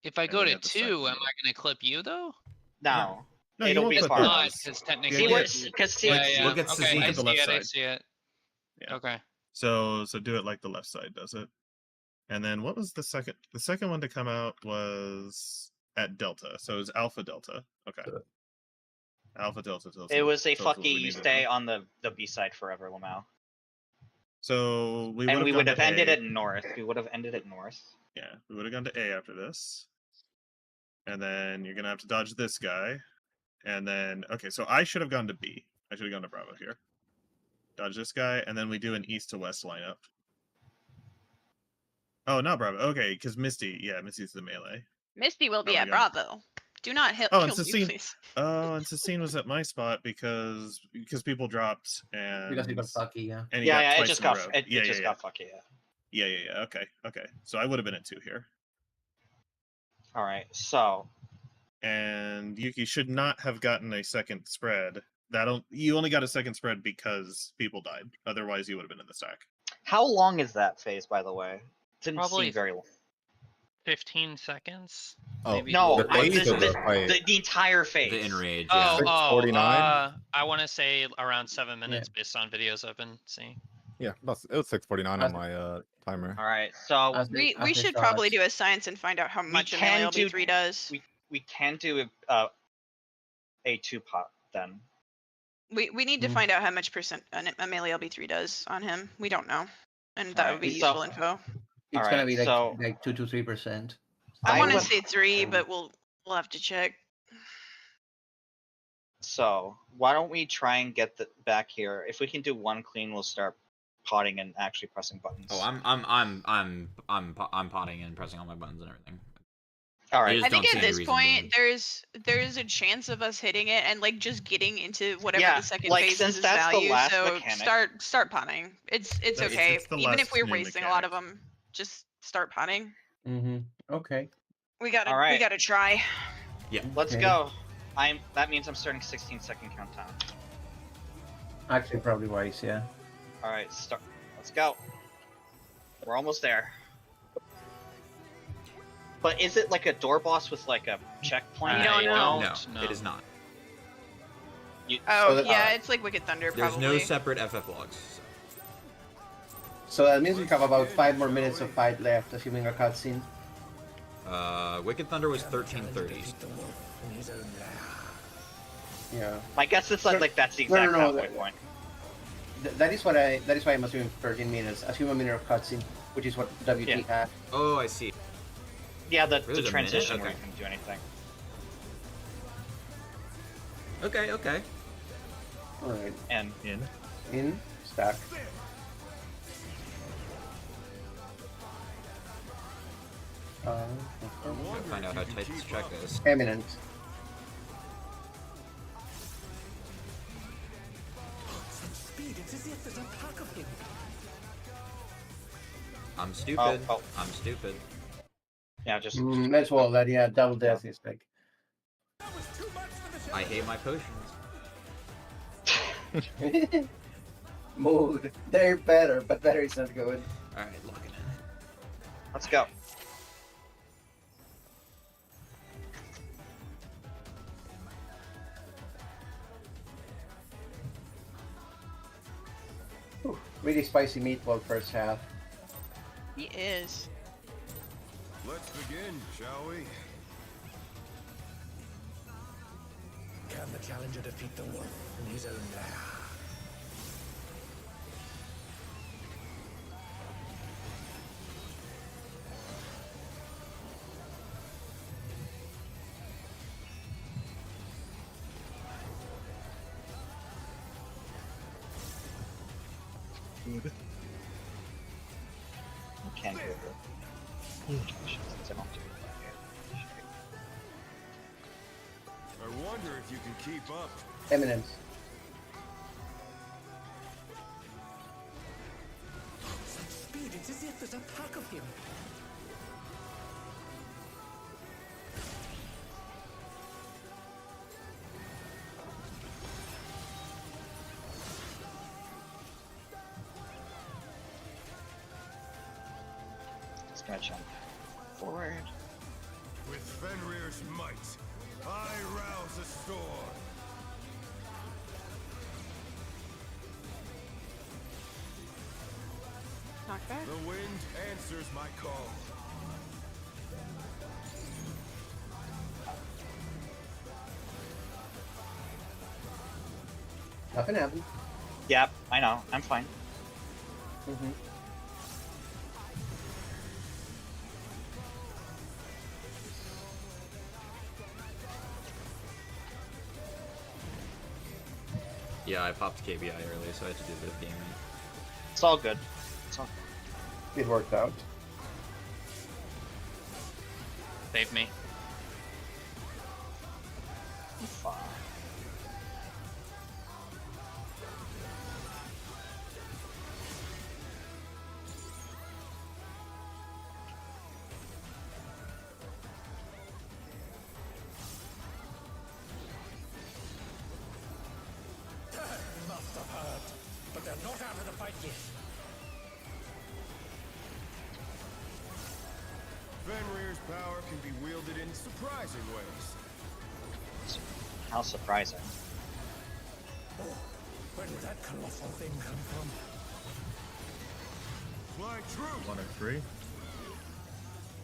H: If I
E: And
H: go
E: then
H: to
E: you have the
H: 2,
E: second
H: am
E: one.
H: I going to clip you though?
B: No.
E: No, you
B: It'll
E: won't
B: be
E: clip
B: part of
H: Not
B: us.
H: because
E: Yeah,
H: technically.
E: yeah,
B: Keywords, because
H: Yeah, yeah.
G: Look at
H: Okay,
G: Suzuki
H: I
E: at the
H: see
E: left
H: it. I
E: side.
H: see it.
E: Yeah.
H: Okay.
E: So do it like the left side does it. And then what was the second? The second one to come out was at Delta. So it was Alpha Delta. Okay. Alpha Delta. Tells
B: It
E: us-
B: was a
E: tells us what
B: fucky
E: we
B: you
E: need to
B: stay
E: know.
B: on the B side forever, Lamau.
E: So we
B: And we would
E: gone
B: have
E: to
B: ended
E: A.
B: at north. We would have ended at north.
E: Yeah, we would have gone to A after this. And then you're gonna have to dodge this guy. And then okay, so I should have gone to B. I should have gone to Bravo here. Dodge this guy, and then we do an east to west lineup. Oh, not Bravo. Okay, because Misty's the melee.
F: Misty will be
E: Oh,
F: at
E: we got
F: Bravo. Do not kill
E: Oh, and
F: me,
E: Cecine.
F: please.
E: Oh, and Cecine was at my spot because people dropped and
A: Because he got fucky, yeah.
E: and he got
B: Yeah, it
E: twice
B: just
E: in a
B: got
E: row.
B: it
E: yeah,
B: just
E: yeah,
B: got fucky. Yeah.
E: yeah. Okay. So I would have been at 2 here.
B: All right. So
E: And Yuki should not have gotten a second spread. You only got a second spread because people died. Otherwise, you would have been in the stack.
B: how long is that phase, by the way? Didn't
H: Probably
B: seem very long.
H: 15 seconds.
L: Oh,
H: Maybe.
B: No,
L: the phase or the fight?
B: the entire phase.
G: The enrage.
H: Oh,
G: Yeah.
L: 6:49?
H: I want to say around 7 minutes based on videos I've been seeing.
L: Yeah, it was 6:49 on my timer.
B: All right. So
A: As
F: We
A: they
F: should
A: start.
F: probably do a science and find out how much a
B: can
F: melee
B: do-
F: LB3 does.
B: we can do a 2 pot then.
F: We need to
A: Mm.
F: find out how much percent a melee LB3 does on him. We don't know, and that
B: Alright,
F: would be
B: so-
F: useful info.
A: It's
B: Alright,
A: gonna be like
B: so-
A: 2 to 3%.
F: I want to
B: would-
F: say 3, but we'll have to check.
B: So why don't we try and get the back here? If we can do 1 clean, we'll start potting and actually pressing buttons.
G: Oh, I'm potting and pressing all my buttons and everything.
B: All
G: I
B: right.
G: just
F: I think
G: don't see
F: at
G: any
F: this
G: reason
F: point, there's a chance of us hitting it and like just getting into whatever
B: Yeah,
F: the second
B: like,
F: phase
B: since
F: is
B: that's the
F: value.
B: last
F: So
B: mechanic-
F: start punting. It's
E: It's
F: okay.
E: the
F: Even
E: last
F: if we're
E: new
F: wasting a lot of
E: mechanic.
F: them, just start punting.
A: Mm-hmm. Okay.
F: We gotta
B: Alright.
F: try.
G: Yeah.
B: Let's
A: Okay.
B: go. That means I'm starting 16-second countdown.
M: Actually, probably wise, yeah.
B: All right, start. Let's go. We're almost there. But is it like a door boss with like a checkpoint?
F: You don't know.
G: No, it is not.
F: Oh,
M: So,
F: yeah, it's like Wicked Thunder,
G: There's
F: probably.
G: no separate FF logs.
M: So that means we have about 5 more minutes of fight left, assuming a cutscene.
G: Wicked Thunder was 13:30.
M: Yeah.
B: My guess is like that's the
M: No,
B: exact
M: no,
B: halfway point.
M: That is why I'm assuming 13 minutes. Assume a minute of cutscene, which is what WT had.
G: Oh, I see.
B: Yeah, the
G: Really, the
B: transition
G: minute?
B: where
G: Okay.
B: you can do anything.
G: Okay.
M: Alright.
B: And
M: In. Stack.
G: Gotta find out how tight this check is.
M: Eminent.
J: Speed, it's as if there's a pack of him.
G: I'm stupid.
B: Oh.
G: I'm stupid.
B: Yeah, just.
M: Let's roll that. Yeah, double death is like.
G: I hate my potions.
M: Mood. They're better, but better is not good.
G: Alright, locking in.
B: Let's go.
M: Whew, really spicy meatball first half.
F: He is.
I: Let's begin, shall we?
J: Can the challenger defeat the wolf in his own lair?
B: You can't do it.
I: I wonder if you can keep up.
M: Eminence.
J: Such speed, it's as if there's a pack of him.
B: Just gonna jump forward.
I: With Fenrir's might, I rouse a storm.
F: Knock back.
I: The wind answers my call.
M: Nothing happened.
B: Yep, I know. I'm fine.
M: Mm-hmm.
G: Yeah, I popped KBI early, so I had to do a bit of gaming.
B: It's all good. It's all
M: It worked out.
H: Save me.
B: fine.
J: Must have heard, but they're not out of the fight yet.
I: Fenrir's power can be wielded in surprising ways.
B: How surprising.
J: Oh, where did that colossal thing come from?
I: Fly true.
E: 1 or 3.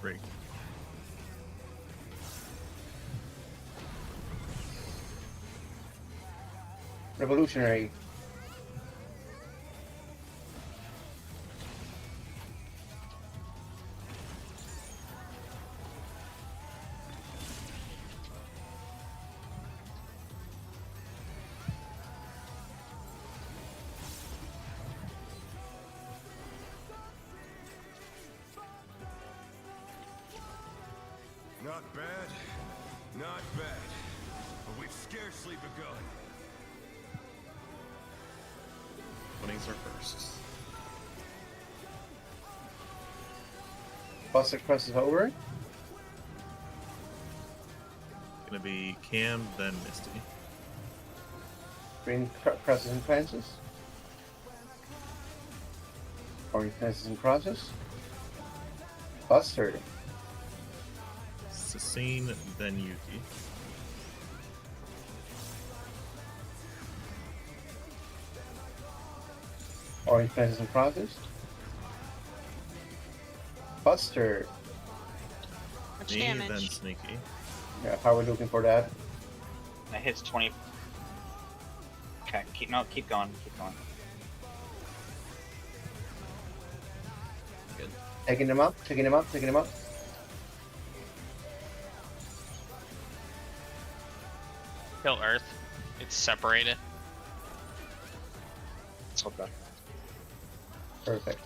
E: 3.
M: Revolutionary.
I: Not bad, not bad. But we've scarcely begun.
E: 20s are first.
M: Buster crosses over.
E: Gonna be Cam, then Misty.
M: Green crosses and fences. Orange fences and crosses. Buster.
E: Sassine, then Yuki.
M: Orange fences and crosses. Buster.
F: Much
E: Me,
F: damage.
E: then Sneaky.
M: Yeah, how are we looking for that?
B: That hits 20. Okay, keep going, keep going.
G: Good.
M: Taking him up, taking him up, taking him up.
H: Kill Earth. It's separated.
B: It's okay.
M: Perfect.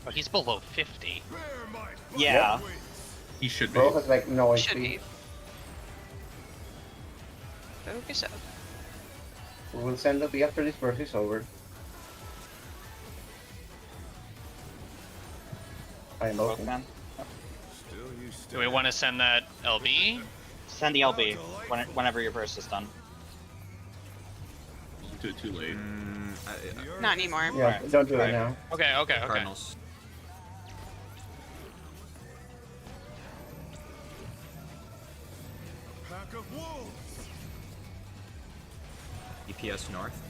H: But he's below 50.
B: Yeah.
D: He should be.
M: Bro has like no
F: Should
M: HP.
F: be. Focus up.
M: We will send the after this burst is over. I am open.
B: Pokemon.
H: Do we want to send that LB?
B: Send the LB whenever your burst is done.
D: Do it too late.
F: Not anymore.
M: Yeah,
B: Alright.
M: don't do it
B: Alright.
M: now.
H: Okay.
G: Cardinals.
I: Pack of wolves.
G: EPS north.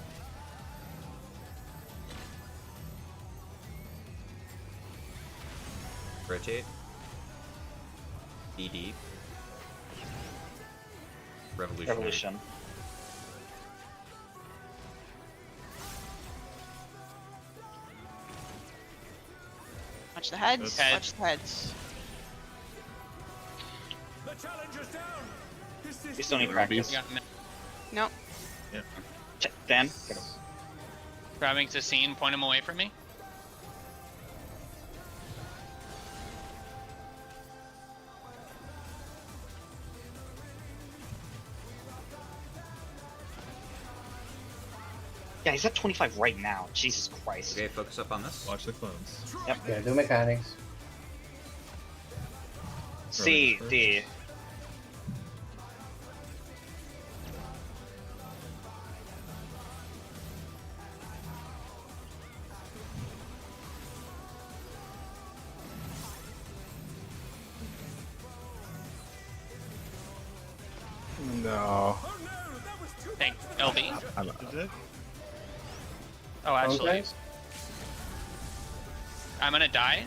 G: Rotate. BD.
B: Revolution.
F: Watch the heads.
H: Okay.
F: Watch the heads.
I: The challenger's down.
B: You still need practice.
H: Yeah,
F: Nope.
B: Dan, get him.
H: grabbing to scene, point him away from me.
B: Yeah, he's at 25 right now. Jesus Christ.
G: Okay, focus up on this.
E: Watch the clones.
B: Yep.
M: Yeah, do mechanics.
B: C, D.
L: No.
H: Thank LB.
E: Is it?
H: Oh, actually,
M: Okay.
H: I'm gonna die.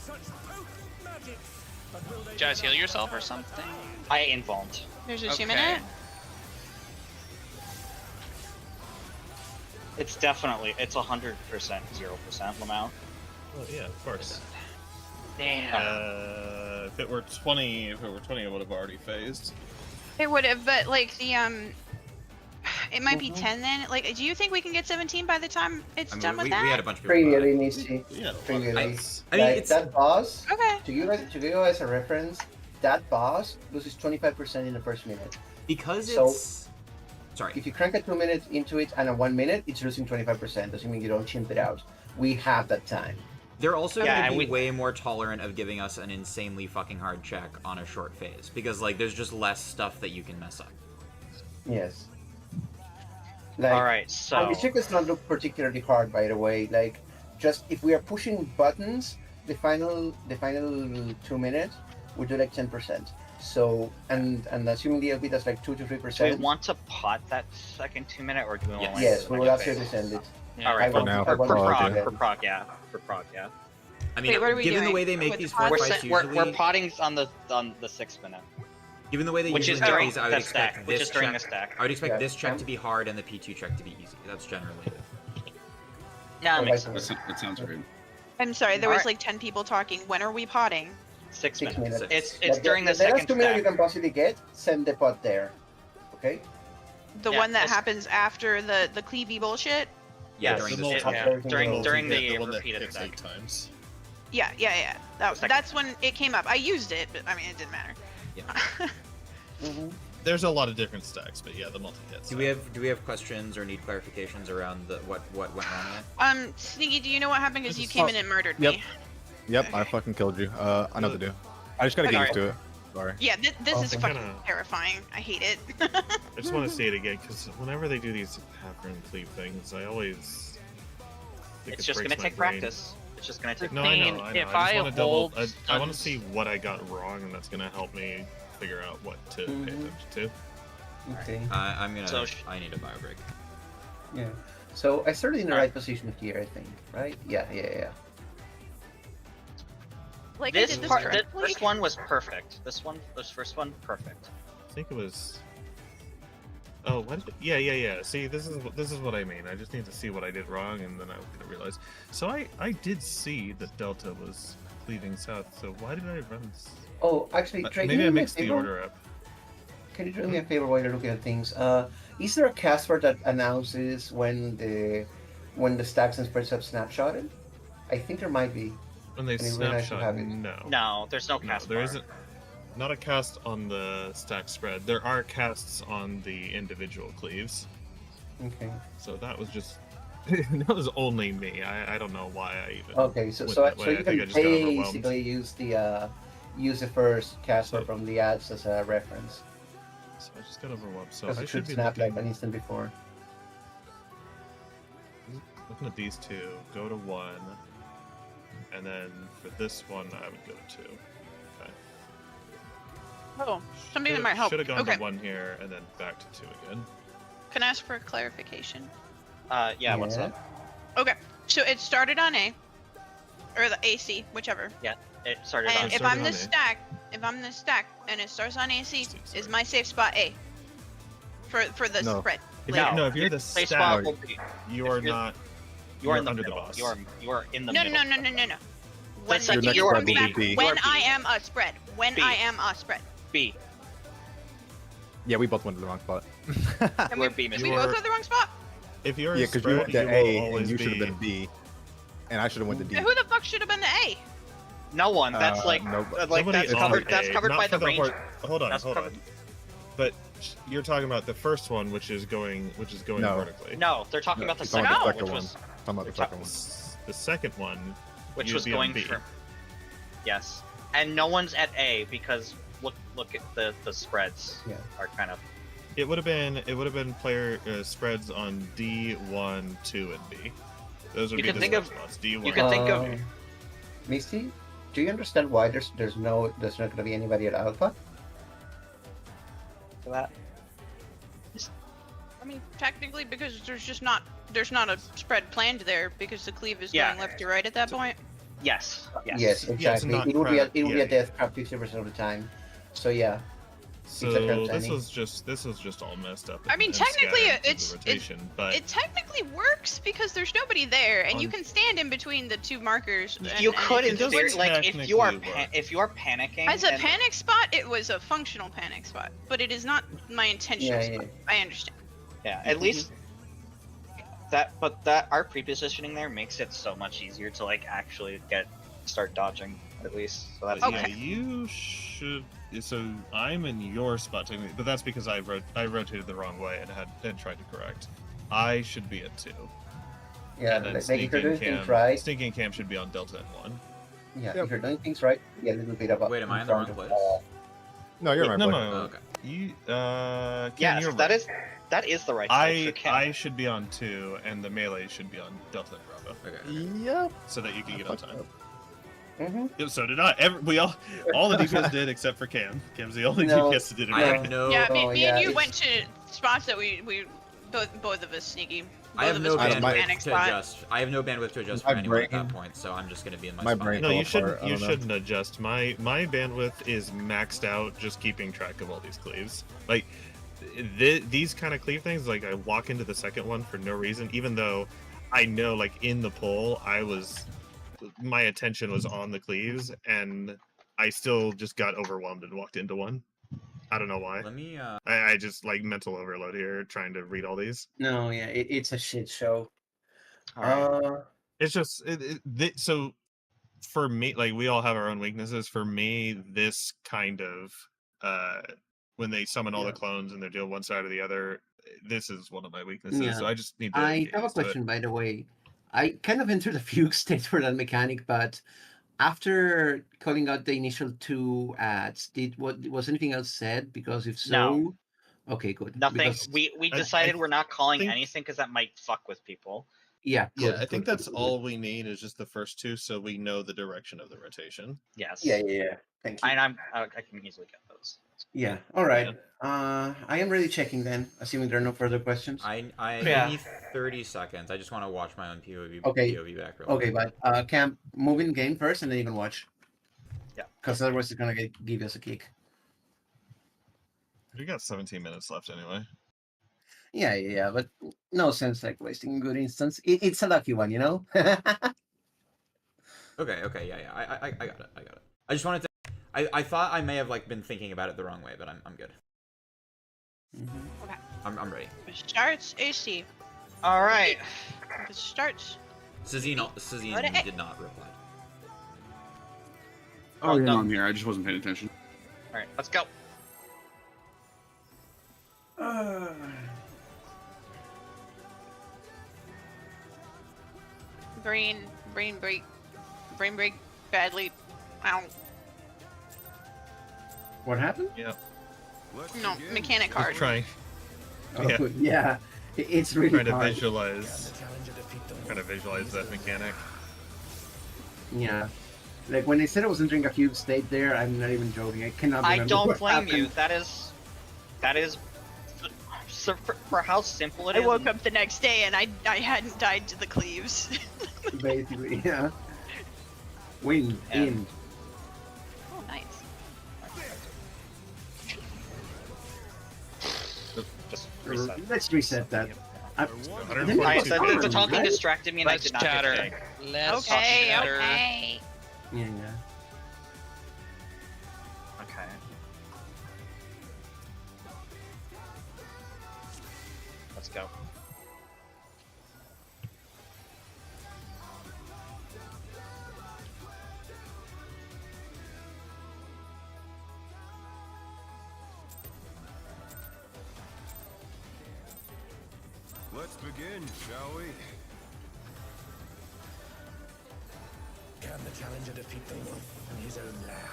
H: Did you guys heal yourself or something?
B: I invulned.
F: There's a
H: Okay.
F: 2-minute.
B: It's definitely, it's 100%, 0% Lamau.
E: Oh yeah, of course.
H: Damn.
E: If it were 20, I would have already phased.
F: It would have, but like the it might be 10 then. Like, do you think we can get 17 by the time it's
G: I mean,
F: done with
G: we
F: that?
G: had a bunch of people.
M: Pretty really needs to.
E: Yeah,
M: Pretty really.
G: I mean,
M: Like,
G: it's
M: that boss.
F: Okay.
M: To give you guys a reference, that boss loses 25% in the first minute.
G: because
M: So-
G: it's. Sorry.
M: If you crank a 2 minutes into it and a 1 minute, it's losing 25%. Doesn't mean you don't chimp it out. We have that time.
G: They're also
B: Yeah,
G: going
B: and
G: to be
B: we-
G: way more tolerant of giving us an insanely fucking hard check on a short phase because like there's just less stuff that you can mess up.
M: Yes. Like,
B: Alright,
M: and
B: so.
M: the check does not look particularly hard, by the way. Like, just if we are pushing buttons, the final 2 minutes, we do like 10%. So, and assuming the LB does like 2 to
B: Do we
M: 3%.
B: want to pot that second 2 minute or do we want to
M: Yes, we will
B: get
M: absolutely
B: phased?
M: send it.
H: Yeah.
B: Alright,
M: I want-
L: now,
M: I
L: for
M: want
B: for
M: to
L: prog,
M: do
B: prog,
M: that.
B: for prog, yeah. For prog, yeah.
G: I mean,
F: Wait, what are we
G: given the
F: doing
G: way they make
F: with
G: these
F: the
G: four
F: pod?
G: fights
B: We're
G: usually,
B: potting on the 6 minute.
G: given the way they
B: Which
G: usually
B: is
G: make
B: during
G: these, I would
B: the
G: expect
B: stack. Which
G: this
B: is during
G: check.
B: the stack.
G: I would expect
M: Yeah,
G: this check
M: I'm-
G: to be hard and the P2 check to be easy. That's generally.
B: Yeah, that
M: Or
B: makes
M: vice
B: sense.
M: versa.
D: That sounds right.
F: I'm sorry, there was
B: Alright.
F: like 10 people talking. When are we potting?
B: 6
M: 6
B: minutes.
M: minutes.
B: It's
M: Like,
B: during the
M: last
B: second
M: 2 minutes you
B: stack.
M: can possibly get, send the pot there. Okay?
F: The
B: Yeah,
F: one that
B: it's-
F: happens after the cleavy bullshit?
G: Yeah,
B: Yes,
G: during
B: the
G: this
B: multi-
G: check.
B: yeah,
M: Everything
B: during
M: goes.
B: during
E: Yeah,
B: the
E: one that
B: repeated
E: hits
B: stack.
E: 8 times.
F: Yeah.
B: Second.
F: That's when it came up. I used it, but I mean it didn't matter.
G: Yeah.
E: There's a lot of different stacks, but yeah, the multi-hits.
G: Do we have questions or need clarifications around the what went wrong yet?
F: Sneaky, do you know what happened? Because you
L: This is
F: came
L: fun.
F: in and murdered
L: Yep.
F: me.
L: Yep, I fucking killed you. I know what to do. I just gotta get
B: Alright.
L: used to it. Sorry.
F: Yeah, this is
E: Okay.
F: fucking
E: Kinda-
F: terrifying. I hate it.
E: I just want to see it again because whenever they do these half-run cleave things, I always. think
B: It's
E: it
B: just
E: breaks
B: gonna
E: my
B: take
E: brain.
B: practice. It's just gonna take.
E: No, I know.
H: Thing,
E: I know.
H: if
E: I just
H: I
E: want to double.
H: hold
E: I want to
H: stuns-
E: see what I got wrong, and that's gonna help me figure out what to pay attention to.
M: Okay.
G: I'm gonna.
B: So
G: I need a bio break.
M: Yeah. So I started in the right position here, I think. Right? Yeah.
F: Like
B: This
F: I did this
B: part,
F: correctly.
B: this one was perfect. This first one, perfect.
E: I think it was. Oh, what? Yeah. See, this is what I mean. I just need to see what I did wrong, and then I was gonna realize. So I did see that Delta was cleaving south. So why did I run?
M: Oh, actually, Trey,
E: Maybe I
M: can you do me a
E: mixed the
M: favor?
E: order up.
M: Can you do me a favor while you're looking at things? Is there a caster that announces when the stacks and spreads have snapshotted? I think there might be.
E: When they
M: And it would be nice to
E: snapshot,
M: have it.
E: no.
B: No, there's no
E: No,
B: cast
E: there
B: bar.
E: isn't. Not a cast on the stack spread. There are casts on the individual cleaves.
M: Okay.
E: So that was just. that was only me. I don't know why I even.
M: Okay, so
E: went
M: so,
E: that
M: so
E: way.
M: you
E: I
M: can
E: think I just got overwhelmed.
M: basically use the first caster from the ads as a reference.
E: So I just got overwhelmed. So
M: Because
E: I
M: it
E: should
M: should
E: be
M: snap
E: looking,
M: like an instant before.
E: looking at these two. Go to 1, and then for this one I would go to 2. Okay.
F: Oh, something that might help.
E: Should have gone
F: Okay.
E: to 1 here and then back to 2 again.
F: Can I ask for a clarification?
B: Yeah. What's
M: Yeah.
B: up?
F: Okay, so it started on A, or the AC, whichever.
B: It started on.
F: And if
E: started
F: I'm
E: on
F: the
E: A.
F: stack, and it starts on AC,
E: Sorry.
F: is my safe spot A? For the
L: No.
F: spread.
E: If
F: Like-
E: you, no, if you're the
B: Safe
E: stack,
B: spot will be.
E: you are
B: if you're-
E: not.
B: You are in the
E: under the
B: middle.
E: boss.
B: You are in the
F: No,
B: middle.
F: no. When
B: That's
F: the
B: like
F: queue
B: you are
F: comes
B: B.
F: back,
L: B.
F: when
B: You are
F: I
B: B.
F: am a spread. When
B: B.
F: I am a spread.
B: B.
L: Yeah, we both went to the wrong spot.
F: And
B: We're
F: we,
B: B,
F: we
B: Mr.
F: both have the wrong spot?
E: If you're
L: Yeah,
E: a
L: because
E: spread,
L: you went to
E: will
L: A and
E: always
L: you should have
E: be-
L: been B, and I should have went to D.
F: Who the fuck should have been the A?
B: No one. That's like
L: nobody.
B: like
E: Nobody
B: that's
E: is
B: covered.
E: on
B: That's
E: A,
B: covered
E: not
B: by
E: for
B: the range.
E: Hold on,
B: That's
E: hold
B: covered-
E: on. But you're talking about the first one, which is going
L: No.
E: vertically.
B: No, they're talking about the
L: You're
B: second
L: talking
B: one,
L: about the
B: which
L: second
B: was
L: Talking about the
B: We're
L: second one.
E: The second one,
B: which
E: you'd
B: was
E: be on
B: going
E: B.
B: for. Yes, and no one's at A because look at the spreads.
M: Yeah.
B: Are kind of.
E: It would have been player spreads on D1, 2, and B. Those would
B: You
E: be
B: can
E: the
B: think of-
E: spots. D1.
B: you can think of-
M: Um, Misty, do you understand why there's not going to be anybody at Alpha?
B: For that.
F: I mean, technically, because there's not a spread planned there because the cleave is
B: Yeah.
F: going left to right at that point.
B: Yes. Yes.
M: Yes, exactly.
E: not
M: it will be
E: crap,
M: it will be
E: yeah.
M: a death trap 50% of the time. So yeah.
E: So
M: Exactly,
E: this
M: Danny.
E: was just all messed up.
F: I mean,
E: and
F: technically,
E: scattered through the
F: it's-
E: rotation, but
F: It technically works because there's nobody there, and you
E: On-
F: can stand in between the two markers.
B: You
F: and
B: could, in
E: it doesn't
B: theory, like if you are
E: technically work.
B: if you are panicking.
F: As a
B: and-
F: panic spot, it was a functional panic spot, but it is not my intentional
M: Yeah,
F: spot. I understand.
B: Yeah, at least that our pre-positioning there makes it so much easier to like actually start dodging at least. So that's
F: Okay.
E: yeah, you should. So I'm in your spot technically, but that's because I rotated the wrong way and had tried to correct. I should be at 2.
M: Yeah,
E: and then
M: like if you're doing things right,
E: Stinking Cam should be on Delta and 1.
M: yeah,
L: Yep.
M: if you're doing things right, yeah, a little bit about.
G: Wait, am I in the wrong place?
L: No, you're right.
E: No,
L: boy.
E: no.
G: Oh, okay.
E: You, Cam,
B: yes,
E: you're
B: that
E: right.
B: is the right side for
E: I
B: Cam.
E: should be on 2, and the melee should be on Delta and Bravo,
G: Okay.
L: Yep.
E: so that you can get on time.
M: Mm-hmm.
E: Yeah, so did I. All the DPS did except for Cam. Cam's the only
M: No.
E: DPS that did it
G: I
E: right.
G: have no.
F: Yeah,
M: Oh,
F: me
M: yeah,
F: and you
M: it's-
F: went to spots that we both of us sneaky.
G: I have
F: Both
G: no
F: of us went to
L: bandwidth
F: panic
G: bandwidth to
F: spot.
G: adjust. I have no bandwidth to adjust
L: My
G: for anyone at
L: brain-
G: that point, so I'm just gonna be in my
L: my
G: spot.
L: brain-
E: No,
L: fell
E: you
L: apart,
E: shouldn't.
L: I
E: You
L: don't know.
E: shouldn't adjust. My bandwidth is maxed out, just keeping track of all these cleaves. Like these kind of cleave things, like I walk into the second one for no reason, even though I know, like in the poll, my attention was on the cleaves, and I still just got overwhelmed and walked into one. I don't know why.
G: Let me.
E: I just like mental overload here trying to read all these.
M: No, yeah, it's a shit show.
B: All right.
E: It's just so for me, like we all have our own weaknesses. For me, this kind of when they summon all the
M: Yeah.
E: clones and they deal one side or the other, this is one of my weaknesses.
M: Yeah.
E: So I just need to.
M: I
E: get
M: have a
E: used to it.
M: question, by the way. I kind of entered a fugue state for that mechanic, but
A: after calling out the initial 2 ads, was anything else said? Because if so,
B: No.
A: okay, good.
B: Nothing.
A: Because
B: We
E: I
B: decided we're not calling
E: think-
B: anything because that might fuck with people.
A: yeah,
E: Yeah,
A: good,
E: I think
A: good,
E: that's
A: good.
E: all we need is just the first 2, so we know the direction of the rotation.
B: Yes.
M: Yeah. Thank you.
B: And I can easily get those.
A: Yeah. All right. I am ready checking then, assuming there are no further questions.
G: I
B: Yeah.
G: give me 30 seconds. I just want to watch my own POV
A: Okay.
G: POV back real
A: Okay,
G: quick.
A: but Cam, move in game first, and then you can watch.
B: Yeah.
A: Because otherwise, it's gonna give us a kick.
E: We got 17 minutes left anyway.
A: Yeah, but no sense like wasting a good instance. It's a lucky one, you know.
G: Okay, yeah. I got it. I just wanted to. I thought I may have like been thinking about it the wrong way, but I'm good.
F: Okay.
G: I'm ready.
F: Starts AC.
B: All right.
F: It starts.
G: Sizine
F: Ready?
G: did not reply.
D: Oh, yeah, no, I'm here. I just wasn't paying attention.
B: All right, let's go.
F: Brain break badly. Ow.
A: What happened?
E: Yeah.
F: No, mechanic
E: Just
F: card.
E: trying.
A: Oh,
E: Yeah.
A: good. Yeah. It's really
E: Trying to
A: hard.
E: visualize that mechanic.
A: Yeah. Like when they said I was entering a cube state there, I'm not even joking. I cannot remember
B: I don't
A: what
B: blame you.
A: happened.
B: That is so for how simple it
F: I
B: is.
F: woke up the next day and I hadn't died to the cleaves.
A: Basically, yeah. Wind
B: Yeah.
A: in.
F: Oh, nice.
B: Just reset.
A: Let's reset that.
B: Alright, so the talking
A: right?
B: distracted me and
H: Let's
B: I did not
H: chatter.
B: hit A.
H: Let's
F: Okay,
H: chatter.
F: okay.
A: Yeah.
B: Okay. Let's go.
I: Let's begin, shall we?
J: Can the challenger defeat the wolf in his own lair?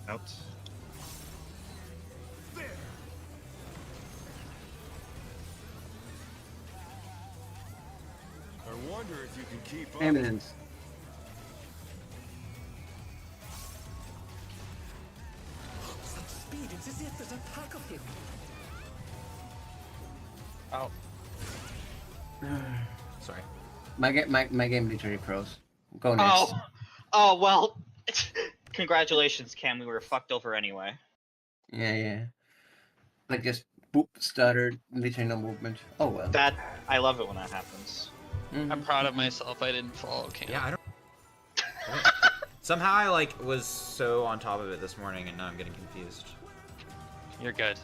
E: Out.
I: I wonder if you can keep up.
A: Eminence.
J: Such speed, it's as if there's a pack of him.
B: Oh.
G: Sorry.
A: My game literally froze. Go next.
B: Oh well. Congratulations, Cam. We were fucked over anyway.
A: Yeah. Like just boop, stuttered, literally no movement. Oh well.
B: That I love it when that happens.
H: I'm proud of myself. I didn't follow Cam.
G: Yeah, I don't. Somehow I like was so on top of it this morning, and now I'm getting confused.
H: You're good.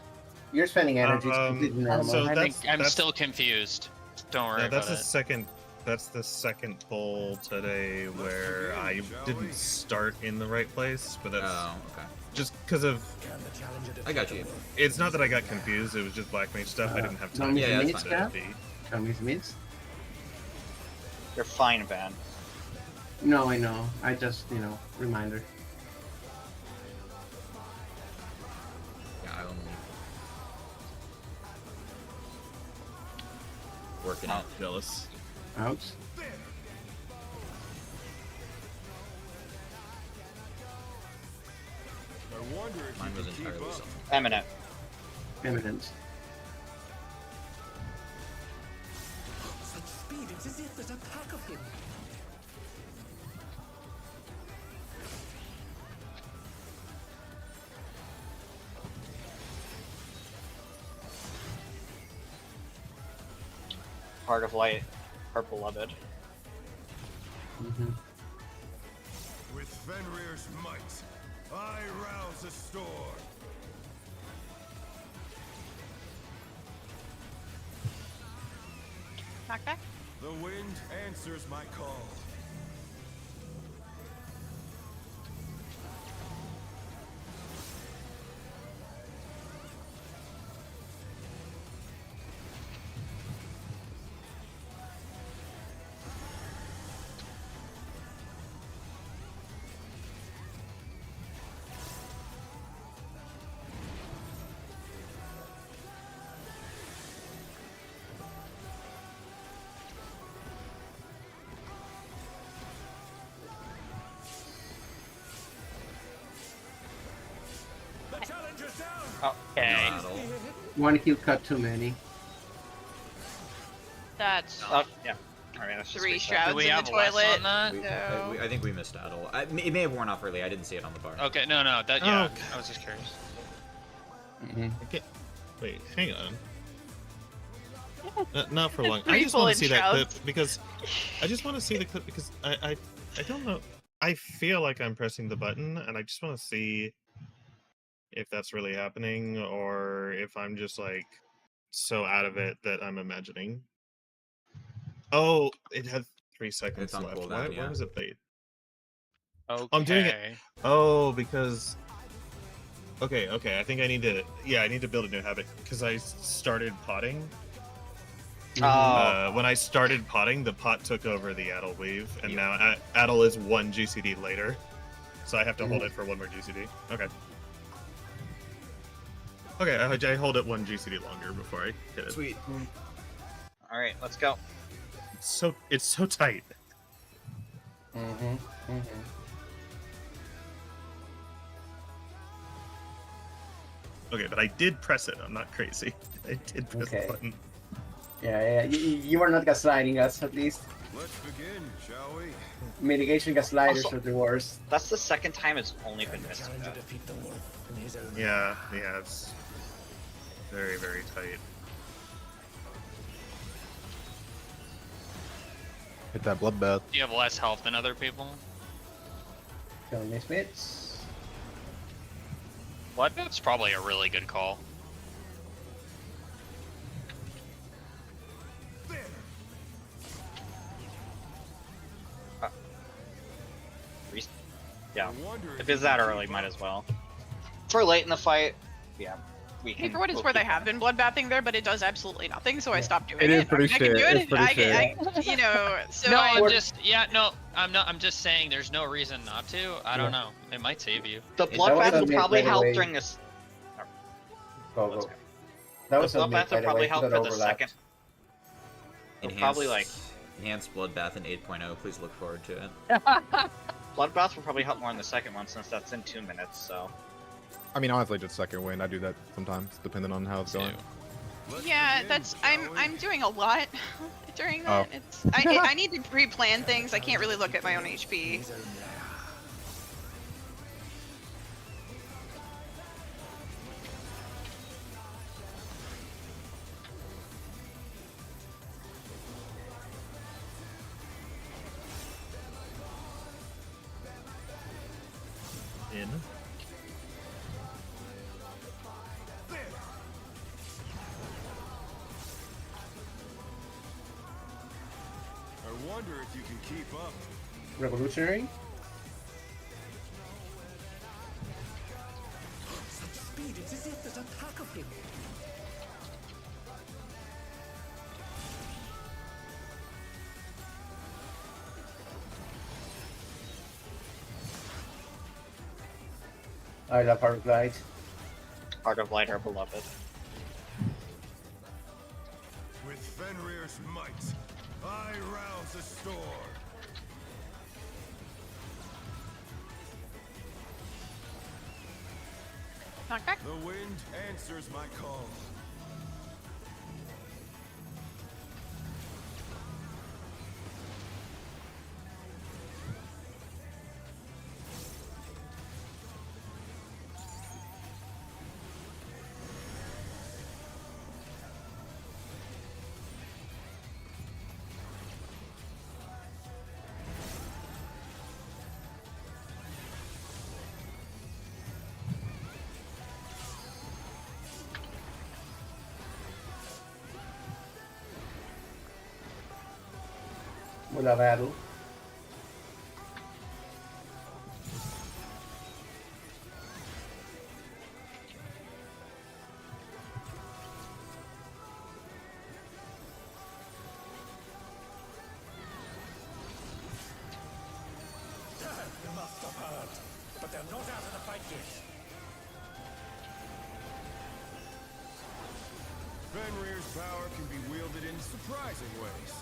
A: You're spending energy. It's completely normal.
E: so
H: I think
E: that's-
H: I'm
E: that's-
H: still confused. Don't worry
E: Yeah, that's
H: about
E: the
H: it.
E: second. That's the second poll today where I didn't start in the right place, but that's
G: Oh, okay.
E: just because of.
J: Can the challenger defeat
G: I got
J: the
G: you.
J: wolf?
E: It's not that I got confused. It was just black mage stuff. I didn't have time.
A: Yeah,
E: to
A: that's
E: do
A: fine.
E: the-
A: Tell me some hints.
B: You're fine, Van.
A: No, I know. I just, reminder.
G: Yeah, I only working
E: Oh,
G: out.
E: jealous.
A: Ouch.
I: I wonder if
G: Mine
I: you
G: was
I: can keep
G: entirely
I: up.
G: self.
B: Eminent.
A: Eminence.
J: Such speed, it's as if there's a pack of him.
B: Heart of Light. Our beloved.
A: Mm-hmm.
I: With Fenrir's might, I rouse a storm.
F: Knockback?
I: The wind answers my call.
H: Okay.
A: One kill cut too many.
F: That's
B: Yeah. All right, let's just
F: 3
B: reset.
F: shrouds
H: Do we
F: in
H: have
F: the
H: less
F: toilet.
H: on that?
F: No.
G: I think we missed Addle. It may have worn off early. I didn't see it on the bar.
H: Okay, no, that yeah. I was just curious.
E: Okay. Wait, hang on. Not for long. I
F: Pretty
E: just
F: full
E: want
F: in
E: to see that clip
F: shrouds.
E: because I just want to see the clip because I don't know. I feel like I'm pressing the button and I just want to see if that's really happening or if I'm just like so out of it that I'm imagining. Oh, it had 3 seconds
G: It's on
E: left.
G: cooldown,
E: Why
G: yeah.
E: was it late?
H: Okay.
E: I'm doing it. Oh, because. Okay. I think I need to. Yeah, I need to build a new habit because I started potting. When I started potting, the pot took over the Addle weave, and now Addle is 1 GCD later, so I have to hold it for 1 more GCD. Okay. Okay, I hold it 1 GCD longer before I hit it.
G: Sweet.
B: All right, let's go.
E: It's so tight. Okay, but I did press it. I'm not crazy. I did press the button.
M: Yeah. You were not gaslighting us, at least.
I: Let's begin, shall we?
M: Mitigation gaslighters
B: Also-
M: are the worst.
B: That's the second time it's only been missed.
J: Challenge to defeat the wolf in his own
E: Yeah, it's very, very tight.
L: Hit that bloodbath.
H: Do you have less health than other people?
M: Killing misfits.
H: Bloodbath's probably a really good call.
B: Yeah, if it's that early, might as well. For late in the fight, yeah, we can.
F: For what it's worth, I have been bloodbathing there, but it does absolutely nothing, so I stopped doing
L: It
F: it.
L: is pretty
F: I can do
L: shit.
F: it.
L: It's pretty
F: So
H: No,
F: I,
H: I'm just saying there's no reason not to. I don't know. It might save you.
B: The
M: That
B: bloodbath
M: was
B: will
M: a
B: probably
M: mid, by the
B: help
M: way.
B: during this.
M: Go. That was
B: The
M: a mid,
B: bloodbath
M: by
B: will
M: the
B: probably
M: way.
B: help
M: that
B: for the
M: overlapped.
B: second. It'll probably like
G: Enhanced Bloodbath in 8.0. Please look forward to it.
B: bloodbath will probably help more in the second one since that's in 2 minutes. So
L: I mean, honestly, just second wind. I do that sometimes, depending on how it's going.
F: yeah, that's I'm doing a lot during that.
L: Oh.
F: It's I need to pre-plan things. I can't really look at my own HP.
J: his own lair.
E: In.
I: I wonder if you can keep up.
M: Revolutionary.
J: Such speed, it's as if there's a pack of him.
M: I love Hard Glide.
B: Heart of Light, our beloved.
I: With Fenrir's might, I rouse the storm.
F: Knockback.
I: The wind answers my call.
M: We love Addle.
J: They must have heard, but they're not out of the fight yet.
I: Fenrir's power can be wielded in surprising ways.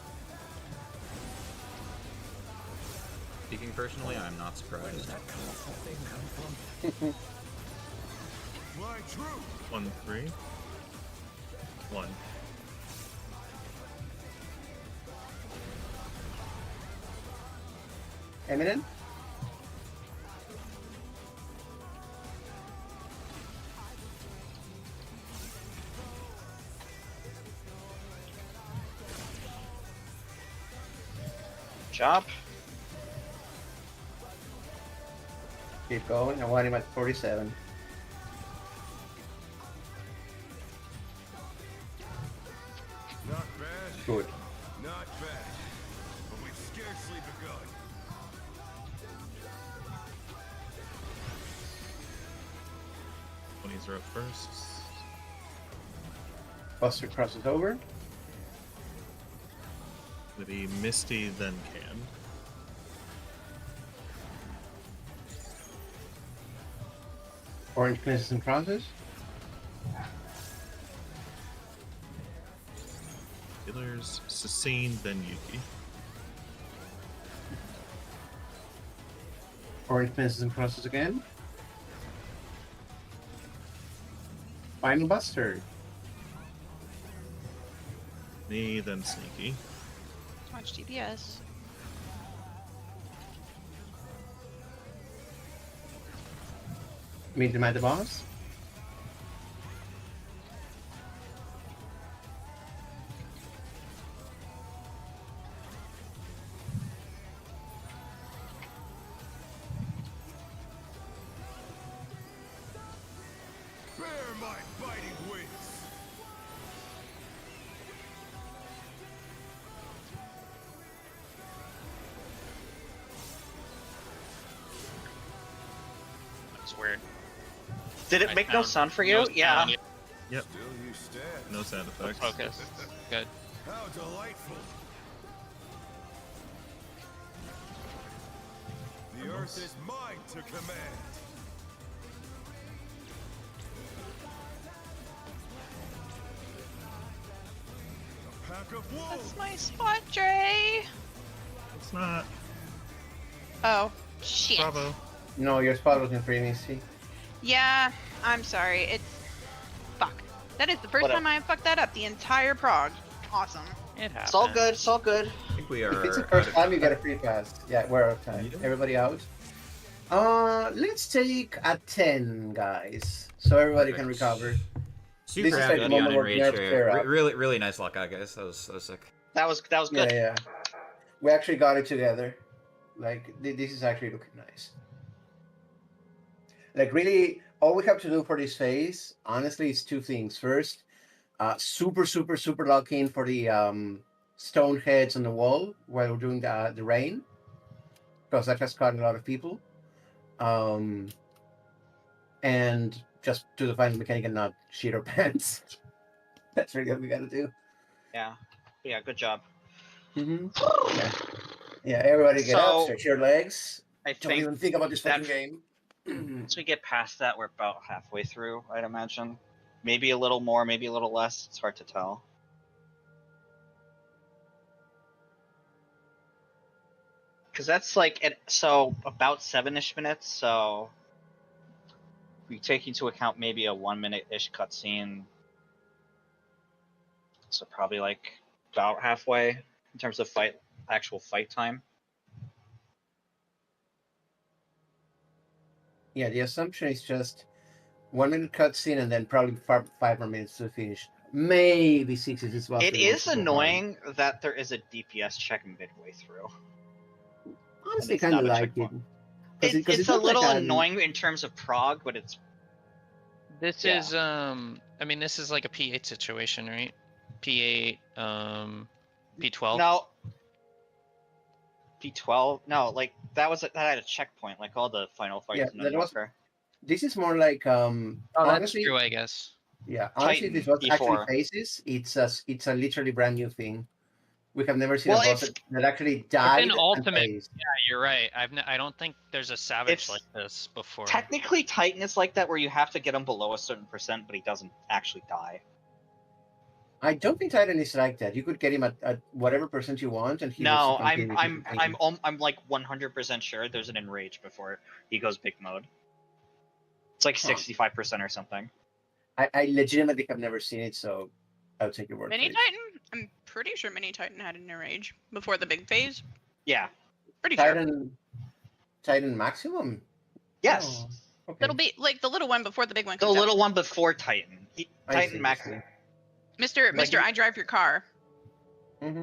G: Speaking personally, I'm not
J: Where does
G: surprised.
J: that colorful thing come from?
I: Fly true.
E: 1, 3. 1.
M: Eminent.
B: Job.
M: Keep going. I want him at 47.
I: Not bad.
M: Good.
I: Not bad. But we've scarcely begun.
E: Twenties are up first.
M: Buster crosses over.
E: Would he Misty then Can?
M: Orange cleanses and crosses.
E: Healers, Succeed, then Yuki.
M: Orange cleanses and crosses again. Final Buster.
E: Me, then Sneaky.
F: Watch DPS.
M: Meet him at the boss.
I: Bear my biting wings.
H: That's weird.
B: Did it
H: I
B: make no
H: found
B: sound for you?
H: no
B: Yeah.
H: sound.
E: Yep.
I: Still you stand.
E: No sound effects.
H: Focus. Good.
I: How delightful. The earth is mine to command. A pack of wolves.
F: That's my spot, Dre.
E: It's not.
F: Oh, shit.
E: Bravo.
M: No, your spot was in free, Misty.
F: Yeah, I'm sorry. It's fuck. That is the first
B: Whatever.
F: time I fucked that up the entire prog. Awesome.
H: It happens.
B: It's all good. It's all good.
G: I think we are.
M: If it's the
G: out
M: first
G: of
M: time, you get a free pass. Yeah, we're out of time.
E: Yeah.
M: Everybody out. Let's take a 10, guys, so everybody can
G: Perfect.
M: recover.
G: Super
M: This is
G: happy
M: like
G: to
M: the
G: be on
M: moment where
G: Enrage
M: nerves
G: here.
M: clear up.
G: Really, really nice lockout, guys. That was sick.
B: That was
M: Yeah,
B: good.
M: yeah. We actually got it together. Like, this is actually looking nice. Like, really, all we have to do for this phase, honestly, is two things. First, super lock in for the stone heads on the wall while we're doing the rain, because that has caught a lot of people. And just do the final mechanic and not shit our pants. That's really what we gotta do.
B: Yeah. Yeah. Good job.
M: Mm-hmm. Yeah, everybody get up,
B: So,
M: stretch your legs.
B: I
M: Don't even
B: think
M: think about this
B: that-
M: fucking game.
B: once we get past that, we're about halfway through. I'd imagine. Maybe a little more. Maybe a little less. It's hard to tell. Because that's like so about 7-ish minutes. So we take into account maybe a 1-minute-ish cutscene. So probably like about halfway in terms of actual fight time.
M: Yeah, the assumption is just 1 minute cutscene and then probably 5 more minutes to finish. Maybe 6 if it's well.
B: It is annoying that there is a DPS check midway through.
M: Honestly,
B: it's
M: kind of
B: not a
M: like it.
B: checkpoint.
M: 'Cause
B: It's,
M: 'cause
B: it's a
M: not like
B: little
M: an-
B: annoying in terms of prog, but it's
H: This
B: Yeah.
H: is I mean this is like a P8 situation, right? P8 P12.
B: no. P12. No, like that had a checkpoint, like all the final fights
M: Yeah,
B: in
M: that was-
B: Underwater.
M: This is more like
H: Oh, that's
M: honestly,
H: true, I guess.
M: yeah. Honestly,
B: Titan
M: this was actually
B: before.
M: phases. It's a literally brand new thing. We have never seen
B: Well,
M: a boss
B: it's-
M: that actually died. and
H: Ultimate-
M: phased.
H: Yeah, you're right. I don't think there's a Savage
B: It's
H: like this before.
B: Technically, Titan is like that, where you have to get him below a certain percent, but he doesn't actually die.
M: I don't think Titan is like that. You could get him at whatever percent you want, and he will
B: No,
M: still continue to be
B: I'm like 100% sure there's an enrage before he goes big mode. It's like
M: Huh.
B: 65% or something.
M: I legitimately have never seen it, so I'll take your word
F: Mini
M: for it.
F: Titan? I'm pretty sure Mini Titan had a new rage before the big phase.
B: Yeah.
F: Pretty sure.
M: Titan Maximum?
B: Yes.
M: Oh, okay.
F: That'll be like the little one before the big one
B: The
F: comes
B: little
F: out.
B: one before Titan.
M: I
B: Titan
M: see,
B: Max.
M: I see.
F: Mr.
B: Like,
F: I drive your car.
M: Mm-hmm.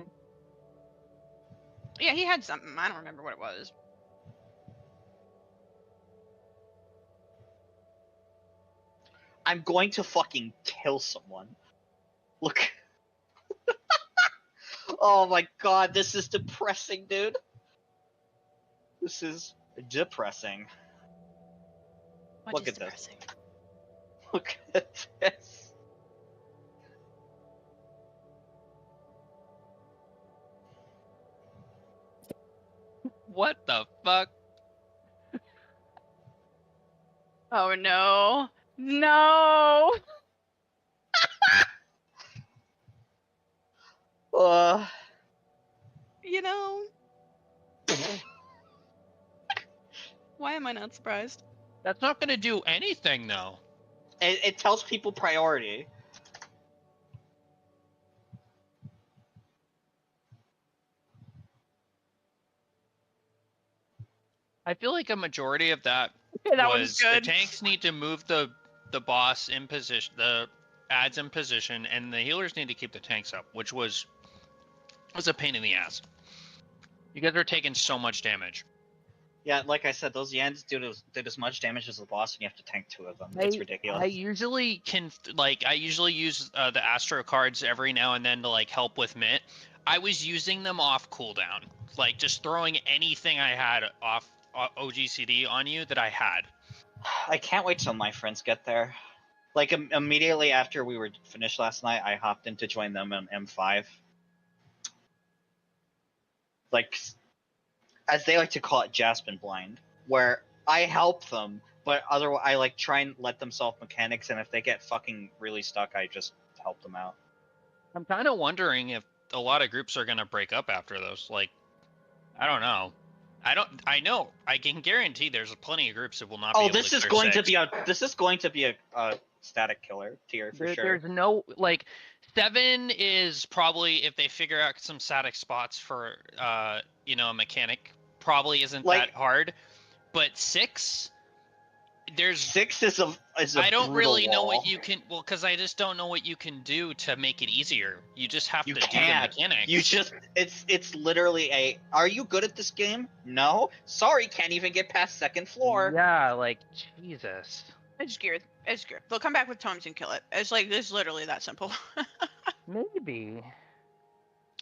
F: Yeah, he had something. I don't remember what it was.
B: I'm going to fucking kill someone. Look. Oh my god, this is depressing, dude. This is depressing.
F: What
B: Look
F: is
B: at
F: depressing?
B: this. Look at this.
H: What the fuck?
F: Oh no. No. You know. Why am I not surprised?
H: That's not gonna do anything though.
B: It tells people priority.
H: I feel like a majority of that,
F: That was
H: was the
F: good.
H: tanks need to move the boss in position, the adds in position, and the healers need to keep the tanks up, which was a pain in the ass. You guys are taking so much damage.
B: Yeah, like I said, those Yans did as much damage as the boss, and you have to tank 2 of them. It's ridiculous.
H: I usually use the Astro cards every now and then to like help with Mitt. I was using them off cooldown, like just throwing anything I had off OGCD on you that I had.
B: I can't wait till my friends get there. Like immediately after we were finished last night, I hopped in to join them on M5. Like, as they like to call it, Jaspin blind, where I help them, but otherwise I like try and let them solve mechanics, and if they get fucking really stuck, I just help them out.
H: I'm kind of wondering if a lot of groups are gonna break up after those. Like, I don't know. I know. I can guarantee there's plenty of groups that will not.
B: Oh,
H: be able
B: this
H: to
B: is
H: clear
B: going to
H: 6.
B: be a static killer tier for sure.
H: There's no like 7 is probably, if they figure out some static spots for a mechanic, probably isn't
B: Like-
H: that hard. But 6, there's
B: 6 is a
H: I don't
B: brutal
H: really know
B: wall.
H: what you can, well, because I just don't know what you can do to make it easier. You just have
B: You
H: to do the
B: can't.
H: mechanics.
B: You just it's literally a, are you good at this game? No. Sorry, can't even get past second floor.
H: Yeah, like Jesus.
F: Edge gear. They'll come back with tomes and kill it. It's literally that simple.
H: Maybe.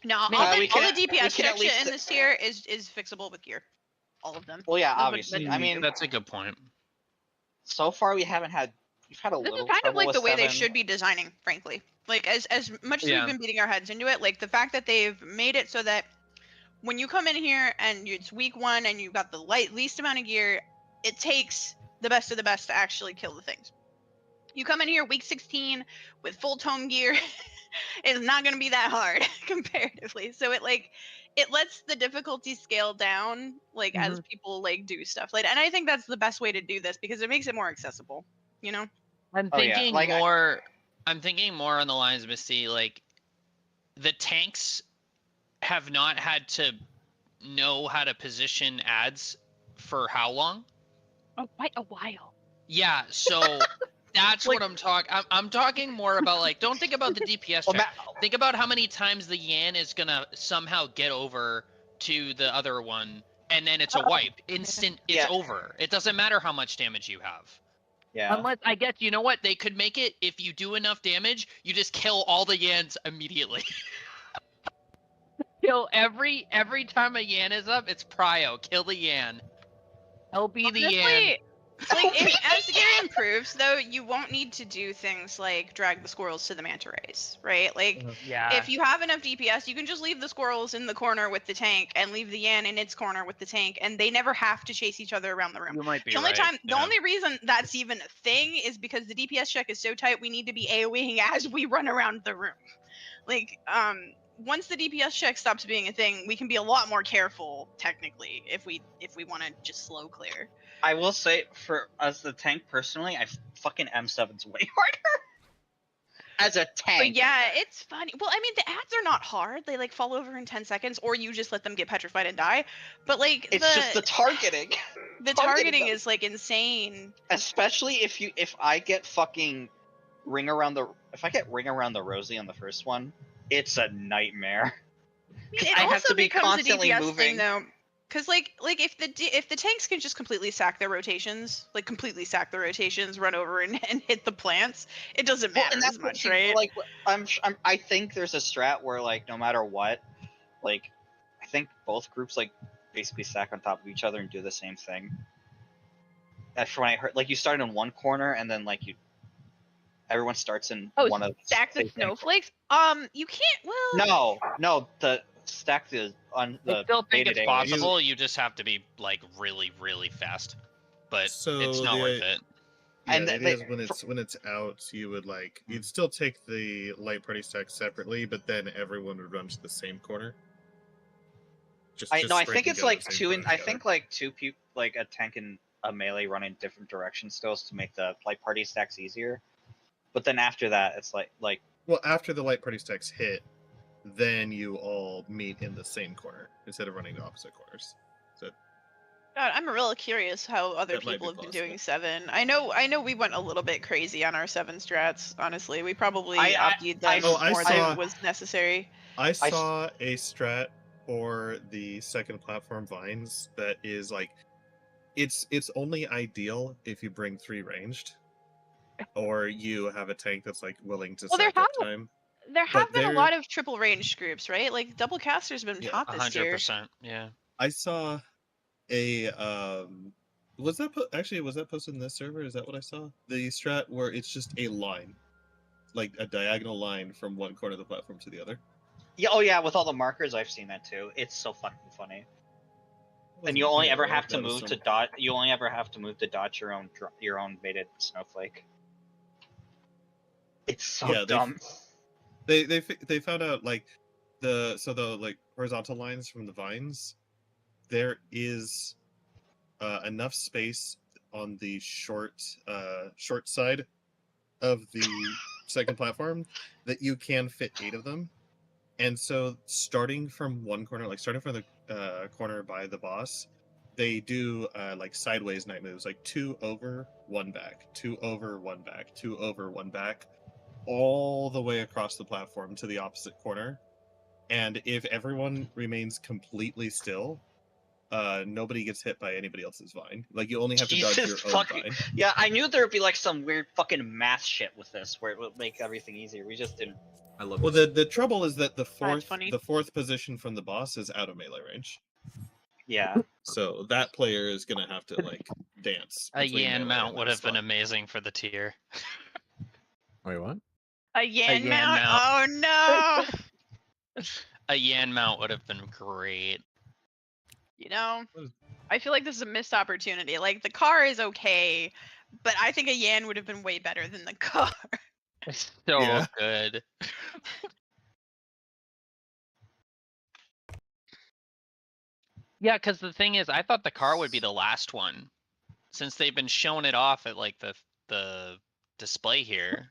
F: No, all,
B: We
F: the, all
B: can-
F: the
B: we
F: DPS
B: can at
F: shit
B: least-
F: in this tier is fixable with gear. All of them.
B: Well, yeah,
F: That's what-
B: obviously.
F: that's
B: I
F: what we
B: mean,
F: do.
H: That's a good point.
B: so far we've had a
F: This
B: little
F: is kind of
B: trouble
F: like
B: with
F: the way they
B: 7.
F: should be designing, frankly. Like as much as
H: Yeah.
F: we've been beating our heads into it, like the fact that they've made it so that when you come in here and it's week 1 and you've got the least amount of gear, it takes the best of the best to actually kill the things. You come in here week 16 with full tome gear, it's not going to be that hard comparatively. So it lets the difficulty scale down as people do stuff. And I think that's the best way to do this because it makes it more accessible, you know?
H: I'm
B: Oh, yeah,
H: thinking
B: like,
H: more. I'm thinking more on the lines of Misty. Like, the tanks have not had to know how to position ads for how long?
F: Oh, quite a while.
H: Yeah, so that's what I'm talking. I'm talking more about don't think about the DPS check. Think about how many times the Yan is gonna somehow get over to the other one, and then it's a wipe. Instant, it's
B: Yeah.
H: over. It doesn't matter how much damage you have.
B: Yeah.
H: Unless, I guess, you know what? They could make it, if you do enough damage, you just kill all the Yans immediately. Kill every time a Yan is up, it's prio. Kill the Yan. LB the Yan.
F: Honestly, as the gear improves, though, you won't need to do things like drag the squirrels to the manta rays, right?
H: Yeah.
F: If you have enough DPS, you can just leave the squirrels in the corner with the tank and leave the Yan in its corner with the tank, and they never have to chase each other around the room.
H: You might be
F: The only
H: right.
F: the only reason that's even a thing is because the DPS check is so tight, we need to be AoEing as we run around the room. once the DPS check stops being a thing, we can be a lot more careful technically if we want to just slow clear.
B: I will say, for as the tank personally, I fucking M7's way harder as a tank.
F: But yeah, it's funny. Well, I mean, the ads are not hard. They like fall over in 10 seconds, or you just let them get petrified and die. But like,
B: It's just the targeting.
F: The targeting is like insane.
B: Especially if I get fucking if I get ring around the Rosie on the first one, it's a nightmare.
F: It
B: I
F: also
B: have to be
F: becomes
B: constantly
F: a DPS
B: moving.
F: thing though, because like if the tanks can just completely sack their rotations, run over and hit the plants, it doesn't matter as much, right?
B: Like I think there's a strat where like no matter what, like I think both groups like basically stack on top of each other and do the same thing. That's when I heard like you start in one corner and then like everyone starts in one of
F: stack the snowflakes. You can't. Well,
B: no, the stack the on the.
H: I still think it's
B: day-to-day
H: possible. You just have to be like really, really fast, but it's not worth it.
E: Yeah, and it is when it's out, you'd still take the light party stack separately, but then everyone would run to the same corner.
B: I think it's like two, and I think like two people, like a tank and a melee, run in different directions still to make the light party stacks easier. But then after that, it's like
E: well, after the light party stacks hit, then you all meet in the same corner instead of running to opposite corners. So
F: God, I'm really curious how other people have been doing 7. I know we went a little bit crazy on our 7 strats. Honestly, we probably opted them more than was necessary.
E: I saw a strat for the second platform vines that is like, it's only ideal if you bring 3 ranged, or you have a tank that's like willing to sack up time.
F: There have been a lot of triple ranged groups, right? Like double caster's been hot this year.
H: 100%. Yeah.
E: I saw a was that posted in this server? Is that what I saw? The strat where it's just a line, like a diagonal line from one corner of the platform to the other.
B: Yeah, oh yeah, with all the markers, I've seen that too. It's so fucking funny. And you only ever have to move to dodge. You only ever have to move to dodge your own baited snowflake. It's so dumb.
E: They found out like the like horizontal lines from the vines. There is enough space on the short side of the second platform that you can fit 8 of them. And so starting from one corner, like starting from the corner by the boss, they do like sideways night moves, like 2 over, 1 back, 2 over, 1 back, 2 over, 1 back, all the way across the platform to the opposite corner. And if everyone remains completely still, nobody gets hit by anybody else's vine. Like you only have to dodge your own vine.
B: Yeah, I knew there would be like some weird fucking math shit with this where it would make everything easier. We just didn't.
G: I love.
E: Well, the trouble is that the fourth position from the boss is out of melee range.
B: Yeah.
E: So that player is gonna have to like dance.
H: A Yan mount would have been amazing for the tier.
L: Wait, what?
F: A Yan mount? Oh no!
H: A Yan mount would have been great.
F: You know, I feel like this is a missed opportunity. Like the car is okay, but I think a Yan would have been way better than the car.
H: It's so good. Yeah, because the thing is, I thought the car would be the last one, since they've been showing it off at like the display here.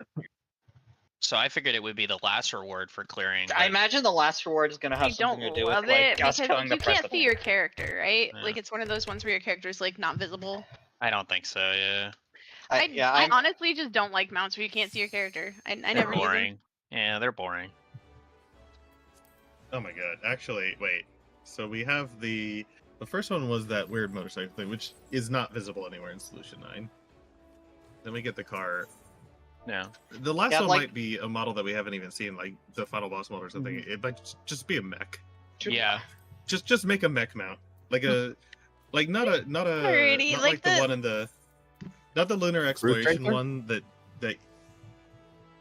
H: So I figured it would be the last reward for clearing.
B: I imagine the last reward is gonna have something to do with like us killing the
F: president. You can't see your character, right?
H: Yeah.
F: Like it's one of those ones where your character is like not visible.
H: I don't think so. Yeah.
F: I honestly just don't like mounts where you can't see your character. I never use them.
H: Boring. Yeah, they're boring.
E: Oh my god! Actually, wait. So we have the first one was that weird motorcycle thing, which is not visible anywhere in Solution 9. Then we get the car.
H: Yeah.
E: The last one might be a model that we haven't even seen, like the final boss model or something. It might just be a mech.
H: Yeah.
E: Just make a mech mount, like a, like not the one in the, not the lunar exploration one that.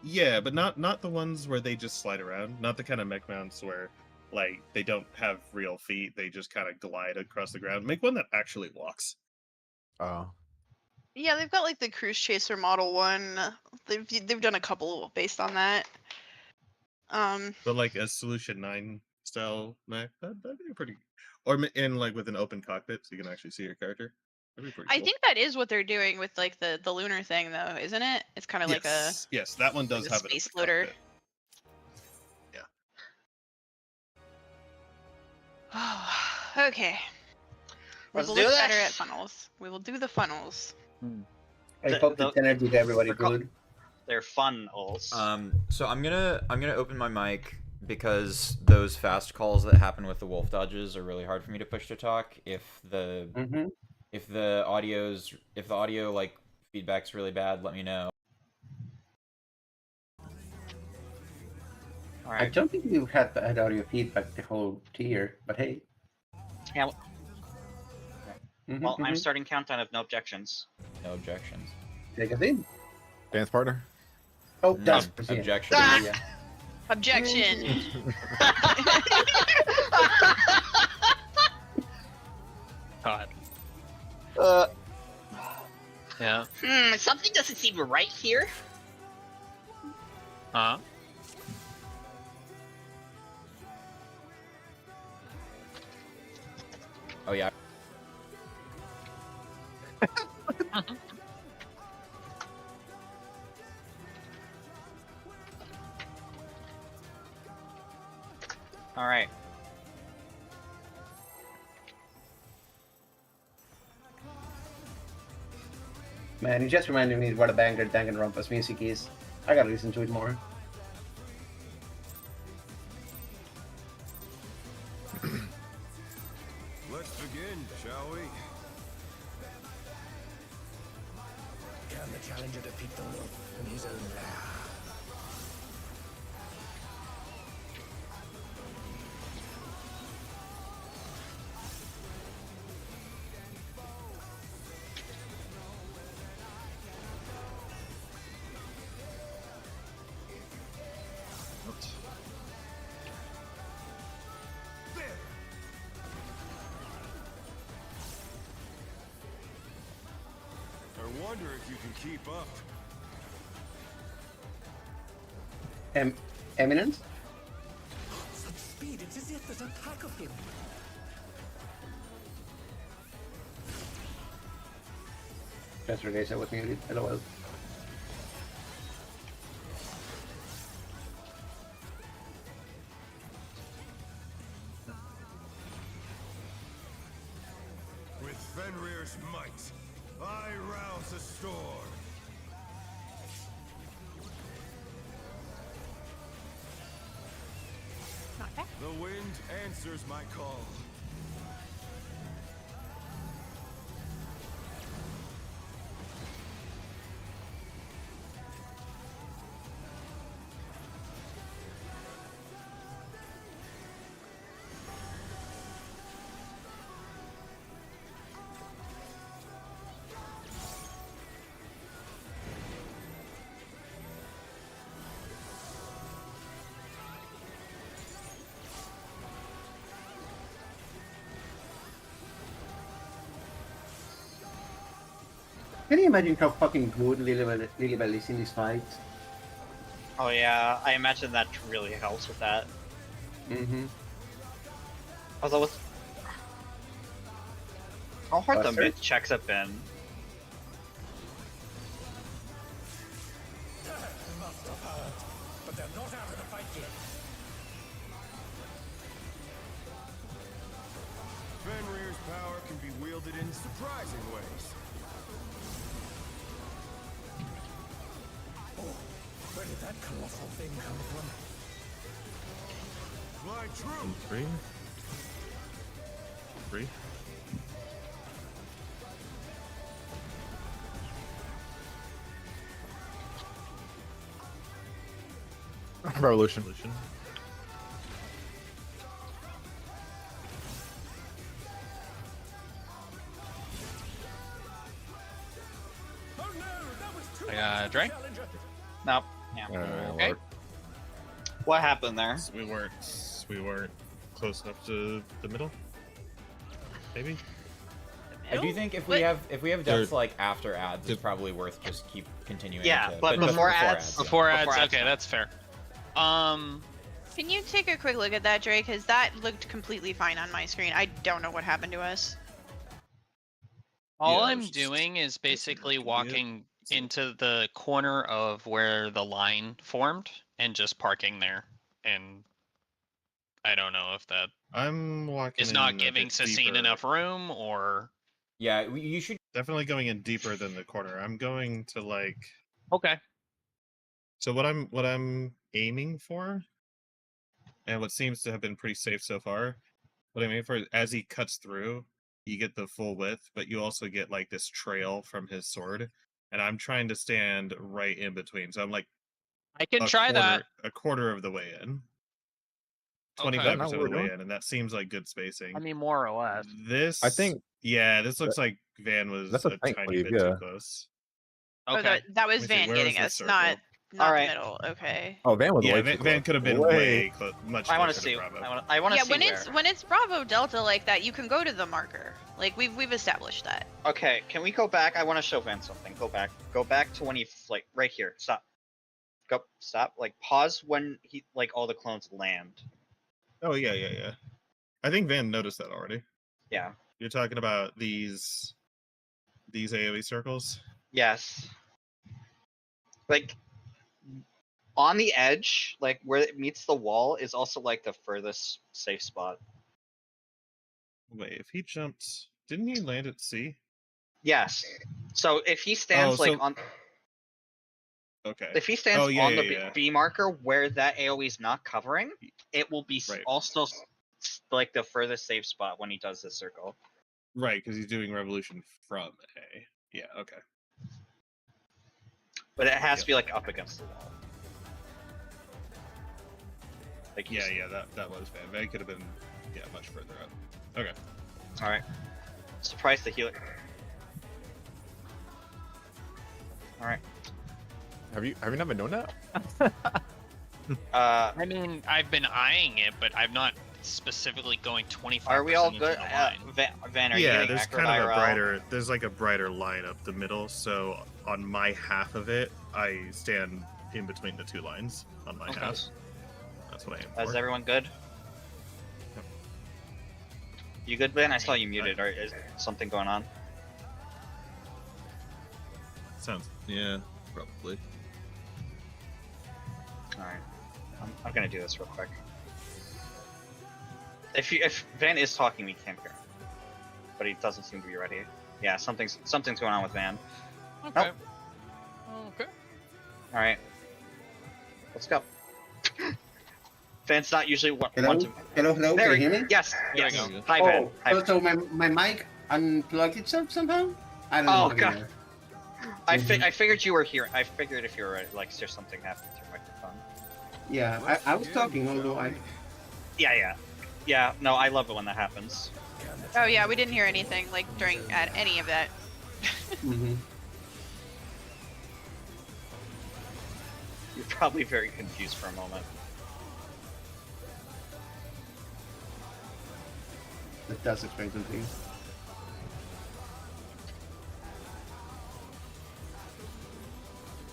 E: Yeah, but not the ones where they just slide around. Not the kind of mech mounts where, like, they don't have real feet. They just kind of glide across the ground. Make one that actually walks.
L: Oh.
F: Yeah, they've got like the Cruise Chaser Model 1. They've done a couple based on that.
E: But like a Solution 9 style mech, that'd be pretty. Or in like with an open cockpit, so you can actually see your character. That'd be pretty
F: I
E: cool.
F: think that is what they're doing with like the lunar thing, though, isn't it? It's kind of like a
E: Yes, that one does
F: like a
E: have an
F: space
E: open
F: floater.
E: cockpit.
F: Okay. We
B: Let's
F: will
B: do
F: look
B: this.
F: better at funnels. We will do the funnels.
M: I
B: The-
M: hope
B: the-
M: the energy to everybody
B: they're called-
M: good.
B: They're fun alls.
G: So I'm gonna open my mic because those fast calls that happen with the wolf dodges are really hard for me to push to talk. If the audio like feedback's really bad, let me know.
B: All
M: I
B: right.
M: don't think we've had bad audio feedback the whole tier, but hey.
B: Yeah.
M: Mhm,
B: Well, I'm
M: mhm.
B: starting countdown if no objections.
G: No objections.
M: Take us in.
L: Dance partner.
M: Oh,
G: No
M: that's
G: objection.
M: Yeah.
F: Objection.
H: God. Yeah.
B: Something doesn't seem right here.
H: Huh?
G: Oh yeah.
B: All right.
M: Man, you just reminded me what a banger Danganronpa's music is. I gotta listen to it more.
I: Let's begin, shall we?
J: Can the challenger defeat the wolf in his own lair?
I: I wonder if you can keep up.
M: Eminence?
J: Such speed, it's as if there's a pack of him.
M: Just in case I was muted. LOL.
I: With Fenrir's might, I rouse a storm.
F: Not bad.
I: The wind answers my call.
M: Can you imagine how fucking good Lilibel is in this fight?
B: Oh yeah, I imagine that really helps with that.
M: Mm-hmm.
B: Although, with how hard the
M: Buster?
B: mid checks have been.
J: Must have heard, but they're not out of the fight yet.
I: Fenrir's power can be wielded in surprising ways.
J: Oh, where did that colossal thing come from?
I: Fly true.
E: 3. 3.
L: Revolution.
J: Oh no, that was too
H: I got a drink.
J: challenger.
B: Nope. Yeah.
H: Okay.
L: Lord.
B: What happened there?
E: We weren't close enough to the middle. Maybe.
G: I do think if we have depths like after ads, it's probably worth just keep continuing.
B: Yeah,
G: to,
B: but before ads-
H: Before ads,
B: Before ads.
H: okay, that's fair.
F: Can you take a quick look at that, Drake? Because that looked completely fine on my screen. I don't know what happened to us.
H: All
E: Yeah,
H: I'm
E: it's just
H: doing is basically
E: idiot.
H: walking into the corner of where the line formed and just parking there. And I don't know if that
E: I'm walking
H: is
E: in
H: not
E: a
H: giving
E: bit
H: Sassine
E: deeper.
H: enough room, or
G: Yeah, you should.
E: Definitely going in deeper than the corner. I'm going to like.
H: okay.
E: So what I'm aiming for, and what seems to have been pretty safe so far, what I'm aiming for is as he cuts through, you get the full width, but you also get like this trail from his sword. And I'm trying to stand right in between. So I'm like
H: I can try that.
E: a quarter of the way in.
H: Okay.
E: 25%
L: Is that not
E: of
L: what
E: the
L: we're
E: way
L: doing?
E: in, and that seems like good spacing.
H: I mean, more or less.
E: This
L: I think
E: yeah, this looks like Van was
L: that's a
E: a
L: tank
E: tiny
L: cleave,
E: bit too
L: yeah.
E: close.
F: Oh,
H: Okay.
F: that was
E: Let me see,
F: Van
E: where
F: getting
E: was the
F: us,
E: circle?
F: not
B: Alright.
F: the middle. Okay.
L: Oh, Van was
E: Yeah,
L: way too
E: Van
L: close.
E: could have been way much
B: I want to
E: closer
B: see.
E: Bravo.
B: I want to
F: Yeah,
B: see
F: when it's Bravo Delta like that, you can go to the marker. Like we've established that.
B: Okay, can we go back? I want to show Van something. Go back. Go back to when he like right here. Stop. Go. Stop. Like pause when he like all the clones land.
E: Oh yeah. I think Van noticed that already.
B: Yeah.
E: You're talking about these AoE circles?
B: Yes. Like on the edge, like where it meets the wall, is also like the furthest safe spot.
E: Wait, if he jumped, didn't he land at C?
B: Yes. So if he stands
E: Oh,
B: like
E: so-
B: on,
E: Okay.
B: if he stands
E: Oh, yeah,
B: on the
E: yeah, yeah.
B: B marker where that AOE is not covering, it will be
E: Right.
B: also like the furthest safe spot when he does this circle.
E: Right, because he's doing revolution from A. Yeah, okay.
B: But it has to be like up against the wall. Like
E: Yeah, that was Van. Van could have been much further up. Okay.
B: All right. Surprise the healer. All right.
L: Have you not been doing that?
H: I mean, I've been eyeing it, but I'm not specifically going 25%.
B: Are we all
H: into
B: good?
H: the line.
B: Van, are you
E: Yeah,
B: getting
E: there's
B: accurate
E: kind of a
B: IRL?
E: brighter. There's like a brighter line up the middle. So on my half of it, I stand in between the two lines on my
B: Okay.
E: half. That's what I aim
B: Is
E: for.
B: everyone good?
E: Yep.
B: You good, Ben? I saw you muted. Or is something going on?
E: Sounds. Yeah, probably.
B: All right. I'm gonna do this real quick. If Van is talking, we can't hear him. But he doesn't seem to be ready. Yeah, something's going on with Van.
H: Okay.
B: Nope.
H: Okay.
B: All right. Let's go. Van's not usually one
M: Hello?
B: to.
M: Hello?
B: There
M: Can
B: we
M: you hear me?
B: Yes.
H: There
B: Yes.
H: we go.
B: Hi, Van. Hi.
M: So my mic unplugged itself somehow? I don't know.
B: Oh,
M: what
B: God.
M: happened
B: I
M: Mhm.
B: figured you were here. I figured if you were like, is there something happening with your microphone?
M: there. Yeah, I was talking, although I.
B: Yeah. No, I love it when that happens.
F: Oh yeah, we didn't hear anything like during at any of that.
M: Mhm.
B: You're probably very confused for a moment.
M: That does explain some things.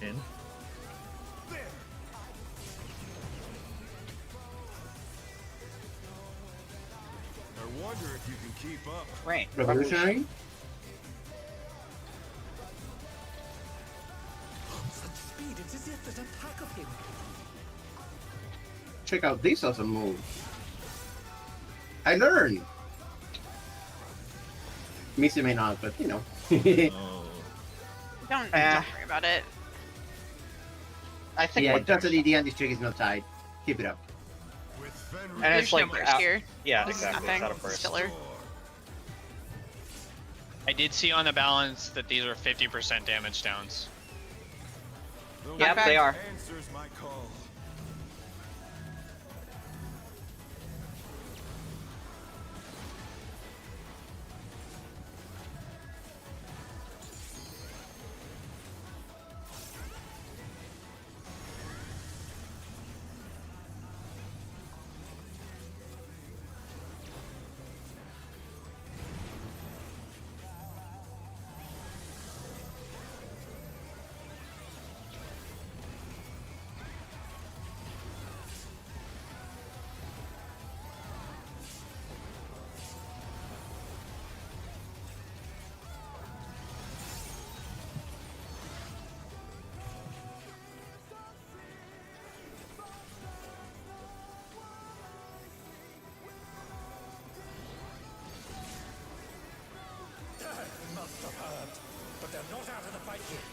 E: In.
I: I wonder if you can keep up.
B: Right.
M: Revolutionary?
J: Such speed, it's as if there's a pack of him.
M: Check out this awesome move. I learned. Missy may not, but you know.
E: Oh.
F: Don't worry about it.
B: I think.
M: Yeah,
B: what
M: just the DD and this trick is not tied. Keep it up.
I: With Fenrir
B: And
F: There's
B: it's
F: no
B: like
F: burst
B: out-
F: here.
B: Yeah,
F: This is
B: exactly.
F: nothing.
B: It's out of
F: It's
B: burst.
F: filler.
H: I did see on the balance that these are 50% damage downs.
B: Yep,
F: Okay.
B: they are.
I: answers my call.
J: not out of the fight yet.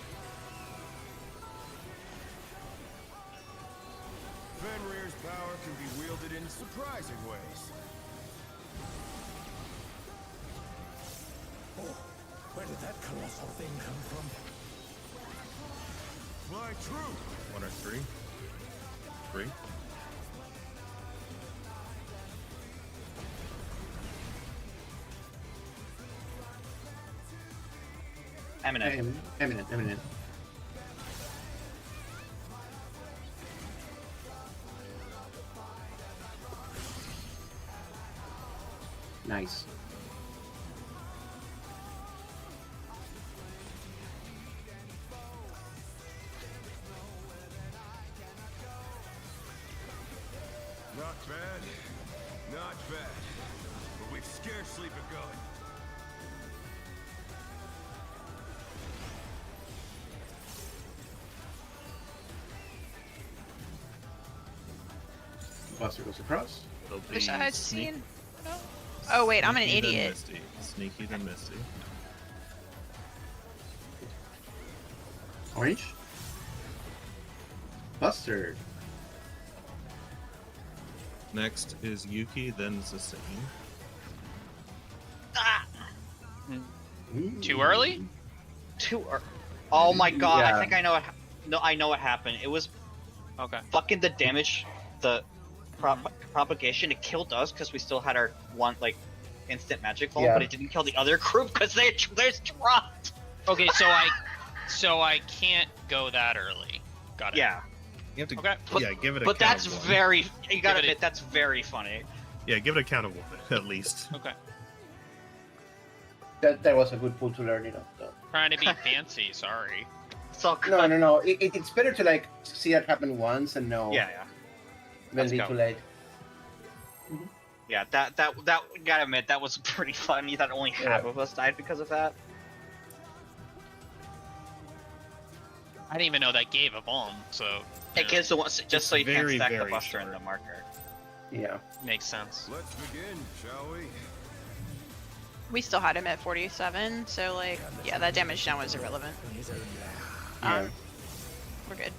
I: Fenrir's power can be wielded in surprising ways.
J: Oh, where did that colossal thing come from?
I: Fly true!
E: 1 or 3? 3?
B: Eminent.
A: Eminent. Nice.
I: Not bad. Not bad. But we've scarcely begun.
A: Buster goes across.
E: It'll be
F: Besides
E: sneak-
F: seeing. Oh wait, I'm an
E: sneaky then
F: idiot.
E: Misty. Sneaky then Misty.
A: Orange. Buster.
E: Next is Yuki, then Zacian.
H: Too early?
B: Oh my god!
A: Yeah.
B: I think I know what. No, I know what happened. It was
H: Okay.
B: fucking the damage, the propagation. It killed us because we still had our one instant magic fall,
M: Yeah.
B: but it didn't kill the other group because they're dropped.
H: Okay, so I can't go that early. Got it.
B: Yeah,
E: You have to,
H: Okay.
E: yeah, give it a
B: but
E: count
B: that's
E: of 1.
B: very. You gotta
H: Give it a-
B: admit that's very funny.
E: Yeah, give it a count of 1 at least.
H: Okay.
M: That was a good pull to learn, though.
H: Trying to be fancy. Sorry.
B: So
M: No. It's better to see that happen once and know
B: Yeah.
M: than
H: Let's
M: be
H: go.
M: too late.
B: Yeah, that gotta admit that was pretty funny. That only half of us died because of that.
H: I didn't even know that gave a bomb, so
B: It gives the one just so you can't
E: very,
B: stack the
E: very
B: buster in
E: short.
B: the marker.
M: Yeah.
H: makes sense.
I: Let's begin, shall we?
F: We still had him at 47, so yeah, that damage down was irrelevant.
J: In his own lair.
M: Yeah.
F: We're good.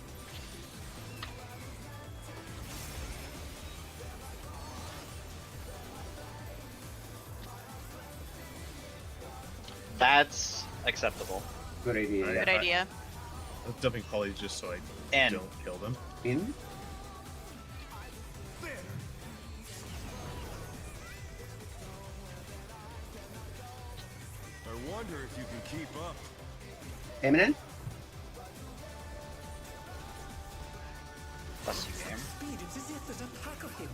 B: That's acceptable.
M: Good idea.
E: Alright.
M: Yeah.
F: Good idea.
E: I'm dumping Polly just so I
B: And
E: don't kill them.
M: In?
I: I wonder if you can keep up.
M: Eminent?
B: plus you game.
J: Speed, it's as if there's a pack of him.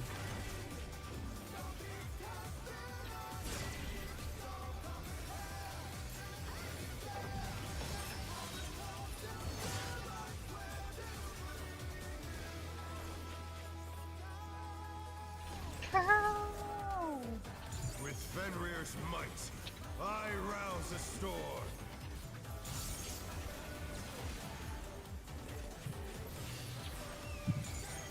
I: With Fenrir's might, I rouse a storm.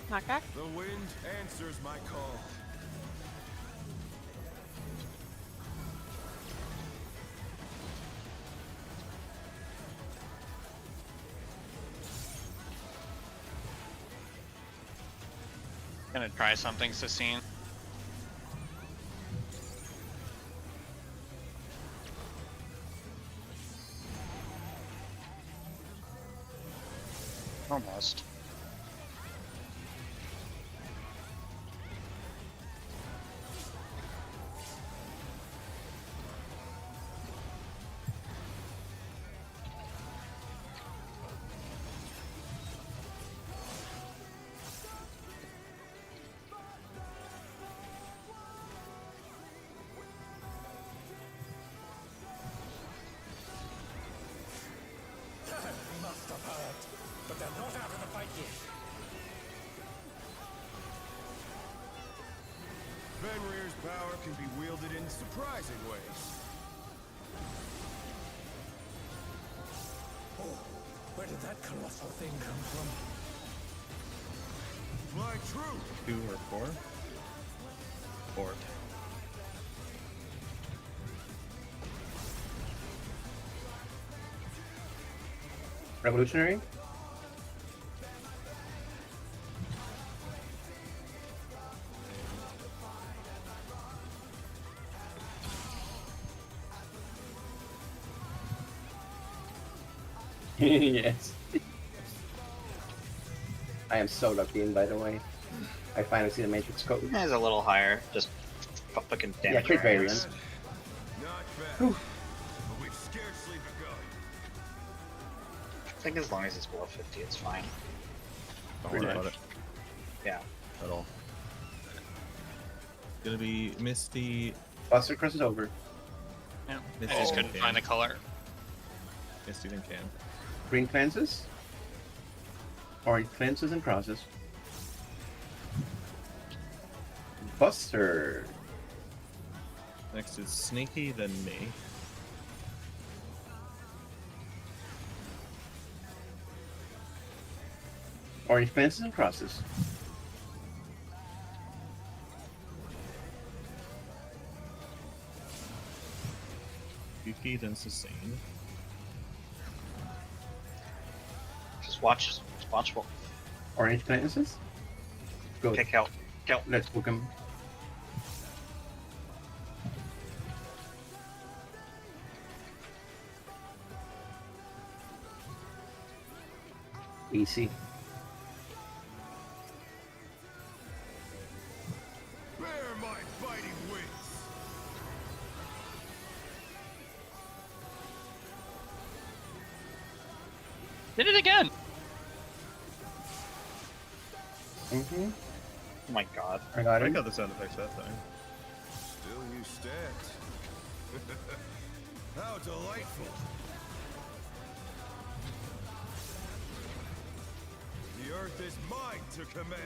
F: Knockback.
I: The wind answers my call.
H: Gonna try something, Sasine.
B: Almost.
J: Must have heard. But they're not out of the fight yet.
I: Fenrir's power can be wielded in surprising ways.
J: Oh, where did that colossal thing come from?
I: Fly true.
E: 2 or 4? 4.
M: Revolutionary. Yes. I am so lucky in, by the way. I finally see the Matrix code.
B: It's a little higher. Just fucking damage.
M: Yeah, crit variant.
I: Not bad.
M: Whew.
I: But we've scarcely begun.
B: I think as long as it's below 50, it's fine.
L: Don't
M: Pretty
L: worry about
M: much.
L: it
B: Yeah.
L: at all.
E: Gonna be Misty.
M: Buster crosses over.
H: Yeah.
E: Misty
H: I just
E: then
H: couldn't
E: Can.
H: find the color.
E: Misty then Can.
M: Green cleanses. Orange cleanses and crosses. Buster.
E: Next is Sneaky, then me.
M: Orange cleanses and crosses.
E: Yuki, then Sustain.
B: Just watch. Just watch.
M: Orange cleanses. Good.
B: Kick out. Kill.
M: Let's book him. Easy.
I: Bear my fighting wings.
H: Did it again.
M: Mm-hmm.
B: Oh my god.
M: I got
E: I
M: him.
E: got the sound effects that time.
I: Still you stand. How delightful. The earth is mine to command.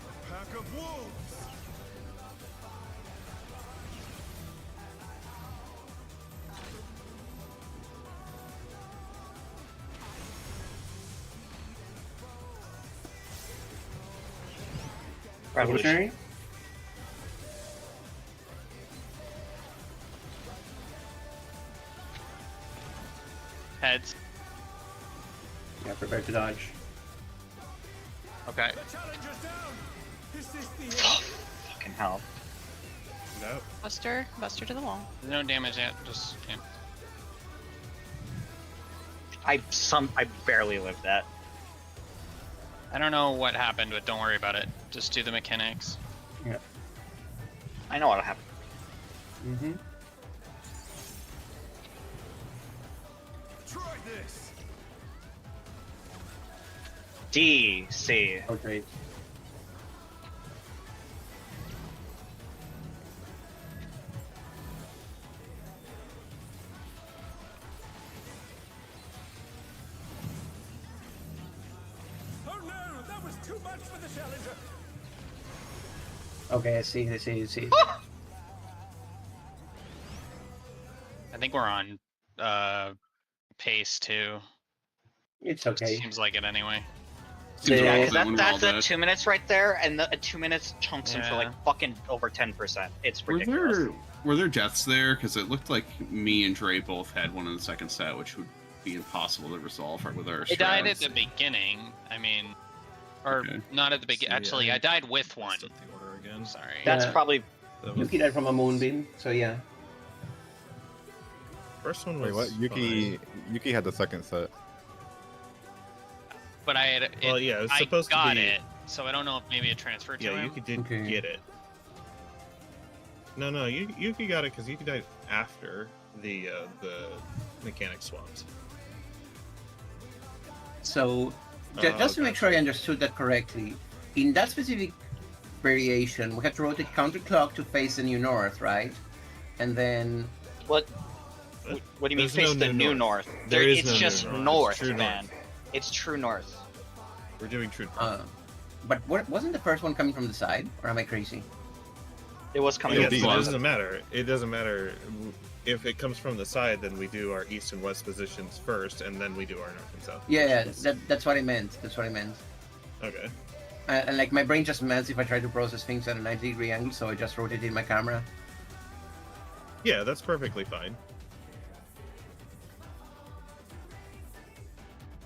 I: A pack of wolves.
M: Revolutionary.
H: Heads.
M: Yeah, prepare to dodge.
H: Okay.
I: The challenger's down. This is the end.
B: Fucking hell.
E: No.
F: Buster to the wall.
H: There's no damage yet. Just yeah.
B: I barely lived that.
H: I don't know what happened, but don't worry about it. Just do the mechanics.
M: Yeah.
B: I know what'll happen.
M: Mm-hmm.
I: Try this.
B: DC.
M: Okay.
I: Oh no, that was too much for the challenger.
M: Okay, I see.
H: I think we're on pace too.
M: It's okay.
H: Seems like it anyway.
D: Seems
M: Yeah,
D: like
B: Because
D: that one
B: that's
D: all
B: at
D: dead.
B: 2 minutes right there, and the 2 minutes chunks him for like
H: Yeah.
B: fucking over 10%. It's
D: Were
B: ridiculous.
D: there deaths there? Because it looked like me and Dre both had one in the second set, which would be impossible to resolve with our.
H: It died at
D: strats.
H: the beginning. I mean, or
D: Okay.
H: not at the beginning.
E: So, yeah,
H: Actually, I died with one.
E: Messed up the order again.
H: Sorry.
B: That's
M: Yeah.
B: probably
E: That was,
M: Yuki died from a moonbeam, so yeah.
E: first one was
L: Wait, what? Yuki had the second set.
H: But I had.
E: Well, yeah, it was
H: I
E: supposed to
H: got
E: be.
H: it, so I don't know if maybe it transferred to
E: Yeah,
H: him.
E: Yuki did
M: Okay.
E: get it. No, Yuki got it because Yuki died after the mechanic swapped.
M: So,
E: Oh,
M: just to make
E: okay.
M: sure I understood that correctly, in that specific variation, we had to rotate counterclock to face the new north, right? And then,
B: what? What do you mean
E: There's
B: face
E: no
B: the
E: new
B: new
E: north.
B: north?
E: There is
B: it's
E: no new
B: just
E: north. It's
B: north,
E: true
B: man.
E: north.
B: It's true north.
E: We're doing true.
M: but wasn't the first one coming from the side, or am I crazy?
B: It was coming.
E: Yeah,
B: from
E: it
B: the north.
E: doesn't matter. It doesn't matter. If it comes from the side, then we do our east and west positions first, and then we do our north and south.
M: Yeah,
E: positions.
M: that's what I meant. That's what I meant.
E: Okay.
M: And like my brain just melts if I try to process things at a 90-degree angle, so I just rotated my camera.
E: Yeah, that's perfectly fine.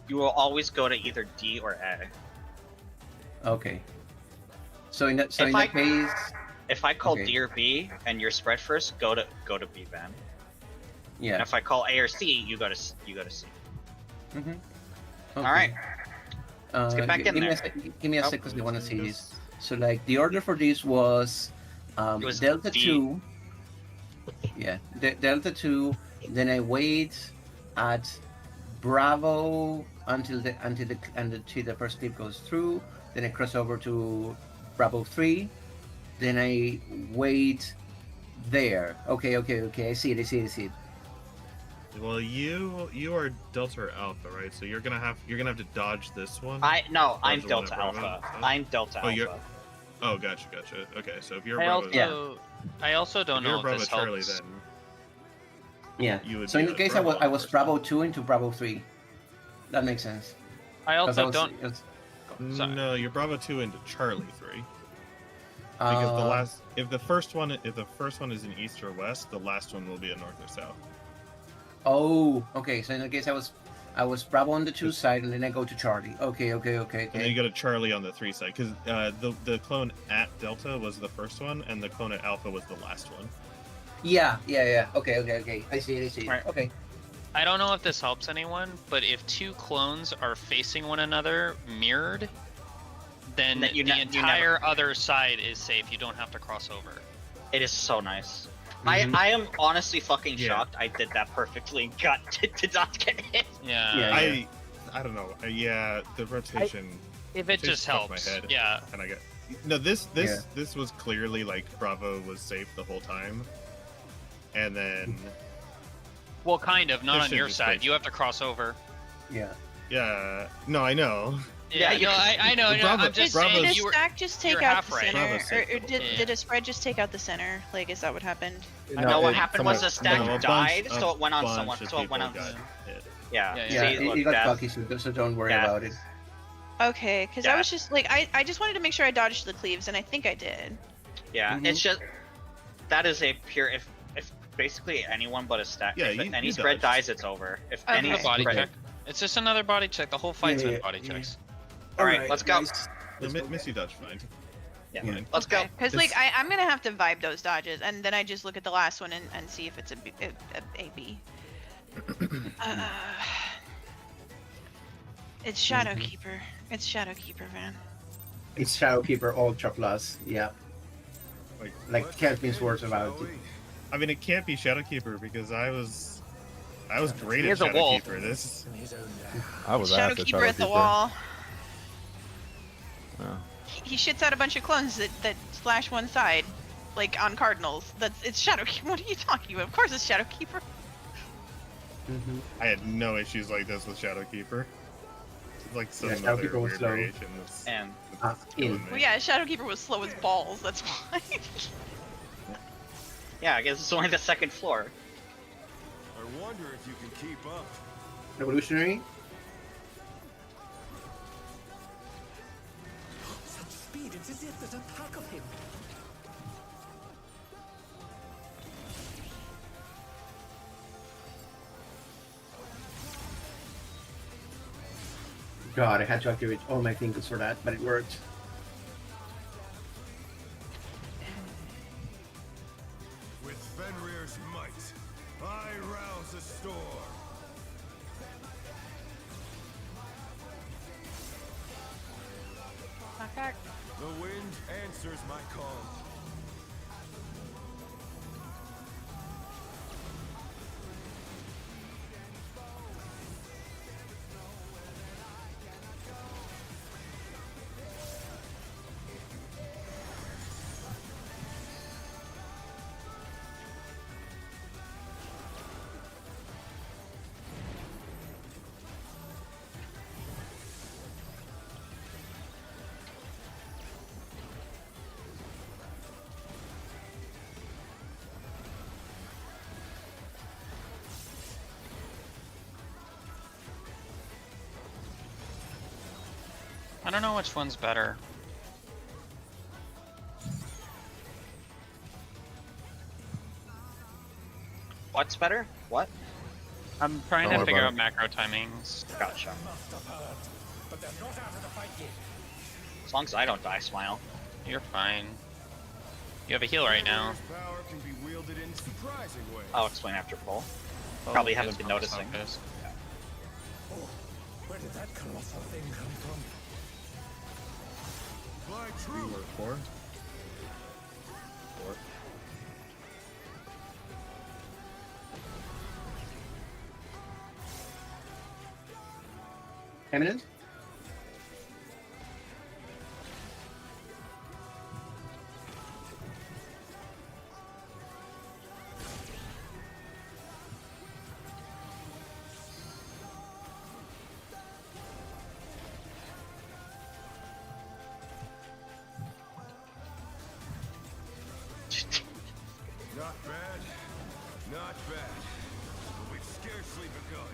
B: You will always go to either D or A.
M: Okay. So in that
B: If I-
M: case,
B: If I call
M: Okay.
B: D or B and you're spread first, go to B then.
M: yeah.
B: And if I call A or C, you go to C.
M: Mm-hmm. Okay.
B: All right. Let's get back in
M: give me
B: there.
M: a sec, give me a
B: Oh.
M: sec because I want to see this. So like the order for this was,
B: It was
M: Delta
B: D.
M: 2. Yeah, Delta 2. Then I wait at Bravo until the first clip goes through. Then I cross over to Bravo 3. Then I wait there. Okay. I see it.
E: Well, you are Delta or Alpha, right? So you're gonna have to dodge this one.
B: I'm
E: Dodge the one
B: Delta
E: at Bravo.
B: Alpha. I'm Delta
E: Oh, you're-
B: Alpha.
E: Oh, gotcha. Okay, so if you're
H: I
E: Bravo,
H: also, I also don't
E: if you're
H: know
E: Bravo
H: if this
E: Charlie,
H: helps.
E: then
M: Yeah.
E: you would
M: So
E: be
M: in the
E: at
M: case
E: Bravo
M: I was
E: first.
M: Bravo 2 into Bravo 3. That makes sense.
H: I
M: 'Cause
H: also
M: was-
H: don't.
M: it was-
H: Sorry.
E: No, you're Bravo 2 into Charlie 3. Because the last, if the first one is in east or west, the last one will be in north or south.
M: Oh, okay. So in the case I was Bravo on the 2 side, and then I go to Charlie. Okay.
E: And then you go to Charlie on the 3 side, because the clone at Delta was the first one, and the clone at Alpha was the last one.
M: Yeah. Okay. I see it.
B: Right.
M: Okay.
H: I don't know if this helps anyone, but if two clones are facing one another mirrored, then
B: That you
H: the
B: ne- you
H: entire other side is safe. You don't have to cross over.
B: It is so nice.
M: Mhm.
B: I am honestly fucking
E: Yeah.
B: shocked I did that perfectly and did not get hit.
H: Yeah.
M: Yeah.
E: I don't know. Yeah, the rotation.
H: If it
E: rotation
H: just
E: struck
H: helps.
E: My head,
H: Yeah.
E: and I got. No, this was clearly like Bravo was safe the whole time, and then
H: Well, kind of. Not
E: There
H: on
E: should
H: your
E: just
H: side.
E: be-
H: You have to cross over.
M: Yeah.
E: yeah, no, I know.
H: Yeah.
B: you-
H: No, I know.
E: Bravo-
H: I'm just
E: Bravo's-
H: saying.
F: Did
H: You
F: a
H: were.
F: stack just take
H: you're
F: out
H: half
F: the
H: right.
F: center,
E: Bravo's safe
F: or
E: the
F: did,
E: whole
H: time.
F: did a spread just take out the center? Like, is that what happened?
B: No, what
L: it-
B: happened was the stack
E: No, a bunch-
B: died,
E: a
B: so it went on
E: bunch
B: someone.
E: of
B: So it went on.
E: people got hit.
B: Yeah.
H: Yeah,
B: See,
M: Yeah.
B: look,
M: It got
B: that-
M: lucky, so don't worry
B: Yeah.
M: about it.
F: Okay, because
B: Yeah.
F: I was just like, I just wanted to make sure I dodged the cleaves, and I think I did.
B: Yeah,
M: Mhm.
B: it's just that is a pure if basically anyone but a stack.
E: Yeah,
B: if
E: you-
B: any
E: you
B: spread
E: dodged.
B: dies, it's over. If
F: Okay.
B: any
H: Another body
B: spread,
H: check. It's just another body check. The whole fight's been
M: Yeah.
H: body checks.
B: All right, let's go.
E: Missy dodge fine.
B: Yeah.
E: Fine.
B: Let's go.
F: Because like I'm gonna have to vibe those dodges, and then I just look at the last one and see if it's a B. It's Shadowkeeper. It's Shadowkeeper, man.
M: It's Shadowkeeper Ultra Plus. Yeah. Like can't be words about it.
E: I mean, it can't be Shadowkeeper because I was great
H: He
E: at
H: has a wolf.
E: Shadowkeeper. This
J: In his own lair.
L: I was asked to
F: Shadowkeeper at the
L: Shadowkeeper.
F: wall.
L: Yeah.
F: He shits out a bunch of clones that splash one side, like on Cardinals. It's Shadowkeeper. What are you talking about? Of course it's Shadowkeeper.
M: Mm-hmm.
E: I had no issues like this with Shadowkeeper. It's like some
M: Yeah,
E: other
M: Shadowkeeper was
E: weird
M: slow.
E: variation. That's,
B: And
E: that's killing me.
F: Well, yeah, Shadowkeeper was slow as balls. That's why.
B: yeah, I guess it's only the second floor.
I: I wonder if you can keep up.
M: Revolutionary.
J: Such speed, it's as if there's a pack of him.
M: God, I had to activate all my fingers for that, but it worked.
I: With Fenrir's might, I rouse a storm.
F: Knock back.
I: The wind answers my call.
H: I don't know which one's better.
B: What's better? What?
H: I'm trying
C: Don't
H: to
C: worry
H: figure
C: about
H: out macro timings.
B: Gotcha.
J: Must have heard, but they're not out of the fight yet.
B: As long as I don't die, smile.
H: You're fine. You have a heal right now.
I: Power can be wielded in surprising ways.
B: I'll explain after pull.
H: Oh,
B: Probably
H: it's
B: haven't been
H: focus,
B: noticing.
H: focus.
J: Oh, where did that colossal thing come from?
I: Fly
E: You
I: true.
E: were 4. 4.
M: Eminent.
I: Not bad. Not bad. But we've scarcely begun.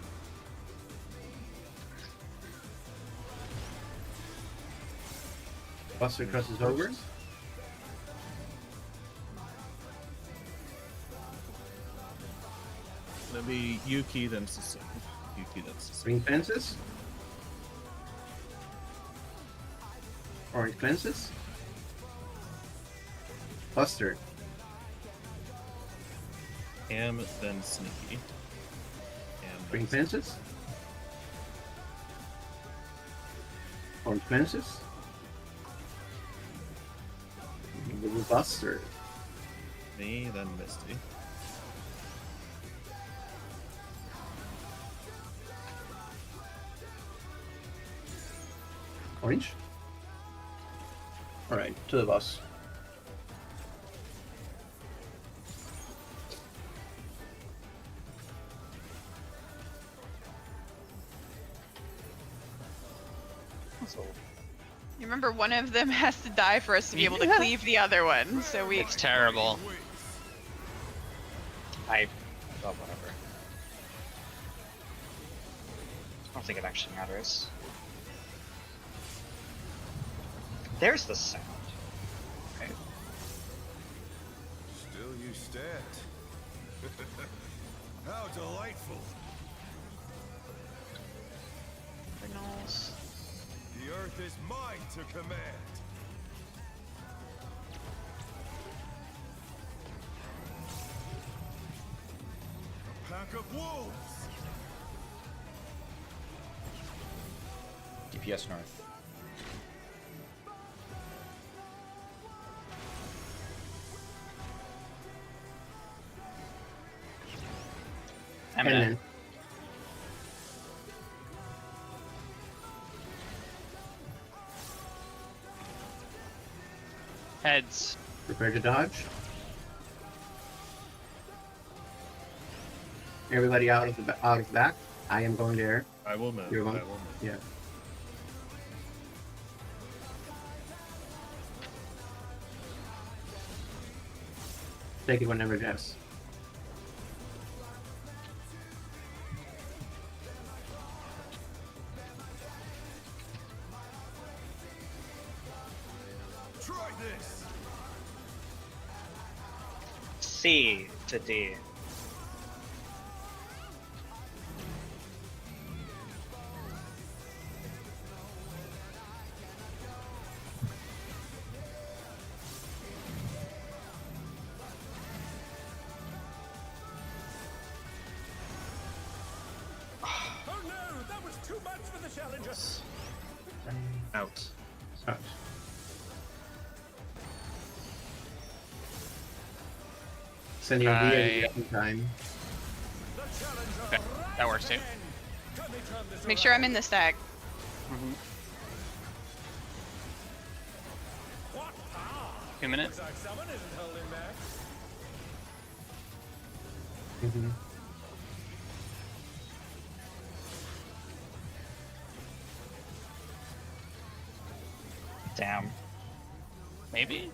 M: Buster crosses over.
E: It'll be Yuki, then Susan. Yuki, then Susan.
M: Green fences. Orange fences. Buster.
E: Am, then Sneaky. Am,
M: Green fences. Orange fences. Little Buster.
E: Me, then Misty.
M: Orange. Alright, to the boss.
F: You remember one of them has to die for us to be able to cleave the other one, so we.
H: It's terrible.
B: Oh, whatever. I don't think it actually matters. There's the sound. Okay.
I: Still you stand. How delightful.
F: Renals.
I: The earth is mine to command. A pack of wolves.
G: DPS north.
B: Eminent.
H: Heads.
M: Prepare to dodge. Everybody out of the back. I am going there.
E: I will move.
M: You're
E: I will
M: going.
E: move.
M: Yeah. Take it whenever, Jess.
I: Try this.
B: C to D.
J: Oh no, that was too much for the challenger.
E: Out.
M: Out. Send your
H: Try-
M: V every time.
J: The challenger.
H: Okay, that works too.
J: again. Can they turn this
F: Make sure I'm in
J: around?
F: the stack.
J: What power?
H: 2 minutes.
J: Looks like someone isn't holding back.
M: Mhm.
B: Damn.
H: Maybe?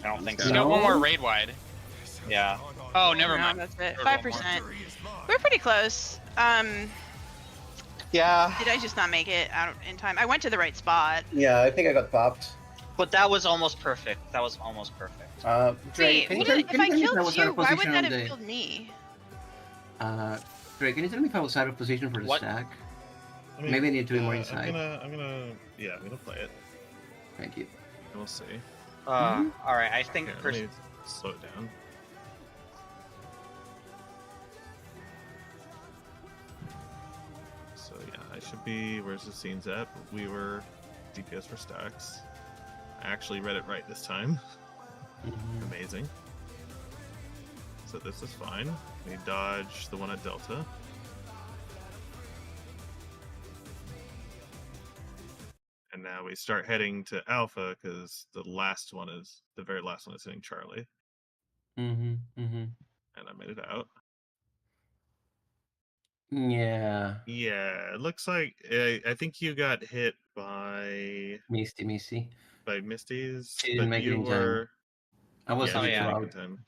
B: I don't think
H: He's
B: so.
H: got one more
M: No.
H: raid wide.
B: Yeah.
H: Oh, never
F: No,
H: mind.
F: that's it.
H: There's one
F: 5%. We're pretty close.
B: Yeah.
F: Did I just not make it out in time? I went to the right spot.
M: Yeah, I think I got popped.
B: But that was almost perfect. That was almost perfect.
M: Dre,
F: Wait,
M: can you
F: what
M: tell
F: if I
M: me if I
F: killed
M: was out
F: you?
M: of
F: Why would
M: position
F: that
M: on
F: have
M: the?
F: killed me?
A: Dre, can you tell me if I was out of position for the
B: What?
A: stack?
E: I mean,
A: Maybe I need to be more inside.
E: I'm gonna play it.
A: Thank you.
E: And we'll see.
B: All right. I think
E: Here, let me slow it down. So yeah, I should be. Where's the scenes at? We were DPS for stacks. I actually read it right this time. Amazing. So this is fine. We dodge the one at Delta. And now we start heading to Alpha because the very last one is hitting Charlie.
A: Mm-hmm.
E: And I made it out.
A: Yeah.
E: Yeah, it looks like I think you got hit by
A: Misty.
E: Misty's,
A: She didn't
E: but
A: make it
E: you
A: in time.
E: were.
A: I was
E: Yeah,
B: Oh,
E: she
A: hit
B: yeah.
E: didn't
A: throughout.
E: make it in time.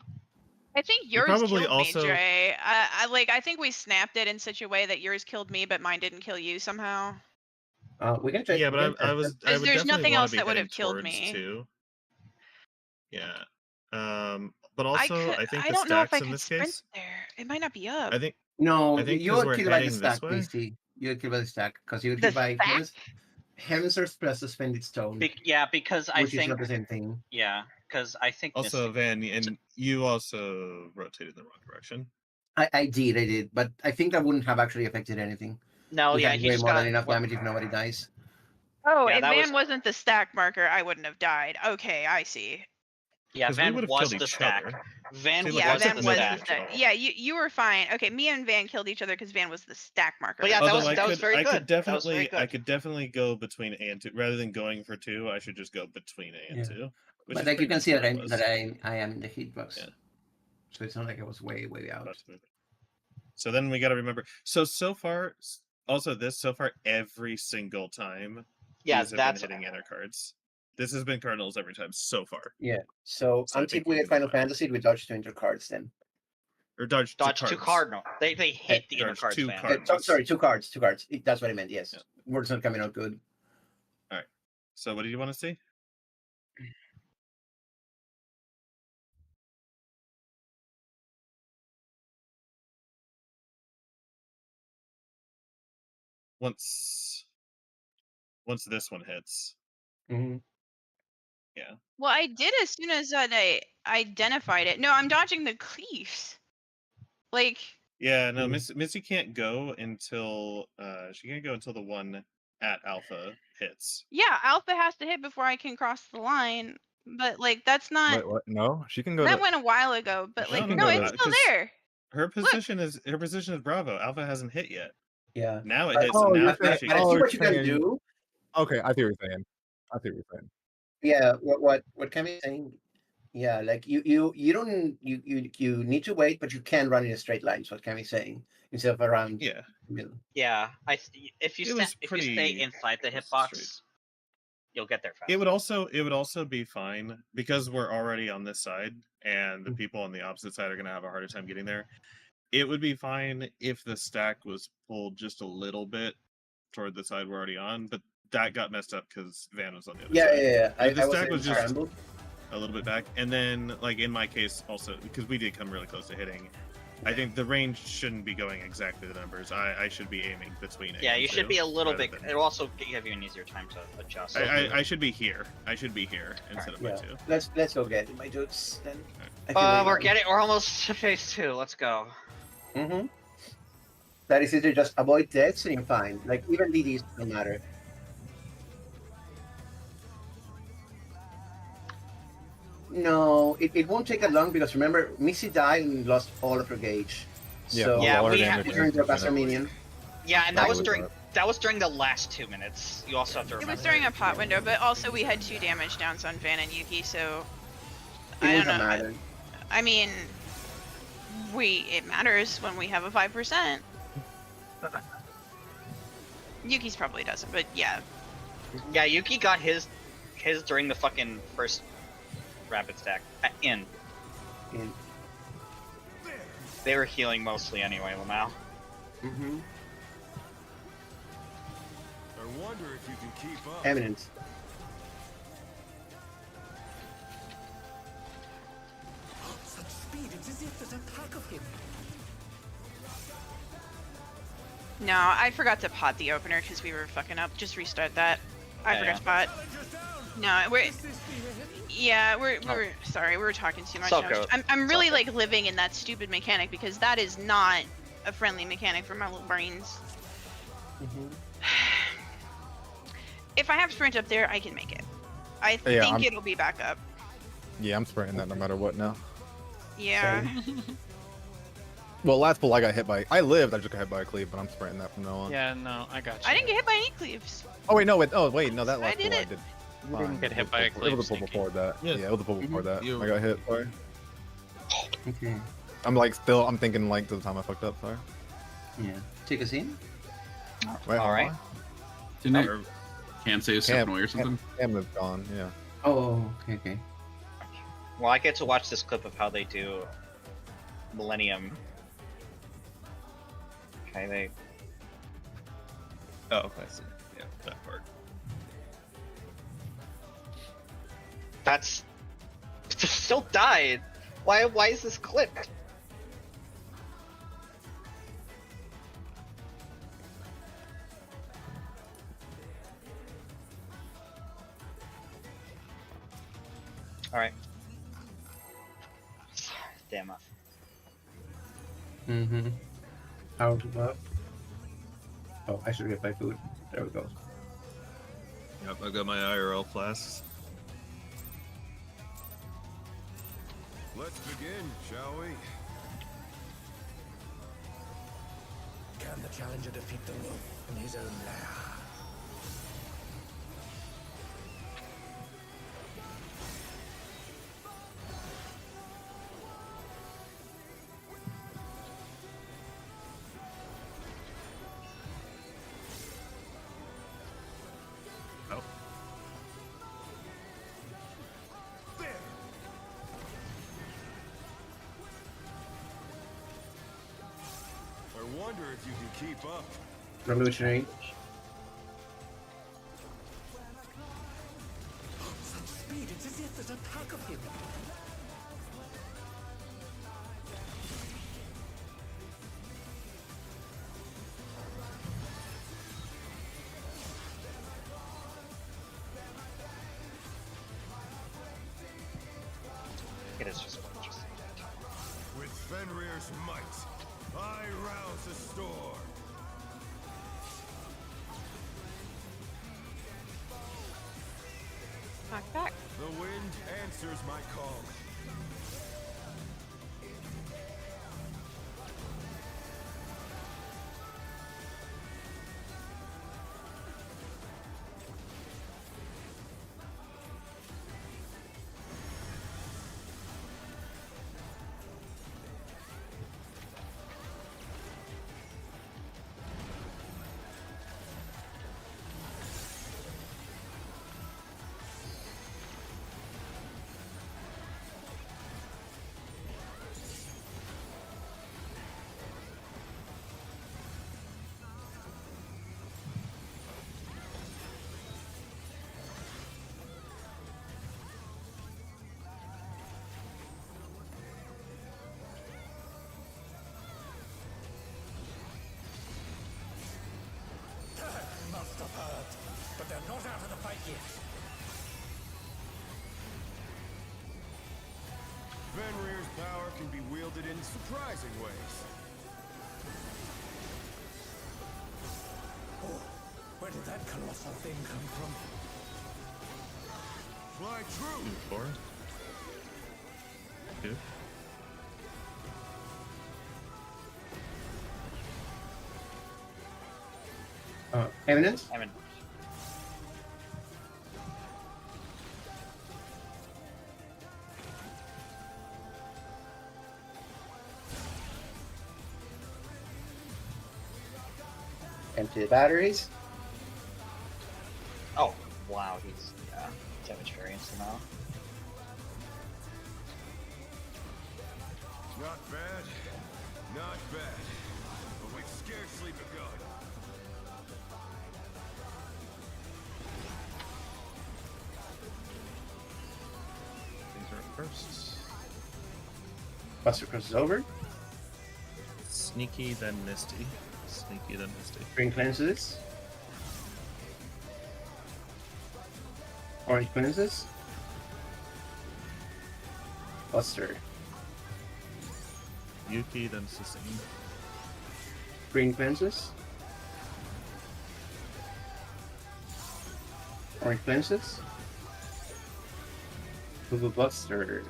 F: I think
E: You
F: yours
E: probably
F: killed
E: also-
F: me, Dre. I think we snapped it in such a way that yours killed me, but mine didn't kill you somehow.
M: We can check.
E: Yeah,
M: we
E: but
M: can
E: I
M: test
E: was.
M: it.
E: I
F: Because
E: would
F: there's
E: definitely
F: nothing
E: want
F: else
E: to be
F: that would
E: heading
F: have killed
E: towards
F: me.
E: too. Yeah. But also, I think
F: I
E: the
F: don't know if I
E: stacks in
F: could
E: this
F: sprint
E: case.
F: there. It might not be up.
E: I think
M: No,
E: I think
M: you
E: 'cause
M: would
E: we're
M: kill by the
E: heading this
M: stack,
E: way.
M: Misty. You would kill by the stack because you would
F: The
M: kill by
F: stack?
M: Heaven's Earth plus Suspended Stone,
B: because I
M: which is
B: think
M: not the same thing.
B: because I think
E: Also,
B: Mystic-
E: Van, and you also rotated in the wrong direction.
M: I did, but I think that wouldn't have actually affected anything.
B: No,
M: We
B: yeah,
M: had
B: he
M: way
B: just
M: more
B: got
M: than enough damage if nobody dies.
F: Oh,
B: Yeah,
F: if
B: that
F: Van
B: was-
F: wasn't the stack marker, I wouldn't have died. Okay, I see.
B: Yeah,
E: 'Cause we
B: Van
E: would've
B: was
E: killed
B: the
E: each
B: stack.
E: other.
B: Van
E: See, look,
F: Yeah,
B: was
E: I
F: Van
E: took
B: the
F: was
E: mid
F: the
B: stack.
F: stack. Yeah, you were fine. Okay, me and Van killed each other because Van was the stack marker.
B: But yeah,
E: Although
B: that was very
E: I
B: good.
E: could
B: That was very
E: definitely,
B: good.
E: I could definitely go between A and 2 rather than going for 2. I should just go between A and
M: Yeah.
E: 2. Which
M: But
E: is
M: like you
E: pretty
M: can
E: much
M: see
E: what
M: that
E: it was.
M: I am in the hitbox.
E: Yeah.
M: So it's not like I was way out.
E: So then we got to remember. So far, so far every single time.
B: Yeah,
E: these have
B: that's
E: been hitting inner cards. This has been Cardinals every time so far.
M: Yeah. So
E: So I
M: until
E: think
M: we
E: we
M: get
E: can go
M: Final
E: back.
M: Fantasy, we dodge 2 inter cards then.
E: Or dodge
B: Dodge
E: two
B: to
E: cards.
B: Cardinal. They hit the inner
E: Dodge
B: cards,
E: 2
B: Van.
E: cards.
M: Sorry, 2 cards. 2 cards. That's what I meant. Yes.
E: Yeah.
M: Word's not coming out good.
E: All right. So what do you want to see? Once this one hits.
M: Mm-hmm.
E: Yeah.
F: Well, I did as soon as I identified it. No, I'm dodging the cleaves. Like,
E: Yeah, no, Missy can't go until she can't go until the one at Alpha hits.
F: yeah, Alpha has to hit before I can cross the line. But like, that's not.
L: Wait, what? No, she can go
F: That
L: to.
F: went a while ago. But like,
L: can
F: no,
L: go
F: it's
L: to-
F: still
E: 'cause
F: there.
E: Her position is Bravo. Alpha hasn't hit yet.
M: Yeah.
E: Now it
M: But-
E: hits.
L: Oh,
E: and now
L: you're saying-
E: she
M: But I
E: can-
M: see
L: you're
M: what you can
L: saying-
M: do.
L: Okay, I see what you're saying. I see what you're saying.
M: Yeah. What Kami's saying? Yeah, like you don't you need to wait, but you can run in a straight line. Is what Kami's saying instead of around.
E: Yeah.
M: the middle.
B: Yeah, if you
E: It was
B: if you stay
E: pretty
B: inside the
E: straight.
B: hitbox, you'll get there fast.
E: It would also be fine because we're already on this side and the
M: Mm.
E: people on the opposite side are gonna have a harder time getting there. It would be fine if the stack was pulled just a little bit toward the side we're already on, but that got messed up because Van was on the other
M: Yeah,
E: side.
M: yeah.
E: If the
M: I
E: stack was just
M: scrambled.
E: a little bit back, and then like in my case also because we did come really close to hitting. I think the range shouldn't be going exactly the numbers. I should be aiming between. A
B: Yeah,
E: and
B: you should
E: 2
B: be a little
E: rather
B: bit.
E: than-
B: It'll also give you an easier time to adjust.
E: I should be here. I should be here instead of my
M: Yeah.
E: 2.
M: Let's go get it, my dudes. Then.
B: We're almost to phase 2. Let's go.
M: Mm-hmm. That is either just avoid deaths and you're fine. Like even DDs don't matter. No, it won't take that long because remember, Missy died and lost all of her gauge.
L: Yeah,
M: So
B: Yeah,
L: all her
B: we
L: damage
B: have-
L: is
M: turn to a
L: 50%.
M: faster minion.
B: Yeah, and that
L: That
B: was
L: was
B: during the last 2 minutes. You also have to
F: It
B: remember.
F: was during a pot window, but also we had 2 damage downs on Van and Yuki, so
M: It
F: I don't
M: doesn't
F: know.
M: matter.
F: I mean, it matters when we have a 5%. Yuki's probably doesn't, but yeah.
B: Yeah, Yuki got his during the fucking first rapid stack in. They were healing mostly anyway, Lamau.
M: Mm-hmm.
I: I wonder if you can keep up.
M: Eminent.
J: as if there's a pack of him.
F: No, I forgot to pot the opener because we were fucking up. Just restart that. I forgot to pot. No, we're. Yeah, we were sorry. We were talking too much.
B: It's all good.
F: I'm really
B: It's all
F: like living in that stupid mechanic because that is not a friendly mechanic for my little brains. If I have sprint up there, I can make it. I think it'll be back up.
L: Yeah, I'm sprinting that no matter what now.
F: Yeah.
L: Well, last pull I got hit by. I lived. I just got hit by a cleave, but I'm sprinting that from now on.
H: Yeah, no, I got you.
F: I didn't get hit by any cleaves.
L: Oh wait, no. Wait, no. That last
F: did
L: pull I
F: it.
L: did.
H: You didn't get hit by a
L: It
H: cleave,
L: was a pull
H: Stinky.
L: before that. Yeah, it was a pull before that. I got hit. Sorry.
A: Okay.
L: I'm like still. I'm thinking like to the time I fucked up. Sorry.
A: Yeah. Take a scene.
L: Wait,
B: All right.
D: Didn't it? Can't say step away or something.
L: Cam is gone. Yeah.
A: Oh, okay.
B: Well, I get to watch this clip of how they do Millennium. Okay, they.
E: Oh, I see. Yeah, that part.
B: That's. Still died. Why is this clip? All right. Damn it.
A: Mm-hmm. How to buff? Oh, I should get my food. There we go.
E: Yep, I got my IRL flasks.
I: Let's begin, shall we?
J: Can the challenger defeat the wolf in his own lair?
E: Oh.
I: I wonder if you can keep up.
A: Revolutionary.
J: Such speed, it's as if there's a pack of him.
B: It is just interesting.
I: With Fenrir's might, I rouse the storm.
F: Knock back.
I: The wind answers my call.
J: Must have heard, but they're not out of the fight yet.
I: Fenrir's power can be wielded in surprising ways.
J: Oh, where did that colossal thing come from?
I: Fly true.
E: 4. 2.
A: Eminence?
B: I mean,
M: Empty the batteries.
B: oh wow, he's damage variance now.
I: Not bad. Not bad. But we've scarcely begun.
E: These are up first.
M: Buster crosses over.
E: Sneaky, then Misty. Sneaky, then Misty.
M: Green cleanses. Orange cleanses. Buster.
E: Yuki, then Susain.
M: Green cleanses. Orange cleanses. Blue Buster.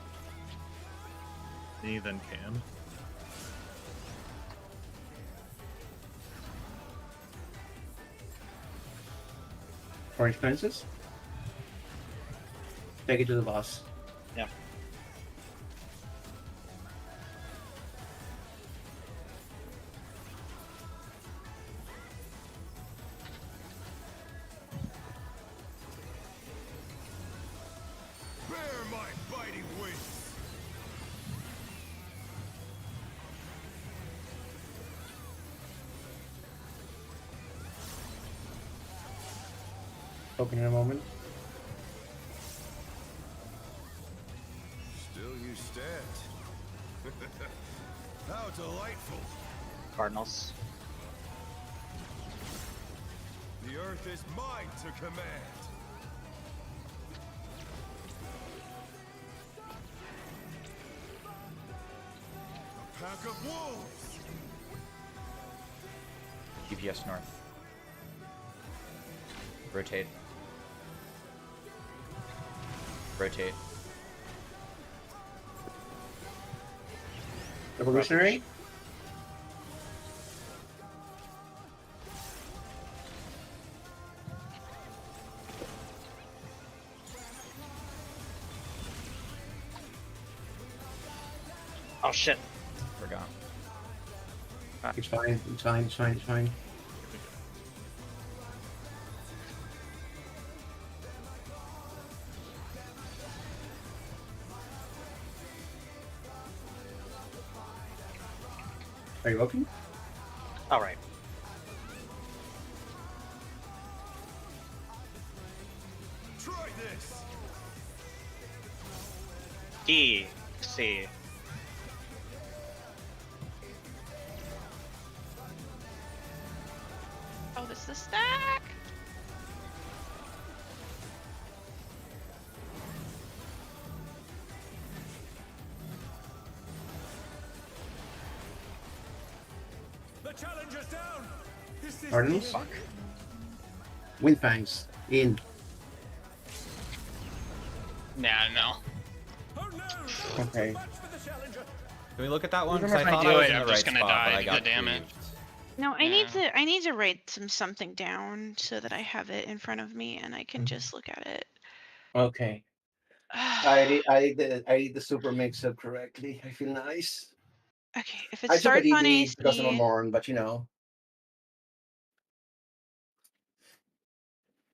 E: Me, then Cam.
M: Orange cleanses. Take it to the boss.
B: Yeah.
I: Bear my biting wings.
M: Open in a moment.
I: Still you stand. How delightful.
B: Cardinals.
I: The earth is mine to command. A pack of wolves.
G: GPS north. Rotate. Rotate.
M: Revolutionary.
B: Oh shit.
G: Forgot.
M: It's fine. It's fine. It's fine. It's fine. Are you open?
B: All right.
I: Try this.
B: E. C.
F: Oh, this is the stack.
I: The challenger's down. Is this
M: Cardinals.
I: the end?
M: Wind fangs in.
H: Nah, no.
I: Oh no!
M: Okay.
I: Much for the challenger.
G: Can we look at that one?
F: Even
G: 'Cause
F: if
G: I
F: I
G: thought
F: do
G: I was
F: it,
G: in the
H: I'm
G: right
H: just gonna
G: spot, but
H: die
G: I
H: to
G: got
H: the damage.
G: cleaved.
F: No, I need to write something down so that I have it in front of me and I can just look at it.
M: Okay. I did the super mix up correctly. I feel nice.
F: Okay, if it
M: I took a
F: starts on
M: DD because I'm a
F: AC,
M: moron, but you know.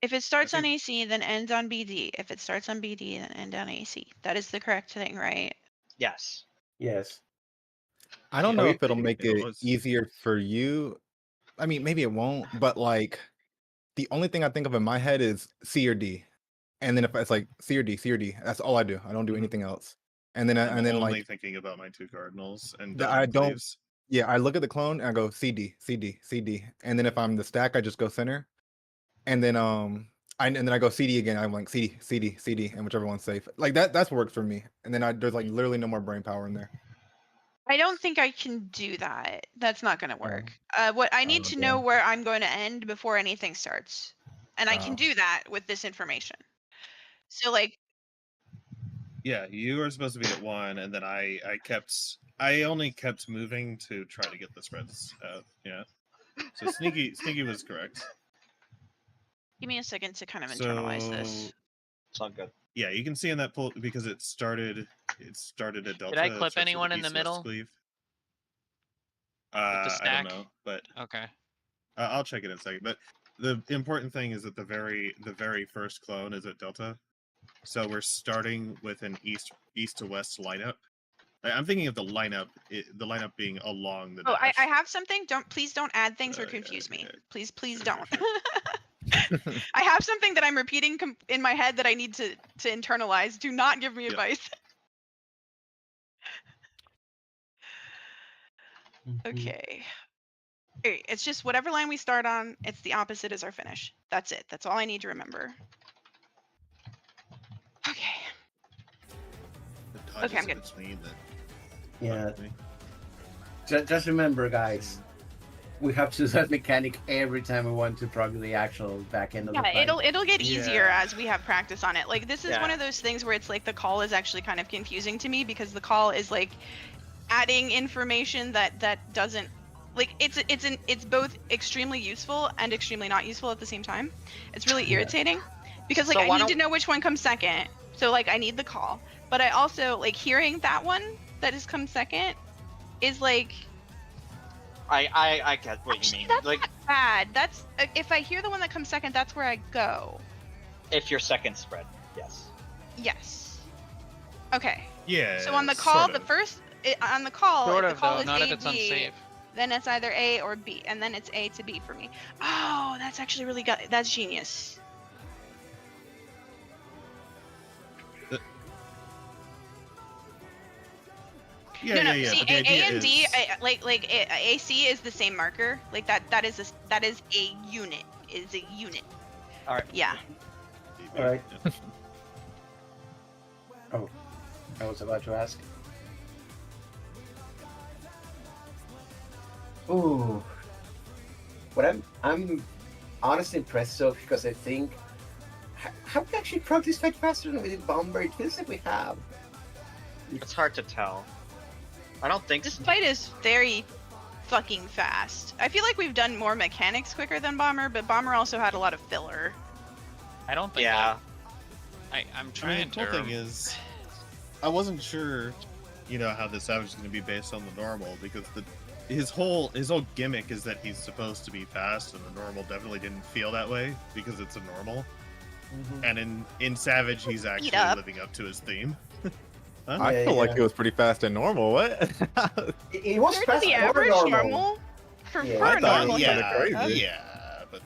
F: if it starts on AC, then ends on BD. If it starts on BD, then end on AC. That is the correct thing, right?
B: Yes.
M: Yes.
L: I don't
E: Yeah,
L: know
E: we
L: if it'll
E: figured
L: make
E: it
L: it
E: was.
L: easier for you. I mean, maybe it won't, but like the only thing I think of in my head is C or D. And then if it's like C or D, C or D, that's all I do. I don't do anything else. And then
E: I'm
L: and then
E: only
L: like
E: thinking about my two cardinals and
L: I
E: dodging
L: don't
E: cleaves.
L: yeah, I look at the clone and I go CD, CD, CD. And then if I'm the stack, I just go center. And then and then I go CD again. I'm like CD, CD, CD, and whichever one's safe. Like that's what works for me. And then there's like literally no more brain power in there.
F: I don't think I can do that. That's not going to work. What I need to
L: damn.
F: know where I'm going to end before anything starts. And I can
L: Oh.
F: do that with this information. So like
E: Yeah, you were supposed to be at 1, and then I only kept moving to try to get the spreads out. Yeah. So sneaky was correct.
F: give me a second to kind of internalize this.
B: It's all good.
E: Yeah, you can see in that pull because it started at Delta.
H: Did I
E: it
H: clip
E: starts with
H: anyone in the
E: east-west
H: middle?
E: Cleave.
H: With the
E: I
H: stack?
E: don't know, but
H: Okay.
E: I'll check it in a second. But the important thing is that the very first clone is at Delta, so we're starting with an east to west lineup. I'm thinking of the lineup being along the
F: Oh,
E: dash.
F: I have something. Please don't add things or confuse me. Please don't. I have something that I'm repeating in my head that I need to internalize. Do not give me advice. Okay. Alright, it's just whatever line we start on, it's the opposite as our finish. That's it. That's all I need to remember. Okay.
E: The dodges
F: Okay, I'm
E: in
F: good.
E: between that.
M: Yeah.
E: fucked me.
M: Just remember, guys, we have to do that mechanic every time we want to prog the actual back end of the
F: Yeah,
M: fight.
F: it'll get easier
E: Yeah.
F: as we have practice on it. Like this is one
B: Yeah.
F: of those things where it's like the call is actually kind of confusing to me because the call is like adding information that doesn't like it's both extremely useful and extremely not useful at the same time. It's really
M: Yeah.
F: irritating because like
B: So
F: I
B: why
F: need to
B: don't-
F: know which one comes second. So like I need the call, but I also like hearing that one that has come second is like
B: I get what you
F: actually,
B: mean.
F: that's
B: Like
F: not bad. That's if I hear the one that comes second, that's where I go.
B: if your second spread, yes.
F: Yes. Okay.
E: Yeah.
F: So on the call,
E: sort
F: the
E: of.
F: first on the call,
H: Sort
F: if
H: of
F: the call
H: though,
F: is
H: not
F: A,
H: if it's
F: B,
H: unsafe.
F: then it's either A or B, and then it's A to B for me. Oh, that's actually really good. That's genius.
E: Yeah,
F: no,
E: yeah,
F: no.
E: yeah.
F: See,
E: but the
F: A
E: idea
F: and D,
E: is-
F: AC is the same marker. Like that is a unit. Is a unit.
B: All right.
F: Yeah.
M: All right. Oh, I was about to ask. Ooh, what I'm honestly impressed of because I think have we actually prog this fight faster than we did Bomber? It feels like we have.
B: It's hard to tell. I don't think
F: This
B: so.
F: fight is very fucking fast. I feel like we've done more mechanics quicker than Bomber, but Bomber also had a lot of filler.
H: I don't think.
B: Yeah.
H: I'm
E: I mean,
H: trying
E: the whole
H: to.
E: thing is, I wasn't sure, how the Savage is going to be based on the normal because his whole gimmick is that he's supposed to be fast, and the normal definitely didn't feel that way because it's a normal. And in Savage, he's actually
F: up.
E: living up to his theme. Huh?
L: I
M: Yeah,
L: feel like
M: yeah.
L: it was pretty fast and normal. What?
M: It was
F: Compared
M: fast
F: to the
M: for
F: average
M: normal.
F: normal for,
M: Yeah.
F: for
L: I
F: a
L: thought
F: normal
L: it was
F: hit.
L: kinda crazy.
E: Yeah, but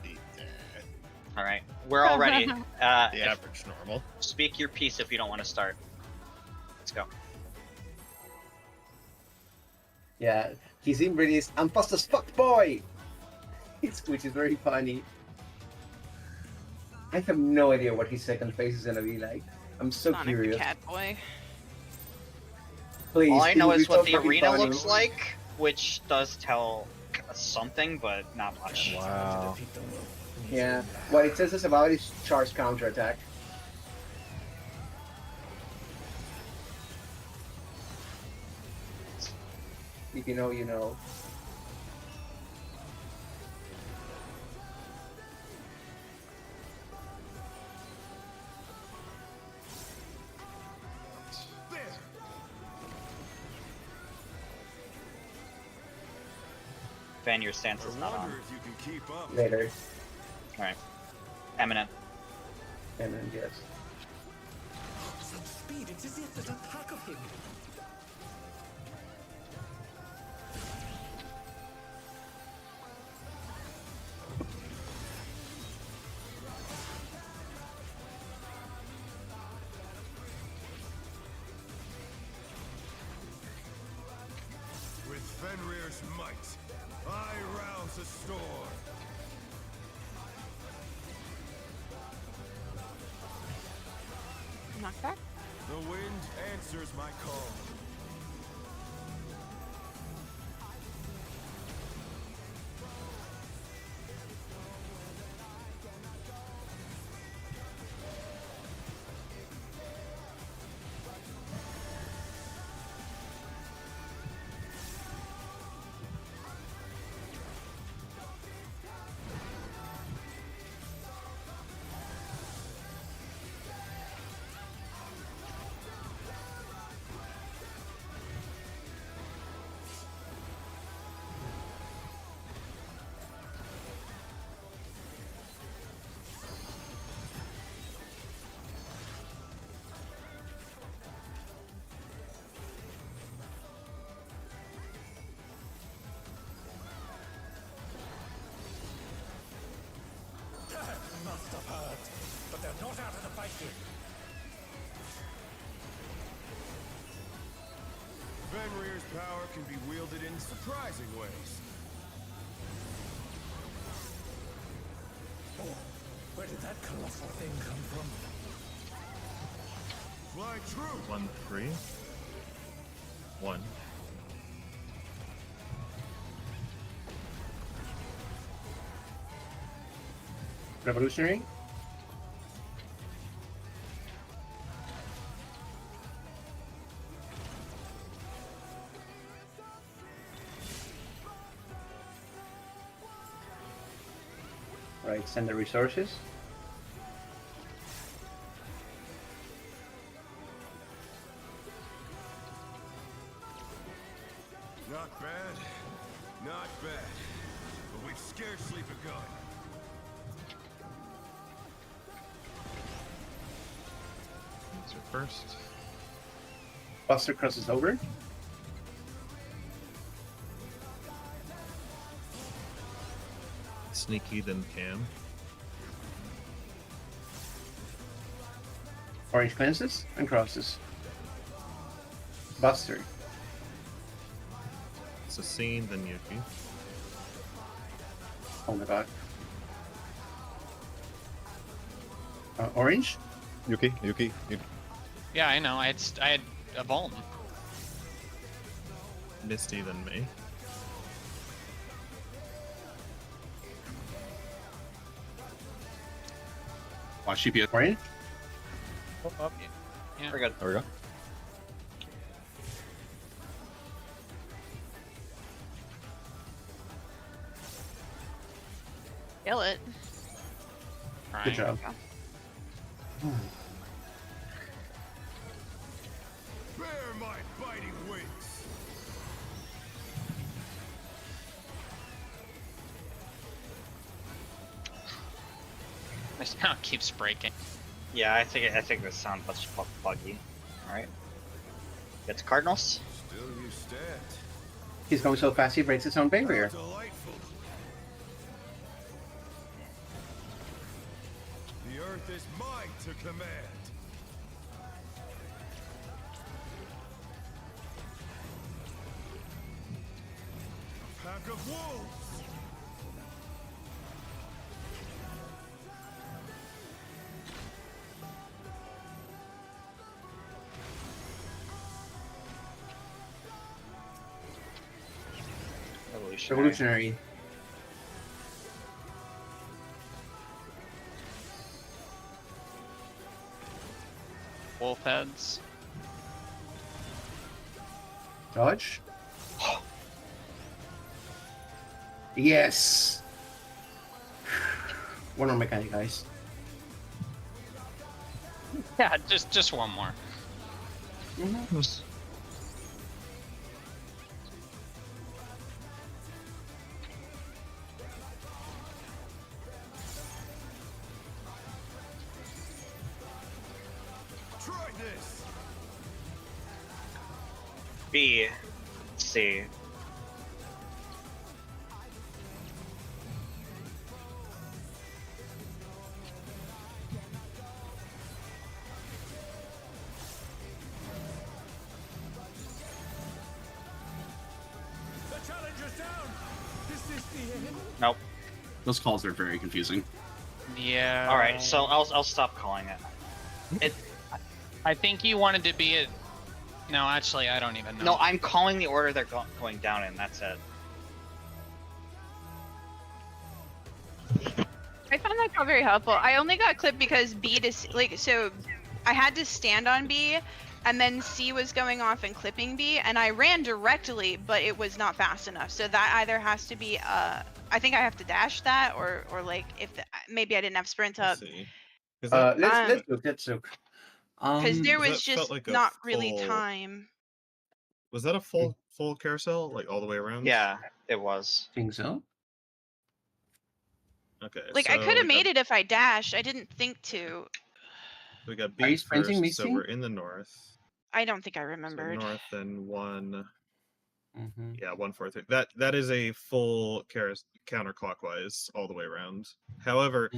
B: All right. We're all ready.
E: the average normal.
B: Speak your piece if you don't want to start. Let's go.
M: Yeah, his inbreed is "I'm fast as fuck, boy," which is very funny. I have no idea what his second phase is gonna be like. I'm so
F: Sonic the
M: curious.
F: Cat Boy.
M: Please,
B: All I know
M: it would
B: is
M: be so
B: what the
M: fucking
B: arena
M: funny.
B: looks like, which does tell something, but not much.
L: Wow.
M: Yeah, what it says us about is charge counterattack. If you know, you know.
B: Fan, your stance is
I: I
B: not on.
I: wonder if you can keep up.
M: Later,
B: All right. Eminent.
M: and then yes.
J: Such speed, it's as if there's a pack of him.
I: With Fenrir's might, I rouse a storm.
F: Knockback?
I: The wind answers my call.
J: Must have heard, but they're not out of the fight yet.
I: Fenrir's power can be wielded in surprising ways.
J: Oh, where did that colossal thing come from?
I: Fly true.
E: 1, 3. 1.
M: Revolutionary. Right, send the resources.
I: Not bad. Not bad. But we've scarcely begun.
E: Answer first.
M: Buster crosses over.
E: Sneaky, then Cam.
M: Orange cleanses and crosses. Buster.
E: It's a scene, then Yuki.
M: Oh my god. Orange.
L: Yuki.
H: Yeah, I know. I had a Vuln.
E: Misty, then me.
D: Watch CPS.
M: Orange.
H: Yeah.
B: We're good.
L: There we go.
F: Kill it.
M: Good job.
I: Bear my biting wings.
H: My sound keeps breaking.
B: Yeah, I think this sounds much buggy. All right. Get to Cardinals.
I: Still you stand.
M: He's going so fast he breaks his own barrier.
I: Delightful. The earth is mine to command. A pack of wolves.
M: Revolutionary.
H: Wolf heads.
M: Dodge. Yes. One more mechanic, guys.
H: Yeah, just one more.
I: Try this.
B: B, C.
I: The challenger's down. Is this the end?
B: Nope.
D: Those calls are very confusing.
H: Yeah.
B: All right, so I'll stop calling it. It.
H: I think you wanted to be it. No, actually, I don't even know.
B: No, I'm calling the order they're going down in. That's it.
F: I found that call very helpful. I only got clipped because B to C, like, so I had to stand on B, and then C was going off and clipping B, and I ran directly, but it was not fast enough. So that either has to be, I think I have to dash that, or like if maybe I didn't have sprint up.
M: Let's look.
F: Because there
E: that
F: was
E: felt
F: just
E: like a
F: not really
E: full-
F: time.
E: Was that a full carousel, like all the way around?
B: Yeah, it was.
A: Think so?
E: Okay.
F: Like I
E: so
F: could have
E: we got-
F: made it if I dashed. I didn't think to.
E: We got
A: Are
E: B
A: you sprinting,
E: first, so
A: Misty?
E: we're in the north.
F: I don't think I
E: So
F: remembered.
E: north, then 1.
A: Mm-hmm.
E: Yeah, 1, 4, 3. That is a full counterclockwise all the way around. However,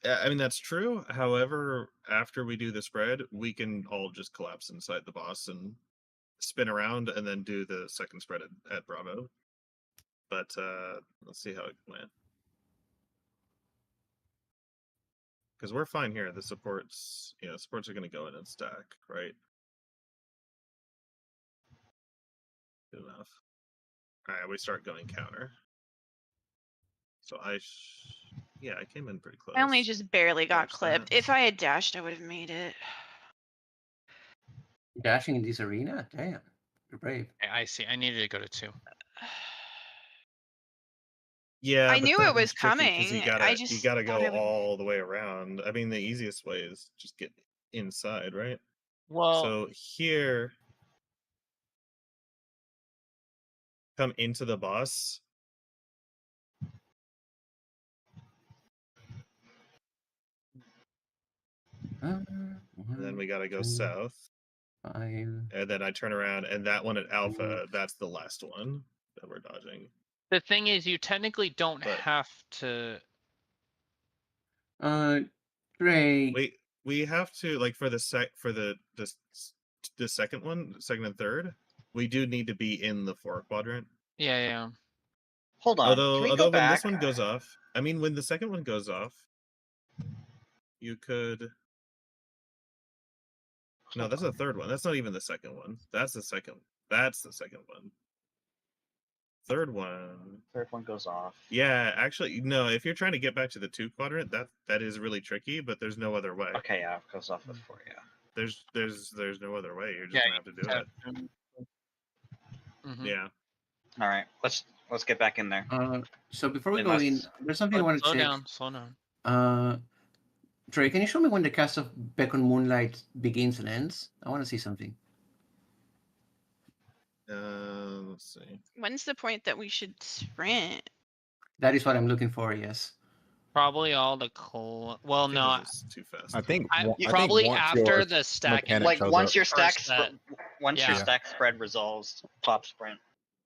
E: I mean that's true. However, after we do the spread, we can all just collapse inside the boss and spin around and then do the second spread at Bravo. But let's see how it went. Because we're fine here. The supports, supports are going to go in and stack, right? Good enough. All right, we start going counter. So yeah, I came in pretty close.
F: I only just barely got
E: Dodge
F: clipped.
E: that.
F: If I had dashed, I would have made it.
A: Dashing in this arena? Damn. You're brave.
H: I see. I needed to go to 2.
E: Yeah,
F: I
E: but
F: knew
E: that
F: it was
E: one's tricky 'cause
F: coming.
E: you gotta
F: I just
E: gotta
F: thought
E: go
F: I would...
E: all the way around. I mean, the easiest way is just get inside, right?
H: Well,
E: So here, come into the boss. And then we gotta go south.
A: 5.
E: And then I turn around, and that one at Alpha, that's the last one that we're dodging.
H: the thing is, you technically don't
E: But-
H: have to.
A: Great.
E: We have to, like, for the second one, second and third, we do need to be in the 4 quadrant.
H: Yeah.
B: Hold on.
E: Although
B: Can we go
E: when
B: back?
E: this one goes off, I mean, when the second one goes off, you could. No, that's the third one. That's not even the second one. That's the second. That's the second one. Third one.
B: Third one goes off.
E: Yeah, actually, no. If you're trying to get back to the 2 quadrant, that is really tricky. But there's no other way.
B: Okay, yeah, it goes off with 4. Yeah.
E: There's no other way. You're just gonna have to do it.
H: Mhm.
E: Yeah.
B: All right, let's get back in there.
A: So before we
B: Unless-
A: go in, there's something I want to
H: Slow
A: check.
H: Slow down.
A: Trey, can you show me when the cast of Beacon Moonlight begins and ends? I want to see something.
E: Let's see.
F: When's the point that we should sprint?
A: That is what I'm looking for. Yes.
H: Probably all the well, no.
E: Too fast.
L: I think
H: Probably
L: once
H: after
L: your
H: the stack.
L: mechanic
B: Like
L: shows
B: once
L: up.
B: your stack
H: First set.
B: once your
H: Yeah.
B: stack spread resolves, top sprint.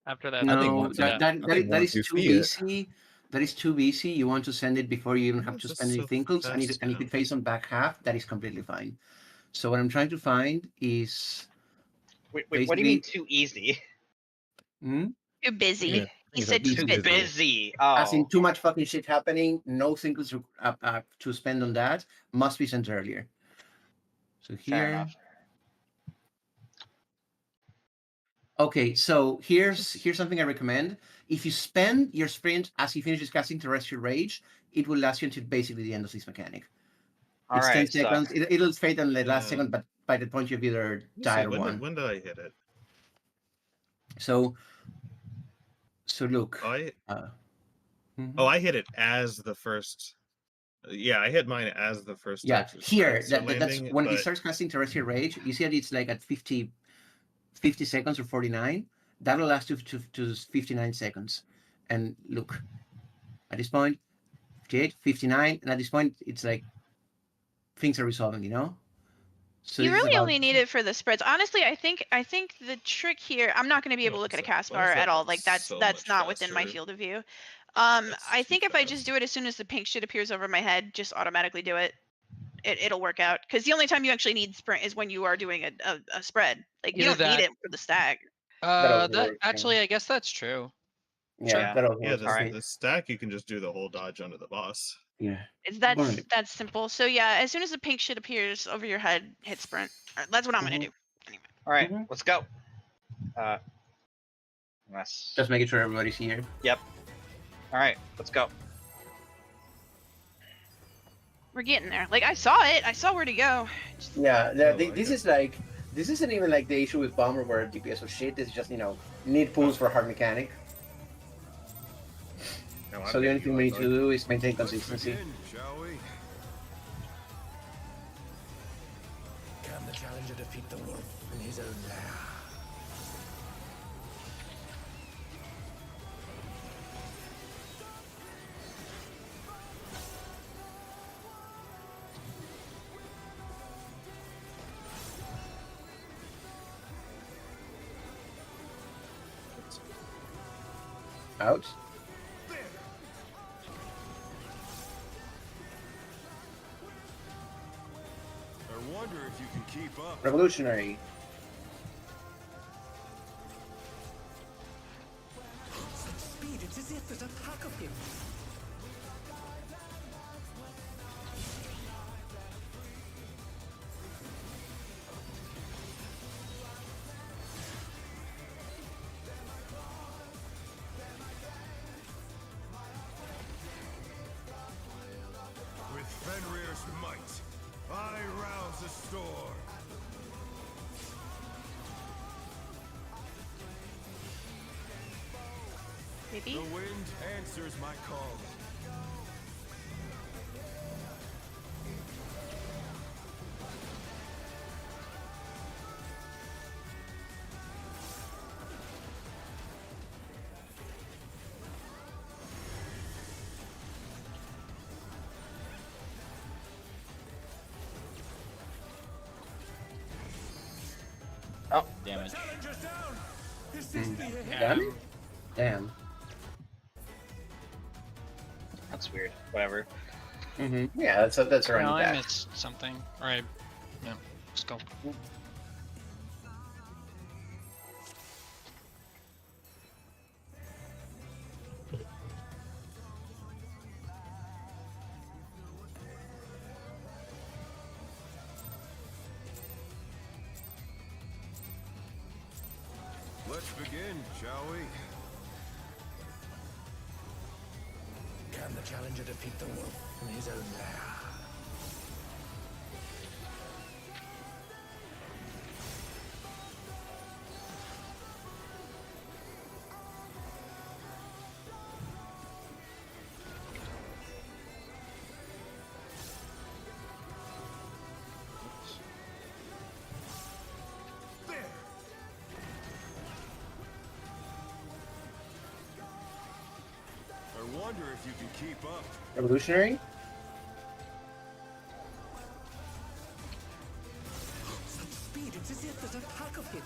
H: After that,
L: I think
A: No,
L: once
A: that
L: once
A: is
L: you
A: too
L: see it-
A: BC. That is too BC. You want to send it before you even have
E: It's
A: to
E: just
A: spend any
E: so
A: thinkles, and
E: fast
A: if
E: now.
A: it pays on back half, that is completely fine. So what I'm trying to find is
B: Wait, what do you mean too easy?
F: Too busy.
L: Yeah,
F: He
L: he's
F: said
L: like,
F: too
L: busy.
F: busy.
B: Busy.
A: as in
B: Oh,
A: too much fucking shit happening, no thinkles to spend on that, must be sent earlier. So
B: fair
A: here.
B: enough.
A: Okay, so here's something I recommend. If you spend your sprint as he finishes casting Terrestrial Rage, it will last you until basically the end of this mechanic.
B: All
A: It's
B: right,
A: 10 seconds. It'll fade on the last
E: Yeah.
A: second, but by the point you've either
E: Let me see,
A: died or
E: when
A: won.
E: did I hit it?
A: So look.
E: I
A: Mhm.
E: I hit it as the first. Yeah, I hit mine as the first.
A: Yeah,
E: Texas
A: here,
E: strats are
A: that's
E: landing,
A: when he
E: but-
A: starts casting Terrestrial Rage. You see that it's like at 50 seconds or 49. That'll last you to 59 seconds. And look, at this point, 58, 59, and at this point, it's like things are resolving, you know? So
F: You
A: this is
F: really
A: about-
F: only need it for the spreads. Honestly, I think the trick here. I'm not going to be able to look at a cast bar at all. Like that's not within my field of view. I think if I just do it as soon as the pink shit appears over my head, just automatically do it. It'll work out. Because the only time you actually need sprint is when you are doing a spread. Like you
H: Either
F: don't need
H: that-
F: it for the stack.
H: That
A: work,
H: actually, I guess that's true.
A: Yeah, that'll
E: Yeah,
A: work. Okay.
E: the stack you can just do the whole dodge onto the boss.
A: Yeah.
F: That's
A: Right.
F: simple. So yeah, as soon as the pink shit appears over your head, hit sprint. That's what I'm gonna do.
B: all right,
A: Mhm.
B: let's go. Unless...
A: Just making sure everybody's here.
B: Yep. All right, let's go.
F: We're getting there. Like I saw it. I saw where to go. Just...
A: Yeah,
E: like
A: this
E: it.
A: is like, this isn't even like the issue with Bomber where DPS was shit. It's just, need pools for hard mechanic.
E: Now, I'm
A: So the only
E: getting
A: thing we need
E: like-
A: to do is maintain
I: Let's
A: consistency.
I: begin, shall we?
J: Can the challenger defeat the wolf in his own lair?
A: Out.
I: I wonder if you can keep up.
A: Revolutionary.
J: as if there's a pack of him.
I: With Fenrir's might, I rouse the storm.
F: Maybe?
I: The wind answers my call.
B: Oh, damage.
I: Challenger's down. This
M: Mm.
I: is the end.
M: Damn. Damn.
B: That's weird. Whatever.
M: Yeah, that's
H: No,
M: around
H: I
M: that.
H: missed something. Alright. Yeah, let's go.
I: Let's begin, shall we?
J: Can the challenger defeat the wolf in his own lair?
I: There. I wonder if you can keep up.
M: Revolutionary?
J: Such speed, it's as if there's a pack of him.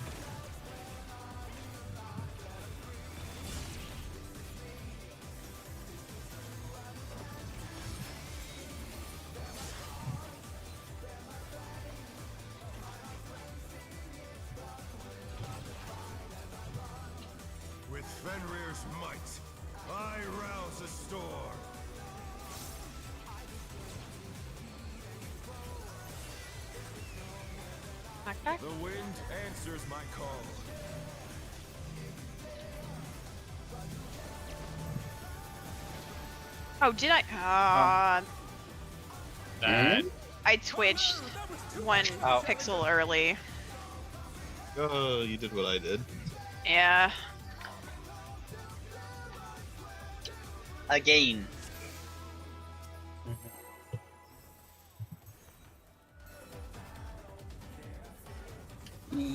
I: With Fenrir's might, I rouse the storm.
F: Knockback?
I: The wind answers my call.
F: Oh, did I?
H: That.
F: I twitched one
B: Oh.
F: pixel early.
E: Oh, you did what I did.
F: Yeah.
B: Again.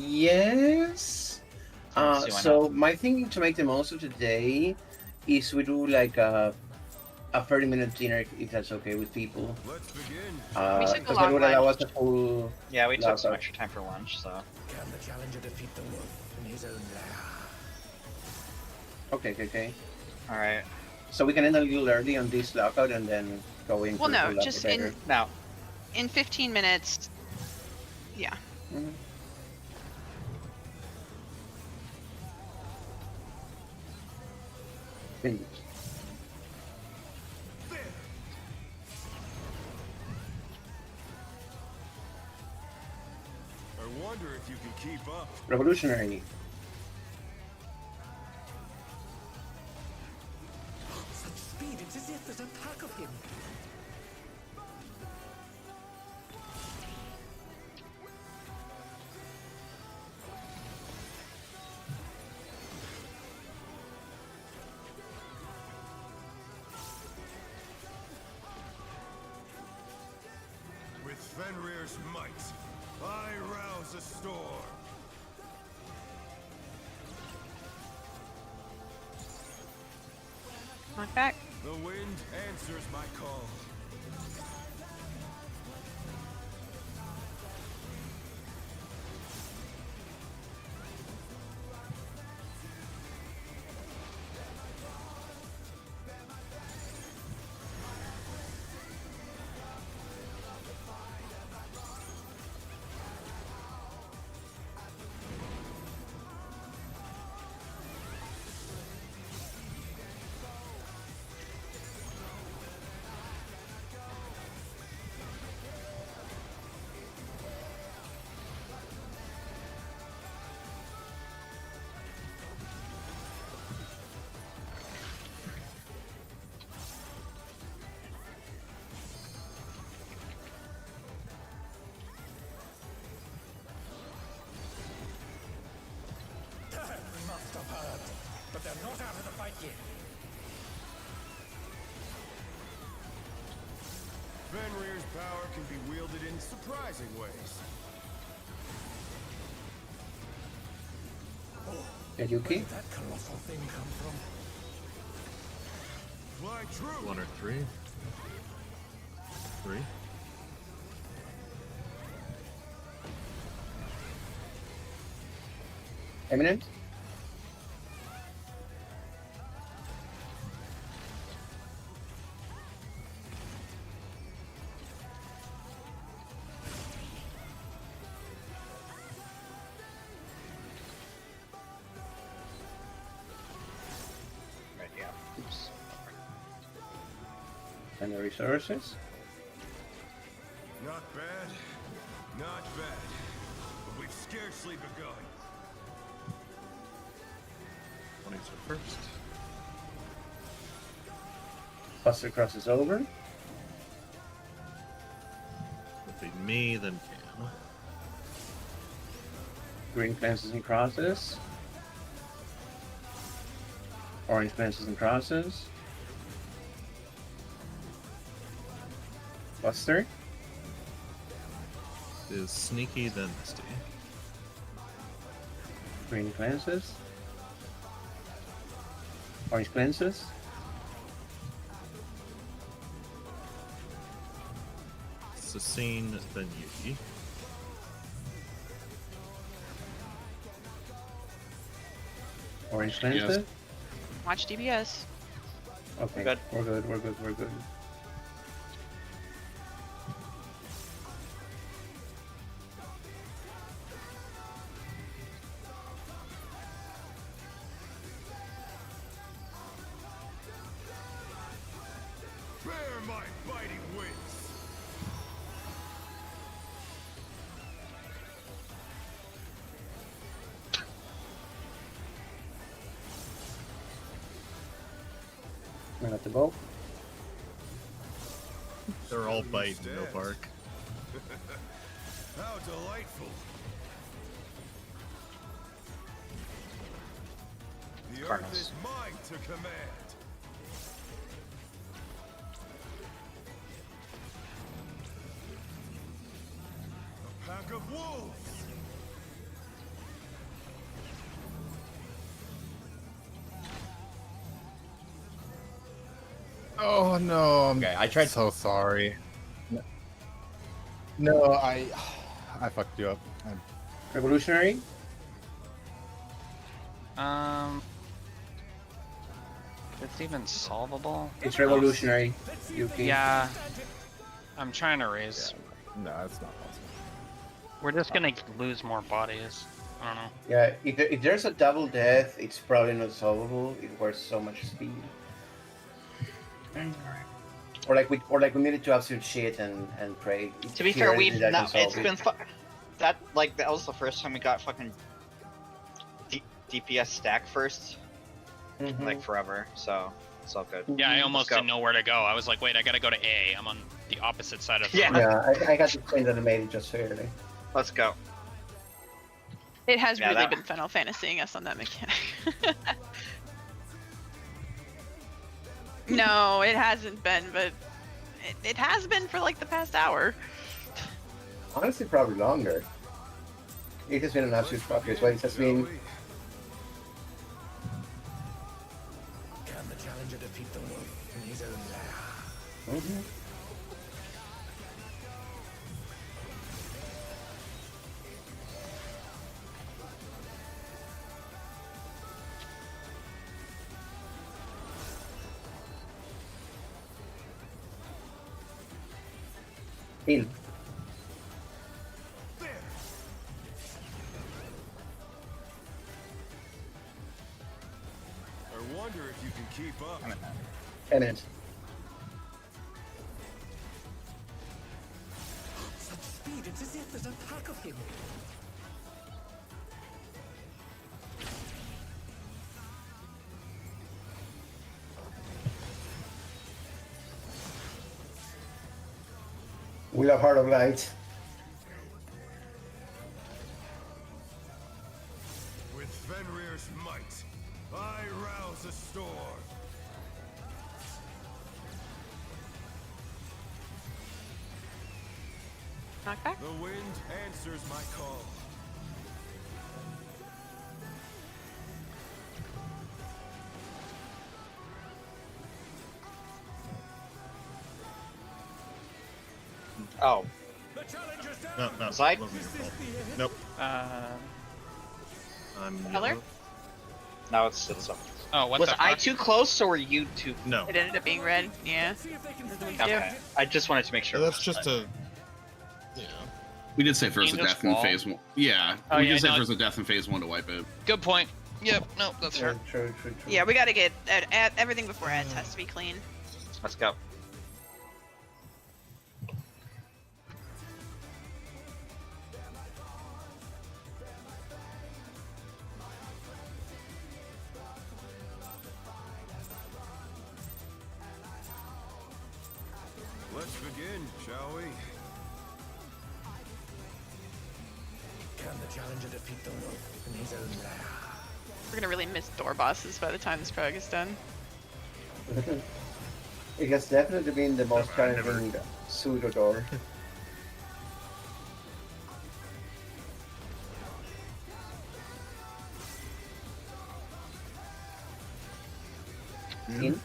M: Yes.
B: Let's see, why
M: So my thinking to make the most of today is we do like a 30-minute dinner if that's okay with people.
I: Let's begin.
F: We took a
M: Because
F: long
M: it would allow us
F: lunch.
M: a full.
B: Yeah, we took some
M: laptop.
B: extra time for lunch, so.
J: Can the challenger defeat the wolf in his own lair?
M: Okay.
B: Alright.
M: So we can end a little early on this lockout and then go into
F: Well, no,
M: the
F: just
M: lockout
F: in
M: later.
B: Now,
F: in 15 minutes. Yeah.
M: Mhm. Finished.
I: There. I wonder if you can keep up.
M: Revolutionary.
J: Such speed, it's as if there's a pack of him.
I: With Fenrir's might, I rouse the storm.
F: Knockback?
I: The wind answers my call.
J: They're not out of the fight yet.
I: Fenrir's power can be wielded in surprising ways.
M: Did you keep?
J: That colossal thing come from?
I: Fly true.
O: 1 or 3. 3.
M: Eminent?
B: Right, yeah. Oops.
M: And the resources?
I: Not bad. Not bad. But we've scarcely begun.
O: 20s are first.
M: Buster crosses over.
O: Would be me, then Cam.
M: Green fences and crosses. Orange fences and crosses. Buster.
O: Is Sneaky, then Misty.
M: Green fences. Orange fences.
O: Sassine, then Yuki.
M: Orange fences.
F: Watch DBS.
M: Okay.
B: Good.
M: We're good. We're good. We're good.
I: Bear my biting wings.
M: We're at the boat.
O: They're all biting, no bark.
I: How delightful. The earth
B: Cardinals.
I: is mine to command. A pack of wolves.
L: Oh no, I'm
G: Okay, I tried.
L: so sorry. No, I fucked you up.
M: Revolutionary.
H: It's even solvable.
M: It's revolutionary. Yuki.
H: Yeah. I'm trying to raise.
L: No, it's not possible.
H: We're just gonna lose more bodies. I don't know.
M: Yeah. If there's a double death, it's probably not solvable. It wears so much speed. Or like we needed to absolute shit and pray.
B: To be fair, we've
M: that can
B: not.
M: solve
B: It's
M: it.
B: been that was the first time we got fucking DPS stack first,
M: Mhm.
B: like forever. So it's all good.
H: Yeah, I almost
B: go.
H: didn't know where to go. I was like, wait, I gotta go to A. I'm on the opposite side of the
B: Yeah.
H: room.
M: Yeah, I got to explain that I made it just fairly.
B: Let's go.
F: It has
B: Yeah,
F: really
B: that-
F: been Final Fantasying us on that mechanic. No, it hasn't been, but it has been for like the past hour.
M: Honestly, probably longer. It has been an absolute fucker. But it has been.
J: Can the challenger defeat the wolf in his own lair?
M: Mhm. Heal.
I: There. I wonder if you can keep up.
M: And it.
J: Such speed, it's as if there's a pack of him.
M: We love Heart of Light.
I: With Fenrir's might, I rouse a storm.
F: Knockback?
I: The wind answers my call.
B: Oh,
I: The challenger's down.
O: No, no.
B: Was I-
O: wasn't your fault. Nope. I'm
F: Color?
O: yellow.
B: now it's something.
H: Oh, what
B: Was
H: the
B: I
H: fuck?
B: too close, or were you too?
O: No.
F: It ended up being red. Yeah.
B: Okay, I just wanted to make sure.
O: That's just a. Yeah.
D: We did say if there was a
H: Angel's
D: death in
H: Wall?
D: phase 1. Yeah,
H: Oh,
D: we
H: yeah,
D: did say
H: no,
D: if there was a death in phase 1 to wipe it.
H: Good point. Yep. No, that's fair.
M: True.
F: Yeah, we gotta get everything before ads has to be clean.
B: Let's go.
I: Let's begin, shall we?
J: Can the challenger defeat the wolf in his own lair?
F: We're gonna really miss door bosses by the time this prog is done.
M: It has definitely been the most challenging pseudo door. In?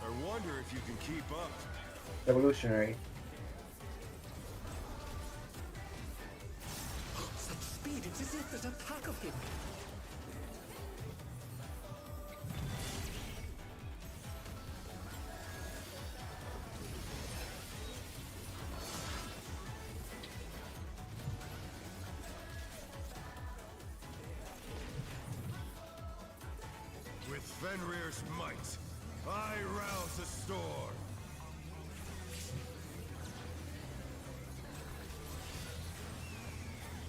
I: I wonder if you can keep up.
M: Revolutionary.
J: Such speed, it's as if there's a pack of him.
I: With Fenrir's might, I rouse a storm.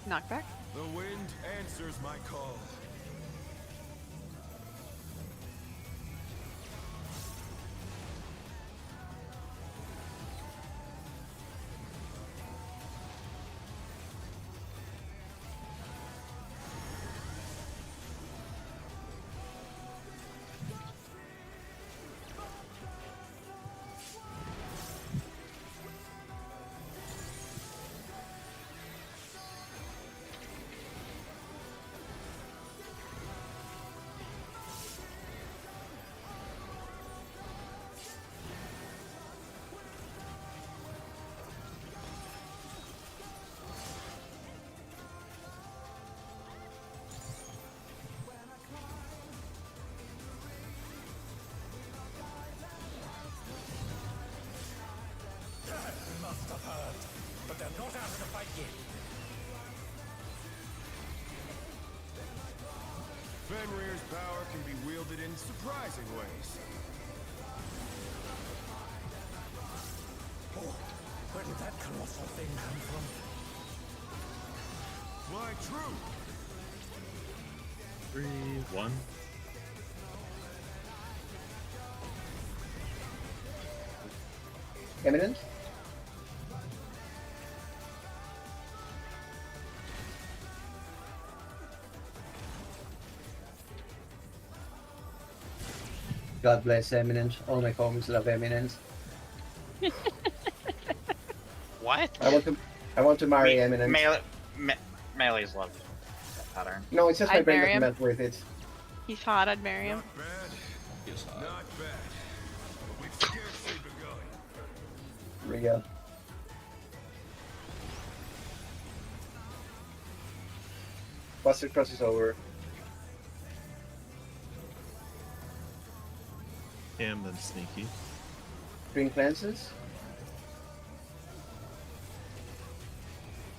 F: Knockback?
I: The wind answers my call.
J: Must have heard, but they're not out of the fight yet.
I: Fenrir's power can be wielded in surprising ways.
J: Oh, where did that colossal thing come from?
I: Why true?
O: 3, 1.
M: Eminent? God bless Eminent. All my homies love Eminent.
H: What?
M: I want to marry Eminent.
B: Melee's love that pattern.
M: No, it's just my
F: I'd
M: brain
F: marry
M: doesn't
F: him.
M: melt with it.
F: He's hot, I'd marry him.
I: Not bad. Not bad. But we've scarcely begun.
M: Here we go. Buster crosses over.
O: Cam, then Sneaky.
M: Green cleanses.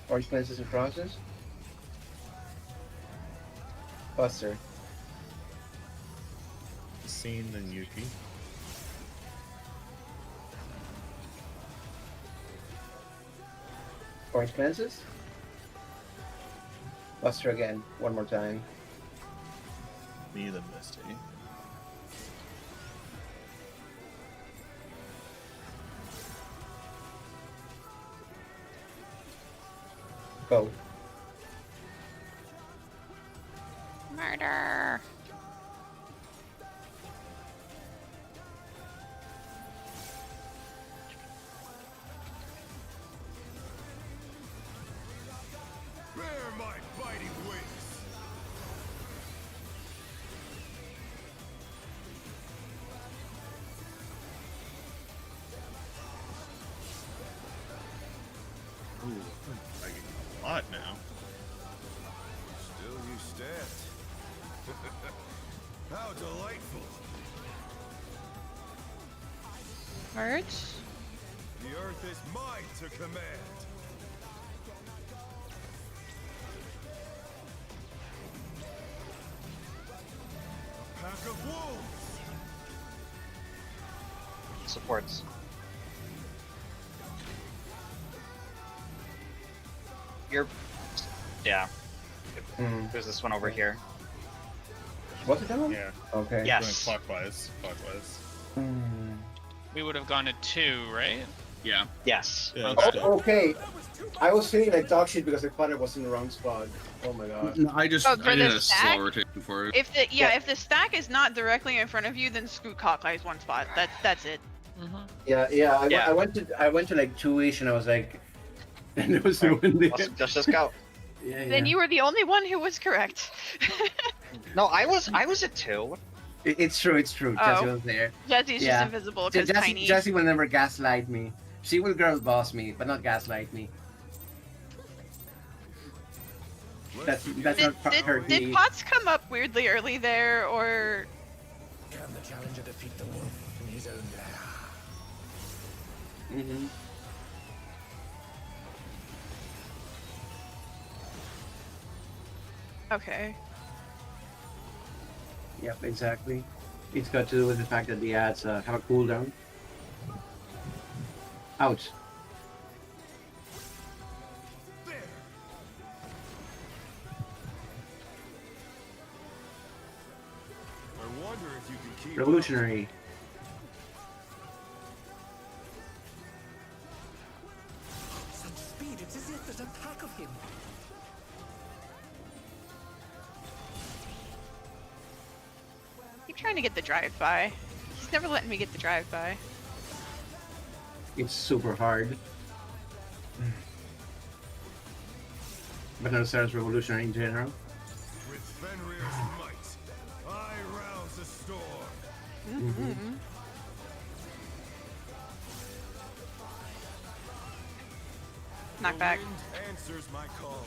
M: Orange cleanses and crosses. Buster.
O: Scene, then Yuki.
M: Orange cleanses. Buster again, one more time.
O: Me, then Misty.
M: Go.
F: Murder.
I: Bear my biting wings.
O: Ooh, I get a lot now.
I: Still you stand. How delightful.
F: Words?
I: The earth is mine to command. A pack of wolves.
B: Supports. You're. Yeah.
M: Mm.
B: There's this one over here.
M: What's it doing?
O: Yeah.
M: Okay.
B: Yes.
O: Going clockwise. Clockwise.
M: Mm.
H: We would have gone to 2, right?
D: Yeah.
B: Yes.
O: Yeah,
B: Okay.
M: Okay. I was feeling like dog shit because I thought it was in the wrong spot. Oh my god.
D: No, I just
F: Oh, for
D: I did
F: the
D: a
F: stack?
D: slow rotation for it.
F: If the if the stack is not directly in front of you, then scoot clockwise one spot. That's it.
M: Yeah.
B: Yeah.
M: I went to like 2-ish and I was like, and there was no one there.
B: Let's just go.
M: Yeah,
F: Then you were the only one who was correct.
B: No, I was at 2.
M: It's true. It's true.
F: Oh.
M: Jessie was there.
F: Jesse's
M: Yeah.
F: just invisible because tiny.
M: Jessie will never gaslight me. She will girl boss me, but not gaslight me. That's
F: Did,
M: not her
F: did
M: key.
F: Potts come up weirdly early there, or
J: Can the challenger defeat the wolf in his own lair?
M: Mm-hmm.
F: okay?
M: Yep, exactly. It's got to do with the fact that the ads have a cooldown. Ouch.
I: I wonder if you can keep
M: Revolutionary.
J: Such speed, it's as if there's a pack of him.
F: Keep trying to get the drive-by. He's never letting me get the drive-by.
M: It's super hard. But no, Sarah's revolutionary in general.
I: With Fenrir's might, I rouse a storm.
F: Mm-hmm. Knock back.
I: The wind answers my call.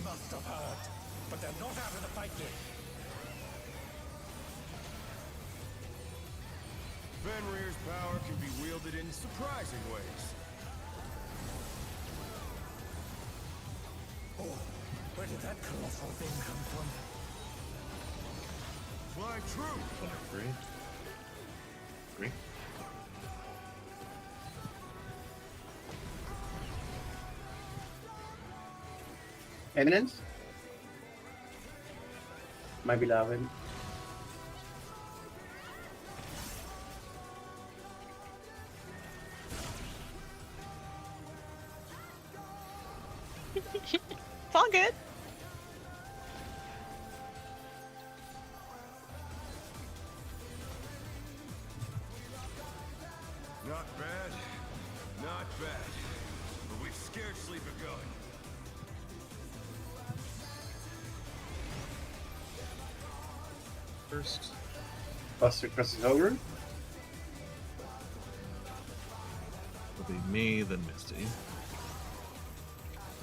J: Must have hurt. But they're not out of the fight yet.
I: Fenrir's power can be wielded in surprising ways.
J: Oh, where did that colossal thing come from?
I: Fly true.
O: Agree. Agree.
M: Eminence? My beloved.
F: It's all good.
I: Not bad, not bad. But we've scarcely begun.
O: First.
M: Buster crosses over.
E: It'll be me, then Misty.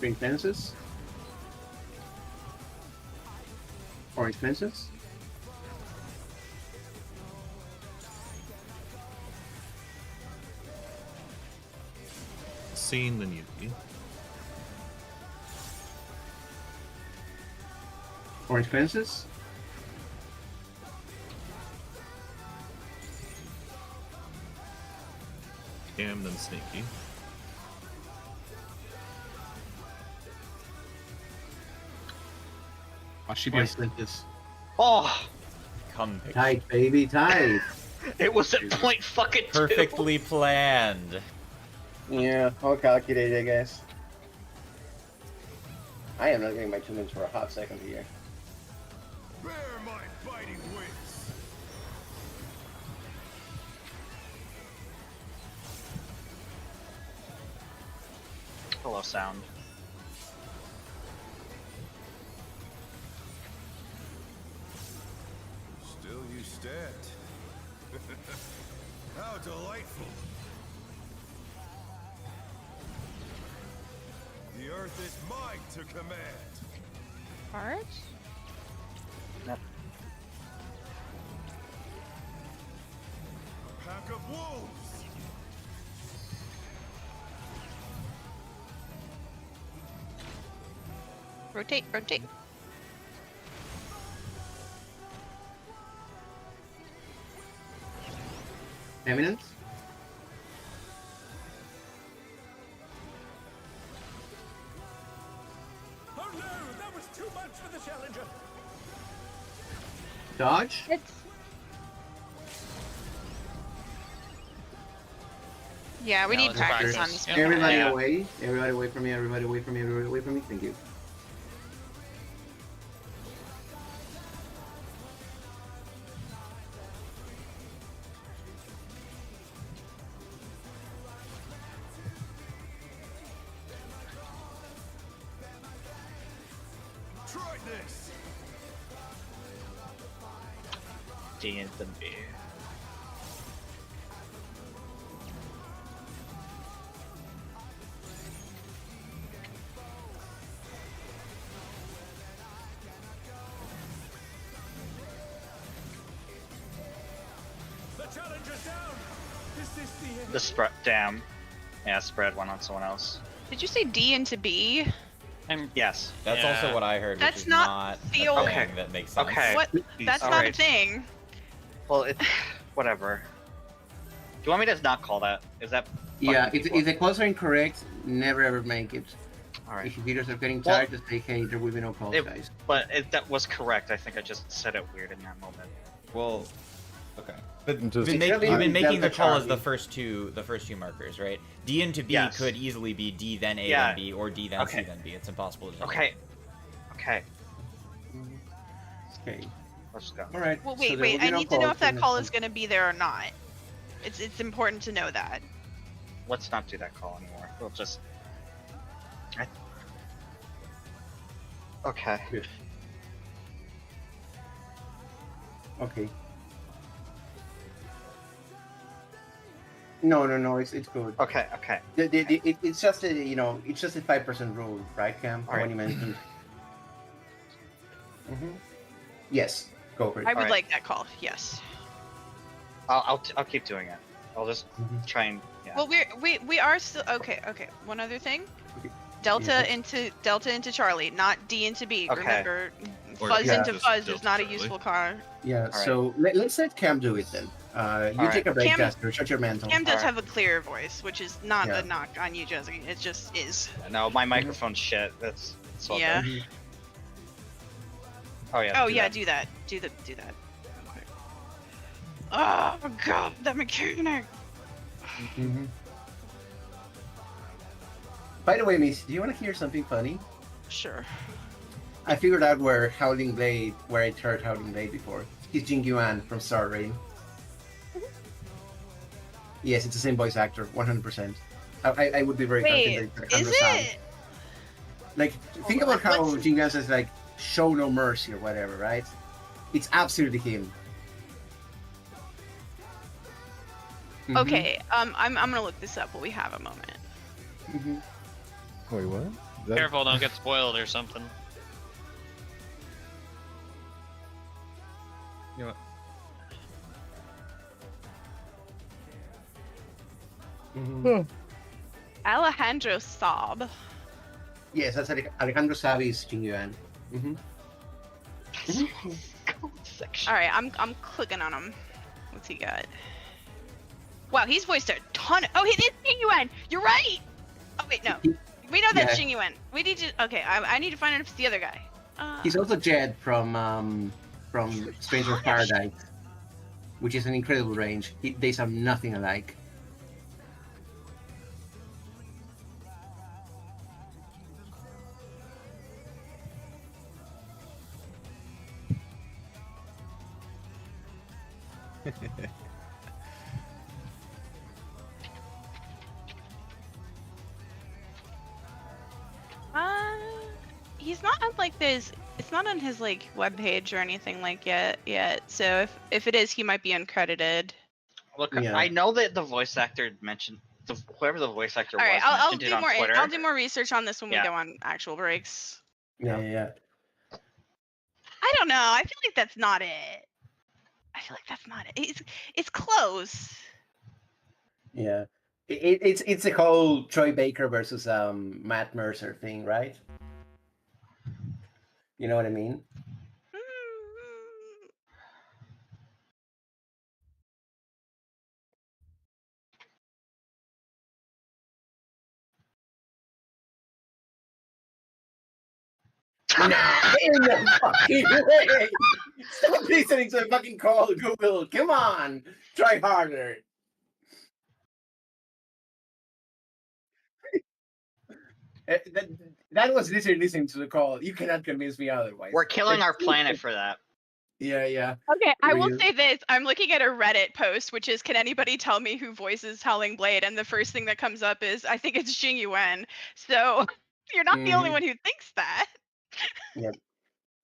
M: Green fences. Orange fences.
E: Scene, then Yuki.
M: Orange fences.
E: Cam, then Sneaky.
M: Orange fences.
B: Oh,
G: Come pick.
M: Tight, baby, tight.
B: it was at point fucking two.
G: Perfectly planned.
M: Yeah, all calculated, I guess. I am not getting my 2 minutes for a hot second here.
I: Bear my biting wings.
B: Hello, sound.
I: Still you stand. How delightful. The earth is mine to command.
F: Cards?
B: No.
I: A pack of wolves.
F: Rotate, rotate.
M: Eminence.
J: Oh no, that was too much for the challenger.
M: Dodge.
F: Yeah, we
H: Yeah,
F: need
H: let's
F: practice on
H: practice.
F: these.
H: Yeah.
M: Everybody
H: Yeah.
M: away. Everybody away from me. Everybody away from me. Everybody away from me. Everybody away from me. Thank you.
I: Try this.
B: D and then B.
J: The challenger's down. This is the end.
B: The spread. Damn. Yeah, spread went on someone else.
F: Did you say D into B?
B: Yes.
G: That's
H: Yeah.
G: also what I heard.
F: That's
G: which is
F: not
G: a
F: the
G: thing
F: old-
B: Okay.
G: that makes sense.
B: Okay.
F: What? That's not a
B: Alright.
F: thing.
B: Well, it. Whatever. Do you want me to not call that? Is that?
M: Yeah,
B: fucking
M: if the calls are incorrect, never ever make it.
B: All right.
M: If you feel yourself getting
B: Well,
M: tired, just say, hey, there will be no calls,
B: it-
M: guys.
B: But that was correct. I think I just said it weird in that moment.
G: Well, okay. But
L: Just-
G: you've
M: It's really
G: been making the
M: Delta
G: call as the
M: Charlie.
G: first two markers, right? D into B
B: Yes.
G: could easily be D then A
B: Yeah.
G: then B, or D then C
B: Okay.
G: then B. It's impossible to do.
B: Okay. Okay.
M: Okay.
B: Let's go.
M: All right.
F: Well,
M: so
F: wait,
M: there
F: wait.
M: will be
F: I
M: no
F: need to know
M: calls
F: if that
M: for
F: call
M: next
F: is going to be there or not. It's important to know that.
B: Let's not do that call anymore. We'll just. Okay.
M: Good. Okay. No, it's good.
B: Okay. Okay.
M: It's just a it's just a 5% rule, right, Cam?
B: All right.
M: When you mentioned. Yes, go for it.
F: I would
B: Alright.
F: like that call. Yes.
B: I'll keep doing it. I'll just try and. Yeah.
F: Well, we are still okay. Okay. One other thing. Delta into Charlie, not D into B.
B: Okay.
F: Remember,
E: Or
F: fuzz
M: yeah.
F: into
E: just
F: fuzz is
E: Delta
F: not a
E: Charlie.
F: useful car.
M: Yeah.
B: Alright.
M: So let's let Cam do it then. You
B: Alright.
M: take a break,
F: Cam-
M: Caster. Shut your mantle.
F: Cam does
B: Alright.
F: have a clearer voice, which is not
M: Yeah.
F: a knock on you, Jesse. It just is.
B: No, my microphone's shit. That's all
F: Yeah.
B: good. Oh yeah.
F: Oh
B: do
F: yeah,
B: that.
F: do that. Do that. Real quick. Oh god, that mechanic.
M: Mhm. By the way, Miss, do you want to hear something funny?
F: Sure.
M: I figured out where Howling Blade, where I heard Howling Blade before. He's Jing Yuan from Star Rail. Yes, it's the same voice actor, 100%. I would be very
F: Wait,
M: confident that
F: is
M: sound.
F: it?
M: Like, think
F: Hold
M: about
F: on,
M: how
F: what's-
M: Jing Yuan says, like, show no mercy or whatever, right? It's absolutely him.
A: Mhm,
F: Okay, I'm gonna look this up while we have a moment.
A: mhm.
L: Wait, what? Is that-
H: Careful, don't get spoiled or something.
E: You know what?
A: Mhm.
F: Alejandro Saab.
M: Yes, that's Alejandro Savi's Jingyuan. Mm-hmm.
F: All right, I'm clicking on him. What's he got? Wow, he's voiced a ton. Oh, he is Jingyuan. You're right. Oh wait, no. We know that's
M: Yeah.
F: Jingyuan. We need to. Okay, I need to find out if it's the other guy.
M: He's also Jed from Stranger of Paradise, which is an incredible range. They sound nothing alike.
F: He's not on like this. It's not on his like webpage or anything like yet. So if it is, he might be uncredited.
B: Look,
M: Yeah.
B: I know that the voice actor mentioned whoever the voice actor
F: All right,
B: was
F: I'll
B: mentioned
F: do
B: it on
F: more.
B: Twitter.
F: I'll do more research on this when we
B: Yeah.
F: go on actual breaks.
M: Yeah.
F: I don't know. I feel like that's not it. I feel like that's not it. It's close.
M: Yeah. It's a whole Troy Baker versus Matt Mercer thing, right? You know what I mean? No, in the fucking way! Stop listening to the fucking call, Google. Come on, try harder. That was literally listening to the call. You cannot convince me otherwise.
B: We're killing our planet for that.
M: Yeah.
F: Okay, I will
M: Real.
F: say this. I'm looking at a Reddit post, which is, can anybody tell me who voices Howling Blade? And the first thing that comes up is, I think it's Jing Yuan. So you're not the only
M: Mhm.
F: one who thinks that.
M: Yep.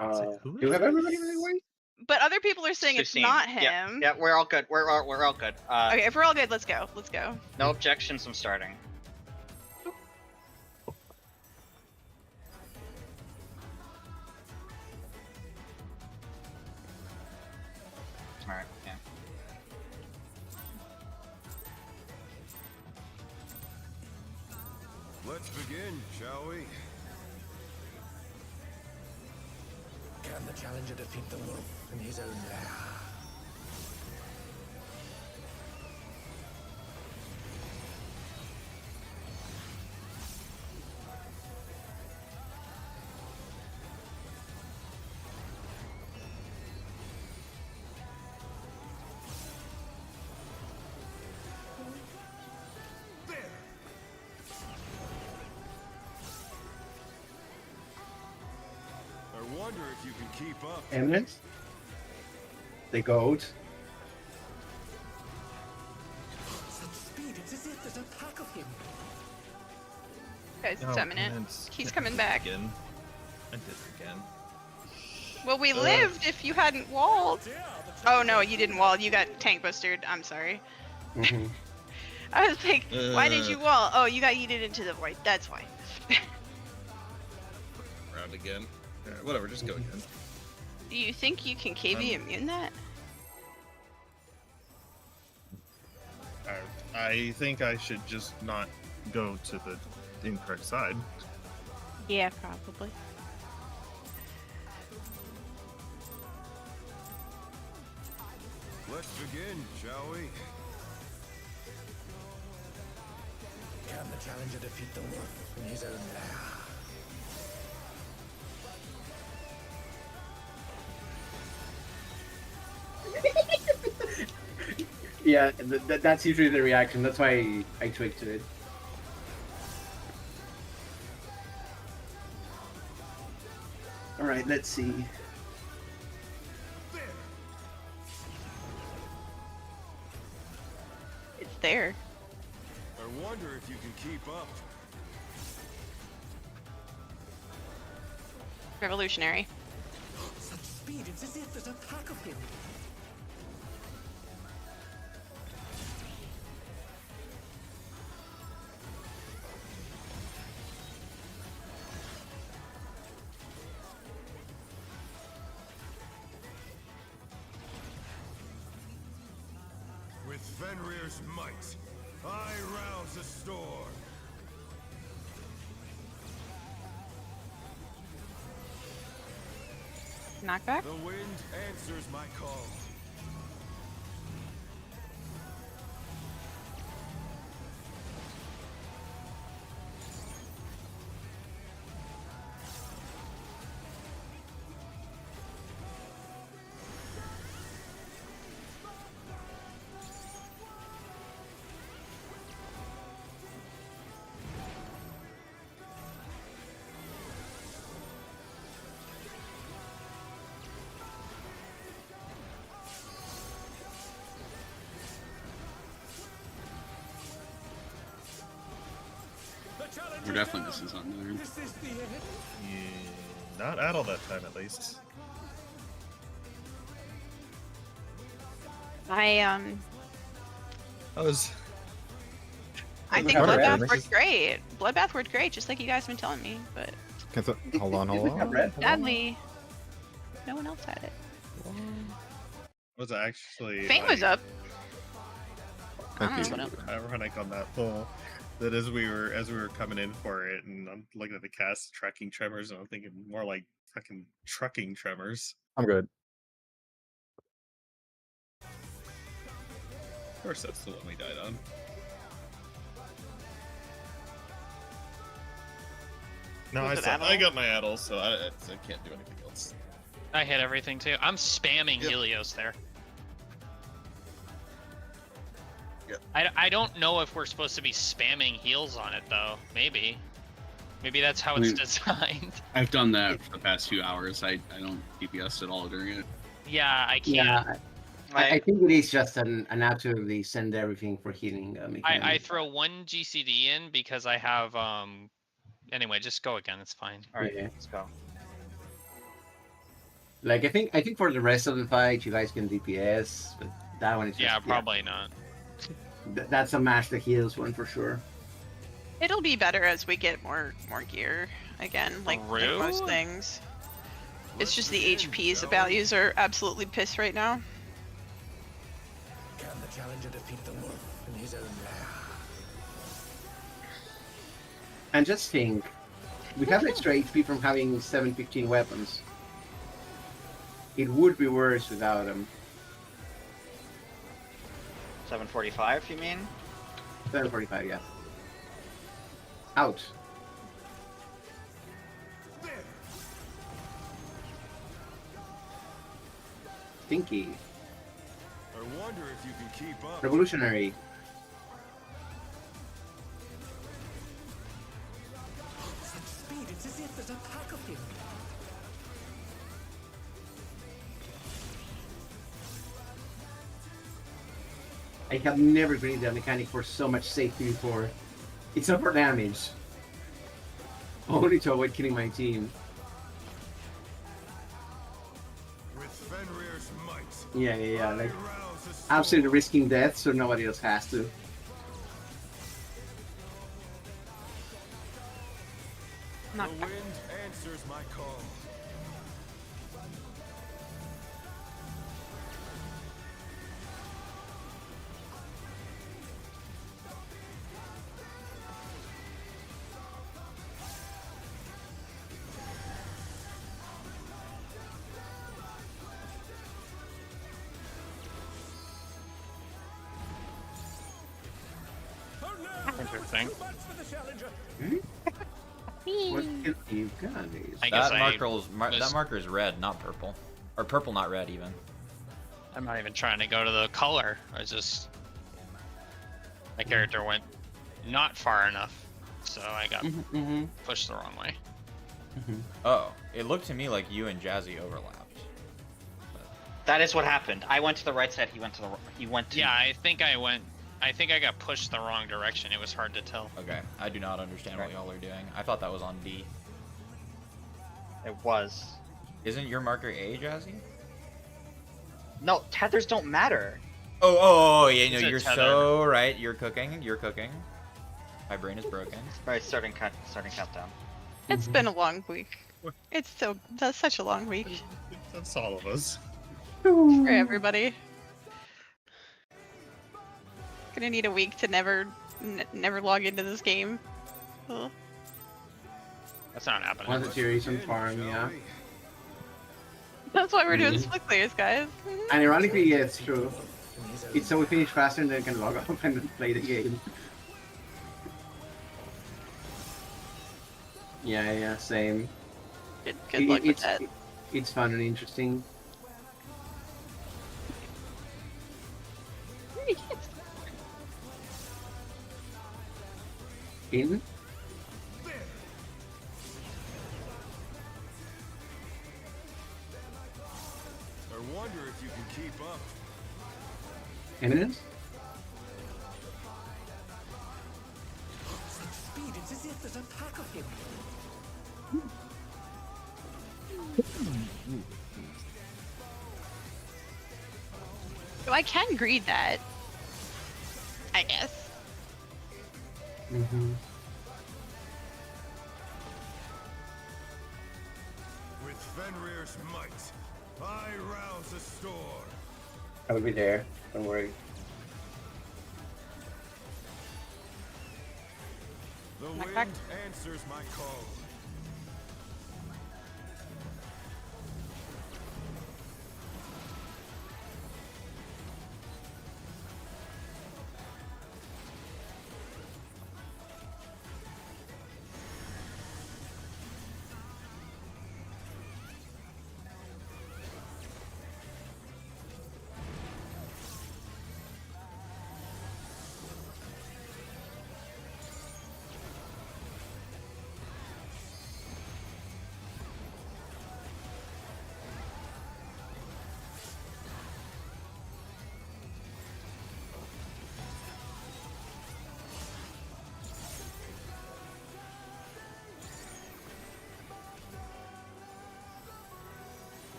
E: Who
M: Do you
E: is
M: have
E: this?
M: everybody really wait?
F: But other people are saying it's
B: 16.
F: not him.
B: Yeah, we're all good. We're all good.
F: Okay, if we're all good, let's go. Let's go.
B: No objections. I'm starting. All right. Yeah.
I: Let's begin, shall we?
J: Can the challenger defeat the wolf in his own lair?
I: I wonder if you can keep up.
M: Eminence? The goat?
J: Such speed, it's as if there's a pack of him.
F: Guys, it's
E: Oh,
F: imminent.
E: and it's-
F: He's
E: it
F: coming
E: did
F: back.
E: Again. I did it again.
F: Well, we lived if you hadn't walled. Oh no, you didn't wall. You got tank boosted. I'm sorry.
M: Mm-hmm.
F: I was like, why did you wall? Oh, you got yeeted into the void. That's why.
E: Round again. Alright, whatever, just go again.
F: Do you think you can KB immune that?
E: I think I should just not go to the incorrect side.
F: Yeah, probably.
I: Let's begin, shall we?
J: Can the challenger defeat the wolf in his own lair?
M: Yeah, that's usually the reaction. That's why I tweaked to it. All right, let's see.
F: It's there.
I: I wonder if you can keep up.
F: Revolutionary.
J: Such speed, it's as if there's a pack of him.
I: Fenrir's might, I rouse a storm.
F: Knockback?
I: The wind answers my call.
D: We're definitely missing something there.
E: Yeah, not at all that time, at least.
F: I
E: was.
F: I think
L: Alright,
F: Bloodbath
L: this
F: worked
L: is-
F: great. Bloodbath worked great, just like you guys been telling me. But
L: Hold on, hold on.
F: sadly, no one else had it.
E: Was actually.
F: Fame was up.
L: Thank
F: I
L: you.
F: don't know what
E: Ironic on that pull. That as we were coming in for it, and I'm looking at the cast tracking tremors, and I'm thinking more like fucking trucking tremors.
L: I'm good.
E: Of course, that's the one we died on. No,
B: Was
E: I
B: it
E: saw, I
B: Adol?
E: got my Adol, so I can't do anything else.
H: I hit everything too. I'm spamming Helios there.
E: Yep.
H: I don't know if we're supposed to be spamming heals on it though. Maybe. Maybe that's how it's designed.
D: I've done that for the past few hours. I don't DPS at all during it.
H: Yeah, I can't.
A: Yeah, I think it is just an absolutely send everything for healing
H: I
A: mechanic.
H: throw one GCD in because I have anyway, just go again, it's fine.
B: Alright,
A: Yeah.
B: let's go.
A: Like I think for the rest of the fight you guys can DPS, but that one is just,
H: Yeah, probably not.
A: That's a mash the heals one for sure.
F: It'll be better as we get more gear again, like most
H: True.
F: things. It's just the HP's values are absolutely pissed right now.
J: Can the challenger defeat the wolf in his own lair?
A: And just think, we have extra HP from having 715 weapons. It would be worse without them.
B: 745, you mean?
A: 745, yeah. Out. Stinky.
I: I wonder if you can keep up.
A: Revolutionary.
J: Such speed, it's as if there's a pack of him.
A: I have never created that mechanic for so much safety before. It's not for damage. Only to avoid killing my team.
I: With Fenrir's might,
A: Yeah. Like,
I: I rouse a storm.
A: absolutely risking death so nobody else has to.
I: The wind answers my call.
H: Interesting.
A: What if you guys?
H: I guess
G: That
H: was-
G: that marker is red, not purple, or purple, not red even.
H: I'm not even trying to go to the color. I was just my character went not far enough, so I got pushed the wrong way.
G: Oh, it looked to me like you and Jazzy overlapped.
B: That is what happened. I went to the right side, he went to the he went to
H: Yeah, I think I got pushed the wrong direction. It was hard to tell.
G: Okay, I do not understand what y'all are doing. I thought that was on D.
B: It was.
G: Isn't your marker A, Jazzy?
B: No, tethers don't matter.
G: Oh, yeah, no,
H: Is it
G: you're
H: tether?
G: so right. You're cooking. My brain is broken.
B: Right, starting countdown.
F: It's been a long week. That's such a long week
E: That's all of us.
F: for everybody. Gonna need a week to never log into this game. Ugh.
H: That's not happening.
A: One of the series on farm, yeah.
F: That's why we're doing
A: Mhm.
F: split clears, guys.
A: And ironically, yeah, it's true. It's so we finish faster and then can log off and then play the game. Yeah, same.
F: Good luck with that.
A: It's fun and interesting. In?
I: I wonder if you can keep up.
A: Eminence?
J: Such speed, it's as if there's a pack of him.
F: So I can greed that. I guess.
A: Mm-hmm.
I: With Fenrir's might, I rouse a storm.
M: I will be there. Don't worry.
I: The
F: Knock,
I: wind
F: knock.
I: answers my call.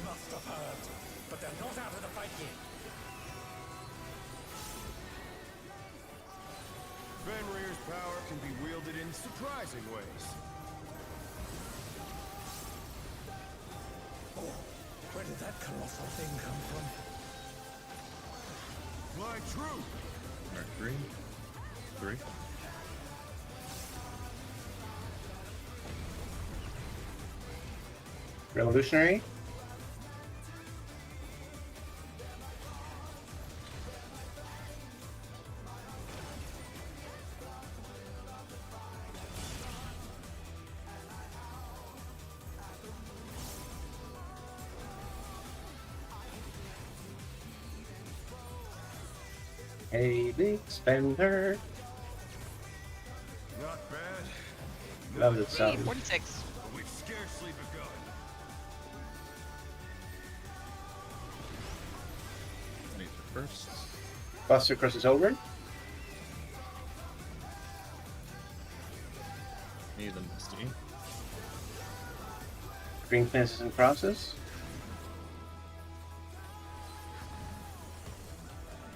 J: Must have heard, but they're not out of the fight yet.
I: Fenrir's power can be wielded in surprising ways.
J: Oh, where did that colossal thing come from?
I: Fly true.
E: Mercury. 3.
M: Revolutionary. Hey, big spender.
I: Not bad.
M: Love it
F: Hey,
M: stuff.
F: 46.
I: But we've scarcely begun.
E: Need the first.
M: Buster crosses over.
E: Need the Misty.
M: Green fences in process.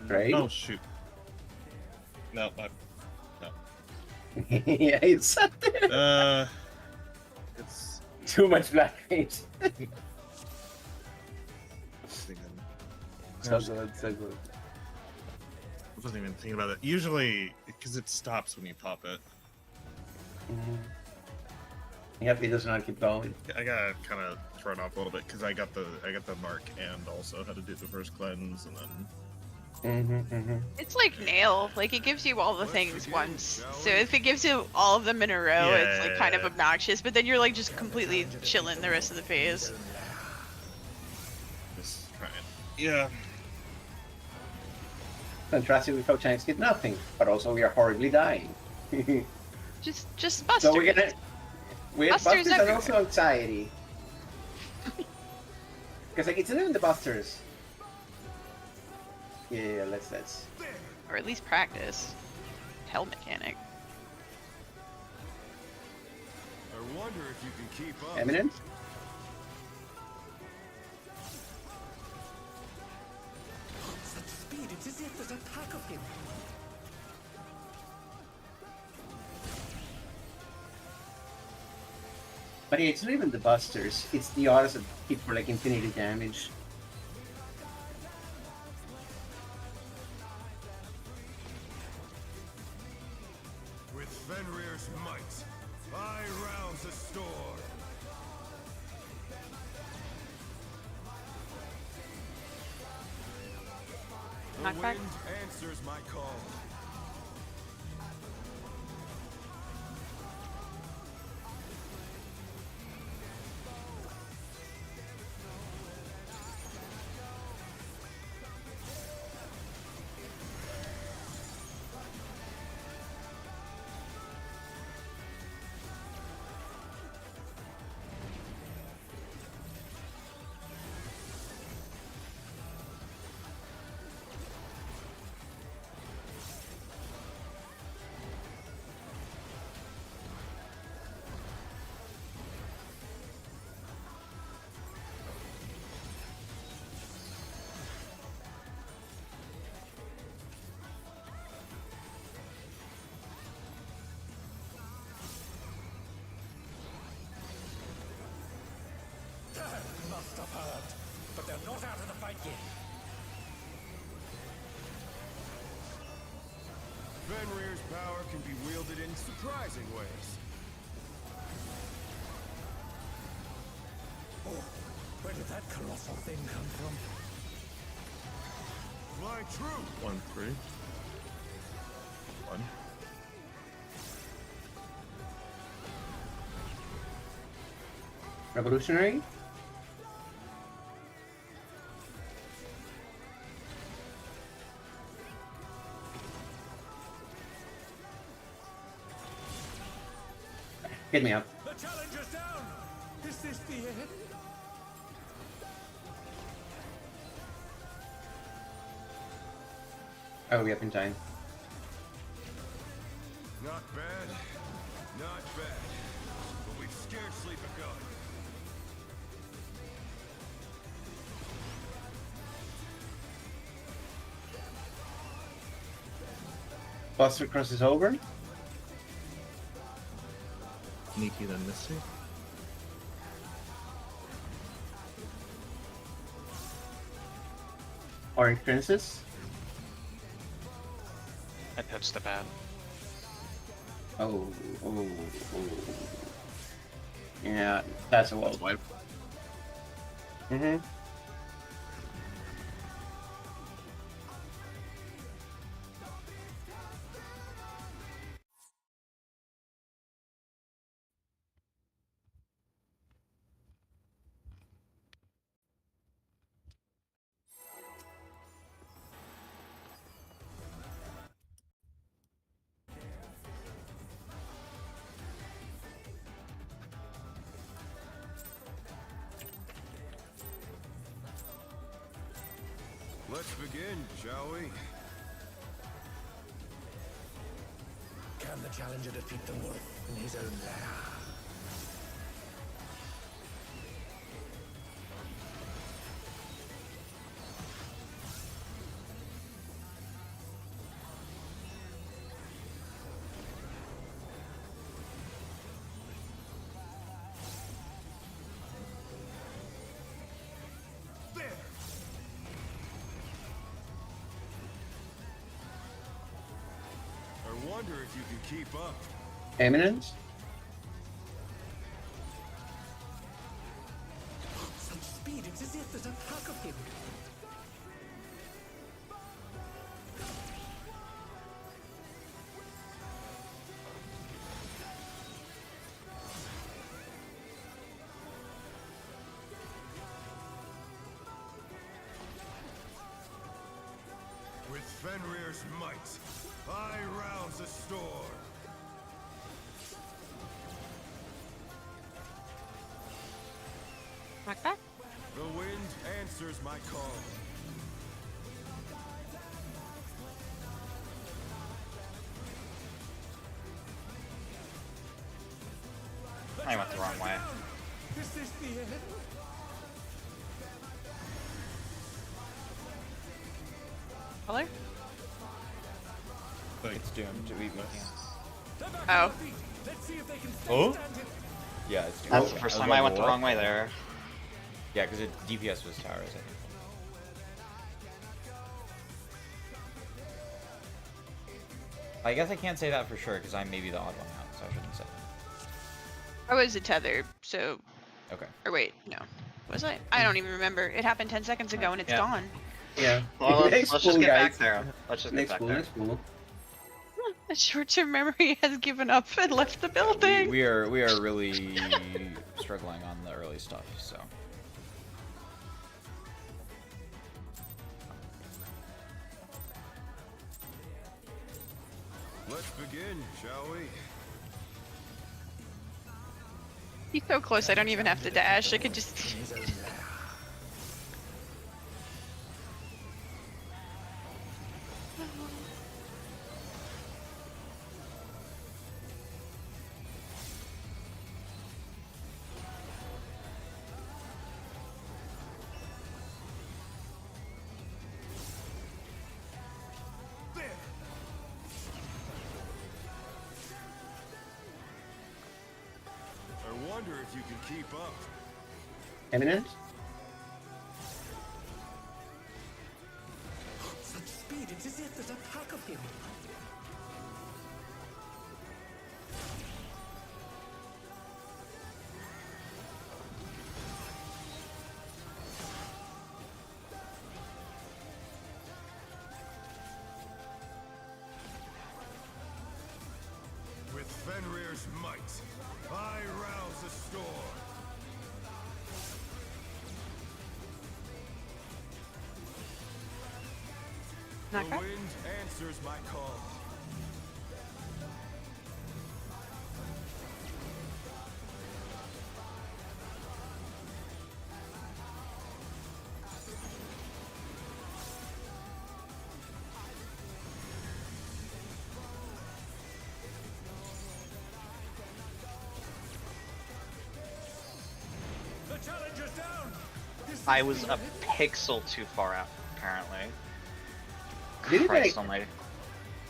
M: Great.
E: Oh shoot. No, no.
M: Yeah, it's
E: It's
M: too much blackface. So good, so good.
E: I wasn't even thinking about it. Usually, because it stops when you pop it.
M: Yep, he does not keep going.
E: I got kind of thrown off a little bit because I got the mark and also had to do the first cleanse and then.
F: It's like nail. Like it gives you all the things once. So if it gives you all of them in a row, it's like kind of obnoxious. But then you're like just completely chilling the rest of the phase.
E: Just trying. Yeah.
M: Contrasted with how Chinese get nothing, but also we are horribly dying.
F: Just busters.
M: So we're gonna. We have
F: Busters
M: busters and
F: everywhere.
M: also anxiety. Because like it's not even the busters. Yeah, let's.
F: Or at least practice. Hell mechanic.
I: I wonder if you can keep up.
M: Eminent.
J: Such speed, it's as if there's a pack of him.
M: But yeah, it's not even the busters. It's the odds that hit for like infinity damage.
I: With Fenrir's might, I rouse the storm. The
F: Knockback.
I: wind answers my call.
J: Must have heard, but they're not out of the fight yet.
I: Fenrir's power can be wielded in surprising ways.
J: Oh, where did that colossal thing come from?
I: Fly true!
E: 1-3. 1.
M: Revolutionary. Hit me up.
J: The challenger's down! Is this the end?
M: I'll be up in time.
I: Not bad, not bad. But we've scarcely begun.
M: Buster crosses over.
E: Sneaky then Misty.
M: Orange Princess.
H: I pitched the bad.
M: Oh, oh, oh. Yeah, that's a wall. Mm-hmm.
I: Let's begin, shall we?
J: Can the challenger defeat the wolf in his own lair?
I: I wonder if you can keep up.
M: Eminence.
J: Such speed, it's as if there's a pack of him.
I: With Fenrir's might, I rouse the storm.
F: Knockback?
I: The wind answers my call.
B: I went the wrong way.
J: Is this the end?
F: Color?
P: It's doomed. We can't.
F: Oh.
J: Let's see if they can
P: Oh?
J: stand it.
P: Yeah, it's doomed.
B: That's the first time I went the wrong way there.
P: Yeah, because DPS was towers, I think. I guess I can't say that for sure because I'm maybe the odd one out, so I shouldn't say that.
F: I was a tether, so.
P: Okay.
F: Or wait, no. Was I? I don't even remember. It happened 10 seconds ago and it's
B: Yeah.
F: gone.
M: Yeah.
B: Well,
M: Next
B: let's just
M: pool,
B: get back
M: guys.
B: there. Let's just get
M: Next
B: back
M: pool,
B: there.
M: next pool.
F: The short-term memory has given up and left the building.
P: We are really struggling on the early stuff, so.
I: Let's begin, shall we?
F: He's so close, I don't even have to dash. I could just.
J: In his own lair.
I: I wonder if you can keep up.
M: Eminent?
J: Such speed, it's as if there's a pack of him.
I: With Fenrir's might, I rouse the storm. The
F: Knock back.
I: wind answers my call.
J: The challenger's down.
B: I was a pixel too far out, apparently.
M: Did it
B: Christ
M: like-
B: almighty.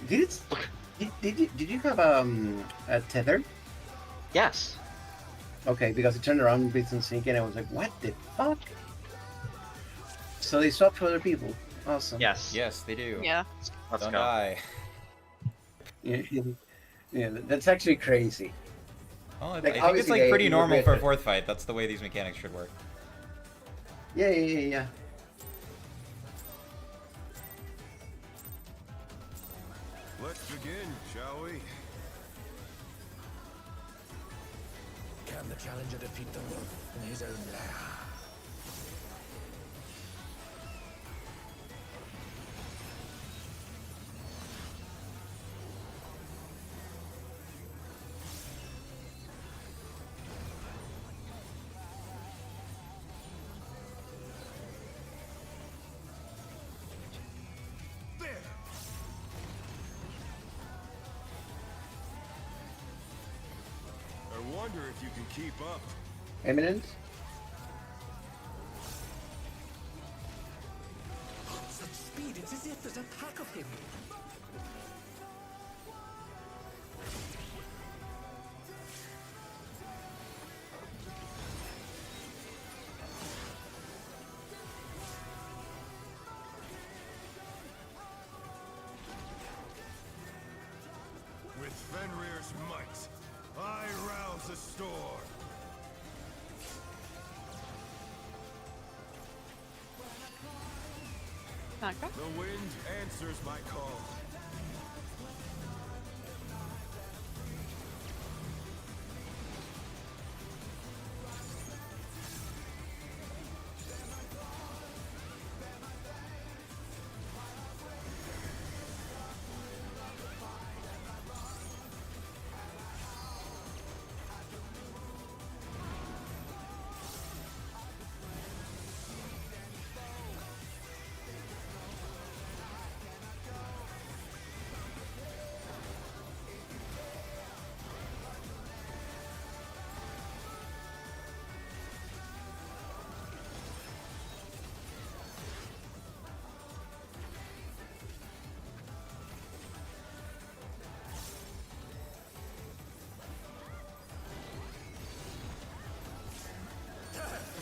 M: Did it? Did you have a tether?
B: Yes.
M: Okay, because it turned around and beat some sync and I was like, what the fuck? So they swapped for other people. Awesome.
B: Yes.
P: Yes, they do.
F: Yeah.
B: Let's
P: Don't
B: go.
P: die.
M: Yeah, yeah, that's actually crazy.
P: Well,
M: Like,
P: I think it's
M: obviously
P: like
M: they
P: pretty normal for a
M: regret it.
P: fourth fight. That's the way these mechanics should work.
M: Yeah.
I: Let's begin, shall we?
J: Can the challenger defeat the wolf in his own lair?
I: There! I wonder if you can keep up.
M: Eminent?
J: Such speed, it's as if there's a pack of him.
I: With Fenrir's might, I rouse the storm.
F: Knock back.
I: The wind answers my call.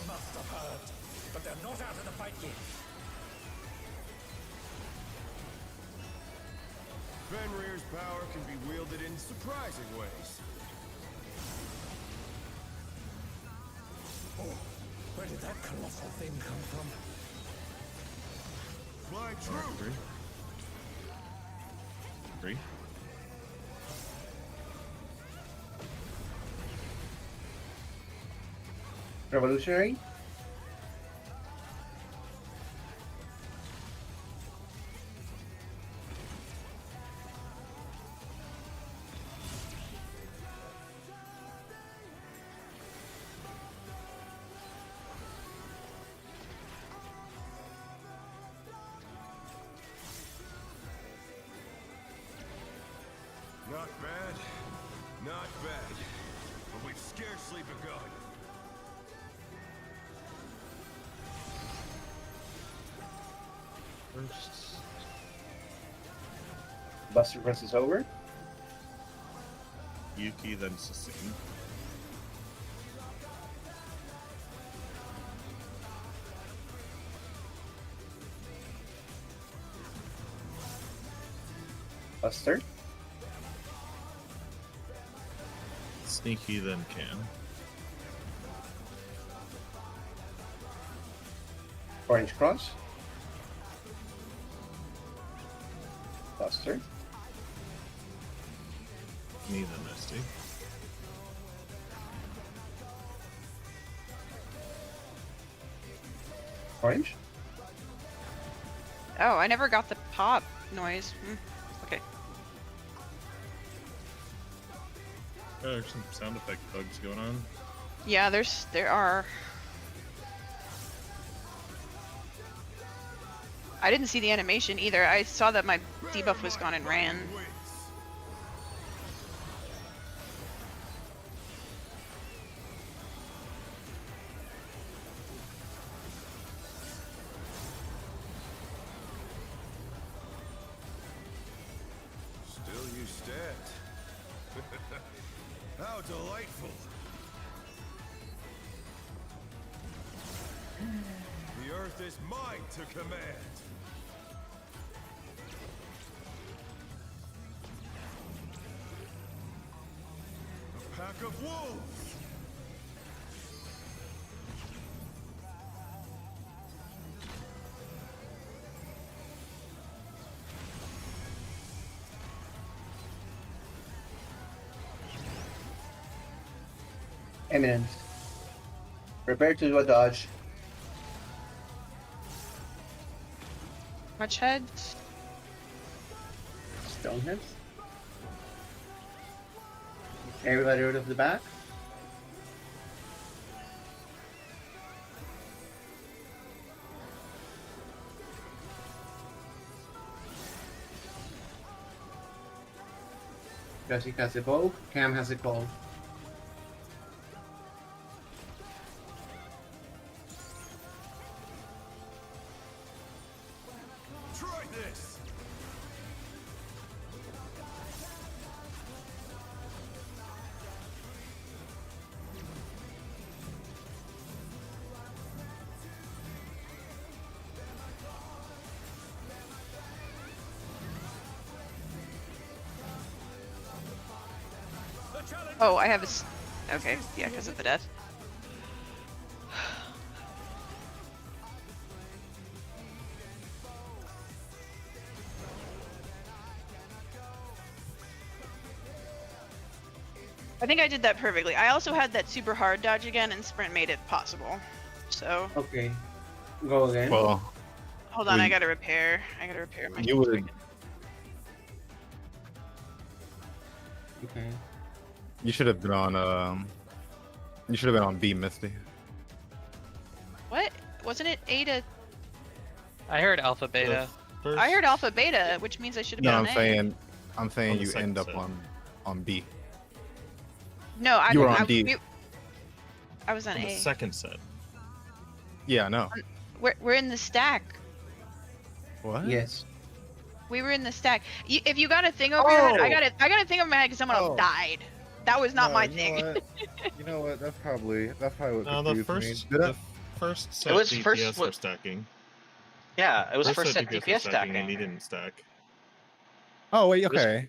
J: Must have heard, but they're not out of the fight yet.
I: Fenrir's power can be wielded in surprising ways.
J: Oh, where did that colossal thing come from?
I: Fly true.
E: Three.
M: Revolutionary.
I: Not bad. Not bad. But we've scarcely begun.
E: First.
M: Buster versus over.
E: Yuki, then Sustained.
M: Buster.
E: Sneaky, then Cam.
M: Orange Cross. Buster.
E: Me, then Misty.
M: Orange.
F: Oh, I never got the pop noise. Okay.
E: There's some sound effect bugs going on.
F: Yeah, there are. I didn't see the animation either. I saw that my debuff was gone and ran.
I: Still you stand. How delightful. The earth is mine to command. A pack of wolves.
M: Eminence. Prepare to do a dodge.
F: Much heads.
M: Stone hits. Everybody out of the back. Jesse has a bow. Cam has a call.
I: Try this.
F: Oh, I have a. Okay, yeah, because of the death. I think I did that perfectly. I also had that super hard dodge again, and sprint made it possible. So.
M: Okay. Go again.
L: Well,
F: Hold on,
L: we-
F: I gotta repair. My.
L: you would.
M: Okay.
L: You should have been on. You should have been on B, Misty.
F: What? Wasn't it A to?
H: I heard alpha beta.
F: I heard alpha beta, which means I should have
L: No,
F: been on A.
L: I'm saying
E: On the
L: you
E: second
L: end up
E: set.
L: on B.
F: No, I
L: You were
F: I,
L: on D.
F: I was on
E: On the
F: A.
E: second set.
L: Yeah, I know.
F: We're in the stack.
L: What?
M: Yes.
F: We were in the stack. If you got a thing over your head, I
L: Oh!
F: got a thing over my head because someone else
L: Oh.
F: died. That was not
L: No,
F: my
L: you know
F: thing.
L: what? You know what? That's probably what
E: No, the
L: confused
E: first
L: me. Did I-
E: the first set
B: was
E: DPS
B: first
E: were
B: what-
E: stacking.
B: Yeah, it was first set
E: were
B: DPS
E: and he
B: stacking.
E: didn't stack.
L: Oh wait, okay.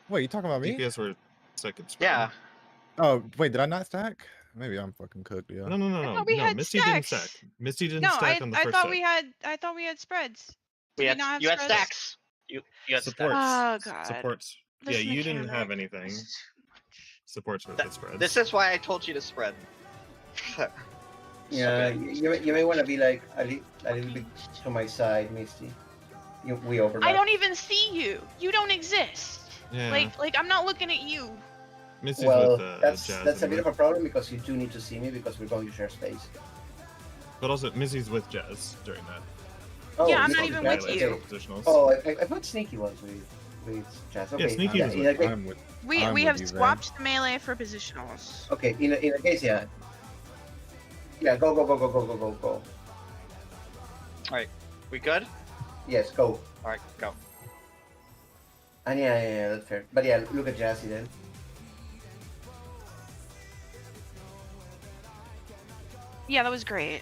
L: Wait, you talking about me?
E: DPS were second spread.
B: Yeah.
L: Oh wait, did I not stack? Maybe I'm fucking cooked. Yeah.
F: I thought we had
E: Misty didn't
F: stacks.
E: stack. Misty didn't
F: No,
E: stack on the
F: I
E: first
F: thought
E: set.
F: I thought we had spreads.
B: We
F: Did
B: had,
F: we not have
B: you had
F: spreads?
B: stacks. You had
E: Supports.
B: stacks.
F: Oh god.
E: Supports. Yeah,
F: This
E: you didn't have
F: mechanic
E: anything.
F: is too much.
E: Supports with
B: That-
E: the spreads.
B: This is why I told you to spread.
M: Yeah,
B: Okay.
M: you may want to be like a little bit to my side, Misty. We overlap.
F: I don't even see you. You don't exist.
E: Yeah.
F: Like I'm not looking at you.
E: Misty's
M: Well,
E: with
M: that's
E: Jazz
M: a bit
E: anyway.
M: of a problem because you do need to see me because we're going to share space.
E: But also, Missy's with Jazz during that.
M: Oh,
F: Yeah, I'm
M: Misty-
F: not even
E: Yeah,
F: with
E: like,
F: you.
E: Positionals.
M: Oh, I thought Sneaky was with Jazz. Okay,
E: Sneaky was
M: in
E: with-
M: a case-
L: I'm with.
F: We
L: I'm
F: we
L: with
F: have
L: you, Van.
F: swapped the melee for positionals.
M: Okay, in a case, yeah. Yeah, go.
B: Alright, we good?
M: Yes, go.
B: Alright, go.
M: And yeah, that's fair. But yeah, look at Jazzy then.
F: Yeah, that was great.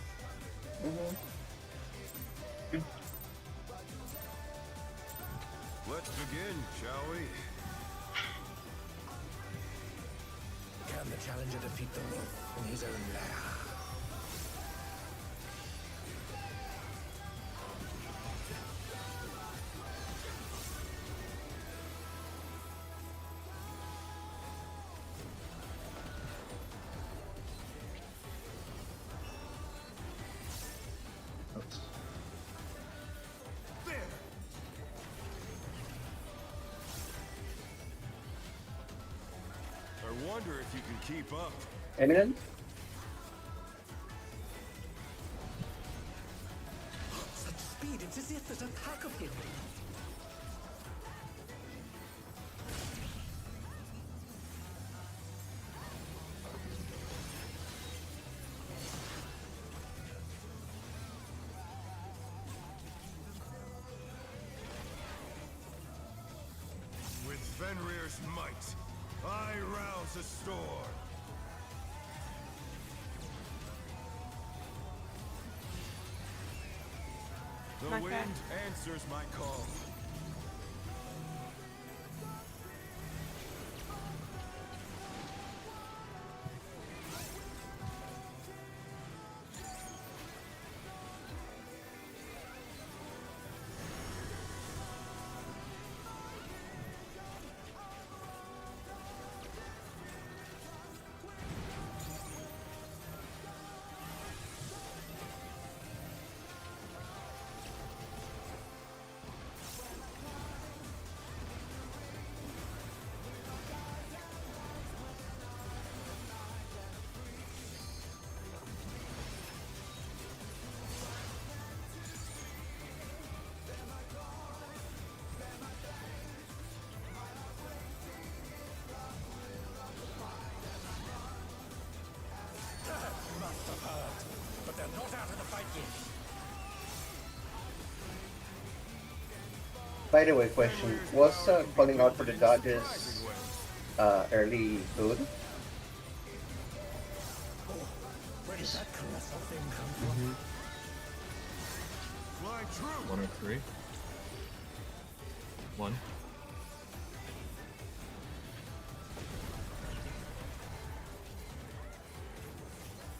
I: Let's begin, shall we?
J: Can the challenger defeat the wolf in his own lair?
I: I wonder if you can keep up.
M: Eminent?
J: Such speed, it's as if there's a pack of him.
I: With Fenrir's might, I rouse a storm. The
F: Not
I: wind
F: bad.
I: answers my call.
J: Must have hurt, but they're not out of the fight yet.
M: By the way, question. Was calling out for the dodges early good?
J: Where did that colossal thing come from?
I: Fly true.
E: 103. 1.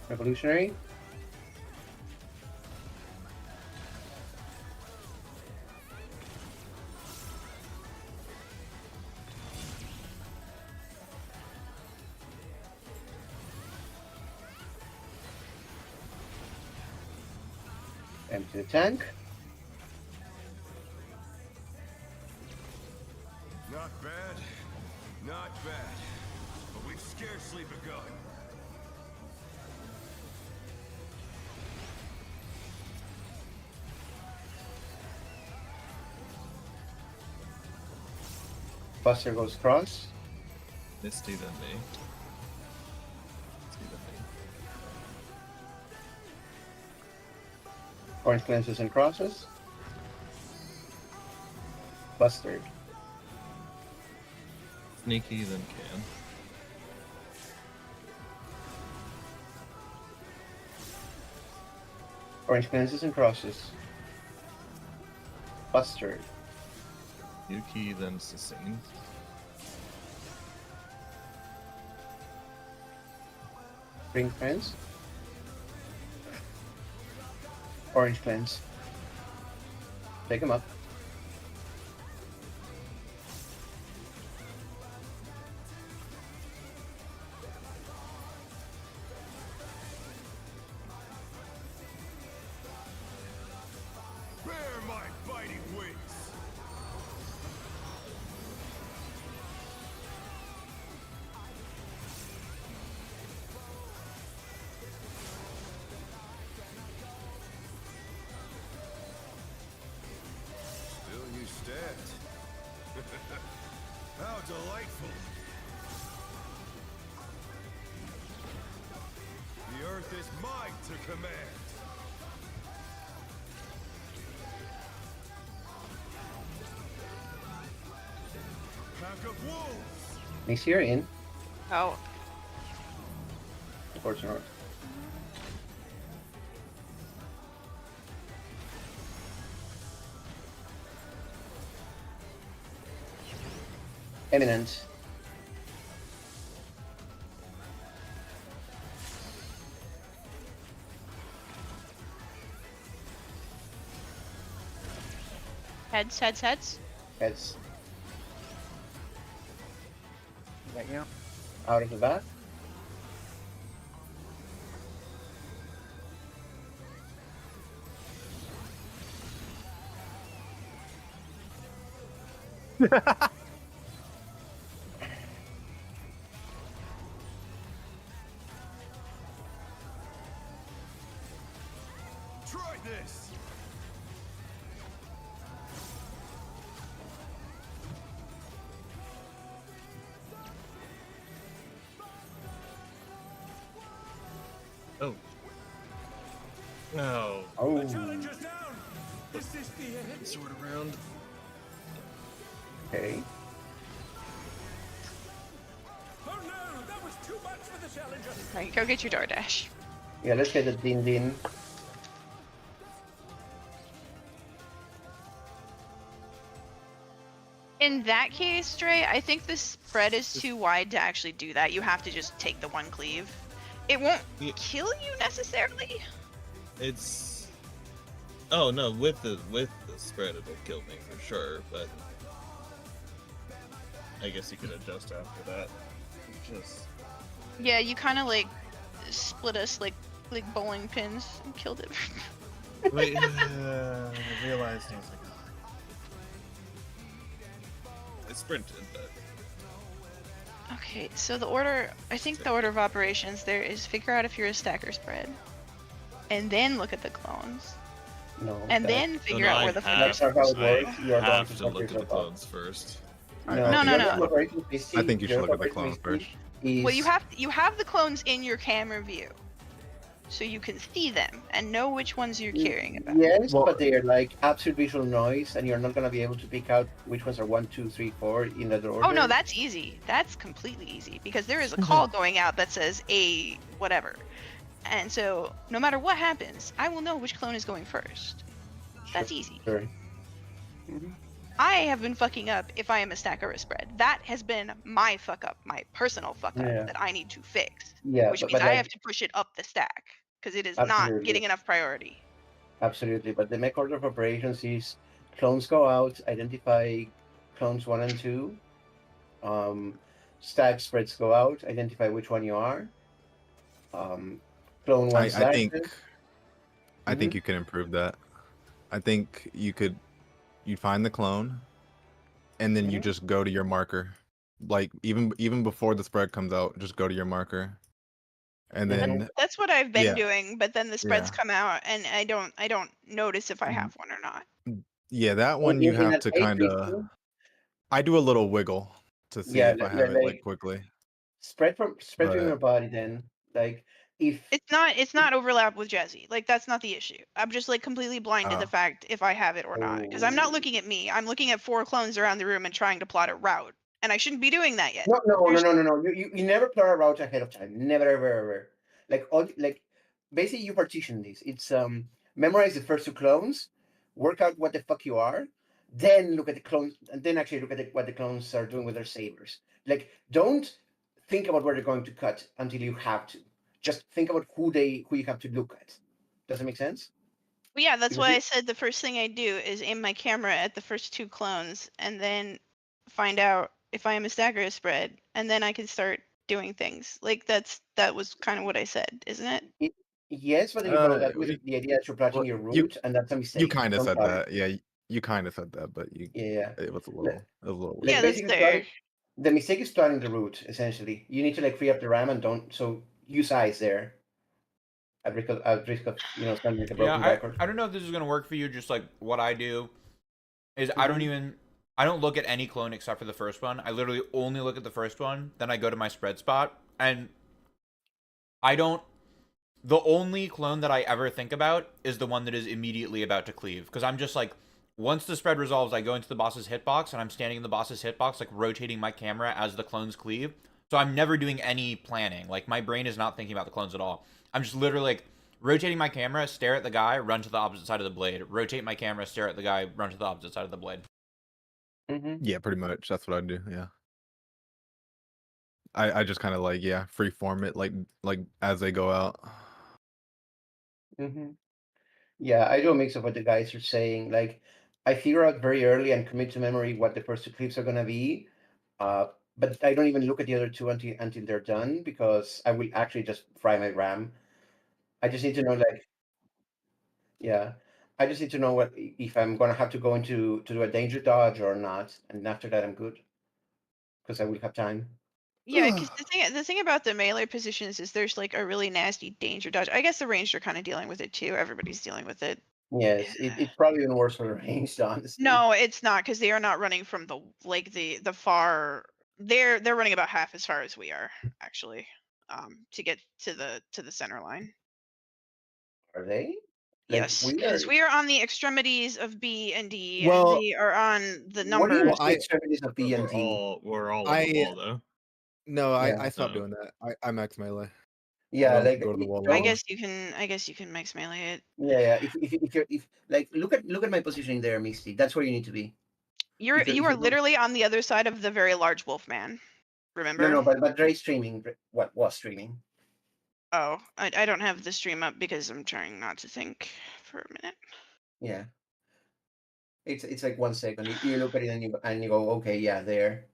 M: Revolutionary? Empty the tank.
I: Not bad. Not bad. But we've scarcely begun.
M: Buster goes cross.
E: Misty than me. Misty than me.
M: Orange cleanses and crosses. Buster.
E: Sneaky than can.
M: Orange cleanses and crosses. Buster.
E: Yuki, then sustain.
M: Green cleanse. Orange cleanse. Take him up.
I: Bear my biting wings. Still you stand. How delightful. The earth is mine to command. Pack of wolves.
M: He's here in.
F: Oh,
M: Unfortunately. Eminent.
F: heads, heads, heads.
M: Heads
Q: Got you.
M: out of the bat.
I: Try this.
E: Oh. No.
M: Oh.
I: The challenger's down. Is this the end?
E: Sword around.
M: Okay.
I: Oh no, that was too much for the challenger.
F: Right, go get your DoorDash.
M: Yeah, let's get the din din.
F: In that case, Dre, I think the spread is too wide to actually do that. You have to just take the one cleave. It won't
E: Yeah.
F: kill you necessarily.
E: It's. Oh no, with the spread it'll kill me for sure, but I guess you could adjust after that. Just
F: Yeah, you kind of like split us like bowling pins and killed it.
E: wait. I realized I was like, I sprinted, but
F: Okay, so the order, I think the order of operations there is figure out if you're a stacker spread, and then look at the clones,
M: No.
F: and
M: that-
F: then figure
E: no,
F: out
E: I
F: where the
E: have-
M: That's
F: fuck
M: not how it
E: I
M: works. You're going
E: have
M: to
E: to
M: fuck
E: look at the
M: yourself up.
E: clones first.
M: No,
F: No, no,
M: the order of
F: no.
M: operations basically-
L: I think you
M: the
L: should
M: order
L: look at
M: of
L: the clones
M: operations
L: first.
M: is-
F: Well, you have the clones in your camera view, so you can see them and know which ones you're caring about.
M: Yes,
L: Well-
M: but they are like absolute visual noise, and you're not gonna be able to pick out which ones are 1, 2, 3, 4 in that order.
F: Oh no, that's easy. That's completely easy because there is a call going out that says a whatever, and so no matter what happens, I will know which clone is going first. That's easy.
M: Sure.
F: I have been fucking up if I am a stack or a spread. That has been my fuck up, my personal fuck up
M: Yeah.
F: that I need to fix.
M: Yeah,
F: which means
M: but
F: I
M: like-
F: have to push it up the stack because it is not
M: Absolutely.
F: getting enough priority.
M: Absolutely, but the mech order of operations is clones go out, identify clones 1 and 2. Stack spreads go out, identify which one you are. Clone 1
L: I
M: slash.
L: think I
M: Mm-hmm.
L: think you can improve that. I think you find the clone and then you
M: Mhm.
L: just go to your marker. Like even before the spread comes out, just go to your marker. And then
F: That's what I've been
L: yeah.
F: doing, but then the spreads
L: Yeah.
F: come out and I don't notice if I
L: Mhm.
F: have one or not.
L: Yeah, that one you
M: in
L: have
M: that
L: to
M: case,
L: kind of I do a little wiggle to see
M: Yeah,
L: if I
M: yeah,
L: have it like
M: like-
L: quickly.
M: spread from
L: But-
M: your body. Then, like if
F: It's not overlap with Jazzy. Like that's not the issue. I'm just like completely blind to the
L: Oh.
F: fact if I have it or not. Because I'm not looking at me. I'm looking at 4 clones around the room and trying to plot a route. And I shouldn't be doing that yet.
M: no. You never plan a route ahead of time. Never, ever. Like basically you partition these. It's memorize the first 2 clones, work out what the fuck you are, then look at the clones, and then actually look at what the clones are doing with their sabers. Like, don't think about where they're going to cut until you have to. Just think about who you have to look at. Does that make sense?
F: Well, yeah, that's
M: Because
F: why
M: you-
F: I said the first thing I do is aim my camera at the first 2 clones, and then find out if I am a stagger or a spread, and then I can start doing things. Like that was kind of what I said, isn't it?
M: Yes, but then you follow that with
L: You,
M: the idea that you're plotting
L: well,
M: your route, and that's a mistake.
L: you kind of
M: Don't
L: said
M: plot it.
L: that. Yeah, you kind of said that, but you
M: Yeah.
L: it was a
M: Like,
L: little
M: like
F: Yeah, that's
M: basically
F: fair.
M: the mistake is plotting the route. Essentially, you need to like free up the RAM and don't use eyes there at risk of standing with a
G: Yeah,
M: broken record.
G: I don't know if this is gonna work for you. Just like what I do is I
M: Mm-hmm.
G: don't look at any clone except for the first one. I literally only look at the first one. Then I go to my spread spot, and I don't. The only clone that I ever think about is the one that is immediately about to cleave, because I'm just like, once the spread resolves, I go into the boss's hitbox, and I'm standing in the boss's hitbox, like rotating my camera as the clones cleave. So I'm never doing any planning. Like my brain is not thinking about the clones at all. I'm just literally like rotating my camera, stare at the guy, run to the opposite side of the blade. Rotate my camera, stare at the guy, run to the opposite side of the blade.
M: Mm-hmm.
L: Yeah, pretty much. That's what I do. Yeah. I just kind of like free form it like as they go out.
M: Mm-hmm. Yeah, I do a mix of what the guys are saying. Like, I figure out very early and commit to memory what the first 2 clips are gonna be, but I don't even look at the other 2 until they're done because I will actually just fry my RAM. I just need to know, like, yeah, I just need to know what if I'm gonna have to go into to do a danger dodge or not, and after that I'm good because I will have time.
F: Yeah, because the thing about the melee positions is there's like a really nasty danger dodge. I guess the ranged are kind of dealing with it too. Everybody's dealing with it.
M: Yes, it's probably even worse for the ranged, honestly.
F: No, it's not, because they are not running from the far. They're running about half as far as we are actually, to get to the center line.
M: Are they? Like,
F: Yes, because we are on the extremities of B and D, and
L: Well,
F: they are on the
M: What do you
F: numbers.
M: mean the extremities of B and
E: We're
M: D?
E: all on the
L: I
E: wall though.
L: no,
M: Yeah.
L: I stopped doing that. I max melee.
M: Yeah, like
L: Go to the wall
F: I
L: lower.
F: guess you can mix melee it.
M: yeah. If like look at my positioning there, Misty. That's where you need to be.
F: You
M: If
F: are
M: you're go-
F: literally on the other side of the very large wolf man.
M: no,
F: Remember?
M: but Dre's streaming. What was streaming?
F: Oh, I don't have the stream up because I'm trying not to think for a minute.
M: Yeah, it's like 1 second. You look at it and you go, okay, yeah, there.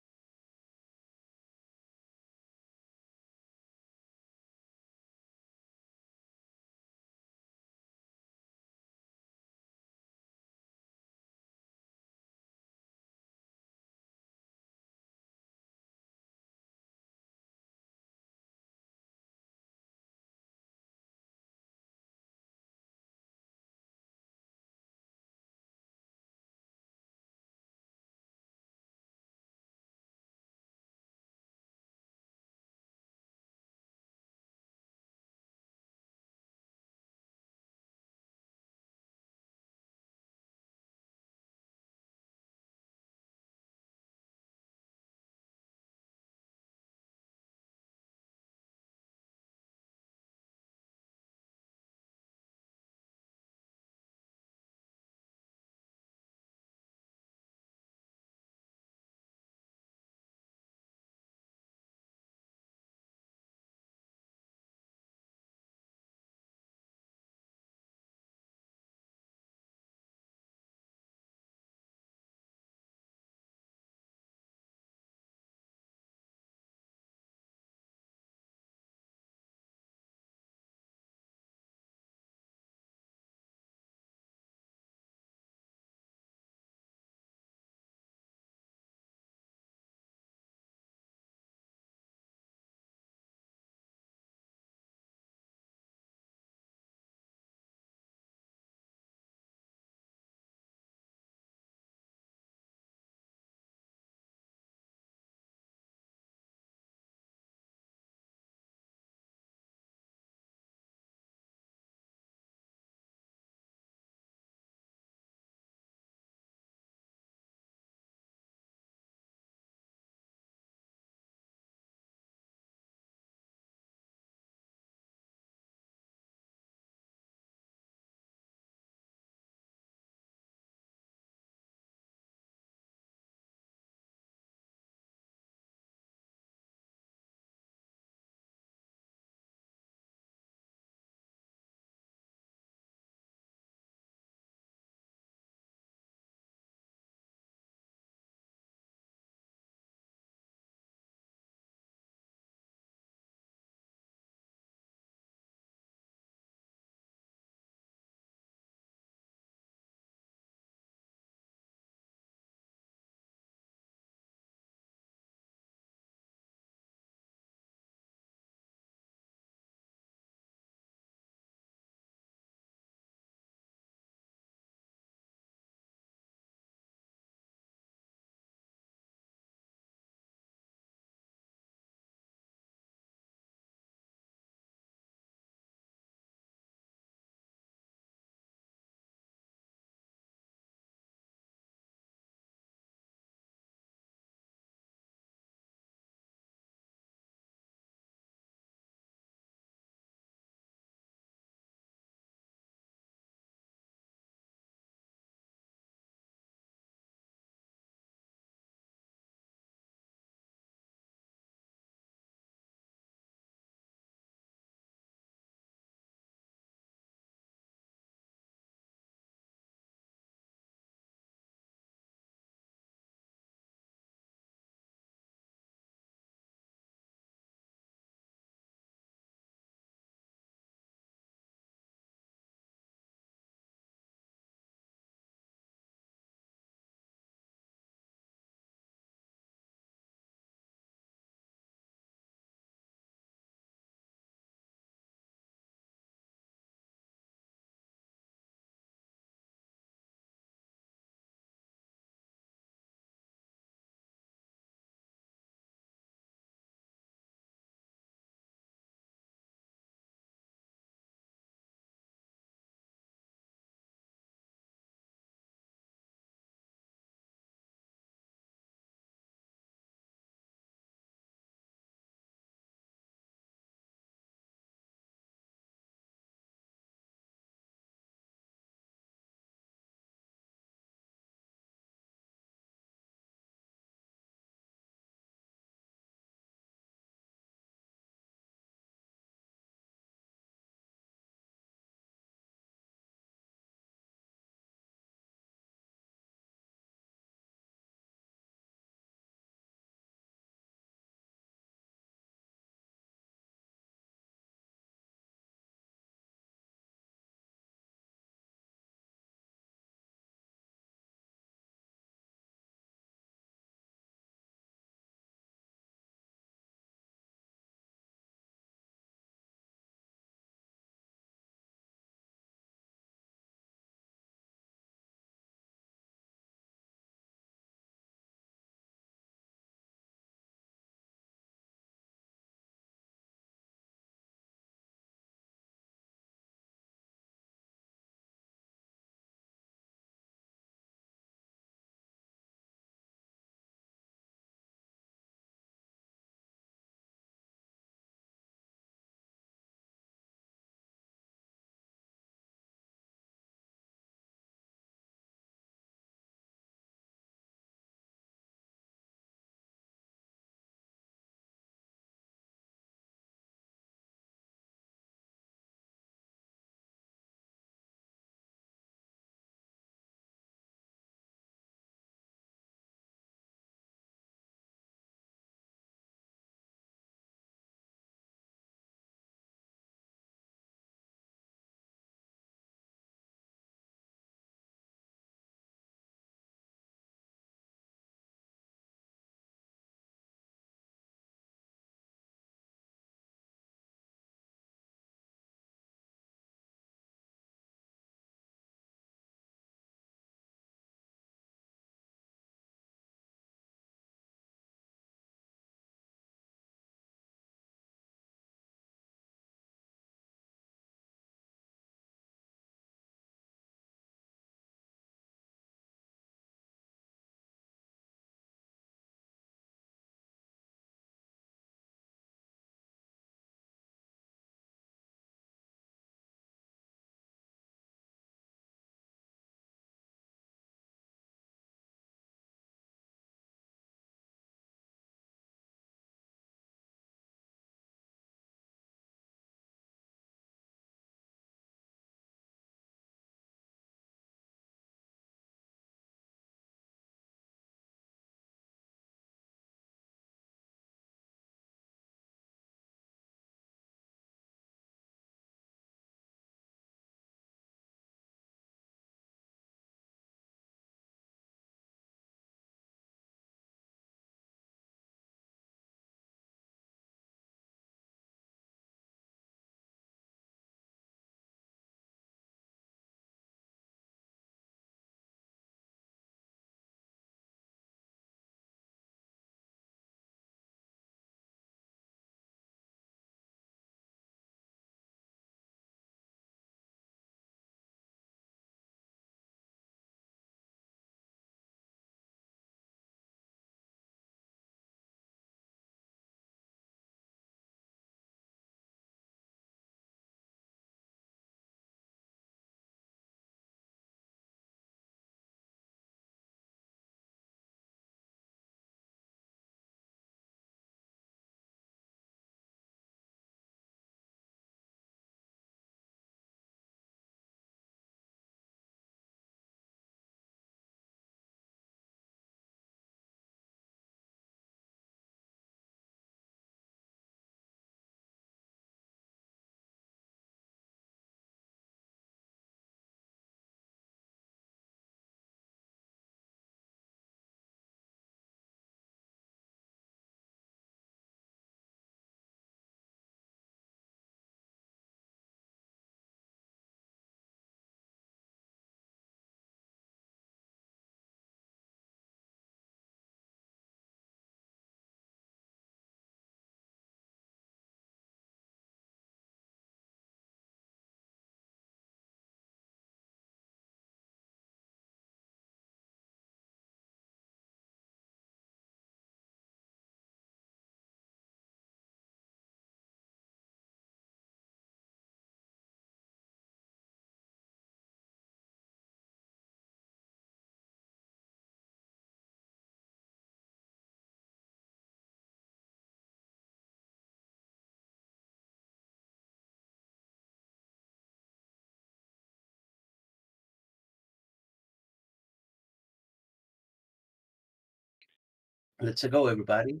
M: Let's go, everybody.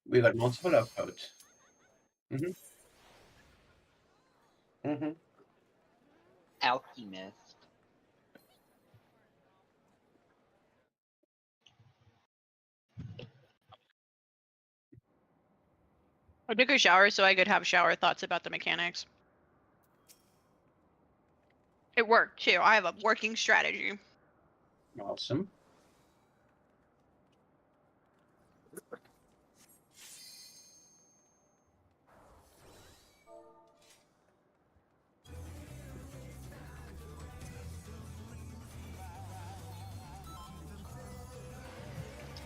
M: We got multiple upvotes.
B: Alchemist.
F: I took a shower so I could have shower thoughts about the mechanics. It worked too. I have a working strategy.
M: Awesome.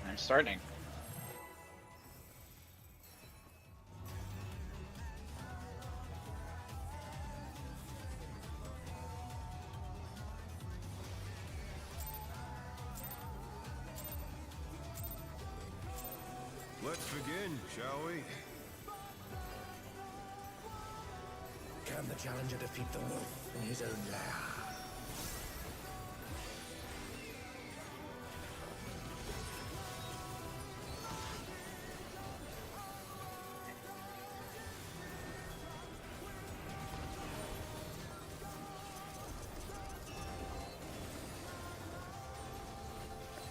B: I'm starting.
I: Let's begin, shall we?
J: Can the challenger defeat the wolf in his own lair?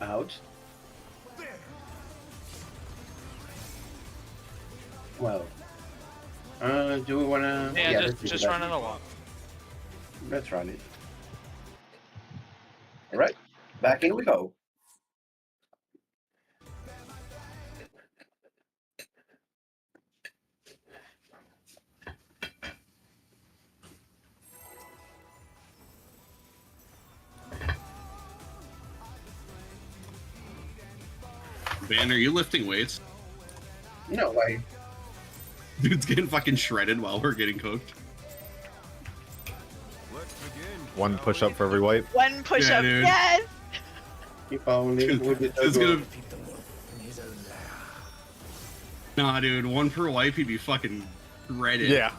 M: Out. Well, do we wanna?
H: Yeah,
M: let's do
H: just
M: that.
H: run in the wall.
M: Let's run it. All right, back in we go.
D: Van, are you lifting weights?
M: No way.
D: Dude's getting fucking shredded while we're getting cooked.
I: Let's begin.
L: One push up for every wipe.
F: One push up.
D: dude.
F: Yes.
M: Keep only. We'll be
D: It's gonna.
J: Defeat the wolf in his own lair.
D: Nah, dude. One per wipe, he'd be fucking shredded.
L: Yeah.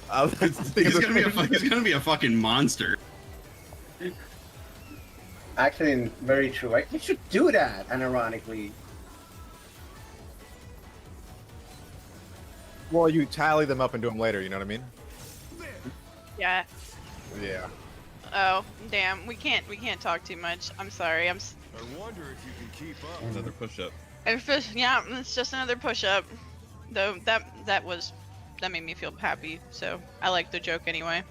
L: I was thinking
D: He's
L: the
D: gonna be a
L: same.
D: he's gonna be a fucking monster.
M: Actually, very true. You should do that. Unironically.
L: Well, you tally them up and do them later. You know what I mean?
F: Yeah.
L: Yeah.
F: Oh, damn. We can't talk too much. I'm sorry.
I: I wonder if you can keep up.
E: Another push-up.
F: Yeah, it's just another push up. Though that made me feel happy. So I like the joke anyway.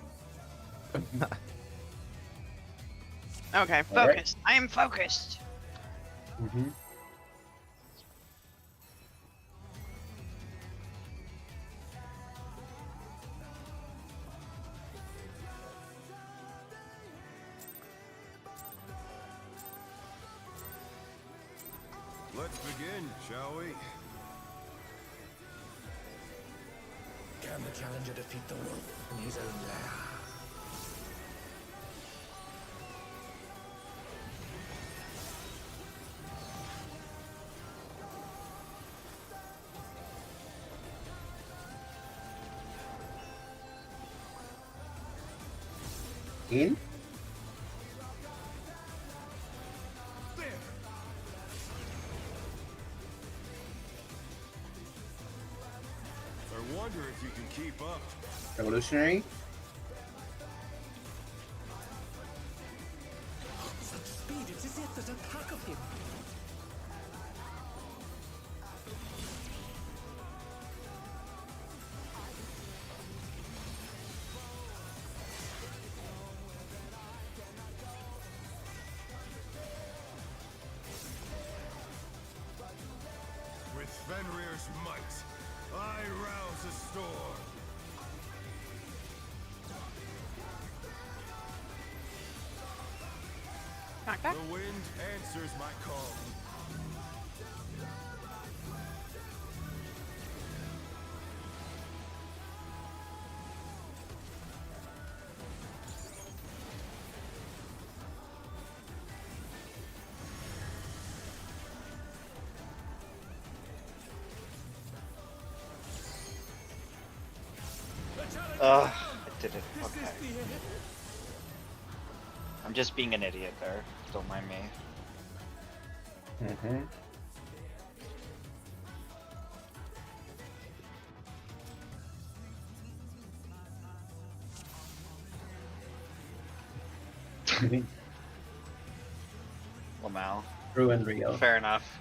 F: Okay, focus.
M: All right.
F: I am focused.
I: Let's begin, shall we?
J: Can the challenger defeat the wolf in his own lair?
M: In.
I: I wonder if you can keep up.
M: Revolutionary.
J: Such speed, it's as if there's a pack of him.
I: With Fenrir's might, I rouse a storm.
F: Knock back.
I: The wind answers my call.
B: Ugh, I did it. Okay. I'm just being an idiot there. Don't mind me. Lamau.
M: True and real.
B: Fair enough.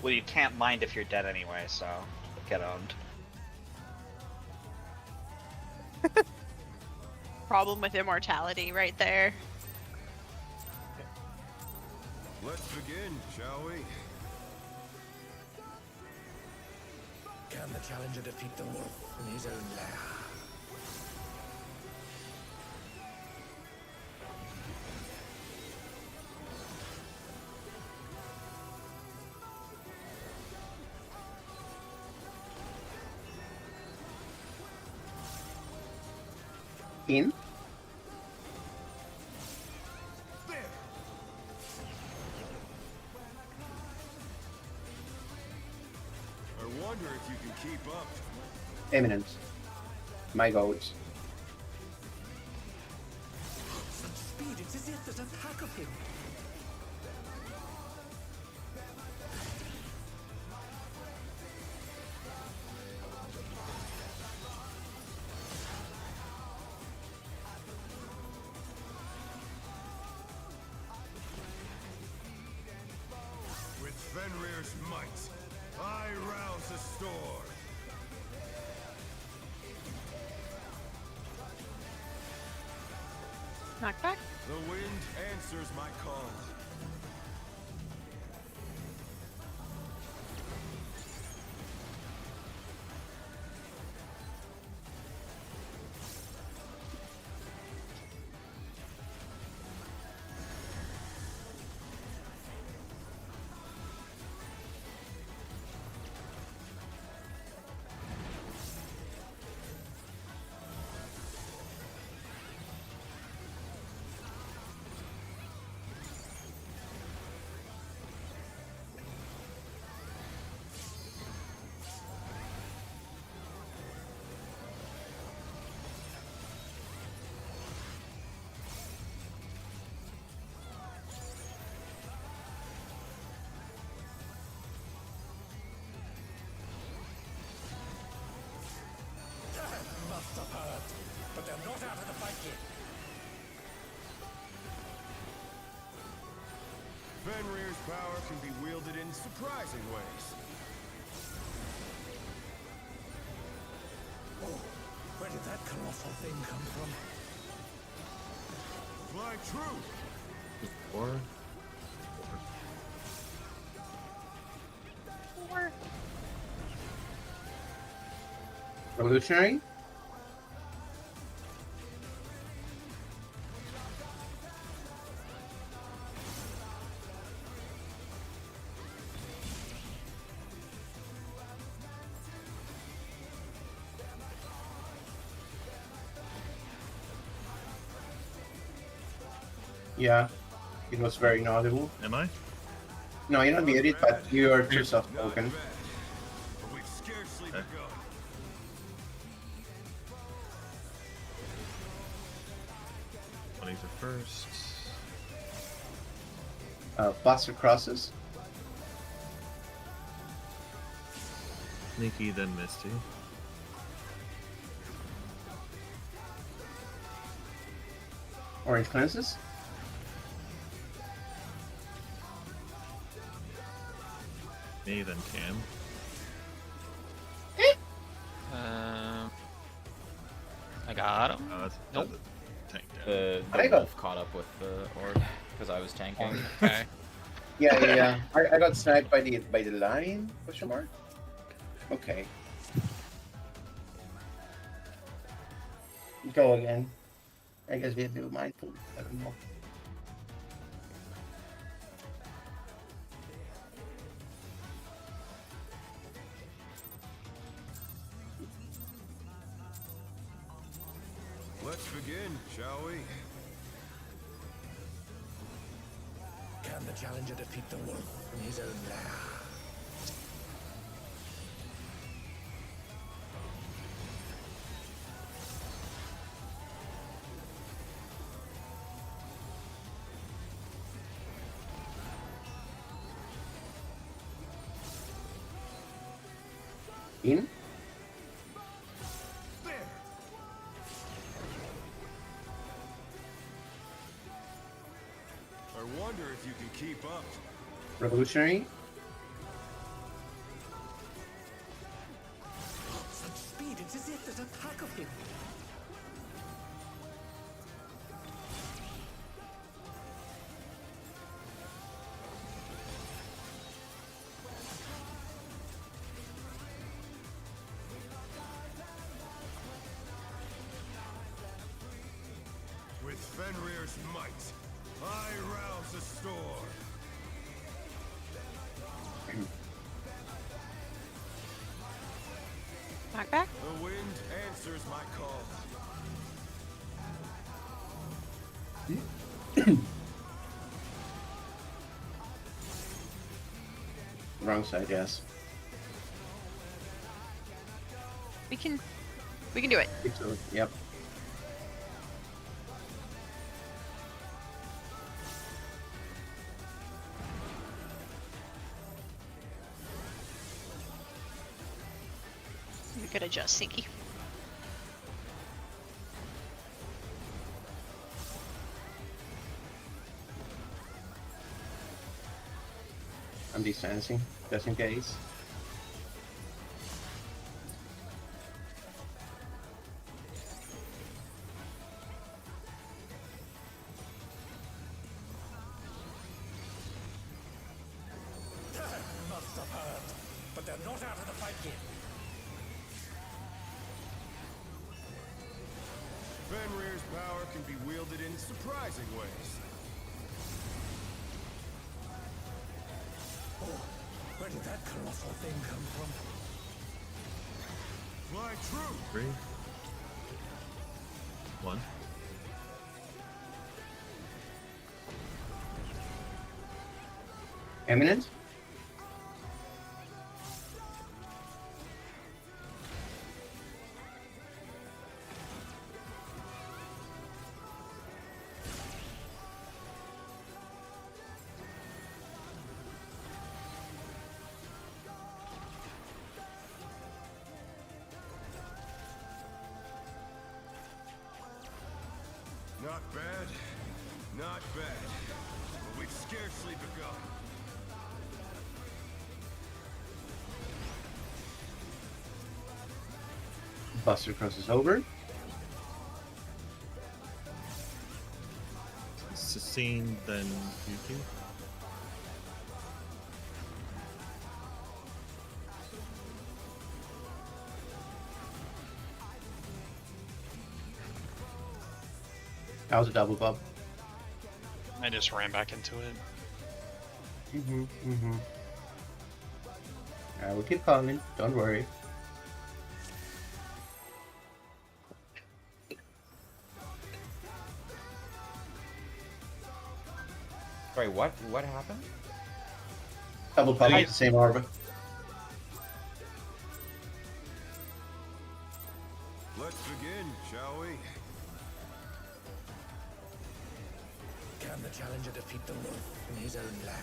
B: Well, you can't mind if you're dead anyway, so get owned.
F: Problem with immortality right there.
I: Let's begin, shall we?
J: Can the challenger defeat the wolf in his own lair?
M: In?
I: I wonder if you can keep up.
M: Eminent. My goat.
J: Such speed, it's as if there's a pack of him.
I: With Fenrir's might, I rouse the storm.
F: Knockback?
I: The wind answers my call.
J: Must have hurt, but they're not out of the fight yet.
I: Fenrir's power can be wielded in surprising ways.
J: Oh, where did that colossal thing come from?
I: Fly true!
E: Or
M: Revolutionary? Yeah, it was very inaudible.
E: am I?
M: No, you're not muted, but you are too soft
I: Not
M: spoken.
I: bad, but we've scarcely begun.
E: Bunnies are first.
M: Buster crosses.
E: Sneaky, then Misty.
M: Orange cleanses.
E: Me, then Cam.
H: I got him.
E: Oh, that's
H: Nope.
E: that's a tank down.
G: The
M: I got-
G: wolf caught up with the orc because I was tanking.
H: Okay.
M: Yeah. I got sniped by the line? Question mark? Okay. Go again. I guess we have to be mindful. I don't know.
I: Let's begin, shall we?
J: Can the challenger defeat the wolf in his own lair?
M: In?
I: keep up.
M: Revolutionary.
J: Such speed, it's as if there's a pack of him.
I: With Fenrir's might, I rouse the storm.
F: Knockback?
I: The wind answers my call.
M: Wrong side, yes.
F: We can do it.
M: Yep.
F: We could adjust Sinky.
M: I'm distancing, just in case.
J: Must have heard, but they're not out of the fight yet.
I: Fenrir's power can be wielded in surprising ways.
J: Oh, where did that colossal thing come from?
I: Fly true.
R: 3, 1.
M: Eminent?
I: Not bad. Not bad. But we've scarcely begun.
M: Buster crosses over.
R: Sustained, then Yuki.
M: That was a double bump.
H: I just ran back into it.
M: I will keep calling, don't worry.
P: Sorry, what? What happened?
M: Double pump with the same orb.
I: Let's begin, shall we?
J: Can the challenger defeat the wolf in his own lair?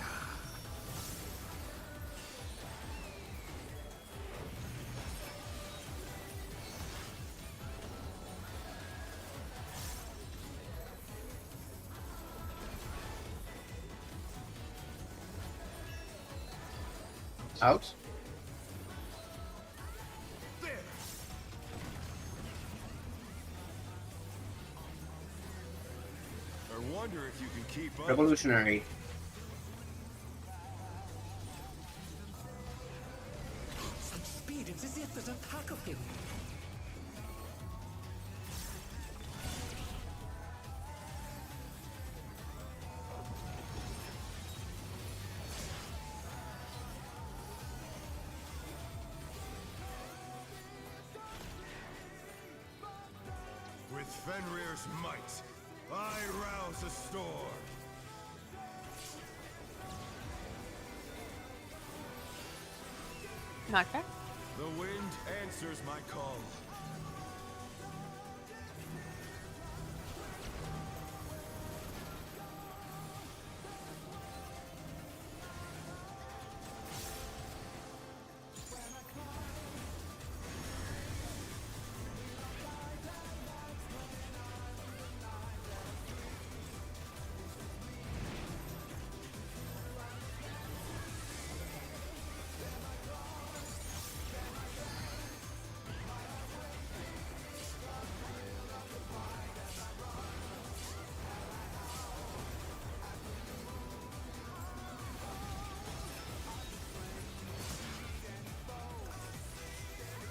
M: Out.
I: There. I wonder if you can keep up.
M: Revolutionary.
J: Such speed, it's as if there's a pack of him.
I: With Fenrir's might, I rouse a storm.
F: Knockback?
I: The wind answers my call.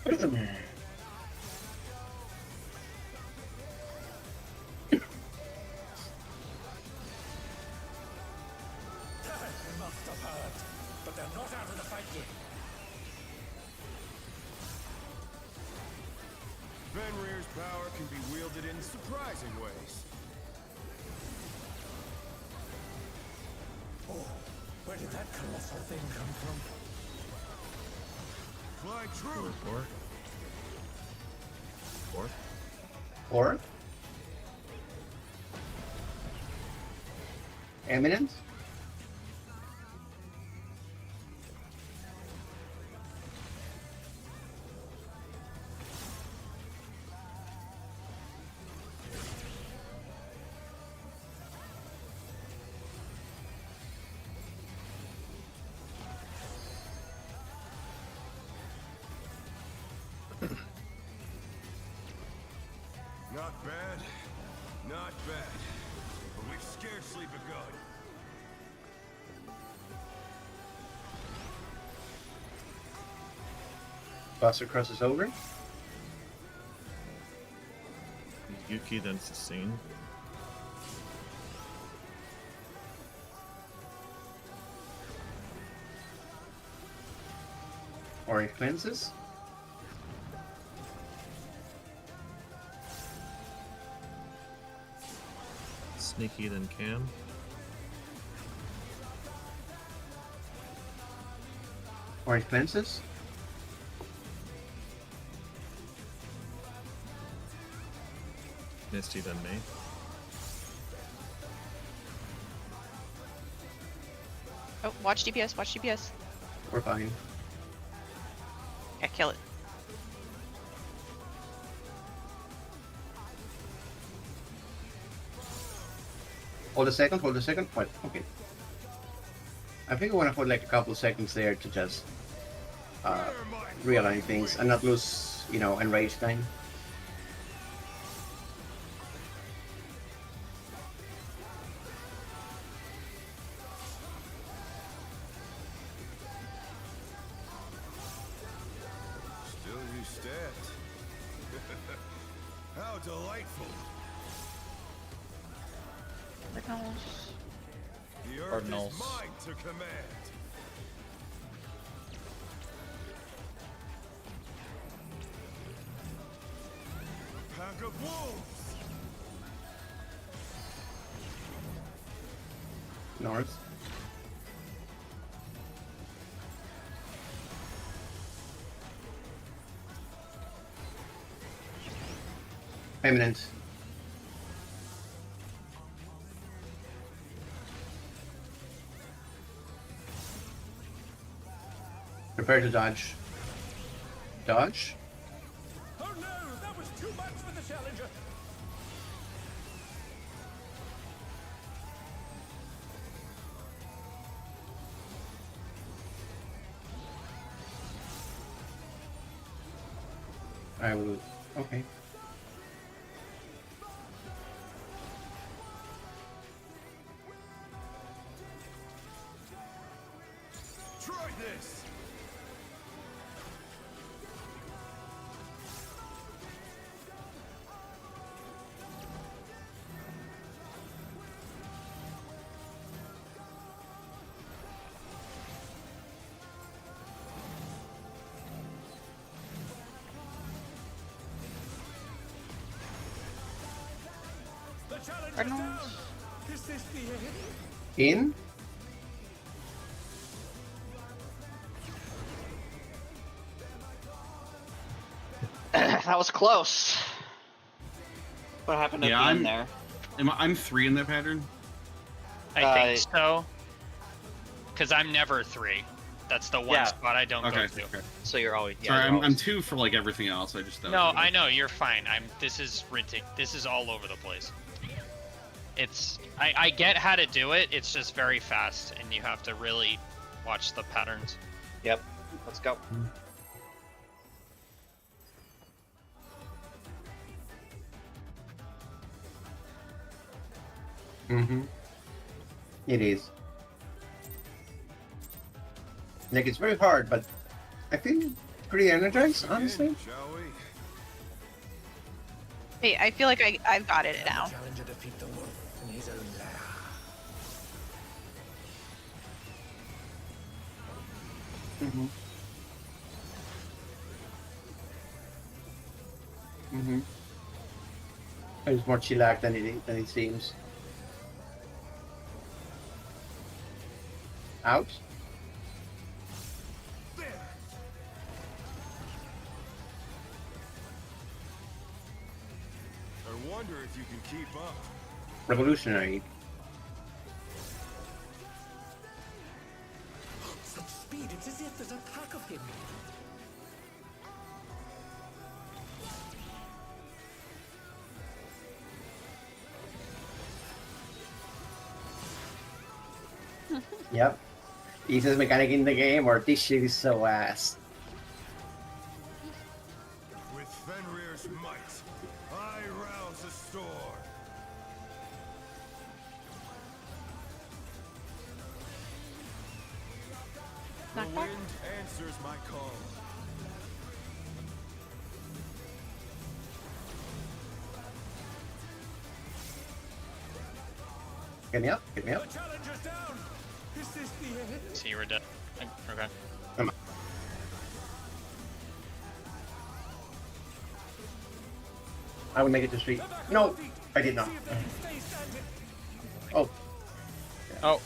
J: They must have heard, but they're not out of the fight yet.
I: Fenrir's power can be wielded in surprising ways.
J: Oh, where did that colossal thing come from?
I: Flying true.
M: Or Eminence?
I: Not bad. Not bad. But we've scarcely begun.
M: Buster crosses over.
R: Yuki then sustain.
M: Orange cleanses.
R: Sneaky then Cam.
M: Orange cleanses.
R: Misty then me.
F: Oh, watch DPS, watch DPS.
M: We're fine.
F: Yeah, kill it.
M: Hold a second, hold a second. What? Okay. I think I want to hold like a couple seconds there to just realign things and not lose, you know, enrage time.
I: Still you stand. How delightful.
F: Cardinals.
I: The earth
P: Cardinals.
I: is mine to command. Pack of wolves.
M: North. Eminent. Prepare to dodge. Dodge.
J: Oh no, that was too much for the challenger.
M: I will. Okay.
I: Try this.
J: The challenger's
F: Cardinals.
J: down. Is this the end?
M: In.
B: That was close. What happened at
D: Yeah,
B: the
D: I'm
B: end there?
D: I'm 3 in that pattern.
H: I think so. Because I'm never 3. That's the one
B: Yeah.
H: spot I don't
D: Okay.
H: go to.
D: Okay.
B: So you're always. Yeah,
D: Sorry,
B: you're
D: I'm
B: always-
D: 2 for like everything else. I just
H: No, I know you're fine. This is ridiculous. This is all over the place. It's I get how to do it. It's just very fast, and you have to really watch the patterns.
B: Yep. Let's go.
M: Mm-hmm. It is. Like it's very hard, but I think pretty energized, honestly.
I: Shall we?
F: Hey, I feel like I've got it now.
J: Challenger defeat the wolf in his own lair.
M: Mm-hmm. Mm-hmm. It's more chillax than it seems. Out.
I: I wonder if you can keep up.
M: Revolutionary.
J: Such speed, it's as if there's a pack of him.
M: Yep. Easiest mechanic in the game, or this shit is so ass.
I: With Fenrir's might, I rouse the storm. The
F: Knock back.
I: wind answers my call.
M: Get me up. Get me up.
J: The challenger's down. Is this the end?
H: So you were dead. Okay.
M: Come on. I will make it to street. No, I did not. Oh,
H: Oh.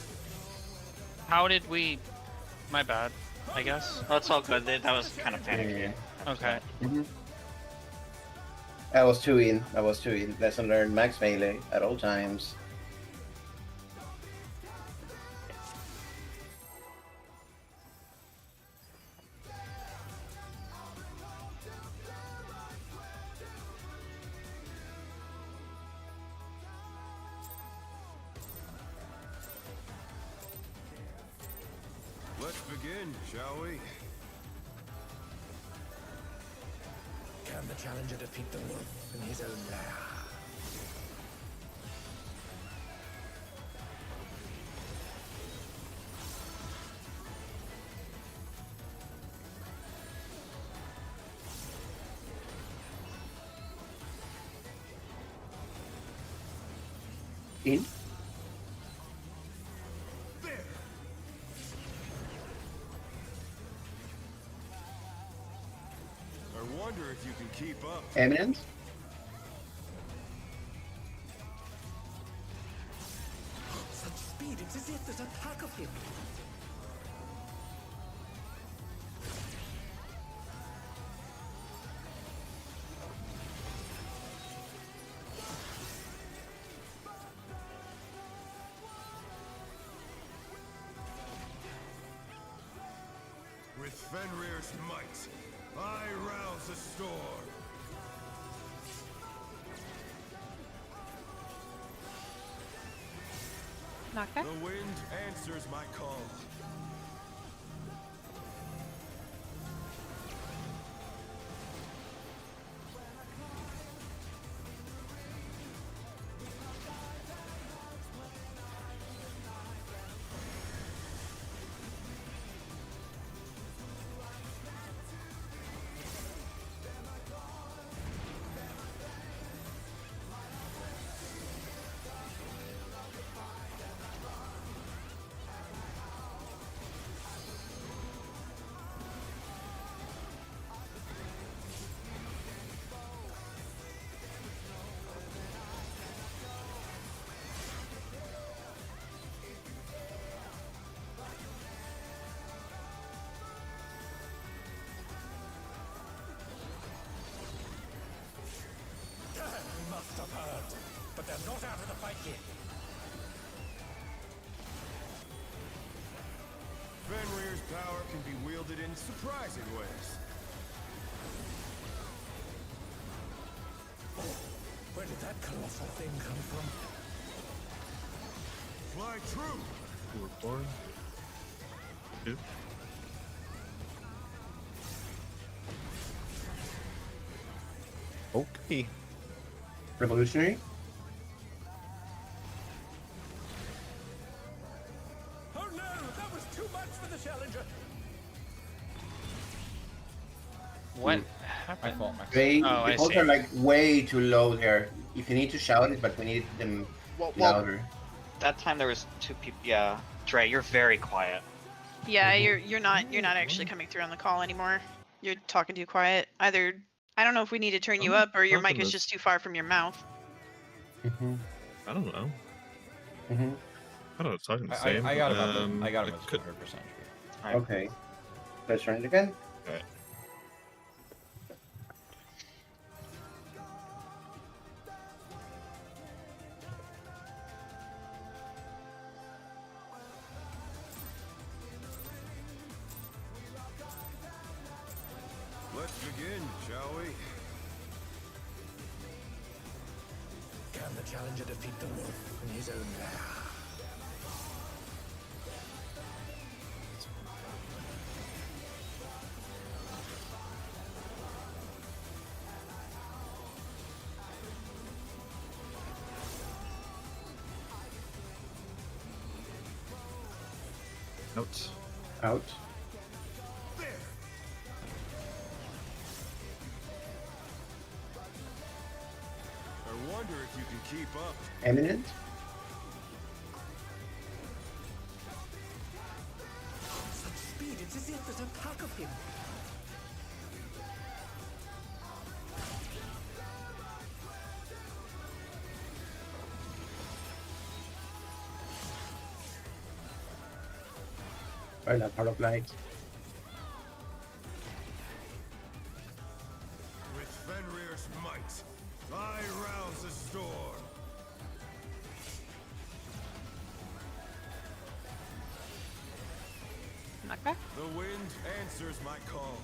H: How did we? My bad. I guess.
B: Oh, it's all good. That was kind of panicky.
H: Okay.
M: mm-hmm. I was too in. I was too in. Lesson learned. Max melee at all times.
I: Let's begin, shall we?
J: Can the challenger defeat the wolf in his own lair?
M: In.
I: I wonder if you can keep up.
M: Eminence.
J: Such speed, it's as if there's a pack of him.
I: With Fenrir's might, I rouse the storm.
F: Knock back.
I: The wind answers my call.
J: Must have heard, but they're not out of the fight yet.
I: Fenrir's power can be wielded in surprising ways.
J: Oh, where did that colossal thing come from?
I: Fly true.
R: 4, 2.
L: Okay.
M: Revolutionary.
J: Oh no, that was too much for the challenger.
H: What
P: My
H: happened?
P: fault, Max.
M: They,
H: Oh,
M: the
H: I
M: calls
H: see.
M: are like way too low there. If you need to shout it, but we need them
B: Well,
M: louder.
B: that time there was 2 people. Yeah, Dre, you're very quiet.
F: Yeah, you're not actually coming through on the call anymore. You're talking too quiet. Either I don't know if we need to turn you
R: I'm
F: up or your mic
R: talking
F: is
R: to-
F: just too far from your mouth.
M: Mm-hmm.
R: I don't know.
M: Mm-hmm.
R: I don't know. Talking the
P: I
R: same.
P: got him. I got him
R: it
P: as
R: could-
P: 100%.
M: Okay. Let's run it again.
R: Alright.
I: Let's begin, shall we?
J: Can the challenger defeat the wolf in his own lair?
R: Out.
M: Out.
I: I wonder if you can keep up.
M: Eminent.
J: Such speed, it's as if there's a pack of him.
M: Or that part of light.
I: With Fenrir's might, I rouse the storm.
F: Knockback?
I: The wind answers my call.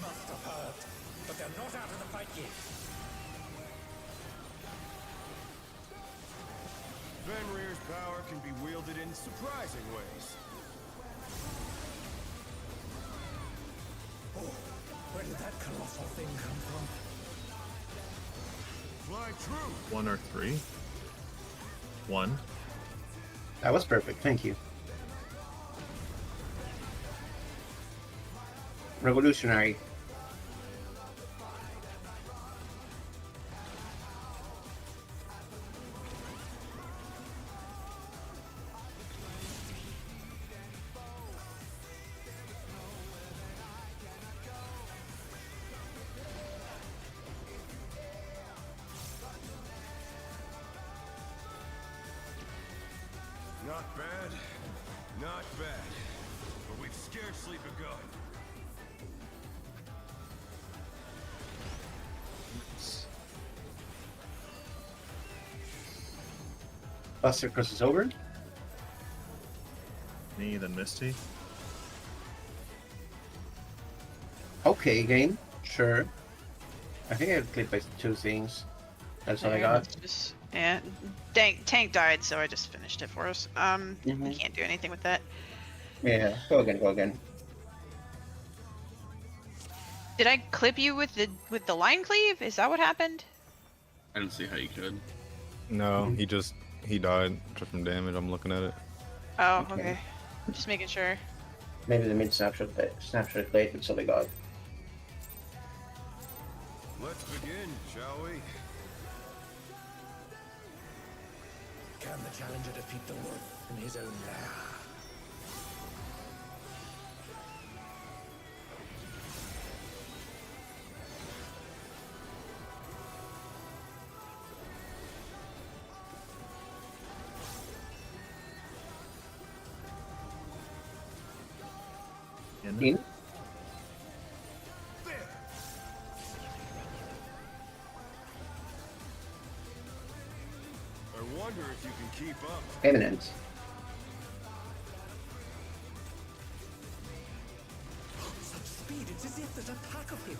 J: Must have heard, but they're not out of the fight yet.
I: Fenrir's power can be wielded in surprising ways.
J: Oh, where did that colossal thing come from?
I: Fly true.
R: 1 or 3. 1.
M: That was perfect. Thank you. Revolutionary.
I: Not bad. Not bad. But we've scarcely begun.
M: Buster crosses over.
R: Me, then Misty.
M: Okay, game. Sure. I think I clicked by 2 things. That's all I got.
F: Let's just, yeah. Tank died, so I just finished it for us. We can't do anything with that.
M: Yeah, go again, go again.
F: Did I clip you with the line cleave? Is that what happened?
D: I don't see how you could.
L: No, he died just from damage. I'm looking at it.
F: Oh, okay. Just making sure.
M: Maybe the mid snapshot late, that's all I got.
I: Let's begin, shall we?
J: Can the challenger defeat the wolf in his own lair?
R: One.
M: In.
I: I wonder if you can keep up.
M: Eminent.
J: Such speed, it's as if there's a pack of him.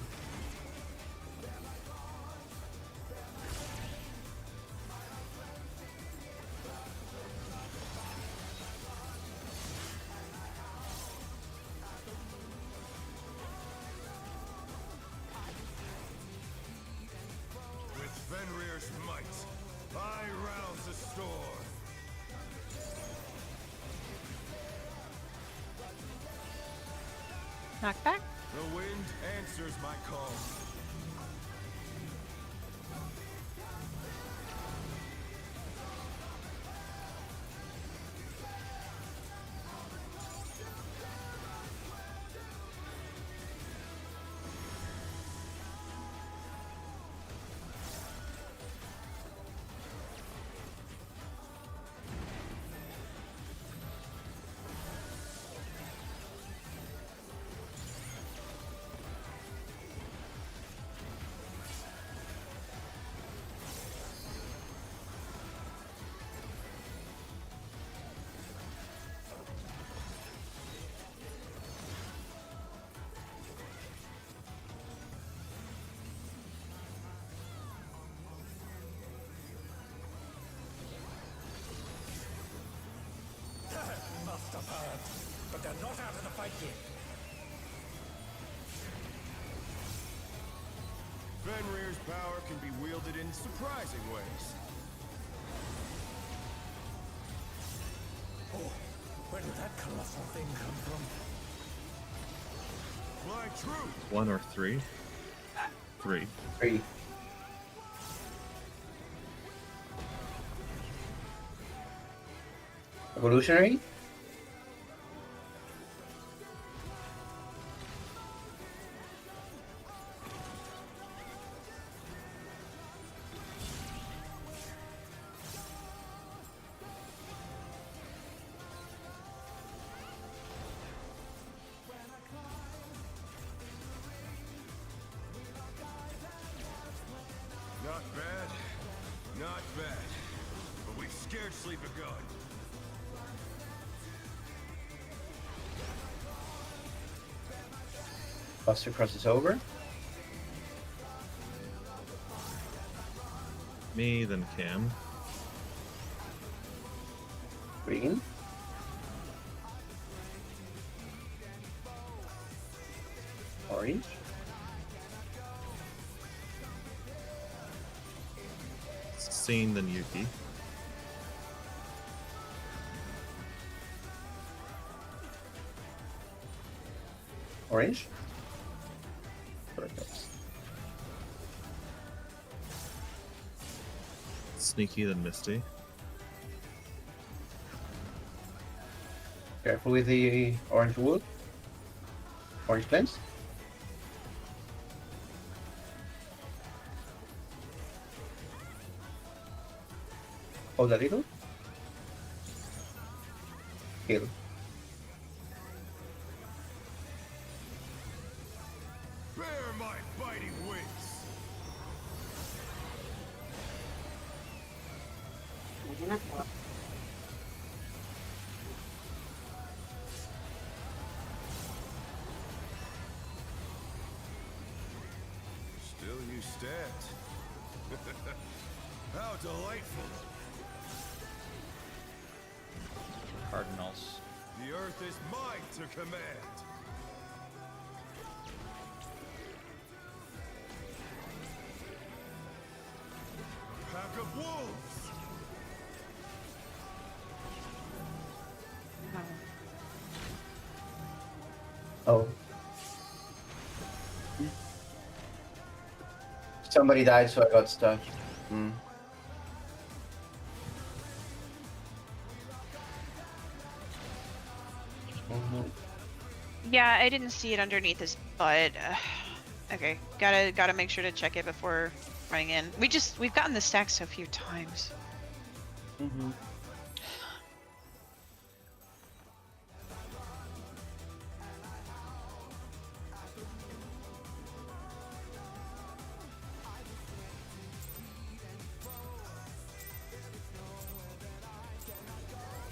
I: With Fenrir's might, I rouse the storm.
F: Knockback?
I: The wind answers my call.
J: Must have heard, but they're not out of the fight yet.
I: Fenrir's power can be wielded in surprising ways.
J: Oh, where did that colossal thing come from?
I: Fly true.
R: 1 or 3. 3.
M: 3. Evolutionary.
I: Not bad. Not bad. But we've scarcely begun.
M: Buster crosses over.
R: Me, then Cam.
M: Green. Orange.
R: Scene, then Yuki.
M: Orange. Perfect.
R: Sneaky, then Misty.
M: Careful with the orange wood. Orange flames. Hold a little. Kill.
I: Bear my biting wings. Still you stand. How delightful.
P: Cardinals.
I: The earth is mine to command. A pack of wolves.
M: Oh. Somebody died, so I got stuck. Hmm.
F: Yeah, I didn't see it underneath his butt. Okay, gotta make sure to check it before running in. We've gotten the stack so few times.
M: Mm-hmm.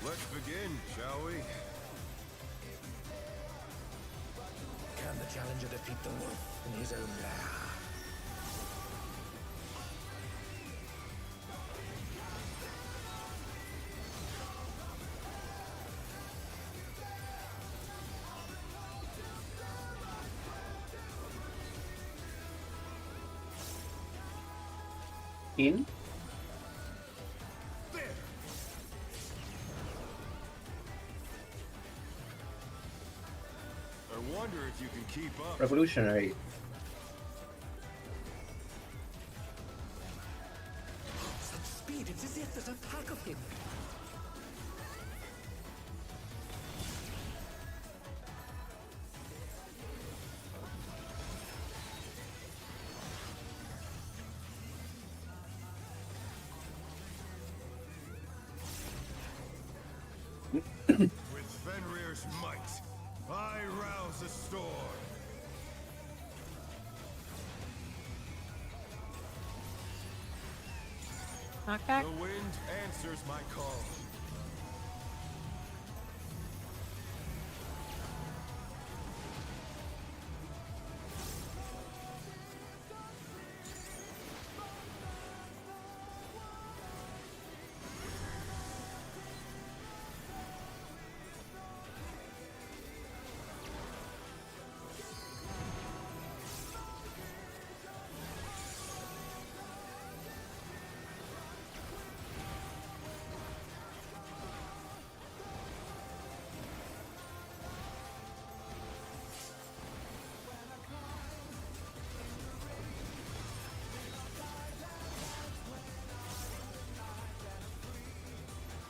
I: Let's begin, shall we?
J: Can the challenger defeat the wolf in his own lair?
M: In.
I: I wonder if you can keep up.
M: Revolutionary.
J: Such speed, it's as if there's a pack of him.
I: With Fenrir's might, I rouse the storm.
F: Knockback.
I: The wind answers my call.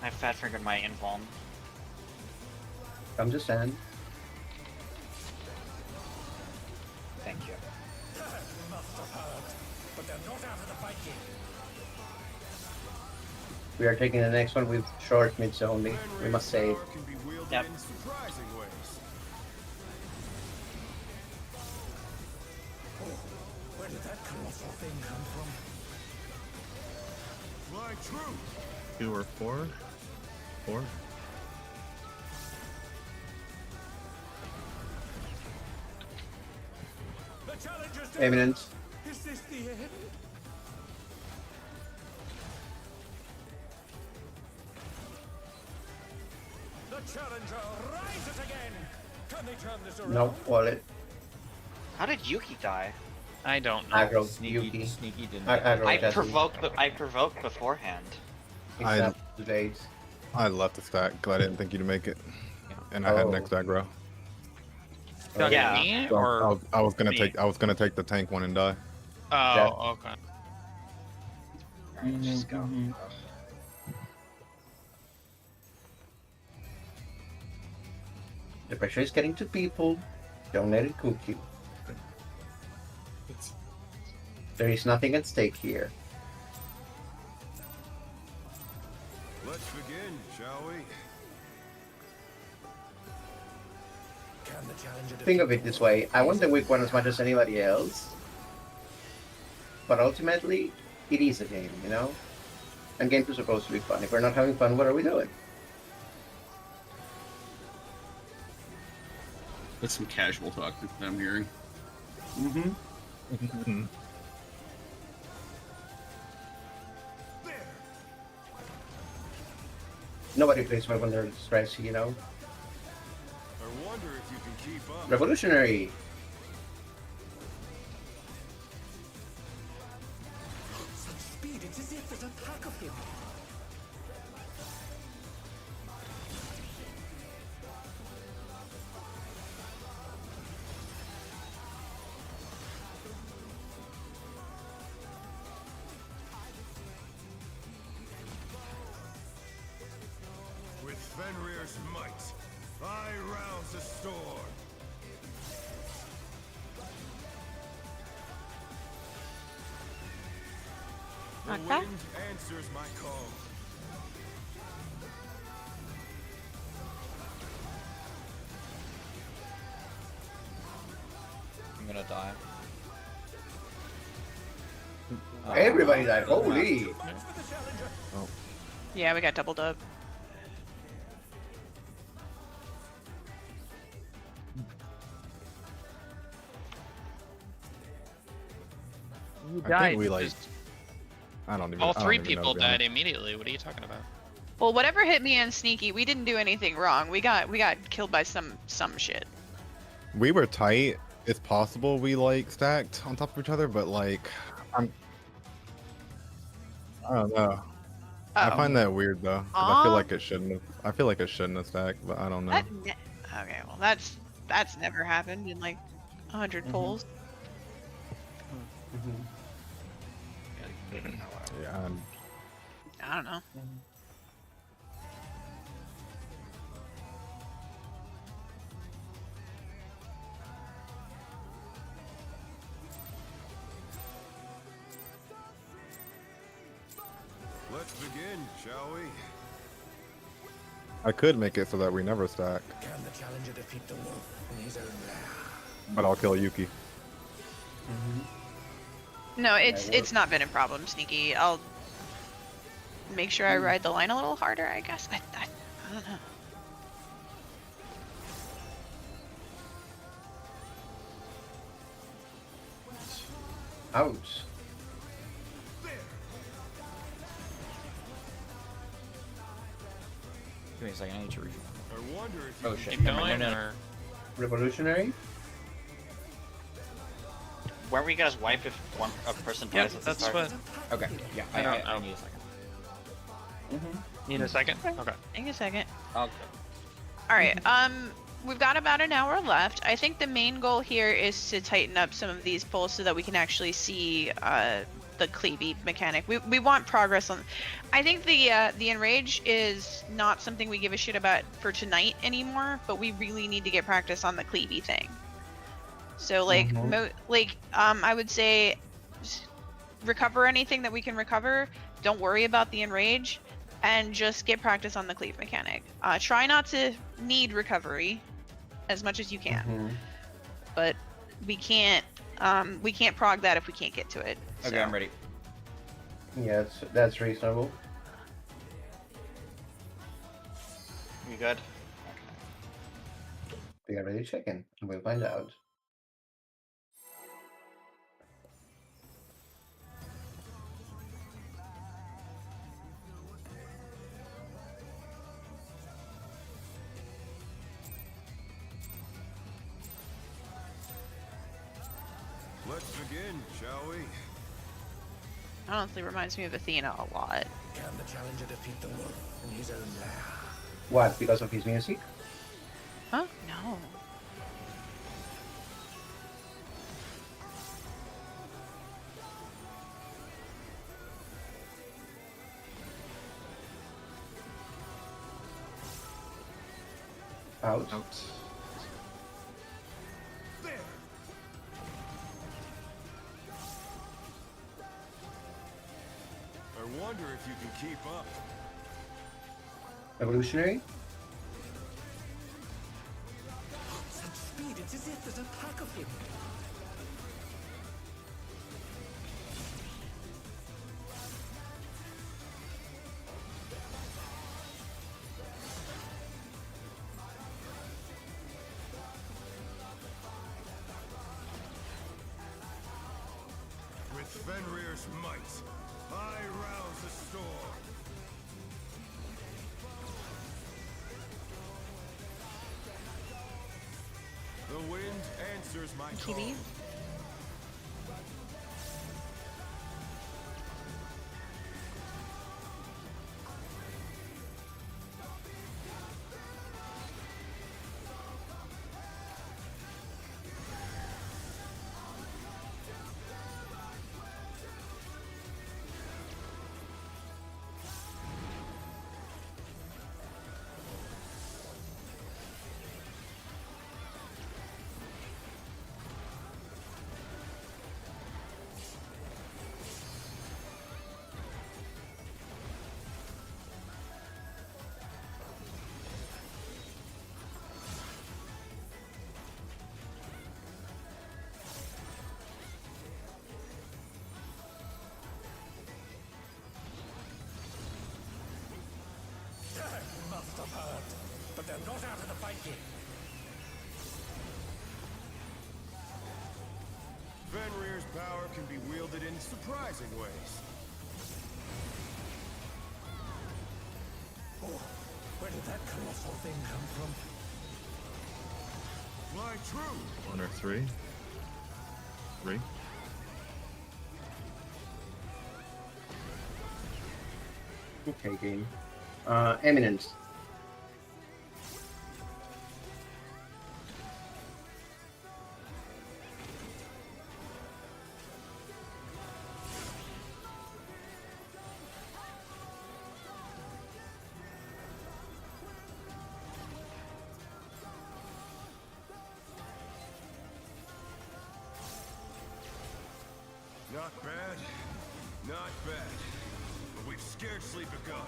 B: I fat fingered my invuln.
M: I'm just saying.
B: Thank you.
J: Must have heard, but they're not out of the fight yet.
M: We are taking the next one with short mids only. We must save.
I: Power can be wielded
B: Yep.
I: in surprising ways.
J: Oh, where did that colossal thing come from?
I: Fly true.
R: 2 or 4? 4?
J: The challenger's dead.
M: Eminence.
J: Is this the end? The challenger rises again. Can they turn this around?
M: No wallet.
B: How did Yuki die?
H: I don't know.
M: Aggro.
P: Sneaky,
M: Yuki.
P: sneaky didn't.
M: Aggro.
B: I
M: Jesse.
B: provoked beforehand.
M: Except the days.
L: I left the stack because I didn't think you'd make it, and I had
M: Oh.
L: next aggro.
H: Talking
B: Yeah.
H: me
L: So
H: or
L: I was gonna
H: me?
L: take the tank one and die.
H: Oh, okay.
B: Alright, let's just go.
M: The pressure is getting to people. Don't let it cook you. There is nothing at stake here.
I: Let's begin, shall we?
J: Can the challenger
M: Think of it this way. I want the weak one as much as anybody else. But ultimately, it is a game, you know? And games are supposed to be fun. If we're not having fun, what are we doing?
D: That's some casual talk that I'm hearing.
M: Mm-hmm. Nobody plays well when they're stressed, you know?
I: I wonder if you can keep up.
M: Revolutionary!
J: Such speed, it's as if there's a pack of him.
I: With Fenrir's might, I rouse the storm. The
F: Knockback?
I: wind answers my call.
P: I'm gonna die.
M: Everybody died. Holy!
F: Yeah, we got doubled up.
L: I
Q: died
L: think we like.
H: Just-
L: I don't even.
H: All
L: I don't
H: three
L: even know,
H: people
L: to be
H: died
L: honest.
H: immediately. What are you talking about?
F: Well, whatever hit me and Sneaky, we didn't do anything wrong. We got killed by some shit.
L: We were tight. It's possible we like stacked on top of each other, but like, I don't know. I
F: Oh.
L: find that weird though. 'Cause I feel like it shouldn't have. I feel like it shouldn't have stacked, but I don't know.
F: Okay, well that's never happened in like 100 polls.
L: Yeah.
F: I don't know.
I: Let's begin, shall we?
L: I could make it so that we never stack,
J: Can the challenger defeat the wolf in his own lair?
L: but I'll kill Yuki.
F: No, it's not been a problem, Sneaky. I'll make sure I ride the line a little harder, I guess. I don't know.
M: Ouch.
P: Give me a second, I need to read.
I: I wonder if
P: Oh shit.
H: Keep
P: Never mind,
H: going,
P: no.
H: or
M: Revolutionary?
B: Where we guys wipe if a person
H: yeah,
B: dies at the
H: that's
B: start?
H: what.
P: Okay, yeah,
H: I don't
P: I
H: know.
P: need a second.
H: Need a second? Okay.
F: Take a second.
B: Okay.
F: All right. We've got about an hour left. I think the main goal here is to tighten up some of these polls so that we can actually see the cleavy mechanic. We want progress on. I think the enrage is not something we give a shit about for tonight anymore, but we really need to get practice on the cleavy thing. So like I would say recover anything that we can recover. Don't worry about the enrage, and just get practice on the cleave mechanic. Try not to need recovery as much as you can, but we can't prog that if we can't get to it.
P: Okay,
F: so.
P: I'm ready.
M: Yeah, that's reasonable.
B: You good?
M: We are ready to check in, and we'll find out.
I: Let's begin, shall we?
F: Honestly, reminds me of Athena a lot.
J: Can the challenger defeat the wolf in his own lair?
M: What? Because of his music?
F: Huh? No.
M: Out.
I: I wonder if you can keep up.
M: Evolutionary?
J: Such speed, it's as if there's a pack of him.
I: With Fenrir's might, I rouse the storm. The wind answers my call.
F: Kiwi?
J: Must have heard, but they're not out of the fight yet.
I: Fenrir's power can be wielded in surprising ways.
J: Oh, where did that colossal thing come from?
I: Fly true.
R: 1 or 3. 3.
M: Okay, game. Eminence.
I: Not bad. Not bad. But we've scarcely begun.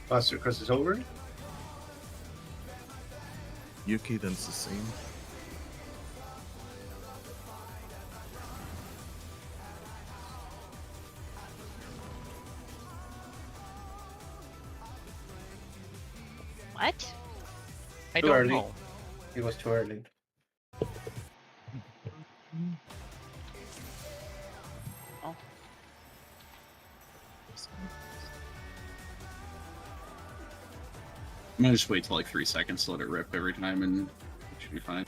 M: Buster crosses over.
R: Yuki, then Sasine.
F: What?
H: I
M: Too
H: don't
M: early.
H: know.
M: It was too early.
F: Oh.
D: I'm gonna just wait till like 3 seconds to let it rip every time, and it should be fine.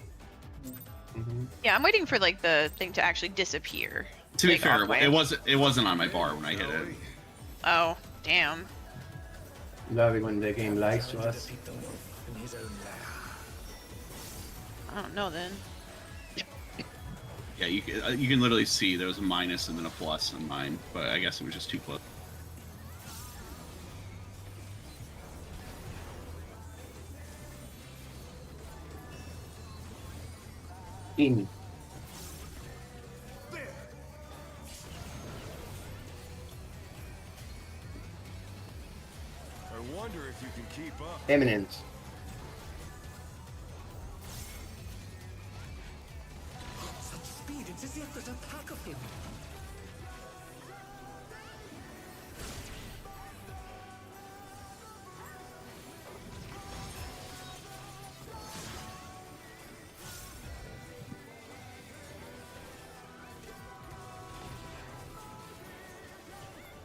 F: Yeah, I'm waiting for like the thing to actually disappear.
D: To be
F: Like,
D: fair,
F: all the way.
D: it wasn't on my bar when I hit it.
F: Oh, damn.
M: Love it when the game lies to us.
J: Defeat the wolf in his own lair.
F: I don't know then.
D: Yeah, you can literally see there was a minus and then a plus on mine, but I guess it was just too close.
M: In.
I: I wonder if you can keep up.
M: Eminence.
J: Such speed, it's as if there's a pack of him.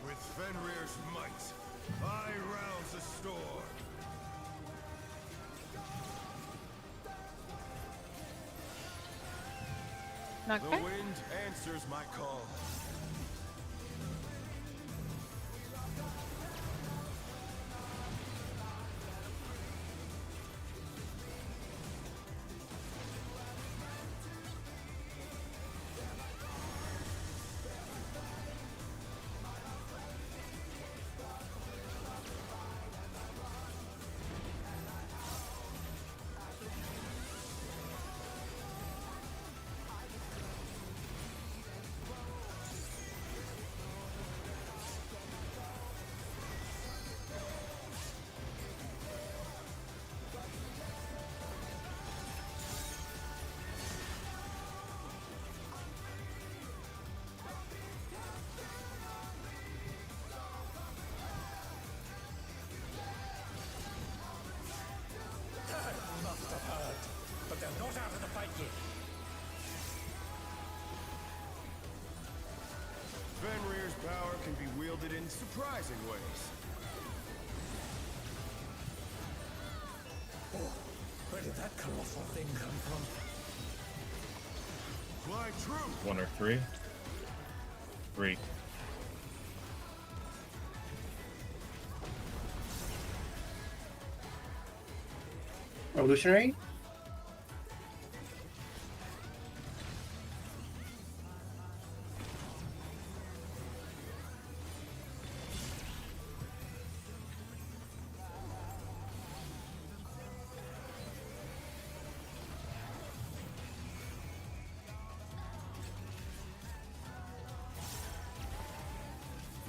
I: With Fenrir's might, I rouse the storm.
F: Okay.
I: The wind answers my call.
J: Must have heard, but they're not out of the fight yet.
I: Fenrir's power can be wielded in surprising ways.
J: Oh, where did that colossal thing come from?
I: Fly true.
R: 1 or 3. 3.
M: Revolutionary.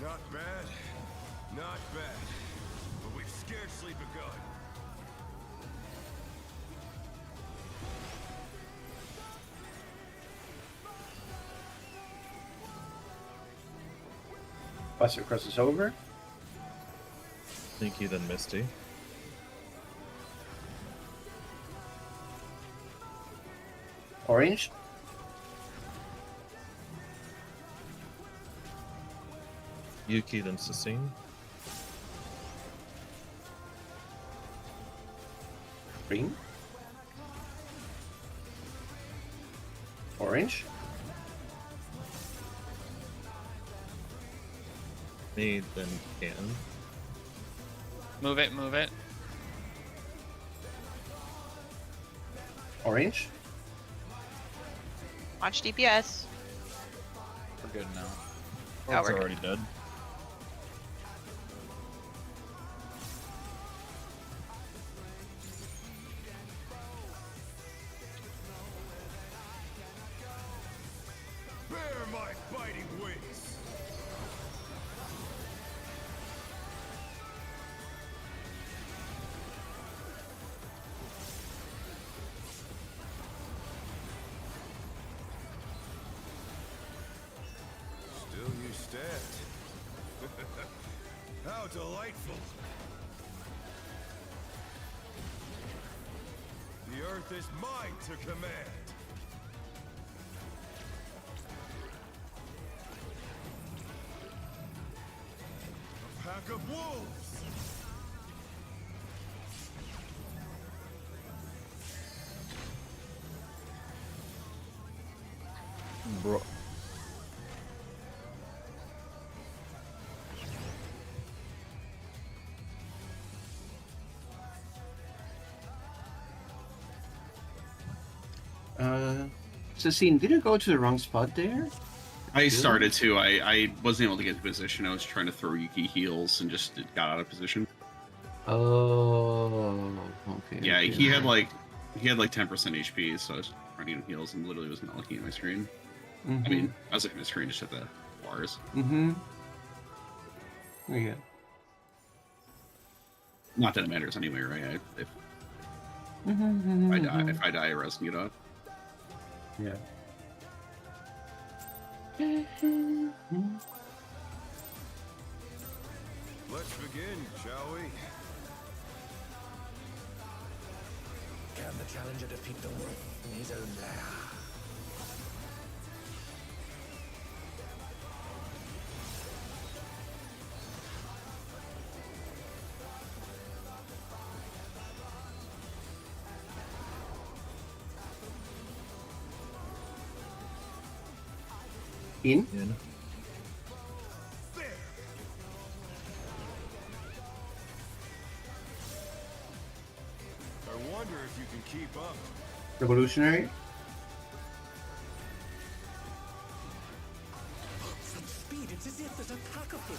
I: Not bad. Not bad. But we've scarcely begun.
M: Buster crosses over.
R: Sneaky, then Misty.
M: Orange.
R: Yuki, then Succeed.
M: Green. Orange.
R: Me, then Can.
H: Move it, move it.
M: Orange.
F: Watch DPS.
P: We're good now.
F: Oh,
R: It's
F: we're good.
R: already dead.
I: Bear my biting wings. Still you stand. How delightful. The earth is mine to command. A pack of wolves.
L: Bro.
A: Cecine, did you go to the wrong spot there?
D: I started to. I wasn't able to get to position. I was trying to throw Yuki heals and just got out of position.
A: Oh, okay.
D: Yeah,
A: okay.
D: he had like 10% HP, so I was running him heals and literally was not looking at my screen.
A: Mhm.
D: I mean, I was looking at my screen just at the bars.
A: Mm-hmm. Yeah.
D: Not that it matters anyway, right? If
A: Mm-hmm.
D: if I die, I rest and get up.
A: Yeah.
I: Let's begin, shall we?
J: Can the challenger defeat the wolf in his own lair?
A: In.
R: In.
I: I wonder if you can keep up.
M: Revolutionary.
J: Such speed, it's as if there's a pack of them.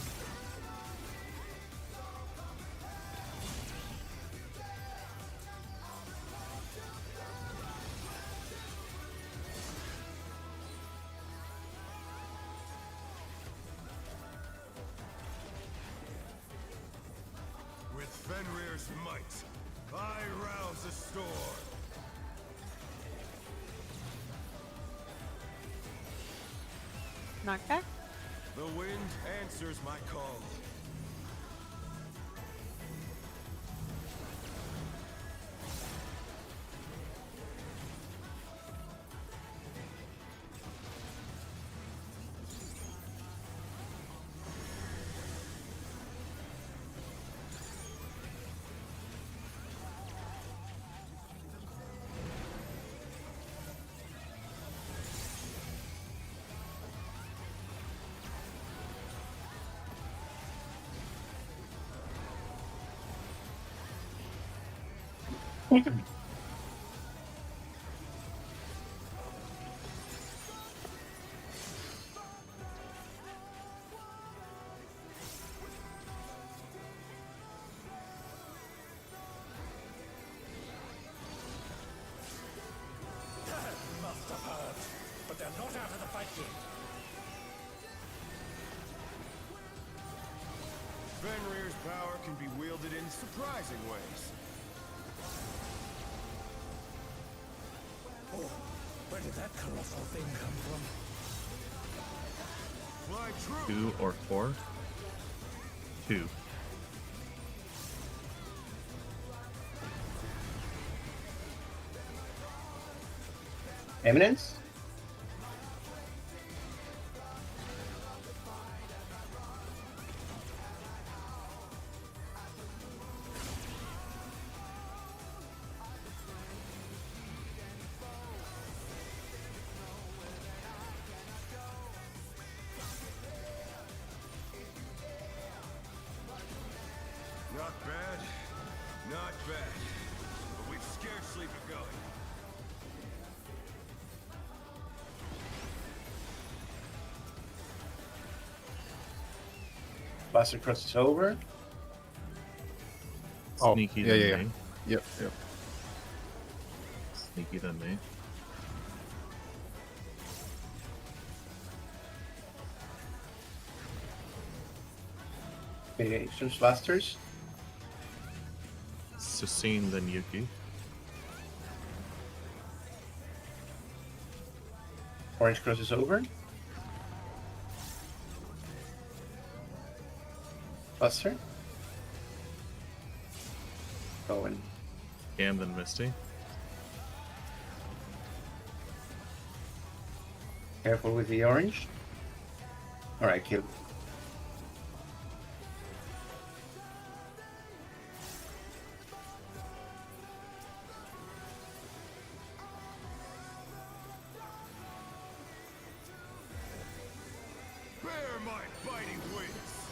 I: With Fenrir's might, I rouse a storm.
F: Knockback.
I: The wind answers my call.
J: Must have heard, but they're not out of the fight yet.
I: Fenrir's power can be wielded in surprising ways.
J: Oh, where did that colossal thing come from?
I: Fly true.
R: 2 or 4. 2.
M: Eminence?
I: Not bad. Not bad. But we've scarcely begun.
M: Buster crosses over.
L: Oh,
R: Sneaky
L: yeah,
R: than
L: yeah,
R: me.
L: yeah. Yep.
R: Sneaky than me.
M: Variations Busters.
R: Succeed than Yuki.
M: Orange crosses over. Buster. Going.
R: Cam than Misty.
M: Careful with the orange. Alright, kill.
I: Bear my biting wings.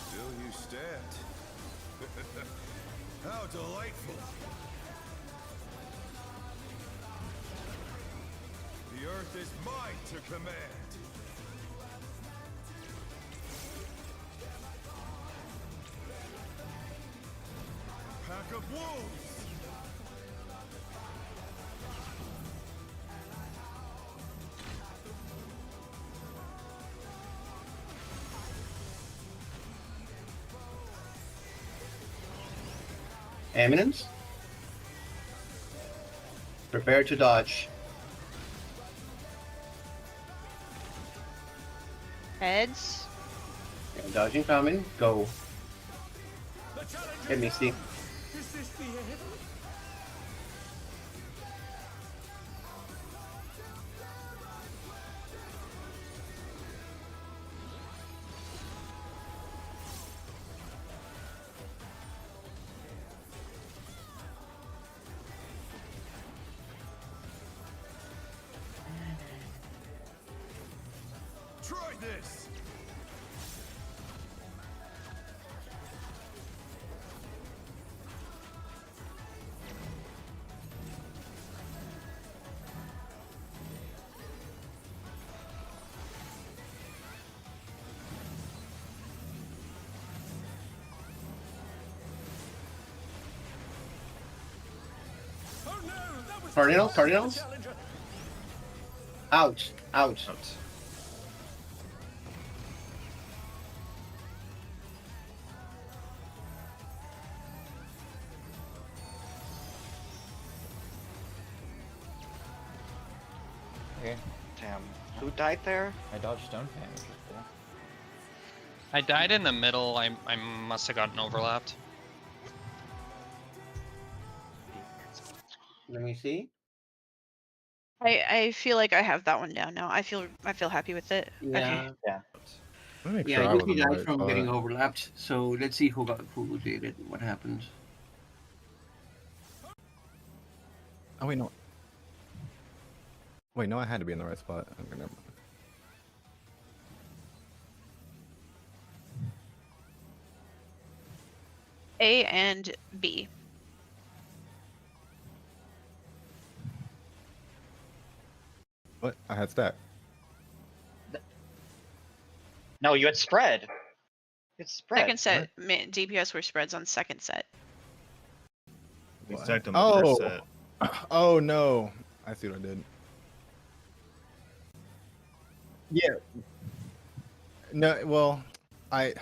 I: Still you stand. How delightful. The earth is mine to command. Pack of wolves.
M: Eminence. Prepare to dodge.
F: Heads.
M: And dodging coming. Go. Get Misty.
I: Is this the end? Try this.
M: Cardinals. Cardinals. Out. Out.
E: Out.
P: Okay,
B: Damn. Who died there?
P: I dodged Stone Fan, which is cool.
H: I died in the middle. I must have gotten overlapped.
M: Let me see.
F: I feel like I have that one down now. I feel happy with it. Okay.
M: Yeah.
B: Yeah.
L: Let me make
M: Yeah,
L: sure I
M: you
L: was in the
M: died
L: right
M: from getting
L: spot.
M: overlapped. So let's see who did it. What happened?
L: Oh wait, no. Wait, no, I had to be in the right spot. Okay, never mind.
F: A and B.
L: What? I had stack.
B: No, you had spread. It's spread.
F: Second set, DPS were spreads on second set.
E: We stacked on the
L: Oh.
E: first set.
L: Oh no. I see what I did. Yeah. No, well, it's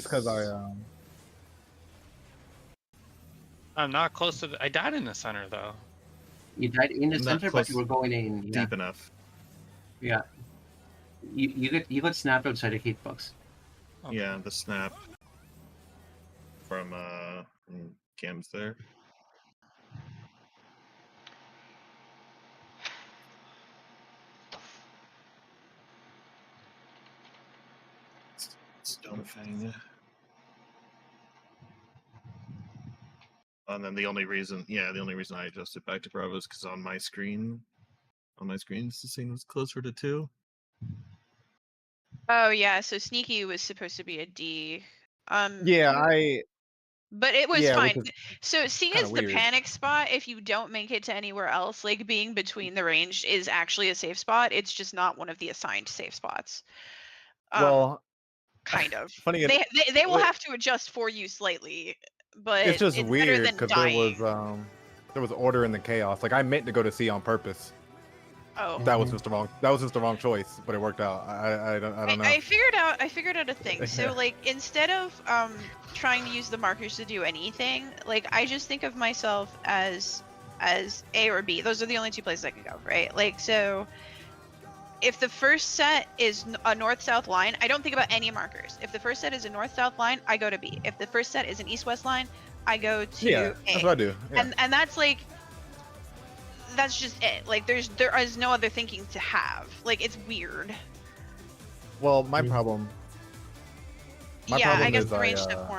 L: because
H: I'm not close to. I died in the center though.
M: You died in the
E: Not
M: center, but you
E: close-
M: were going in. Yeah.
E: Deep enough.
M: Yeah. You got snapped outside a hitbox.
E: Yeah, the snap from Cam's there. Stone Fang. And then the only reason I adjusted back to Bravo is because on my screens, the scene was closer to 2.
F: Oh yeah, so sneaky was supposed to be a D.
L: Yeah,
F: But it was
L: Yeah, which
F: fine.
L: is
F: So C
L: kinda
F: is the
L: weird.
F: panic spot if you don't make it to anywhere else. Like being between the range is actually a safe spot. It's just not one of the assigned safe spots.
L: Well,
F: Kind of.
L: funny it-
F: They will
L: it-
F: have to adjust for you slightly, but
L: it's just
F: better
L: weird
F: than
L: because
F: dying.
L: there was order in the chaos. Like I meant to go to C on purpose.
F: Oh.
L: That was just the wrong choice, but it worked out. I don't know.
F: I figured out a thing. So like instead of trying to use the markers to do anything, like I just think of myself as A or B. Those are the only two places I can go, right? Like so if the first set is a north-south line, I don't think about any markers. If the first set is a north-south line, I go to B. If the first set is an east-west line, I go to
L: Yeah,
F: A.
L: that's what I do. Yeah.
F: And that's like that's just it. Like there is no other thinking to have. Like it's weird.
L: Well, my problem.
F: Yeah, I guess
L: is
F: the range have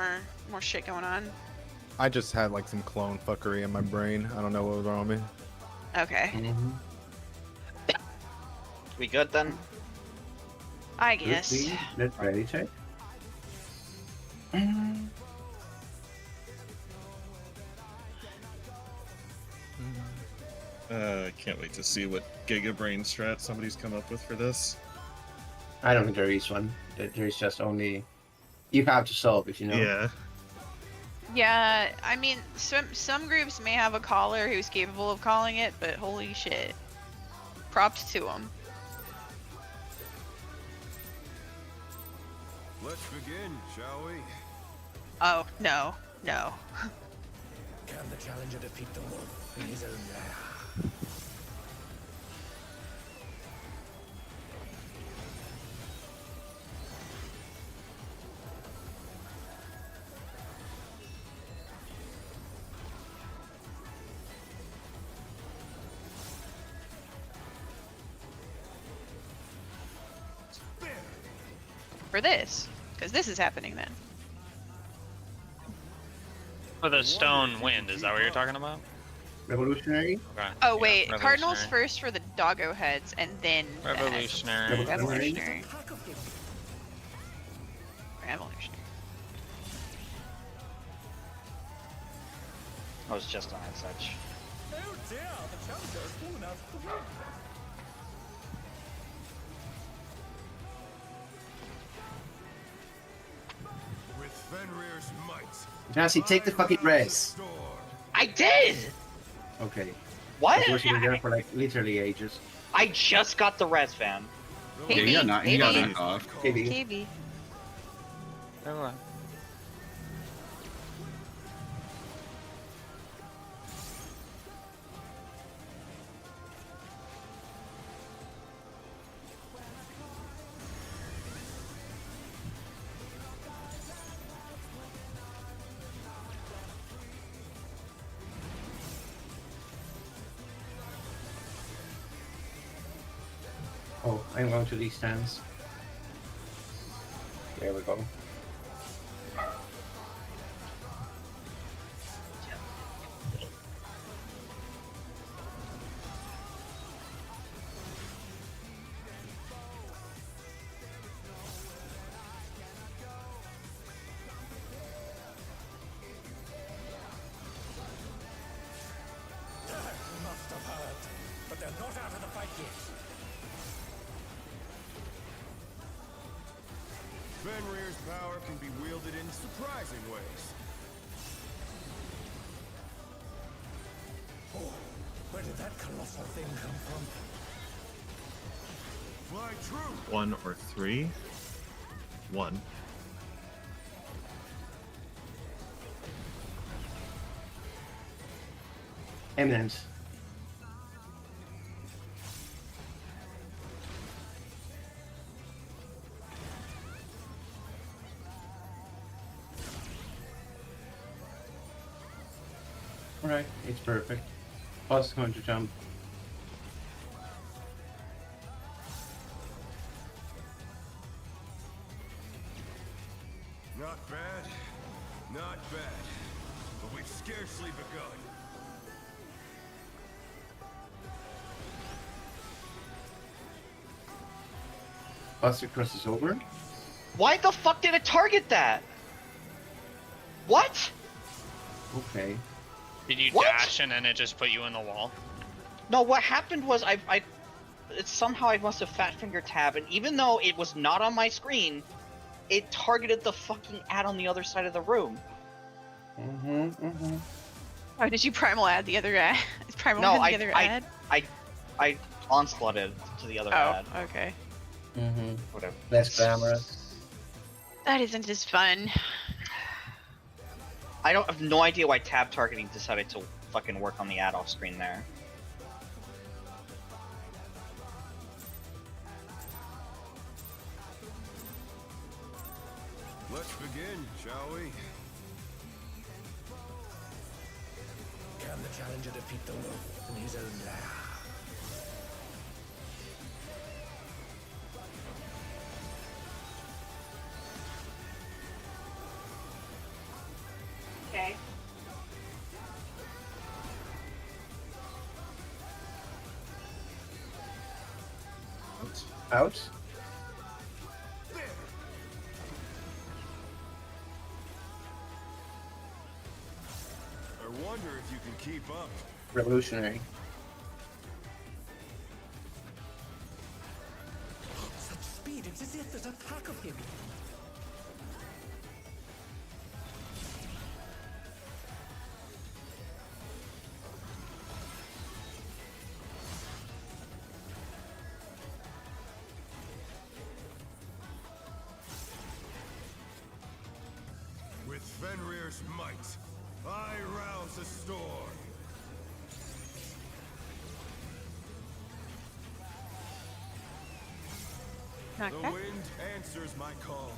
F: more shit going on.
L: I just had like some clone fuckery in my brain. I don't know what was wrong with me.
F: Okay.
B: We good then?
F: I guess.
M: Let's ready check.
E: I can't wait to see what Giga Brain strat somebody's come up with for this.
M: I don't think there is one. There is just only you have to solve if you know.
E: Yeah.
F: Yeah, I mean, some groups may have a caller who's capable of calling it, but holy shit. Props to them.
I: Let's begin, shall we?
F: Oh, no. No.
J: Can the challenger defeat the wolf in his own lair?
F: For this. Because this is happening then.
H: For the stone wind, is that what you're talking about?
M: Revolutionary.
H: Okay.
F: Oh,
H: yeah,
F: wait. Cardinals
H: revolutionary.
F: first for the doggo heads, and then the heads.
H: Revolutionary.
F: Revolutionary. Revolutionary.
B: I was just on such.
J: Oh dear, the challenger has fallen out of the ring.
I: With Fenrir's might.
M: Jancy, take the fucking res.
B: I did!
M: Okay.
B: What?
M: Of course, you've been there for like literally ages.
B: I just got the res, fam.
D: Yeah, he got knocked off.
F: KB.
H: Never mind.
M: Oh, I'm going to these stands. There we go.
J: Must have heard, but they're not out of the fight yet.
I: Fenrir's power can be wielded in surprising ways.
J: Oh, where did that colossal thing come from?
I: Fly true.
E: 1 or 3. 1.
M: Eminence. Alright, it's perfect. Boss is going to jump.
I: Not bad, not bad, but we've scarcely begun.
M: Buster crosses over.
B: Why the fuck did it target that? What?
M: Okay.
H: Did you
B: What?
H: dash and then it just put you in the wall?
B: No, what happened was it's somehow I must have fat finger tab, and even though it was not on my screen, it targeted the fucking ad on the other side of the room.
F: Oh, did you primal add the other ad? Primal
B: No,
F: add the other ad?
B: I onslaughted to the other ad.
F: Oh, okay.
B: Whatever.
M: Less glamorous.
F: That isn't as fun.
B: I don't have no idea why tab targeting decided to fucking work on the ad off screen there.
I: Let's begin, shall we?
J: Can the challenger defeat the wolf in his own lair?
F: Okay.
M: Out.
I: I wonder if you can keep up.
M: Revolutionary.
J: Such speed, it's as if there's a pack of him.
I: With Fenrir's might, I rouse a storm.
F: Okay.
I: The wind answers my call.